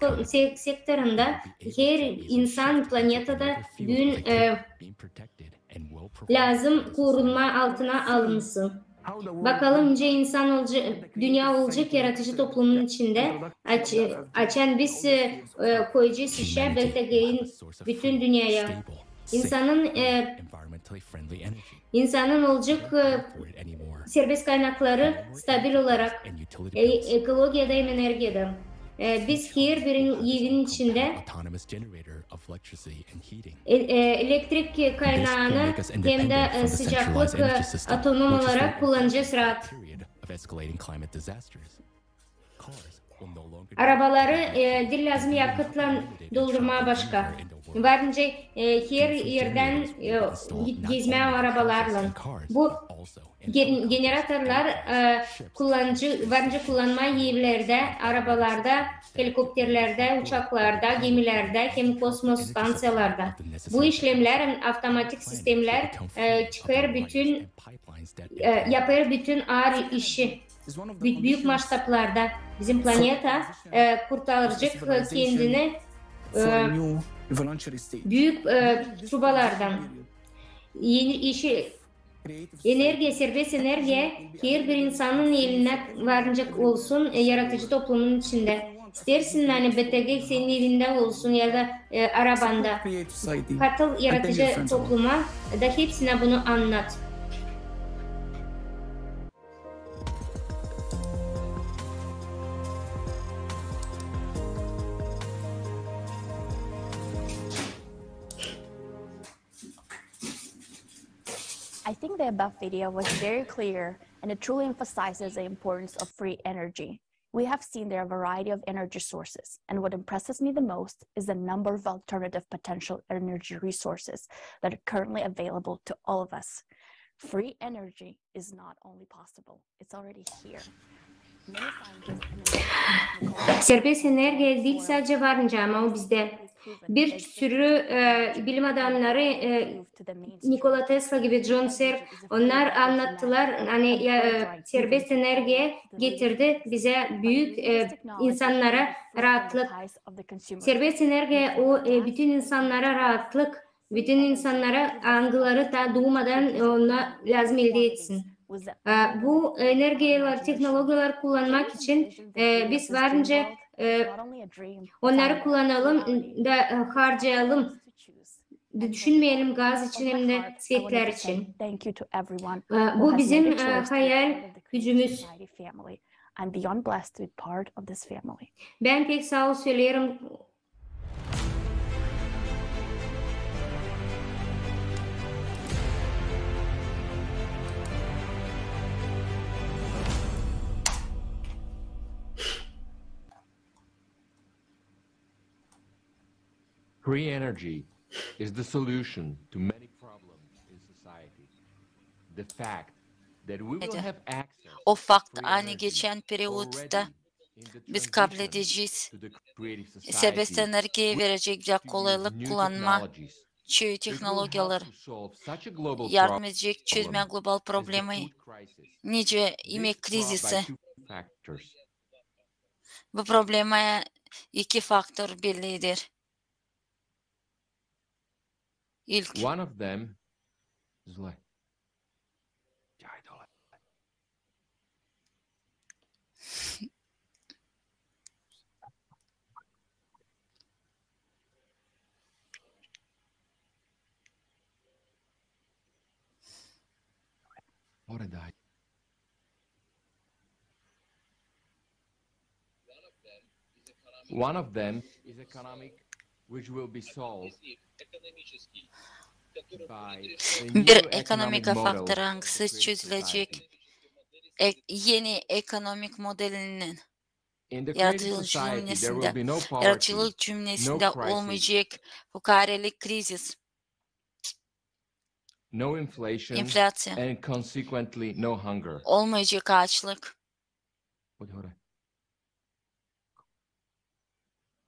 sektöründe her insan planetada gün lazım korunma altına alınsın. Bakalım önce insan olacak, dünya olacak yaratıcı toplumun içinde açan biz koyacağız işe BTG'nin bütün dünyaya. İnsanın olacak serbest kaynakları stabil olarak ekolojide hem enerjide. Biz her bir evin içinde elektrik kaynağını hem de sıcaklık otonom olarak kullanacağız rahat. Arabaları lazım yakıtla doldurmaya başka. Varınca her yerden gezme arabalarla. Bu generatörler varınca kullanma evlerde, arabalarda, helikopterlerde, uçaklarda, gemilerde, hem kosmos stansiyalarda. Bu işlemler, otomatik sistemler yapar bütün ağır işi. Büyük maçtaplarda bizim planeta kurtaracak kendini büyük trubalardan. Yeni işi enerji, serbest enerji her bir insanın eline varacak olsun yaratıcı toplumun içinde. İstersin hani BTG senin evinde olsun ya da arabanda. Katıl yaratıcı topluma da hepsine bunu anlat. I think the above video was very clear and it truly emphasizes the importance of free energy. We have seen there are a variety of energy sources, and what impresses me the most is the number of alternative potential energy resources that are currently available to all of us. Free energy is not only possible, it's already here. Serbest enerji değil sadece varınca ama o bizde. Bir sürü bilim adamları Nikola Tesla gibi John Searle onlar anlattılar hani serbest enerjiye getirdi bize büyük insanlara rahatlık. Serbest enerji o bütün insanlara rahatlık, bütün insanlara algıları da doğmadan ona lazım elde etsin. Bu enerjiler, teknolojiler kullanmak için biz varınca onları kullanalım da harcayalım. Düşünmeyelim gaz için hem de svetler için. Bu bizim hayal gücümüz. Ben pek sağ ol söylerim. Free energy is the solution to many problems in society. The fact that we will have access o fakt aynı geçen periyotta biz kabul edeceğiz. Serbest enerjiye verecek bir kolaylık kullanma çöğü teknologiyaları yardım edecek çözmeye global problemi, nice yemek krizisi. Bu probleme iki faktör bellidir. İlk, one of them is like one of them is economic, which will be solved by bir ekonomik faktör hangisi çözülecek yeni ekonomik modelinin yaratıcılık cümlesinde olmayacak fukarelik kriz, no inflation, enflasyon, and consequently no hunger. Olmayacak açlık.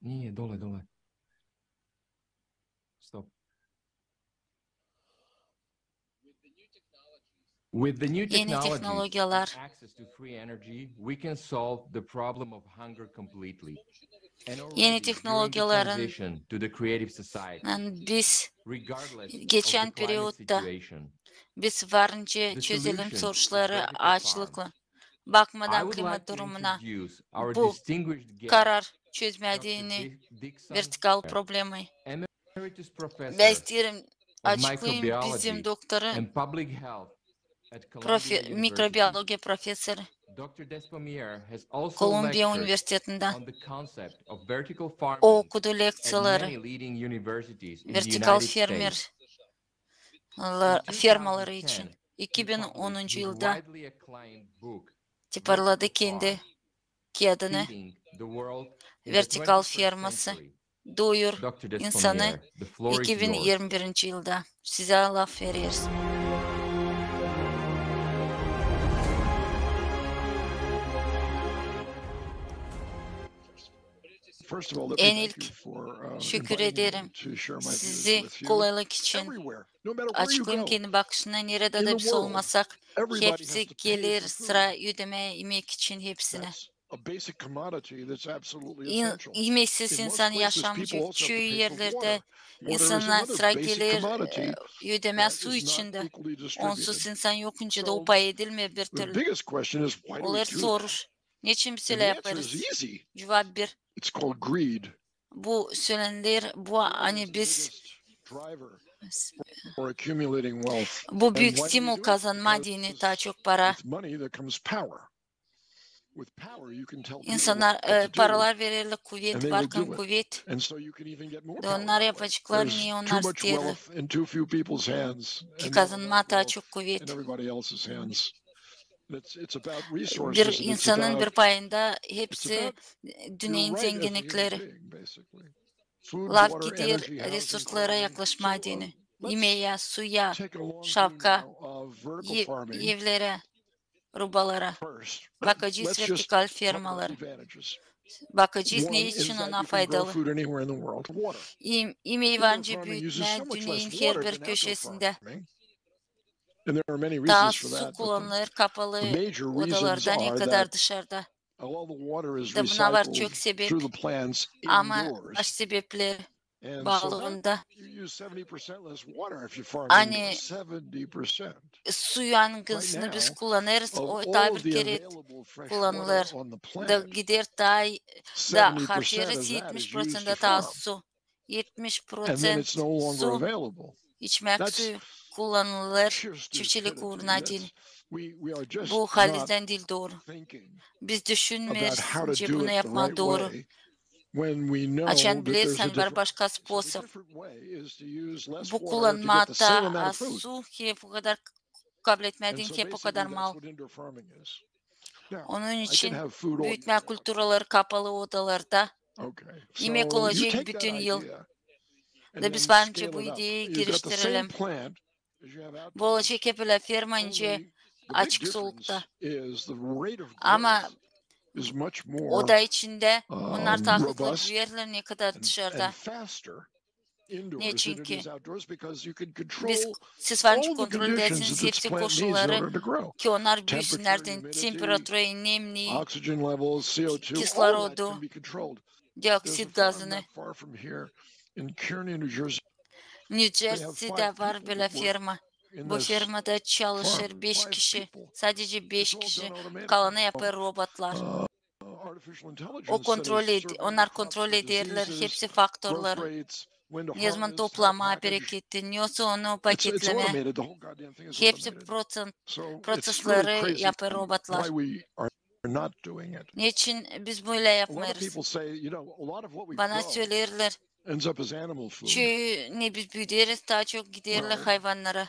Nije, dole. Stop. With the new technology and access to free energy, we can solve the problem of hunger completely. Yeni teknolojilerin biz geçen periyotta biz varınca çözelim soruları açlıkla. Bakmadan klimat durumuna bu karar çözmediğini vertikal problemi. Ben isterim açıklayayım bizim doktoru mikrobiyoloji profesörü Kolumbiya Üniversitesi'nden o okudu leksiyaları vertikal fermaları için 2010 yılda çıkarladı kendi adını vertikal ferması doyur insanı 2021 yılda size laf veriyoruz. En ilk şükür ederim sizi kolaylık için açıklayayım kendi bakışına nerede de biz olmasak hepsi gelir sıra ödemeye yemek için hepsine. Yemeksiz insan yaşamayacak. Çoğu yerlerde insanlar sıra gelir ödeme su içinde. Onsuz insan yokunca da o pay edilmiyor bir türlü. Onlar sorur. Niçin biz öyle yaparız? Cevap bir. Bu söylenir, bu hani biz bu büyük stimul kazanma dini daha çok para. İnsanlar paralar verirler, kuvvet varken kuvvet. Onlar yapacaklar niye onlar isterler? Ki kazanma daha çok kuvvet. Bir insanın bir payında hepsi dünyanın zenginlikleri. Laf gider resurslara yaklaşma dini. Yemeğe, suya, şapka, evlere, rubalara. Bakacağız vertikal fermaları. Bakacağız ne için ona faydalı. Yemeği varınca büyütme dünyanın her bir köşesinde. Daha su kullanılır kapalı odalarda ne kadar dışarıda. Da buna var çok sebep ama baş sebepler bağlılığında. Hani su yangısını biz kullanırız, o daha bir kere kullanılır. Da gider da harcarız 70% daha su. 70% su, içmek suyu kullanılır, çiftçilik uğruna değil. Bu halden değil doğru. Biz düşünmeyince bunu yapmak doğru. Açan bilirsen var başka spor. Bu kullanmada su ki bu kadar kabul etmediğin ki bu kadar mal. Onun için büyütme kültürleri kapalı odalarda yemek olacak bütün yıl. Da biz varınca bu ideyi geliştirelim. Bu olacak hep öyle fermanca açık soğukta. Ama oda içinde onlar taklıklı büyürler ne kadar dışarıda. Niye? Çünkü siz var ki kontrol edersiniz hepsi koşulları ki onlar büyüsünlerden temperatürü, nemliği, kislorod'u, dioksit gazını. New Jersey'de var böyle firma. Bu firmada çalışır 5 kişi. Sadece 5 kişi. Kalanı yapar robotlar. Onlar kontrol ederler. Hepsi faktörler. Ne zaman toplama, bereketi, neyse onu paketleme. Hepsi prosesleri yapar robotlar. Niçin biz böyle yapmayız? Bana söylerler. Çünkü biz büyüderiz daha çok giderler hayvanlara.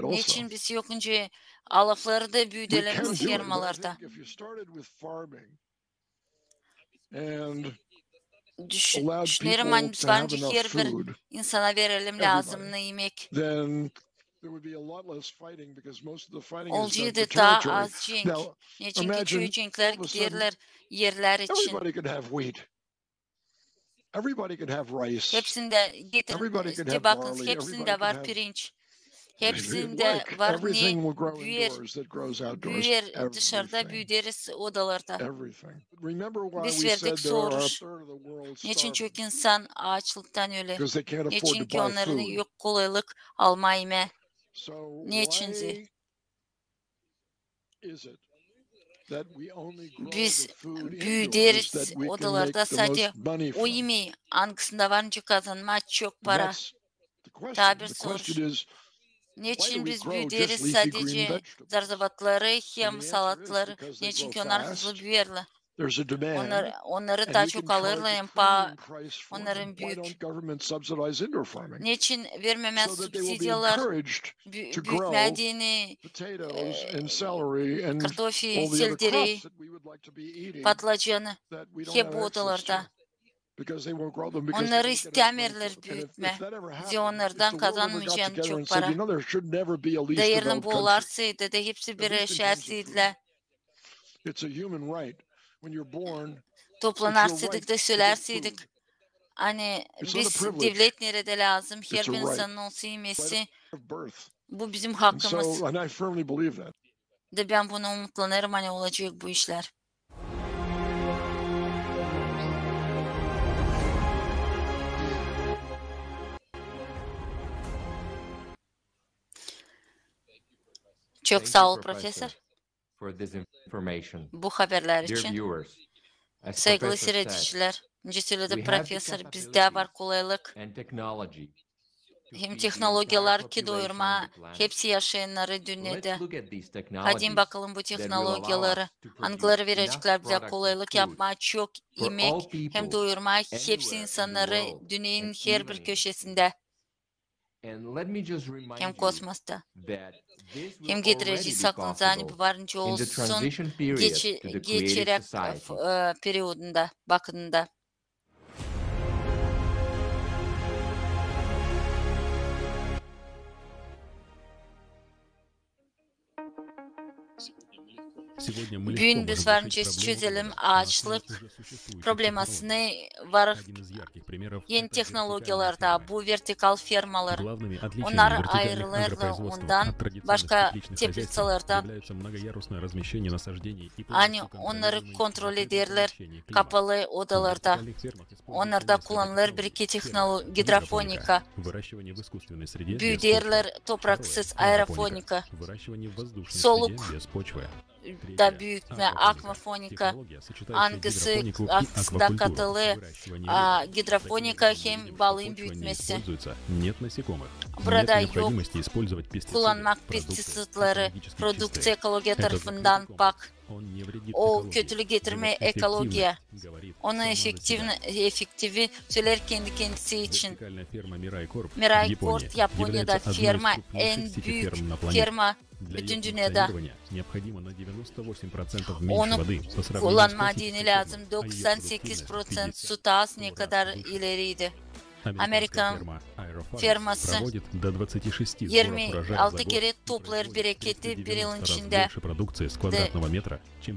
Niçin biz yokunca alafları da büyüdelim bu firmalarda? Düşünelim hani biz varınca her bir insana verelim lazımını yemek. Olacağı da daha az cenk. Çünkü çoğu cenkler giderler yerler için. Hepsinde getirin, bakın hepsinde var pirinç. Hepsinde var ne büyür dışarıda büyüderiz odalarda. Biz verdik soruş. Niçin çok insan ağaçlıktan öyle? Niçin ki onların yok kolaylık almayma? Niçin? Biz büyüderiz odalarda sadece o yemeği hangisinde varınca kazanma çok para. Tabir soruş. Niçin biz büyüderiz sadece zarzavatları hem salatları? Niçin ki onlar hızlı büyürler? Onları daha çok alırlar hem onların büyük. Niçin vermemez subsidiyalar büyütmediğini kartofi, selderi, patlıcanı hep bu odalarda. Onları istemirler büyütme. Bize onlardan kazanmayacağın çok para. Değerini boğularsaydı da hepsi bir eşyasıyla. Toplanarsaydık da söylerseydik. Hani biz devlet nerede lazım? Her bir insanın olsa yemesi. Bu bizim hakkımız. De ben buna umutlanırım hani olacak bu işler. Çok sağ ol profesör. Bu haberler için. Saygılı seyrediciler. Önce söyledi profesör, bizde var kolaylık. Hem teknolojiler ki doyurma, hepsi yaşayanları dünyada. Hadi bakalım bu teknolojileri. Hangileri verecekler bize kolaylık yapma, çok yemek, hem doyurma, hepsi insanları dünyanın her bir köşesinde. Hem kosmosta. Hem getireceğiz aklınıza hani bu varınca olsun geçerek periyodunda, bakımında. Bugün biz varınca çözelim ağaçlık problemasını var yeni teknolojilerde bu vertikal firmalar. Onlar ayrılırlar ondan başka teplitsalardan. Hani onları kontrol ederler kapalı odalarda. Onlarda kullanılır bir iki teknoloji hidroponika. Büyüderler topraksız aerofonika. Soluk da büyütme, akvafonika, hangisi aksında katılı hidrofonika hem balığın büyütmesi. Burada yok kullanmak pestisitleri, prodüksiyon ekoloji tarafından bak. O kötülük getirme ekolojiye. Onun efektifi söyler kendi kendisi için. Mirai Corp Japonya'da firma en büyük firma bütün dünyada. Onu kullanma dini lazım. 98% su tas ne kadar ileriydi. Amerikan firması 26 kere toplar bereketi bir yılın içinde.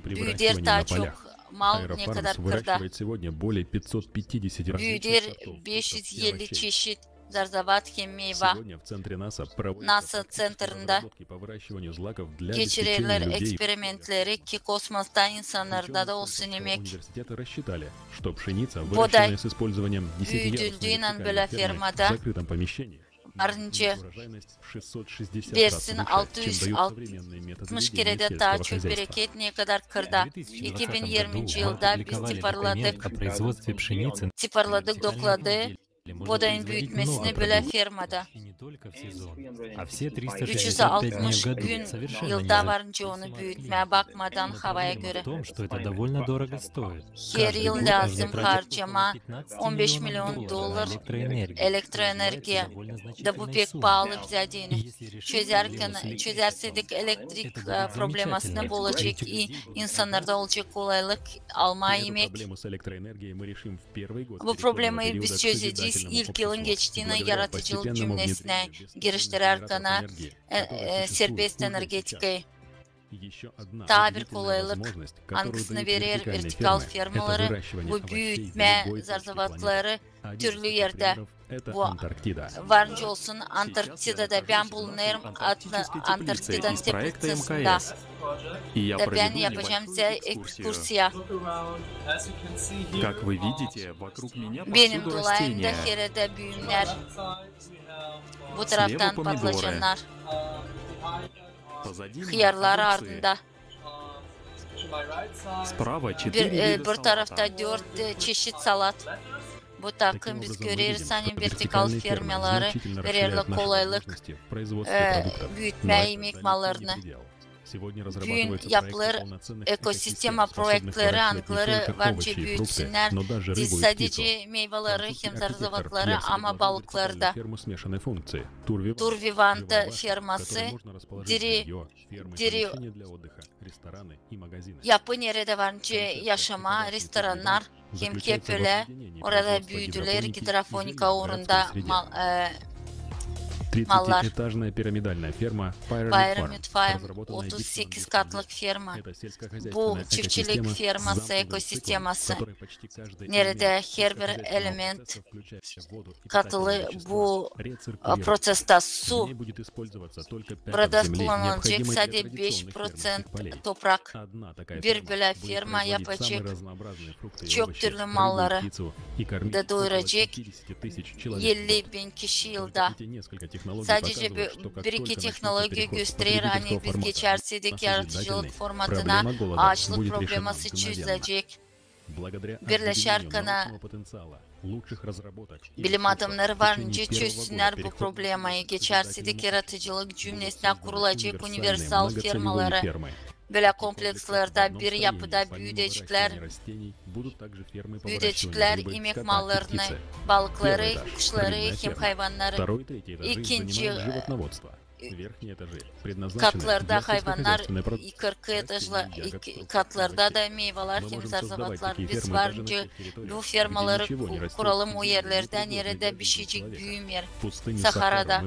Büyüder daha çok mal ne Aerofarms kadar kırda. выращивает сегодня более 550 Büyüdür различных сортов 550 овощей. çeşit zarzavat hem meyve. Сегодня в центре НАСА проводятся NASA практические centerında разработки по выращиванию злаков для geçirirler обеспечения людей. eksperimentleri ki kosmosta insanlarda da olsun emek. Университеты рассчитали, что пшеница, Boday выращенная с использованием 10-ярусной büyüdüldüğüyle вертикальной böyle фермы в fermada закрытом помещении, varınca урожайность в 660 раз versin выше, чем дают современные методы 660 ведения kere de сельского daha çok хозяйства. bereket ne kadar kırda. 2020 yılda biz tiparladık dokladı. Bodayın büyütmesini böyle fermada. 360 gün yılda varınca onu büyütmeye bakmadan havaya göre. Her yıl lazım harcama 15 milyon dolar elektroenerji. Da bu pek pahalı bize değil. Çözerseydik elektrik problemasını bulacak iyi insanlarda olacak kolaylık alma yemek. Bu problemi biz çözeceğiz. İlk yılın geçtiğine yaratıcılık cümlesine giriştirerken serbest energetikayı daha bir kolaylık hangisini verir vertikal fermaları, bu büyütme zarzavatları türlü yerde varınca olsun. Antarktida'da ben bulunuyorum, Antarktida'nın tepesinde. Ben yapacağım size ekskursiya. Benim dolayımda herede büyümler, bu taraftan patlıcanlar, hıyarlar ardında. Bir tarafta 4 çeşit salat. Bu takım biz görürüz hani vertikal fermaları verirler kolaylık büyütme yemek mallarını. Gün yapılır ekosistema projeleri angları varca büyütsünler. Biz sadece meyveleri hem zarzavatları ama balıkları da. Turvivanta ferması diri yapı nerede varınca yaşama restoranlar hem kepöle orada büyüdüler hidrofonika uğrunda mallar. 30-этажная пирамидальная ферма Pyramid Farm 38 katlık ferma. Bu çiftçilik ferması ekosisteması. Nerede her bir element katılı bu proseste su. Burada kullanılacak sadece 5% toprak. Bir böyle firma yapacak çok türlü malları da doyuracak 50.000 kişi yılda. Sadece bir iki teknoloji gösterir hani biz geçerseydik yaratıcılık formatına ağaçlık probleması çözülecek. Birleşerken bilim adamları varınca çözsünler bu problemi. Geçerseydik yaratıcılık cümlesine kurulacak universal firmaları. Böyle komplekslerde bir yapıda büyüdecekler yemek mallarını, balıkları, kuşları, hem hayvanları. İkinci katlarda hayvanlar, 40 etajlı katlarda da meyveler, hem zarzavatlar. Biz varınca bu fermaları kuralım o yerlerden nerede pişecek büyümer. Sahara'da.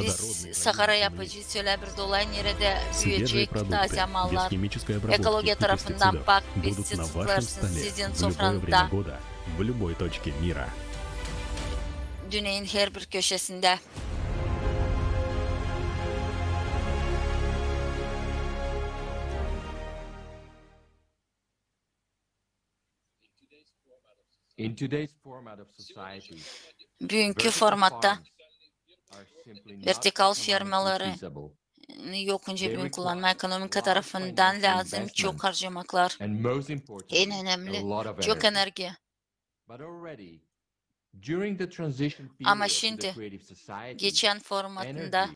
Biz Sahara yapacağız öyle bir dolay nerede büyüyecek taze mallar. Ekoloji tarafından bak pestisitlarsız sizin sofranızda. Dünyanın her bir köşesinde. Bugünkü formatta vertikal fermaları yokunca bugün kullanma ekonomik tarafından lazım çok harcamaklar. En önemli çok enerji. Ama şimdi geçen formatında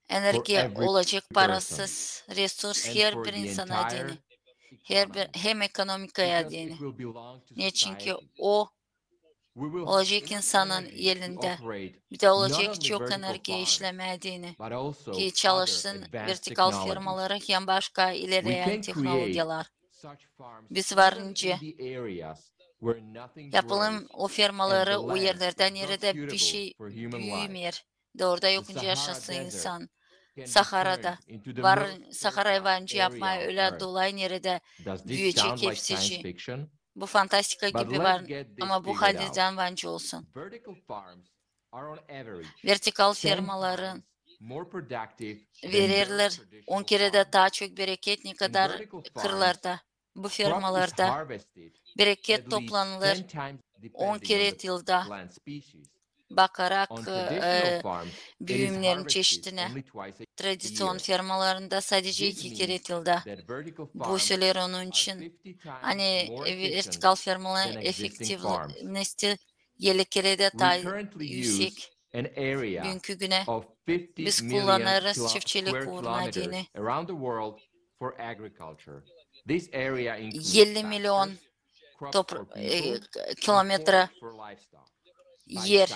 enerji olacak parasız resurs her bir insana adını. Hem ekonomikaya adını. Ne çünkü o olacak insanın elinde. Bir de olacak çok enerji işlemediğini. Ki çalışsın vertikal firmaları hem başka ilerleyen teknolojiler. Biz varınca yapalım o firmaları o yerlerden nerede bir şey büyümer. De orada yokunca yaşasın insan. Sahara'da Sahara'ya bence yapmaya öyle dolayı nerede büyüyecek hepsi. Bu fantastika gibi var ama bu halden bence olsun. Vertikal fermaların verirler 10 kere de daha çok bereket ne kadar kırlarda. Bu fermalarda bereket toplanılır 10 kere yılda bakarak büyümlerin çeşidine. Tradisyon fermalarında sadece 2 kere yılda. Bu şeyler onun için hani vertikal fermaların efektivnesi 7 kere de daha yüksek. Bugünkü güne biz kullanırız çiftçilik uğruna dini. 50 milyon kilometre yer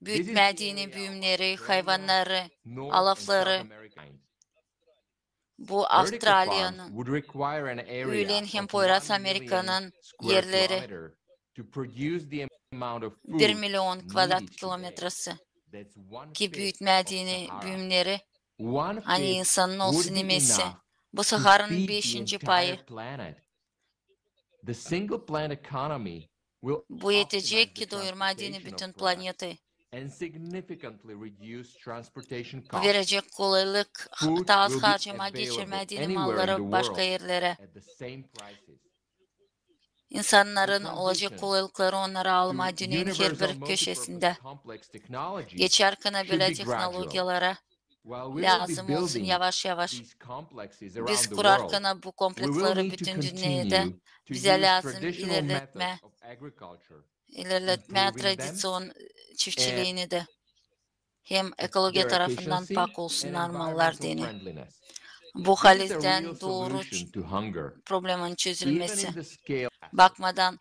büyütmediğini büyümleri, hayvanları, alafları. Bu Avustralya'nın, Ülen hem Poyraz Amerika'nın yerleri 1 milyon kvadrat kilometresi ki büyütmediğini büyümleri hani insanın olsun imesi. Bu Sahara'nın 5. payı. Bu yetecek ki doyurmadığını bütün planeti. Verecek kolaylık, daha az harcama geçirmediğini malları başka yerlere. İnsanların olacak kolaylıkları onlara alma dünyanın her bir köşesinde. Geçerken bile teknolojilere lazım olsun yavaş yavaş. Biz kurarken bu kompleksleri bütün dünyada bize lazım ilerletme tradisyon çiftçiliğini de hem ekoloji tarafından pak olsunlar mallar deni. Bu halden doğru problemin çözülmesi. Bakmadan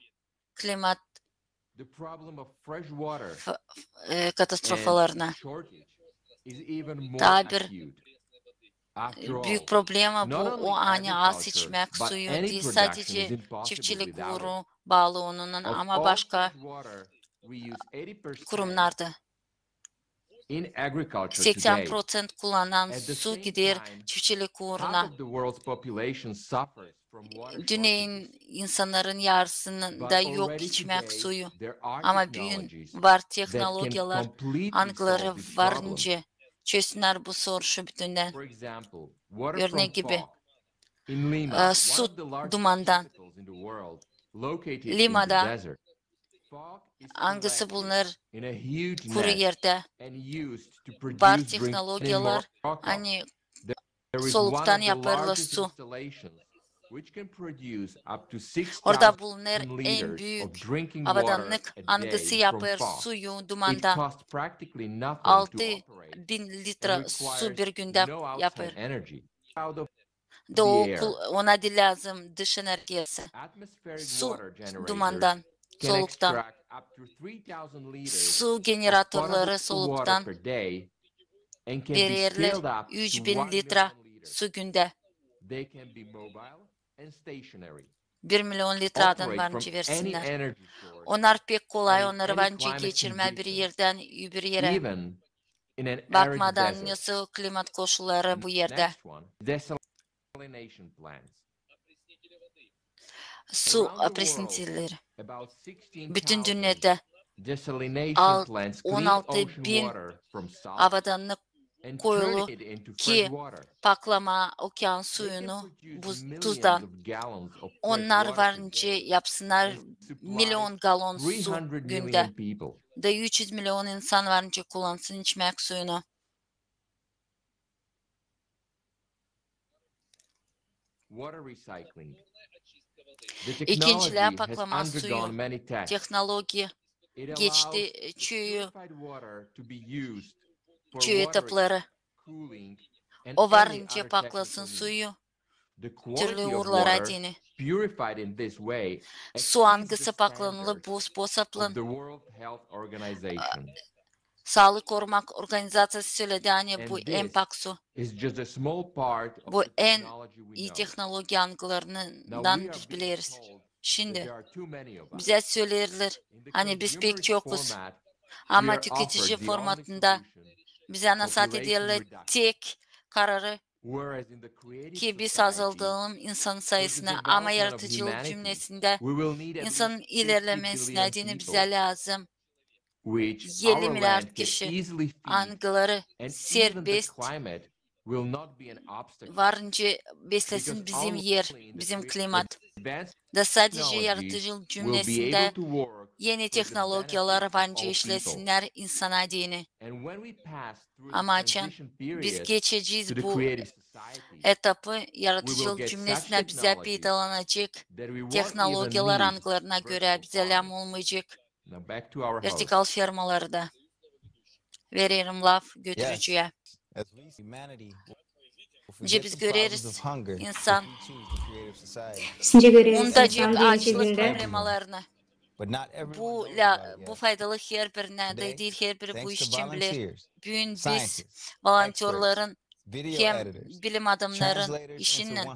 klimat katastrofalarına. Daha bir büyük problema bu o ani az içmek suyu değil sadece çiftçilik uğru bağlı onun ama başka kurumlarda. 80% kullanan su gider çiftçilik uğruna. Dünyanın insanların yarısında yok içmek suyu. Ama bugün var teknolojiler, angları varınca çözsünler bu soruşu bütünden. Örnek gibi su dumandan. Lima'da hangisi bulunur kuru yerde var teknolojiler hani soluktan yapılır su. Orada bulunur en büyük avadanlık hangisi yapar suyu dumandan. 6.000 litre su bir günde yapar. Ona da lazım dış enerjisi. Su dumandan, soluktan. Su generatörleri soluktan verirler 3000 litre su günde. 1 milyon litreden bence versinler. Onlar pek kolay, onları bence geçirme bir yerden bir yere. Bakmadan nasıl klimat koşulları bu yerde. Su presintileri. Bütün dünyada 16.000 avadanlık koyulu ki paklama okyan suyunu tuzdan. Onlar varınca yapsınlar milyon galon su günde. Da 300 milyon insan varınca kullansın içmek suyunu. İkinciler paklama suyu. Teknoloji geçti çöğü etapları. O varınca paklasın suyu. Türlü uğurlara dini. Su hangisi paklanılı bu sposaplan. Sağlık Korumak Organizasyası söyledi hani bu en pak su. Bu en iyi teknoloji hangılarından biz biliriz. Şimdi bize söylerler hani biz pek çokuz ama tüketici formatında bize nasat ederler tek kararı ki biz azaltalım insan sayısını ama yaratıcılık cümlesinde insanın ilerlemesine dini bize lazım. 50 milyar kişi angıları serbest varınca beslesin bizim yer, bizim klimat. Da sadece yaratıcılık cümlesinde yeni teknolojiler varınca işlesinler insana dini. Amacın biz geçeceğiz bu etapı yaratıcılık cümlesine bize faydalanacak teknolojiler angılarına göre bize lam olmayacak. Vertikal firmalarda veririm laf götürücüye. Biz göreriz insan ondacık açlık problemalarını. Bu faydalı her birine de değil, her biri bu iş için bilir. Bugün biz volontörlerin hem bilim adamların işinin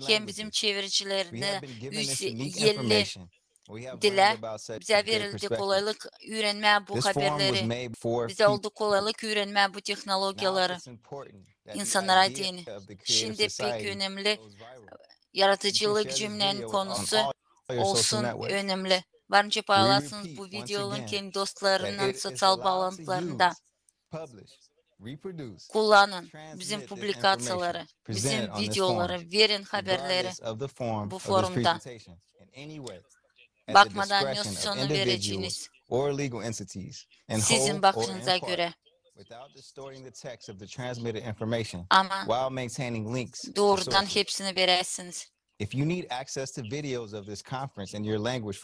hem bizim çeviricilerine 150 dile bize verildi kolaylık öğrenme bu haberleri. Bize oldu kolaylık öğrenme bu teknolojileri. İnsanlara dini. Şimdi pek önemli yaratıcılık cümlenin konusu olsun önemli. Varınca paylaşsınız bu videonun kendi dostlarının sosyal bağlantılarında. Kullanın bizim publikasyonları, bizim videoları, verin haberleri bu forumda. Bakmadan nosyonu vereceğiniz. Sizin bakışınıza göre. Ama doğrudan hepsini veresiniz.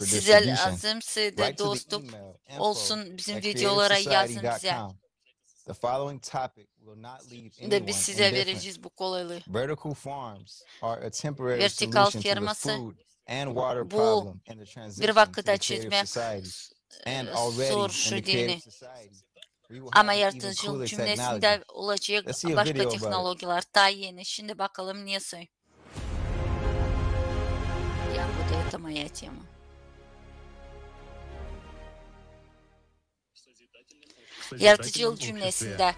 Size lazımsa da dostluk olsun bizim videolara yazın bize. Ve biz size vereceğiz bu kolaylığı. Vertikal firması bu bir vakitte çözmek zor şu dini. Ama yaratıcılık cümlesinde olacak başka teknolojiler daha yeni. Şimdi bakalım niye söylüyor. Ya bu da это моя тема. Yaratıcılık cümlesinde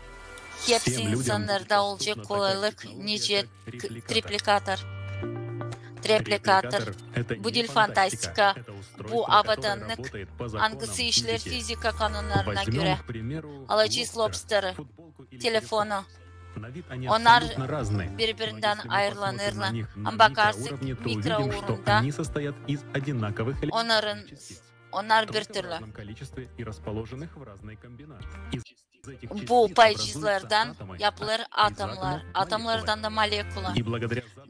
hepsi insanlarda olacak kolaylık nice replikator. Bu dil fantastika, bu avadanlık, hangisi işler fizika kanunlarına göre. Alacağız lobster'ı, telefonu. Onlar birbirinden ayrılanırlar. Ama bakarsın mikro uğrunda onlar bir türlü. Bu paycızlardan yapılır atomlar, atomlardan da moleküler.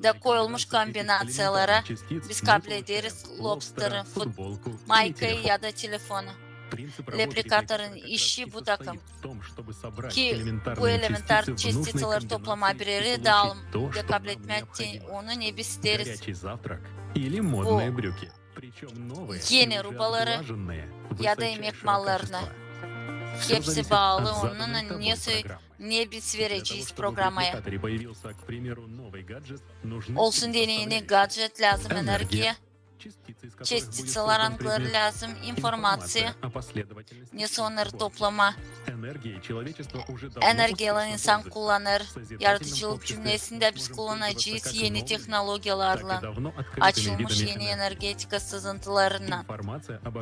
Da koyulmuş kombinasyonlara biz kabul ederiz lobster'ı, maykayı ya da telefonu. Replikatorun işi bu takım. Ki bu elementar частицалар toplama bireri dağılım ve kabul etmek onu ne biz deriz. Bu yeni rubaları ya da yemek mallarına. Hepsi bağlı onun ne biz vereceğiz programaya. Olsun deneyini gadget lazım enerjiye. Частицалар angları lazım, informasiya. Neyse onları toplama. Enerjiyle insan kullanır. Yaratıcılık cümlesinde biz kullanacağız yeni teknolojilerle. Açılmış yeni energetika sızıntılarından.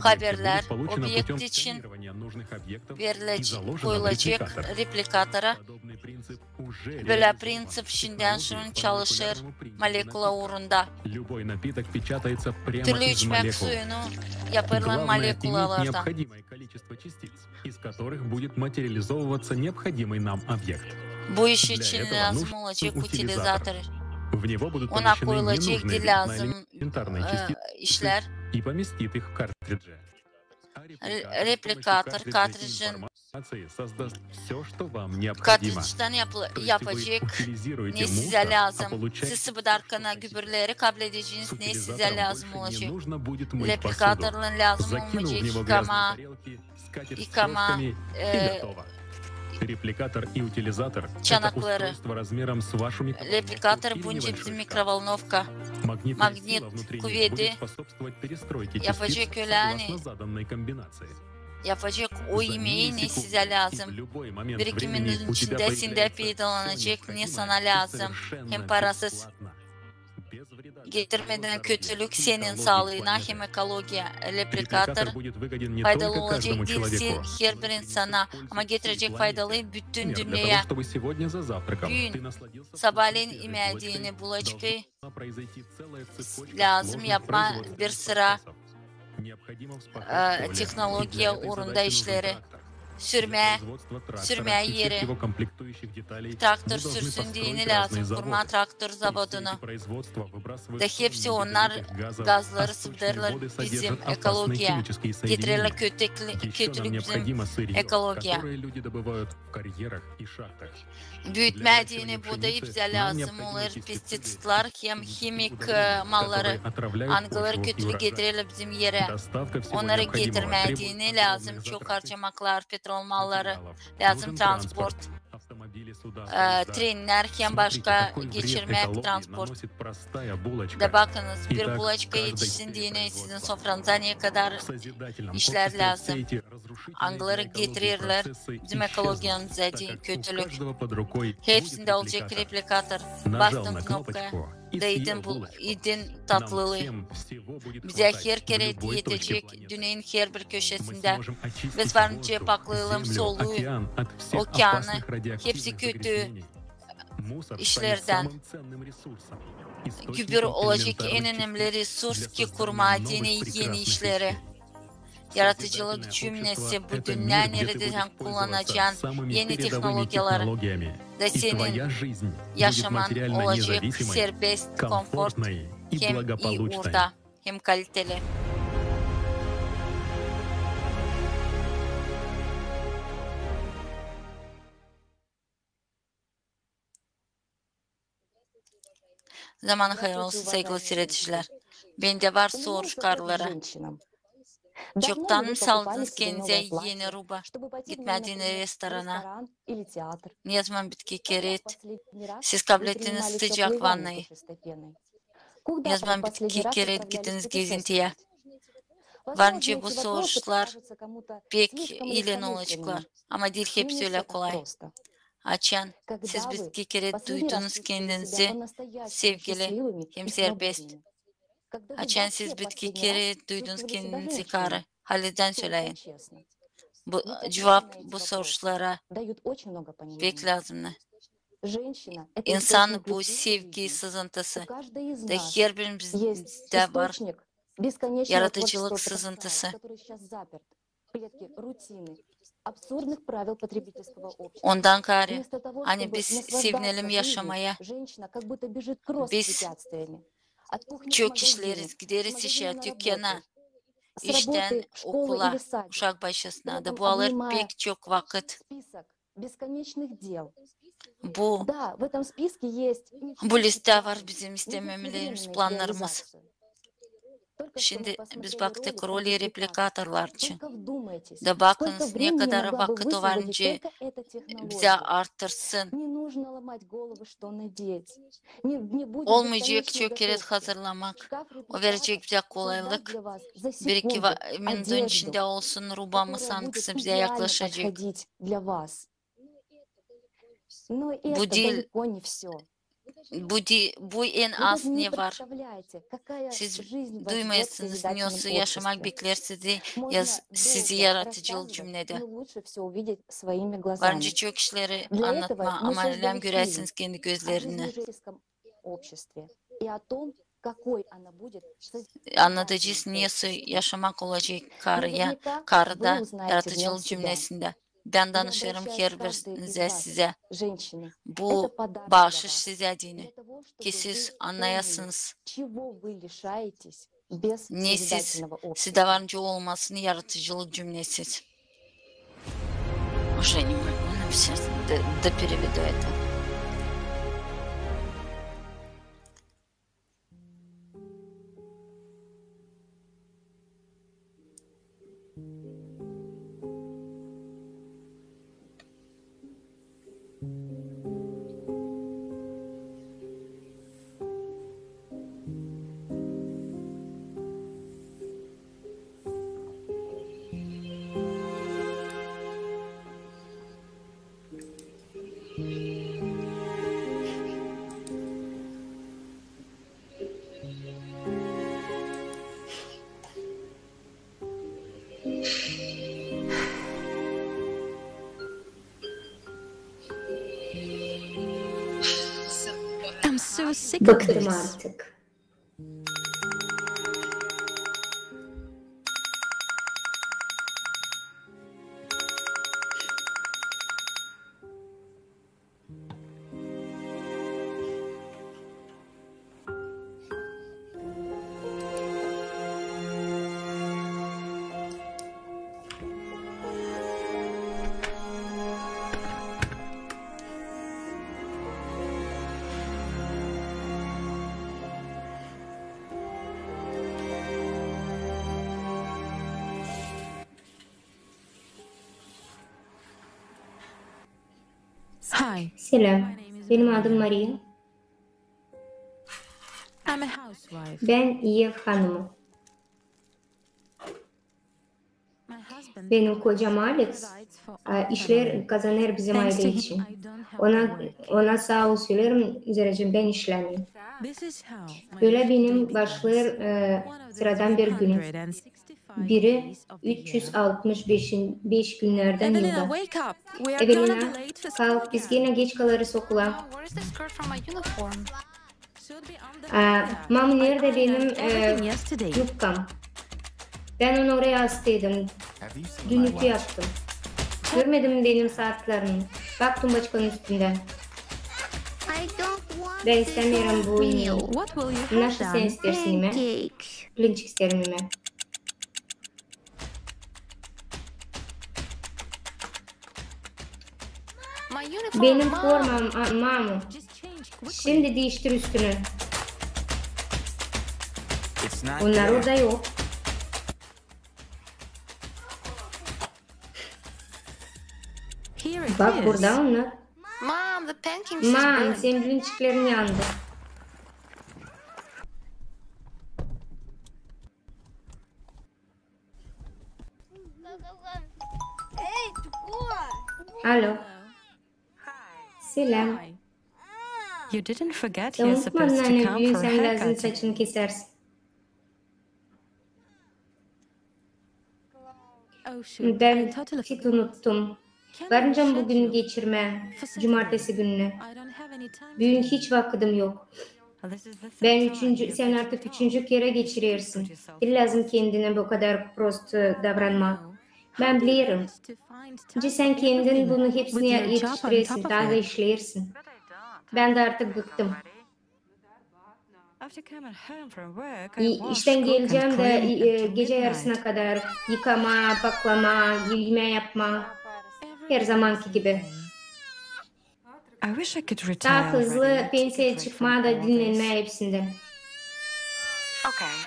Haberler obyekt için koyulacak replikatora. Böyle prinsip şimdiden şunun çalışır moleküle uğrunda. Türlü içmek suyunu yapılan molekülerlerden. Bu iş için lazım olacak utilizatör. Ona koyulacak lazım işler. Replikator, kartrijin kartrijden yapacak ne size lazım. Siz sıvıdarkana gübürleri kabul edeceğiniz ne size lazım olacak. Replikatorun lazım olmayacak yıkama çanakları. Replikator bunca bizim mikrovolnovka. Magnet kuvveti yapacak öyle hani yapacak o yemeği ne size lazım? Birikiminin içindesinde faydalanacak ne sana lazım? Hem parasız getirmeden kötülük senin sağlığına hem ekolojiye. Replikatör faydalı olacak değilsin her bir insana ama getirecek faydalıyı bütün dünyaya. Gün sabahleyin yemediğini bulaşıkı lazım yapma bir sıra teknoloji uğrunda işleri. Sürme yeri, traktör sürsün diyeni lazım, kurma traktör zavodunu. Da hepsi onlar gazları sıvdırırlar bizim ekolojiye. Getirirler kötülük bizim ekolojiye. Büyütmediğini buğdayı bize lazım olur. Pestisitler hem kimik malları, angıları kötülük getirirler bizim yere. Onları getirmediğini lazım. Çok harcamaklar, petrol malları lazım, transport, trenler hem başka geçirmek, transport. Da bakınız bir bulaşıka yetişsin diye sizin sofranıza ne kadar işler lazım. Angıları getirirler bizim ekolojimize kötülük. Hepsinde olacak replikatör. Bastım knopkaya. Da idin tatlılığı. Bize her kere yetecek dünyanın her bir köşesinde. Biz varınca paklayalım soluğu, okyanı, hepsi kötü işlerden. Gübre olacak en önemli resurs ki kurma yeni işleri. Yaratıcılık cümlesi bu dünya nereden kullanacağın yeni teknolojileri da senin yaşaman olacak serbest, konfort hem iyi orada hem kaliteli. Zamanı hayır olsun sevgili seyrediciler. Bende var soru çıkarları. Çoktan mı saldınız kendinize yeni ruba? Gitmediğiniz restorana? Ne zaman bitki keret? Siz kabul ettiniz sıcak vannayı. Ne zaman bitki keret gittiniz gezintiye? Varınca bu sorular pek ilen olacaklar. Ama değil hepsi öyle kolay. Açan, siz bitki keret duydunuz kendinizi sevgili hem serbest. Açan siz bitki kere duydunuz kendinizi karı. Haliden söyleyin. Bu cevap bu sorulara pek lazım. İnsan bu sevgi sızıntısı. Da her birimizde var yaratıcılık sızıntısı. Ondan karı, hani biz sevinelim yaşamaya. Biz çok işleriz, gideriz işe, dükkana, işten okula, uşak başısına da bu alır pek çok vakit. Bu liste var bizim istememlerimiz, planlarımız. Şimdi biz baktık rolü replikatörler için. Da bakınız ne kadar vakit varınca bize artırsın. Olmayacak çok kere hazırlamak. O verecek bize kolaylık. Bir iki minutun içinde olsun rubamız hangisi bize yaklaşacak. Bu değil. Bu en az ne var? Siz duymayasınız niyası yaşamak bekler sizi yaratıcılık cümlede. Varınca çok işleri anlatma ama elem görersiniz kendi gözlerini. Anlatacağız niyası yaşamak olacak karıda yaratıcılık cümlesinde. Ben danışırım her birinize size. Bu bağışış size dini. Ki siz anlayasınız. Ne sizde varınca olmasını yaratıcılık cümlesiz. Уже не могу написать, да переведу это. Bıktım artık. Selam, benim adım Maria. Ben ev hanımı. Benim kocam Alex işler kazanır bizim aile için. Ona sağ ol söylerim, üzerine ben işlemeyim. Böyle benim başlar sıradan bir günüm. Biri 365 günlerden yılda. Evelina, kalk biz yine geç kalırız okula. Mam nerede benim yufkam? Ben onu oraya astıydım. Dün ütü yaptım. Görmedim benim saatlerimi. Bak tumbaçkanın üstünde. Ben istemiyorum bu yemeği. Nasıl sen istersin yemeği? Pirinç isterim yemeği. Benim formam Mamu. Şimdi değiştir üstünü. Onlar orada yok. Bak burada onlar. Mam, senin bilinçliklerin yandı. Alo. Selam. Unutmadın anne, bugün sen lazım saçını kesersin. Ben hiç unuttum. Varınca bugün geçirme, cumartesi gününü. Bugün hiç vaktim yok. Sen artık üçüncü kere geçiriyorsun. Bir lazım kendine bu kadar prost davranma. Ben biliyorum. Çünkü sen kendin bunu hepsini yetiştirirsin, daha da işlersin. Ben de artık bıktım. İşten geleceğim de gece yarısına kadar yıkama, paklama, yemeği yapma. Her zamanki gibi. Daha hızlı pensiye çıkma da dinlenme hepsinden.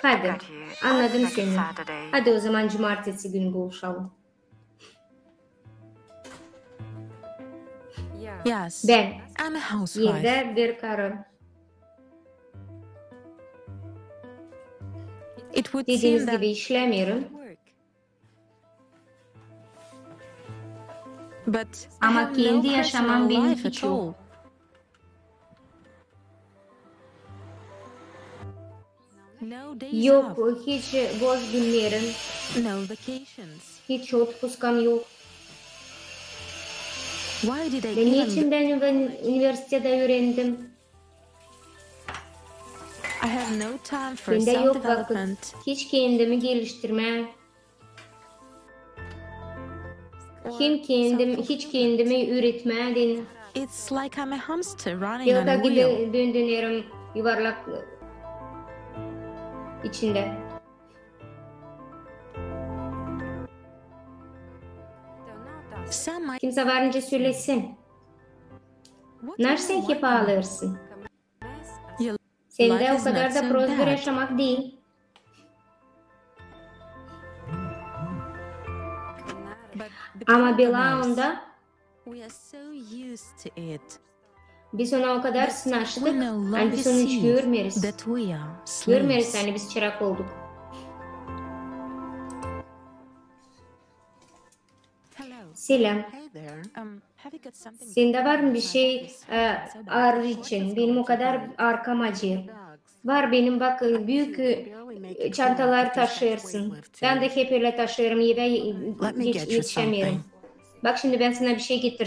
Hadi, anladım seni. Hadi o zaman cumartesi günü buluşalım. Ben, evde bir karı. Dediğiniz gibi işlemiyorum. Ama kendi yaşamam benim hiç yok. Yok, hiç boş günlerim. Hiç otpuskam yok. Niçin ben üniversitede öğrendim? Bende yok vakit. Hiç kendimi geliştirme. Hiç kendimi üretmedin. Yılda gibi döndürüyorum yuvarlak içinde. Kimse varınca söylesin. Nereden hep ağlarsın? Sende o kadar da prosper yaşamak değil. Ama bilağında biz ona o kadar sınaştık, yani biz onu hiç görmeriz. Görmeriz, yani biz çırak olduk. Selam. Sende var mı bir şey ağrı için? Benim o kadar arkam acıyor. Var benim bak büyük çantalar taşırsın. Ben de hep öyle taşıyorum, eve yetişemiyorum. Bak şimdi ben sana bir şey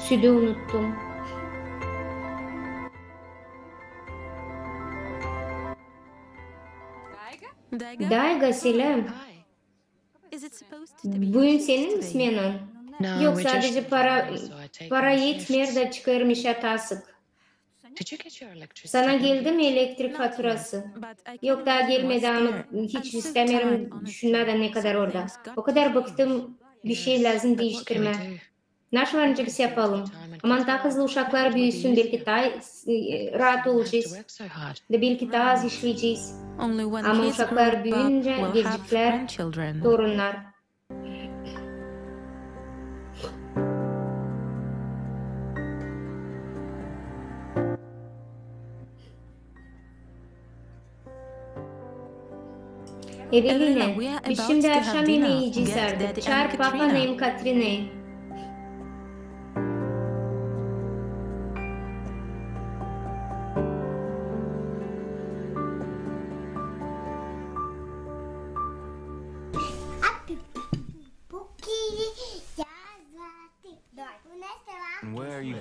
Sütü unuttum. Daiga selam. Bugün senin mi smenan? Yok, sadece para yetmiyor da çıkarmış atasık. Sana geldi mi elektrik faturası? Yok, daha gelmedi ama hiç istemiyorum düşünmeden ne kadar orada. O kadar bıktım, bir şey lazım değiştirme. Nasıl öncesi yapalım? Aman daha hızlı uşaklar büyüsün, belki daha rahat olacağız. Ve belki daha az işleyeceğiz. Ama uşaklar büyüyünce gelecekler torunlar. Eveline, biz şimdi akşam yemeği yiyeceğiz artık. Çağır Papa neyim Katrina'yı.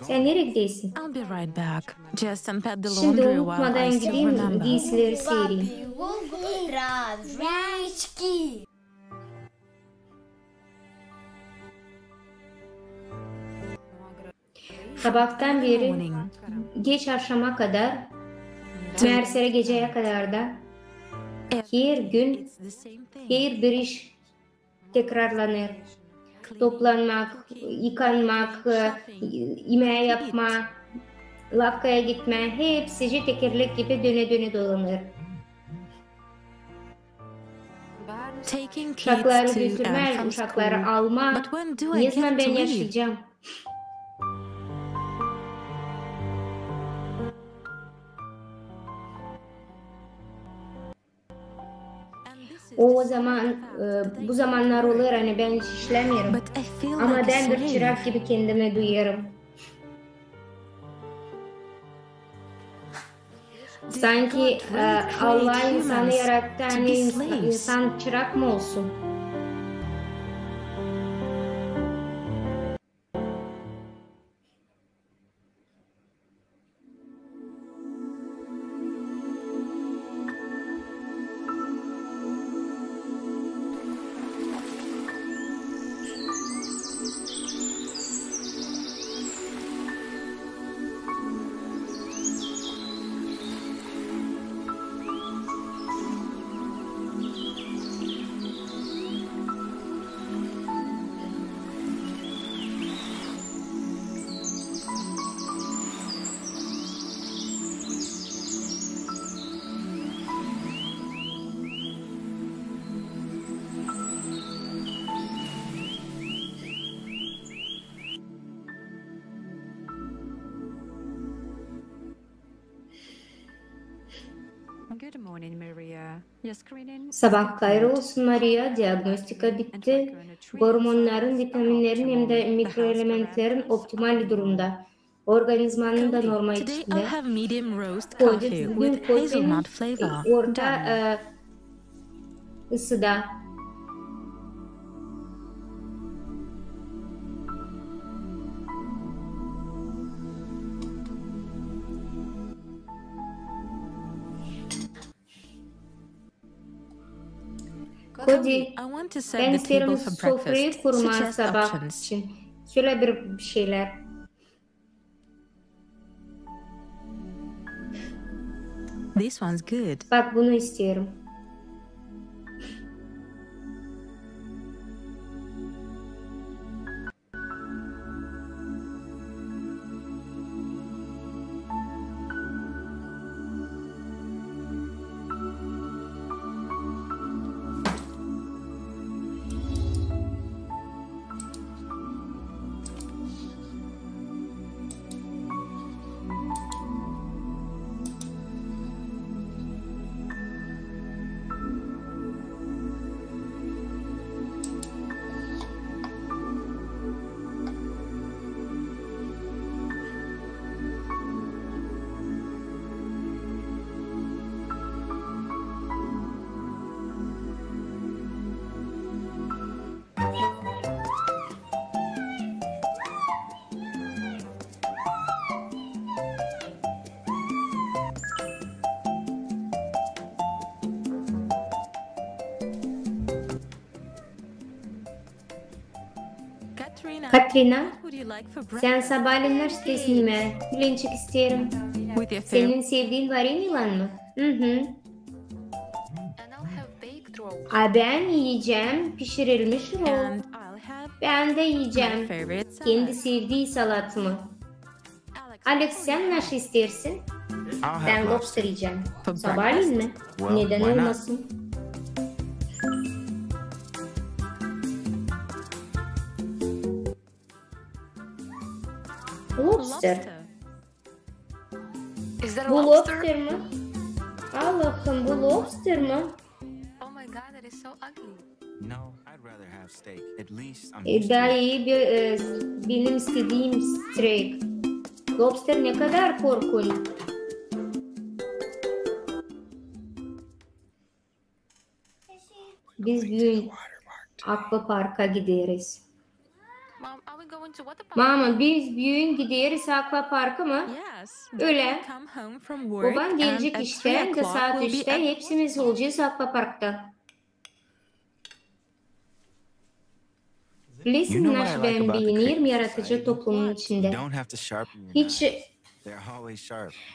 Sen nereye gidiyorsun? I'll be right back. Just unpack the Şimdi laundry while unutmadan I still gideyim, remember. giysileri sereyim. Sabahtan beri geç akşama kadar, meğersere geceye kadar da her gün her bir iş tekrarlanır. Toplanmak, yıkanmak, yemeği yapma, lavkaya gitme, hepsi tekerlek gibi döne döne dolanır. Uşakları götürmez, uşakları alma. Ne zaman ben yaşayacağım? O zaman, bu zamanlar olur hani ben hiç işlemiyorum. Ama ben bir çırak gibi kendime duyarım. Sanki Allah insanı yarattı, hani insan çırak mı olsun? Sabah hayır olsun Maria, diagnostika bitti. Hormonların, vitaminlerin hem de mikroelementlerin optimal durumda. Organizmanın da normal içinde. Koca orta ısıda. Cody, ben isterim sofrayı kurma sabah için. Şöyle bir şeyler. This one's good. Bak bunu istiyorum. Katrina, sen sabahleyin neredesin mi? Bilinçik isterim. Senin sevdiğin varin yılan mı? Ben yiyeceğim pişirilmiş roll. Ben de yiyeceğim kendi sevdiği salat mı? Alex, sen nasıl istersin? Ben lobster yiyeceğim. Sabahleyin mi? Neden olmasın? Lobster. Bu lobster mı? Allah'ım, bu lobster mı? Daha iyi benim istediğim steak. Lobster ne kadar korkunç. Biz bugün akvaparka gideriz. Mama, biz bugün gideriz akvaparka mı? Öyle. Baban gelecek işte. Saat 3'te hepsimiz olacağız akvaparkta. Bilirsin nasıl ben beğenirim yaratıcı toplumun içinde. Hiç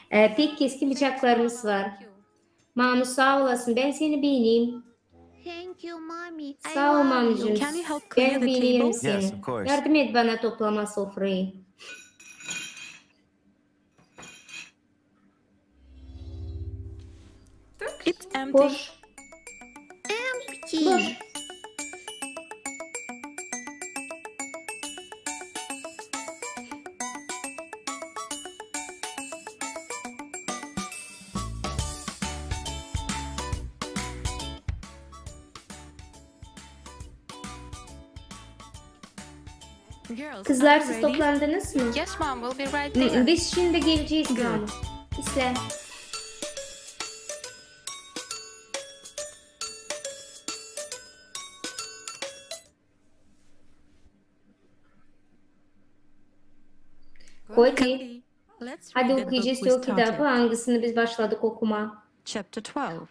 pek keskin bıçaklarımız var. Mahmut sağ olasın, ben seni beğeneyim. Sağ ol mamicim, ben beğenirim seni. Yardım et bana toplama sofrayı. Boş. Boş. Kızlar, siz toplandınız mı? Yes, Mom, we'll be right there. Biz şimdi geleceğiz Mama. İsle. Cody, hadi okuyacağız o kitabı. Hangisini biz başladık okuma?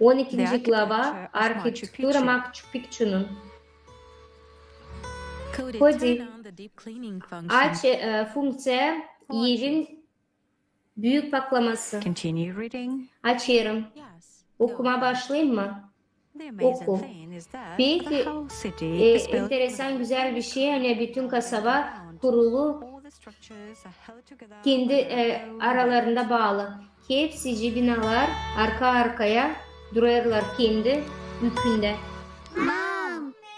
12. glava Architectura Machu Picchu'nun. Cody, aç fonksiya yerin büyük paklaması. Açıyorum. Okuma başlayayım mı? Oku. Peki, enteresan güzel bir şey. Hani bütün kasaba kurulu kendi aralarında bağlı. Hepsi binalar arka arkaya durarlar kendi yükünde.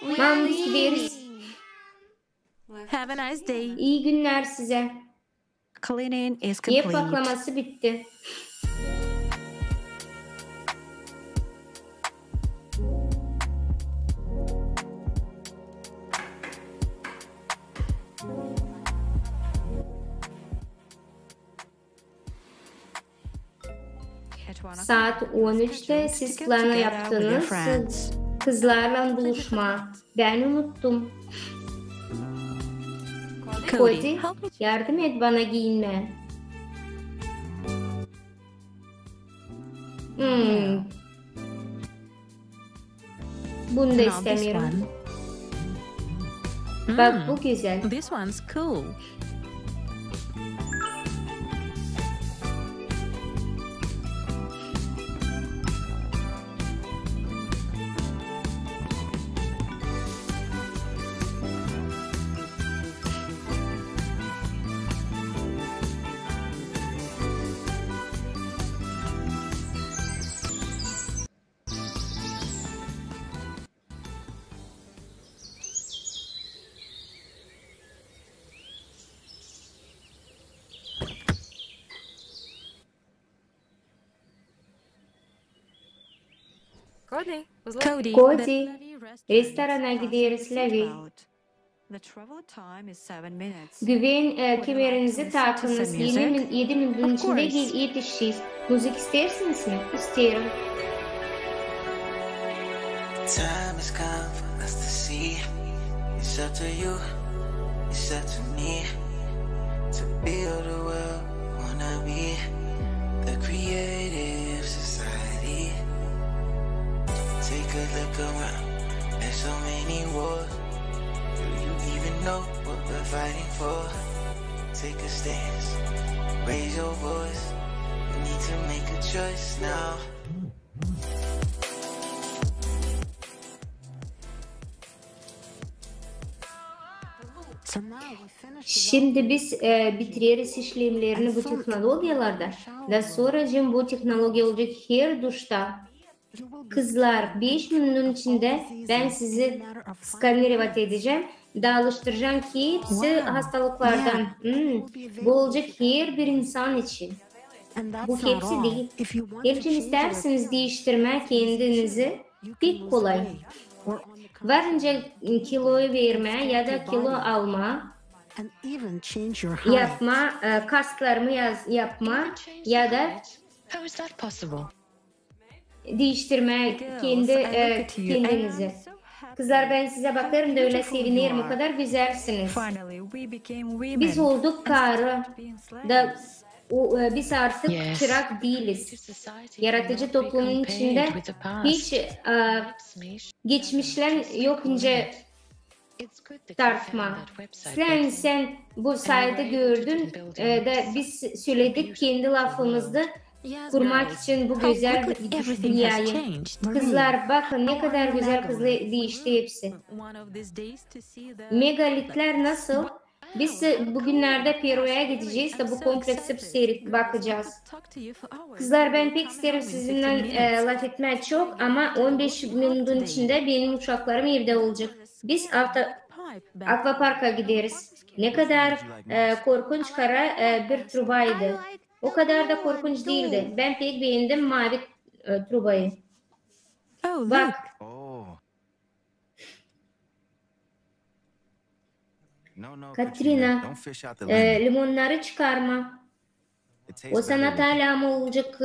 Mom, biz gideriz. Have a nice day. İyi günler size. Cleaning is complete. Ev paklaması bitti. Saat 13'te siz planı yaptınız. Kızlarla buluşma. Ben unuttum. Cody, yardım et bana giyinme. Bunu da istemiyorum. Bak, bu güzel. This one's cool. Cody, restorana gidiyoruz Levi. Güven kemerinizi takınız. 7 minutun içinde yetişeceğiz. Müzik istersiniz mi? İsterim. Time has come for us to see. It's up to you, it's up to me to build a world wanna be the creative society. Take a look around, there's so many wars. Do you don't even know what we're fighting for. Take a stance, raise your voice. We need to make a choice now. Şimdi biz bitiriyoruz işlemlerini bu teknolojiyalarda. Daha sonra bu teknoloji olacak her duşta. Kızlar 5 minutun içinde ben sizi skanerivat edeceğim. Dağılıştıracağım ki hepsi hastalıklardan. Bu olacak her bir insan için. Bu hepsi değil. Hepsini isterseniz değiştirme kendinizi pek kolay. Varınca kiloyu verme ya da kilo alma, yapma, kaslarımı yapma ya da değiştirme kendinizi. Kızlar ben size bakarım da öyle sevinirim, o kadar güzelsiniz. Biz olduk karı da biz artık çırak değiliz. Yaratıcı toplumun içinde hiç geçmişler yok ince tartma. Sen bu sayede gördün da biz söyledik kendi lafımızda kurmak için bu güzel dünyayı. Kızlar bakın ne kadar güzel kızlar değişti hepsi. Megalitler nasıl? Biz bugünlerde Peru'ya gideceğiz de bu komplekse bakacağız. Kızlar ben pek isterim sizinle laf etmek çok ama 15 minutun içinde benim uçaklarım evde olacak. Biz akvaparka gideriz. Ne kadar korkunç kara bir trubaydı. O kadar da korkunç değildi. Ben pek beğendim mavi trubayı. Bak. Katrina, limonları çıkarma. O sana talama olacak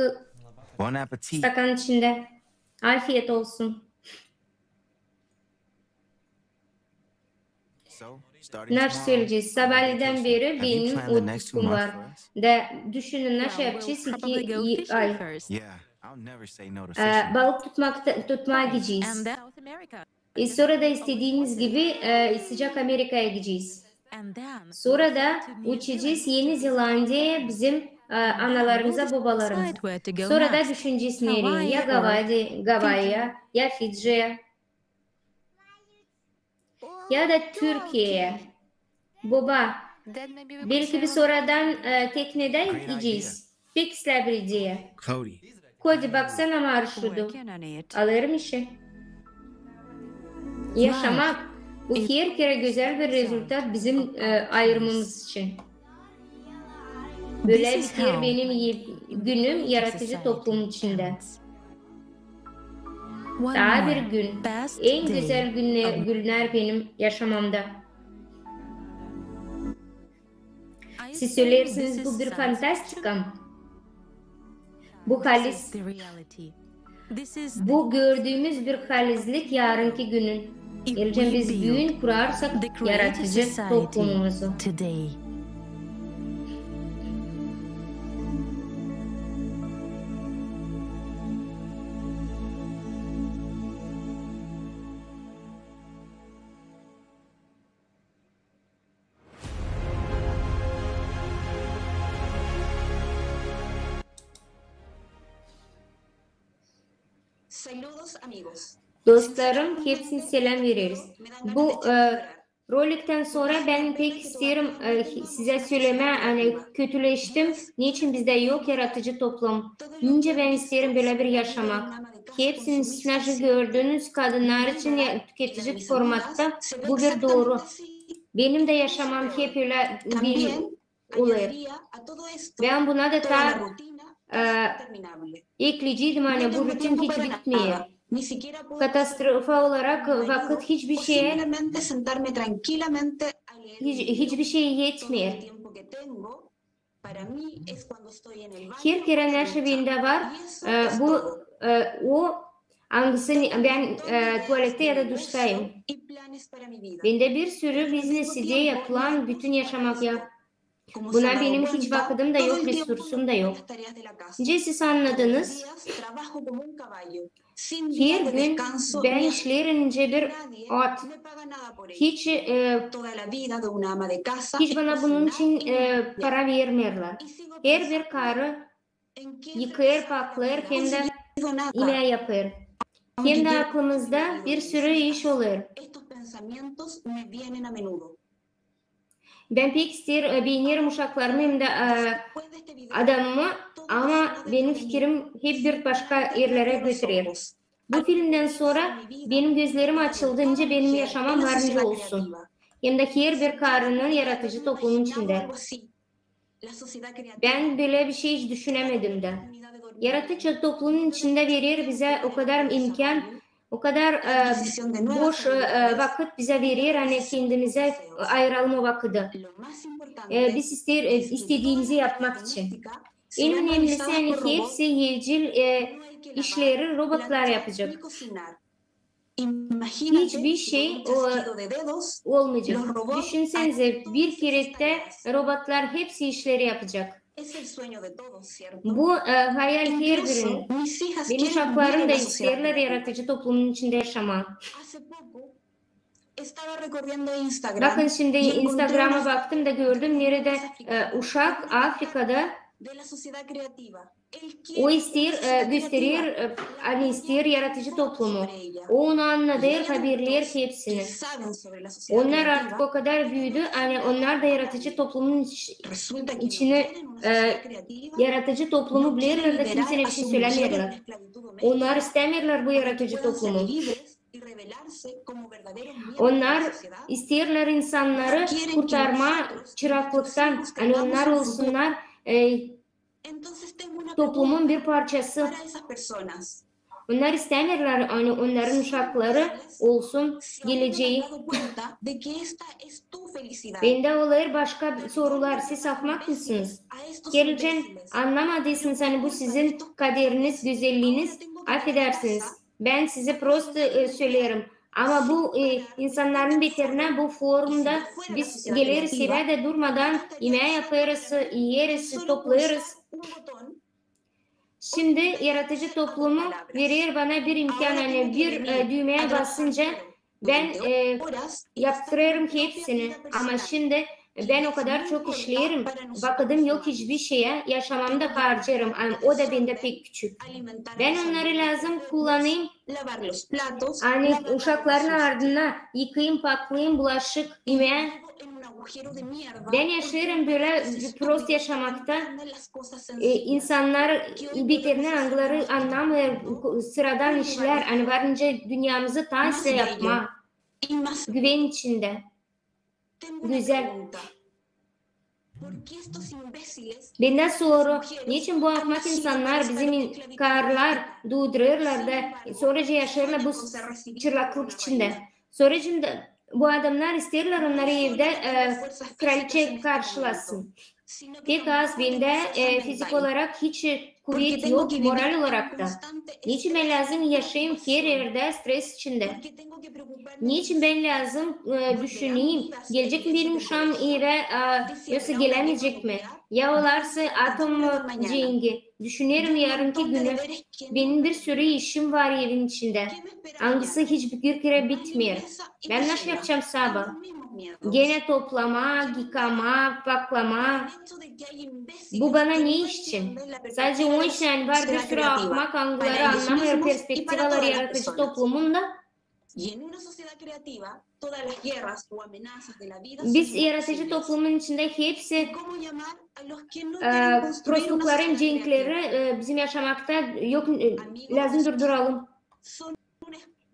stakan içinde. Afiyet olsun. Nasıl söyleyeceğiz? Sabahleyin beri benim uykum var. De düşünün nasıl yapacağız 2 ay. Balık tutmaya gideceğiz. Sonra da istediğiniz gibi sıcak Amerika'ya gideceğiz. Sonra da uçacağız Yeni Zelanda'ya bizim analarımıza, babalarımıza. Sonra da düşüneceğiz nereye? Ya Gavay'a, ya Fiji'ye, ya da Türkiye'ye. Baba, belki bir sonradan teknede gideceğiz. Pixlabridi'ye. Cody baksana marşrudu. Alırım işi. Yaşamak, bu her kere güzel bir rezultat bizim ayrımımız için. Böyle biter benim günüm yaratıcı toplum içinde. Daha bir gün, en güzel günler benim yaşamamda. Siz söylersiniz bu bir fantastika. Bu halis, bu gördüğümüz bir halislik yarınki günün. Geleceğim biz büyün kurarsak yaratıcı toplumumuzu. Dostlarım hepsine selam veririz. Bu rolikten sonra ben pek isterim size söyleme hani kötüleştim. Niçin bizde yok yaratıcı toplum? Nince ben isterim böyle bir yaşamak. Hepsinin nasıl gördüğünüz kadınlar için tüketici formatta bu bir doğru. Benim de yaşamam hep öyle bir olur. Ben buna da ekleyecektim hani bu rutin hiç bitmiyor. Katastrofa olarak vakit hiçbir şey yetmiyor. Her kere neşevinde var. O hangisini ben tuvalette ya da duştayım. Bende bir sürü business'de yapılan bütün yaşamak ya. Buna benim hiç vaktim de yok, resursum da yok. Siz anladınız. Her gün ben işlerince bir at. Hiç bana bunun için para vermiyorlar. Her bir karı yıkayır, paklayır, hem de yemeği yapar. Hem de aklımızda bir sürü iş olur. Ben pek ister beğenirim uşaklarımı hem de adamımı, ama benim fikrim hep bir başka yerlere götürür. Bu filmden sonra benim gözlerim açıldığınca benim yaşamam varınca olsun. Hem de her bir karının yaratıcı toplumun içinde. Ben böyle bir şey hiç düşünemedim de. Yaratıcı toplumun içinde verir bize o kadar imkan, o kadar boş vakit bize verir, hani kendimize ayıralım o vakıdı. Biz istediğimizi yapmak için. En önemlisi hani hepsi evcil işleri robotlar yapacak. Hiçbir şey olmayacak. Düşünsenize, bir kerette robotlar hepsi işleri yapacak. Bu hayal her birinin. Benim uşaklarım da isterler yaratıcı toplumun içinde yaşamak. Bakın şimdi Instagram'a baktım da gördüm, nerede uşak Afrika'da o ister gösterir, hani ister yaratıcı toplumu. O onu anladır, haberler hepsini. Onlar artık o kadar büyüdü, hani onlar da yaratıcı toplumun içine yaratıcı toplumu bilirler de kimsene bir şey söylemiyorlar. Onlar istemiyorlar bu yaratıcı toplumu. Onlar isterler insanları kurtarma çıraklıktan, hani onlar olsunlar toplumun bir parçası. Onlar istemiyorlar, hani onların uşakları olsun geleceği. Bende olur başka sorular, siz ahmak mısınız? Geleceğin anlamadıysanız, hani bu sizin kaderiniz, güzelliğiniz, affedersiniz. Ben size prost söylerim. Ama bu insanların beterine bu forumda biz geliriz, de durmadan yemeği yaparız, yeriz, toplarız. Şimdi yaratıcı toplumu verir bana bir imkan, hani bir düğmeye basınca ben yaptırırım hepsini. Ama şimdi ben o kadar çok işlerim, vakıdım yok hiçbir şeye, yaşamamda harcarım. Yani o da bende pek küçük. Ben onları lazım kullanayım. Hani uşakların ardına yıkayayım, paklayayım, bulaşık, yemeğe. Ben yaşarım böyle prost yaşamakta. İnsanlar biterini anlamıyor, sıradan işler. Hani varınca dünyamızı tanse yapma. Güven içinde. Güzel. Benden soru, niçin bu ahmak insanlar bizim karlar durdururlar da sonracı yaşarlar bu çıraklık içinde? Sonracında bu adamlar isterler onları evde kraliçe karşılasın. Pek az bende fizik olarak hiç kuvvet yok, moral olarak da. Niçin ben lazım yaşayayım her yerde stres içinde? Niçin ben lazım düşüneyim? Gelecek mi benim uşağım eve, yoksa gelemeyecek mi? Ya olarsa atom cengi. Düşünüyorum yarınki günü. Benim bir sürü işim var evin içinde. Hangisi hiçbir kere bitmiyor. Ben nasıl yapacağım sabah? Gene toplama, yıkama, paklama. Bu bana ne iş için? Sadece o işten var, bir sürü ahmak angıları anlamıyor perspektivaları yaratıcı toplumunda. Biz yaratıcı toplumun içinde hepsi prostlukların, cenkleri bizim yaşamakta yok, lazım durduralım.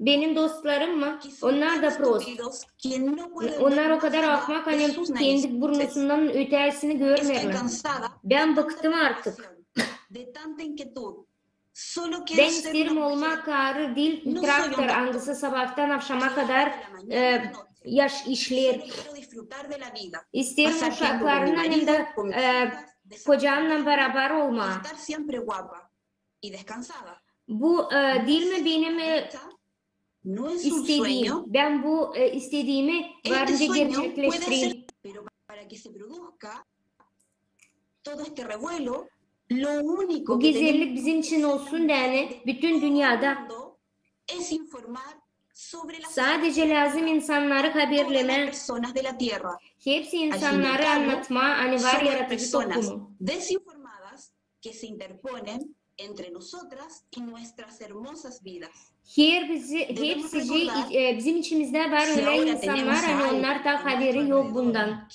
Benim dostlarım mı? Onlar da prost. Onlar o kadar ahmak, hani kendi burnusundan ötesini görmüyorlar. Ben bıktım artık. Ben isterim olmak karı değil, traktör angısı sabahtan akşama kadar yaş işler. İsterim uşaklarımla hem de kocamla beraber olma. Bu değil mi benim istediğim? Ben bu istediğimi varınca gerçekleştireyim. Bu güzellik bizim için olsun yani bütün dünyada. Sadece lazım insanları haberleme. Hepsi insanları anlatma, hani var yaratıcı toplumu. Hepsi bizim içimizde var öyle insanlar, hani onlar da haberi yok bundan.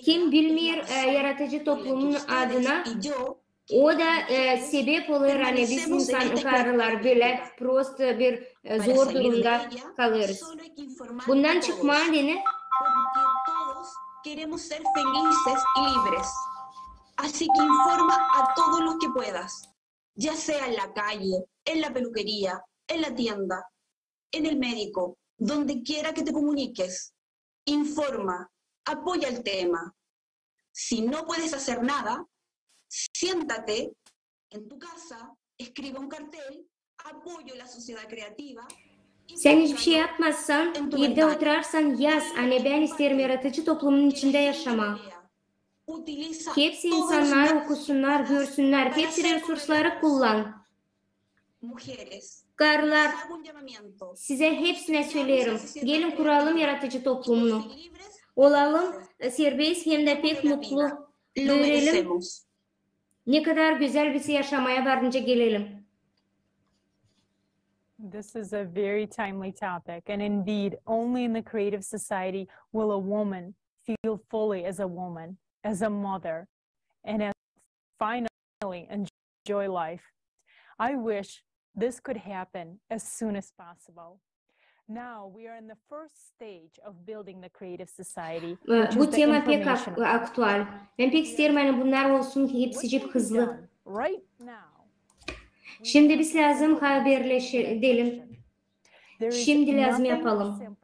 Kim bilmiyor yaratıcı toplumun adına, o da sebep olur, hani biz insanlar böyle prosto bir zor durumda kalırız. Bundan çıkma nedeni Así que informa a todos los que puedas, ya sea en la calle, en la peluquería, en la tienda, en el médico, donde quiera que te comuniques. Informa, apoya el tema. Si no puedes hacer nada, siéntate en tu casa, escribe un cartel, apoyo la sociedad creativa. Sen hiçbir şey yapmazsan, evde oturarsan yaz, hani ben isterim yaratıcı toplumun içinde yaşama. Hepsi insanlar okusunlar, görsünler, hepsi resursları kullan. Karılar, size hepsine söylerim. Gelin kuralım yaratıcı toplumunu. Olalım serbest hem de pek mutlu. Görelim ne kadar güzel bizi yaşamaya varınca gelelim. This is a very timely topic, and indeed, only in the creative society will a woman feel fully as a woman, as a mother, and as finally enjoy life. I wish this could happen as soon as possible. Now we are in the first stage of building the creative society. Bu tema pek aktüel. Ben pek isterim hani bunlar olsun ki hepsi hızlı. Right now. Şimdi biz lazım haberleşelim. Şimdi lazım yapalım.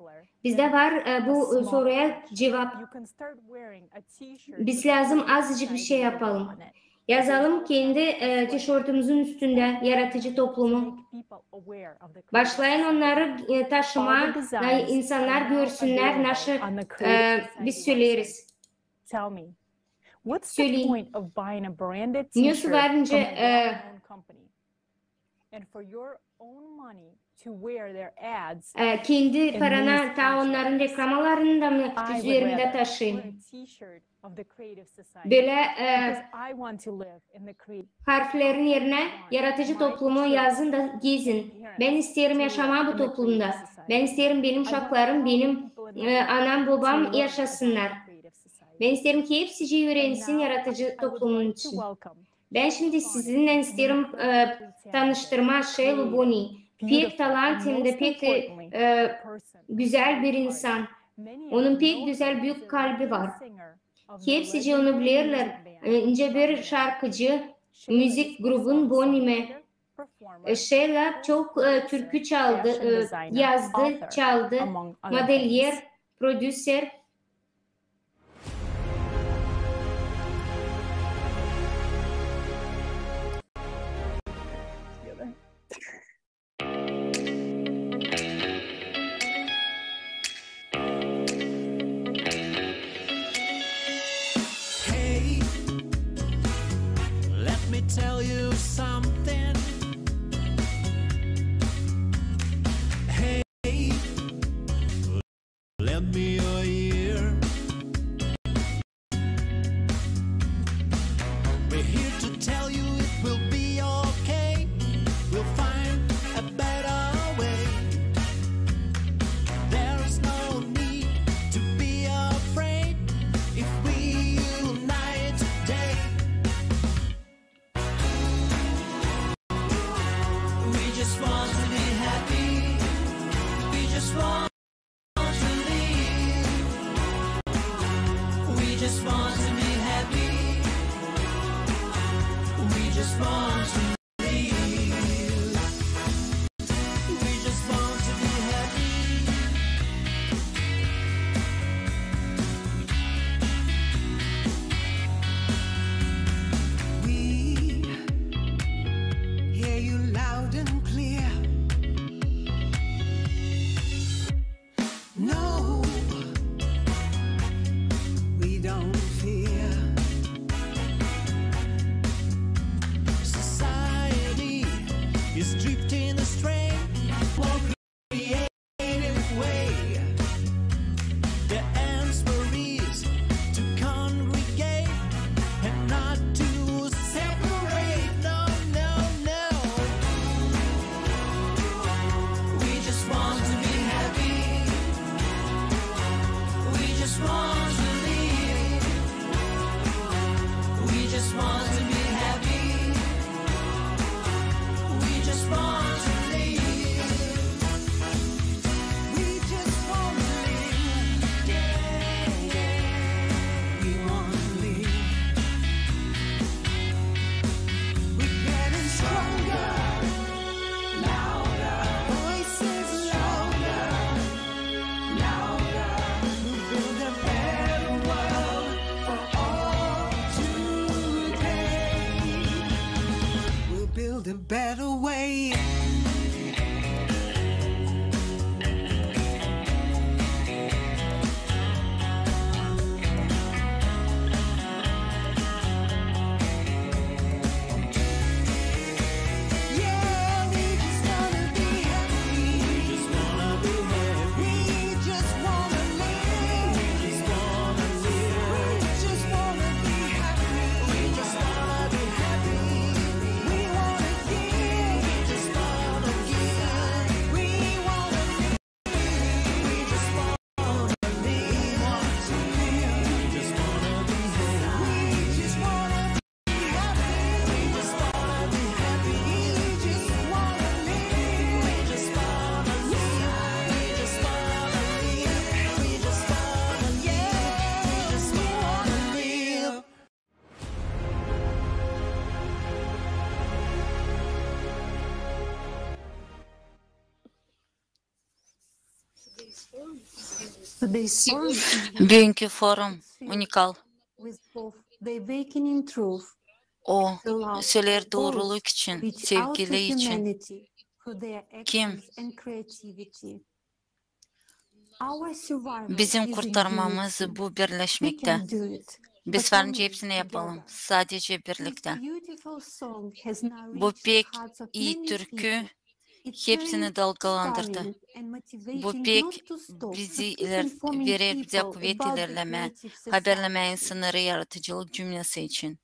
Bizde var bu soruya cevap. Biz lazım azıcık bir şey yapalım. Yazalım kendi tişörtümüzün üstünde yaratıcı toplumu. Başlayın onları taşıma, insanlar görsünler nasıl biz söyleriz. Söyleyin. News'u varınca kendi parana ta onların reklamalarında mı üzerinde taşıyın. Böyle harflerin yerine yaratıcı toplumu yazın da gezin. Ben isterim yaşama bu toplumda. Ben isterim benim uşaklarım, benim anam babam yaşasınlar. Ben isterim ki hepsi öğrensin yaratıcı toplumun için. Ben şimdi sizinle isterim tanıştırma Sheila Boni. Pek talant hem de pek güzel bir insan. Onun pek güzel büyük kalbi var. Hepsi onu bilirler. İnce bir şarkıcı, müzik grubun Boni'me. Sheila çok türkü çaldı, yazdı, çaldı. Modelyer, prodüser. Tell you something. Hey, lend me your ear. We're here to tell you it will be okay. We'll find a better way. There's no need to be afraid if we unite today. We just want to be happy. We just want to live. We just want to be happy. We just want to live. We just want to be happy. We hear you loud and clear. No, we don't fear. is drifting astray. More creative way. The answer is to congregate and not to separate. No, no, no. We just want to be happy. We just want to live. We just want to be happy. We just want to live. We just want to live. Yeah, yeah. We want to live. We're getting stronger, louder, voices louder, louder. We'll build a better world for all today. We'll build a better way. Yeah, we just wanna be happy. We just wanna be happy. We just wanna live. We just wanna live. We just wanna be happy. We just wanna be happy. We wanna give. We just wanna give. We wanna live. We just wanna live. We want to live. We just wanna be happy. We just wanna be happy. We just wanna be happy. We just wanna live. We just wanna live. We just wanna live. We just wanna, yeah. We just wanna live. Today's forum Bugünkü forum unikal. with both the awakening truth, O the love söyler of doğruluk those için, reach out to sevgili için. humanity for their Kim? actions and creativity. Our survival Bizim is in kurtarmamız unity. bu We birleşmekte. can do it. Biz But varınca only hepsini yapalım. together. Sadece This birlikte. beautiful song has now Bu reached the pek hearts of iyi many türkü people. It's hepsini very dalgalandırdı. inspiring and motivating Bu pek not to stop, bizi to keep informing bize people kuvvet about the ilerleme, creative society. haberleme sınırı yaratıcılık cümlesi için.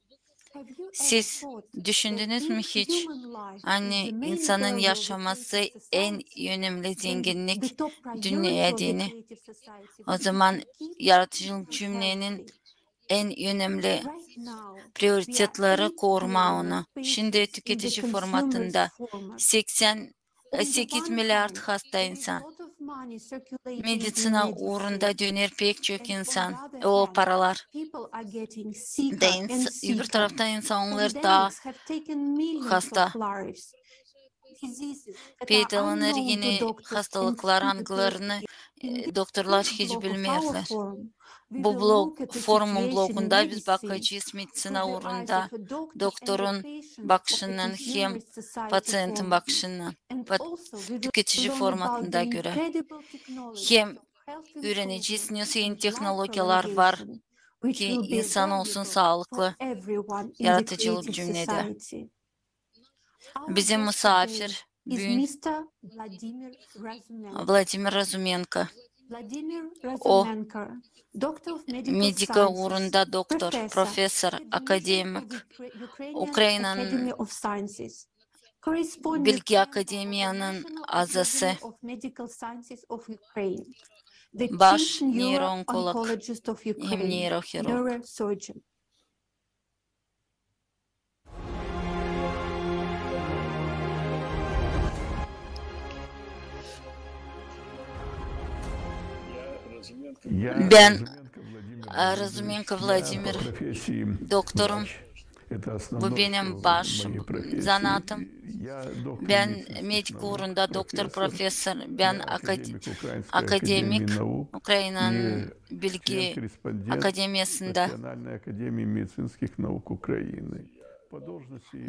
Have you ever Siz thought that düşündünüz mü being hiç? human life is Hani the main insanın value of the yaşaması creative en society? önemli Then the zenginlik top priority dünya of the dini. creative society O would be zaman to keep yaratıcılık people cümlenin healthy. en önemli Right now, we are prioritetleri 8 koruma billion onu. species Şimdi in the tüketici consumer's formatında format. 88 On the one milyar hand, hasta there is a insan. lot of money circulating in Medisina medicine. uğrunda döner pek çok And on the insan. other O hand, paralar. people are getting sicker Da and öbür sicker. taraftan insanlar daha Pandemics have taken millions hasta. of lives. Diseases that are Peydalanır unknown to yeni doctors and hastalıklar people. hangilerini In this doktorlar first hiç block of our bilmezler. forum, we Bu will look blog, at the forumun situation in blogunda biz medicine bakacağız medisina through the eyes uğrunda of a doctor and the doktorun patient of the bakışından hem consumer society patsiyentin format. bakışından And ve also we will tüketici learn about formatına the göre incredible technologies hem of health öğreneceğiz improvement nasıl yeni and life teknolojiler var prolongation, which ki will be insan olsun valuable for sağlıklı everyone in the yaratıcılık creative cümlede. society. Our Bizim guest today misafir is bugün Mr. Vladimir Razumenko. Vladimir Razumenko. Vladimir O Razumenko, Doctor of Medical medika Sciences, uğrunda doktor, profesör, akademik, Ukrainian Ukrayna'nın Academy of Sciences, corresponding Bilgi Akademiya'nın National azası, Academy of Medical Sciences of Ukraine, the baş chief nöroonkolog neuro-oncologist of hem Ukraine, nörohirurg. neurosurgeon. Ben Razumenko Vladimir, doktorum. Bu benim baş zanatım. Ben medik uğrunda doktor, profesör, ben akademik Ukrayna'nın Bilgi Akademiyası'nda.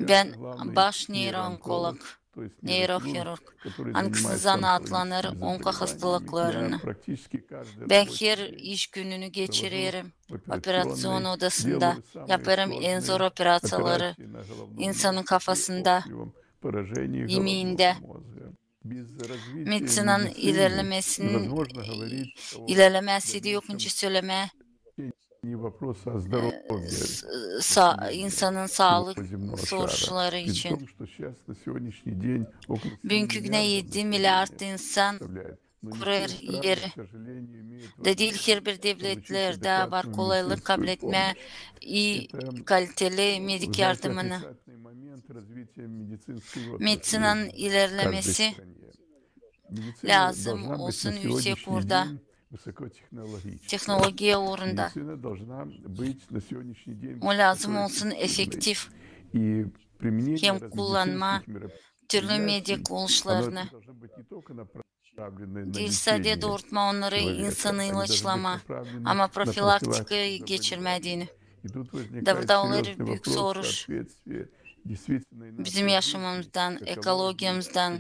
Ben baş nöroonkolog, nörohirurg. Hangisi zanatlanır onko hastalıklarını. Ben her iş gününü geçiririm. Operasyon odasında yaparım en zor operasyonları insanın kafasında. yemeğinde. Medisinanın ilerlemesi de yokunca söyleme insanın sağlık soruşları için. Bugünkü güne 7 milyar insan kurar yeri. De değil her bir devletlerde var kolaylık kabul etme iyi kaliteli medik yardımını. Medisinanın ilerlemesi lazım olsun yüksek orada. Teknolojiye uğrunda. O lazım olsun efektif. Hem kullanma türlü medya kuruluşlarını. Değil sadece doğurtma onları insanı ilaçlama ama profilaktikaya geçirmediğini. Burada olur büyük soruş. Bizim yaşamımızdan, ekologiyamızdan,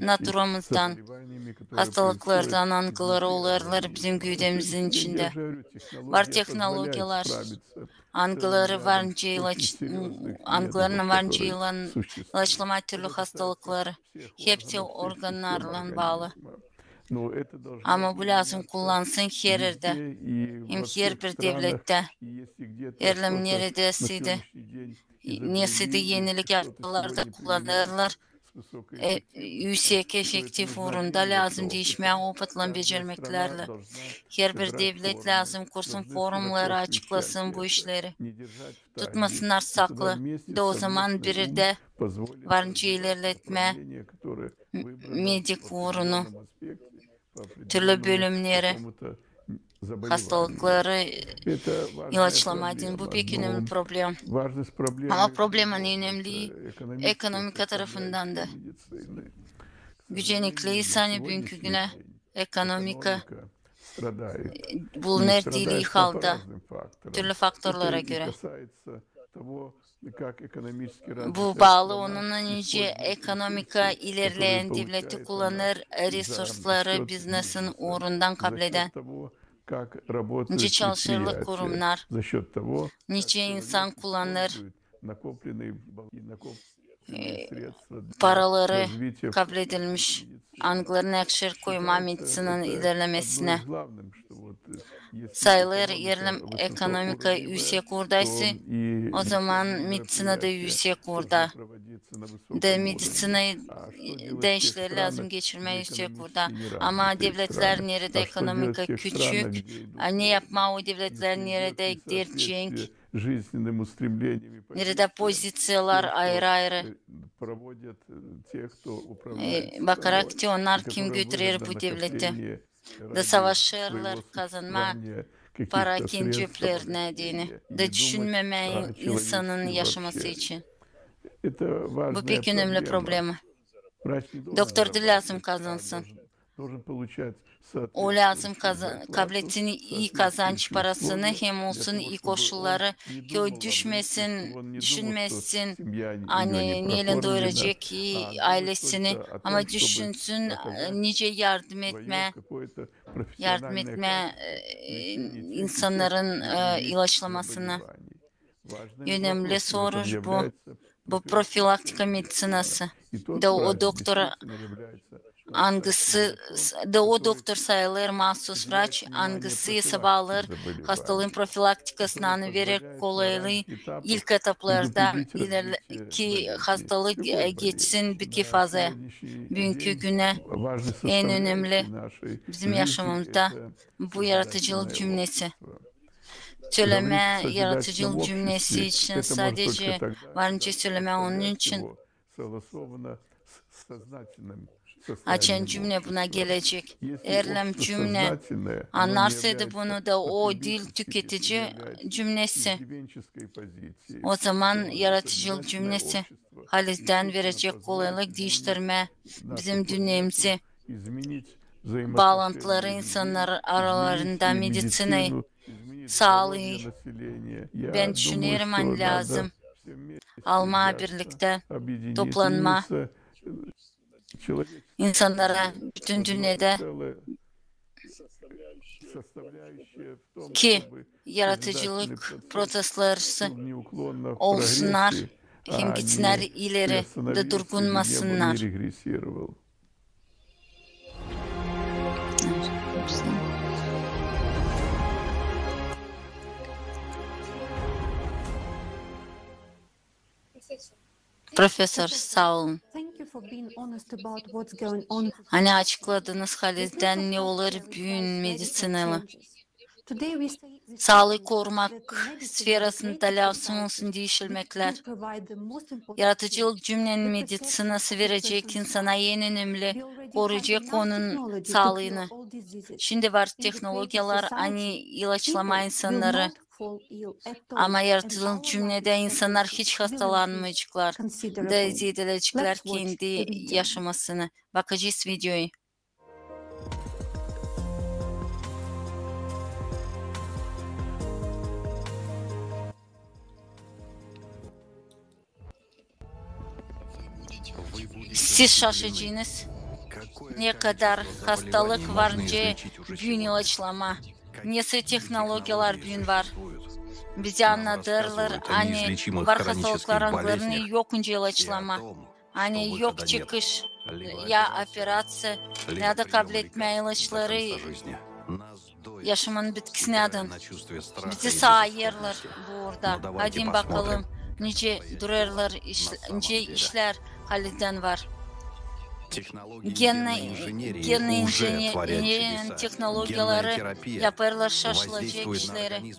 naturamızdan, hastalıklardan angıları olarlar bizim güdemizin içinde. Var teknolojiler, angılarına varınca ilaçlama türlü hastalıkları. Hepsi organlarla bağlı. Ama bu lazım kullansın her yerde. Hem her bir devlette. Erlem neredesiydi. Nesi de yenilik yaptılarda kullanırlar. Yüksek efektif uğrunda lazım değişmeye opatla becermeklerle. Her bir devlet lazım kursun forumları açıklasın bu işleri. Tutmasınlar saklı. De o zaman biri de varınca ilerletme medik uğrunu türlü bölümleri hastalıkları ilaçlamadığın bu pek önemli problem. Ama problemin önemli ekonomika tarafından da. Gücenikli insanı bugünkü güne ekonomika bulunur değil halda türlü faktörlere göre. Bu bağlı onun önce ekonomika ilerleyen devleti kullanır resursları biznesin uğrundan kabul eden. Nice çalışırlık kurumlar, nice insan kullanır paraları kabul edilmiş angların ekşir koyma medisinanın ilerlemesine. Sayılır yerlim ekonomika yüksek oradaysa o zaman medisina da yüksek orada. De medisinayı da işleri lazım geçirmeye yüksek orada. Ama devletler nerede ekonomika küçük, ne yapma o devletler nerede dertçenk, nerede pozisyalar ayrı ayrı. Bakarak ki onlar kim götürür bu devleti. Da savaşırlar kazanma para ceplerine diyeni. Da düşünmemeyi insanın yaşaması için. Bu pek önemli problemi. Doktor da lazım kazansın. O lazım kabul etsin iyi kazanç parasını hem olsun iyi koşulları ki o düşünmesin hani neyle doyuracak ailesini ama düşünsün nice yardım etme insanların ilaçlamasını. Önemli soru bu. Bu profilaktika medisinası. Da o doktora o doktor sayılır mahsus vraç, hangisi sabahlar hastalığın profilaktikasını vererek kolaylığı ilk etaplarda ileriki hastalık geçsin bir faza. Bugünkü güne en önemli bizim yaşamımızda bu yaratıcılık cümlesi. Söyleme yaratıcılık cümlesi için sadece varınca söyleme onun için açan cümle buna gelecek. Erlem cümle anlarsaydı bunu da o dil tüketici cümlesi. O zaman yaratıcılık cümlesi halizden verecek kolaylık değiştirme bizim dünyamızı. Bağlantıları insanlar aralarında medisinayı sağlığı ben düşünüyorum hani lazım. Alma birlikte toplanma insanlara bütün dünyada ki yaratıcılık protestleri olsunlar hem gitsinler ileri de durgunmasınlar. Profesör, sağ olun. Hani açıkladınız Halil'den ne olur büyün medisinalı. Sağlığı korumak sferasında lazım olsun değişilmekler. Yaratıcılık cümlenin medisinası verecek insana en önemli koruyacak onun sağlığını. Şimdi var teknolojiler hani ilaçlama insanları. Ama yaratıcılık cümlede insanlar hiç hastalanmayacaklar. Da zedilecekler kendi yaşamasını. Bakacağız videoyu. Siz şaşacaksınız. Ne kadar hastalık varınca büyün ilaçlama. Nesi teknolojiler büyün var. Bize anlatırlar hani var hastalıklar anlarını yokunca ilaçlama. Hani yok çıkış ya operasyon ya da kabul etme ilaçları yaşamın bitkisine adın. Bizi sağ yerler burada. Hadi bakalım nice durarlar, nice işler Halil'den var. Genli injiniyerin teknolojileri yaparlar şaşılacak işleri.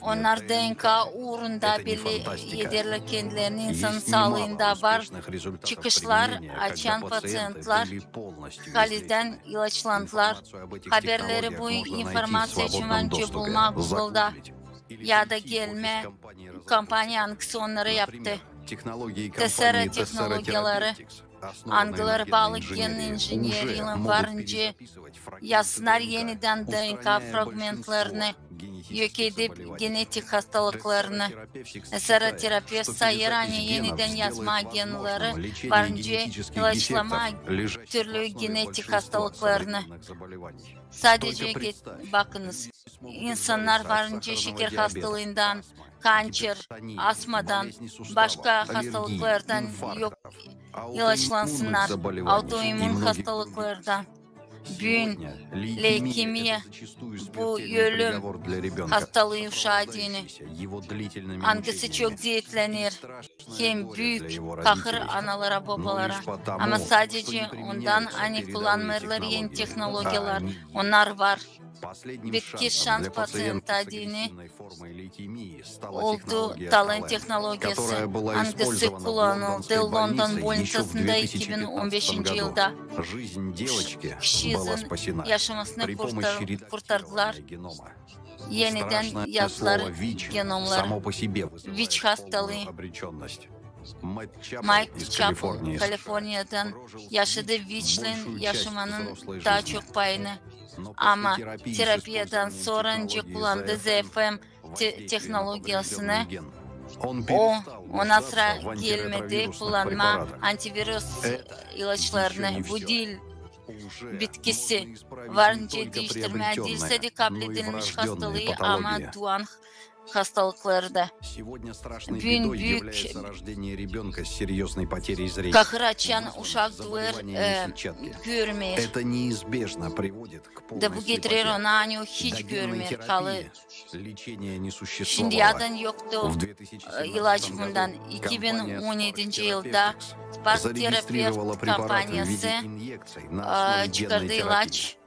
Onlar DNK uğrunda belli ederler kendilerini insan sağlığında var. Çıkışlar açan pasyentler Halil'den ilaçlandılar. Haberleri bu informasya için önce bulmak Google'da ya da gelme kampanya hangisi onları yaptı. TSR teknolojileri Angılara bağlı gen injiniyeriyle varınca yazsınlar yeniden DNK fragmentlarını yok edip genetik hastalıklarını. Esera terapist sayır hani yeniden yazma genleri varınca ilaçlama türlü genetik hastalıklarını. Sadece bakınız. İnsanlar varınca şeker hastalığından, kanser, asmadan, başka hastalıklardan yok ilaçlansınlar. Autoimmün hastalıklardan, büyün, leukemiye, bu ölüm hastalığı uşadığını. Hangisi çok diyetlenir, hem büyük kahır analara babalara. Ama sadece ondan hani kullanmalar yeni teknolojiler, onlar var. Bitki şans pasyenta adını oldu talan teknolojisi. Hangisi kullanıldı London Bolnisası'nda 2015 yılda. Kişinin yaşamasını kurtardılar. Yeniden yazdılar genomları. VIH hastalığı. Mike Chapel, Kaliforniya'dan yaşadığı VIH'nin yaşamanın daha çok payını. Ama terapiyeden sonra önce kullandığı ZFM teknolojisini ona sıra gelmedi kullanma antivirüs ilaçlarını. Bu dil bitkisi varınca değiştirme değilse de kabul edilmiş hastalığı ama doğan hastalıkları da. Büyük kahır açan uşak duvar görmüyor. Da bu getirir ona hani hiç görmüyor kalır. Şimdi yadan yoktu ilaç bundan. 2017 yılda Spark Terapevt kampanyası çıkardı ilaç.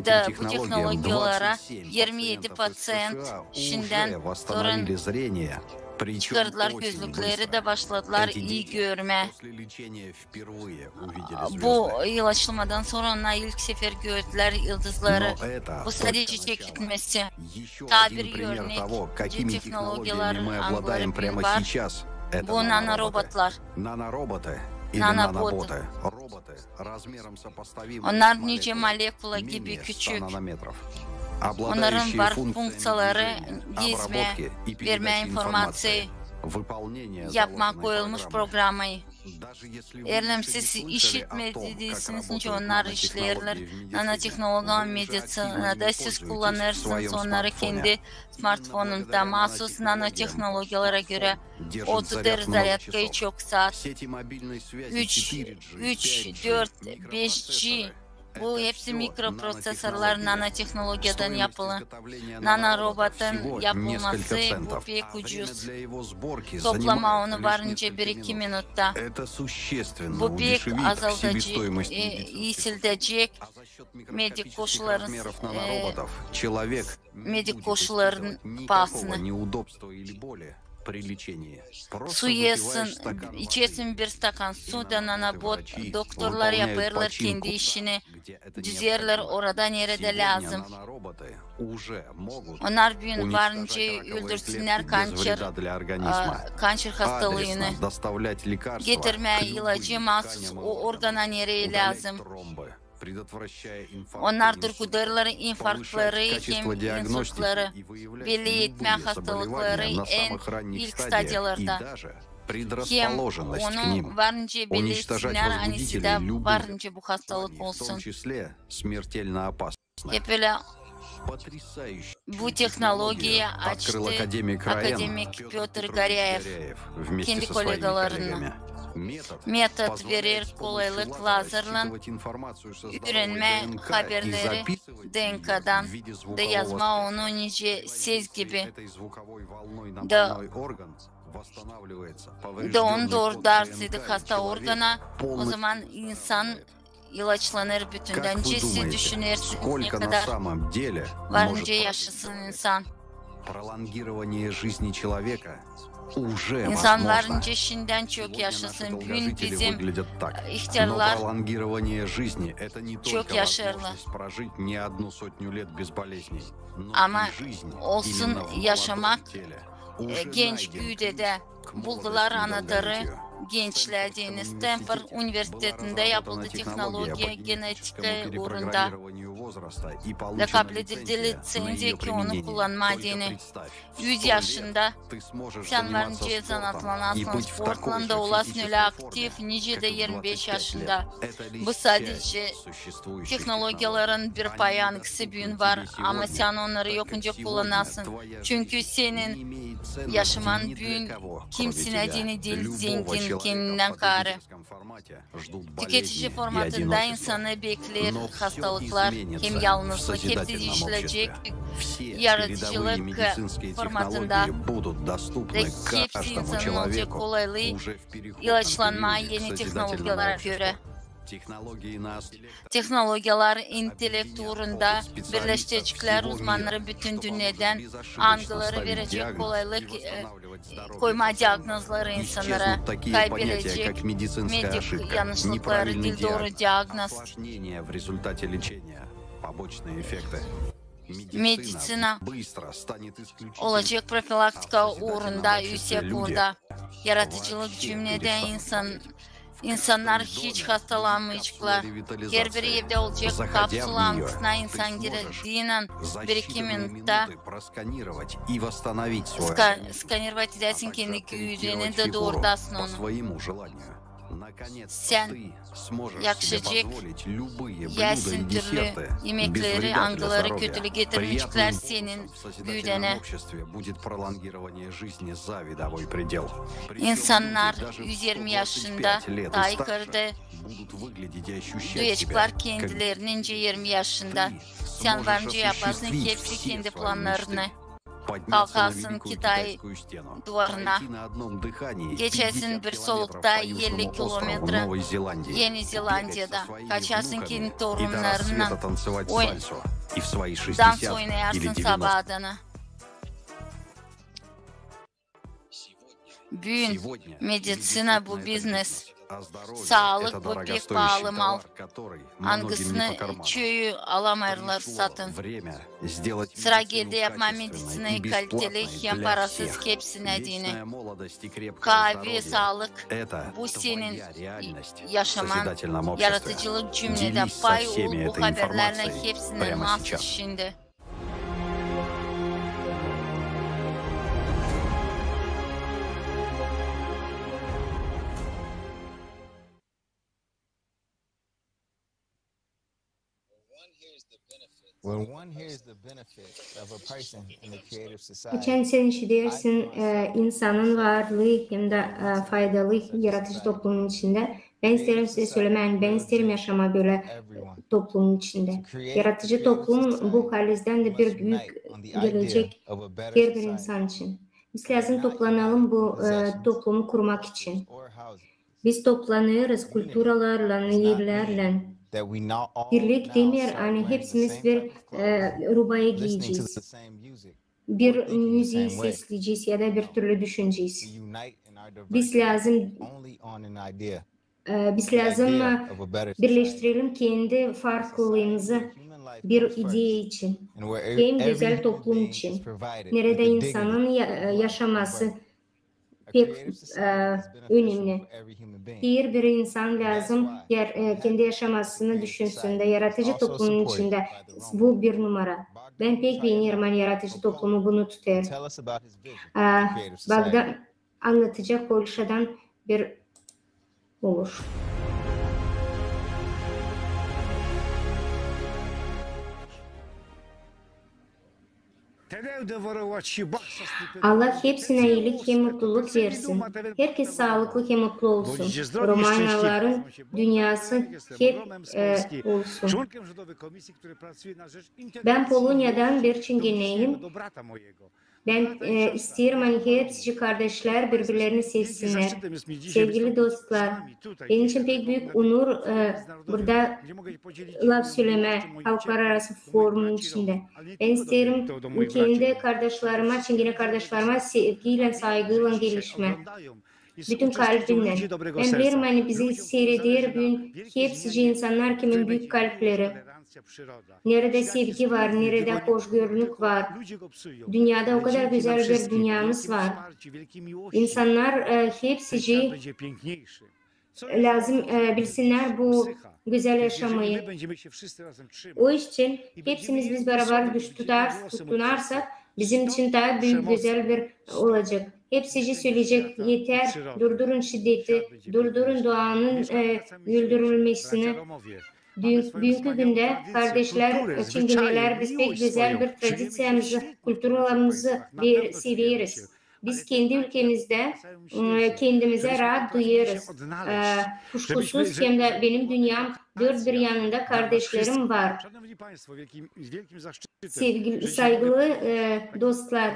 Da bu teknolojilara 27 pasyent şimdiden sonra çıkardılar gözlükleri de başladılar iyi görme. Bu ilaçlamadan sonra onlar ilk sefer gördüler yıldızları. Bu sadece çekilmesi. Tabir örnek teknolojiler angları var. Bu nanorobotlar. Nanoboты. Onlar nice molekula gibi küçük. Onların var funksiyaları gezme, verme informasyayı, yapma koyulmuş programı. Eğer siz işitmediyseniz onlar işlerler. Nanotehnoloji medisinada siz kullanırsınız onları kendi smartfonunda. Mahsus nanotehnolojilara göre 30 derece zaryadkayı çok saat. 3, 4, 5G. Bu hepsi mikroprosesörler nanoteknolojiden yapılan. Nanorobotun yapılması bu pek ucuz. Toplama onu varınca 1-2 minutta. Bu pek azaltacak, iyisiltecek medik koşulların pahasını. Su yesin, içesin bir stakan sudan nanobot, doktorlar yaparlar kendi işini, düzerler orada nerede lazım. Onlar gün varınca öldürsünler kanser hastalığını, getirmeye ilacı mahsus o organa nereye lazım. Onlar durgudarlar infarktları, insültleri, belli etme hastalıkları en ilk stadyalarda. Hem onun varınca belli etsinler, annesi de varınca bu hastalık olsun. Hep öyle bu teknolojiyi açtı akademik Pyotr Garyaev kendi kolegalarına. Metot verir, kolaylık lazerle öğrenme haberleri DNK'dan da yazma onu nice ses gibi da onu doğru dersiydi hasta organa. O zaman insan ilaçlanır bütünden. Siz düşünürsünüz ne kadar varınca yaşasın insan. İnsan varınca şimdiden çok yaşasın. Bugün bizim ihtiyarlar çok yaşarlar. Ama olsun yaşamak genç büyüde de buldular anahtarı. Gençlerdiğiniz Stanford Üniversitesi'nde yapıldı teknoloji genetika uğrunda. Ve kabul edildi lisenziya ki onu kullanmadığını. 100 yaşında sen varınca zanatlanasınız. Portland'da olasın öyle aktif, nice de 25 yaşında. Bu sadece teknolojilerin bir payanıksı büyün var ama sen onları yokunca kullanasın. Çünkü senin yaşaman büyün kimsin edini değil, zengin kendinden karı. Tüketici formatında insanı bekler hastalıklar, hem yalnızlık, hepsi işleyecek yaratıcılık formatında ve hepsi insanın olacak kolaylığı ilaçlanma yeni teknolojilara göre. Teknolojiler intelekt uğrunda birleştirecekler uzmanları bütün dünyadan algıları verecek kolaylık koyma diagnozları insanlara kaybedecek medik yanlışlıkları dil doğru diagnoz. Medisina olacak profilaktika uğrunda yüksek burada. Yaratıcılık cümlede İnsanlar hiç hastalanmayacaklar. Her bir evde olacak kapsül ankısına insan girdiğinden 1-2 minutta skanirovat edersin kendi gücünü de doğrudasın onu. Sen yakışacak yersin türlü yemekleri, angıları, kötülük getirmeyecekler senin güdene. İnsanlar 120 yaşında daha yukarıda duyacaklar kendilerinin 20 yaşında. Sen varınca yaparsın ki hepsi kendi planlarını. Kalkarsın Kitay duvarına, geçersin bir solukta 50 kilometre Yeni Zelandiya'da, kaçarsın kendi torunlarına, dans oynayarsın sabahına. Bugün medisina bu biznes. Sağlık bu pek pahalı mal. Hangisini çoğu alamayırlar satın. Sıra geldi yapma medisinayı kaliteli hem parasız hepsine dini. Kahve, sağlık bu senin yaşaman. Yaratıcılık cümlede pay ol bu haberlerle hepsinin mahsus şimdi. Geçen sen işitirsin insanın varlığı hem de faydalı yaratıcı toplumun içinde. Ben isterim size söylemeyin, ben isterim yaşama böyle toplumun içinde. Yaratıcı toplum bu halizden de bir büyük gelecek her bir insan için. Biz lazım toplanalım bu toplumu kurmak için. Biz toplanıyoruz külturalarla, yerlerle. Birlik demir, hani hepsimiz bir rubaya giyeceğiz. Bir müziği sesleyeceğiz ya da bir türlü düşüneceğiz. Biz lazım birleştirelim kendi farklılığımızı bir ideya için. Hem güzel toplum için. Nerede insanın yaşaması pek önemli. Her bir insan lazım kendi yaşamasını düşünsün de yaratıcı toplumun içinde. Bu bir numara. Ben pek beğenirim yaratıcı toplumu bunu tutar. Bagda anlatacak Polşa'dan bir olur. Allah hepsine iyilik hem mutluluk versin. Herkes sağlıklı hem mutlu olsun. Romanya'ların dünyası hep olsun. Ben Polonya'dan bir Çingeneyim. Ben isterim hani hepsi kardeşler birbirlerini sevsinler. Sevgili dostlar, benim için pek büyük onur burada laf söyleme halklar arası forumun içinde. Ben isterim kendi kardeşlerime, Çingene kardeşlerime sevgiyle, saygıyla gelişme. Bütün kalbimle. Ben bilirim hani bizi seyreder bugün hepsi insanlar kimin büyük kalpleri. Nerede sevgi var, nerede hoşgörülük var. Dünyada o kadar güzel bir dünyamız var. İnsanlar hepsi lazım bilsinler bu güzel yaşamayı. O için hepsimiz biz beraber tutunarsak bizim için daha büyük güzel bir olacak. Hepsi söyleyecek yeter, durdurun şiddeti, durdurun doğanın güldürülmesini. Bugünkü günde kardeşler, Çingeneler biz pek güzel bir tradisyamızı, kültürlerimizi seviyoruz. Biz kendi ülkemizde kendimize rahat duyuyoruz. Kuşkusuz hem de benim dünyam dört bir yanında kardeşlerim var. Sevgili, saygılı dostlar,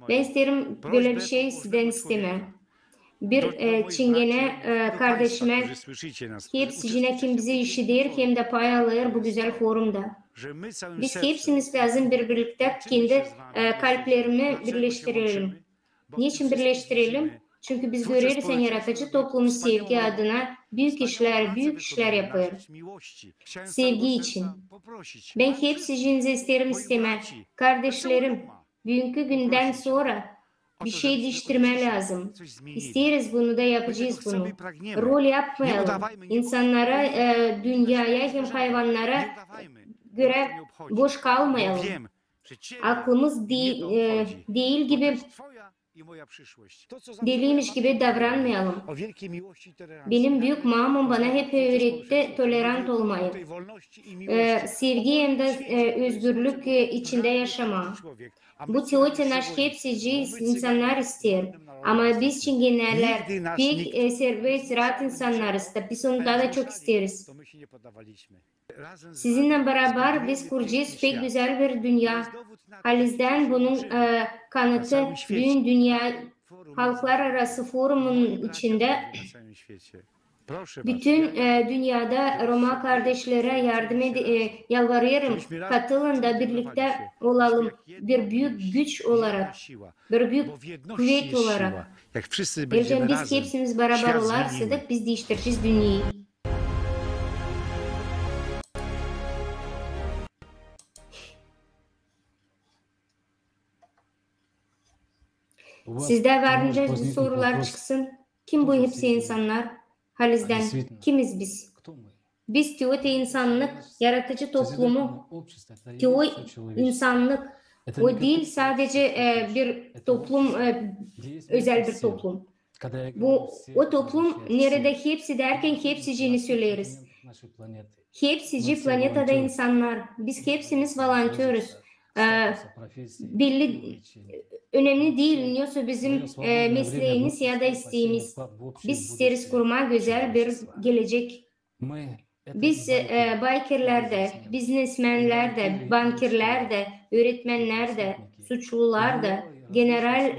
ben isterim böyle bir şey sizden istemem. Bir Çingene kardeşime hepsine kim bizi işidir hem de pay alır bu güzel forumda. Biz hepsimiz lazım birlikte kendi kalplerimi birleştirelim. Niçin birleştirelim? Çünkü biz görürüz yaratıcı toplumu sevgi adına büyük işler yapıyor. Sevgi için. Ben hepsinizi isterim isteme. Kardeşlerim, bugünkü günden sonra bir şey değiştirme lazım. İsteriz bunu da yapacağız bunu. Rol yapmayalım. İnsanlara, dünyaya hem hayvanlara göre boş kalmayalım. Aklımız değil gibi deliymiş gibi davranmayalım. Benim büyük mamam bana hep öğretti tolerant olmayı. Sevgi hem de özgürlük içinde yaşama. Bu teoriyalar hepsi insanlar ister. Ama biz Çingeneler pek serbest, rahat insanlarız. Biz onu daha da çok isteriz. Sizinle beraber biz kuracağız pek güzel bir dünya. Halizden bunun kanıtı bütün dünya halklar arası forumun içinde bütün dünyada Roma kardeşlere yardım yalvarıyorum. Katılın da birlikte olalım. Bir büyük güç olarak, bir büyük kuvvet olarak. Elden biz hepsimiz beraber olarsak biz değiştireceğiz dünyayı. Sizde varınca sorular çıksın. Kim bu hepsi insanlar? Halizden kimiz biz? Biz teote insanlık, yaratıcı toplumu, teo insanlık. O değil sadece bir toplum, özel bir toplum. O toplum nerede hepsi derken hepsini söyleriz. Hepsi planetada insanlar. Biz hepsimiz volontörüz. Belli, önemli değil yoksa bizim mesleğimiz ya da isteğimiz. Biz isteriz kurma güzel bir gelecek. Biz bikerler de, biznesmenler de, bankirler de, öğretmenler de, suçlular da, general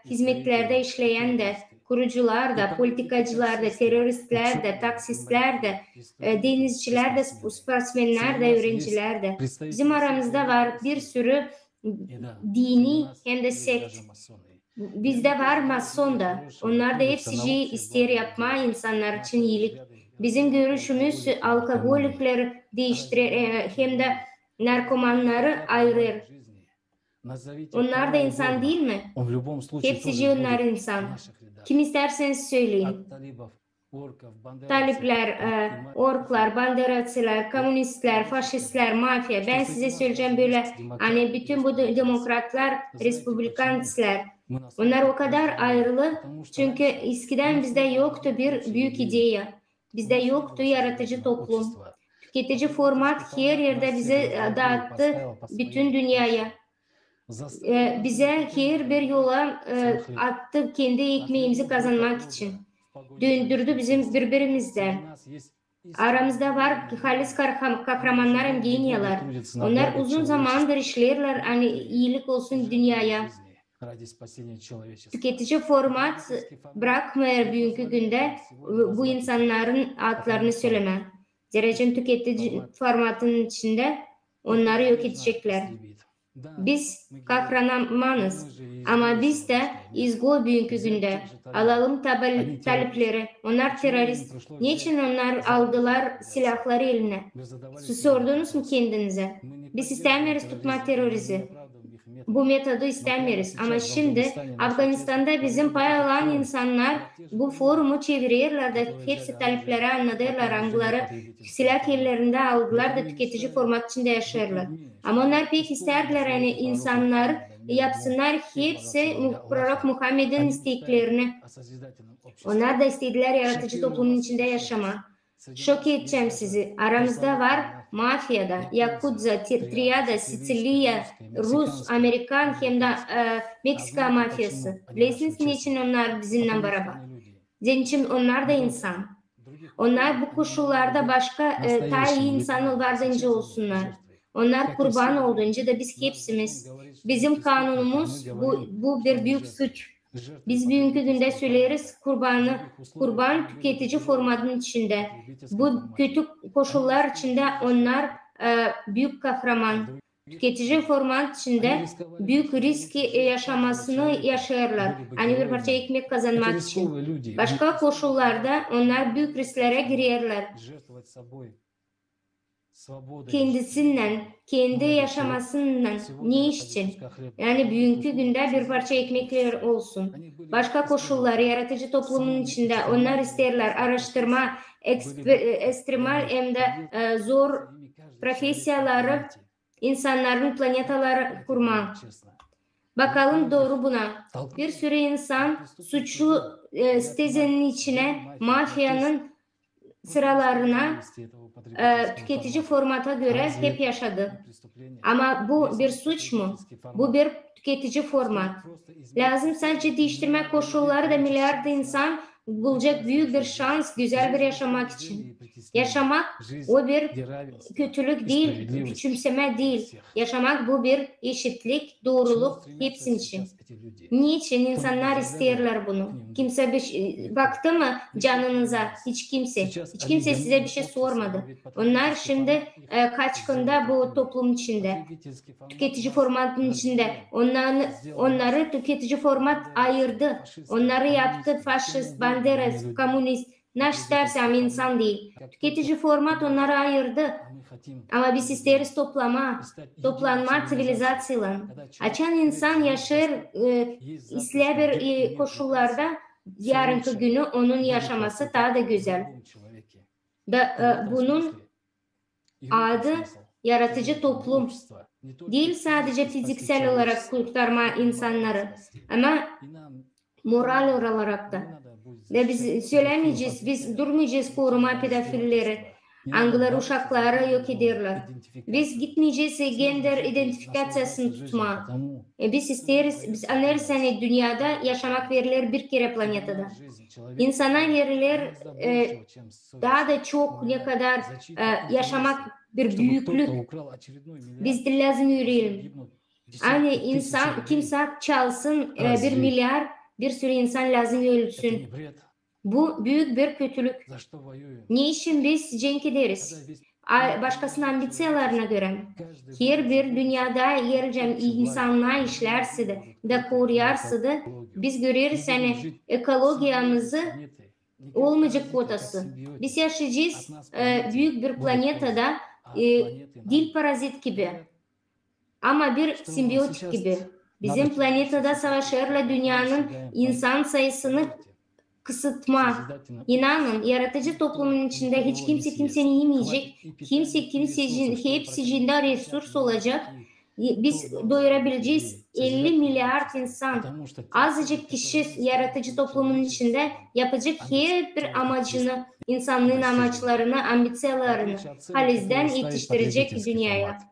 hizmetlerde işleyen de, kurucular da, politikacılar da, teröristler de, taksistler de, denizciler de, sportsmenler de, öğrenciler de. Bizim aramızda var bir sürü dini hem de sekt. Bizde var mason da. Onlar da hepsi ister yapma insanlar için iyilik. Bizim görüşümüz alkoholikleri değiştirir hem de narkomanları ayırır. Onlar da insan değil mi? Hepsi onlar insan. Kim isterseniz söyleyin. Talipler, orklar, banderatçılar, komünistler, faşistler, mafya. Ben size söyleyeceğim böyle hani bütün bu demokratlar, respublikanistler. Onlar o kadar ayrılı çünkü eskiden bizde yoktu bir büyük ideya. Bizde yoktu yaratıcı toplum. Tüketici format her yerde bize dağıttı bütün dünyaya. Bize her bir yola attı kendi ekmeğimizi kazanmak için. Döndürdü bizim birbirimizde. Aramızda var halis kahramanlar, genyalar. Onlar uzun zamandır işlerler hani iyilik olsun dünyaya. Tüketici format bırakmıyor bugünkü günde bu insanların adlarını söyleme. Zerrecin tüketici formatının içinde onları yok edecekler. Biz kahramanız ama biz de izgo bugünkü günde. Alalım talepleri. Onlar terörist. Niçin onlar aldılar silahları eline? Sordunuz mu kendinize? Biz istemiyoruz tutma terörizi. Bu metodu istemiyoruz. Ama şimdi Afganistan'da bizim pay alan insanlar bu forumu çeviriyorlar da hepsi talepleri anladılar, anguları silah ellerinde aldılar da tüketici format içinde yaşarlar. Ama onlar pek isterdiler yani insanlar yapsınlar hepsi Prorok Muhammed'in isteklerini. Onlar da istediler yaratıcı toplumun içinde yaşama. Şok edeceğim sizi. Aramızda var mafyada, Yakutza, Triyada, Sicilya, Rus, Amerikan hem de Meksika mafyası. Bilirsiniz niçin onlar bizimle beraber? Çünkü onlar da insan. Onlar bu koşullarda başka daha iyi insanlardanca olsunlar. Onlar kurban olduğunca da biz hepsimiz. Bizim kanunumuz bu bir büyük suç. Biz bugünkü günde söyleriz kurban tüketici formatının içinde. Bu kötü koşullar içinde onlar büyük kahraman. Tüketici format içinde büyük risk yaşamasını yaşarlar. Hani bir parça ekmek kazanmak için. Başka koşullarda onlar büyük risklere girerler. Kendisinden, kendi yaşamasından ne için? Yani bugünkü günde bir parça ekmekler olsun. Başka koşullar, yaratıcı toplumun içinde onlar isterler araştırma, ekstremal hem de zor profesyaları, insanların planetaları kurmak. Bakalım doğru buna. Bir sürü insan suçlu sitezenin içine, mafyanın sıralarına tüketici formata göre hep yaşadı. Ama bu bir suç mu? Bu bir tüketici format. Lazım sadece değiştirme koşulları da milyarda insan bulacak büyük bir şans, güzel bir yaşamak için. Yaşamak o bir kötülük değil, küçümseme değil. Yaşamak bu bir eşitlik, doğruluk hepsinin için. Niçin insanlar isterler bunu? Kimse baktı mı canınıza? Hiç kimse size bir şey sormadı. Onlar şimdi kaçkında bu toplum içinde. Tüketici formatın içinde. Onları tüketici format ayırdı. Onları yaptı faşist, banderas, komünist. Ne istersem insan değil. Tüketici format onları ayırdı. Ama biz isteriz toplanma sivilizasıyla. Açan insan yaşar isler bir koşullarda yarınki günü onun yaşaması daha da güzel. Bunun adı yaratıcı toplum. Değil sadece fiziksel olarak kurtarma insanları ama moral olarak da. Ve biz söylemeyeceğiz, biz durmayacağız koruma pedofilleri. Angılar uşakları yok ederler. Biz gitmeyeceğiz gender identifikasyasını tutma. Biz isteriz, biz anlarız hani dünyada yaşamak verilir bir kere planetada. İnsana verilir daha da çok ne kadar yaşamak bir büyüklük. Biz de lazım yürüyelim. Hani insan kimse çalsın 1 milyar bir sürü insan lazım ölsün. Bu büyük bir kötülük. Niçin biz cenk ederiz? Başkasının ambitsiyalarına göre. Her bir dünyada yereceğim insanlar işlerse de koruyarsa da biz görürüz hani ekologiyamızı olmayacak kotası. Biz yaşayacağız büyük bir planetada dil parazit gibi. Ama bir simbiyotik gibi. Bizim planetada savaşlarla dünyanın insan sayısını kısıtma. İnanın yaratıcı toplumun içinde hiç kimse kimseni yemeyecek. Hepsi cinde resurs olacak. Biz doyurabileceğiz 50 milyar insan. Azıcık kişi yaratıcı toplumun içinde yapacak her bir amacını, insanlığın amaçlarını, ambitsiyalarını halizden yetiştirecek dünyaya.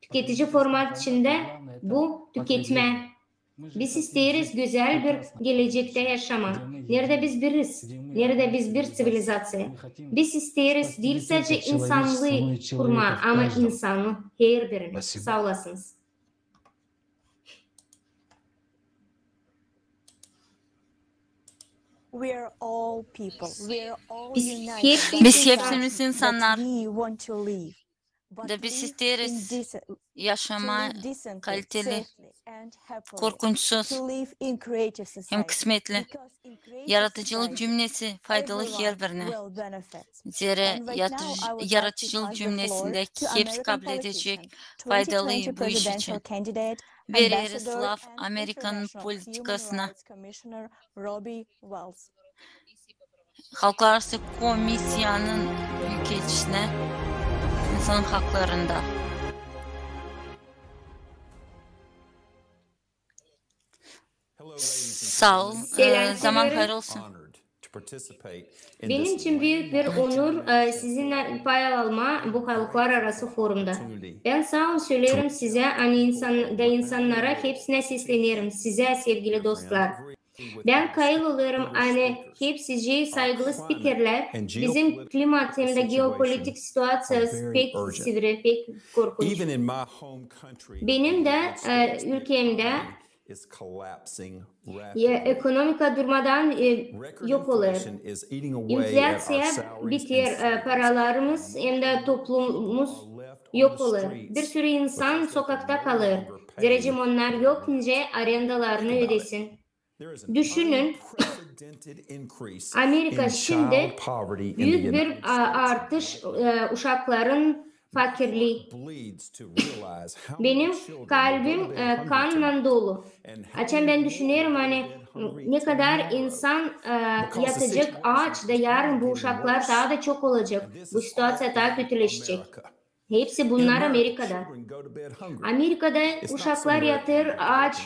Tüketici format içinde bu tüketme. Biz isteriz güzel bir gelecekte yaşamak. Nerede biz biriz? Nerede biz bir sivilizasyon? Biz isteriz değil sadece insanlığı kurma ama insanı her birini. Sağ olasınız. Biz hepimiz insanlar. Da biz isteriz yaşama kaliteli, korkunçsuz, hem kısmetli. Yaratıcılık cümlesi faydalı her birine. Zira yaratıcılık cümlesinde hepsi kabul edecek faydalı bu iş için. Veririz laf Amerika'nın politikasına. Halklar Arası Komisya'nın büyükelçisine insan haklarında. Sağ ol. Zaman hayır olsun. Benim için büyük bir onur sizinle pay alma bu halklar arası forumda. Ben sağ ol söylerim size, hani insanlara hepsine seslenirim. Size sevgili dostlar. Ben kayıl oluyorum hani hepsice saygılı spikerler. Bizim klimat hem de geopolitik situasyası pek sivri, pek korkunç. Benim de ülkemde ekonomik durmadan yok olur. İnflasya biter, paralarımız hem de toplumumuz yok olur. Bir sürü insan sokakta kalır. Zerrecim onlar yokunca arendalarını ödesin. Düşünün, Amerika şimdi büyük bir artış uşakların fakirliği. Benim kalbim kanla dolu. Açan ben düşünüyorum hani ne kadar insan yatacak ağaçta yarın bu uşaklar daha da çok olacak. Bu situasyon daha kötüleşecek. Hepsi bunlar Amerika'da. Amerika'da uşaklar yatır ağaç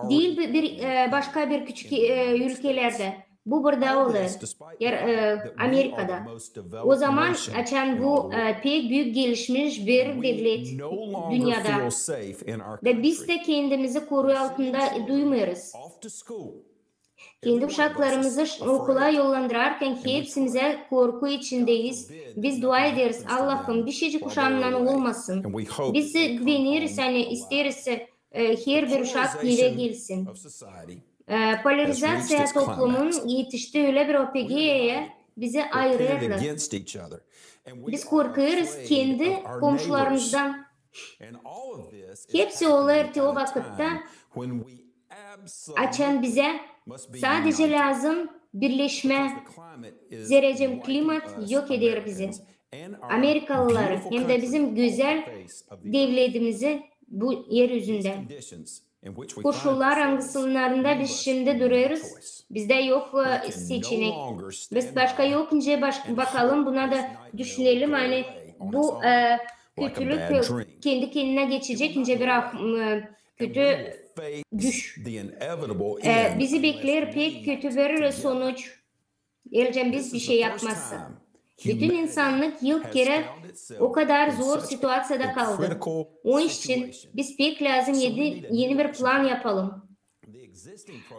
değil başka bir küçük ülkelerde. Bu burada olur. Amerika'da. O zaman açan bu pek büyük gelişmiş bir devlet dünyada. Ve biz de kendimizi koru altında duymuyoruz. Kendi uşaklarımızı okula yollandırırken hepsimize korku içindeyiz. Biz dua ederiz. Allah'ım bir şeycik uşağından olmasın. Biz güveniriz hani isteriz her bir uşak eve gelsin. Polarizasyon toplumun yetiştiği öyle bir OPG'ye bizi ayırırlar. Biz korkuyoruz kendi komşularımızdan. Hepsi olur ki o vakitte açan bize sadece lazım birleşme. Zerrecim klimat yok eder bizi. Amerikalıları hem de bizim güzel devletimizi bu yeryüzünde. Koşullar hangisinde biz şimdi duruyoruz. Bizde yok seçenek. Biz başka yokunca bakalım buna da düşünelim. Hani bu kötülük kendi kendine geçecek ince bir kötü güç. Bizi bekler pek kötü bir sonuç. Elcem biz bir şey yapmazsa. Bütün insanlık yıl kere o kadar zor situasyada kaldı. O iş için biz pek lazım yeni bir plan yapalım.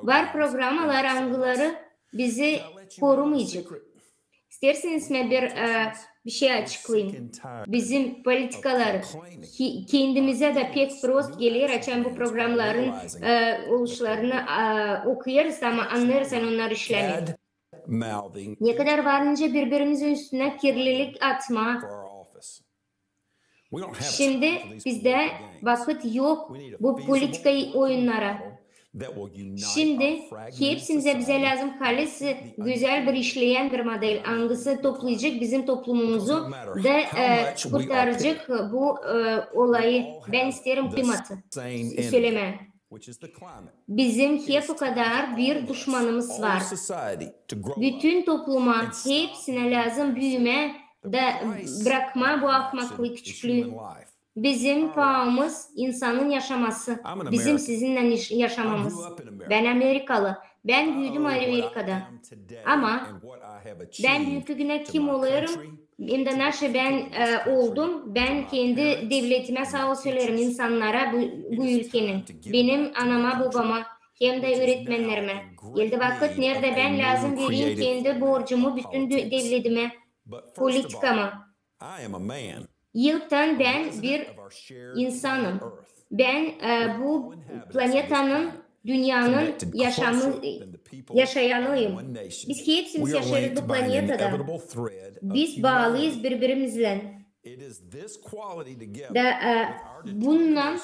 Var programalar angıları bizi korumayacak. İsterseniz mi bir şey açıklayayım? Bizim politikalar kendimize de pek prost gelir. Açan bu programların oluşlarını okuyarız ama anlarız onlar işlemi. Ne kadar varınca birbirimizin üstüne kirlilik atma. Şimdi bizde vakit yok bu politika oyunlara. Şimdi hepsimize bize lazım kalesi güzel bir işleyen bir model. Hangisi toplayacak bizim toplumumuzu da kurtaracak bu olayı. Ben isterim klimatı söyleme. Bizim hep o kadar bir düşmanımız var. Bütün topluma hepsine lazım büyüme da bırakma bu ahmaklığı küçüklüğü. Bizim pağımız insanın yaşaması. Bizim sizinle yaşamamız. Ben Amerikalı. Ben büyüdüm Amerika'da. Ama ben büyük güne kim oluyorum? Hem de nasıl ben oldum. Ben kendi devletime sağ ol söylerim insanlara bu ülkenin. Benim anama babama hem de öğretmenlerime. Geldi vakit nerede ben lazım vereyim kendi borcumu bütün devletime, politikama. Yıldan ben bir insanım. Ben bu planetanın, dünyanın yaşayanıyım. Biz hepsimiz yaşarız bu planetada. Biz bağlıyız birbirimizle. Bundan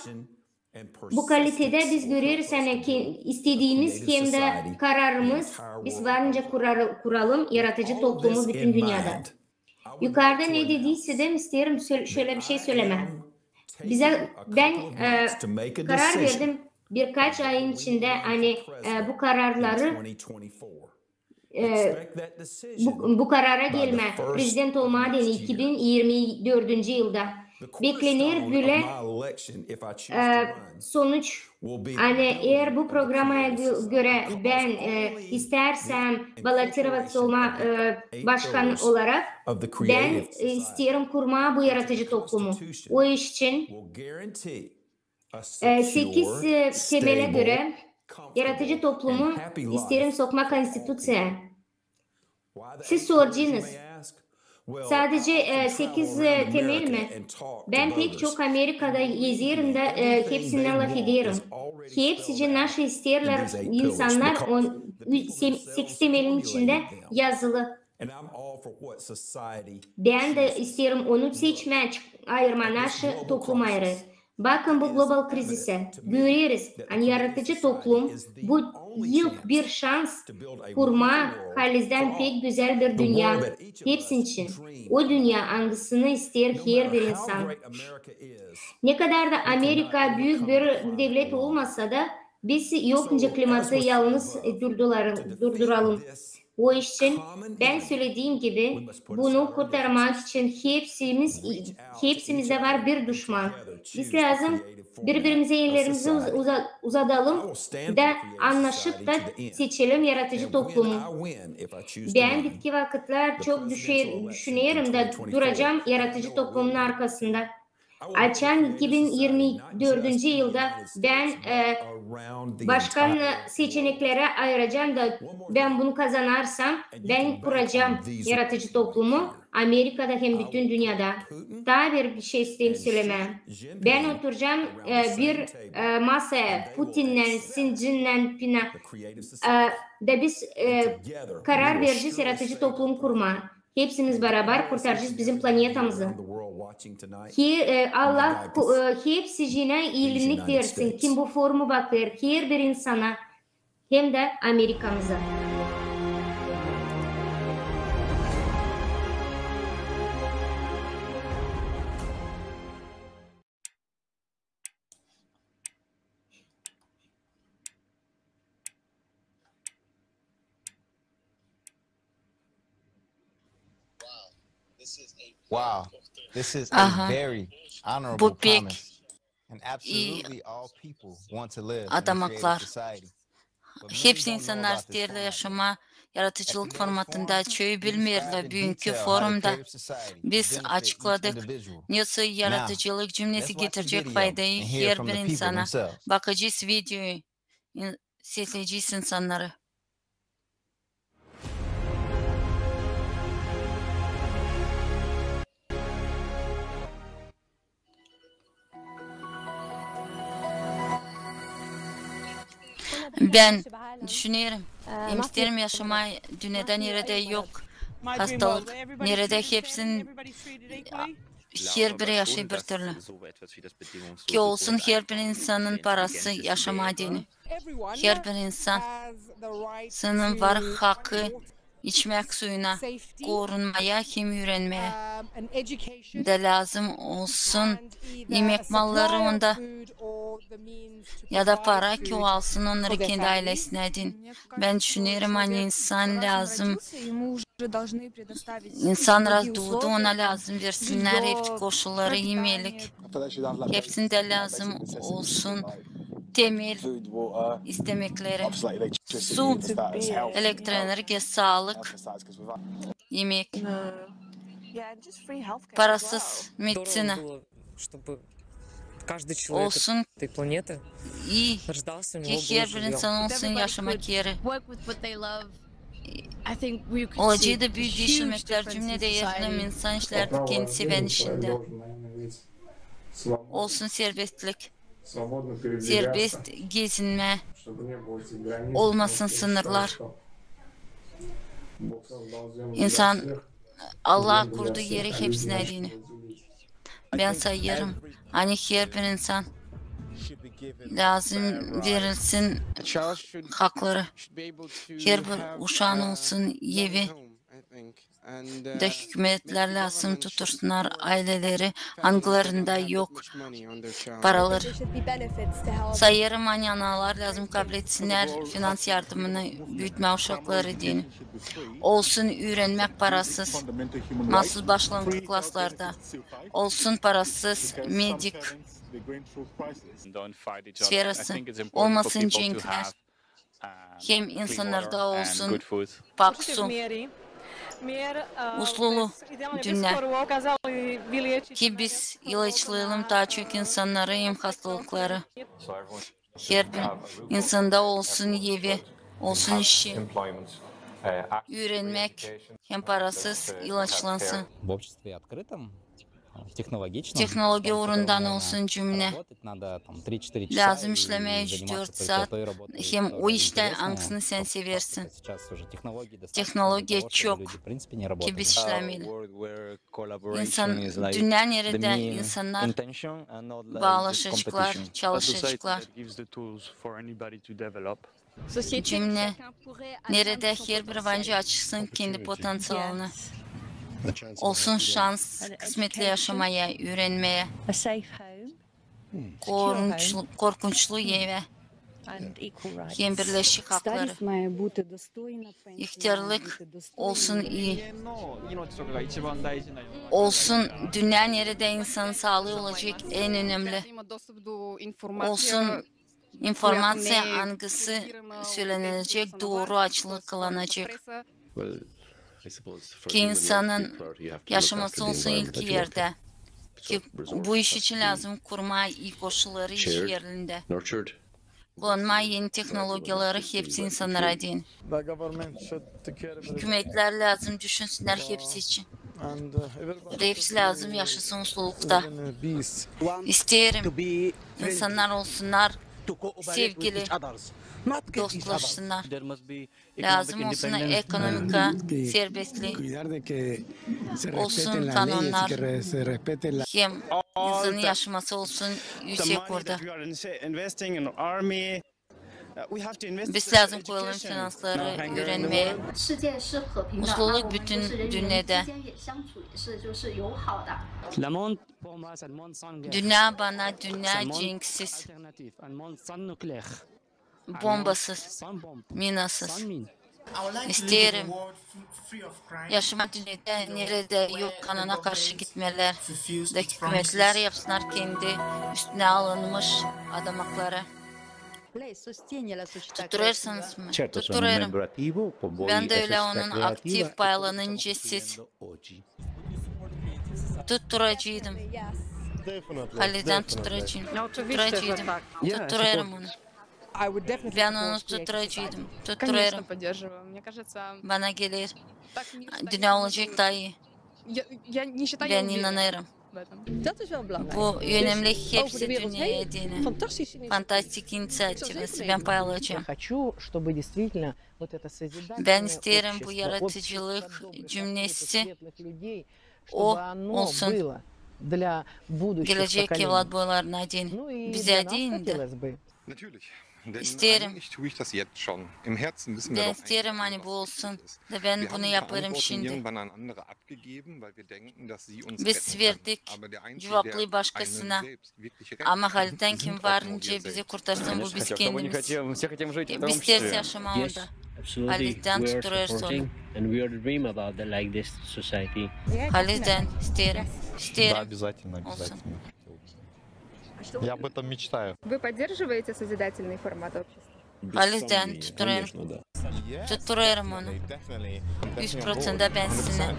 bu kalitede biz görüyoruz ki istediğimiz hem de kararımız biz varınca kuralım yaratıcı toplumu bütün dünyada. Yukarıda ne dediyse de isterim şöyle bir şey söylemem. Ben karar verdim birkaç ayın içinde hani bu kararları bu karara gelme prezident olma deni 2024 yılda beklenir böyle sonuç hani eğer bu programa göre ben istersem balotirovats olma başkan olarak ben isterim kurma bu yaratıcı toplumu. O iş için 8 temele göre yaratıcı toplumu isterim sokma konstitüsyaya. Siz soracaksınız. Sadece 8 temel mi? Ben pek çok Amerika'da geziyorum da hepsinden laf ediyorum. Hepsi nasıl isterler insanlar 8 temelin içinde yazılı. Ben de isterim onu seçme, ayırma, nasıl toplum ayrı. Bakın bu global krizise görüyoruz. Hani yaratıcı toplum bu yıl bir şans kurma halizden pek güzel bir dünya. Hepsinin için. O dünya hangisini ister her bir insan. Ne kadar da Amerika büyük bir devlet olmasa da biz yokunca klimatı yalnız durduralım. O iş için ben söylediğim gibi bunu kurtarmak için hepsimizde var bir düşman. Biz lazım birbirimize ellerimizi uzatalım da anlaşıp da seçelim yaratıcı toplumu. Ben bitki vakitler çok düşünüyorum da duracağım yaratıcı toplumun arkasında. Açan 2024 yılda ben başkan seçeneklere ayıracağım da ben bunu kazanarsam ben kuracağım yaratıcı toplumu Amerika'da hem bütün dünyada. Daha bir şey isteyeyim söylemem. Ben oturacağım bir masaya Putin'le, Sincin'le da biz karar vereceğiz yaratıcı toplum kurma. Hepsimiz beraber kurtaracağız bizim planetamızı. Allah hepsine iyilik versin. Kim bu formu bakır, her bir insana hem de Amerika'mıza. Wow, this is a very honorable promise. And absolutely all people want to live in a creative society. Hepsi insanlar isterler yaşama yaratıcılık formatında çoğu bilmirler. Bugünkü forumda biz açıkladık nasıl yaratıcılık cümlesi getirecek faydayı her bir insana. Bakacağız videoyu, seçeceğiz insanları. Ben düşünüyorum, isterim yaşamayı dünyada nerede yok hastalık, nerede hepsinin her biri yaşayı bir türlü. Ki olsun her bir insanın parası yaşama dini. Her bir insanın var hakkı içmek suyuna, korunmaya, hem öğrenmeye de lazım olsun. Yemek mallarında ya da para ki o alsın onları kendi ailesine edin. Ben düşünüyorum hani insan lazım. İnsan doğdu ona lazım versinler hep koşulları yemelik. Hepsinde lazım olsun. Temel istemekleri. Su, elektroenerji, sağlık, yemek, parasız medicina olsun iyi ki her bir insan olsun yaşamak yeri. Olacağı da büyük değişilmekler cümlede yerlem insan işlerde kendi seven işinde. Olsun serbestlik. Serbest gezinme, olmasın sınırlar. İnsan Allah kurduğu yeri hepsine dini. Ben sayarım. Hani her bir insan lazım verilsin hakları. Her bir uşağın olsun evi. De hükümetler lazım tutursunlar aileleri hangilerinde yok paralar. Sayarım hani analar lazım kabul etsinler finans yardımını büyütme uşakları dini. Olsun öğrenmek parasız, mahsus başlangıç klaslarda. Olsun parasız medik sferası. Olmasın cenkler. Hem insanlarda olsun pak su. Uslulu dünya ki biz ilaçlayalım daha çok insanları hem hastalıkları. Her bir insanda olsun evi, olsun işi, öğrenmek hem parasız ilaçlansın. Teknoloji uğrundan olsun cümle. Lazım işlemeye 3-4 saat. Hem o işte hangisini sen seversin. Teknoloji çok ki biz işlemeli. Dünya nerede insanlar bağlaşacaklar, çalışacaklar. Cümle nerede her bir yabancı açsın kendi potansiyelini. Olsun şans, kısmetli yaşamaya, öğrenmeye, korkunçlu eve, hem birleşik hakları, ihtiyarlık olsun iyi, olsun dünya nerede insan sağlığı olacak en önemli, olsun informasya hangisi söylenilecek, doğru açılık kılınacak. Ki insanın yaşaması olsun ilk yerde. Ki bu iş için lazım kurma iyi koşulları iş yerinde. Kullanma yeni teknolojileri hepsi insanlara değil. Hükümetler lazım düşünsünler hepsi için. Hepsi lazım yaşasın mutlulukta. İsterim insanlar olsunlar sevgili. Dostlaşsınlar. Lazım olsun ekonomika, serbestlik, olsun kanunlar, hem insanın yaşaması olsun yüksek orada. Biz lazım koyalım finansları öğrenmeye. Mutluluk bütün dünyada. Dünya bana dünya cinksiz. Bombasız, minasız. İsterim. Yaşamak dünyada nerede yok kanuna karşı gitmeler. De hükümetler yapsınlar kendi üstüne alınmış adam hakları. Tutturursanız mı? Tuttururum. Ben de öyle onun aktif bağlanınca siz tutturacıydım. Halil'den tutturacıydım. Tuttururum onu. Ben onu tutturacıydım. Tuttururum. Bana gelir. Dünya olacak daha iyi. Ben inanırım. Bu önemli hepsi dünyaya dini. Fantastik inisiyatifesi. Ben paylaşacağım. Ben isterim bu yaratıcılık cümlesi o olsun. Gelecek evlat boylarına din. Bize din de. İsterim. Ben isterim hani bu olsun. Ve ben bunu yaparım şimdi. Biz verdik cevaplı başkasına. Ama Halil'den kim varınca bizi kurtarsın bu biz kendimiz. Biz ters yaşama onda. Halil'den tuttururuz onu. Halil'den isterim. İsterim. Olsun. Я об этом мечтаю. Вы поддерживаете созидательный формат общества? Halil'den tuttururum onu. 100% ben sizinle.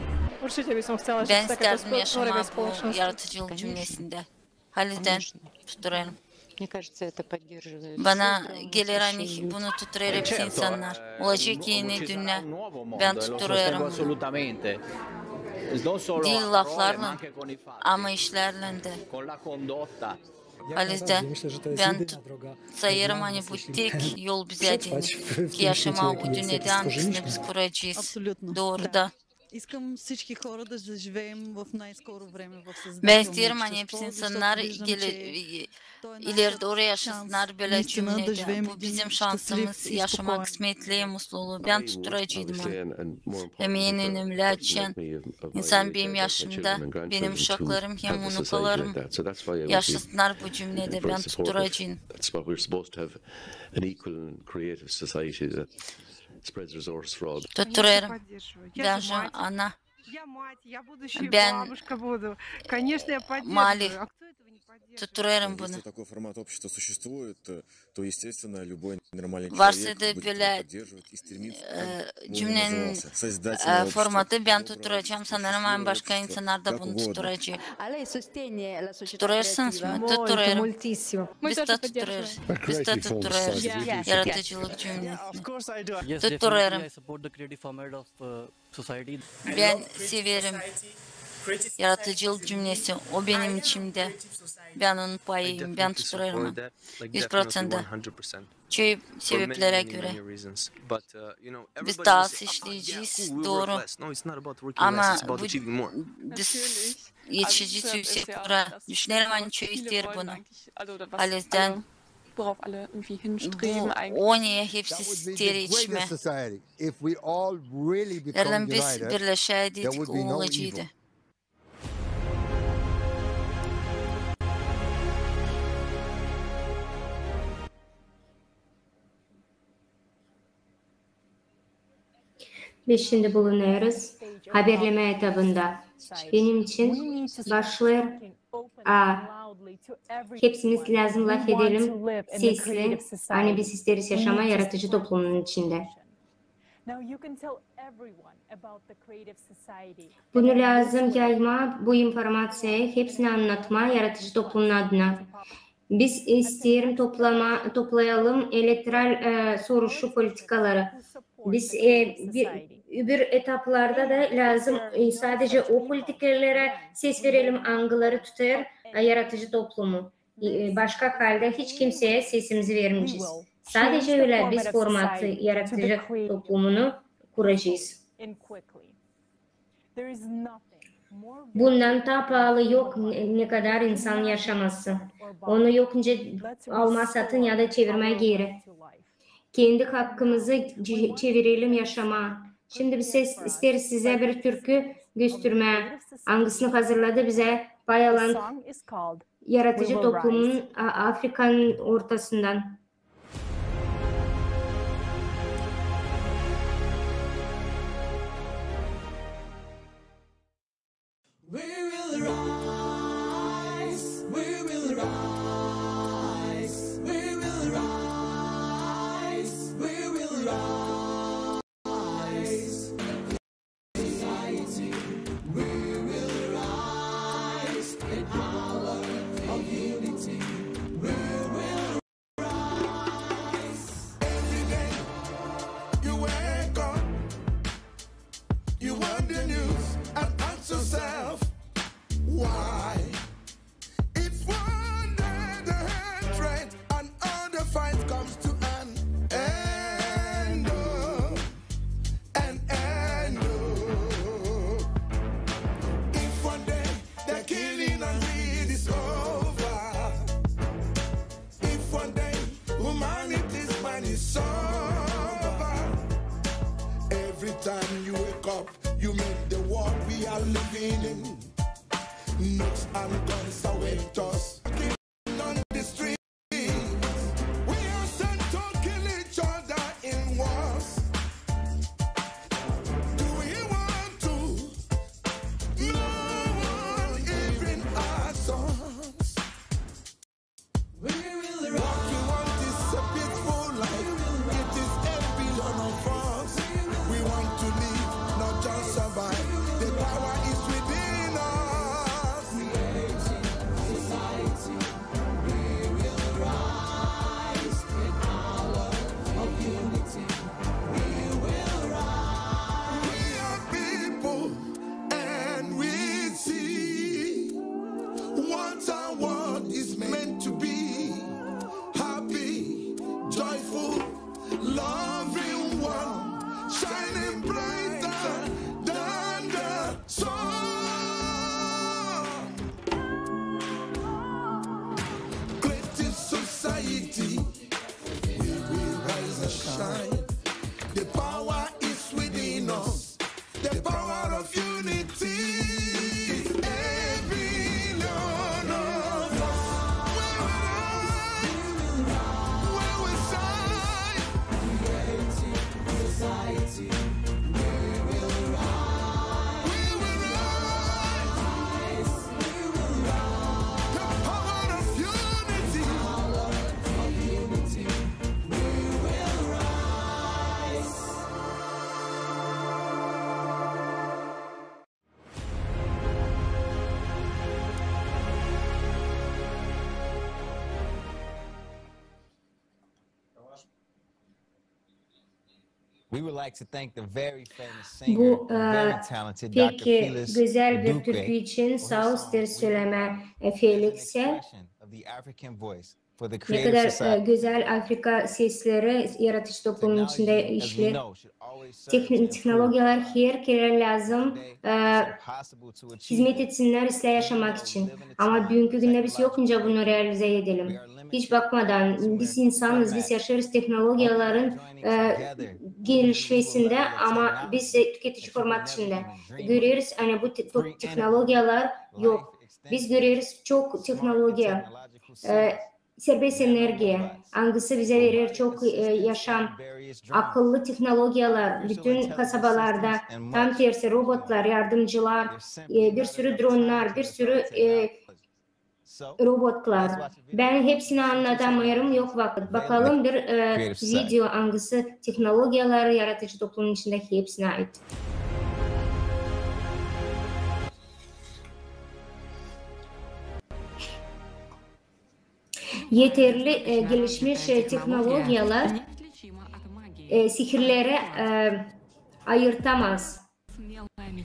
Ben isterdim yaşama bu yaratıcılık cümlesinde. Halil'den tuttururum. Bana gelir hani bunu tutturur hepsi insanlar. Olacak yeni dünya. Ben tuttururum onu. Değil laflarla ama işlerle de. Halil'den ben sayarım hani bu tek yol bize değil ki yaşama bu dünyada hangisini biz kuracağız doğrudan. Ben isterim hani hepsi insanlar ileride oraya yaşasınlar böyle cümlede. Bu bizim şansımız, yaşama kısmetli, mutluluğu. Ben tutturacıydım onu. Hem en önemli açan insan benim yaşımda, benim uşaklarım hem unukalarım yaşasınlar bu cümlede. Ben tutturacıyım. Tuttururum. Ben şu ana. Ben mali tuttururum bunu. Varsa da böyle cümlenin formatı ben tutturacağım. Sanırım en başka insanlar da bunu tutturacak. Tutturursunuz mu? Tuttururum. Biz de tuttururuz. Biz de tuttururuz. Yaratıcılık cümlesini. Tuttururum. Ben severim. Yaratıcılık cümlesi o benim içimde. Ben onun payıyım. Ben tuttururum onu. 100%. Çünkü sebeplere göre. Biz daha az işleyeceğiz. Doğru. Ama biz yetişici tüysektora düşünelim hani çok ister bunu. Halil'den bu o niye hepsi ister içme. Eğer biz birleşeydik o olacaktı. Biz şimdi bulunuyoruz haberleme etabında. Benim için başlıyor hepsimiz lazım laf edelim sesli. Hani biz isteriz yaşama yaratıcı toplumun içinde. Bunu lazım yayma, bu informasyayı hepsini anlatma yaratıcı toplumun adına. Biz isterim toplayalım elektral soruşu politikaları. Biz bir etaplarda da lazım sadece o politikalara ses verelim, angıları tutar yaratıcı toplumu. Başka halde hiç kimseye sesimizi vermeyeceğiz. Sadece öyle biz formatı yaratıcı toplumunu kuracağız. Bundan daha pahalı yok ne kadar insan yaşaması. Onu yokunca alma satın ya da çevirmeye geri. Kendi hakkımızı çevirelim yaşama. Şimdi biz isteriz size bir türkü göstermeye. Hangisini hazırladı bize Bayalan yaratıcı toplumun Afrika'nın ortasından. You want the news and ask yourself why. If one day the hatred and all the fight comes to an end, if one day the killing and greed is over, if one day humanity's mind is sober, every time you wake up, you make the world we are living in. Nukes and guns await us. Killing on the streets. We are sent to kill each other in wars. Do we want to? No one even asks us. What we want is a peaceful life. It is a billion of us. We want to live, not just survive. The power is within us. What our world is meant to be. Happy, joyful, loving one, shining brighter than the sun. Creative society, we will rise and shine. The power is within us, the power of unity. We would like to thank the very famous singer, Bu very talented Dr. peki Felix güzel bir Duque türkü için for sağ his olsun song. söyleme It is an Felix'e. expression of the African voice for the Ne creative kadar society. güzel Afrika sesleri yaratıcı toplumun içinde Technology, as we işler. know, should always serve to improve. Teknolojiler her kere lazım Possible to achieve hizmet etsinler ise yaşamak için. Ama bugünkü günde biz yokunca bunu realize edelim. Hiç bakmadan biz insanız, biz yaşarız teknolojilerin gelişmesinde ama biz de tüketici format içinde görüyoruz. Hani bu teknolojiler yok. Biz görüyoruz çok teknoloji, serbest enerji, hangisi bize verir çok yaşam, akıllı teknolojiler, bütün kasabalarda tam tersi robotlar, yardımcılar, bir sürü dronlar, bir sürü robotlar. Ben hepsini anlatamıyorum, yok vakit. Bakalım bir video hangisi teknolojiler yaratıcı toplumun içinde hepsine ait. Yeterli gelişmiş teknolojiler sihirleri ayırtamaz.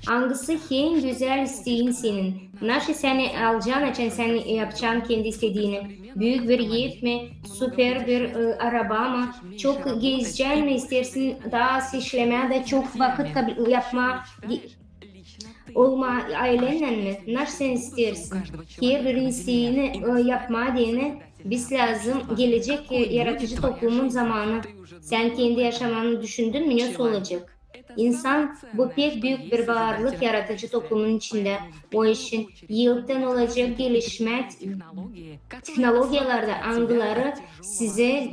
Hangisi en güzel isteğin senin? Nasıl seni alacağın için sen yapacaksın kendi istediğini? Büyük bir yiğit mi? Süper bir araba mı? Çok gezeceksin mi istersin? Daha az işlemeye de çok vakit yapma olma ailenle mi? Nasıl sen istersin? Her bir isteğini yapma diyene biz lazım gelecek yaratıcı toplumun zamanı. Sen kendi yaşamanı düşündün mü? Nasıl olacak? İnsan bu pek büyük bir varlık yaratıcı toplumun içinde. O işin yıldan olacak gelişme teknolojilerde algıları size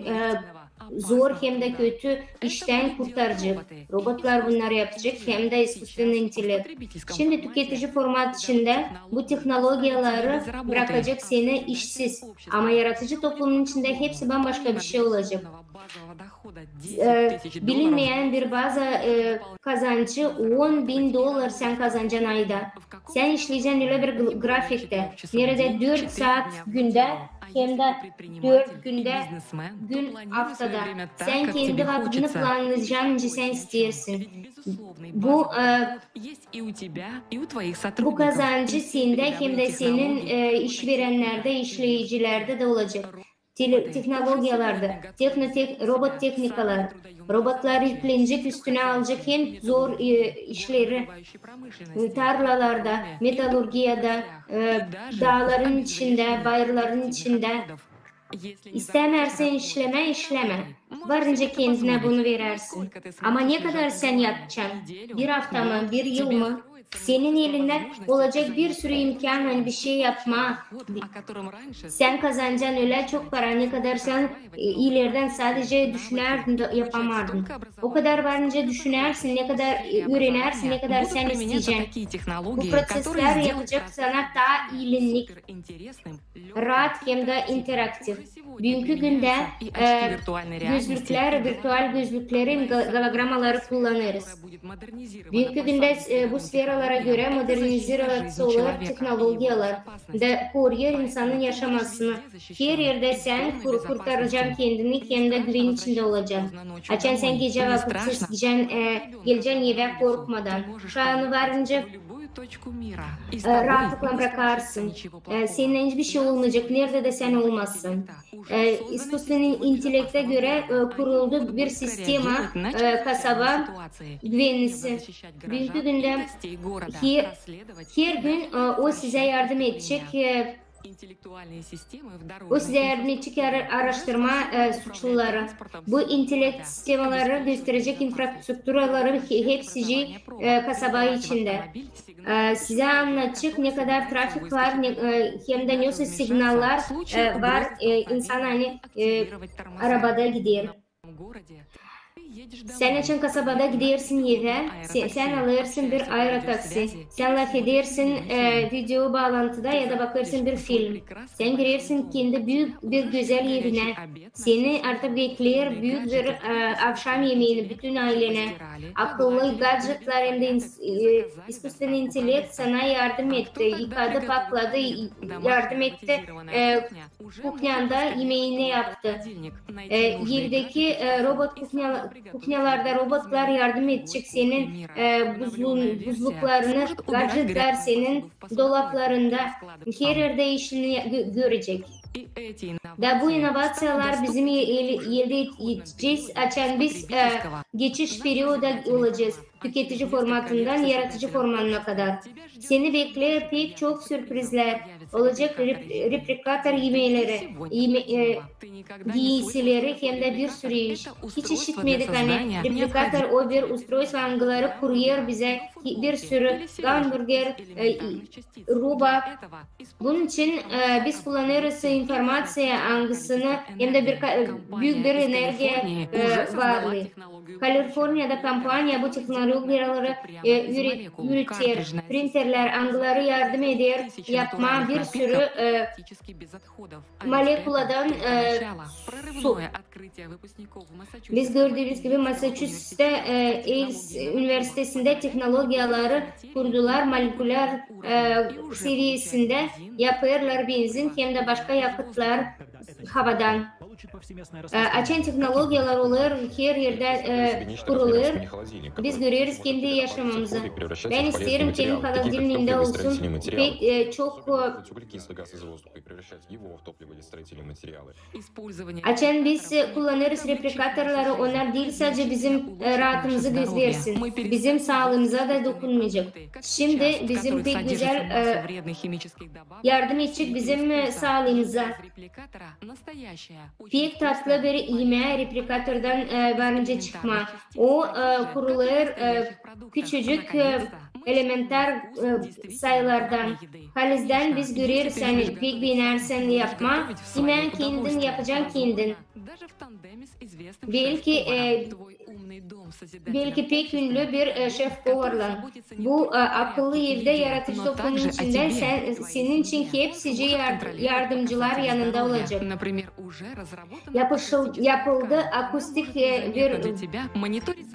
zor hem de kötü işten kurtaracak. Robotlar bunları yapacak hem de искусственный intellekt. Şimdi tüketici format içinde bu teknolojileri bırakacak seni işsiz. Ama yaratıcı toplumun içinde hepsi bambaşka bir şey olacak. Bilinmeyen bir bazı kazancı $10.000 sen kazanacaksın ayda. Sen işleyeceğin öyle bir grafikte. Nerede 4 saat günde hem de 4 günde gün haftada. Sen kendi vaktini planlayacaksın, sen istersin. Bu kazancı sende hem de senin işverenlerde, işleyicilerde de olacak. Teknolojiyalarda, robot teknikalar, robotlar yüklenecek, üstüne alacak hem zor işleri, tarlalarda, metalurgiyada, dağların içinde, bayırların içinde. İstemezsen işleme. Varınca kendine bunu verersin. Ama ne kadar sen yapacaksın? Bir hafta mı, bir yıl mı? Senin elinde olacak bir sürü imkan, bir şey yapma. Sen kazanacaksın öyle çok para, ne kadar sen ileriden sadece düşünerdin de yapamardın. O kadar varınca düşünersin, ne kadar öğrenersin, ne kadar sen isteyeceksin. Bu prosesler yapacak sana daha iyilik, rahat hem de interaktif. Bugünkü günde gözlükler, virtual gözlüklerin hologramaları kullanırız. Bugünkü günde bu sferalara göre modernizasyon olur teknolojiyalar da koruyor insanın yaşamasını. Her yerde sen kurtaracaksın kendini, hem de güven içinde olacaksın. Açan sen gece vakitsiz geleceksin eve korkmadan. Şu an varınca rahatlıkla bırakarsın. Senin hiçbir şey olmayacak. Nerede de sen olmazsın. İskусственный intelekte göre kuruldu bir sistema, kasaba güvenlisi. Bugünkü günde her gün o size yardım edecek. O size yardım edecek araştırma suçluları. Bu intelekt sistemaları gösterecek infrastrukturaları hepsi kasaba içinde. Size anlatacak ne kadar trafik var, hem de nasıl signaller var. İnsan hani arabada gider. Sen için kasabada gidersin eve, sen alırsın bir aerotaksi, sen laf edersin video bağlantıda ya da bakarsın bir film. Sen girersin kendi büyük bir güzel evine, seni artık bekler büyük bir akşam yemeğini bütün ailene. Akıllı gadgetlar hem de искусственный intelekt sana yardım etti, yıkadı, pakladı, yardım etti, kuchnyanda yemeğini yaptı. Evdeki robot kuchnyalarda robotlar yardım edecek senin buzluklarını, gadgetler senin dolaplarında, her yerde işini görecek. Da bu inovasyonlar bizim elde edeceğiz. Açan biz geçiş periyoda olacağız. Tüketici formatından yaratıcı formatına kadar. Seni bekler pek çok sürprizler olacak, replikatör yemeğleri, giysileri hem de bir sürü iş. Hiç işitmedik hani replikatör o bir устройство angıları kuruyor bize bir sürü hamburger, robot. Bunun için biz kullanırız informasya angısını hem de büyük bir enerji varlığı. Kaliforniya'da kampanya bu teknolojileri üretir. Printerler angıları yardım eder. Yapma bir sürü molekuladan su. Biz gördüğümüz gibi Massachusetts'te Ailes Üniversitesi'nde teknolojiyaları kurdular. Moleküler seviyesinde yapıyorlar benzin hem de başka yakıtlar havadan. Açan teknolojiyalar olur, her yerde kurulur. Biz görüyoruz kendi yaşamamızı. Ben isterim kendi холодильniğinde olsun. Pek çok açan biz kullanırız replikatörleri. Onlar değil sadece bizim rahatımızı göstersin. Bizim sağlığımıza da dokunmayacak. Şimdi bizim pek güzel yardım edecek bizim sağlığımıza. Pek tatlı bir yemeğe replikatörden varınca çıkma. O kurulur küçücük elementer sayılardan. Halizden biz görürüz yani pek binersen yapma. Hemen kendin yapacaksın kendin. Belki belki pek ünlü bir şef kovarlan. Bu akıllı evde yaratıcı toplumun içinde senin için hepsice yardımcılar yanında olacak. Yapıldı akustik bir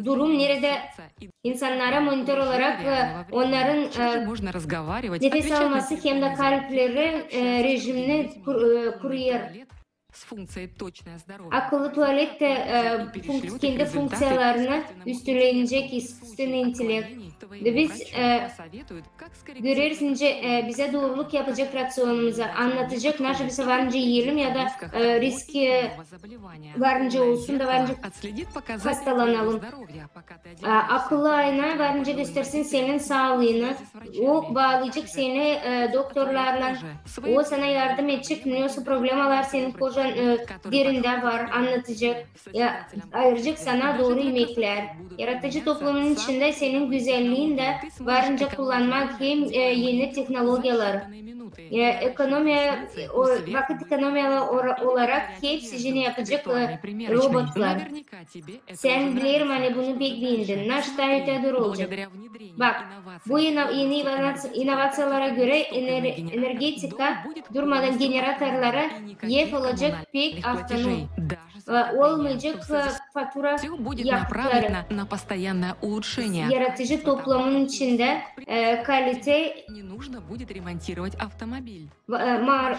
durum nerede insanlara monitör olarak onların nefes alması hem de kalpleri rejimini kuruyor. Akıllı tuvalet de kendi fonksiyalarını üstlenecek üstün intelekt. Biz görürüzünce bize doğruluk yapacak rasyonumuzu anlatacak. Nasıl varınca yiyelim ya da riski varınca olsun da varınca hastalanalım. Akıllı ayna varınca göstersin senin sağlığını. O bağlayacak seni doktorlarla. O sana yardım edecek. Nasıl problemler senin kocan derinde var anlatacak. Ayıracak sana doğru yemekler. Yaratıcı toplumun içinde senin güzelliğin de varınca kullanmak hem yeni teknolojiler. Vakit ekonomi olarak hepsini yapacak robotlar. Sen bilirim hani bunu bekleyindin. Naş daha ötedir olacak. Bak, bu yeni inovasyonlara göre energetika durmadan generatörlere yef olacak pek автоном. Olmayacak fatura yakıtları. Yaratıcı toplumun içinde kalite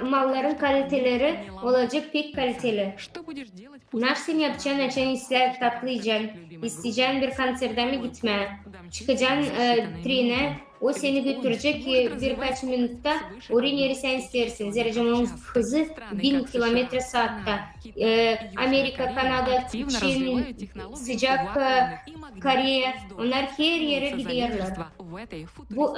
malların kaliteleri olacak pek kaliteli. Nasıl yapacaksın? Açan işler tatlayacaksın. İsteyeceksin bir konserde mi gitme? Çıkacaksın trene. O seni götürecek birkaç minutta oraya yeri sen istersin. Zerece onun hızı 1000 kilometre saatte. Amerika, Kanada, Çin, sıcak Kore, onlar her yere gidiyorlar. Bu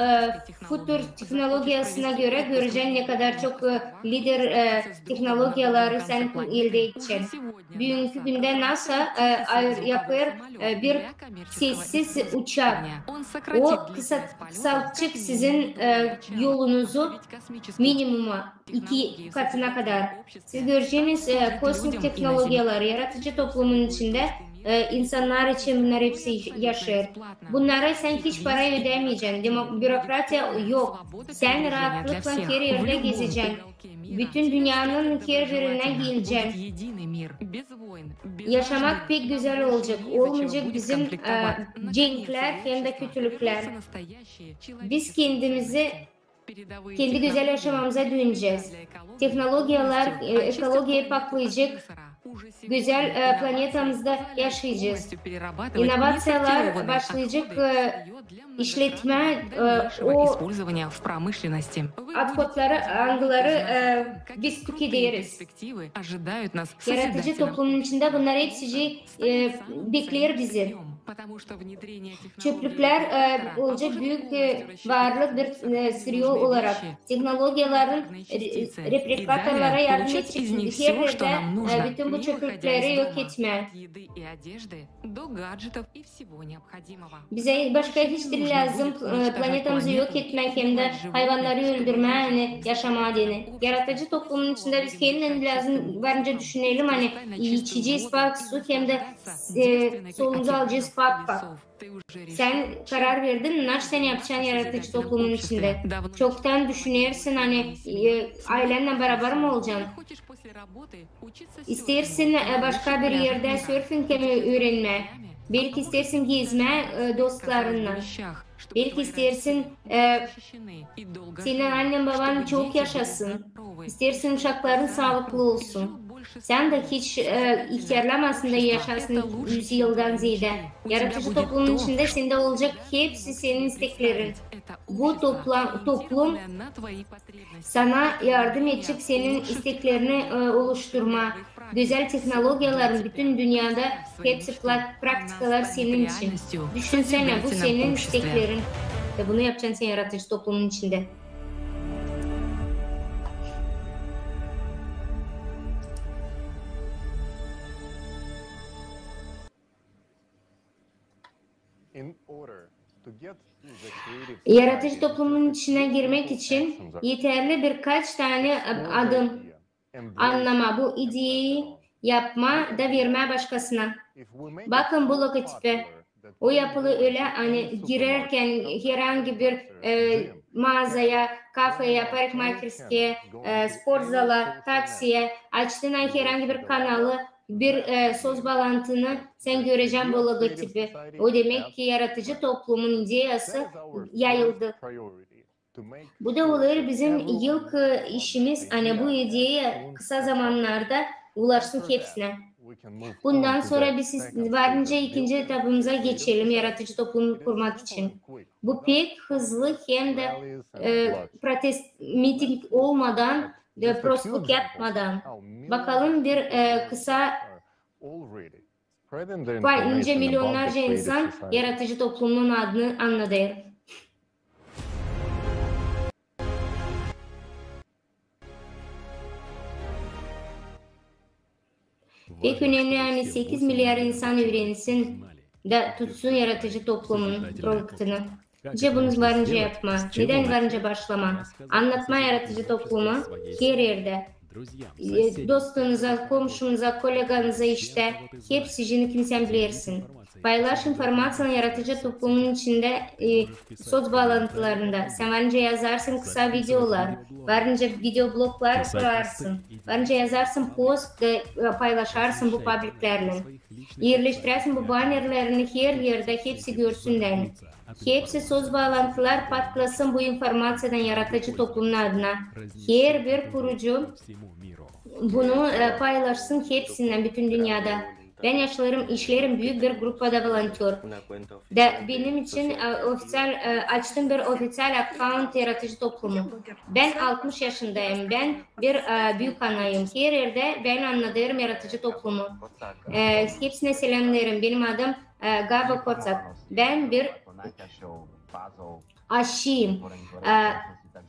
futur teknolojisine göre göreceğin ne kadar çok lider teknolojileri sen elde edeceksin. Bugünkü günde NASA yapıyor bir sessiz uçak. O kısaltacak sizin yolunuzu minimuma 2 katına kadar. Siz göreceğiniz kosmik teknolojiler yaratıcı toplumun içinde insanlar için bunlar hepsi yaşıyor. Bunlara sen hiç para ödemeyeceksin. Bürokrasiya yok. Sen rahatlıkla her yerde gezeceksin. Bütün dünyanın her birine geleceksin. Yaşamak pek güzel olacak. Olmayacak bizim cenkler hem de kötülükler. Biz kendi güzel yaşamamıza döneceğiz. Teknolojiler ekolojiyi paklayacak. Güzel planetamızda yaşayacağız. İnovasyonlar başlayacak işletme o atkodları, angıları biz tüketiyoruz. Yaratıcı toplumun içinde bunlar hepsi bekler bizi. Çöplükler olacak büyük varlık bir sürü olarak teknolojilerin replikatörlere yardım edecek her yerde bütün bu çöplükleri yok etme. Bize başka hiçbir lazım planetamızı yok etmek hem de hayvanları öldürme hani yaşama deni. Yaratıcı toplumun içinde biz kendimiz lazım varınca düşünelim hani içeceğiz bak su hem de solumuzu alacağız bak. Sen karar verdin, nasıl sen yapacaksın yaratıcı toplumun içinde? Çoktan düşünüyorsun hani ailenle beraber mi olacaksın? İstersin başka bir yerde surfing öğrenme. Belki istersin gezme dostlarınla. Belki istersin senin annen baban çok yaşasın. İstersin uşakların sağlıklı olsun. Sen de hiç ihtiyarlamasın da yaşasın 100 yıldan ziyade. Yaratıcı toplumun içinde sende olacak hepsi senin isteklerin. Bu toplum sana yardım edecek senin isteklerini oluşturma. Güzel teknolojilerin bütün dünyada hepsi praktikalar senin için. Düşünsene bu senin isteklerin. Ve bunu yapacaksın sen yaratıcı toplumun içinde. Yaratıcı toplumun içine girmek için yeterli birkaç tane adım anlama, bu ideyi yapma da verme başkasına. Bakın bu logotipe. O yapılı öyle hani girerken herhangi bir mağazaya, kafeye, parikmakerskiye, spor zala, taksiye açtığın herhangi bir kanalı, bir söz bağlantını sen göreceksin bu logotipi. O demek ki yaratıcı toplumun ideyası yayıldı. Bu da olur bizim ilk işimiz hani bu ideye kısa zamanlarda ulaşsın hepsine. Bundan sonra biz varınca ikinci etapımıza geçelim yaratıcı toplumu kurmak için. Bu pek hızlı hem de protest miting olmadan, prostluk yapmadan. Bakalım bir kısa ince milyonlarca insan yaratıcı toplumun adını anladı. Pek önemli yani 8 milyar insan öğrensin de tutsun yaratıcı toplumun produktunu. Cebiniz varınca yapma. Neden varınca başlama? Anlatma yaratıcı toplumu her yerde. Dostunuza, komşunuza, koleganıza işte hepsini kimsen bilirsin. Paylaş informasyonu yaratıcı toplumun içinde sosyal bağlantılarında. Sen varınca yazarsın kısa videolar, varınca video bloglar kurarsın, varınca yazarsın post paylaşarsın bu publiklerle. Yerleştirirsin bu bannerlerini her yerde hepsi görsünler. Hepsi söz bağlantılar patlasın bu informasyondan yaratıcı toplumun adına. Her bir kurucu bunu paylaşsın hepsinden bütün dünyada. Ben işlerim büyük bir grupada volontör. Benim için açtığım bir ofisyal account yaratıcı toplumu. Ben 60 yaşındayım. Ben bir büyük anayım. Her yerde ben anladığım yaratıcı toplumu. Hepsine selamlarım. Benim adım Gaba Kotsak. Ben bir aşçıyım.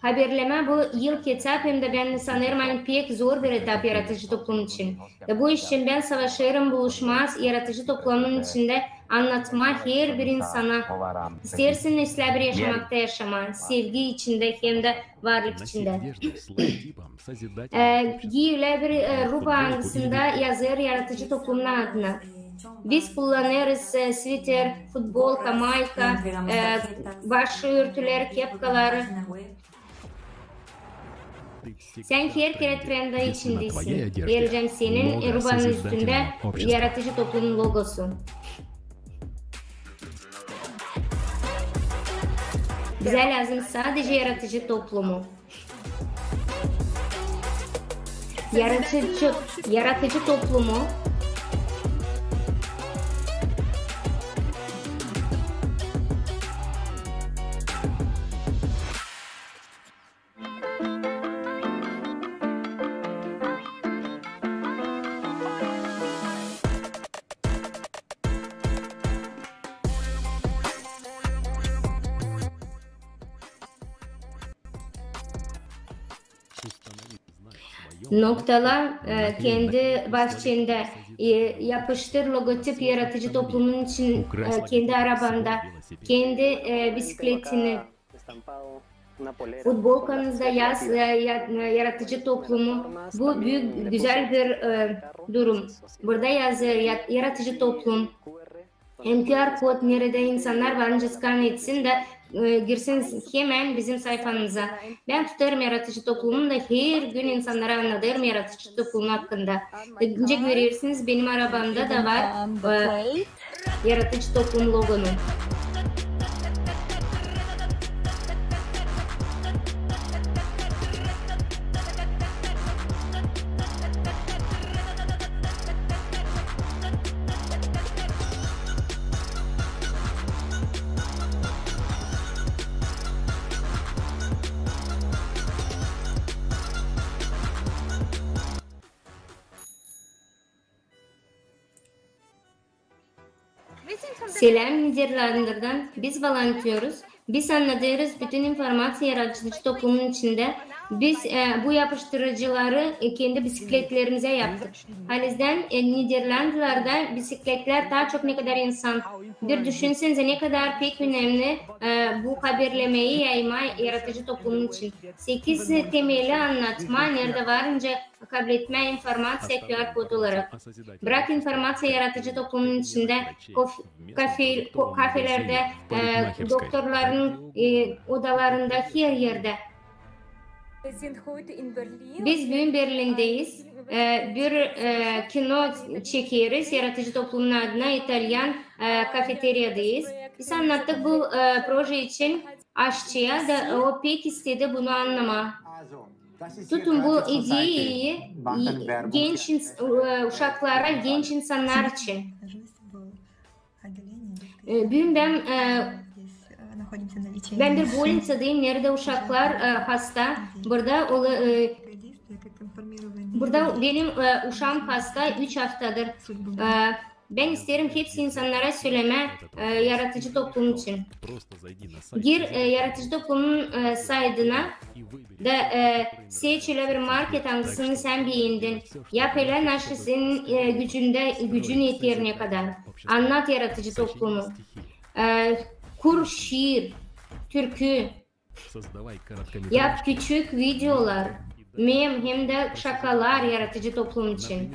Haberleme bu ilk etap hem de ben sanırım pek zor bir etap yaratıcı toplum için. Bu iş için ben savaşırım buluşmaz yaratıcı toplumun içinde anlatma her bir insana. İstersin nesler bir yaşamakta yaşama, sevgi içinde hem de varlık içinde. Giyle bir ruh bağıntısında yazır yaratıcı toplumun adına. Biz kullanırız sweater, futbolka, mayka, baş örtüler, kepkalar. Sen her kere trende içindesin. Vereceğim senin rubanın üstünde yaratıcı toplumun logosu. Bize lazım sadece yaratıcı toplumu. Yaratıcı toplumu noktala kendi bahçende yapıştır logotip yaratıcı toplumun için kendi arabanda, kendi bisikletini, futbolkanızda yaz yaratıcı toplumu. Bu büyük güzel bir durum. Burada yazır yaratıcı toplum. QR kod nerede insanlar varınca scan etsin de girsin hemen bizim sayfamıza. Ben tutarım yaratıcı toplumun da her gün insanlara anlatırım yaratıcı toplum hakkında. Önce görürsünüz benim arabamda da var yaratıcı toplum logonu. Selam Niderlander'dan. Biz volontörüz. Biz anlatıyoruz bütün informasyon yaratıcı toplumun içinde Biz bu yapıştırıcıları kendi bisikletlerimize yaptık. Halizden Niderlandılarda bisikletler daha çok ne kadar insan. Bir düşünsenize ne kadar pek önemli bu haberlemeyi yayma yaratıcı toplumun için. 8 temeli anlatma, nerede varınca kabul etme informasiya QR kod olarak. Bırak informasiya yaratıcı toplumun içinde, kafelerde, doktorların odalarında, her yerde. Biz bugün Berlin'deyiz. Bir kino çekiyoruz. Yaratıcı toplumun adına İtalyan kafeteryadayız. Biz anlattık bu proje için aşçıya da o pek istedi bunu anlama. Tutun bu ideyi genç uşaklara, genç insanlar için. Bugün ben bir Bolniça'dayım. Nerede uşaklar hasta. Burada benim uşağım hasta 3 haftadır. Ben isterim hepsi insanlara söyleme yaratıcı toplum için. Gir yaratıcı toplumun sayedine da seçile bir market hangisini sen beğendin. Yap hele nasıl senin gücün yeterine kadar. Anlat yaratıcı toplumu. Kur şiir, türkü. Yap küçük videolar. Mem hem de şakalar yaratıcı toplum için.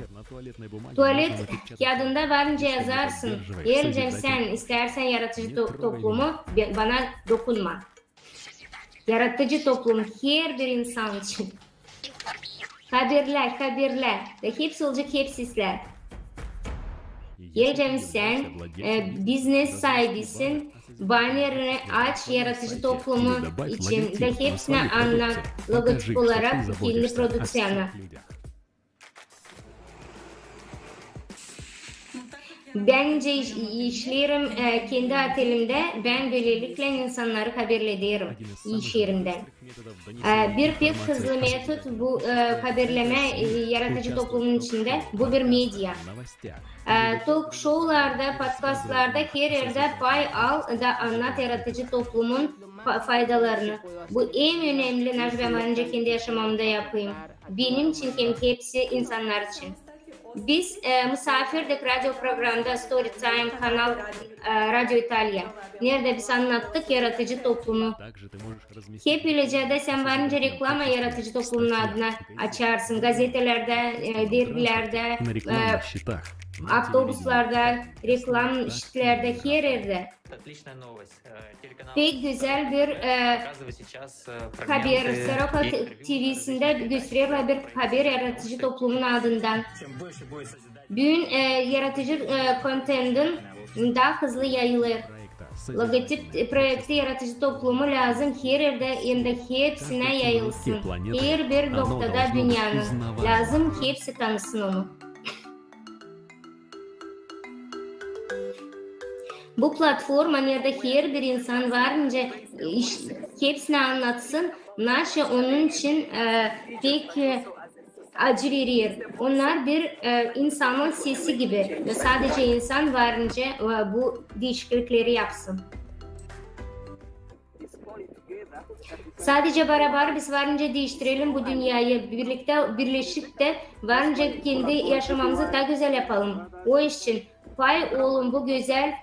Tuvalet kağıdında varınca yazarsın. Eğer sen istersen yaratıcı toplumu bana dokunma. Yaratıcı toplum her bir insan için. Haberler ve hepsi olacak hepsizler. Geleceğim sen business sahibisin. Banerini aç yaratıcı toplumu için de hepsine anlat logotip olarak kendi prodüksiyonu. Bence işlerim kendi atelimde ben böylelikle insanları haberlederim iş yerimden. Bir pek hızlı metot bu haberleme yaratıcı toplumun içinde bu bir medya. Talk show'larda, podcast'larda her yerde pay al da anlat yaratıcı toplumun faydalarını. Bu en önemli ben önce kendi yaşamımda yapayım. Benim için hem hepsi insanlar için. Biz misafirdik radyo programda Storytime kanal Radyo İtalya. Nerede biz anlattık yaratıcı toplumu. Hep öylece sen varınca reklama yaratıcı toplumun adına açarsın. Gazetelerde, dergilerde, avtobuslarda, reklam şitlerde, her yerde. Pek güzel bir haber. Soroka TV'sinde gösteriyorlar bir haber yaratıcı toplumun adından. Bugün yaratıcı kontentin daha hızlı yayılır. Logotip projekti yaratıcı toplumu lazım her yerde hem de hepsine yayılsın. Her bir noktada dünyanın lazım hepsi tanısın onu. Bu platforma nerede her bir insan varınca hepsini anlatsın. Nasıl onun için pek acı verir. Onlar bir insanın sesi gibi. Ve sadece insan varınca bu değişiklikleri yapsın. Sadece beraber biz varınca değiştirelim bu dünyayı. Birleşip de varınca kendi yaşamamızı daha güzel yapalım. O için pay olun bu güzel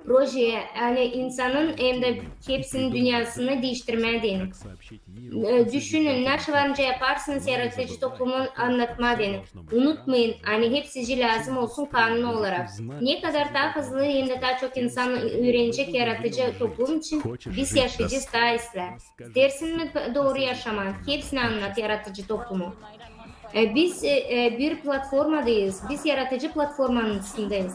projeye, yani insanın hem de hepsinin dünyasını değiştirmeye denin. Düşünün, nasıl varınca yaparsınız yaratıcı toplumun anlatma denin. Unutmayın, hani hepsici lazım olsun kanunu olarak. Ne kadar daha hızlı hem de daha çok insan öğrenecek yaratıcı toplum için biz yaşayacağız daha ister. Dersin mi doğru yaşaman? Hepsini anlat yaratıcı toplumu. Biz bir platformadayız. Biz yaratıcı platformanın içindeyiz.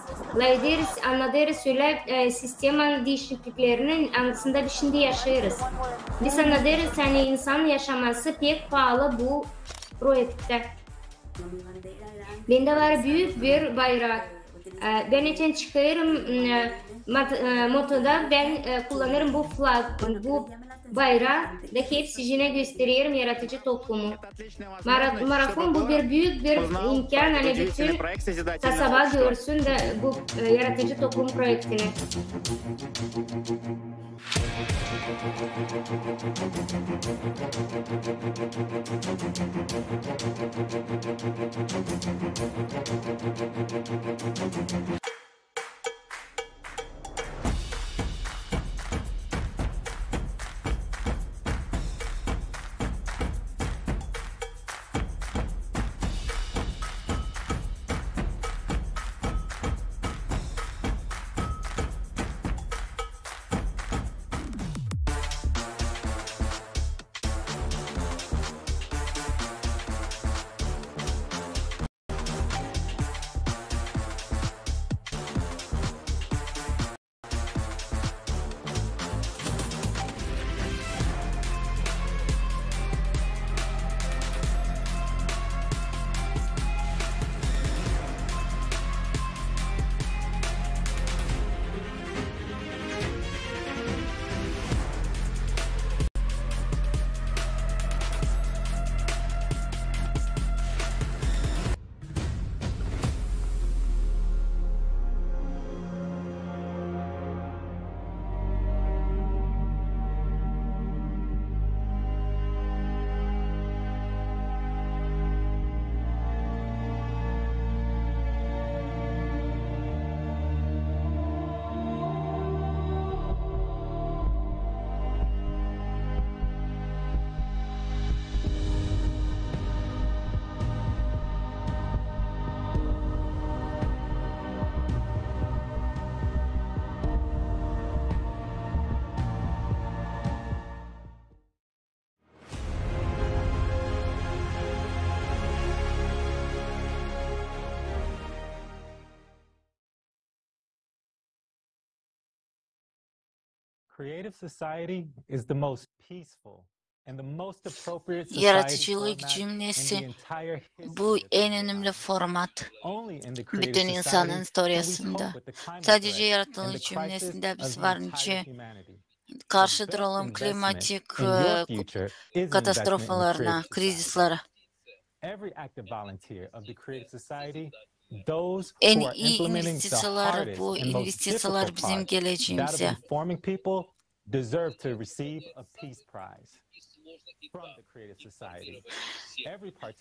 Anladırız öyle sistemin değişikliklerinin aslında bir şimdi yaşıyoruz. Biz anladırız hani insan yaşaması pek pahalı bu projekte. Bende var büyük bir bayrak. Ben için çıkıyorum motoda ben kullanırım bu flag, bu bayrağı da hepsine gösteriyorum yaratıcı toplumu. Marafon bu bir büyük bir imkan, hani bütün kasaba görsün de bu yaratıcı toplum projektini. Creative society is the most peaceful and the most appropriate society Yaratıcılık format in cümlesi the entire bu en önemli format bütün insanın historiasında. Sadece yaratılış cümlesinde biz varınca karşı duralım klimatik katastrofalarına, krizislere. En iyi investisiyalar bu investisiyalar bizim geleceğimize.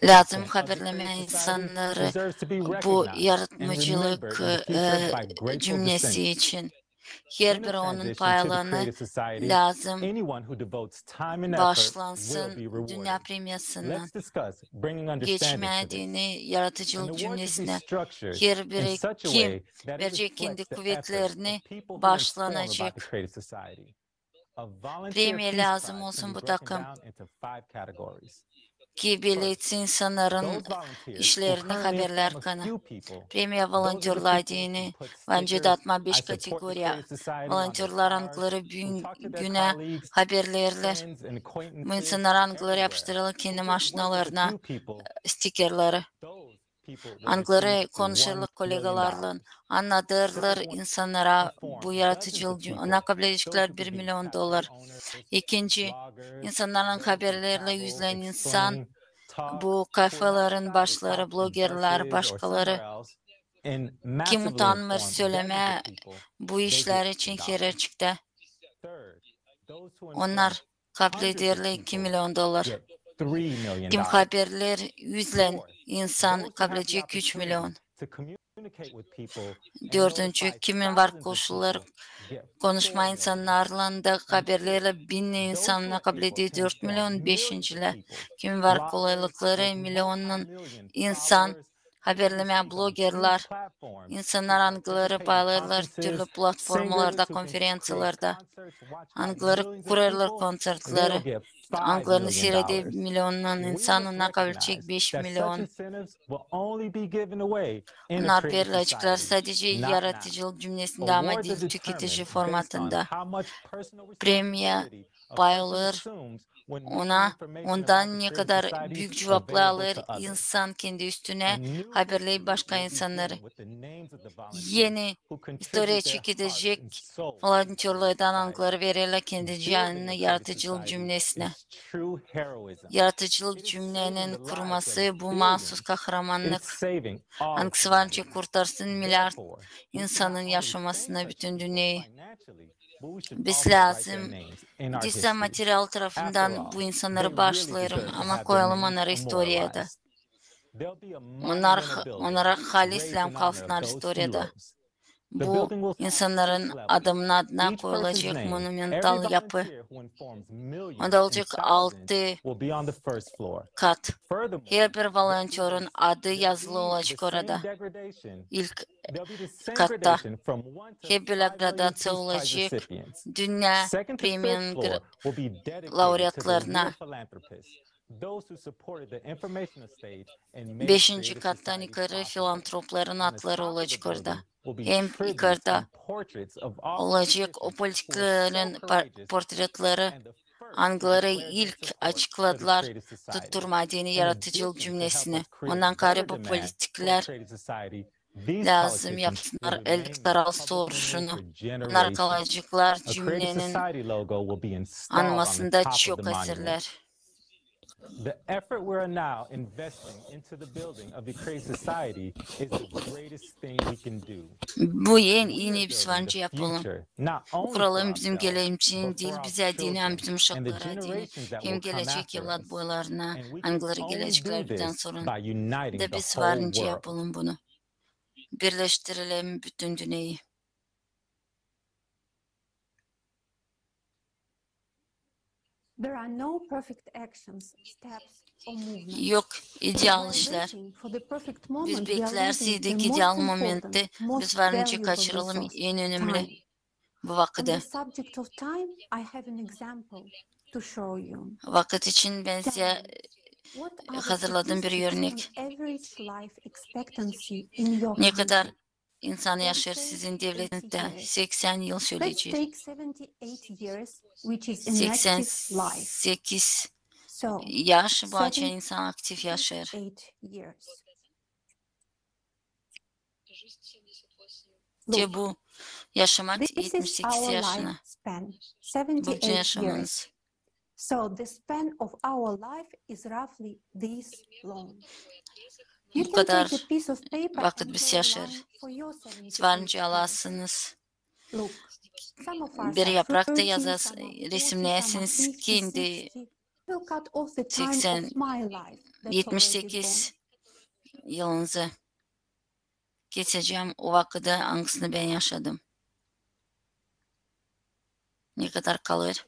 Lazım haberleme insanları bu yaratmacılık cümlesi için. Her biri onun paylarını lazım başlansın dünya premiyasından. Geçmediğini yaratıcılık cümlesine her biri kim verecek kendi kuvvetlerini başlanacak. Premiye lazım olsun bu takım ki belirtsin insanların işlerini haberlerken. Premiye volontörlerdini bence de 65 kategoriya. Volontörler angları güne haberlerler. Bu insanlar angları yapıştırılır kendi maşinalarına stikerleri. Angları konuşurlar kolegalarla, anlatırlar insanlara bu yaratıcılık, ona kabul edecekler $1 milyon. İkinci, insanların haberlerle yüzleyen insan, bu kafelerin başları, blogerler, başkaları, kim utanmır söyleme bu işler için her çıktı. Onlar kabul ederler $2 milyon. Kim haberler yüzlen insan kabul edecek 3 milyon. Dördüncü, kimin var koşulları konuşma insanlarla da haberlerle 1000 insanla kabul ediyor 4 milyon. Beşinciler, kimin var kolaylıkları milyonun insan haberleme bloggerlar, insanlar angları paylarlar türlü platformlarda, konferansiyalarda, angları kurarlar konsertleri, anglarını seyrede milyonun insanına kabul edecek 5 milyon. Onlar verilecekler sadece yaratıcılık cümlesinde ama değil tüketici formatında. Premiye paylar ondan ne kadar büyük cevaplar alır insan kendi üstüne haberleyip başka insanları yeni historiye çekecek volontörlerden angları verirler kendi canını yaratıcılık cümlesine. Yaratıcılık cümlenin kurması bu mahsus kahramanlık. Hangisi varınca kurtarsın milyar insanın yaşamasına bütün dünyayı. Biz lazım dise materyal tarafından bu insanları başlayalım ama koyalım onları istoriyada. Onlara halisle kalsınlar istoriyada. Bu insanların adına koyulacak monumental yapı. Onda olacak 6 kat. Her bir volontörün adı yazılı olacak orada. İlk katta. Hep bir gradasyon olacak. Dünya premium laureatlarına. 5. kattan yukarı filantropların adları olacak orada. Hem yukarıda olacak o politiklerin portretleri, hangileri ilk açıkladılar tutturma dini yaratıcılık cümlesini. Ondan kare bu politikler lazım yapsınlar elektoral soruşunu. Onlar kalacaklar cümlenin anmasında çok eserler. The effort we are now investing into the building of the Creative Society is the greatest thing we can do. Bu yeni bir bence yapalım. Kuralım bizim geleceğin değil, bize dini hem bizim uşaklara dini. Hem gelecek yıllar boylarına, hangileri geleceklerden sonra da biz varınca yapalım bunu. Birleştirelim bütün dünyayı. There are no perfect actions, steps or movements. Yok ideal işler. Biz beklerseydik ideal momenti, biz varınca kaçıralım en önemli bu vakitte. Vakit için ben size hazırladığım bir örnek. Ne kadar İnsan yaşar sizin devletinizde 80 yıl söyleyeceğiz. 88 yaş bu açan insan aktif yaşar. Ki bu yaşamak 78 yaşına. Bu yaşamanız. So the span of our life is roughly this long. Bu kadar vakit biz yaşar. Varınca alasınız. Bir yaprakta resimleyesiniz kendi 78 yılınızı. Geçeceğim o vakitte hangisini ben yaşadım. Ne kadar kalır?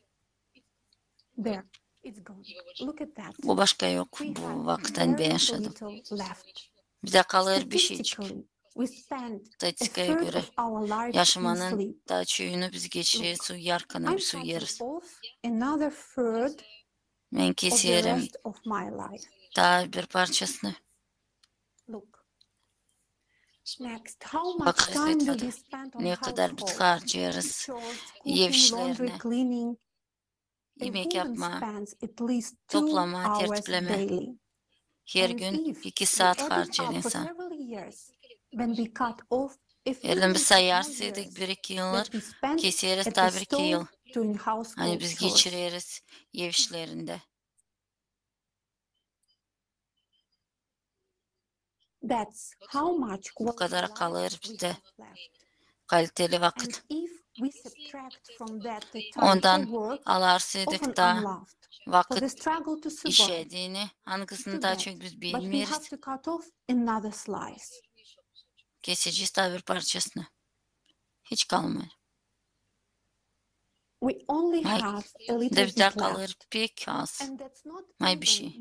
Bu başka yok. Bu vakitten ben yaşadım. Bize kalır bir şeycik. Statistikaya göre yaşamanın daha çoğunu biz geçiririz, uyarken biz uyarız. Ben kesiyorum daha bir parçasını. Bakarız ne kadar biz harcıyoruz ev işlerine. Yemek yapma, toplama, tertipleme. Her gün 2 saat harcar insan. Eğer biz sayarsaydık 1-2 yıllar, keseriz daha 1-2 yıl. Hani biz geçiririz ev işlerinde. Bu kadar kalır bizde. Kaliteli vakit. Ondan alarsaydık da vakit işlediğini hangisini daha çok biz bilmiyoruz. Keseceğiz daha bir parçasını. Hiç kalmıyor. Devler kalır pek az. May bir şey.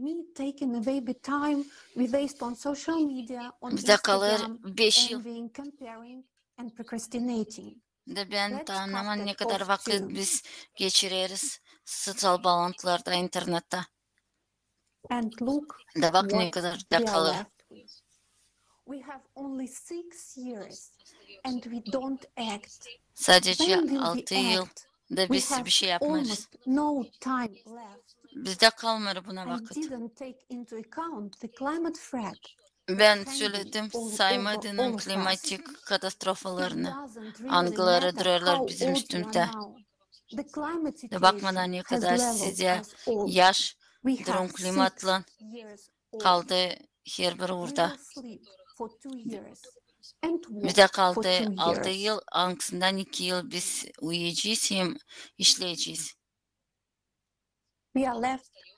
Bizde kalır 5 yıl. De ben tanımam ne kadar vakit biz geçiririz sosyal bağlantılarda, internette. De bak ne kadar da kalır. Sadece 6 yıl da biz bir şey yapmayız. Bizde kalmıyor buna vakit. Ben söyledim saymadığım klimatik katastrofalarını. Hangileri dururlar bizim üstümüzde. De bakmadan ne kadar size yaş durum klimatla kaldı her bir orada. Bize kaldı 6 yıl, ankısından 2 yıl biz uyuyacağız, hem işleyeceğiz.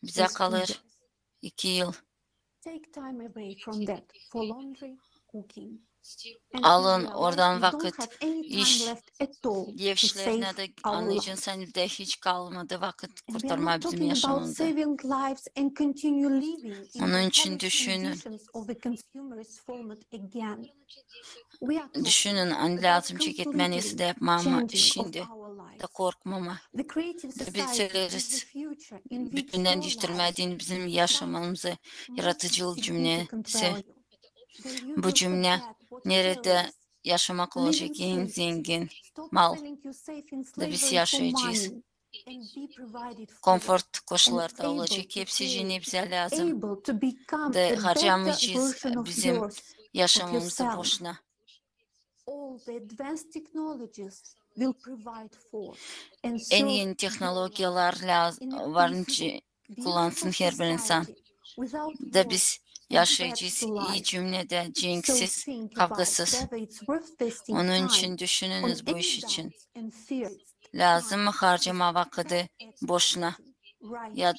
Bize kalır 2 yıl. Alın oradan vakit, iş, işlerine de anlayacaksın, sen de hiç kalmadı vakit kurtarma bizim yaşamımızda. Onun için düşünün. Düşünün, lazım çeketmeniyse de yapmama, şimdi de korkmama. Biz söyleriz, bütünden değiştirmediğin bizim yaşamamızı, yaratıcılık cümlesi. Bu cümle nerede yaşamak olacak en zengin mal da biz yaşayacağız. Konfort koşullarda olacak. Hepsi için bize lazım. De harcamayacağız bizim yaşamımızı boşuna. En yeni teknolojiler varınca kullansın her bir insan. Da biz yaşayacağız iyi cümlede, cinsiz, kavgasız. Onun için düşününüz bu iş için. Lazım mı harcama vakti boşuna? Ya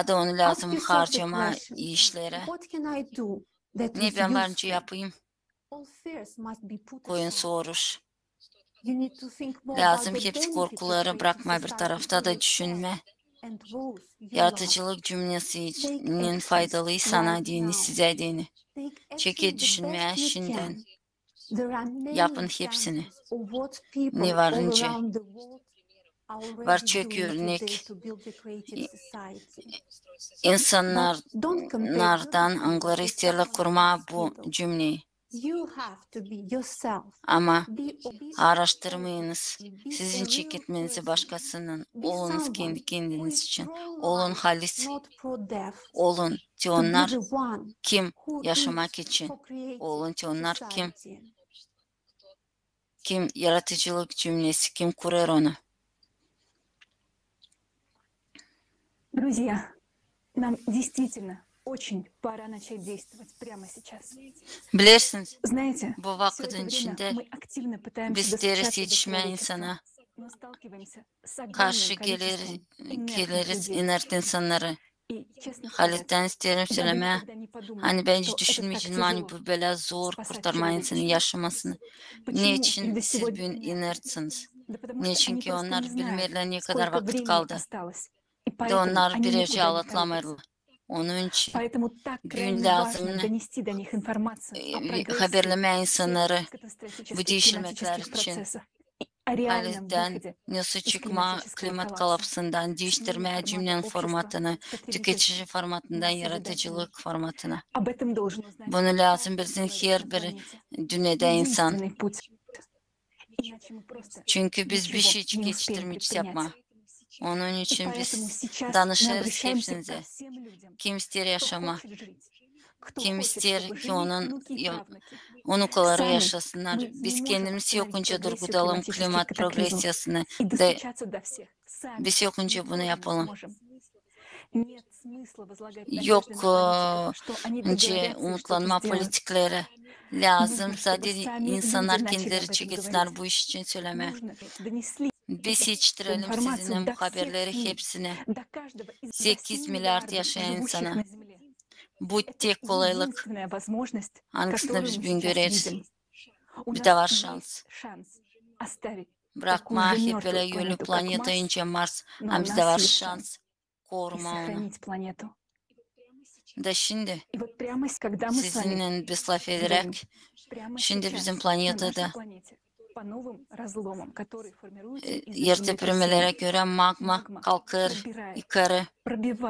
da onu lazım harcama işlere. Ne ben varınca yapayım? Koyun soruş. Lazım hepsi korkuları bırakma, bir tarafta da düşünme. Yaratıcılık cümlesinin faydalı sana dini, size dini. Çeki düşünmeye şimdiden. Yapın hepsini. Ne varınca. Var çok örnek. İnsanlardan anıları isterler kurma bu cümleyi. Ama araştırmayınız. Sizin çekitmenizi başkasının. Olunuz kendi kendiniz için. Olun halis. Olun onlar kim yaşamak için. Olun onlar kim. Kim yaratıcılık cümlesi, kim kurar onu. Друзья, нам действительно очень пора начать действовать прямо сейчас. Bilirsiniz, Знаете, bu vakitin içinde biz deriz yetişmeyen insana karşı geliriz inert insanları. Halit'ten isterim söylemeye. Hani ben hiç düşünmeyeceğim hani bu böyle zor kurtarma insanın yaşamasını. Niçin siz bugün inertsiniz? Niçin ki onlar bilmirler ne kadar vakit kaldı. De onlar bir ağlatlamayırlar. Onun için gün lazım haberleme insanları bu değişilmekler için. Halit'ten nasıl çıkma klimat kalapsından değiştirmeye cümlenin formatını, tüketici formatından yaratıcılık formatına. Bunu lazım bilsin her bir dünyada insan. Çünkü biz bir şey geçiştirmeyeceğiz yapma. Onun için biz danışırız hepsinize. Kim ister yaşama, kim ister ki onukları yaşasınlar. Biz kendimiz yokunca durgudalım klimat progresiyasını. Biz yokunca bunu yapalım. Yok umutlanma politikleri lazım. Sadece insanlar kendileri çeketsinler bu iş için söyleme. Biz yetiştirelim sizinle bu haberleri hepsine. 8 milyar yaşayan insana. Bu tek kolaylık. Hangisini biz bugün göreriz? Bir de var şans. Bırakma hep böyle yolu planeta ince Mars. Ama bizde var şans. Koruma onu. Da şimdi sizinle biz laf ederek şimdi bizim planetada yer tepirmelere göre magma kalkır yukarı,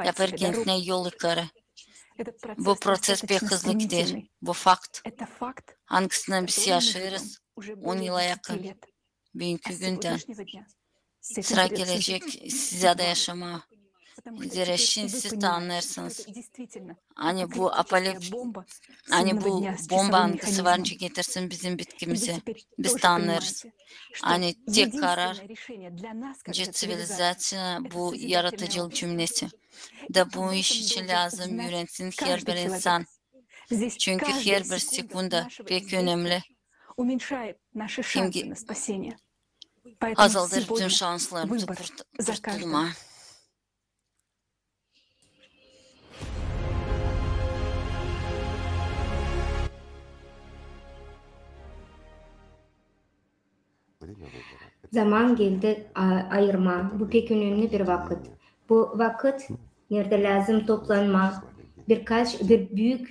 yaparken yol yukarı. Bu proses pek hızlı gider. Bu fakt. Hangisini biz yaşarız? 10 yıla yakın. Bugünkü günden. Sıra gelecek size de yaşama. Zira şimdi siz tanırsınız. Hani bu hani bu bomba angısı varınca getirsin bizim bitkimizi. Biz tanırız. Hani tek karar sivilizasyon bu yaratıcılık cümlesi. Da bu iş için lazım yönetsin her bir insan. Çünkü her bir sekunda pek önemli. Azaldır bütün şanslarımızı kurtulma. Zaman geldi ayırma. Bu pek önemli bir vakit. Bu vakit nerede lazım toplanma. Bir büyük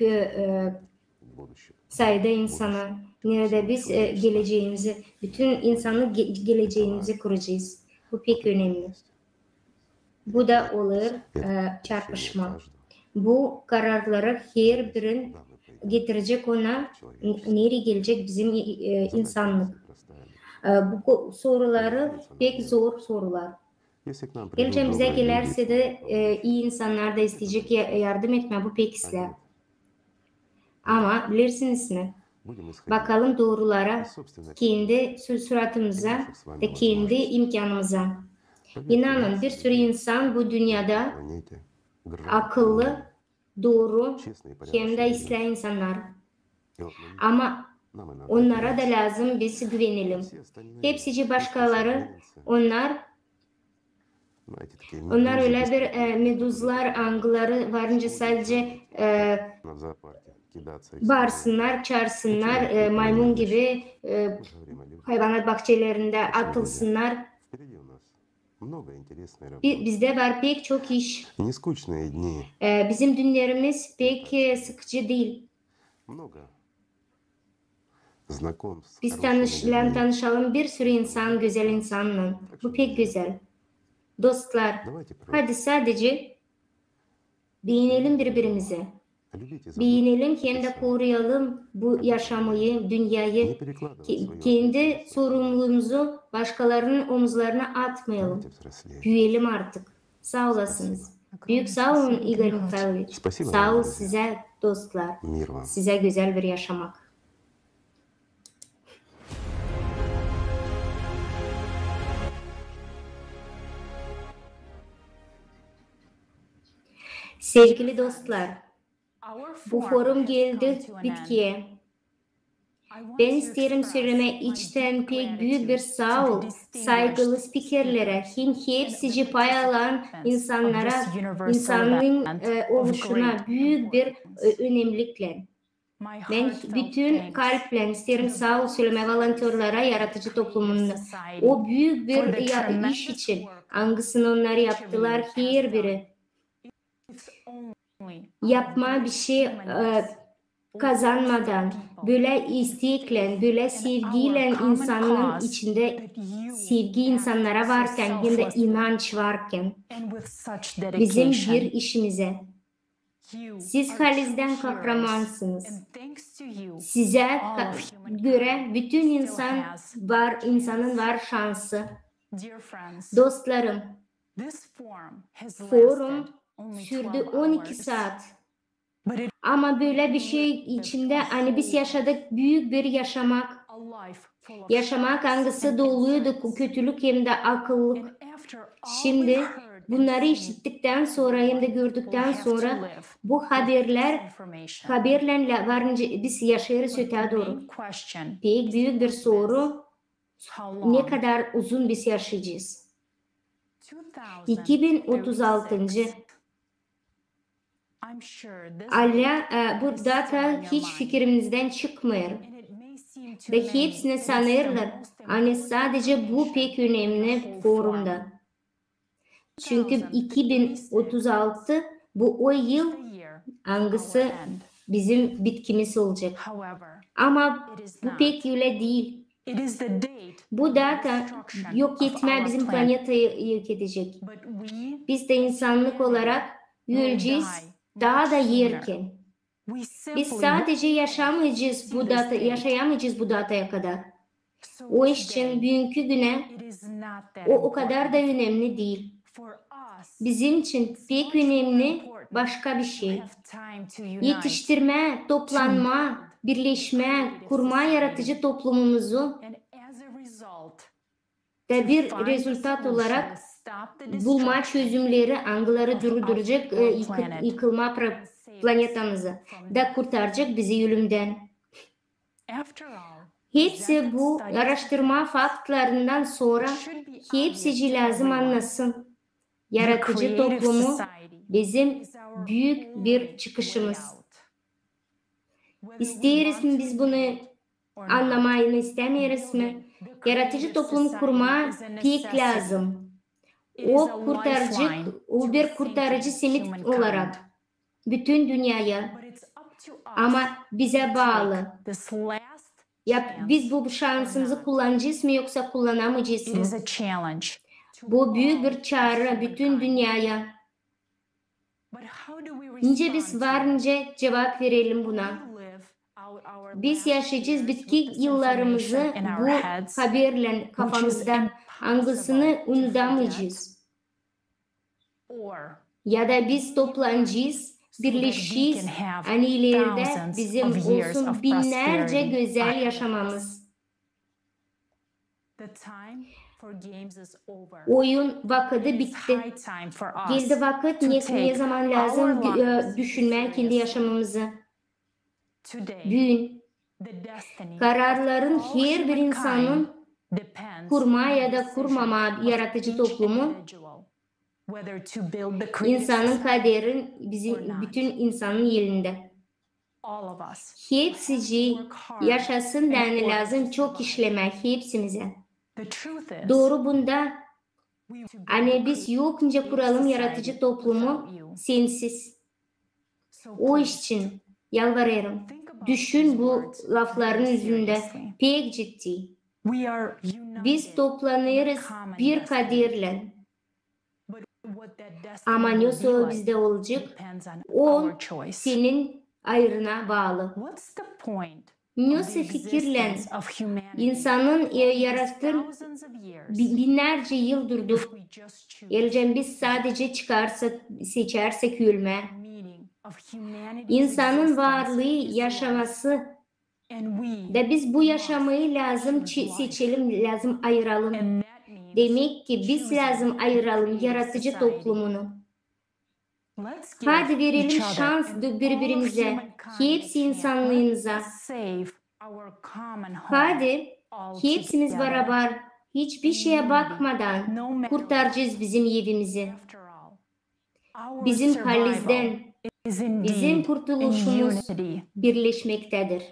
sayıda insana nerede biz geleceğimizi, bütün insanlık geleceğimizi kuracağız. Bu pek önemli. Bu da olur çarpışma. Bu kararları her birin getirecek ona nereye gelecek bizim insanlık. Bu soruları pek zor sorular. Geleceğim bize gelirse de iyi insanlar da isteyecek yardım etme. Bu pek ister. Ama bilirsiniz mi? Bakalım doğrulara, kendi suratımıza ve kendi imkanımıza. İnanın bir sürü insan bu dünyada akıllı, doğru hem de ister insanlar. Ama onlara da lazım biz güvenelim. Hepsi başkaları, onlar öyle bir meduzlar, angıları varınca sadece bağırsınlar, çağırsınlar, maymun gibi hayvanat bahçelerinde atılsınlar. Bizde var pek çok iş. Bizim günlerimiz pek sıkıcı değil. Biz tanışalım bir sürü insan, güzel insanla. Bu pek güzel. Dostlar, hadi sadece beğenelim birbirimizi. Beğenelim, hem de koruyalım bu yaşamayı, dünyayı. Kendi sorumluluğumuzu başkalarının omuzlarına atmayalım. Büyüyelim artık. Sağ olasınız. Büyük sağ olun Igor Mikhailovich. Sağ ol size dostlar. Size güzel bir yaşamak. Sevgili dostlar, bu forum geldi bitkiye. Ben isterim söyleme içten pek büyük bir sağ ol, saygılı spikerlere, hem hepsi pay alan insanlara, insanın oluşuna büyük bir önemlilikle. Ben bütün kalple isterim sağ ol söyleme volontörlere, yaratıcı toplumunda. O büyük bir iş için hangisini onlar yaptılar her biri. Yapma bir şey kazanmadan, böyle istekle, böyle sevgiyle insanın içinde sevgi insanlara varken, hem de inanç varken, bizim bir işimize. Siz halizden kahramansınız. Size göre bütün insanın var şansı. Dostlarım, forum sürdü 12 saat. Ama böyle bir şey içinde hani biz yaşadık büyük bir yaşamak. Yaşamak hangisi doluydu kötülük hem de akıllık. Şimdi bunları işittikten sonra hem de gördükten sonra bu haberlerle varınca biz yaşarız öteye doğru. Pek büyük bir soru, ne kadar uzun biz yaşayacağız? 2036. Allah bu data hiç fikrimizden çıkmıyor. Ve hepsini sanırlar. Hani sadece bu pek önemli forumda. Çünkü 2036 bu o yıl hangisi bizim bitkimiz olacak. Ama bu pek öyle değil. Bu data yok etme bizim planeti yok edecek. Biz de insanlık olarak öleceğiz daha da yerken. Biz sadece yaşayamayacağız bu dataya kadar. O için bugünkü güne o kadar da önemli değil. Bizim için pek önemli başka bir şey. Yetiştirme, toplanma, birleşme, kurma yaratıcı toplumumuzu da bir rezultat olarak bulma çözümleri, angıları durduracak yıkılma planetamızı da kurtaracak bizi ölümden. Hepsi bu araştırma faktlarından sonra hepsi lazım anlasın. Yaratıcı toplumu bizim büyük bir çıkışımız. İsteriz mi biz bunu anlamayı istemiyoruz mu? Yaratıcı toplum kurma pek lazım. O bir kurtarıcı simit olarak bütün dünyaya, ama bize bağlı. Ya biz bu şansımızı kullanacağız mı yoksa kullanamayacağız mı? Bu büyük bir çağrı bütün dünyaya. Nice biz varınca cevap verelim buna. Biz yaşayacağız bitki yıllarımızı bu haberle kafamızda hangisini unutamayacağız. Ya da biz toplanacağız, birleşeceğiz, hani ileride bizim olsun binlerce güzel yaşamamız. Oyun vakti bitti. Geldi vakit ne zaman lazım düşünmek kendi yaşamımızı. Bugün kararların her bir insanın kurma ya da kurmama yaratıcı toplumu, insanın kaderin bizim bütün insanın elinde. Hepsi yaşasın denli lazım çok işlemek hepsimize. Doğru bunda hani biz yokunca kuralım yaratıcı toplumu sensiz. O iş için yalvarırım. Düşün bu lafların yüzünde pek ciddi. Biz toplanırız bir kaderle. Ama nasıl bizde olacak? O senin ayrına bağlı. Nasıl fikirle insanın yarattığı binlerce yıl durduk. Geleceğim biz sadece seçersek ölme. İnsanın varlığı yaşaması da biz bu yaşamayı lazım seçelim, lazım ayıralım. Demek ki biz lazım ayıralım yaratıcı toplumunu. Hadi verelim şans birbirimize, hepsi insanlığımıza. Hadi hepsimiz beraber hiçbir şeye bakmadan kurtaracağız bizim evimizi. Bizim halimizden, bizim kurtuluşumuz birleşmektedir.